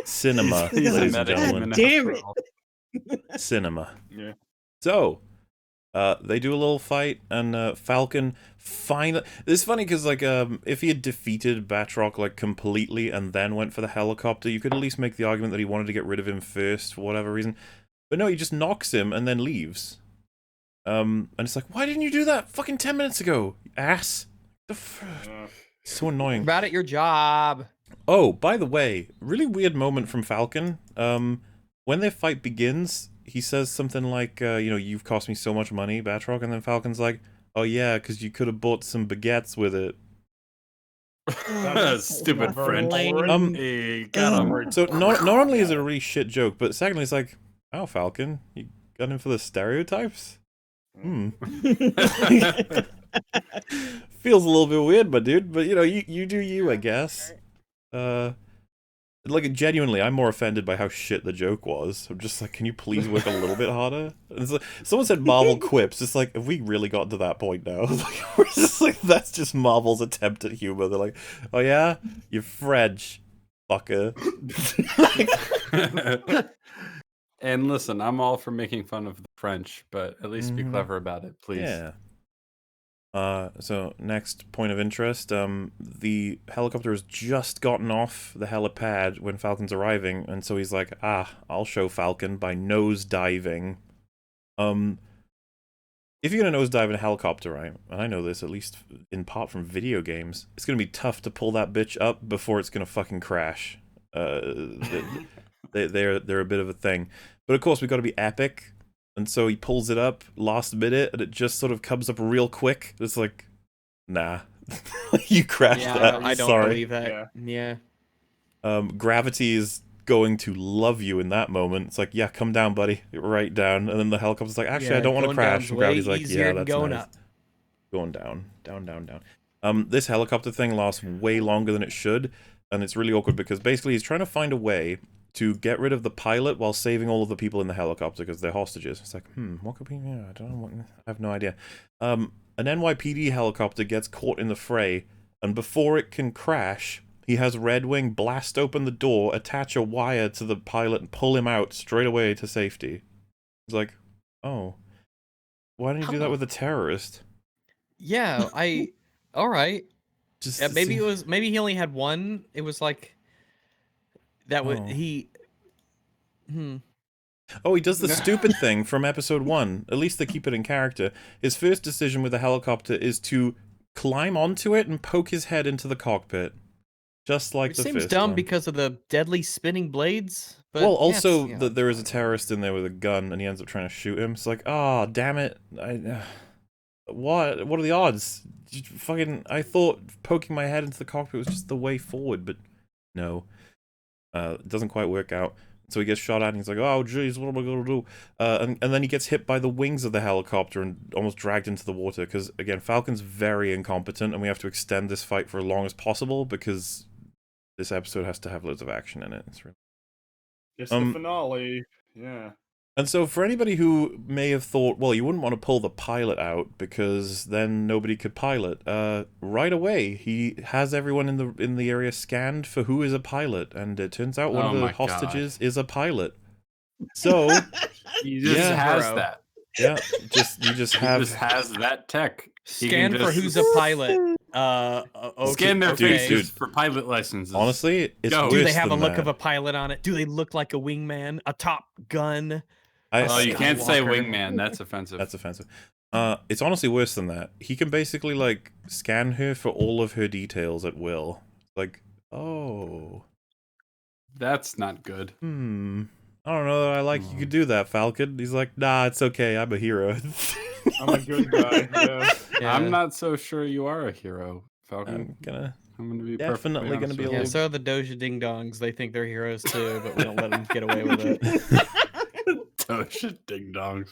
cinema, He's a ladies and medic gentlemen. in Damn it. hospital. Cinema. Yeah. So, they do a little fight, and Falcon finally. It's funny because, like, if he had defeated Batroc like completely and then went for the helicopter, you could at least make the argument that he wanted to get rid of him first for whatever reason. But no, he just knocks him and then leaves. And it's like, why didn't you do that fucking 10 minutes ago, you ass? So annoying. Bad at your job. Oh, by the way, really weird moment from Falcon. When their fight begins, he says something like, you've cost me so much money, Batroc, and then Falcon's like, oh yeah, because you could have bought some baguettes with it. Stupid Very French. boring. Hey, got him. So not only is it a really shit joke, but secondly, it's like, oh, Falcon, you got him for the stereotypes? Feels a little bit weird, but dude, but you do you, I guess. Like, genuinely, I'm more offended by how shit the joke was. I'm just like, can you please work a little bit harder? And it's like, someone said Marvel quips. It's like, have we really gotten to that point now? Like, we're just like, that's just Marvel's attempt at humor. They're like, oh yeah, you're French, fucker. And listen, I'm all for making fun of the French, but at least be Mhm. clever about it, please. Yeah. So next point of interest, the helicopter has just gotten off the helipad when Falcon's arriving, and so he's like, I'll show Falcon by nose diving. If you're gonna nose dive in a helicopter, right, and I know this at least in part from video games, it's gonna be tough to pull that bitch up before it's gonna fucking crash. They're a bit of a thing. But of course, we've got to be epic. And so he pulls it up last minute, and it just sort of comes up real quick. It's like, nah. You crashed that. I don't Sorry. believe that. Yeah. Gravity is going to love you in that moment. It's like, yeah, come down, buddy. Right down. And then the helicopter's like, actually, I don't want to crash. And gravity's like, yeah, that's going nice. up. Going down. Down. This helicopter thing lasts way longer than it should, and it's really awkward because basically he's trying to find a way to get rid of the pilot while saving all of the people in the helicopter because they're hostages. It's like, what could be? Yeah, I don't know. I have no idea. An NYPD helicopter gets caught in the fray, and before it can crash, he has Red Wing blast open the door, attach a wire to the pilot, and pull him out straight away to safety. It's like, oh, why didn't you do that with a terrorist? Yeah, all right. Just Maybe he only had one. It was like that would Oh. he. Oh, he does the stupid thing from episode 1. At least they keep it in character. His first decision with the helicopter is to climb onto it and poke his head into the cockpit. Just like Which the seems first dumb one. because of the deadly spinning blades. But Well, yes, also, yeah. that there is a terrorist in there with a gun, and he ends up trying to shoot him. It's like, oh, damn it. What are the odds? I thought poking my head into the cockpit was just the way forward, but no. It doesn't quite work out. So he gets shot at, and he's like, "Oh, jeez, what am I gonna do?" And then he gets hit by the wings of the helicopter and almost dragged into the water. Because again, Falcon's very incompetent, and we have to extend this fight for as long as possible because this episode has to have loads of action in it. It's really... It's the finale. Yeah. And so for anybody who may have thought, well, you wouldn't want to pull the pilot out because then nobody could pilot. Right away, he has everyone in the area scanned for who is a pilot, and it turns out one of the hostages is a pilot. So he just has that. Yeah, you just has that tech. Scan for who's a pilot. Okay, scan their faces dude. for pilot licenses. Honestly, it's worse do they have a than look that. of a pilot on it? Do they look like a wingman, a Top Gun? You can't say wingman. That's offensive. That's offensive. It's honestly worse than that. He can basically like scan her for all of her details at will. Like, oh, that's not good. I don't know that I like you could do that, Falcon. He's like, nah, it's okay. I'm a hero. I'm a good guy. Yeah. I'm not so sure you are a hero, Falcon. I'm gonna be definitely gonna be a little. So are the Doja Ding Dongs. They think they're heroes too, but we don't let them get away with it. Doja Ding Dongs.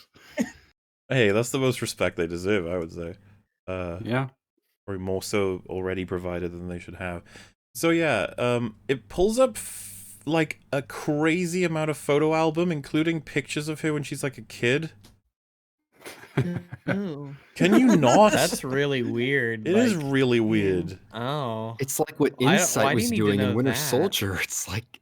Hey, that's the most respect they deserve, I would say. Yeah. Or more so already provided than they should have. So yeah, it pulls up like a crazy amount of photo album, including pictures of her when she's like a kid. Oh. Can you not? That's really weird. It is really weird. Oh. It's like what Why Insight do you was need to doing know in Winter that? Soldier. It's like,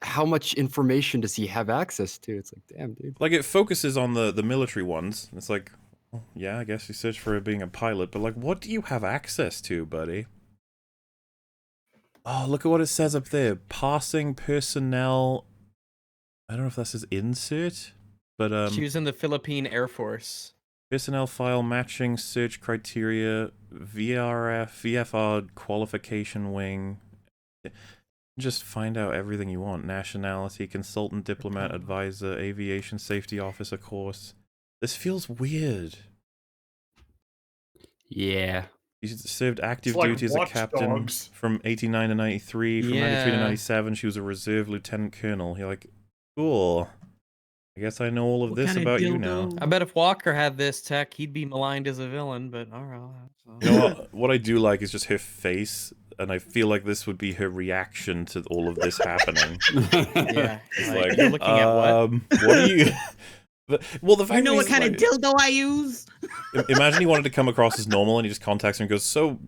how much information does he have access to? It's like, damn, dude. Like, it focuses on the military ones. It's like, well, yeah, I guess you search for being a pilot, but like, what do you have access to, buddy? Oh, look at what it says up there. Passing personnel. I don't know if that says insert, but she was in the Philippine Air Force. Personnel file matching search criteria, VFR qualification wing. Just find out everything you want. Nationality, consultant, diplomat, advisor, aviation safety officer course. This feels weird. Yeah. She served active It's like duty as a Watch captain Dogs. from 89 to 93. From 93 to Yeah. 97, she was a reserve lieutenant colonel. You're like, cool. I guess I know all of What this kind of about you now. dildo? I bet if Walker had this tech, he'd be maligned as a villain, but all right. You know what? What I do like is just her face, and I feel like this would be her reaction to all of this happening. Yeah. It's like, like, you're looking at what are you? Well, the fact You know what is, kind like, of dildo I use? Imagine he wanted to come across as normal, and he just contacts her and goes, "So,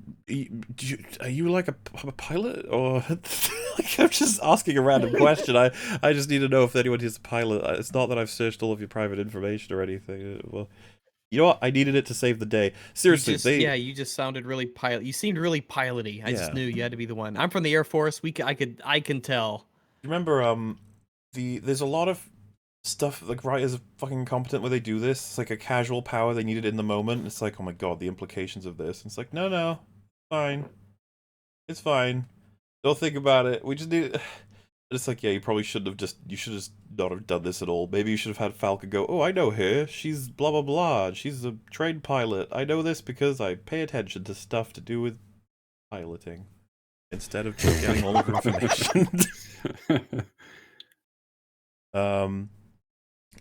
are you like a pilot, or?" Like, I'm just asking a random question. I just need to know if anyone is a pilot. It's not that I've searched all of your private information or anything. Well, you know what? I needed it to save the day. Seriously, you just sounded really pilot. You seemed really piloty. I just Yeah. knew you had to be the one. I'm from the Air Force. I can tell. Remember, there's a lot of stuff like writers are fucking incompetent where they do this. It's like a casual power they needed in the moment. It's like, oh my god, the implications of this. And it's like, no, fine, it's fine. Don't think about it. We just need. It's like, yeah, you probably shouldn't have you should just not have done this at all. Maybe you should have had Falcon go, oh, I know her. She's blah blah blah. She's a trained pilot. I know this because I pay attention to stuff to do with piloting. Instead of just getting all of the information.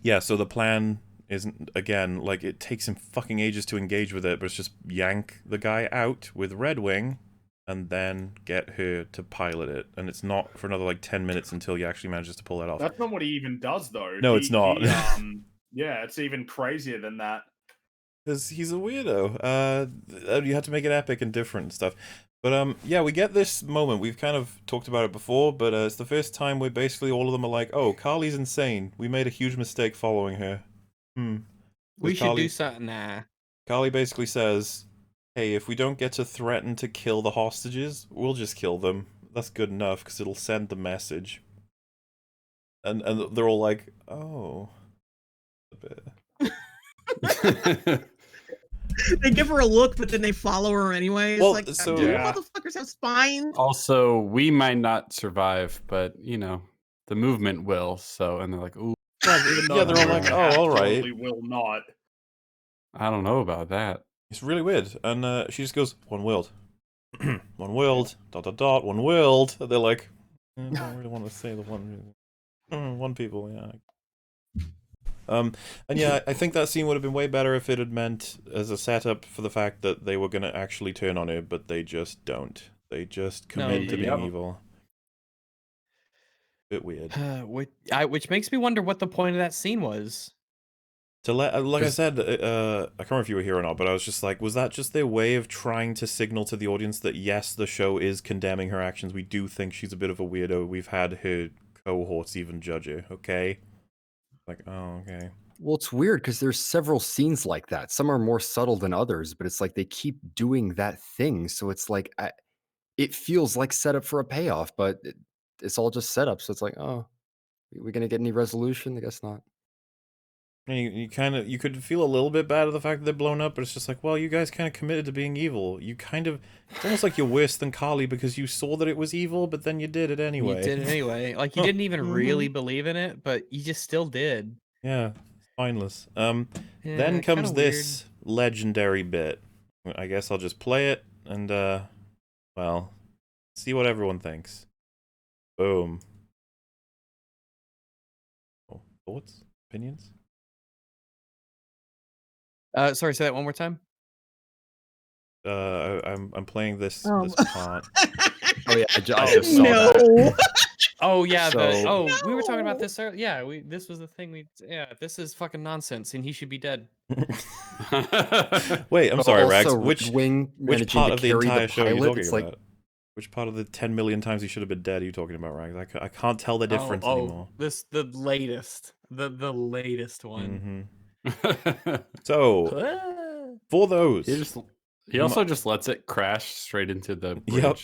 Yeah, so the plan isn't, again, like, it takes him fucking ages to engage with it, but it's just yank the guy out with Red Wing and then get her to pilot it. And it's not for another, like, 10 minutes until he actually manages to pull that off. That's not what he even does, though. No, it's not. Yeah, it's even crazier than that. Because he's a weirdo. You have to make it epic and different and stuff. But, yeah, we get this moment. We've kind of talked about it before, but it's the first time where basically all of them are like, oh, Carly's insane. We made a huge mistake following her. We should do something. Nah. Carly basically says, hey, if we don't get to threaten to kill the hostages, we'll just kill them. That's good enough, because it'll send the message. And they're all like, oh. A bit. They give her a look, but then they follow her anyway. It's Well, like, so- do you Yeah. motherfuckers have spines? Also, we might not survive, but you know, the movement will. So, and they're like, ooh, Yeah, they're all like, oh, all right. Absolutely will not. I don't know about that. It's really weird. And she just goes, one world. One world, ... one world. And they're like, I don't really want to say the one. One people, yeah. And yeah, I think that scene would have been way better if it had meant as a setup for the fact that they were going to actually turn on her, but they just don't. They just commit to being evil. Bit weird. Which makes me wonder what the point of that scene was. To let, like I said, I can't remember if you were here or not, but I was just like, was that just their way of trying to signal to the audience that yes, the show is condemning her actions. We do think she's a bit of a weirdo. We've had her cohorts even judge her. Okay. Like, oh, okay. Well, it's weird because there's several scenes like that. Some are more subtle than others, but it's like they keep doing that thing. So it's like it feels like setup for a payoff, but it's all just setup. So it's like, oh, we gonna get any resolution? I guess not. And you could feel a little bit bad of the fact that they're blown up, but it's just like, well, you guys kind of committed to being evil. It's almost like you're worse than Carly because you saw that it was evil, but then you did it anyway. You did it anyway. Like, you didn't even really believe in it, but you just still did. Yeah, spineless. Yeah, then comes kinda this legendary bit. I guess I'll just play it and, well, see what everyone thinks. Boom. Oh, thoughts? Opinions? Sorry, say that one more time. I'm playing this part. Oh yeah, I just saw that. Oh yeah, So- we were talking about this earlier. Yeah, this was the thing. This is fucking nonsense, and he should be dead. Wait, I'm sorry, Rags. Also, Which Wing part managing of to the carry entire show are you pilot, talking it's about? like Which part of the 10 million times he should have been dead are you talking about, Rags? I can't tell the difference anymore. The latest, the latest one. So, for those, he also just lets it crash straight into the bridge. Yep.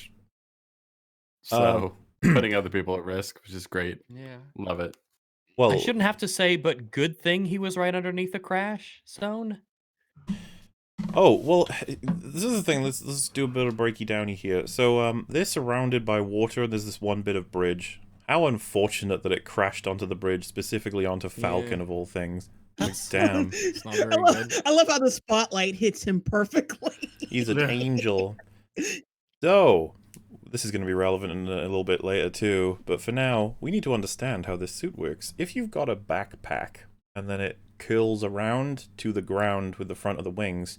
So putting other people at risk, which is great. Yeah, love it. Well, I shouldn't have to say, but good thing he was right underneath the crash zone. Oh, well, this is the thing. Let's do a bit of breaky downy here. So, they're surrounded by water. There's this one bit of bridge. How unfortunate that it crashed onto the bridge, specifically onto Falcon of all things. Like, damn. It's not very good. I love how the spotlight hits him perfectly. He's an angel. So, this is going to be relevant in a little bit later too, but for now, we need to understand how this suit works. If you've got a backpack, and then it curls around to the ground with the front of the wings,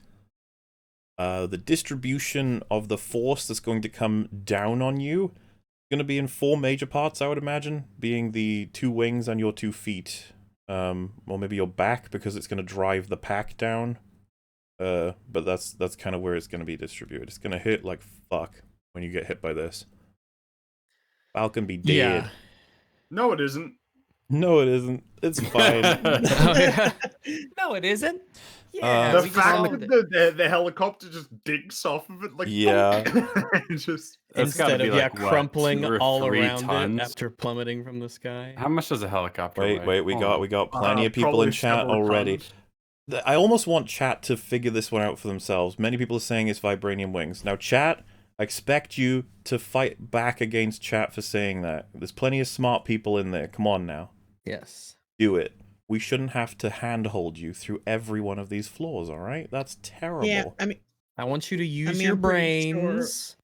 the distribution of the force that's going to come down on you is going to be in 4 major parts, I would imagine, being the 2 wings and your 2 feet. Or maybe your back, because it's going to drive the pack down. But that's kind of where it's going to be distributed. It's going to hit like fuck when you get hit by this. Falcon be dead. Yeah. No, it isn't. No, it isn't. It's fine. No, it isn't. Yeah, The we just fact solved that the helicopter just digs off of it, like Yeah. just That's gotta Instead be of like, what, crumpling 2 or all 3 around tons? it after plummeting from the sky. How much does a helicopter weigh? Wait, we got plenty of people probably in chat several already. tons. I almost want chat to figure this one out for themselves. Many people are saying it's vibranium wings. Now, chat, I expect you to fight back against chat for saying that. There's plenty of smart people in there. Come on now. Yes. Do it. We shouldn't have to handhold you through every one of these floors, all right? That's terrible. Yeah, I mean, I want you to use mean, your I'm pretty sure- brains,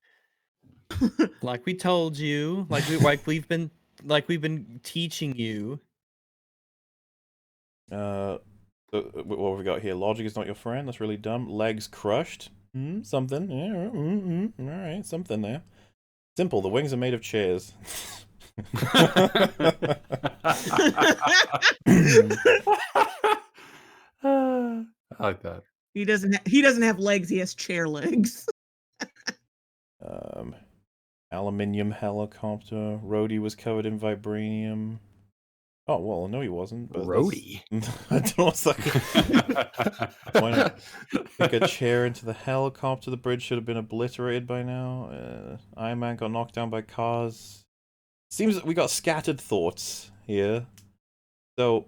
like we told you, like we've been teaching you. What have we got here? Logic is not your friend. That's really dumb. Legs crushed. Something. Yeah. All right, something there. Simple. The wings are made of chairs. I like that. he doesn't have legs. He has chair legs. Aluminium helicopter. Rhodey was covered in vibranium. Oh, well, no, he wasn't. But Rhodey. I don't know what's that. Why not? Pick a chair into the helicopter. The bridge should have been obliterated by now. Iron Man got knocked down by cars. Seems that we got scattered thoughts here. So,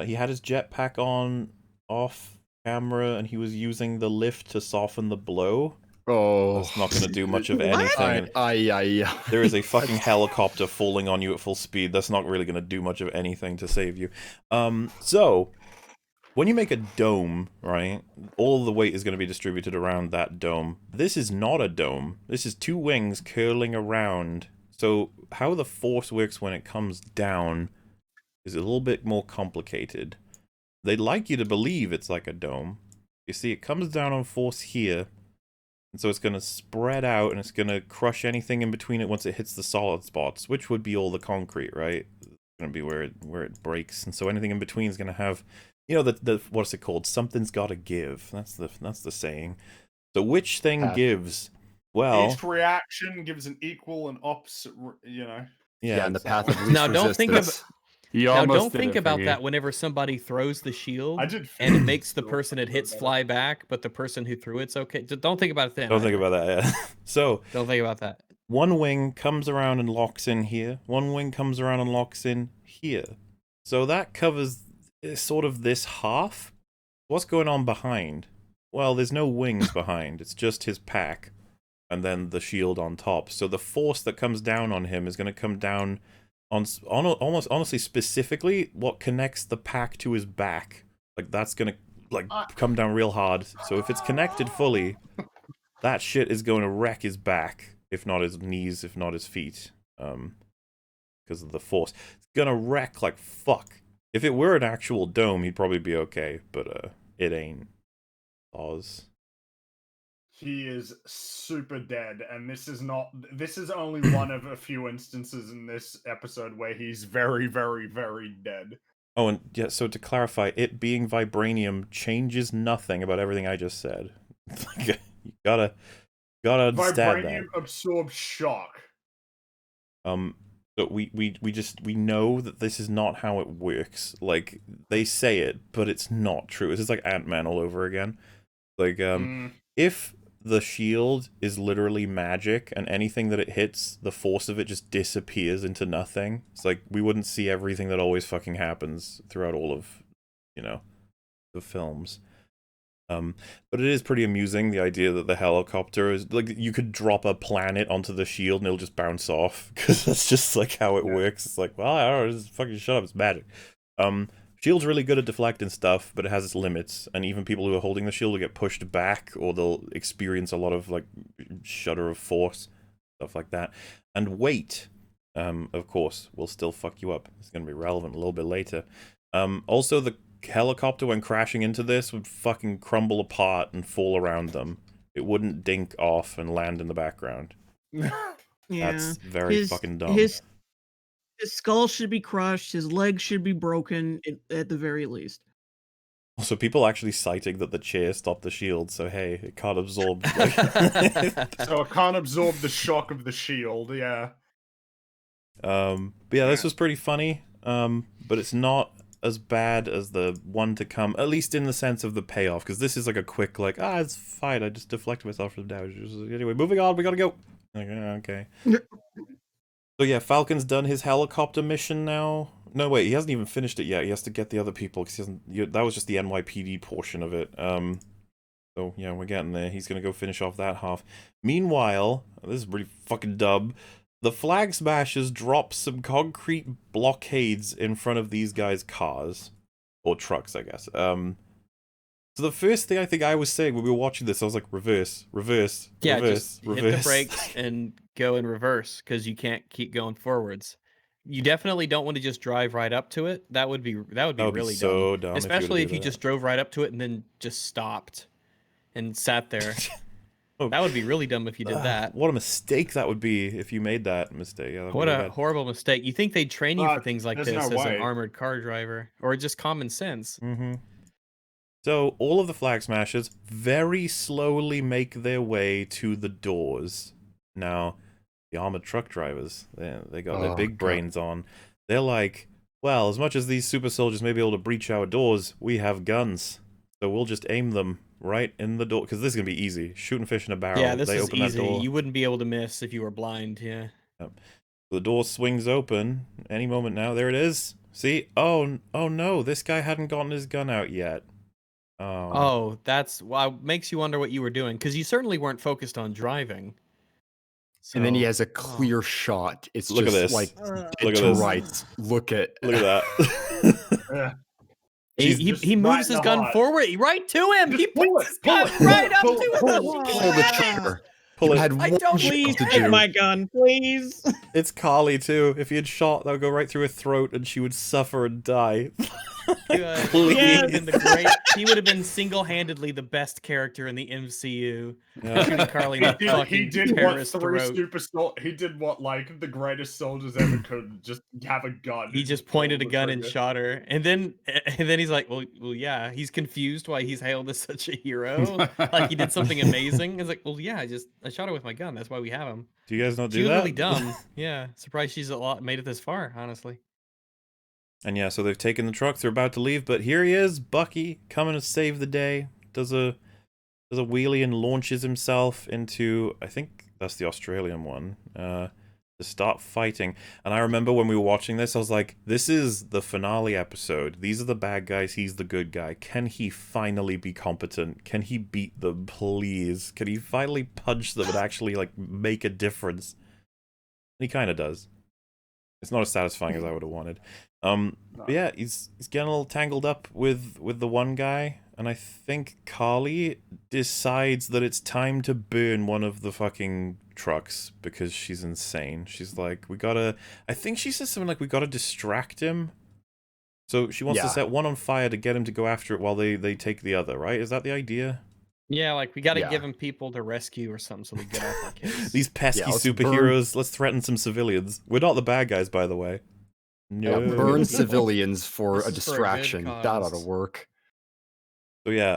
he had his jetpack on, off camera, and he was using the lift to soften the blow. Oh, That's not going to do much of What? anything. I There is a fucking helicopter falling on you at full speed. That's not really going to do much of anything to save you. So, when you make a dome, right, all the weight is going to be distributed around that dome. This is not a dome. This is 2 wings curling around So how the force works when it comes down is a little bit more complicated. They'd like you to believe it's like a dome. You see, it comes down on force here, and so it's going to spread out, and it's going to crush anything in between it once it hits the solid spots, which would be all the concrete, right? It's going to be where it breaks, and so anything in between is going to have, you know, the what's it called? Something's got to give. That's the saying. So which thing gives? Well, each reaction gives an equal and opposite, you know. Yeah, and the path exactly. of least Now, don't think resistance. Now, don't think about that whenever somebody throws the shield I did and it feel makes the so person it hits better. fly back, but the person who threw it's okay. Don't think about it then. don't think about that, yeah. So Don't think about that. one wing comes around and locks in here. One wing comes around and locks in here. So that covers sort of this half. What's going on behind? Well, there's no wings behind. It's just his pack. And then the shield on top. So the force that comes down on him is going to come down on almost honestly specifically what connects the pack to his back. Like that's going to like come down real hard. So if it's connected fully, that shit is going to wreck his back, if not his knees, if not his feet. Because of the force. It's going to wreck like fuck. If it were an actual dome, he'd probably be okay, but it ain't. Oz. He is super dead, and this is only one of a few instances in this episode where he's very, very, very dead. Oh, and yeah, so to clarify, it being vibranium changes nothing about everything I just said. You gotta understand Vibranium absorbs shock. But we know that this is not how it works. Like, they say it, but it's not true. This is like Ant-Man all over again. Like, if the shield is literally magic, and anything that it hits, the force of it just disappears into nothing. It's like, we wouldn't see everything that always fucking happens throughout all of, you know, the films. But it is pretty amusing, the idea that the helicopter is, like, you could drop a planet onto the shield and it'll just bounce off, because that's just, like, how it works. It's like, well, I don't know, just fucking shut up, it's magic. Shield's really good at deflecting stuff, but it has its limits, and even people who are holding the shield will get pushed back, or they'll experience a lot of, like, shudder of force, stuff like that. And weight, of course, will still fuck you up. It's going to be relevant a little bit later. Also, the helicopter, when crashing into this, would fucking crumble apart and fall around them. It wouldn't dink off and land in the background. Yeah. That's very fucking dumb. His skull should be crushed. His legs should be broken at the very least. Also, people actually citing that the chair stopped the shield, so hey, it can't absorb. Like... So it can't absorb the shock of the shield, yeah. But yeah, this was pretty funny. But it's not as bad as the one to come, at least in the sense of the payoff, because this is like a quick, like, it's fine, I just deflected myself from damage. Anyway, moving on, we gotta go. Like, okay. So yeah, Falcon's done his helicopter mission now. No, wait, he hasn't even finished it yet. He has to get the other people, because that was just the NYPD portion of it. So yeah, we're getting there. He's gonna go finish off that half. Meanwhile, this is pretty fucking dumb. The Flag Smashers drop some concrete blockades in front of these guys' cars. Or trucks, I guess. So the first thing I think I was saying when we were watching this, I was like, reverse, reverse, Yeah, reverse, just reverse. hit the brakes and go in reverse, because you can't keep going forwards. You definitely don't want to just drive right up to it. That would be really so dumb. dumb Especially if you that. just drove right up to it and then just stopped and sat there. That would be really dumb if you did that. What a mistake that would be if you made that mistake. Yeah, What a horrible mistake. You think they'd train you for things like this there's no as an way. armored car driver, or just common sense. Mm-hmm. So all of the Flag Smashers very slowly make their way to the doors. Now, the armored truck drivers, they got their big brains on. They're like, well, as much as these super soldiers may be able to breach our doors, we have guns. So we'll just aim them right in the door, because this is going to be easy. Shooting fish in a barrel. Yeah, this they is open easy. That door. You wouldn't be able to miss if you were blind, yeah. Yep. The door swings open any moment now. There it is. See? Oh no, this guy hadn't gotten his gun out yet. Oh, that's makes you wonder what you were doing, because you certainly weren't focused on driving. So, And then he has a clear shot. It's Look just at this. like Look at to this. right. Look at that. He moves his gun forward, right to him. He pull puts it, his gun pull it, right up pull to it, him. pull it. pull the trigger. Pull You it. had I one don't- job Please to take do. my gun, please. It's Carly too. If he had shot, that would go right through her throat, and she would suffer and die. Good. Please. He would have been the great. He would have been single-handedly the best character in the MCU. Yeah. Shooting Carly in the He fucking did what terrorist three throat. he did what like the greatest soldiers ever could, just have a gun. He and just pull pointed a the gun and trigger. shot her, and then he's like, "Well, yeah." He's confused why he's hailed as such a hero, like he did something amazing. He's like, "Well, yeah, I shot her with my gun. That's why we have him." Do you guys not She do was that? really dumb. Yeah, surprised she's made it this far. Honestly, And yeah, so they've taken the truck. They're about to leave, but here he is, Bucky, coming to save the day. Does a wheelie and launches himself into, I think that's the Australian one, to start fighting. And I remember when we were watching this, I was like, this is the finale episode. These are the bad guys. He's the good guy. Can he finally be competent? Can he beat them, please? Can he finally punch them and actually like make a difference? And he kind of does. It's not as satisfying as I would have wanted. But yeah, he's getting a little tangled up with the one guy, and I think Carly decides that it's time to burn one of the fucking trucks because she's insane. She's like, I think she says something like, we gotta distract him. So she wants to set one on fire to get him to go after it while they take the other, right? Is that the idea? yeah, like we got to Yeah. give him people to rescue or something so we get off our case. These pesky let's superheroes, let's threaten some civilians. We're not the bad guys, by the way. No. Yeah, burn civilians for This a is for a good distraction. That ought to cause. work. So yeah,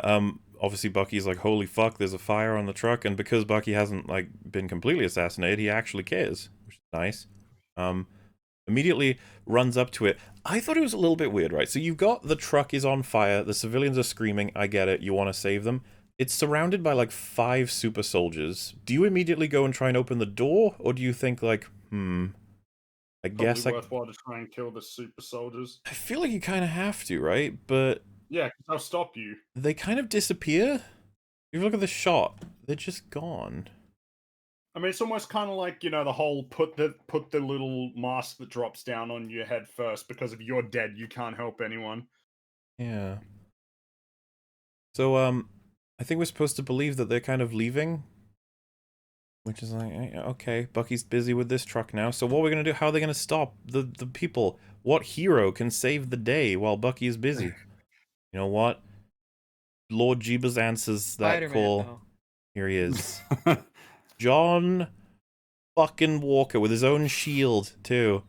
obviously Bucky's like, holy fuck, there's a fire on the truck, and because Bucky hasn't like been completely assassinated, he actually cares, which is nice. Immediately runs up to it. I thought it was a little bit weird, right? So you've got the truck is on fire, the civilians are screaming, I get it, you want to save them. It's surrounded by like 5 super soldiers. Do you immediately go and try and open the door, or do you think like, I guess Probably worthwhile to try and kill the super soldiers. I feel like you kind of have to, right? But Yeah, because they'll stop you. they kind of disappear. If you look at the shot, they're just gone. I mean, it's almost kind of like, you know, the whole put the little mask that drops down on your head first, because if you're dead, you can't help anyone. Yeah. So, I think we're supposed to believe that they're kind of leaving. Which is like, okay, Bucky's busy with this truck now. So what are we going to do? How are they going to stop the people? What hero can save the day while Bucky is busy? You know what? Lord Jeebus answers that Spider-Man, call. though. Here he is. John fucking Walker with his own shield, too.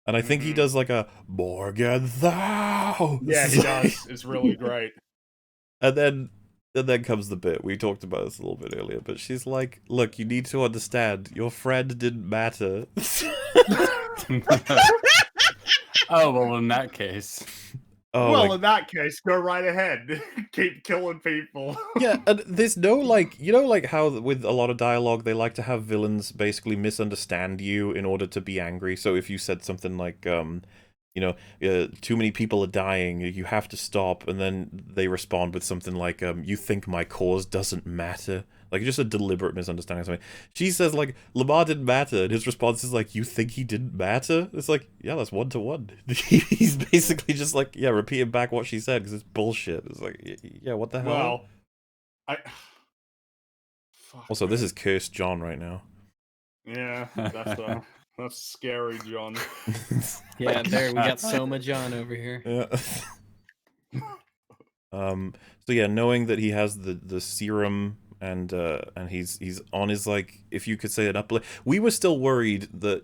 And I think he does like a Morgan thou. Yeah, he does. It's really great. And then comes the bit. We talked about this a little bit earlier, but she's like, look, you need to understand, your friend didn't matter. Oh, well, in that case. Oh, well, like, in that case, go right ahead. Keep killing people. yeah, and there's no, like, you know, like how with a lot of dialogue, they like to have villains basically misunderstand you in order to be angry. So if you said something like, you know, too many people are dying, you have to stop, and then they respond with something like, you think my cause doesn't matter? Like, just a deliberate misunderstanding of something. She says, like, Lamar didn't matter, and his response is like, you think he didn't matter? It's like, yeah, that's 1-to-1. He's basically just like, yeah, repeating back what she said, because it's bullshit. It's like, yeah, what the hell? Well, Fuck, Also, this man. is cursed John right now. Yeah, that's scary, John. Yeah, there we got Soma John over here. Yeah. So yeah, knowing that he has the serum and he's on his, like, if you could say, an uplift. We were still worried that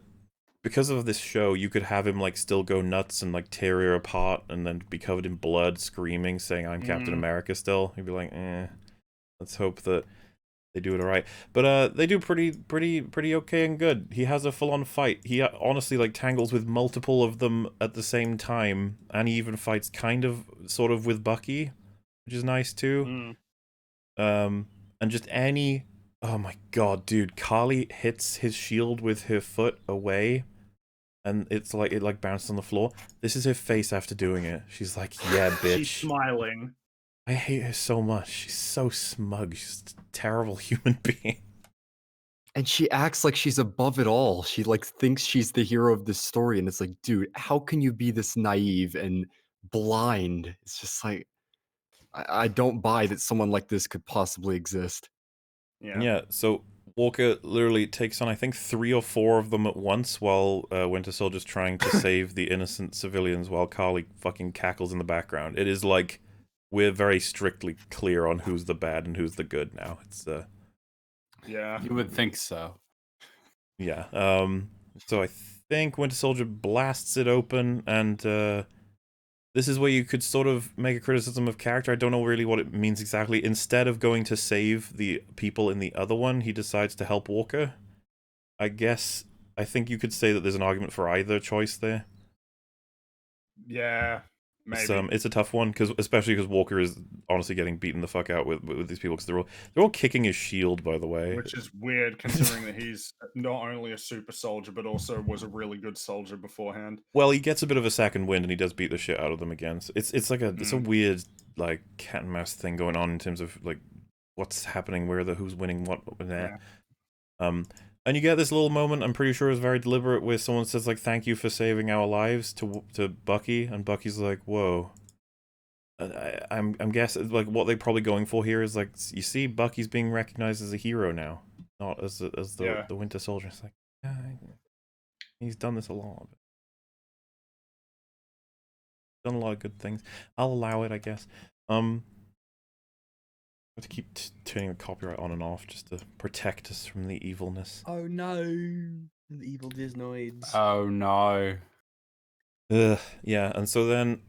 because of this show, you could have him like still go nuts and like tear her apart and then be covered in blood, screaming, saying "I'm Captain America" still. He'd be like, let's hope that they do it all right. But they do pretty okay and good. He has a full-on fight. He honestly like tangles with multiple of them at the same time, and he even fights sort of with Bucky, which is nice too. And just oh my god, dude, Carly hits his shield with her foot away, and it's like it like bounced on the floor. This is her face after doing it. She's like, yeah, bitch. She's smiling. I hate her so much. She's so smug. She's a terrible human being. And she acts like she's above it all. She like thinks she's the hero of this story, and it's like, dude, how can you be this naive and blind? It's just like, I don't buy that someone like this could possibly exist. Yeah. Yeah, so Walker literally takes on, I think, 3 or 4 of them at once while Winter Soldier's trying to save the innocent civilians while Carly fucking cackles in the background. It is like, we're very strictly clear on who's the bad and who's the good now. It's, Yeah. You would think so. yeah. So I think Winter Soldier blasts it open, and this is where you could sort of make a criticism of character. I don't know really what it means exactly. Instead of going to save the people in the other one, he decides to help Walker. I think you could say that there's an argument for either choice there. Yeah. Maybe. It's a tough one, especially because Walker is honestly getting beaten the fuck out with these people, because they're all kicking his shield, by the way. Which is weird, considering that he's not only a super soldier, but also was a really good soldier beforehand. Well, he gets a bit of a second wind, and he does beat the shit out of them again. So it's like it's a weird like cat and mouse thing going on in terms of like what's happening, who's winning what. Yeah. And you get this little moment, I'm pretty sure is very deliberate, where someone says like, "Thank you for saving our lives" to Bucky, and Bucky's like, "Whoa." I'm guessing like what they're probably going for here is like, you see, Bucky's being recognized as a hero now, not as the Winter Soldier. It's like, yeah, he's done this a lot. Done a lot of good things. I'll allow it, I guess. I have to keep turning the copyright on and off just to protect us from the evilness. Oh no, the evil Disnoids. Oh no. Yeah, and so then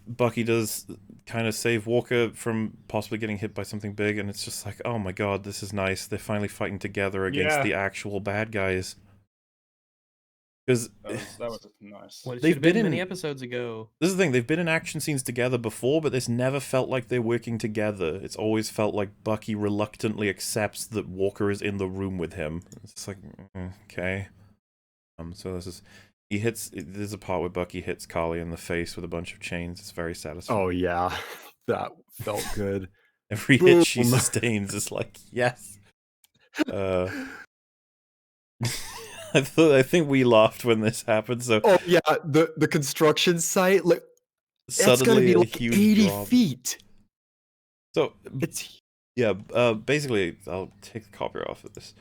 Bucky does kind of save Walker from possibly getting hit by something big, and it's just like, oh my god, this is nice. They're finally fighting together against the actual bad guys. Because that was nice. What it they've should have been been many in- episodes ago. this is the thing, they've been in action scenes together before, but this never felt like they're working together. It's always felt like Bucky reluctantly accepts that Walker is in the room with him. It's just like, okay. So this is... there's a part where Bucky hits Carly in the face with a bunch of chains. It's very satisfying. Oh yeah, that felt good. Every hit she sustains is like, yes. I think we laughed when this happened. So oh yeah, the construction site, like it's gonna suddenly be a like huge 80 drop. feet. So It's yeah, basically, I'll take the copyright off of this.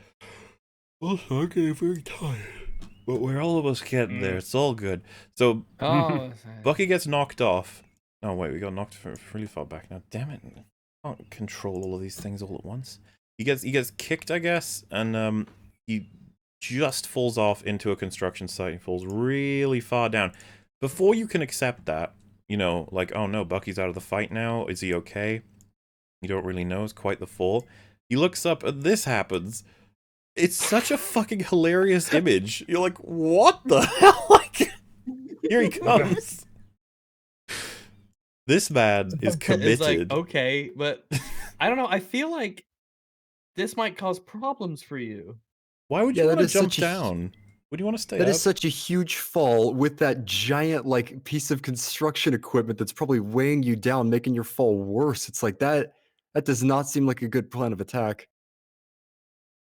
Also, I'm getting very tired, but we're all of us getting there. It's all good. So Oh, Bucky gets knocked off. Oh wait, we got knocked really far back now. Damn it! I can't control all of these things all at once. He gets kicked, I guess, and he just falls off into a construction site. He falls really far down. Before you can accept that, you know, like, oh no, Bucky's out of the fight now. Is he okay? You don't really know. It's quite the fall. He looks up and this happens. It's such a fucking hilarious image. You're like, what the hell? Like, here he comes. This man is committed. It's like, okay, but I don't know. I feel like this might cause problems for you. Why would you want to jump down? Would you want to stay up? That is such a huge fall with that giant like piece of construction equipment that's probably weighing you down, making your fall worse. It's like that does not seem like a good plan of attack.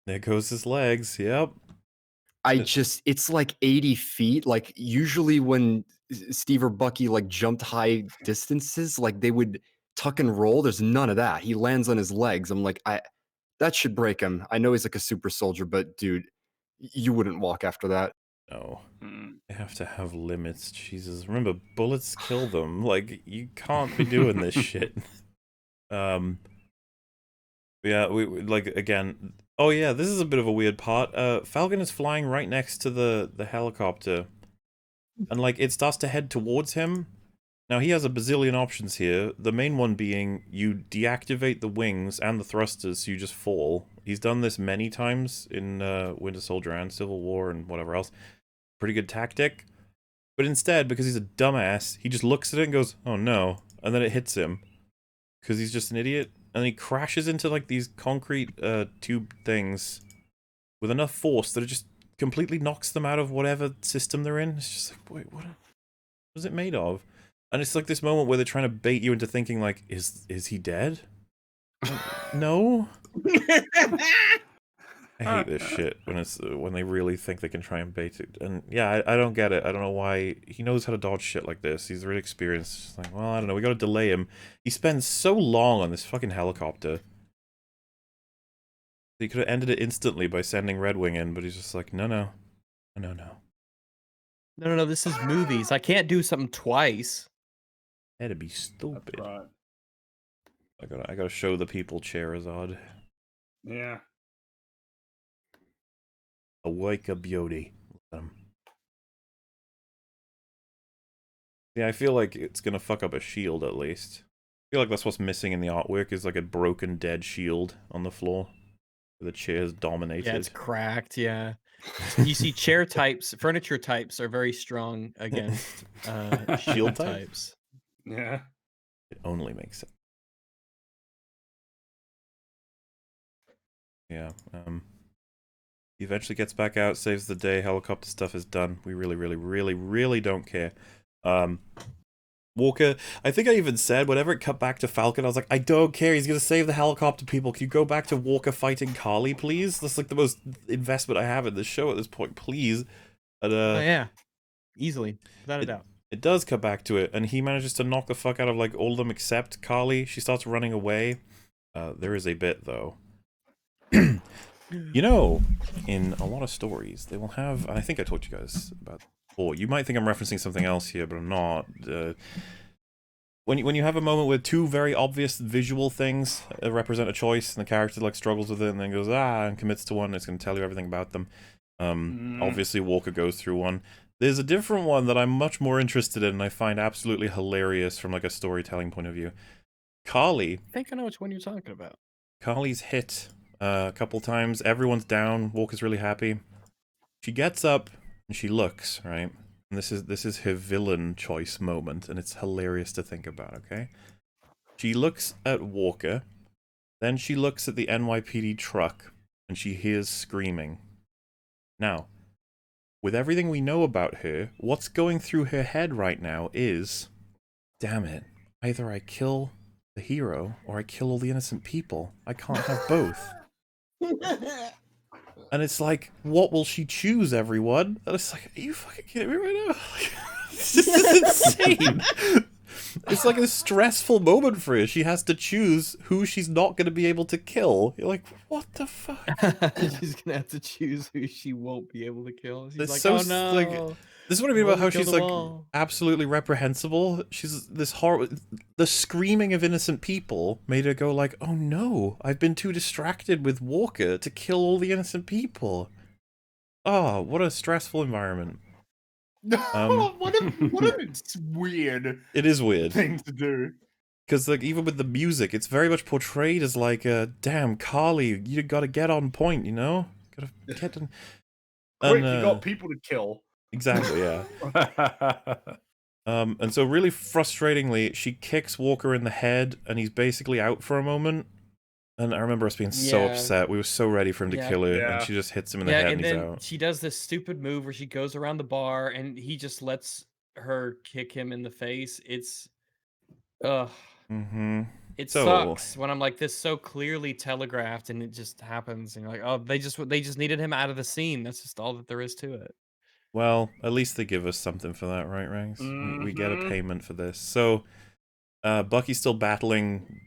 There goes his legs. Yep. It's like 80 feet. Like usually when Steve or Bucky like jumped high distances, like they would tuck and roll. There's none of that. He lands on his legs. I'm like, that should break him. I know he's like a super soldier, but dude, you wouldn't walk after that. No. They have to have limits. Jesus. Remember, bullets kill them. Like, you can't be doing this shit. Yeah, we like, again... Oh yeah, this is a bit of a weird part. Falcon is flying right next to the helicopter. And like, it starts to head towards him. Now he has a bazillion options here. The main one being, you deactivate the wings and the thrusters so you just fall. He's done this many times in Winter Soldier and Civil War and whatever else. Pretty good tactic. But instead, because he's a dumbass, he just looks at it and goes, oh no. And then it hits him. Because he's just an idiot. And he crashes into like these concrete tube things with enough force that it just completely knocks them out of whatever system they're in. It's just like, wait, what was it made of? And it's like this moment where they're trying to bait you into thinking like, is he dead? No. I hate this shit when they really think they can try and bait it. And yeah, I don't get it. I don't know why. He knows how to dodge shit like this. He's really experienced. It's like, well, I don't know. We got to delay him. He spends so long on this fucking helicopter. He could have ended it instantly by sending Red Wing in, but he's just like, no. No, this is movies. I can't do something twice. That'd be That's stupid. right. I gotta show the people Charizard. Yeah. Awake a beauty. Yeah, I feel like it's gonna fuck up a shield at least. I feel like that's what's missing in the artwork is like a broken dead shield on the floor. The chair's dominated. Yeah, it's cracked. Yeah. You see, chair types, furniture types are very strong against shield types. Yeah. It only makes sense. Yeah. He eventually gets back out, saves the day. Helicopter stuff is done. We really don't care. Walker, I think I even said whenever it cut back to Falcon, I was like, I don't care. He's gonna save the helicopter people. Can you go back to Walker fighting Carly, please? That's like the most investment I have in this show at this point, please. And, Oh yeah, easily, without a doubt. It does cut back to it, and he manages to knock the fuck out of like all of them except Carly. She starts running away. There is a bit though. You know, in a lot of stories, they will have, and I think I told you guys about before, you might think I'm referencing something else here, but I'm not. When you have a moment where two very obvious visual things represent a choice, and the character like struggles with it, and then goes, and commits to one, and it's going to tell you everything about them. Obviously, Walker goes through one. There's a different one that I'm much more interested in, and I find absolutely hilarious from like a storytelling point of view. Carly. I think I know which one you're talking about. Carly's hit a couple times. Everyone's down. Walker's really happy. She gets up and she looks, right? And this is her villain choice moment, and it's hilarious to think about, okay? She looks at Walker, then she looks at the NYPD truck, and she hears screaming. Now, with everything we know about her, what's going through her head right now is, damn it, either I kill the hero or I kill all the innocent people. I can't have both. And it's like, what will she choose, everyone? And it's like, are you fucking kidding me right now? This is insane. It's like a stressful moment for her. She has to choose who she's not going to be able to kill. You're like, what the fuck? She's going to have to choose who she won't be able to kill. She's It's like, so, oh no. like, this is what I mean about how she's like wall. absolutely reprehensible. She's this horrible. The screaming of innocent people made her go like, "Oh no, I've been too distracted with Walker to kill all the innocent people." Oh, what a stressful environment. What a weird. It is weird thing to do. because like even with the music, it's very much portrayed as like, "Damn, Carly, you gotta get on point, you know, gotta get on." Quick, you got people to kill. Exactly, yeah. And so really frustratingly, she kicks Walker in the head, and he's basically out for a moment. And I remember us being so upset. We were so ready for him to kill her, and she just hits him in the head, and he's out. She does this stupid move where she goes around the bar, and he just lets her kick him in the face. It's, it sucks when I'm like, this so clearly telegraphed, and it just happens, and you're like, oh, they just needed him out of the scene. That's just all that there is to it. Well, at least they give us something for that, right, Ranks? We get a payment for this. So, Bucky's still battling,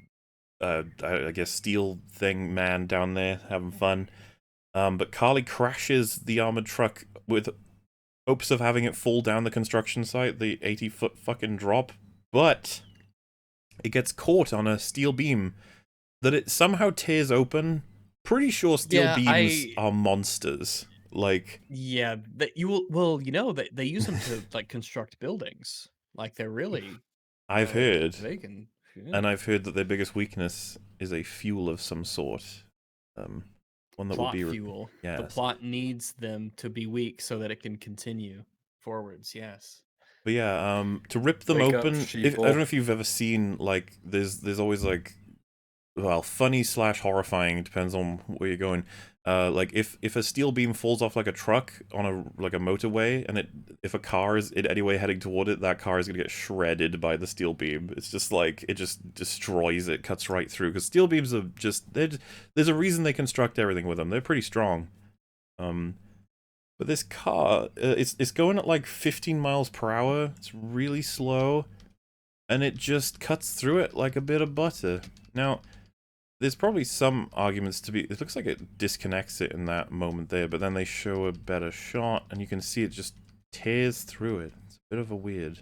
I guess, Steel Thing Man down there, having fun. But Carly crashes the armored truck with hopes of having it fall down the construction site, the 80-foot fucking drop. But it gets caught on a steel beam that it somehow tears open. Pretty sure steel beams are monsters. Like, yeah, that you will. Well, you know, they use them to like construct buildings. Like they're really. I've heard, they can, and I've heard that their biggest weakness is a fuel of some sort. One that plot would be fuel. Yeah, the plot needs them to be weak so that it can continue forwards. Yes. But yeah, to rip them Wake up, open. I don't know if you've ever seen like there's always like, well, funny / horrifying, depends on where you're going. Like if a steel beam falls off like a truck on a motorway, and if a car is in any way heading toward it, that car is gonna get shredded by the steel beam. It's just like it just destroys it, cuts right through. Because steel beams are there's a reason they construct everything with them. They're pretty strong. But this car, it's going at like 15 miles per hour. It's really slow, and it just cuts through it like a bit of butter. Now, There's probably some arguments to be... It looks like it disconnects it in that moment there, but then they show a better shot, and you can see it just tears through it. It's a bit of a weird...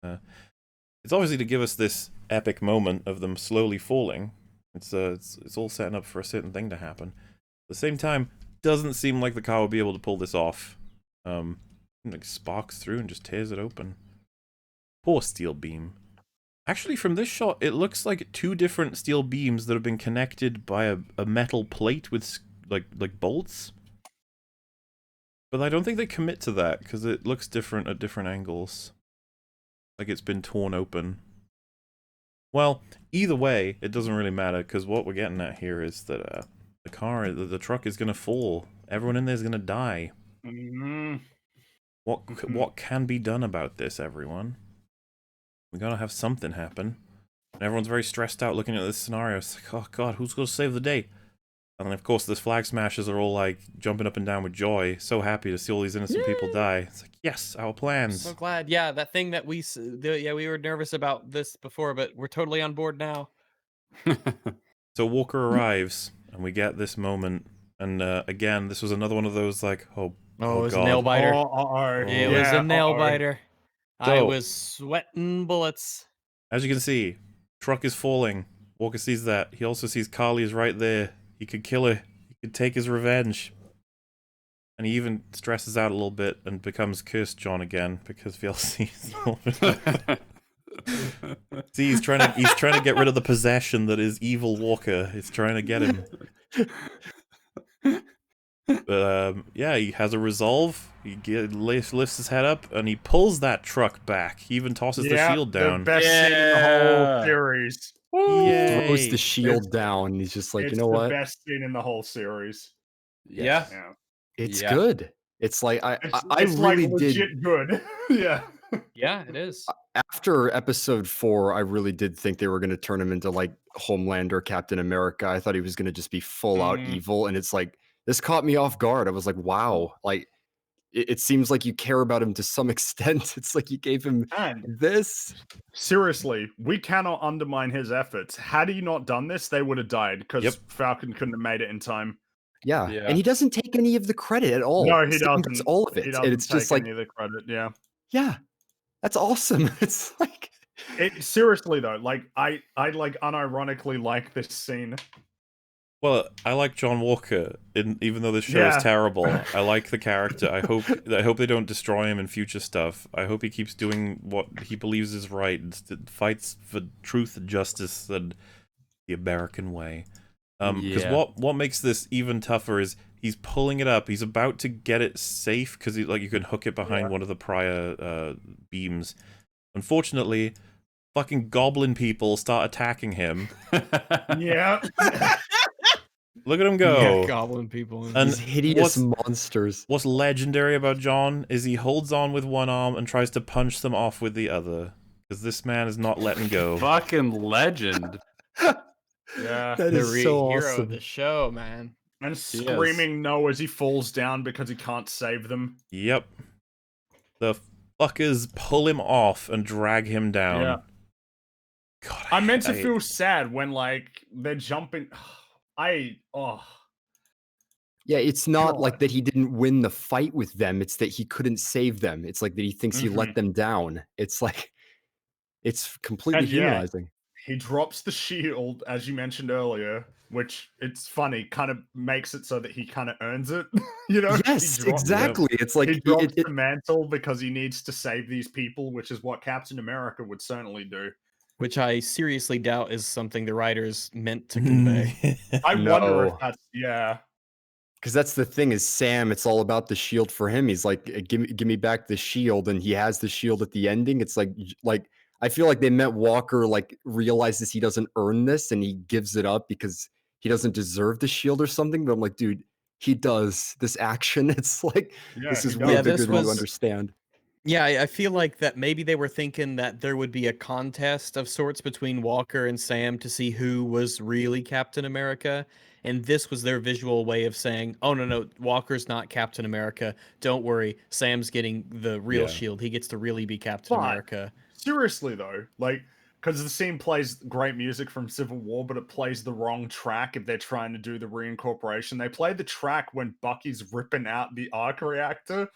it's obviously to give us this epic moment of them slowly falling. It's all setting up for a certain thing to happen. At the same time, doesn't seem like the car will be able to pull this off. Like sparks through and just tears it open. Poor steel beam. Actually, from this shot, it looks like two different steel beams that have been connected by a metal plate with like bolts. But I don't think they commit to that because it looks different at different angles. Like it's been torn open. Well, either way, it doesn't really matter because what we're getting at here is that the truck is gonna fall. Everyone in there is gonna die. What can be done about this, everyone? We gotta have something happen. And everyone's very stressed out looking at this scenario. It's like, oh god, who's gonna save the day? And then of course the flag smashers are all like jumping up and down with joy, so happy to see all these innocent people die. It's like, yes, our plans. So glad. Yeah, that thing that we were nervous about this before, but we're totally on board now. So Walker arrives, and we get this moment. And again, this was another one of those like, oh it was god. a nail biter. It was Yeah, a nail biter. I So- was sweating bullets. As you can see, truck is falling. Walker sees that. He also sees Carly is right there. He could kill her. He could take his revenge. And he even stresses out a little bit and becomes Cursed John again because VLC's See, he's trying to get rid of the possession that is evil Walker. It's trying to get him. But yeah, he has a resolve. He lifts his head up and he pulls that truck back. He even tosses the shield down. The best scene in the whole series. Yay. Throws the shield down. And he's just like, you know what? It's the best scene in the whole series. Yeah. Yeah. It's Yeah. good. It's like I It's really like did. legit good. Yeah. Yeah, it is. After episode 4, I really did think they were going to turn him into like Homelander, Captain America. I thought he was going to just be full out evil, and it's like this caught me off guard. I was like, wow, like it seems like you care about him to some extent. It's like you gave him And this. seriously, we cannot undermine his efforts. Had he not done this, they would have died because Yep. Falcon couldn't have made it in time. Yeah. Yeah. And he doesn't take any of the credit at all. No, he Sam gets doesn't. all of it, He and doesn't it's just take like, any of the credit. Yeah. yeah, that's awesome. It's like, It seriously though, like I like unironically like this scene. Well, I like John Walker, even though this show Yeah. is terrible. I like the character. I hope they don't destroy him in future stuff. I hope he keeps doing what he believes is right and fights for truth and justice and the American way. Because Yeah. what makes this even tougher is he's pulling it up. He's about to get it safe because you can hook it behind one of the prior beams. Unfortunately, fucking goblin people start attacking him. Yeah. Look at him go. Yeah, goblin people. And these hideous monsters. What's legendary about John is he holds on with one arm and tries to punch them off with the other. Because this man is not letting go. Fucking legend. Yeah. That the is so hero awesome. of the show, man. And screaming no as he falls down because he can't save them. Yep. The fuckers pull him off and drag him down. Yeah. God, I meant to feel sad when like they're jumping. Yeah, it's not like God. that he didn't win the fight with them. It's that he couldn't save them. It's like that he thinks he let them down. It's like, it's completely And yeah, humanizing. he drops the shield, as you mentioned earlier, which it's funny, kind of makes it so that he kind of earns it. You know? Yes, He drops- exactly. It's like He drops it- the mantle because he needs to save these people, which is what Captain America would certainly do. Which I seriously doubt is something the writers meant to convey. I wonder No. if that's because that's the thing is Sam, it's all about the shield for him. He's like, give me back the shield, and he has the shield at the ending. It's like I feel like they meant Walker like realizes he doesn't earn this and he gives it up because he doesn't deserve the shield or something. But I'm like, dude, he does this action. It's like this he is does. way Yeah, bigger this than you was- understand. Yeah, I feel like that maybe they were thinking that there would be a contest of sorts between Walker and Sam to see who was really Captain America. And this was their visual way of saying, oh, no, Walker's not Captain America. Don't worry. Sam's getting the real Yeah. shield. He gets to really be Captain But- America. seriously though, like, because the scene plays great music from Civil War, but it plays the wrong track if they're trying to do the reincorporation. They play the track when Bucky's ripping out the arc reactor.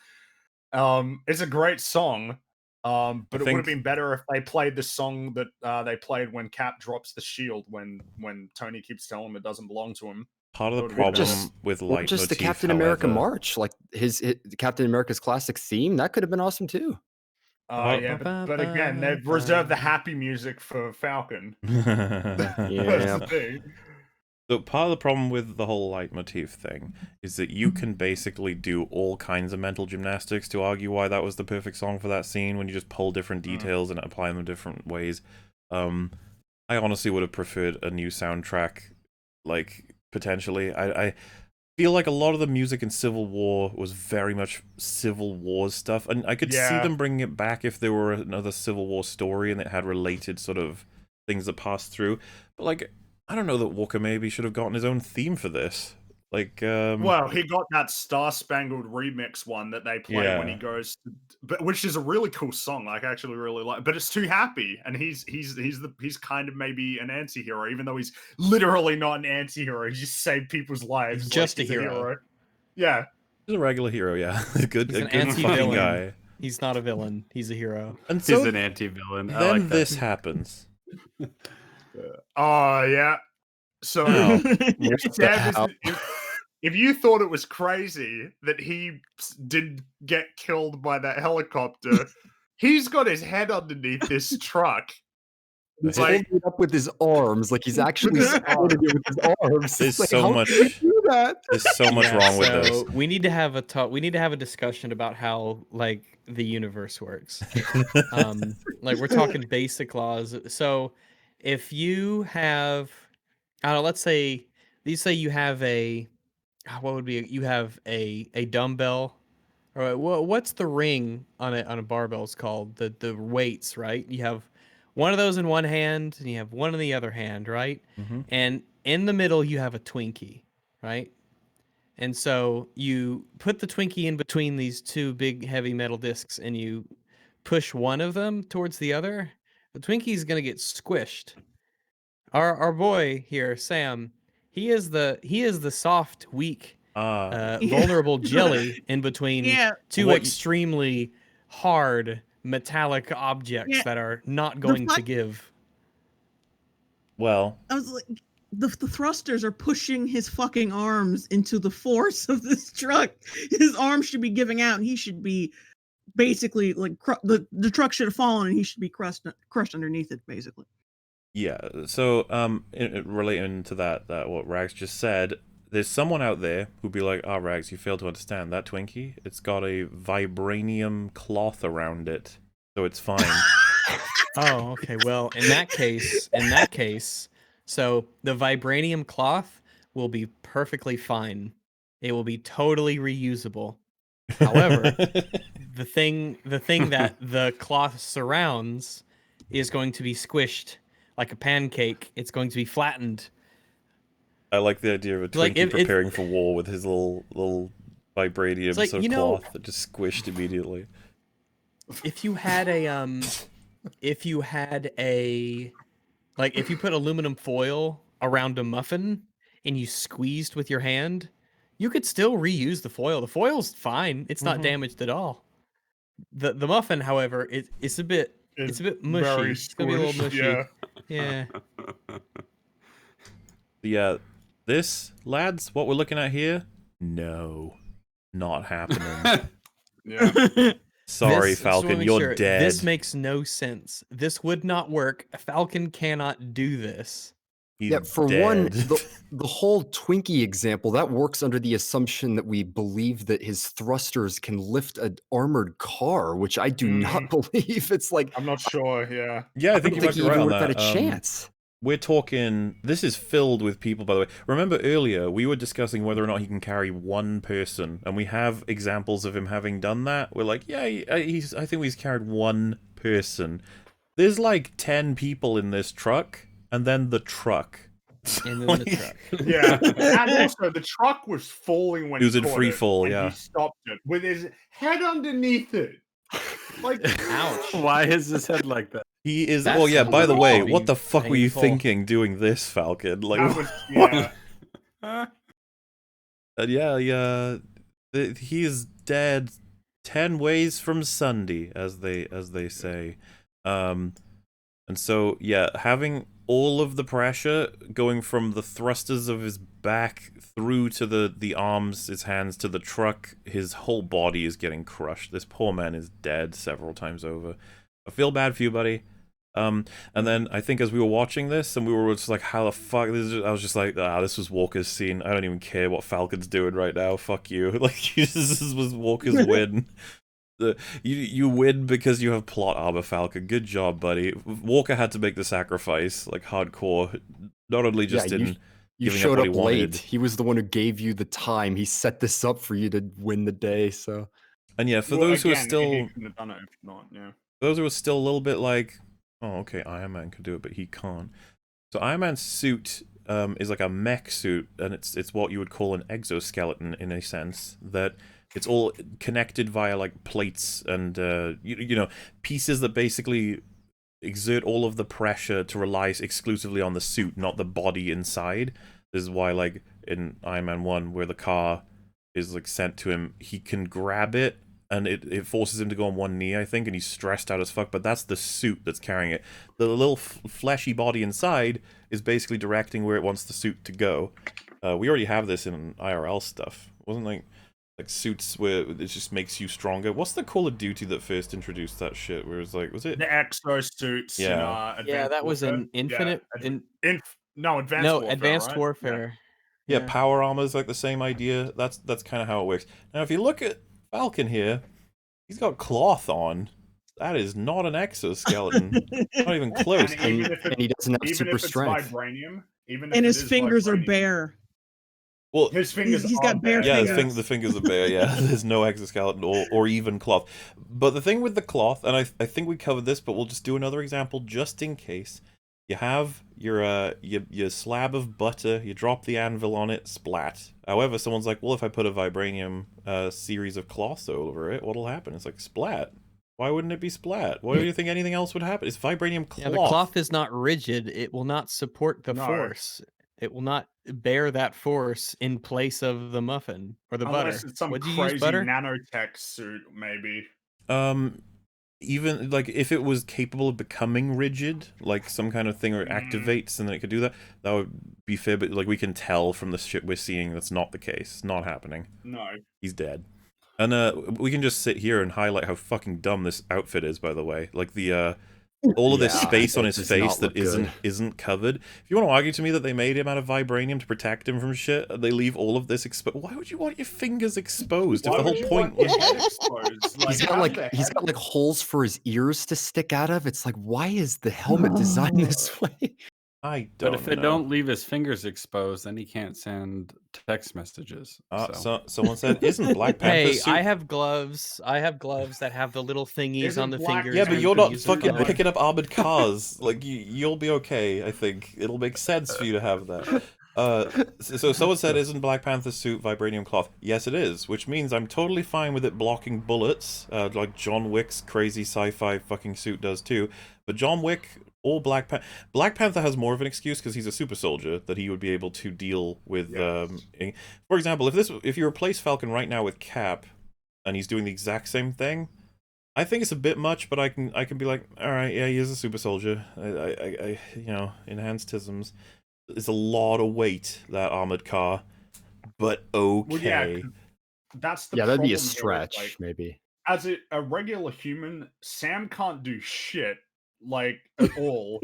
It's a great song, but it would have been better if they played the song that they played when Cap drops the shield when Tony keeps telling him it doesn't belong to him. Part of the problem with Or just the Captain America March, like his Captain America's classic theme, that could have been awesome too. Yeah, but again, they've reserved the happy music for Falcon. Yeah. That's the thing. So part of the problem with the whole leitmotif thing is that you can basically do all kinds of mental gymnastics to argue why that was the perfect song for that scene when you just pull different details and apply them different ways. I honestly would have preferred a new soundtrack, like, potentially. I feel like a lot of the music in Civil War was very much Civil War stuff, and I could see them bringing it back if there were another Civil War story and it had related sort of things that passed through. But, like, I don't know that Walker maybe should have gotten his own theme for this. Like, well, he got that Star Spangled Remix one that they play when he goes, which is a really cool song. Like, I actually really like, but it's too happy, and he's kind of maybe an anti-hero, even though he's literally not an anti-hero. He just saved people's lives. He's just a hero. Yeah, he's a regular hero. Yeah, a good anti-villain guy. He's not a villain. He's a hero. And so he's an anti-villain. Then this happens. Oh yeah. So if you thought it was crazy that he didn't get killed by that helicopter, he's got his head underneath this truck. He's holding it up with his arms, like he's actually supporting it with his arms. There's like, so much. There's so much wrong with this. We need to have a talk. We need to have a discussion about how like the universe works. Like we're talking basic laws. So if you have, I don't know, let's say you have you have a dumbbell, or what's the ring on a barbell is called? The weights, right? You have one of those in one hand and you have one in the other hand, right? Mm-hmm. And in the middle you have a Twinkie, right? And so you put the Twinkie in between these two big heavy metal discs and you push one of them towards the other. The Twinkie is going to get squished. Our boy here, Sam, he is the soft, weak, vulnerable jelly in between two extremely hard metallic objects that are not going to give. Well, I was like, the thrusters are pushing his fucking arms into the force of this truck. His arms should be giving out, and he should be basically like the truck should have fallen, and he should be crushed underneath it, basically. Yeah. So, relating to that what Rags just said, there's someone out there who'd be like, Rags, you fail to understand. That Twinkie, it's got a vibranium cloth around it, so it's fine. Oh, okay. Well, in that case, so the vibranium cloth will be perfectly fine. It will be totally reusable. However, the thing that the cloth surrounds is going to be squished like a pancake. It's going to be flattened. I like the idea of a Twinkie preparing for war with his little vibranium sort of cloth that just squished immediately. If you had if you put aluminum foil around a muffin and you squeezed with your hand, you could still reuse the foil. The foil's fine. It's not damaged at all. The muffin, however, it's a bit mushy. It's gonna be a little mushy. Yeah. Yeah. This, lads, what we're looking at here, no, not happening. Yeah. Sorry, Falcon, you're dead. This makes no sense. This would not work. Falcon cannot do this. He's for dead. one, the whole Twinkie example, that works under the assumption that we believe that his thrusters can lift an armored car, which I do not believe. It's like, I'm not sure. Yeah. Yeah, I think you might be right on that. Had a chance. We're talking, this is filled with people, by the way. Remember earlier, we were discussing whether or not he can carry one person, and we have examples of him having done that. We're like, yeah, I think he's carried one person. There's like 10 people in this truck, and then the truck. And then the truck. Yeah. And also, the truck was falling when he was in free fall, He stopped it with his head underneath it. Like, ouch. Why is his head like that? He is. That's Oh yeah. By the way, pretty what the fuck were you painful. thinking doing this, Falcon? Like, That was what? yeah. Yeah. He is dead 10 ways from Sunday, as they say. And so yeah, having all of the pressure going from the thrusters of his back through to the arms, his hands, to the truck, his whole body is getting crushed. This poor man is dead several times over. I feel bad for you, buddy. And then I think as we were watching this, and we were just like, how the fuck? I was just like, this was Walker's scene. I don't even care what Falcon's doing right now. Fuck you. Like, this was Walker's win. You win because you have plot armor, Falcon. Good job, buddy. Walker had to make the sacrifice, like hardcore. Not only just you giving showed up what he up wanted. late. He was the one who gave you the time. He set this up for you to win the day. So, And yeah, for Well, those who are again, still, he couldn't have done it if not. Yeah. those who are still a little bit like, oh, okay, Iron Man could do it, but he can't. So Iron Man's suit is like a mech suit, and it's what you would call an exoskeleton in a sense, that it's all connected via like plates and you know, pieces that basically exert all of the pressure to rely exclusively on the suit, not the body inside. This is why, like in Iron Man 1, where the car is like sent to him, he can grab it and it forces him to go on one knee, I think, and he's stressed out as fuck, but that's the suit that's carrying it. The little fleshy body inside is basically directing where it wants the suit to go. We already have this in IRL stuff. Wasn't like suits where it just makes you stronger. What's the Call of Duty that first introduced that shit? Where it was like, was it The exosuits. Yeah. In, Yeah, that was Warfare. an Infinite. Advanced Warfare. Advanced right? Warfare. Yeah, power armor is like the same idea. That's kind of how it works. Now, if you look at Falcon here, he's got cloth on. That is not an exoskeleton. Not even close. and he doesn't have Even super if it's strength. vibranium, even if And it his is fingers are vibranium, bare. Well, His fingers he's are got bare yeah, fingers. the fingers are bare. Yeah, there's no exoskeleton or even cloth. But the thing with the cloth, and I think we covered this, but we'll just do another example just in case. You have your slab of butter, you drop the anvil on it, splat. However, someone's like, well, if I put a vibranium series of cloths over it, what'll happen? It's like, splat. Why wouldn't it be splat? Why do you think anything else would happen? It's vibranium cloth. Yeah, the cloth is not rigid. It will not support the force. It will not bear that force in place of the muffin or the butter. Unless it's some What'd you crazy use, butter? nanotech suit, maybe. Even like if it was capable of becoming rigid, like some kind of thing, or it activates and then it could do that, that would be fair. But like we can tell from the shit we're seeing, that's not the case. Not happening. No. He's dead. And we can just sit here and highlight how fucking dumb this outfit is. By the way, like the all of this space on his face that isn't covered. If you want to argue to me that they made him out of vibranium to protect him from shit, they leave all of this exposed. Why would you want your fingers exposed if the whole point was he's got like holes for his ears to stick out of? It's like, why is the helmet designed this way? I don't know. But if it don't leave his fingers exposed, then he can't send text messages. So someone said, "Isn't Black Panther?" Hey, I have gloves. I have gloves that have the little thingies on the fingers. Yeah, but where you're you can not use fucking them. picking up armored cars. Like you'll be okay. I think it'll make sense for you to have that. So someone said, "Isn't Black Panther's suit vibranium cloth?" Yes, it is, which means I'm totally fine with it blocking bullets, like John Wick's crazy sci-fi fucking suit does too. But John Wick or Black Panther has more of an excuse because he's a super soldier that he would be able to deal with. For example, if you replace Falcon right now with Cap, and he's doing the exact same thing, I think it's a bit much. But I can be like, all right, yeah, he is a super soldier. I you know, enhanced tisms. It's a lot of weight, that armored car, but okay. Well, yeah, that's the that'd be a problem here with, stretch, like, maybe. As a regular human, Sam can't do shit, like, at all.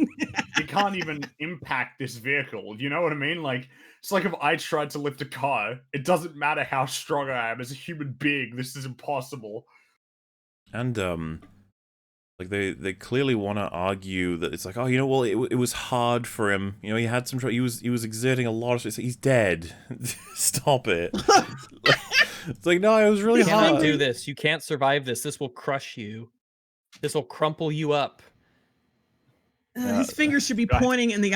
He can't even impact this vehicle. You know what I mean? Like, it's like if I tried to lift a car, it doesn't matter how strong I am. As a human being, this is impossible. And like they clearly want to argue that it's like, oh, you know, well, it was hard for him. You know, he had some trouble. He was exerting a lot of stress. He's dead. Stop it. It's like, no, it was really You hard. cannot do this. You can't survive this. This will crush you. This will crumple you up. His fingers should be pointing in the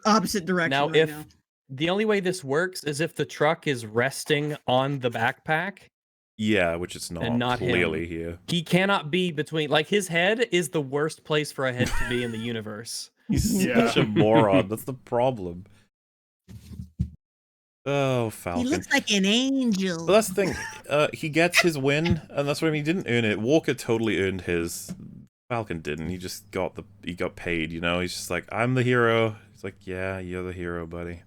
opposite direction. Now, right if now. the only way this works is if the truck is resting on the backpack, Yeah, which it's not, not him. clearly here. He cannot be between. Like his head is the worst place for a head to be in the universe. He's Yeah. such a moron. That's the problem. Oh, He Falcon. looks like an angel. But that's the thing. He gets his win, and that's what I mean. He didn't earn it. Walker totally earned his. Falcon didn't. He just got paid. You know. He's just like, I'm the hero. He's like, yeah, you're the hero, buddy.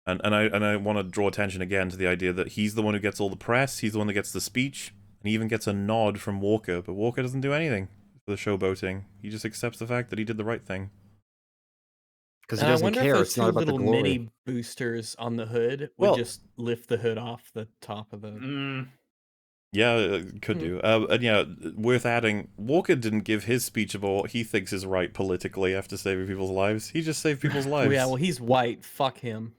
And I want to draw attention again to the idea that he's the one who gets all the press. He's the one that gets the speech, and he even gets a nod from Walker. But Walker doesn't do anything for the showboating. He just accepts the fact that he did the right thing. Because he And I doesn't wonder if care. those It's two not about the little glory. mini boosters on the hood would Well- just lift the hood off the top of the. Mm, Yeah, it could do. And yeah, worth adding, Walker didn't give his speech of what he thinks is right politically after saving people's lives. He just saved people's lives. Yeah, well, he's white. Fuck him.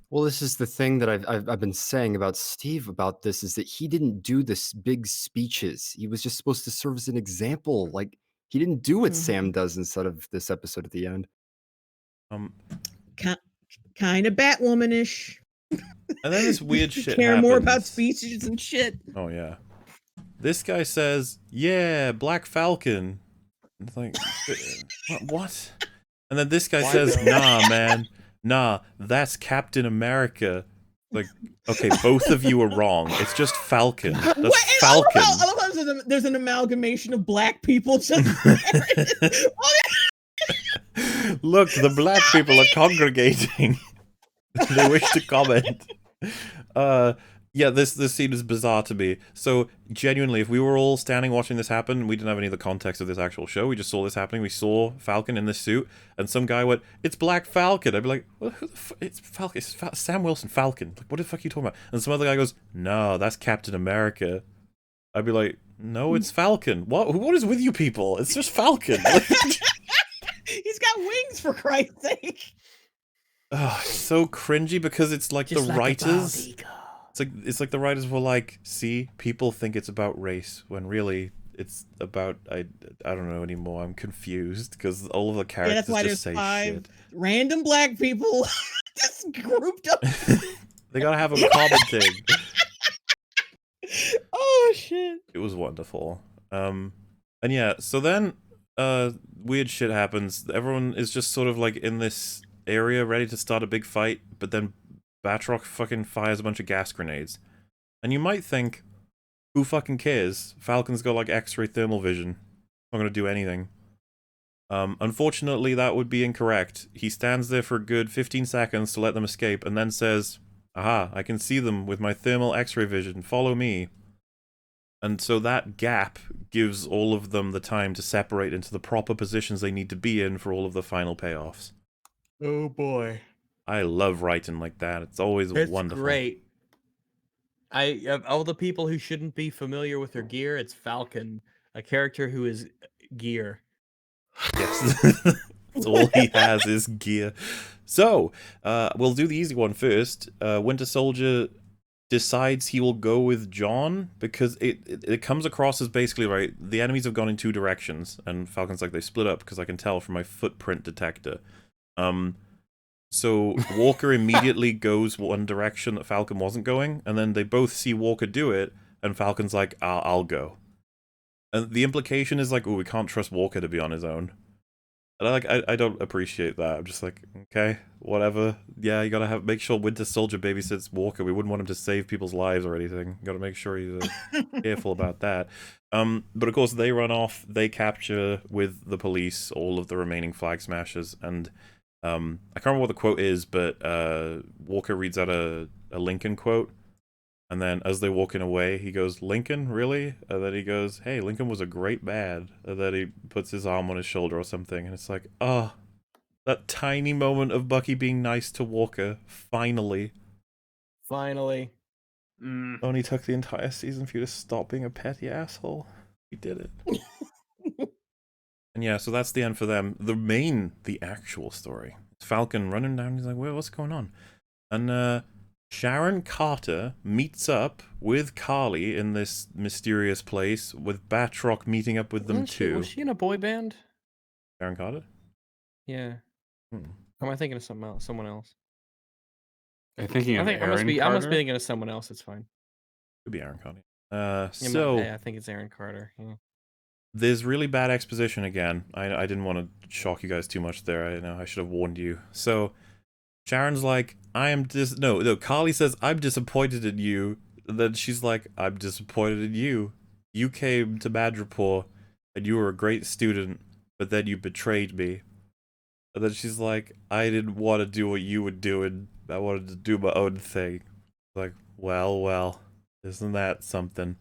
Well, this is the thing that I've been saying about Steve about this is that he didn't do this big speeches. He was just supposed to serve as an example. Like he didn't do what Sam does instead of this episode at the end. Kind of Batwomanish. And then this weird shit Care more about happens. speeches and shit. Oh, yeah. This guy says, yeah, Black Falcon. It's like, what? And then this guy says, nah, man. Nah, that's Captain America. Like, okay, both of you are wrong. It's just Falcon. That's Falcon. I love how there's an amalgamation of black people just Look, the black people are congregating. They wish to comment. Yeah, this scene is bizarre to me. So, genuinely, if we were all standing watching this happen, we didn't have any of the context of this actual show, we just saw this happening, we saw Falcon in this suit, and some guy went, it's Black Falcon. I'd be like, well, who the fuck? It's Falcon. It's Sam Wilson Falcon. Like, what the fuck are you talking about? And some other guy goes, no, that's Captain America. I'd be like, no, it's Falcon. What is with you people? It's just Falcon. Like, He's got wings, for Christ's sake. oh, it's so cringy because it's like Just the like a writers. bald eagle. It's like the writers were like, see, people think it's about race when really it's about I don't know anymore. I'm confused because all of the Yeah, characters that's why just there's say 5 shit. random black people just grouped up. They gotta have them commenting. Oh shit. It was wonderful. And yeah, so then weird shit happens. Everyone is just sort of like in this area ready to start a big fight, but then Batroc fucking fires a bunch of gas grenades. And you might think, who fucking cares? Falcon's got like X-ray thermal vision. Not gonna do anything. Unfortunately, that would be incorrect. He stands there for a good 15 seconds to let them escape, and then says, aha, I can see them with my thermal X-ray vision. Follow me. And so that gap gives all of them the time to separate into the proper positions they need to be in for all of the final payoffs. Oh boy. I love writing like that. It's always It's wonderful. great. Of all the people who shouldn't be familiar with their gear, it's Falcon, a character who is gear. Yes. That's all he has is gear. So, we'll do the easy one first. Winter Soldier decides he will go with John because it comes across as basically, right, the enemies have gone in 2 directions, and Falcon's like, they split up because I can tell from my footprint detector. So Walker immediately goes one direction that Falcon wasn't going, and then they both see Walker do it, and Falcon's like, I'll go. And the implication is like, oh, we can't trust Walker to be on his own. And I don't appreciate that. I'm just like, okay, whatever. Yeah, you gotta make sure Winter Soldier babysits Walker. We wouldn't want him to save people's lives or anything. You gotta make sure he's careful about that. But of course, they run off. They capture with the police all of the remaining Flag Smashers, and I can't remember what the quote is, but Walker reads out a Lincoln quote, and then as they're walking away, he goes, Lincoln, really? And then he goes, hey, Lincoln was a great bad. And then he puts his arm on his shoulder or something, and it's like, oh, that tiny moment of Bucky being nice to Walker, finally. Finally. Only took the entire season for you to stop being a petty asshole. We did it. And yeah, so that's the end for them. The actual story. Falcon running down, he's like, well, what's going on? And Sharon Carter meets up with Carly in this mysterious place, with Batroc meeting up with them too. Was she in a boy band? Sharon Carter? Yeah. Hmm. Or am I thinking of someone else? I'm thinking of I Aaron must be Carter? thinking of someone else. It's fine. Could be Aaron Carter. I think it's Aaron Carter. Yeah. There's really bad exposition again. I didn't want to shock you guys too much there. I know I should have warned you. So Sharon's like, no, Carly says, I'm disappointed in you. And then she's like, I'm disappointed in you. You came to Madripoor and you were a great student, but then you betrayed me. And then she's like, I didn't want to do what you were doing. I wanted to do my own thing. Like, well, isn't that something?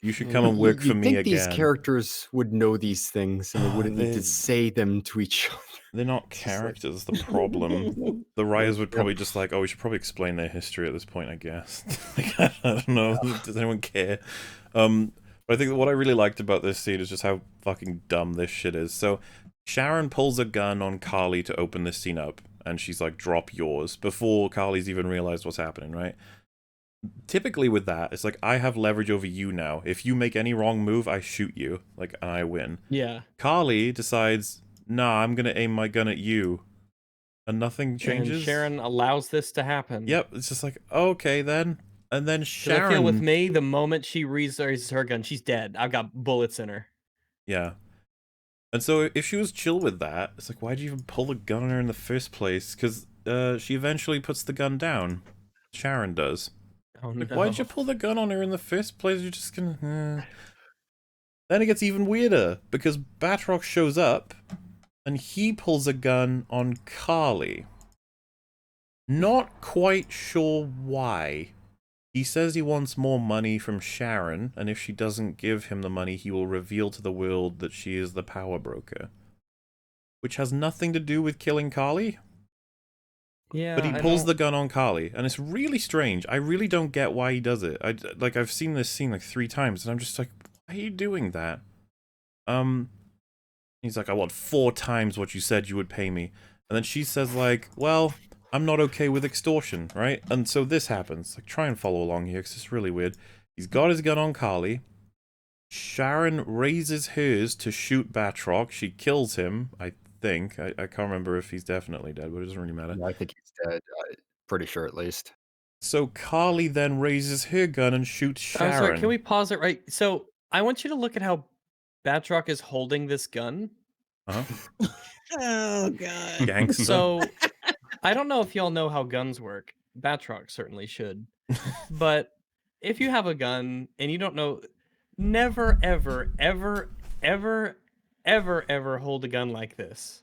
You should come and work for me think again. These characters would know these things and they wouldn't need to say them to each other. They're not characters, the problem. The writers would probably just like, oh, we should probably explain their history at this point, I guess. Like, I don't know. Does anyone care? But I think what I really liked about this scene is just how fucking dumb this shit is. So Sharon pulls a gun on Carly to open this scene up, and she's like, drop yours, before Carly's even realized what's happening, right? Typically with that, it's like, I have leverage over you now. If you make any wrong move, I shoot you, like, and I win. Yeah. Carly decides, nah, I'm gonna aim my gun at you. And nothing changes. And Sharon allows this to happen. Yep, it's just like, okay then. And then Sharon... I feel with me, the moment she raises her gun, she's dead. I've got bullets in her. Yeah. And so if she was chill with that, it's like, why'd you even pull the gun on her in the first place? Because she eventually puts the gun down. Sharon does. Oh, like, no. why'd you pull the gun on her in the first place? You're just gonna... Then it gets even weirder, because Batroc shows up, and he pulls a gun on Carly. Not quite sure why. He says he wants more money from Sharon, and if she doesn't give him the money, he will reveal to the world that she is the power broker. Which has nothing to do with killing Carly. Yeah, but he pulls the gun on Carly, and it's really strange. I really don't get why he does it. I've seen this scene like 3 times, and I'm just like, why are you doing that? He's like, I want 4 times what you said you would pay me. And then she says like, well, I'm not okay with extortion, right? And so this happens. Like, try and follow along here, because it's really weird. He's got his gun on Carly. Sharon raises hers to shoot Batroc. She kills him, I think. I can't remember if he's definitely dead, but it doesn't really matter. I think he's dead. Pretty sure, at least. So Carly then raises her gun and shoots Sharon. I'm sorry, can we pause it right? So I want you to look at how Batroc is holding this gun. Uh-huh. Oh, God. Gangster. So I don't know if y'all know how guns work. Batroc certainly should. But if you have a gun and you don't know, never, ever, ever, ever, ever, ever hold a gun like this.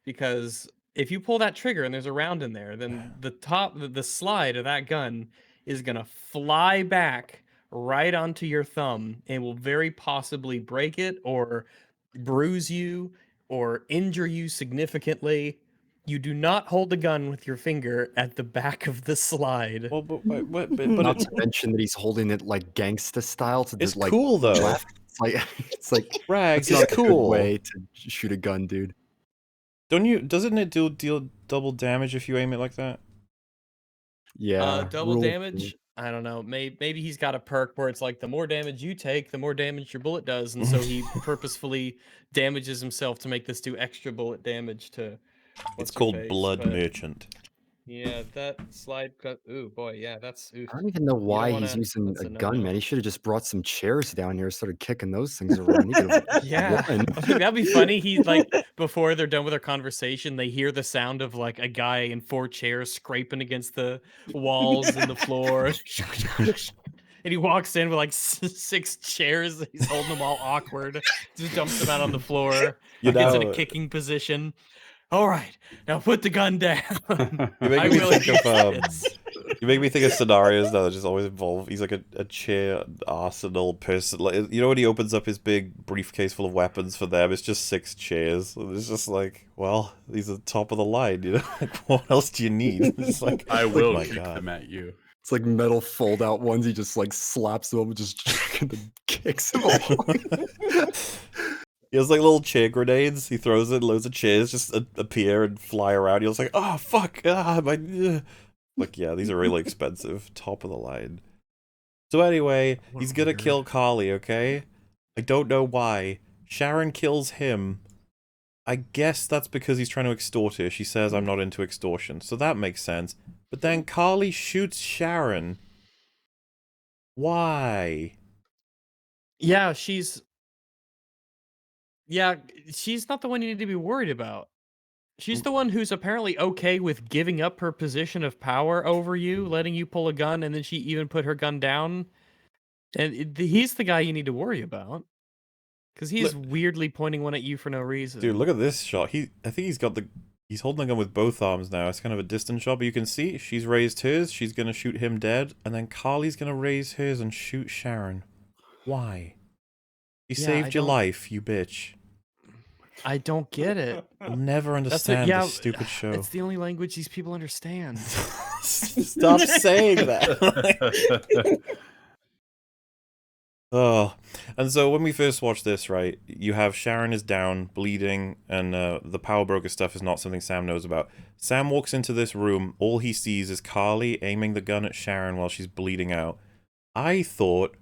Because if you pull that trigger and there's a round in there, then the slide of that gun is going to fly back right onto your thumb and will very possibly break it or bruise you or injure you significantly. You do not hold the gun with your finger at the back of the slide. Well, but not to mention that he's holding it like gangsta style. To it's like, cool though. Left. It's like Rags it's is not a good cool. way to shoot a gun, dude. Doesn't it deal double damage if you aim it like that? Yeah. Double damage? I don't know. Maybe he's got a perk where it's like the more damage you take, the more damage your bullet does, and so he purposefully damages himself to make this do extra bullet damage to. It's called Blood Merchant. Yeah, that slide cut. Ooh, boy, yeah, that's. Oof. I don't even know why he's using a gun, man. He should have just brought some chairs down here, started kicking those things around. Yeah, that'd be funny. He's like, before they're done with their conversation, they hear the sound of like a guy in 4 chairs scraping against the walls and the floor. And he walks in with like 6 chairs. He's holding them all awkward. Just dumps them out on the floor. Gets in a kicking position. All right, now put the gun down. You make me think of scenarios that just always involve. He's like a chair arsenal person. Like, you know, when he opens up his big briefcase full of weapons for them, it's just 6 chairs. And it's just like, well, these are top of the line. You know, like, what else do you need? It's like, I will kick them at you. It's like metal fold-out ones. He just like slaps them up and just kicks them along. He has like little chair grenades. He throws in loads of chairs, just appear and fly around. You're just like, oh fuck, like, yeah, these are really expensive, top of the line. So anyway, he's gonna kill Carly. Okay, I don't know why. Sharon kills him. I guess that's because he's trying to extort her. She says, I'm not into extortion, so that makes sense. But then Carly shoots Sharon. Why? Yeah, she's not the one you need to be worried about. She's the one who's apparently okay with giving up her position of power over you, letting you pull a gun, and then she even put her gun down. And he's the guy you need to worry about. Because he's weirdly pointing one at you for no reason. Dude, look at this shot. I think he's holding the gun with both arms now. It's kind of a distant shot, but you can see she's raised hers. She's going to shoot him dead. And then Carly's going to raise hers and shoot Sharon. Why? She saved your life, you bitch. I don't get it. I'll never understand this stupid show. It's the only language these people understand. Stop saying that. Oh, and so when we first watched this, right, you have Sharon is down, bleeding, and the power broker stuff is not something Sam knows about. Sam walks into this room. All he sees is Carly aiming the gun at Sharon while she's bleeding out. I thought,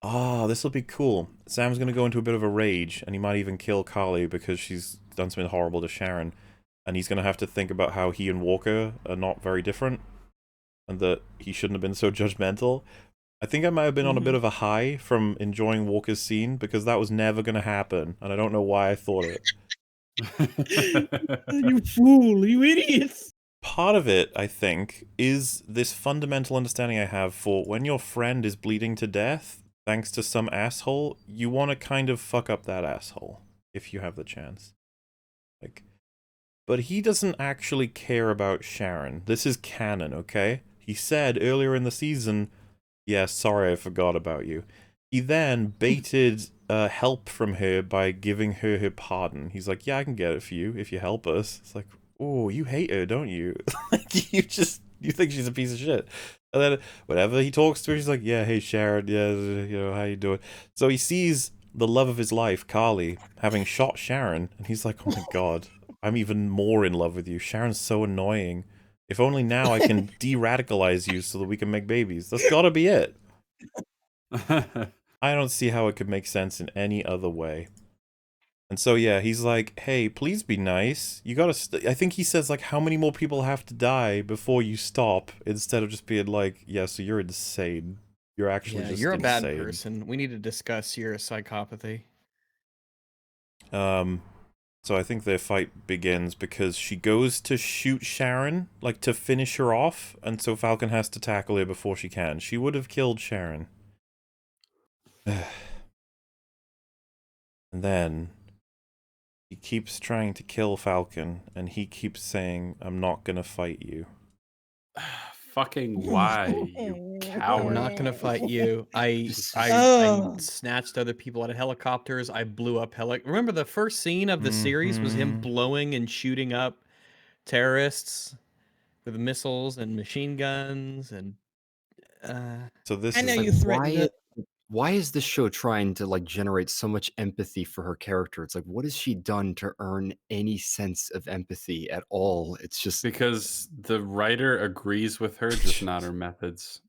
this will be cool. Sam's going to go into a bit of a rage, and he might even kill Carly because she's done something horrible to Sharon. And he's going to have to think about how he and Walker are not very different, and that he shouldn't have been so judgmental. I think I might have been on a bit of a high from enjoying Walker's scene, because that was never going to happen, and I don't know why I thought it. You fool, you idiots. Part of it, I think, is this fundamental understanding I have for when your friend is bleeding to death, thanks to some asshole, you want to kind of fuck up that asshole, if you have the chance. But he doesn't actually care about Sharon. This is canon, okay? He said earlier in the season, yeah, sorry, I forgot about you. He then baited help from her by giving her pardon. He's like, yeah, I can get it for you if you help us. It's like, oh, you hate her, don't you? you think she's a piece of shit. And then whenever he talks to her, he's like, yeah, hey, Sharon, yeah, how you doing? So he sees the love of his life, Carly, having shot Sharon, and he's like, oh my god, I'm even more in love with you. Sharon's so annoying. If only now I can de-radicalize you so that we can make babies. That's gotta be it. I don't see how it could make sense in any other way. And so, yeah, he's like, hey, please be nice. You gotta... I think he says, like, how many more people have to die before you stop? Instead of just being like, yeah, so you're insane. You're actually just you're a bad insane. person. We need to discuss your psychopathy. So I think their fight begins because she goes to shoot Sharon, like to finish her off, and so Falcon has to tackle her before she can. She would have killed Sharon. And then he keeps trying to kill Falcon, and he keeps saying, I'm not gonna fight you. Fucking why, you coward. I'm not gonna fight you. I snatched other people out of helicopters. I blew up Remember the first scene of the series was him blowing and shooting up terrorists with missiles and machine guns and so this I know is you threatened it. Why is this show trying to like generate so much empathy for her character? It's like, what has she done to earn any sense of empathy at all? It's just because the writer agrees with her, just not her methods.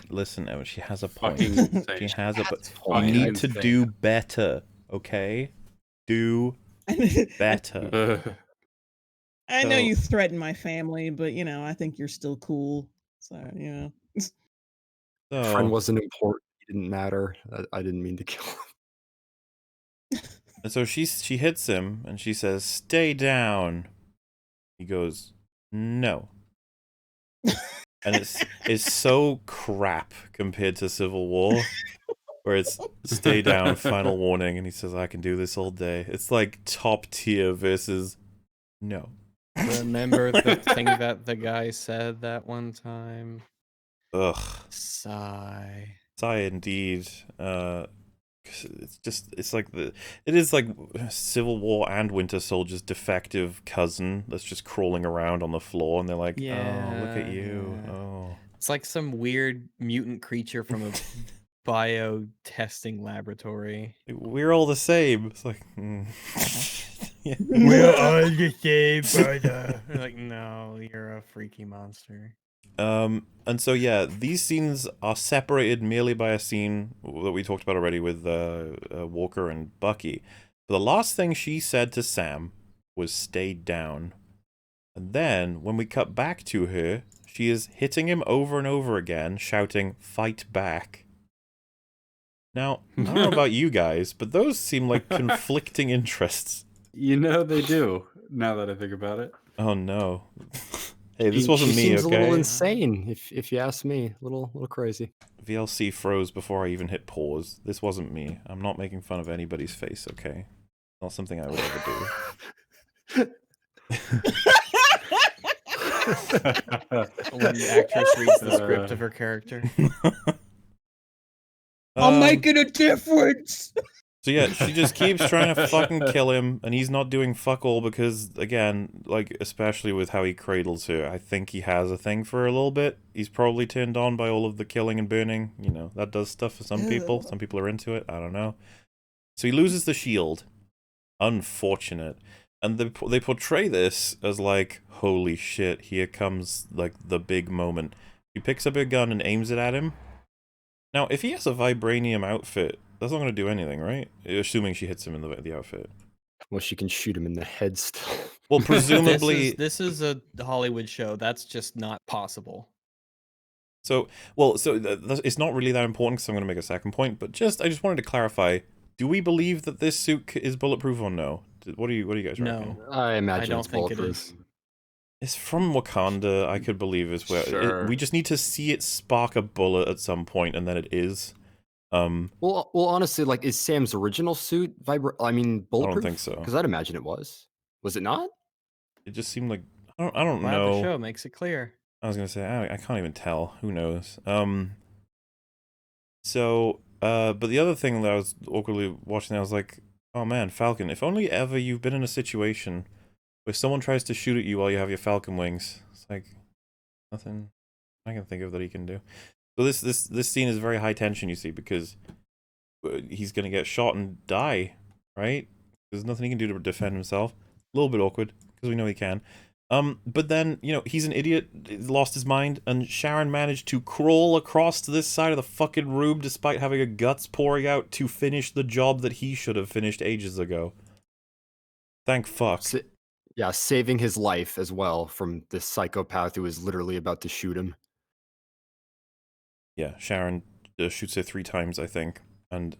Listen, Emma, she has a point. She has a point. You need to do better, okay? Do better. I know you threatened my family, but you know, I think you're still cool. So, you know. Friend wasn't important. He didn't matter. I didn't mean to kill him. And so she hits him and she says, "Stay down." He goes, "No." And it's so crap compared to Civil War, where it's "stay down, final warning," and he says, "I can do this all day." It's like top tier versus no. Remember the thing that the guy said that one time? Ugh. Sigh. Sigh indeed. It's like it is like Civil War and Winter Soldier's defective cousin that's just crawling around on the floor, and they're like, "Oh, look at you!" Yeah. Oh, it's like some weird mutant creature from a bio testing laboratory. We're all the same. It's like, yeah. We're all the same, brother. Like, no, you're a freaky monster. And so yeah, these scenes are separated merely by a scene that we talked about already with Walker and Bucky. But the last thing she said to Sam was "stay down." And then when we cut back to her, She is hitting him over and over again, shouting, "Fight back." Now, I don't know about you guys, but those seem like conflicting interests. You know they do, now that I think about it. Oh no. Hey, this She wasn't me, seems a little okay? insane, if you ask me. A little crazy. VLC froze before I even hit pause. This wasn't me. I'm not making fun of anybody's face, okay? Not something I would ever do. When the actress reads the script of her character. I'm making a difference. So yeah, she just keeps trying to fucking kill him, and he's not doing fuck all because, again, like, especially with how he cradles her, I think he has a thing for her a little bit. He's probably turned on by all of the killing and burning. You know, that does stuff for some people. Some people are into it. I don't know. So he loses the shield. Unfortunate. And they portray this as like, holy shit, here comes, like, the big moment. He picks up a gun and aims it at him. Now, if he has a vibranium outfit, that's not going to do anything, right? Assuming she hits him in the outfit. Well, she can shoot him in the head still. Well, presumably... This is a Hollywood show. That's just not possible. So, well, it's not really that important because I'm going to make a second point, but I just wanted to clarify, do we believe that this suit is bulletproof or no? What do you guys reckon? No. I imagine don't it's think it bulletproof. is. It's from Wakanda, I could believe as well. Sure. We just need to see it spark a bullet at some point, and then it is. Well, honestly, like, is Sam's original suit bulletproof? think so. Because I'd imagine it was. Was it not? It just seemed like... I don't Wow, know. the show makes it clear. I was gonna say, I can't even tell. Who knows? But the other thing that I was awkwardly watching, I was like, oh man, Falcon, if only ever you've been in a situation where someone tries to shoot at you while you have your Falcon wings. It's like, nothing I can think of that he can do. So this scene is very high tension, you see, because he's gonna get shot and die, right? There's nothing he can do to defend himself. A little bit awkward, because we know he can. But then, you know, he's an idiot, lost his mind, and Sharon managed to crawl across to this side of the fucking room despite having her guts pouring out to finish the job that he should have finished ages ago. Thank fuck. Yeah, saving his life as well from this psychopath who was literally about to shoot him. Yeah, Sharon shoots her 3 times, I think. And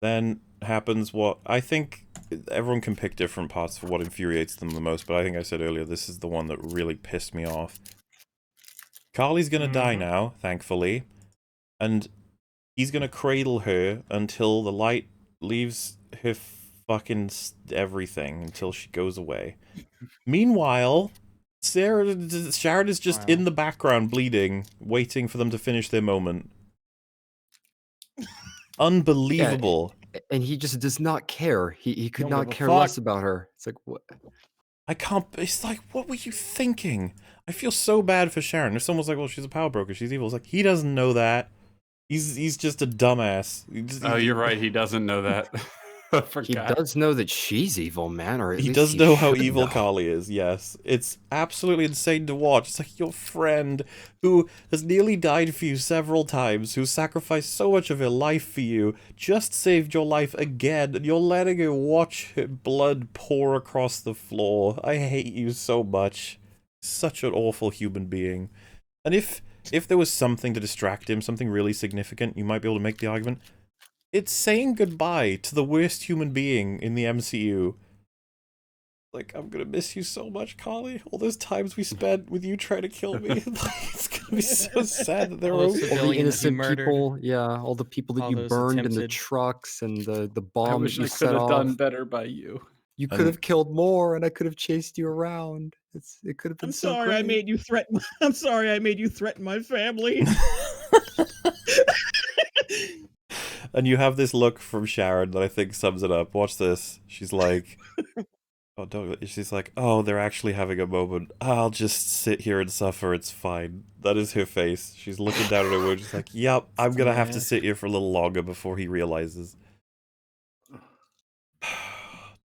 then happens what I think everyone can pick different parts for what infuriates them the most, but I think I said earlier, this is the one that really pissed me off. Carly's gonna die now, thankfully, and he's gonna cradle her until the light leaves her fucking everything, until she goes away. Meanwhile, Sharon is just in the background bleeding, waiting for them to finish their moment. Unbelievable. Yeah, and he just does not care. He could Don't not give a care fuck. less about her. It's like, what? I can't... It's like, what were you thinking? I feel so bad for Sharon. If someone's like, well, she's a power broker, she's evil. It's like, he doesn't know that. He's just a dumbass. Oh, you're right. He doesn't know that. I He forgot. does know that she's evil, man. Or at He least does know how should evil know. Carly is, yes. It's absolutely insane to watch. It's like your friend who has nearly died for you several times, who sacrificed so much of her life for you, just saved your life again, and you're letting her watch her blood pour across the floor. I hate you so much. Such an awful human being. And if there was something to distract him, something really significant, you might be able to make the argument. It's saying goodbye to the worst human being in the MCU. Like, I'm gonna miss you so much, Carly. All those times we spent with you trying to kill me. It's gonna be so sad that they're All those over. All the civilians you innocent murdered. people, yeah, all the people that All you those burned in the attempted- trucks and the I bomb that wish you I could set have off. done better by you. You And- could have killed more, and I could have chased you around. It could have been I'm so sorry great. I made you threaten. I'm sorry I made you threaten my family. And you have this look from Sharon that I think sums it up. Watch this. She's like, oh, don't. She's like, oh, they're actually having a moment. I'll just sit here and suffer. It's fine. That is her face. She's looking down at her wound. She's like, yep, I'm gonna have to sit here for a little longer before he realizes.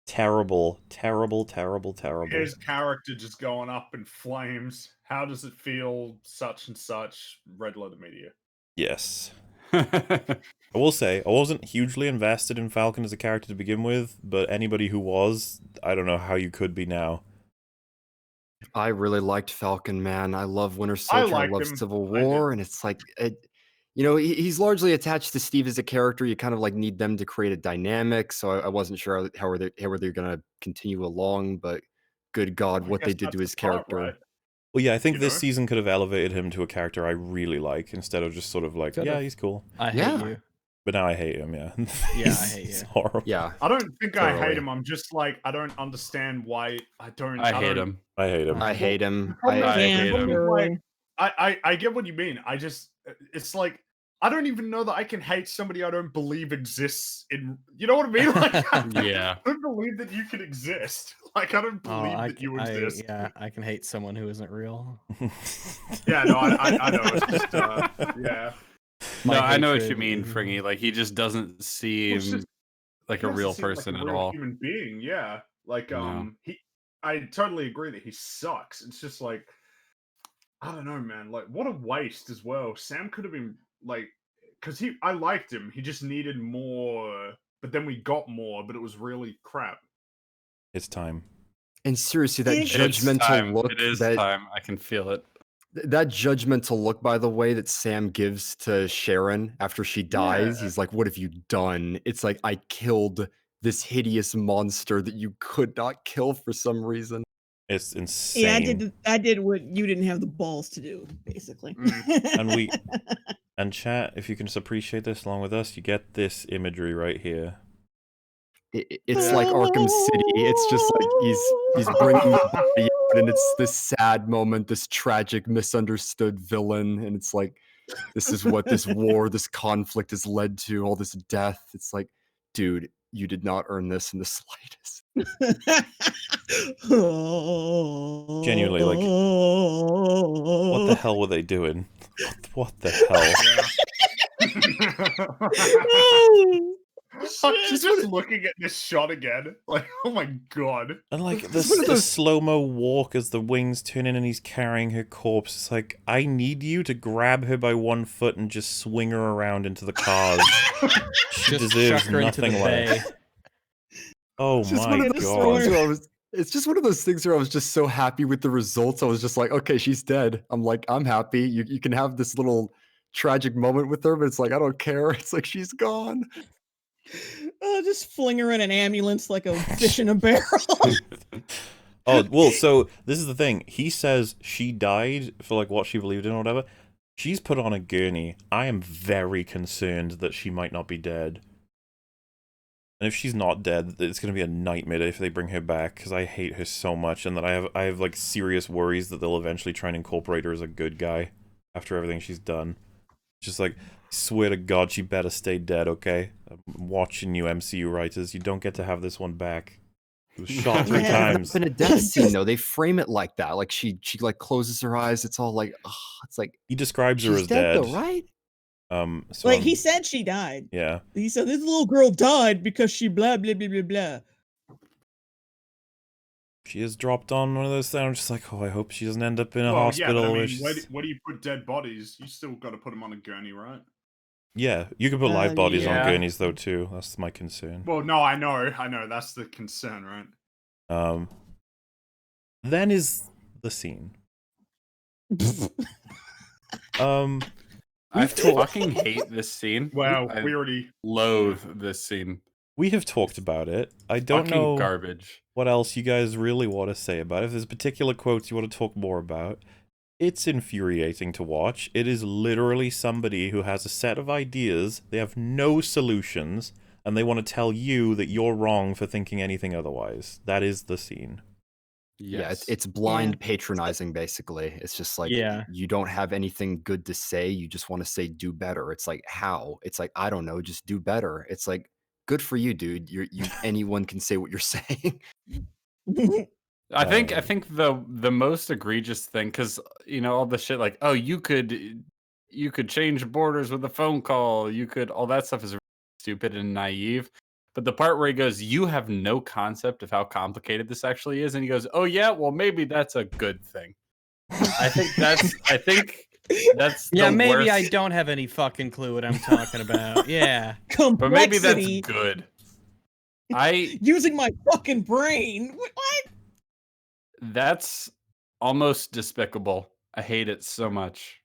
Terrible, terrible, terrible, terrible. His character just going up in flames. How does it feel? Such and such. Red letter media. Yes. I will say, I wasn't hugely invested in Falcon as a character to begin with, but anybody who was, I don't know how you could be now. I really liked Falcon, man. I love Winter Soldier. I liked love him. Civil I did. War, and it's like, he's largely attached to Steve as a character. You kind of like need them to create a dynamic. So I wasn't sure how they're gonna continue along, but good God, I what they guess did that's to the his start, character. right? Well, yeah, I think You this know? season could have elevated him to a character I really like instead of just sort of like, Could've. yeah, he's cool. I hate Yeah. you. But now I hate him, yeah. Yeah, I He's- hate he's you. horrible. Yeah, I don't think I hate Totally. him. I'm just like, I don't understand why I don't. I hate don't- him. I hate him. I hate him. problem I is- hate the problem him. is, like, I get what you mean. I just, it's like, I don't even know that I can hate somebody I don't believe exists in. You know what I mean? Like, Yeah. I don't believe that you can exist. Like, I don't believe that you exist. I can hate someone who isn't real. Yeah, no, I know. It's just, yeah. No, My I know what you hatred mean, is- Fringy. Like he just doesn't seem just- like He a doesn't real seem like person a at real all. Human being, yeah. Like, No. I totally agree that he sucks. It's just like, I don't know, man. Like, what a waste as well. Sam could have been like, because I liked him. He just needed more, but then we got more, but it was really crap. It's time. And seriously, that It's judgmental look, It is that time. I can feel it. that judgmental look, by the way, that Sam gives to Sharon after she dies. Yeah. He's like, "What have you done?" It's like, I killed this hideous monster that you could not kill for some reason. It's insane. Yeah, I did what you didn't have the balls to do, basically. And chat, if you can just appreciate this along with us, you get this imagery right here. It's like Arkham City. It's just like he's bringing the body out, and it's this sad moment, this tragic, misunderstood villain, and it's like, this is what this war, this conflict has led to, all this death. It's like, dude, you did not earn this in the slightest. Genuinely, like, what the hell were they doing? What the hell? I'm just looking at this shot again. Like, oh my god. And like It's one of the those- slow-mo walk as the wings turn in and he's carrying her corpse. It's like, I need you to grab her by one foot and just swing her around into the cars. She Just deserves chuck her into the nothing bay. less. Oh It's just one my of those god. things where it's just one of those things where I was just so happy with the results. I was just like, okay, she's dead. I'm like, I'm happy. You can have this little tragic moment with her, but it's like, I don't care. It's like, she's gone. Just fling her in an ambulance like a fish in a barrel. Oh, well, so this is the thing. He says she died for like what she believed in or whatever. She's put on a gurney. I am very concerned that she might not be dead. And if she's not dead, it's going to be a nightmare if they bring her back, because I hate her so much, and that I have like serious worries that they'll eventually try and incorporate her as a good guy after everything she's done. Just like, swear to God, she better stay dead, okay? I'm watching you, MCU writers. You don't get to have this one back. She was shot 3 Yeah. times. In a death scene, though, they frame it like that. Like she like closes her eyes. It's all like, ugh, it's like, He describes her she's as dead, dead. though, right? So Like, he said she died. yeah. He said this little girl died because she blah, blah, blah, blah, blah. She is dropped on one of those things. I'm just like, oh, I hope she doesn't end up in a Well, hospital. yeah, but I where mean, she's- where do you put dead bodies? You still got to put them on a gurney, right? Yeah, you can put live bodies on yeah. gurneys though too. That's my concern. Well, no, I know. That's the concern, right? Then is the scene. I fucking hate this scene. Well, I we already. loathe this scene. We have talked about it. I don't Fucking know garbage. what else you guys really want to say about it. If there's particular quotes you want to talk more about, it's infuriating to watch. It is literally somebody who has a set of ideas, they have no solutions, and they want to tell you that you're wrong for thinking anything otherwise. That is the scene. Yeah, Yes. it's blind patronizing, basically. It's just like, Yeah. you don't have anything good to say. You just want to say, do better. It's like, how? It's like, I don't know, just do better. It's like, good for you, dude. Anyone can say what you're saying. I think the most egregious thing, because all the shit like, oh, you could change borders with a phone call, all that stuff is stupid and naive. But the part where he goes, you have no concept of how complicated this actually is, and he goes, oh yeah, well maybe that's a good thing. I think that's Yeah, the maybe I worst, don't have any fucking clue what I'm talking about. Yeah. but maybe that's Complexity. good. Using my fucking brain. What? That's almost despicable. I hate it so much.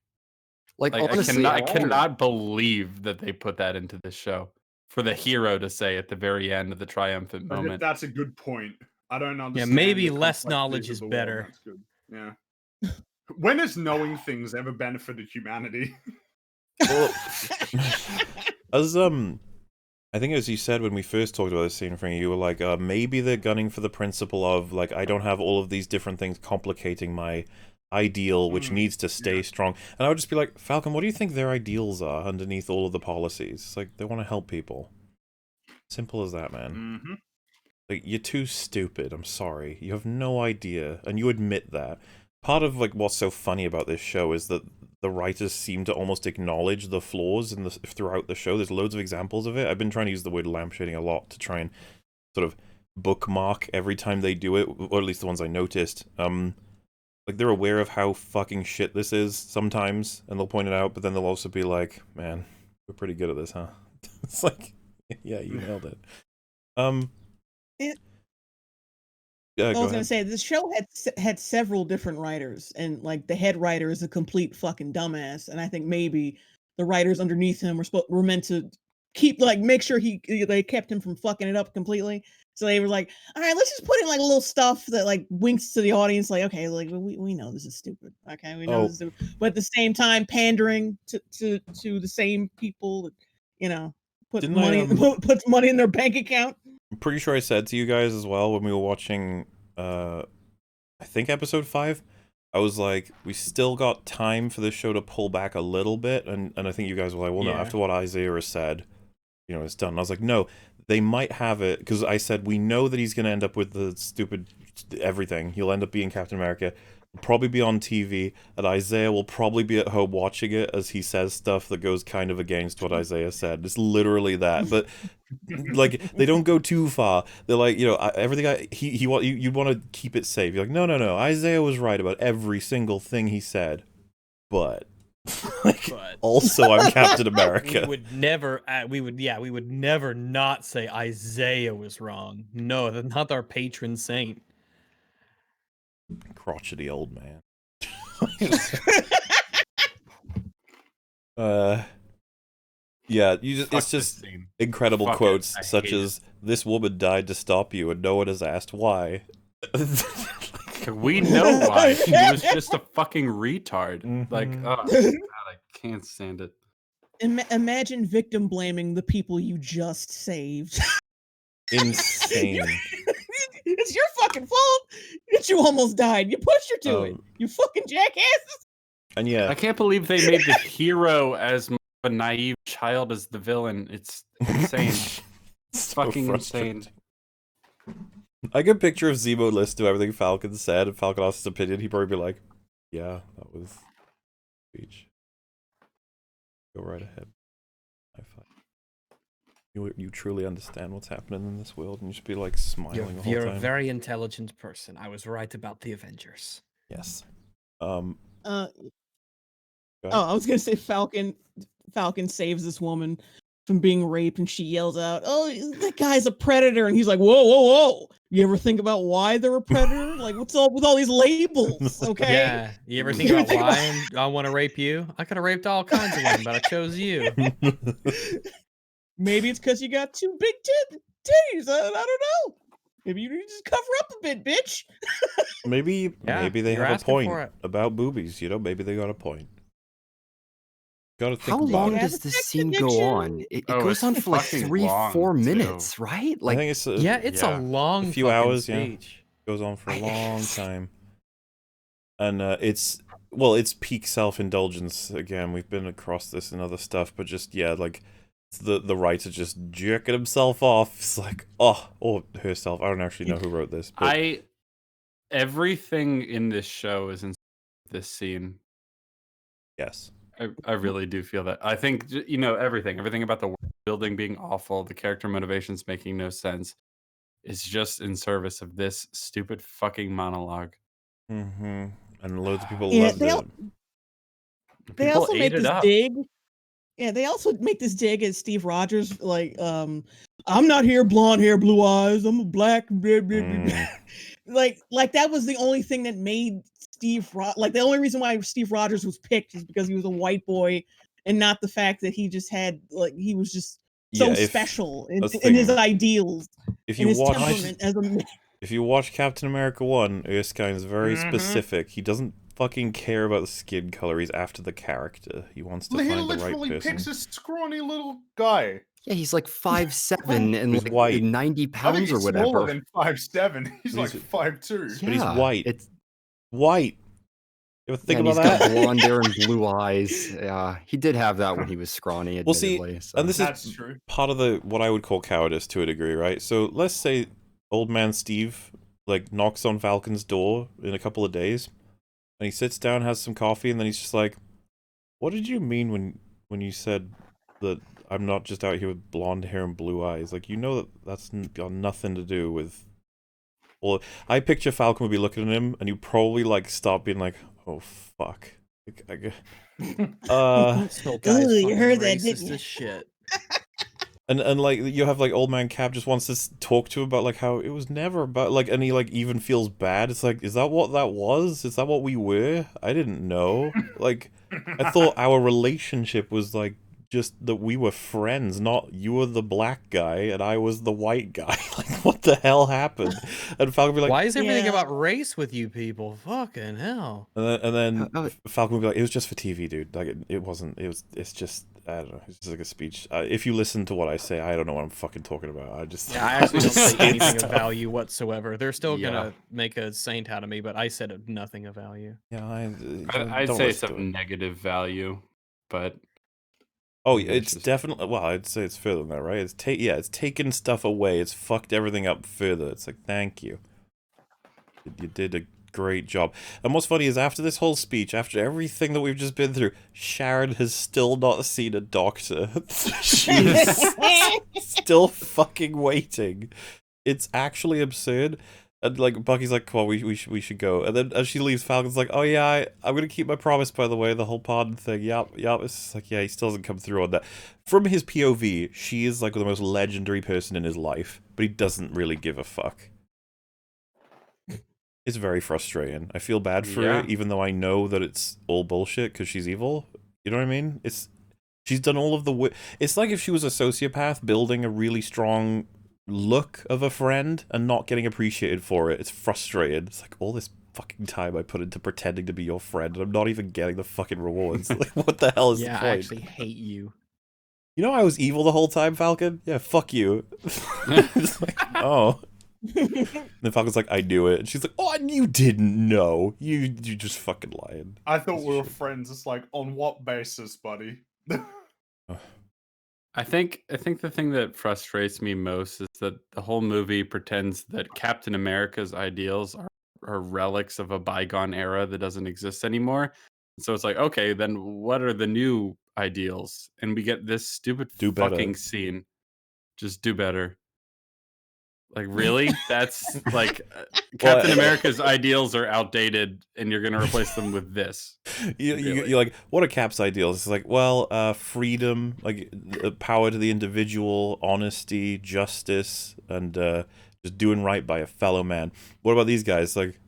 Like, Like, honestly, I cannot believe that they put that into this show for the hero to say at the very end of the triumphant moment. That's a good point. I don't Yeah, understand. maybe the less knowledge complexities of is the world. better. That's good. Yeah. When has knowing things ever benefited humanity? Well, as I think as you said when we first talked about this scene, Frank, you were like, maybe they're gunning for the principle of, like, I don't have all of these different things complicating my ideal, which needs to stay strong. And I would just be like, Falcon, what do you think their ideals are underneath all of the policies? It's like, they want to help people. Simple as that, man. Mm-hmm. Like, you're too stupid, I'm sorry. You have no idea, and you admit that. Part of, like, what's so funny about this show is that the writers seem to almost acknowledge the flaws in throughout the show. There's loads of examples of it. I've been trying to use the word lampshading a lot to try and sort of bookmark every time they do it, or at least the ones I noticed. Like, they're aware of how fucking shit this is sometimes, and they'll point it out, but then they'll also be like, man, we're pretty good at this, huh? It's like, yeah, you nailed it. I was gonna say the show had several different writers, and like the head writer is a complete fucking dumbass, and I think maybe the writers underneath him were meant to make sure they kept him from fucking it up completely. So they were like, all right, let's just put in like a little stuff that like winks to the audience, like, okay, like we know this is stupid, okay, we know this is stupid, but at the same time pandering to the same people that, you know, puts money in their bank account. I'm pretty sure I said to you guys as well when we were watching, I think episode 5, I was like, we still got time for this show to pull back a little bit, and I think you guys were like, well, no, after what Isaiah has said, you know, it's done. And I was like, no, they might have it, because I said, we know that he's going to end up with the stupid everything. He'll end up being Captain America, probably be on TV, and Isaiah will probably be at home watching it as he says stuff that goes kind of against what Isaiah said. It's literally that, but like, they don't go too far. They're like, you know, everything you'd want to keep it safe. You're like, no, Isaiah was right about every single thing he said, but also I'm Captain America. We would never not say Isaiah was wrong. No, that's not our patron saint. Crotchety old man. Yeah, it's just incredible quotes such as, this woman died to stop you and no one has asked why. We know why. She was just a fucking retard. Like, oh God, I can't stand it. Imagine victim blaming the people you just saved. Insane. It's your fucking fault that you almost died. You pushed her to it. You fucking jackasses. And yeah, I can't believe they made the hero as a naive child as the villain. It's insane. It's fucking insane. I get a picture of Zemo list to everything Falcon said, and Falcon asked his opinion. He'd probably be like, yeah, that was speech. Go right ahead. High five. You truly understand what's happening in this world, and you should be like smiling the whole You're time. a very intelligent person. I was right about the Avengers. Yes. I was gonna say Falcon saves this woman from being raped, and she yells out, "Oh, that guy's a predator!" And he's like, "Whoa! You ever think about why they're a predator? Like, what's up with all these labels?" Okay. Yeah. You ever think about why I want to rape you? I could have raped all kinds of women, but I chose you. Maybe it's because you got two big titties. I don't know. Maybe you need to just cover up a bit, bitch. Maybe they have a point for it. about boobies. You know, maybe they got a point. Gotta think How about long it. does this scene go on? It goes on for like fucking 3-4 long, minutes, right? I Like, think it's It's a long a few fucking hours. speech. Goes on for a long time, and it's peak self-indulgence again. We've been across this and other stuff, but just like the writer just jerking himself off. It's like, or herself. I don't actually know who wrote this, but everything in this show is in this scene. yes. I really do feel that. I think, you know, everything about the world building being awful, the character motivations making no sense, is just in service of this stupid fucking monologue. Mm-hmm. And loads of people loved it. They also make this dig. Yeah, they also make this dig at Steve Rogers, like, I'm not here blonde hair, blue eyes. I'm a black. Blah, blah, blah. like that was the only thing that made like the only reason why Steve Rogers was picked is because he was a white boy, and not the fact that he just had like he was just so special in his ideals, if and you his watch temperament as a man. if you watch Captain America 1, Erskine is very specific. He doesn't fucking care about the skin color. He's after the character. He wants to He find the right literally person. picks a scrawny little guy. Yeah, he's like 5'7" and He's like white. 90 I think pounds or he's whatever. smaller than 5'7". He's like He's- 5'2". But he's Yeah, white. It's White. You ever think and about he's that? got blonde hair and blue eyes. Yeah, he did have that when he was scrawny, Well, see, admittedly. so. and this That's is true. part of the what I would call cowardice to a degree, right? So let's say old man Steve like knocks on Falcon's door in a couple of days, and he sits down, has some coffee, and then he's just like, "What did you mean when you said that I'm not just out here with blonde hair and blue eyes? Like, you know that's got nothing to do with." Well, I picture Falcon would be looking at him, and you probably like stop being like, "Oh fuck." This whole guy's Ooh, you fucking heard that, racist didn't you? as shit. And like you have like old man Cap just wants to talk to him about like how it was never about like, and he like even feels bad. It's like, is that what that was? Is that what we were? I didn't know. Like, I thought our relationship was like just that we were friends, not you were the black guy and I was the white guy. Like, what the hell happened? And Falcon would be like, Why is everything Yeah. about race with you people? Fucking hell. and then Oh, Falcon would be like, it was just for TV, dude. Like, it wasn't. It's just, I don't know. It's just like a speech. If you listen to what I say, I don't know what I'm fucking talking about. I just, Yeah, I actually don't say say anything of stuff. value whatsoever. They're still Yeah. gonna make a saint out of me, but I said nothing of value. Yeah, I'd don't say listen to some it. negative value, but Oh, Yeah, it's just- definitely. Well, I'd say it's further than that, right? It's taken stuff away. It's fucked everything up further. It's like, thank you. You did a great job. And what's funny is after this whole speech, after everything that we've just been through, Sharon has still not seen a doctor. She's still fucking waiting. It's actually absurd. And like Bucky's like, "Come on, we should go." And then as she leaves, Falcon's like, "Oh yeah, I'm gonna keep my promise. By the way, the whole pardon thing. Yep." It's just like, yeah, he still doesn't come through on that. From his POV, she is like the most legendary person in his life, but he doesn't really give a fuck. It's very frustrating. I feel bad for her, even though I know that it's all bullshit because she's evil. You know what I mean? She's done all of the. It's like if she was a sociopath building a really strong look of a friend and not getting appreciated for it. It's frustrating. It's like all this fucking time I put into pretending to be your friend and I'm not even getting the fucking rewards. Like, what the hell is the Yeah, point? I actually hate you. You know I was evil the whole time, Falcon? Yeah, fuck you. It's like, oh. Then Falcon's like, I knew it. And she's like, oh, you didn't know. You just fucking lying. I thought Piece we of were shit. friends. It's like, on what basis, buddy? I think the thing that frustrates me most is that the whole movie pretends that Captain America's ideals are relics of a bygone era that doesn't exist anymore. So it's like, okay, then what are the new ideals? And we get this stupid Do better. fucking scene. Just do better. Like, really? That's like Captain America's ideals are outdated, and you're gonna replace them with this. You're like, what are Cap's ideals? It's like, well, freedom, like power to the individual, honesty, justice, and just doing right by a fellow man. What about these guys? Like,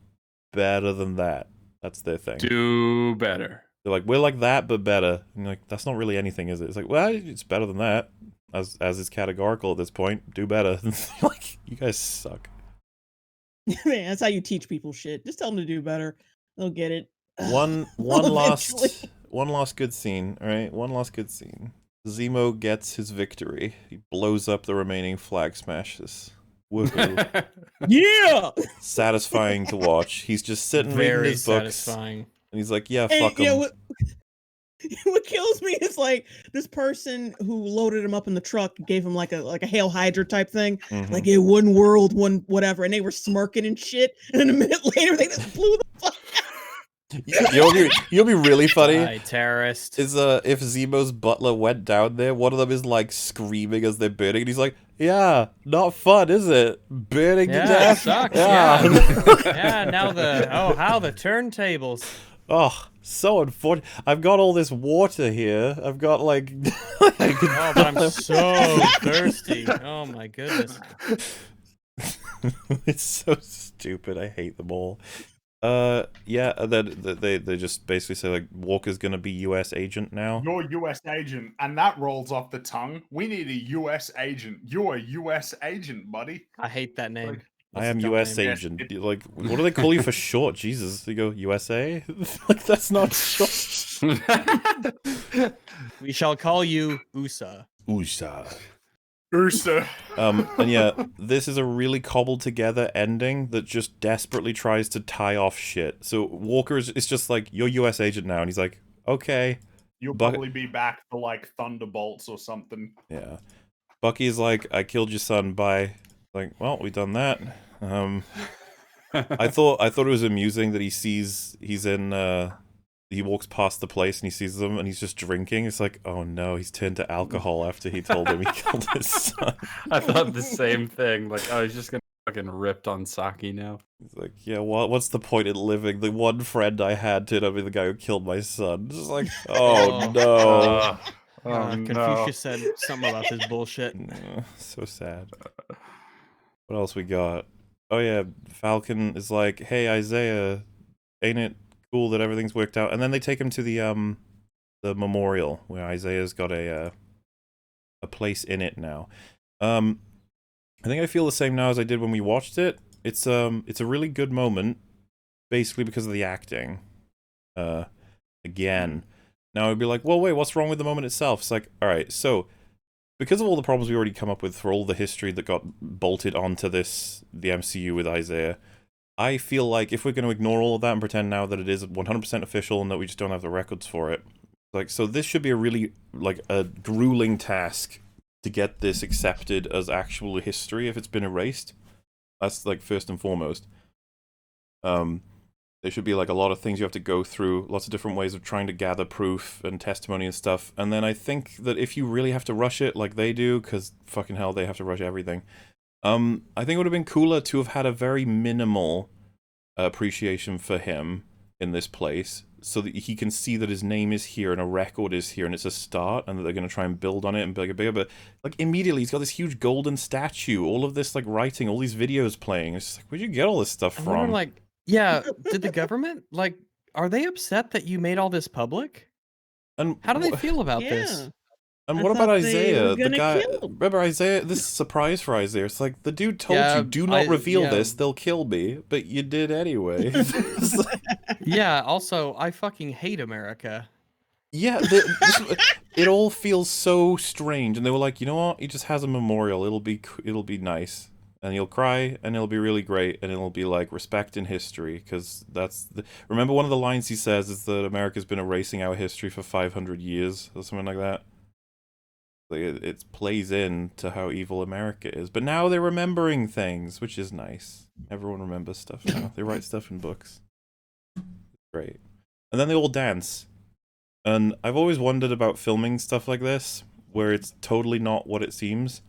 better than that. That's their thing. Do better. They're like, we're like that, but better. And you're like, that's not really anything, is it? It's like, well, it's better than that. As is categorical at this point. Do better. Like, you guys suck. Man, that's how you teach people shit. Just tell them to do better. They'll get it. One Eventually. last good scene. All right, one last good scene. Zemo gets his victory. He blows up the remaining flag smashes. Woohoo! Yeah. Satisfying to watch. He's just sitting reading Very his books, satisfying. and he's like, "Yeah, And, fuck you know, him." what kills me is like this person who loaded him up in the truck gave him like a Hail Hydra type thing, Mhm. like yeah, one world, one whatever, and they were smirking and shit. And then a minute later, they just blew the fuck. You'll be really funny. Hi, terrorist. Is if Zemo's butler went down there, one of them is like screaming as they're burning, and he's like, "Yeah, not fun, is it? Burning to Yeah, death. it sucks. Yeah. Yeah, now how the turntables. Oh, so unfortunate. I've got all this water here. I've got like. Oh, but I'm so thirsty. Oh my goodness. It's so stupid. stupid. I hate them all. Yeah, and then they just basically say like Walker's gonna be U.S. agent now. You're U.S. agent, and that rolls off the tongue. We need a U.S. agent. You're a U.S. agent, buddy. I hate that name. I That's a am dumb U.S. name. agent. Like, what do they call you for short? Jesus, you go USA? Like, that's not short. We shall call you USA. USA. Ursa. And yeah, this is a really cobbled together ending that just desperately tries to tie off shit. So Walker's it's just like, you're US agent now, and he's like, okay. You'll Buck- probably be back for like Thunderbolts or something. Yeah. Bucky's like, I killed your son, bye. Like, well, we done that. I thought it was amusing that he walks past the place and he sees them and he's just drinking. It's like, oh no, he's turned to alcohol after he told him he killed his son. I thought the same thing. Like, oh, he's just gonna fucking ripped on sake now. He's like, yeah, what's the point in living? The one friend I had turned out to be the guy who killed my son. Just like, oh no. Confucius said something about this bullshit. So sad. What else we got? Oh yeah, Falcon is like, hey Isaiah, ain't it cool that everything's worked out? And then they take him to the memorial where Isaiah's got a place in it now. I think I feel the same now as I did when we watched it. It's a really good moment, basically because of the acting. Again. Now it'd be like, well, wait, what's wrong with the moment itself? It's like, all right, so because of all the problems we already come up with for all the history that got bolted onto the MCU with Isaiah, I feel like if we're going to ignore all of that and pretend now that it is 100% official and that we just don't have the records for it, like, so this should be a really, like, a grueling task to get this accepted as actual history if it's been erased. That's, like, first and foremost. There should be like a lot of things you have to go through, lots of different ways of trying to gather proof and testimony and stuff. And then I think that if you really have to rush it like they do, because fucking hell, they have to rush everything. I think it would have been cooler to have had a very minimal appreciation for him in this place, so that he can see that his name is here and a record is here and it's a start, and that they're going to try and build on it and bigger. But like immediately, he's got this huge golden statue, all of this like writing, all these videos playing. It's just like, where'd you get all this stuff from? Like, yeah, did the government, like, are they upset that you made all this public? And how do they feel about this? Yeah. And I what about thought they were Isaiah? The gonna guy. kill him. Remember Isaiah? This is a surprise for Isaiah. It's like the dude told Yeah, you, do not reveal yeah. this. They'll kill me, but you did anyway. Yeah. Also, I fucking hate America. Yeah, it all feels so strange. And they were like, you know what? He just has a memorial. It'll be nice, and you'll cry, and it'll be really great, and it'll be like respect in history, because remember one of the lines he says is that America's been erasing our history for 500 years or something like that. Like it plays into how evil America is, but now they're remembering things, which is nice. Everyone remembers stuff now. They write stuff in books. Great. And then they all dance. And I've always wondered about filming stuff like this, where it's totally not what it seems.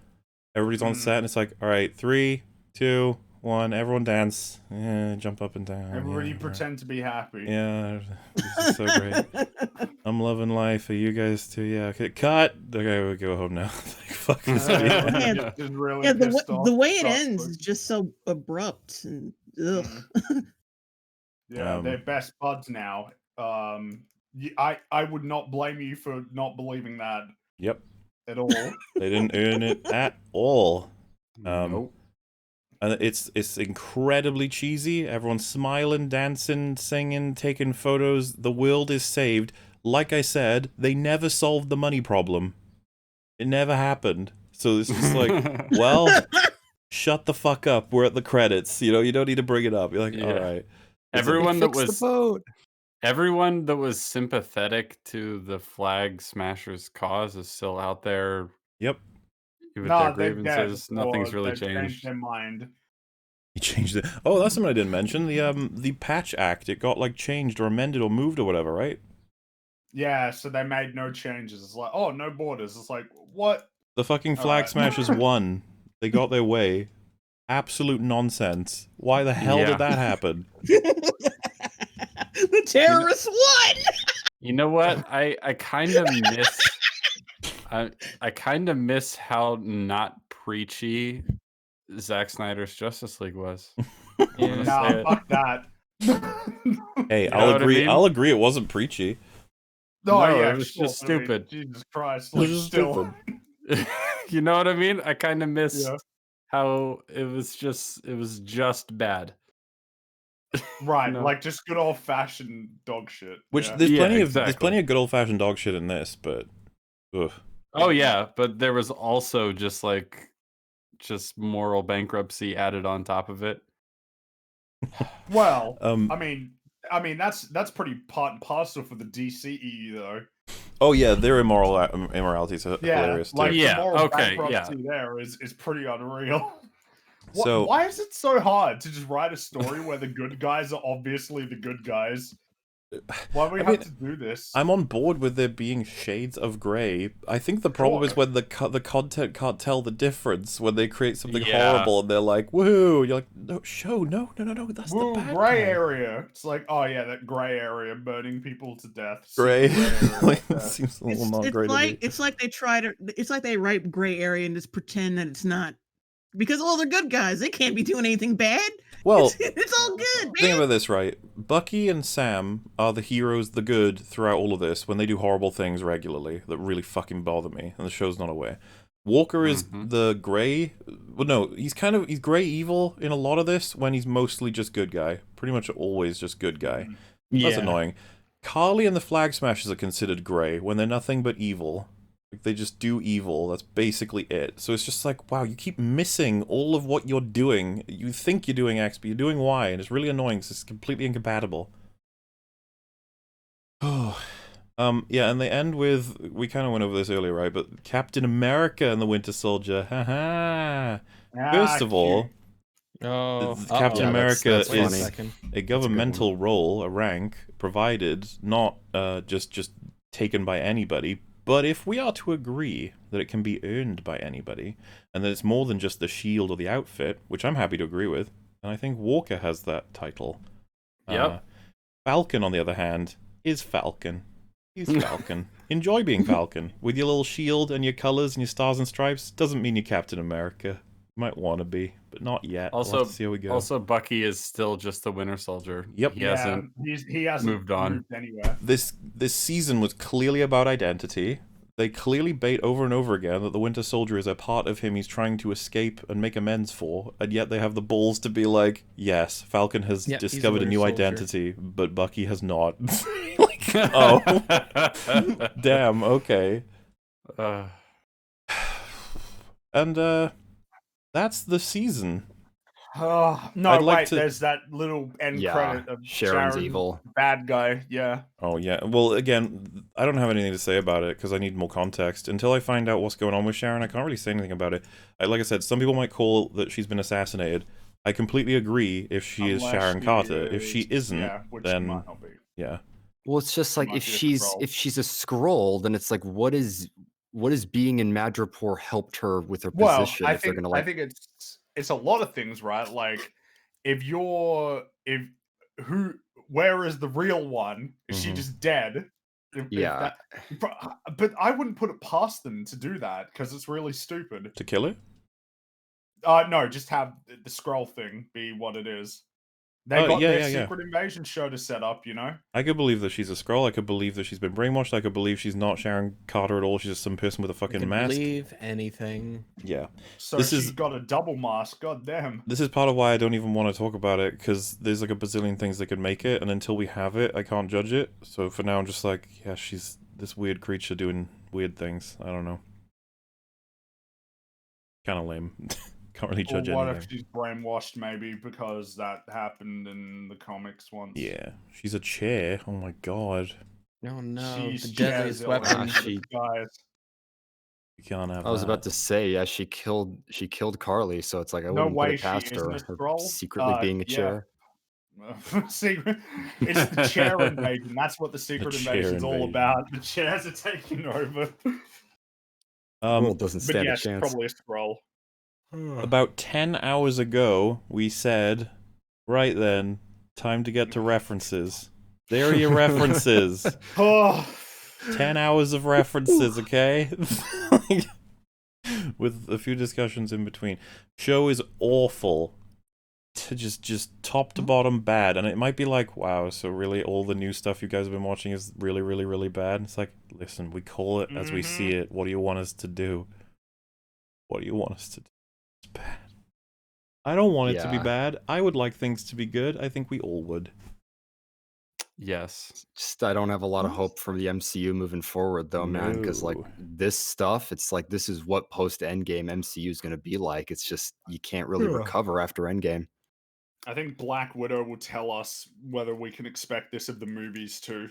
Everybody's on set, and it's like, all right, 3, 2, 1, everyone dance. Yeah, jump up and down. Everybody yeah, pretend to be happy. Yeah, this is so great. I'm loving life. Are you guys too? Yeah, okay, cut. Okay, we go home now. Like, fuck this video. Yeah, Just really yeah, pissed the off. way it Stop ends it. is just so abrupt and ugh. Yeah, they're best buds now. I would not blame you for not believing that. Yep. At all. They didn't earn it at all. Nope. And it's incredibly cheesy. Everyone's smiling, dancing, singing, taking photos. The world is saved. Like I said, they never solved the money problem. It never happened. So it's just like, well, shut the fuck up. We're at the credits. You know, you don't need to bring it up. You're like, all right. Everyone that Fix the boat. Everyone that was sympathetic to the Flag Smashers cause is still out there. Yep. With Nah, their they're dead, grievances. Nothing's or really they've changed. their mind. He changed it. Oh, that's something I didn't mention. The Patch Act, it got like changed or amended or moved or whatever, right? Yeah, so they made no changes. It's like, oh, no borders. It's like, what? The fucking All Flag right. Smashers won. They got their way. Absolute nonsense. Why the hell Yeah. did that happen? The terrorists won. You know what? I kind of miss I kind of miss how not preachy Zack Snyder's Justice League was. gonna Nah, say it. fuck that. Hey, You know I'll what I agree. mean? I'll agree. It wasn't preachy. Oh No, yeah, it was sure, just but I mean, stupid. Jesus Christ, It was like just still. stupid. You know what I mean? I kind of missed Yeah. how it was just bad. Right, No. like just good old fashioned dog shit. Which yeah. there's Yeah, plenty exactly. of good old fashioned dog shit in this, but ugh. Oh yeah, but there was also just moral bankruptcy added on top of it. Well, Um. I mean that's pretty part and parcel for the DCEU though. Oh yeah, their immoralities are Yeah, hilarious too. like Yeah, the moral okay, bankruptcy there is pretty unreal. So- Why is it so hard to just write a story where the good guys are obviously the good guys? Why do we I have mean, to do this? I'm on board with there being shades of grey. I think the problem is Sure. when the content can't tell the difference when they create something Yeah. horrible and they're like, "Woohoo!" You're like, "No, that's Woo, the bad gray guy." area. It's like, oh yeah, that gray area, burning people to death. Gray, Super gray area, like, yeah. that seems a little It's, not it's great. like it's like they try to it's like they write gray area and just pretend that it's not because they're good guys. They can't be doing anything bad. Well, It's all good, think man. about this, right? Bucky and Sam are the heroes, the good, throughout all of this when they do horrible things regularly that really fucking bother me, and the show's not aware. Walker is the grey. Well, no, he's grey evil in a lot of this when he's mostly just good guy. Pretty much always just good guy. That's annoying. Carly and the Flag Smashers are considered grey when they're nothing but evil. Like, they just do evil. That's basically it. So it's just like, wow, you keep missing all of what you're doing. You think you're doing X, but you're doing Y, and it's really annoying because it's completely incompatible. Oh. Yeah, and they end with, we kind of went over this earlier, right? But Captain America and the Winter Soldier. Haha. First of all, Captain Yeah, America that's Wait a funny. is second. a governmental role, a rank, provided, not just taken by anybody. But if we are to agree that it can be earned by anybody, and that it's more than just the shield or the outfit, which I'm happy to agree with, and I think Walker has that title. Yep. Falcon, on the other hand, is Falcon. He's Falcon. Enjoy being Falcon. With your little shield and your colors and your stars and stripes, doesn't mean you're Captain America. You might want to be, but not yet. We'll have to see how we go. Also, Bucky is still just the Winter Soldier. Yep. He hasn't he hasn't moved on. anywhere. This season was clearly about identity. They clearly bait over and over again that the Winter Soldier is a part of him he's trying to escape and make amends for, and yet they have the balls to be like, yes, Falcon has Yeah, he's a discovered a Winter new Soldier. identity, but Bucky has not. Like, oh. Damn, okay. And, that's the season. Oh, no, I'd like wait, to- there's that little end Yeah, credit of Sharon's Sharon, evil. bad guy, yeah. Oh, yeah. Well, again, I don't have anything to say about it because I need more context. Until I find out what's going on with Sharon, I can't really say anything about it. Like I said, some people might call that she's been assassinated. I completely agree if she is Unless Sharon she Carter. If she is- isn't, yeah, which she then might not be. yeah. Well, it's just like Might if be a she's Skrull. a scroll, then it's like what is being in Madripoor helped her with her Well, position I if they're think gonna like I think it's a lot of things, right? Like where is the real one? Is she Mhm. just dead? Yeah. But I wouldn't put it past them to do that because it's really stupid. To kill her? No, just have the scroll thing be what it is. They Oh, got yeah, their yeah, yeah. secret invasion show to set up, you know. I could believe that she's a Skrull. I could believe that she's been brainwashed. I could believe she's not Sharon Carter at all. She's just some person with a I fucking could mask. believe anything. Yeah. So This she's is- got a double mask. God damn. This is part of why I don't even want to talk about it, because there's like a bazillion things that could make it, and until we have it, I can't judge it. So for now, I'm just like, yeah, she's this weird creature doing weird things. I don't know. Kind of lame. Can't really Or judge what anything. if she's brainwashed? Maybe because that happened in the comics once. Yeah, she's a chair. Oh my god. Oh no, She's the deadliest Jazz weapon. Ellen she- guys. You can't have I was that. about to say, yeah, she killed Carly, so it's like I No wouldn't put way it she past isn't her, a her Skrull. secretly being a Yeah. chair. Secret. It's the chair invasion. That's what the secret chair invasion's all invasion. about. The chairs are taking over. The world doesn't But stand yeah, a she's chance. probably a scroll. About 10 hours ago, we said, right then, time to get to references. There are your references. Oh, 10 hours of references, okay? Like, with a few discussions in between. Show is awful. just top to bottom bad, and it might be like, wow, so really all the new stuff you guys have been watching is really, really, really bad. It's like, listen, we call it as we see it. What do you want us to do? What do you want us to do? It's bad. I don't want it to be Yeah. bad. I would like things to be good. I think we all would. Yes. Just I don't have a lot of hope for the MCU moving forward, though, man. Because like No. this stuff, it's like this is what post Endgame MCU is going to be like. It's just you can't really recover after Endgame. I think Black Widow will tell us whether we can expect this of the movies too.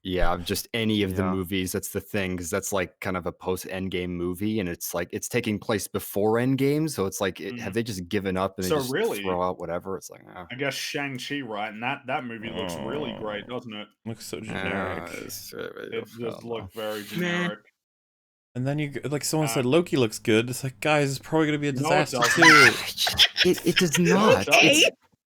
Yeah, just any of the Yeah. movies. That's the thing, because that's like kind of a post Endgame movie, and it's like it's taking place before Endgame, so it's like have they just given up and So they just really- throw out whatever? It's like, I guess Shang-Chi, right? And that movie looks really great, doesn't it? Looks so generic. It does look very generic. And then like someone said, Loki looks good. It's like, guys, it's probably gonna be a No, it disaster doesn't. too. It does not. Okay.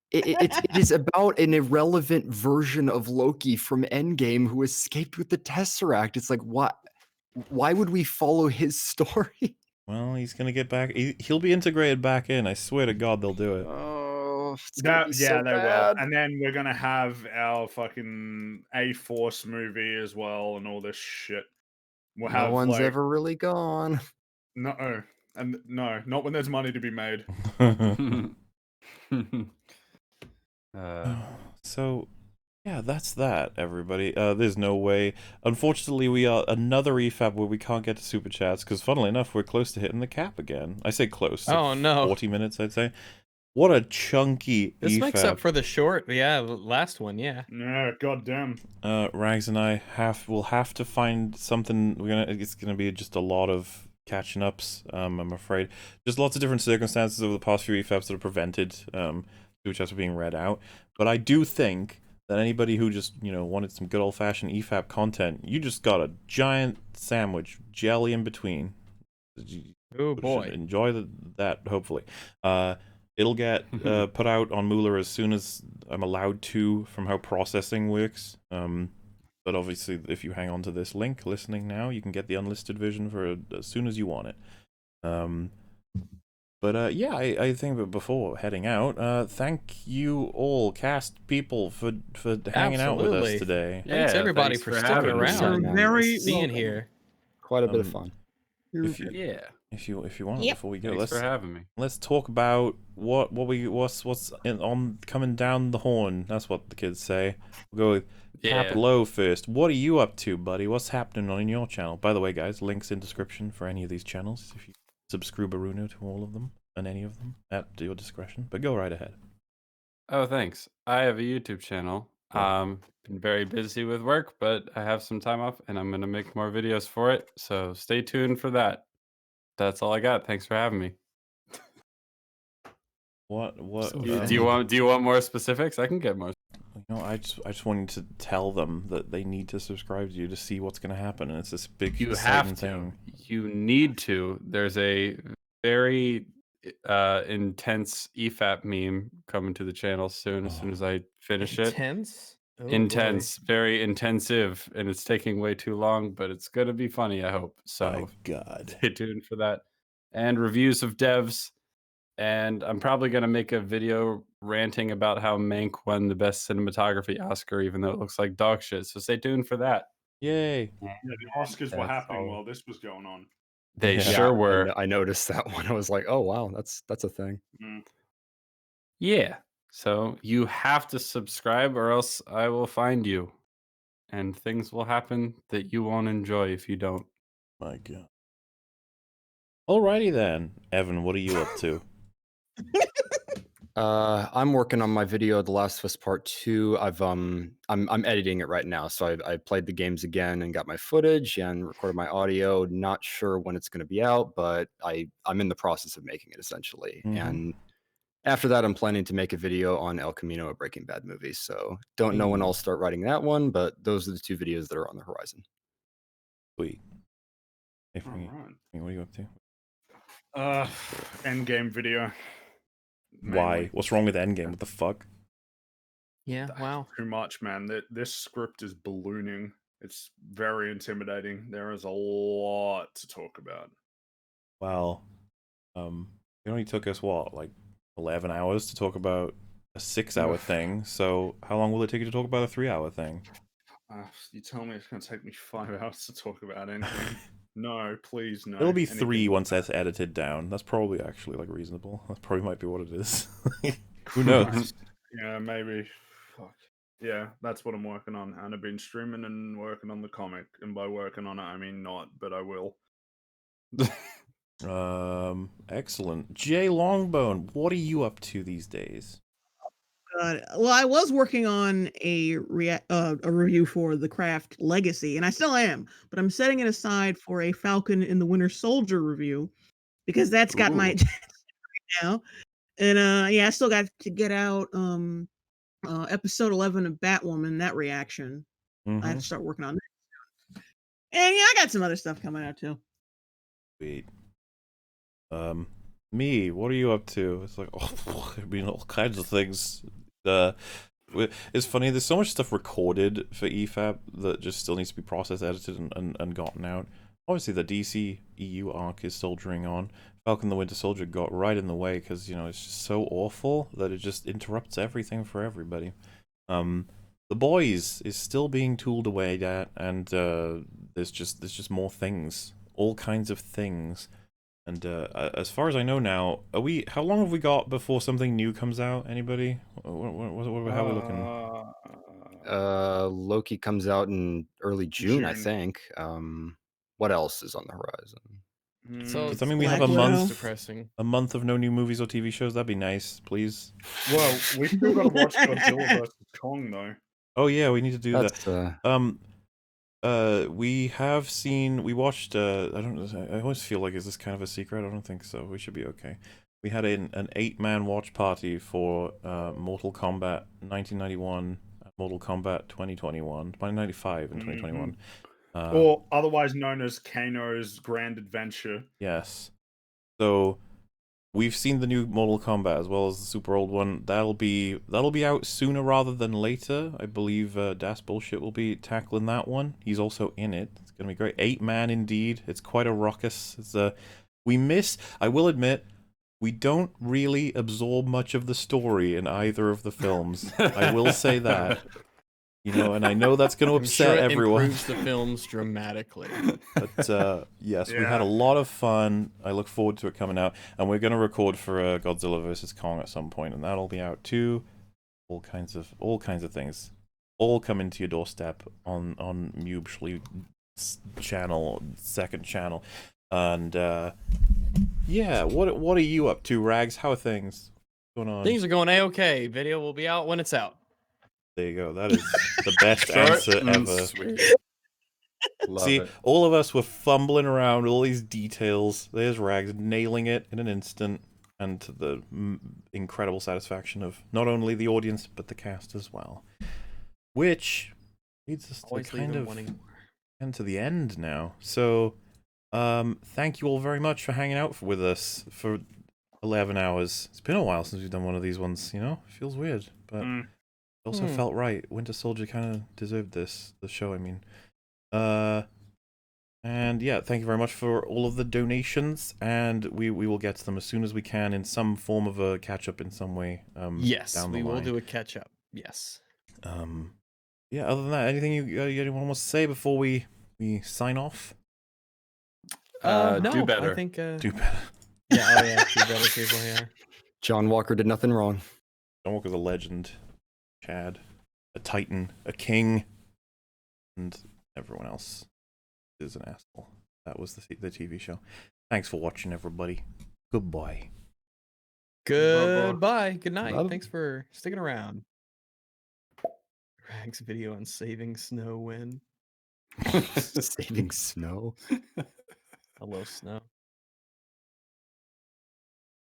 It is about an irrelevant version of Loki from Endgame who escaped with the Tesseract. It's like, why would we follow his story? Well, he's gonna get back. He'll be integrated back in. I swear to God, they'll do it. Oh, it's gonna be Yeah, so they bad. will. And then we're gonna have our fucking A-Force movie as well, and all this shit. We'll No have one's like ever really gone. no, and no, not when there's money to be made. So, yeah, that's that, everybody. There's no way. Unfortunately, we are another EFAP where we can't get to super chats because, funnily enough, we're close to hitting the cap again. I say close. Oh, no. 40 minutes, I'd say. What a chunky This EFAP. makes up for the short, last one, yeah. Yeah, goddamn. Rags and I will have to find something. It's gonna be just a lot of catching ups. I'm afraid. Just lots of different circumstances over the past few EFAPs that have prevented super chats from being read out. But I do think that anybody who just wanted some good old fashioned EFAP content, you just got a giant sandwich, jelly in between. Oh boy! Enjoy that. Hopefully, it'll get put out on Mooler as soon as I'm allowed to, from how processing works. But obviously, if you hang on to this link, listening now, you can get the unlisted version for as soon as you want it. Yeah, I think that before heading out, thank you all, cast people, for hanging out with us Absolutely. today. Thanks everybody thanks for for sticking having me. around. You're very being welcome. here. Quite a bit of fun. If you want, Yep. before we go, Thanks for having me. let's talk about what's on coming down the horn. That's what the kids say. We'll go with Cap Low first. What are you up to, buddy? What's happening on your channel? By the way, guys, links in description for any of these channels if you subscribe Baruno to all of them and any of them at your discretion. But go right ahead. Oh, thanks. I have a YouTube channel. Cool. Been very busy with work, but I have some time off and I'm going to make more videos for it. So stay tuned for that. That's all I got. Thanks for having me. What? Do you want more specifics? I can get more. I just wanted to tell them that they need to subscribe to you to see what's going to happen, and it's this big You exciting have to. thing. You need to. There's a very intense EFAP meme coming to the channel soon. As soon as I finish it. Intense. Oh, Intense, very intensive, and it's taking way too long, but it's gonna be funny, I hope. So My God. stay tuned for that. And reviews of devs. And I'm probably gonna make a video ranting about how Mank won the best cinematography Oscar, even though it looks like dog shit. So stay tuned for that. Yay. Yeah, the Oscars were That's happening all. while this was going on. They Yeah. sure were. I noticed that one. I was like, oh wow, that's a thing. Yeah. So you have to subscribe or else I will find you. And things will happen that you won't enjoy if you don't. My God. Alrighty then, Evan. What are you up to? I'm working on my video, The Last of Us Part 2. I'm editing it right now. So I played the games again and got my footage and recorded my audio. Not sure when it's going to be out, but I'm in the process of making it essentially. And after that, I'm planning to make a video on El Camino, a Breaking Bad movie. So don't know when I'll start writing that one, but those are the two videos that are on the horizon. Sweet. Hey, All Frankie, right. what are you up to? Endgame video. Why? mainly. What's wrong with Endgame? What the fuck? Yeah. Wow. Too much, man. This script is ballooning. It's very intimidating. There is a lot to talk about. Well, it only took us what, like 11 hours to talk about a 6-hour Ugh. thing. So how long will it take you to talk about a 3-hour thing? You tell me it's going to take me 5 hours to talk about anything. No, please, no. It'll be Anything 3 but once that. that's edited down. That's probably actually like reasonable. That probably might be what it is. Who knows? Christ. Yeah, maybe. Fuck. Yeah, that's what I'm working on. And I've been streaming and working on the comic. And by working on it, I mean not, but I will. Excellent. Jay Longbone, what are you up to these days? Well, I was working on a review for the Craft Legacy, and I still am, but I'm setting it aside for a Falcon and the Winter Soldier review because that's got my Ooh. attention right now. And yeah, I still got to get out episode 11 of Batwoman, that reaction. I have to start working on that. And yeah, I got some other stuff coming out too. Sweet. Me, what are you up to? It's like, oh, I mean, all kinds of things. It's funny, there's so much stuff recorded for EFAP that just still needs to be processed, edited, and gotten out. Obviously, the DC EU arc is soldiering on. Falcon the Winter Soldier got right in the way because, you know, it's just so awful that it just interrupts everything for everybody. The Boys is still being tooled away at, and there's just more things. All kinds of things. And as far as I know now, how long have we got before something new comes out? Anybody? How are we looking? Loki comes out in early June, I think. What else is on the horizon? So Does that mean we have Black a Widow. month? Depressing. A month of no new movies or TV shows? That'd be nice, please. Well, we still got to watch Godzilla vs. Kong, though. Oh yeah, we need to do That's that. We watched, I always feel like, is this kind of a secret? I don't think so. We should be okay. We had an 8-man watch party for Mortal Kombat 1991, Mortal Kombat 2021, 1995 and 2021. Or otherwise known as Kano's Grand Adventure. Yes. So we've seen the new Mortal Kombat as well as the super old one. That'll be out sooner rather than later. I believe Das Bullshit will be tackling that one. He's also in it. It's gonna be great. 8-man indeed. It's quite a ruckus. It's I will admit, we don't really absorb much of the story in either of the films. I will say that. You know, and I know that's going to upset everyone. Improves the films dramatically. But yes, we had a lot of fun. I look forward to it coming out, and we're going to record for Godzilla vs. Kong at some point, and that'll be out too. All kinds of things, all coming to your doorstep on Mubschli channel, second channel, and yeah. What are you up to, Rags? How are things going on? Things are going a-okay. Video will be out when it's out. There you go. That is the best answer ever. Sweet. See, all of us were fumbling around with all these details. There's Rags nailing it in an instant, and to the incredible satisfaction of not only the audience but the cast as well. Which leads us to kind of to the end now. So, thank you all very much for hanging out with us for 11 hours. It's been a while since we've done one of these ones. You know, it feels weird, but. Also felt right. Winter Soldier kind of deserved this. The show, I mean. And yeah, thank you very much for all of the donations, and we will get to them as soon as we can in some form of a catch up in some way. Yes, down the we will line. do a catch up. Yes. Yeah. Other than that, anything anyone wants to say before we sign off? No, do better. I think Do better. yeah, do better, people. Yeah. John Walker did nothing wrong. John Walker's a legend. Chad, a titan, a king, and everyone else is an asshole. That was the TV show. Thanks for watching, everybody. Goodbye. Goodbye. Good night. Love. Thanks for sticking around. Rags video on saving snow win. Saving snow. I love snow.